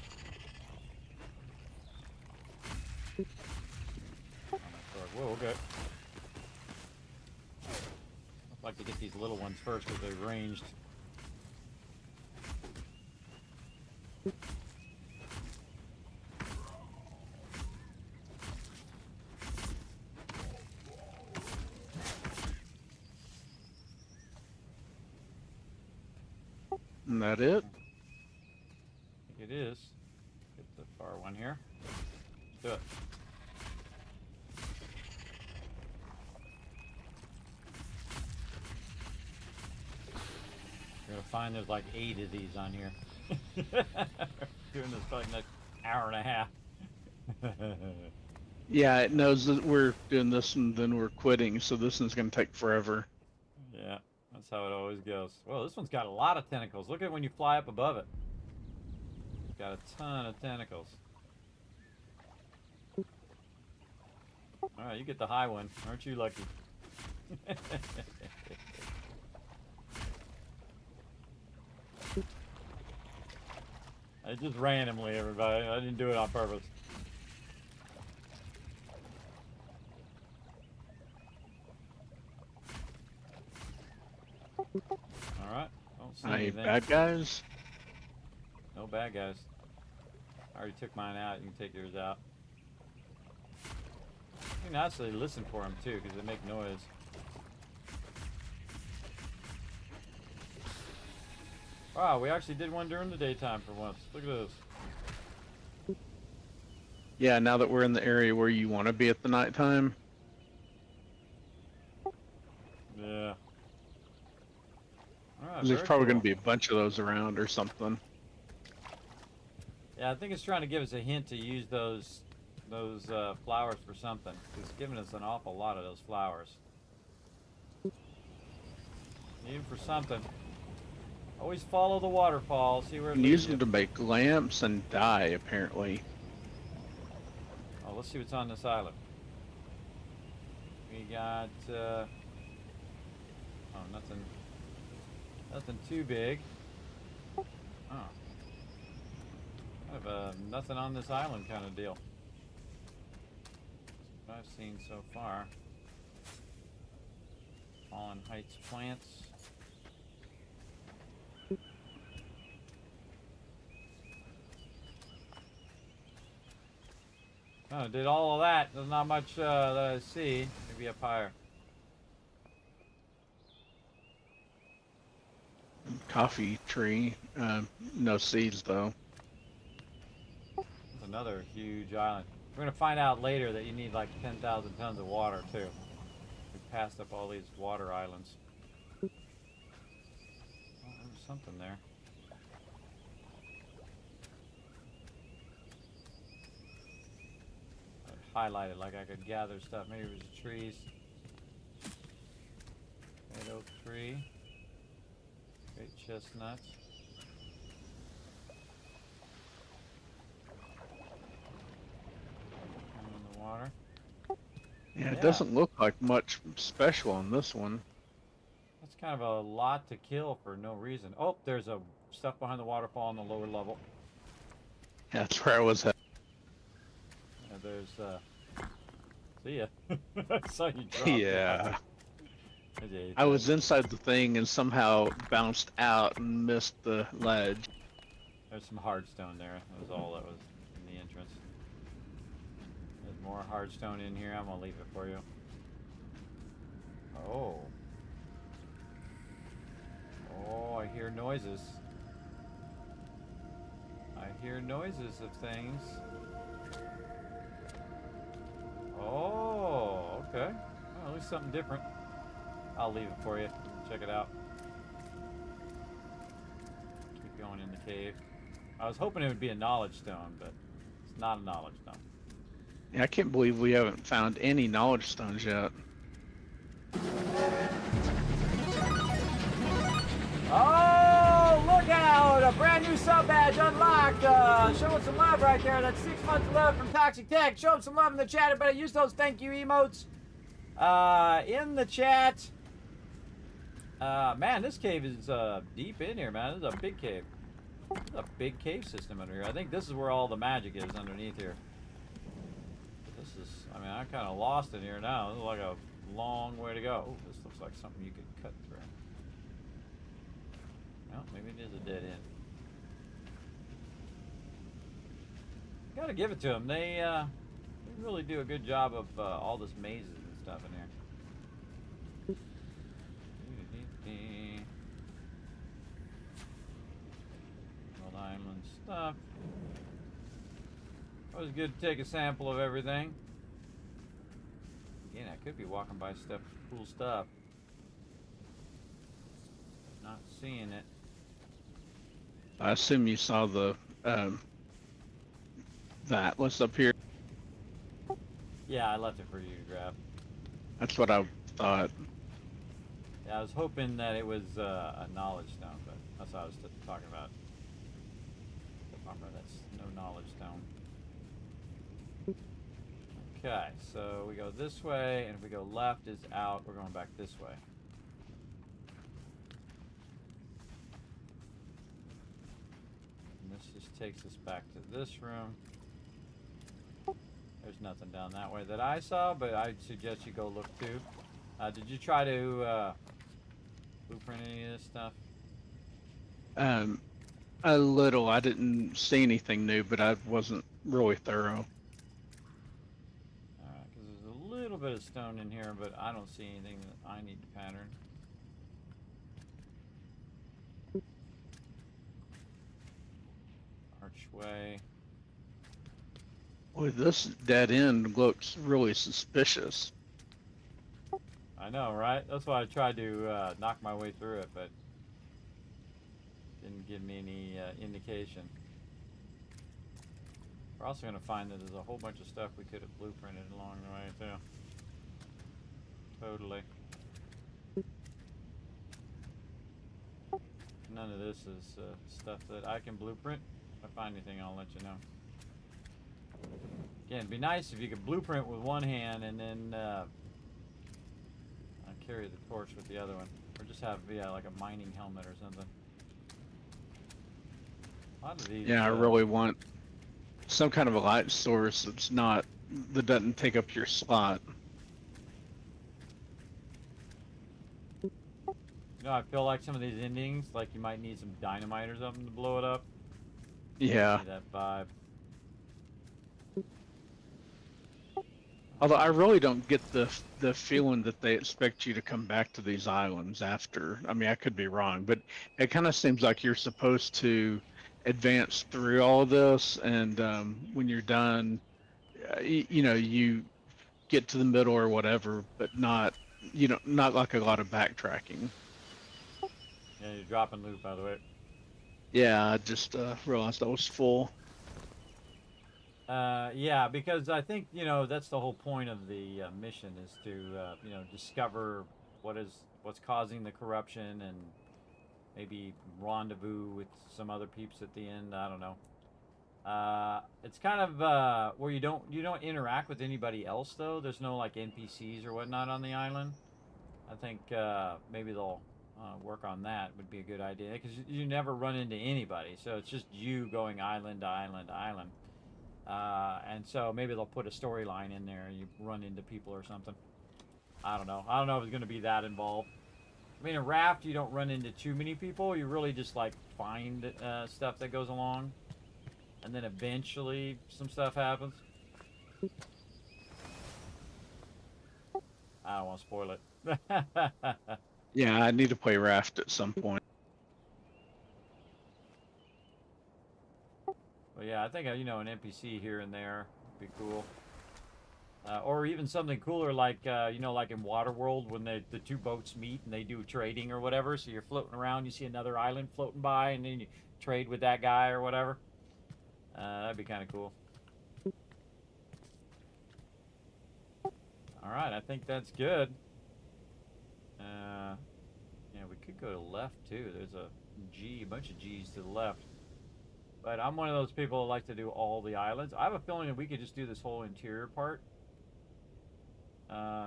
Oh, my sword. Whoa, okay. I'd like to get these little ones first because they're ranged. Isn't that it? I think it is. Get the far one here. Let's do it. You're gonna find there's like 8 of these on here. Doing this for like next hour and a half. Yeah, it knows that we're doing this and then we're quitting, so this one's going to take forever. Yeah, that's how it always goes. Well, this one's got a lot of tentacles. Look at when you fly up above it. It's got a ton of tentacles. Alright, you get the high one. Aren't you lucky? I just randomly, everybody. I didn't do it on purpose. Alright, don't see Any anything. bad guys? No bad guys. I already took mine out. You can take yours out. You can actually listen for them too, because they make noise. Wow, we actually did one during the daytime for once. Look at this. Yeah, now that we're in the area where you want to be at the nighttime. Yeah. Alright, There's very probably going cool. to be a bunch of those around or something. Yeah, I think it's trying to give us a hint to use those flowers for something. It's giving us an awful lot of those flowers. Need them for something. Always follow the waterfall. See where it You can leads use you. them to make lamps and dye, apparently. Oh, let's see what's on this island. We got oh, nothing too big. Oh, kind of a nothing on this island kind of deal. That's what I've seen so far. Fallen Heights plants. Oh, did all of that. There's not much that I see. Maybe up higher. Coffee tree. No seeds, though. There's another huge island. We're going to find out later that you need like 10,000 tons of water, too. We passed up all these water islands. Oh, there's something there. Highlighted like I could gather stuff. Maybe it was the trees. Red oak tree. Great chestnuts. water. Yeah, it doesn't look like much special on this one. That's kind of a lot to kill for no reason. Oh, there's a stuff behind the waterfall on the lower level. Yeah, that's where I was at. There's see ya. I saw you drop. Yeah. Down. I was inside the thing and somehow bounced out and missed the ledge. There's some hardstone there. That was all that was in the entrance. There's more hardstone in here. I'm gonna leave it for you. Oh. Oh, I hear noises. I hear noises of things. Oh, okay. Well, at least something different. I'll leave it for you. Check it out. Keep going in the cave. I was hoping it would be a knowledge stone, but it's not a knowledge stone. Yeah, I can't believe we haven't found any knowledge stones yet. Oh, look out! A brand new sub badge unlocked. Show us some love right there. That's 6 months of love from Toxic Tech. Show them some love in the chat. Everybody use those thank you emotes in the chat. Man, this cave is deep in here, man. This is a big cave. This is a big cave system under here. I think this is where all the magic is underneath here. This is, I mean, I'm kind of lost in here now. This is like a long way to go. Oh, this looks like something you could cut through. Well, maybe it is a dead end. Gotta give it to them. They really do a good job of all this mazes and stuff in here. Rhode Island stuff. Always good to take a sample of everything. Again, I could be walking by stuff, cool stuff. Not seeing it. I assume you saw the atlas up here. Yeah, I left it for you to grab. That's what I thought. Yeah, I was hoping that it was a knowledge stone, but that's what I was talking about. Bummer, that's no knowledge stone. Okay, so we go this way, and if we go left is out, we're going back this way. And this just takes us back to this room. There's nothing down that way that I saw, but I'd suggest you go look too. Did you try to blueprint any of this stuff? A little. I didn't see anything new, but I wasn't really thorough. Alright, because there's a little bit of stone in here, but I don't see anything that I need to pattern. Archway. Boy, this dead end looks really suspicious. I know, right? That's why I tried to knock my way through it, but didn't give me any indication. We're also going to find that there's a whole bunch of stuff we could have blueprinted along the way, too. Totally. None of this is stuff that I can blueprint. If I find anything, I'll let you know. Again, it'd be nice if you could blueprint with one hand and then carry the torch with the other one. Or just have, yeah, like a mining helmet or something. A lot of these, Yeah, I really want some kind of a light source that doesn't take up your slot. You know, I feel like some of these endings, like you might need some dynamite or something to blow it up. Yeah. I see that vibe. Although I really don't get the feeling that they expect you to come back to these islands after. I mean, I could be wrong, but it kind of seems like you're supposed to advance through all of this, and when you're done, you get to the middle or whatever, but not like a lot of backtracking. Yeah, you're dropping loot, by the way. Yeah, I just realized I was full. Yeah, because I think, that's the whole point of the mission is to, discover what's causing the corruption and maybe rendezvous with some other peeps at the end. I don't know. It's kind of where you don't interact with anybody else though. There's no like NPCs or whatnot on the island. I think maybe they'll work on that. Would be a good idea because you never run into anybody, so it's just you going island to island to island. And so maybe they'll put a storyline in there. You run into people or something. I don't know. I don't know if it's going to be that involved. I mean, a raft, you don't run into too many people. You really just like find stuff that goes along, and then eventually some stuff happens. I don't want to spoil it. Yeah, I need to play Raft at some point. But yeah, I think an NPC here and there would be cool. Or even something cooler like like in Waterworld when the two boats meet and they do trading or whatever. So you're floating around, you see another island floating by, and then you trade with that guy or whatever. That'd be kind of cool. All right, I think that's good. Yeah, we could go to the left too. There's a bunch of G's to the left. But I'm one of those people that like to do all the islands. I have a feeling that we could just do this whole interior part.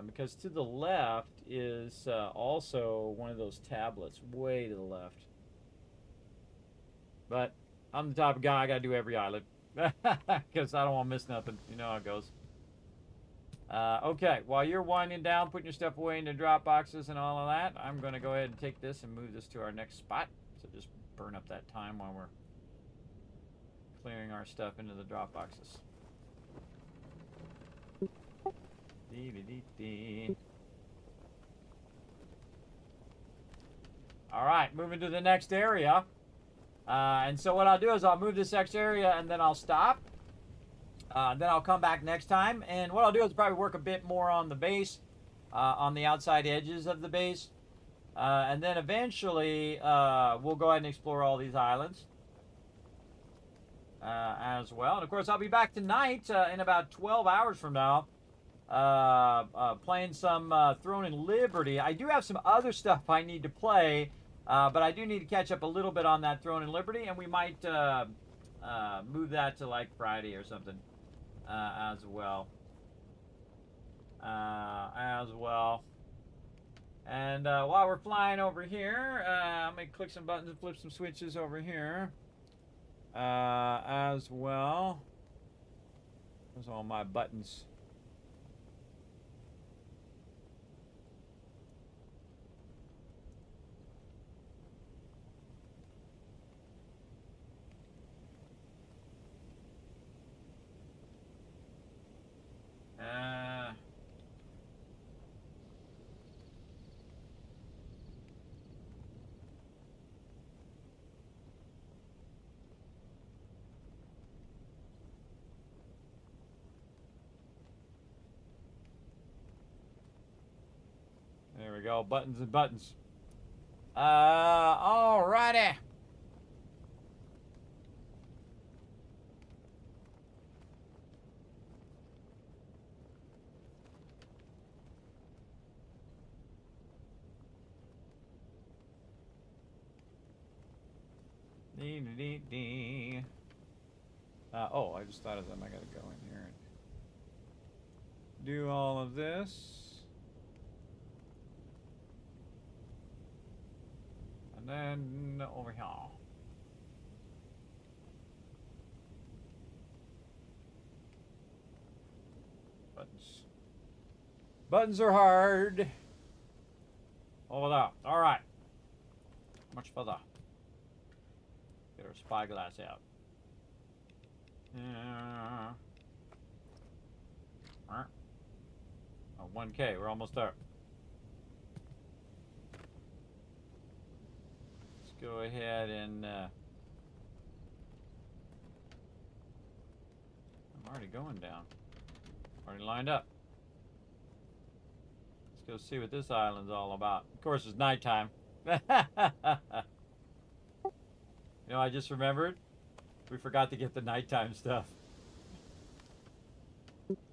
Because to the left is also one of those tablets, way to the left. But I'm the type of guy, I gotta do every island. Because I don't want to miss nothing. You know how it goes. Okay, while you're winding down, putting your stuff away into drop boxes and all of that, I'm going to go ahead and take this and move this to our next spot. So just burn up that time while we're clearing our stuff into the drop boxes. All right, moving to the next area. And so what I'll do is I'll move this next area and then I'll stop. Then I'll come back next time, and what I'll do is probably work a bit more on the base, on the outside edges of the base, and then eventually we'll go ahead and explore all these islands as well. And of course, I'll be back tonight in about 12 hours from now, playing some Throne and Liberty. I do have some other stuff I need to play, but I do need to catch up a little bit on that Throne and Liberty, and we might move that to like Friday or something. As well. And while we're flying over here, I'm going to click some buttons and flip some switches over here as well. Those are all my buttons. There we go, buttons and buttons. Alrighty. Oh, I just thought of them. I gotta go in here and do all of this. And then over here. Buttons. Buttons are hard. Hold up. Alright. Much further. Get our spyglass out. Oh, 1K. We're almost there. Let's go ahead and I'm already going down. Already lined up. Let's go see what this island's all about. Of course, it's nighttime. You know, I just remembered. We forgot to get the nighttime stuff.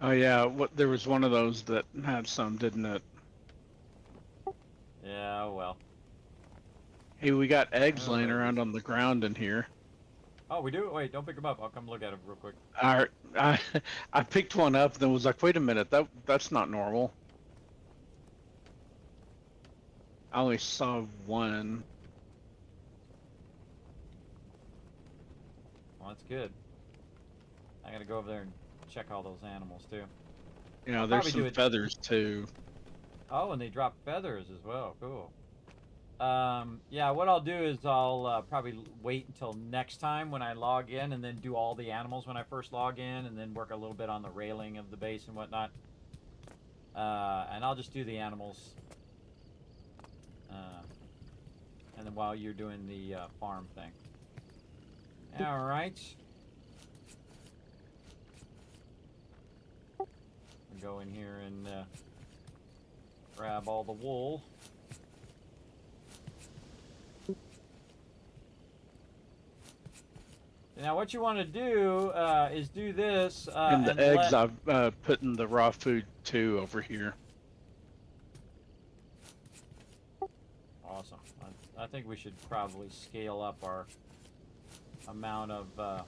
Oh yeah, there was one of those that had some, didn't it? Yeah, well. Hey, we got eggs laying around on the ground in here. Oh, we do? Wait, don't pick them up. I'll come look at them real quick. I I picked one up and then was like, wait a minute, that's not normal. I only saw one. Well, that's good. I gotta go over there and check all those animals too. You know, I'll there's probably some do it- feathers too. Oh, and they drop feathers as well. Cool. Yeah, what I'll do is I'll probably wait until next time when I log in and then do all the animals when I first log in and then work a little bit on the railing of the base and whatnot. And I'll just do the animals. And then while you're doing the farm thing. All right. We'll go in here and grab all the wool. Now, what you want to do is do this. And the eggs I've put in the raw food too over here. Awesome. I think we should probably scale up our amount of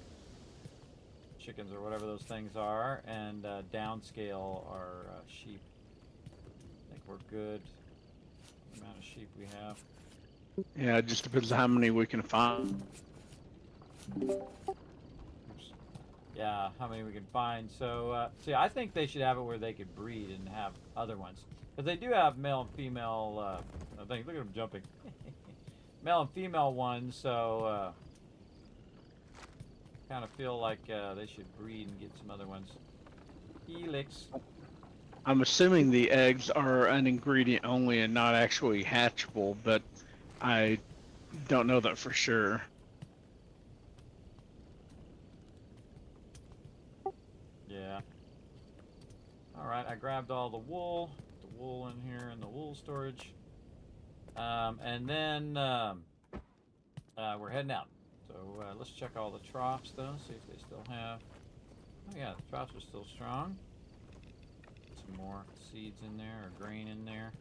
chickens or whatever those things are, and downscale our sheep. I think we're good. The amount of sheep we have. Yeah, it just depends on how many we can find. Oops. Yeah, how many we can find. So, see, I think they should have it where they could breed and have other ones. Because they do have male and female things. Look at them jumping. Male and female ones, so kind of feel like they should breed and get some other ones. Helix. I'm assuming the eggs are an ingredient only and not actually hatchable, but I don't know that for sure. Yeah. Alright, I grabbed all the wool. Put the wool in here in the wool storage. And then we're heading out. So let's check all the troughs though, see if they still have. Oh yeah, the troughs are still strong. Some more seeds in there or grain in there.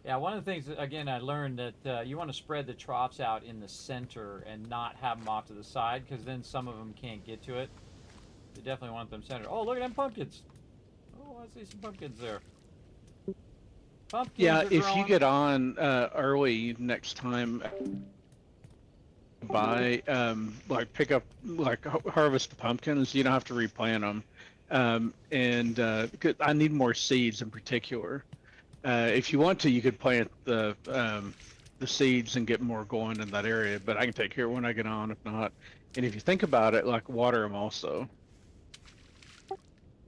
Yeah, one of the things that, again, I learned that you want to spread the troughs out in the center and not have them off to the side, because then some of them can't get to it. You definitely want them centered. Oh, look at them pumpkins. Oh, I see some pumpkins there. Pumpkins Yeah, are if you growing. get on early next time, buy like pick up like harvest the pumpkins. You don't have to replant them. I need more seeds in particular. If you want to, you could plant the seeds and get more going in that area. But I can take care of it when I get on. If not, and if you think about it, like water them also.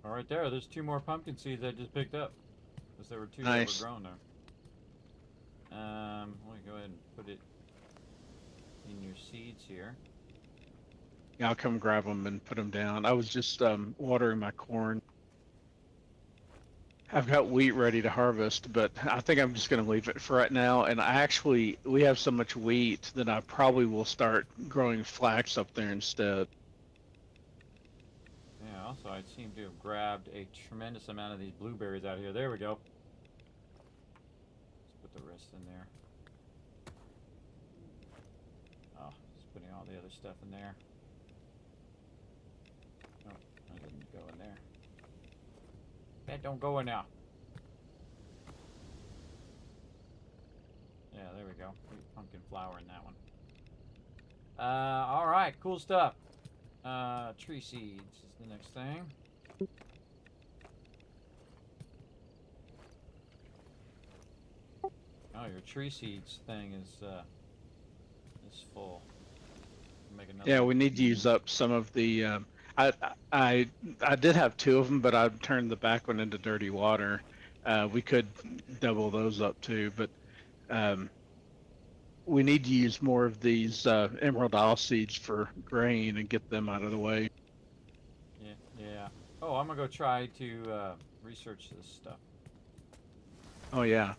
All right, there's 2 more pumpkin seeds I just picked up. Because there were 2 Nice. that were grown there. Let me go ahead and put it in your seeds here. Yeah, I'll come grab them and put them down. I was just watering my corn. I've got wheat ready to harvest, but I think I'm just going to leave it for right now. And we have so much wheat that I probably will start growing flax up there instead. Yeah, also I seem to have grabbed a tremendous amount of these blueberries out here. There we go. Let's put the rest in there. Oh, just putting all the other stuff in there. Oh, I didn't go in there. That don't go in now. Yeah, there we go. Pumpkin flower in that one. Alright, cool stuff. Tree seeds is the next thing. Oh, your tree seeds thing is full. Make another. Yeah, we need to use up some of the. I did have 2 of them, but I turned the back one into dirty water. We could double those up too, but we need to use more of these emerald isle seeds for grain and get them out of the way. Yeah. Oh, I'm gonna go try to research this stuff. Oh yeah.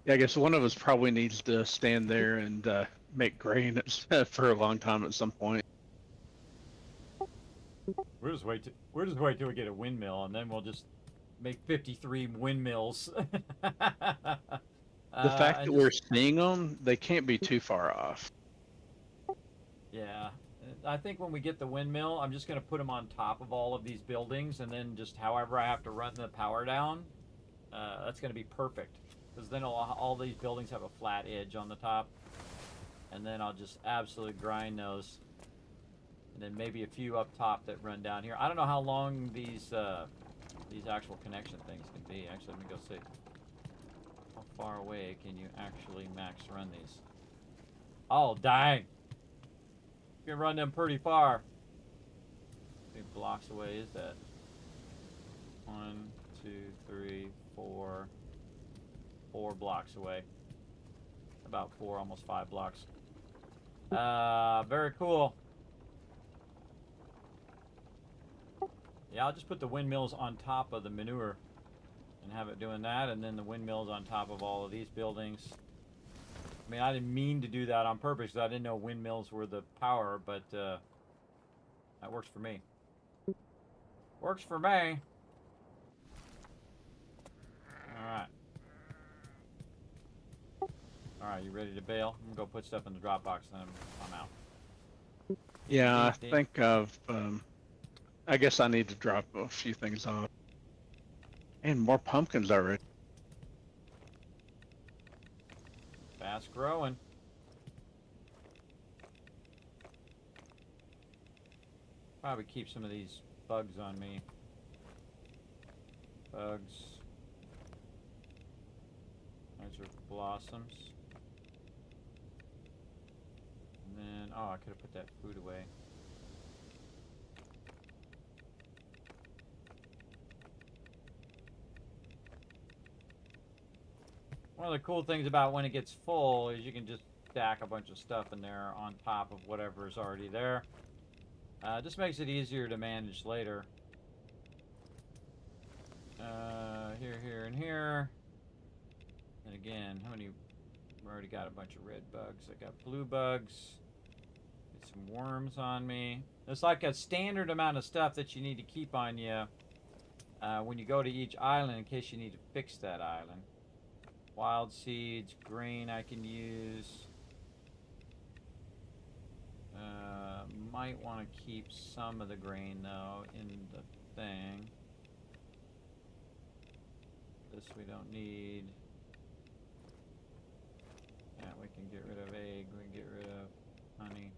Yeah, I guess one of us probably needs to stand there and make grain for a long time at some point. We'll just wait till we get a windmill, and then we'll just make 53 windmills. The fact and that we're seeing them, they can't be too far off. Yeah, I think when we get the windmill, I'm just going to put them on top of all of these buildings, and then just however I have to run the power down, that's going to be perfect. Because then all these buildings have a flat edge on the top, and then I'll just absolutely grind those. And then maybe a few up top that run down here. I don't know how long these actual connection things can be. Actually, let me go see. How far away can you actually max run these? Oh, dang. You can run them pretty far. How many blocks away is that? 1, 2, 3, 4. 4 blocks away. About 4, almost 5 blocks. Very cool. Yeah, I'll just put the windmills on top of the manure and have it doing that, and then the windmills on top of all of these buildings. I mean, I didn't mean to do that on purpose because I didn't know windmills were the power, but that works for me. Works for me. Alright. Alright, you ready to bail? I'm gonna go put stuff in the Dropbox and then I'm out. Yeah, I think of, I guess I need to drop a few things off. And more pumpkins already. Fast growing. Probably keep some of these bugs on me. Bugs. Those are blossoms. And then, oh, I could have put that food away. One of the cool things about when it gets full is you can just stack a bunch of stuff in there on top of whatever is already there. Just makes it easier to manage later. Here, and here. And again, how many? I've already got a bunch of red bugs. I got blue bugs. Get some worms on me. It's like a standard amount of stuff that you need to keep on you when you go to each island in case you need to fix that island. Wild seeds, grain I can use. Might want to keep some of the grain though in the thing. This we don't need. Yeah, we can get rid of egg, we can get rid of honey.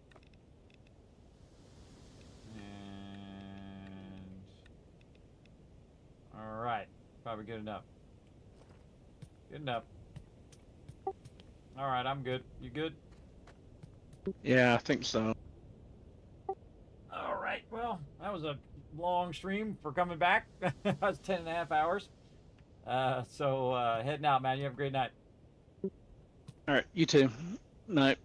And alright, probably good enough. Good enough. Alright, I'm good. You good? Yeah, I think so. Alright, well, that was a long stream for coming back. That was 10.5 hours. So heading out, man. You have a great night. All right, you too. Night.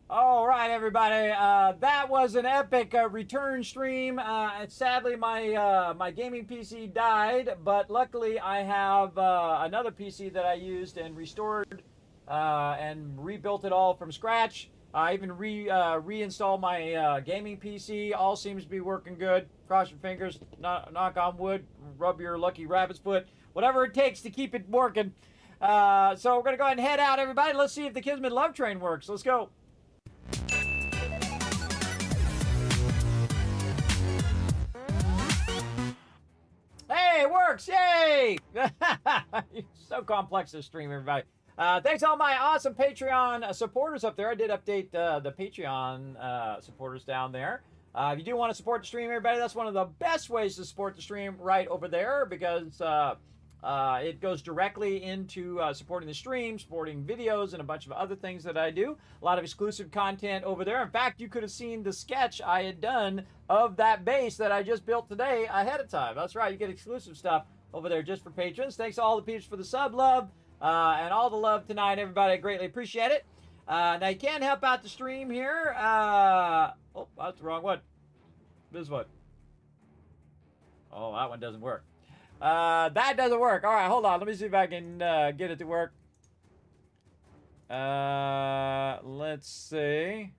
All right, everybody. That was an epic return stream. Sadly, my gaming PC died, but luckily I have another PC that I used and restored and rebuilt it all from scratch. I even reinstalled my gaming PC. All seems to be working good. Cross your fingers, knock on wood, rub your lucky rabbit's foot, whatever it takes to keep it working. So we're going to go ahead and head out, everybody. Let's see if the Kismet Love Train works. Let's go. Hey, it works! Yay! So complex this stream, everybody. Thanks to all my awesome Patreon supporters up there. I did update the Patreon supporters down there. If you do want to support the stream, everybody, that's one of the best ways to support the stream right over there because it goes directly into supporting the stream, supporting videos, and a bunch of other things that I do. A lot of exclusive content over there. In fact, you could have seen the sketch I had done of that base that I just built today ahead of time. That's right. You get exclusive stuff over there just for patrons. Thanks to all the peeps for the sub love and all the love tonight, everybody. I greatly appreciate it. Now, you can help out the stream here. Oh, that's the wrong one. This one. Oh, that one doesn't work. That doesn't work. All right, hold on. Let me see if I can get it to work. Let's see.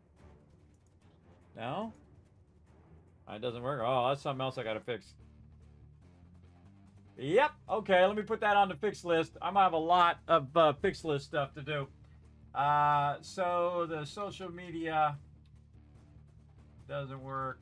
No? It doesn't work. Oh, that's something else I gotta fix. Yep. Okay, let me put that on the fixed list. I'm gonna have a lot of fixed list stuff to do. So the social media doesn't work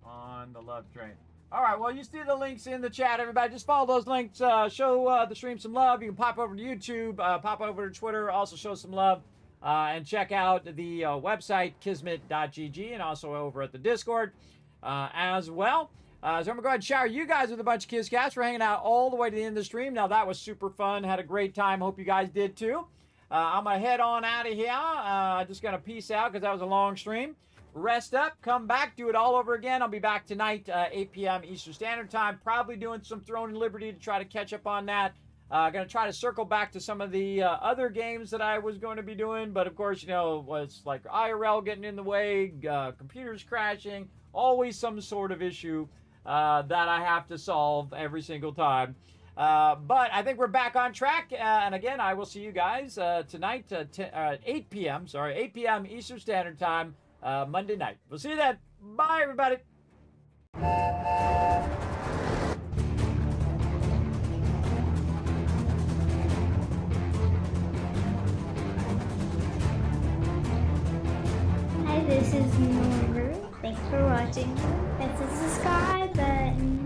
on the love train. All right, well, you see the links in the chat, everybody. Just follow those links. Show the stream some love. You can pop over to YouTube, pop over to Twitter, also show some love. And check out the website, kismet.gg, and also over at the Discord as well. So I'm going to go ahead and shower you guys with a bunch of Kiss Cats for hanging out all the way to the end of the stream. Now, that was super fun. Had a great time. Hope you guys did too. I'm going to head on out of here. Just going to peace out because that was a long stream. Rest up, come back, do it all over again. I'll be back tonight, 8 p.m. Eastern Standard Time. Probably doing some Throne and Liberty to try to catch up on that. Going to try to circle back to some of the other games that I was going to be doing. But, of course, you know, was like IRL getting in the way, computers crashing, always some sort of issue that I have to solve every single time. But I think we're back on track. And, again, I will see you guys tonight at 8 p.m. 8 p.m. Eastern Standard Time, Monday night. We'll see you then. Bye, everybody. Hi, this is Norbert. Thanks for watching. Hit the subscribe button.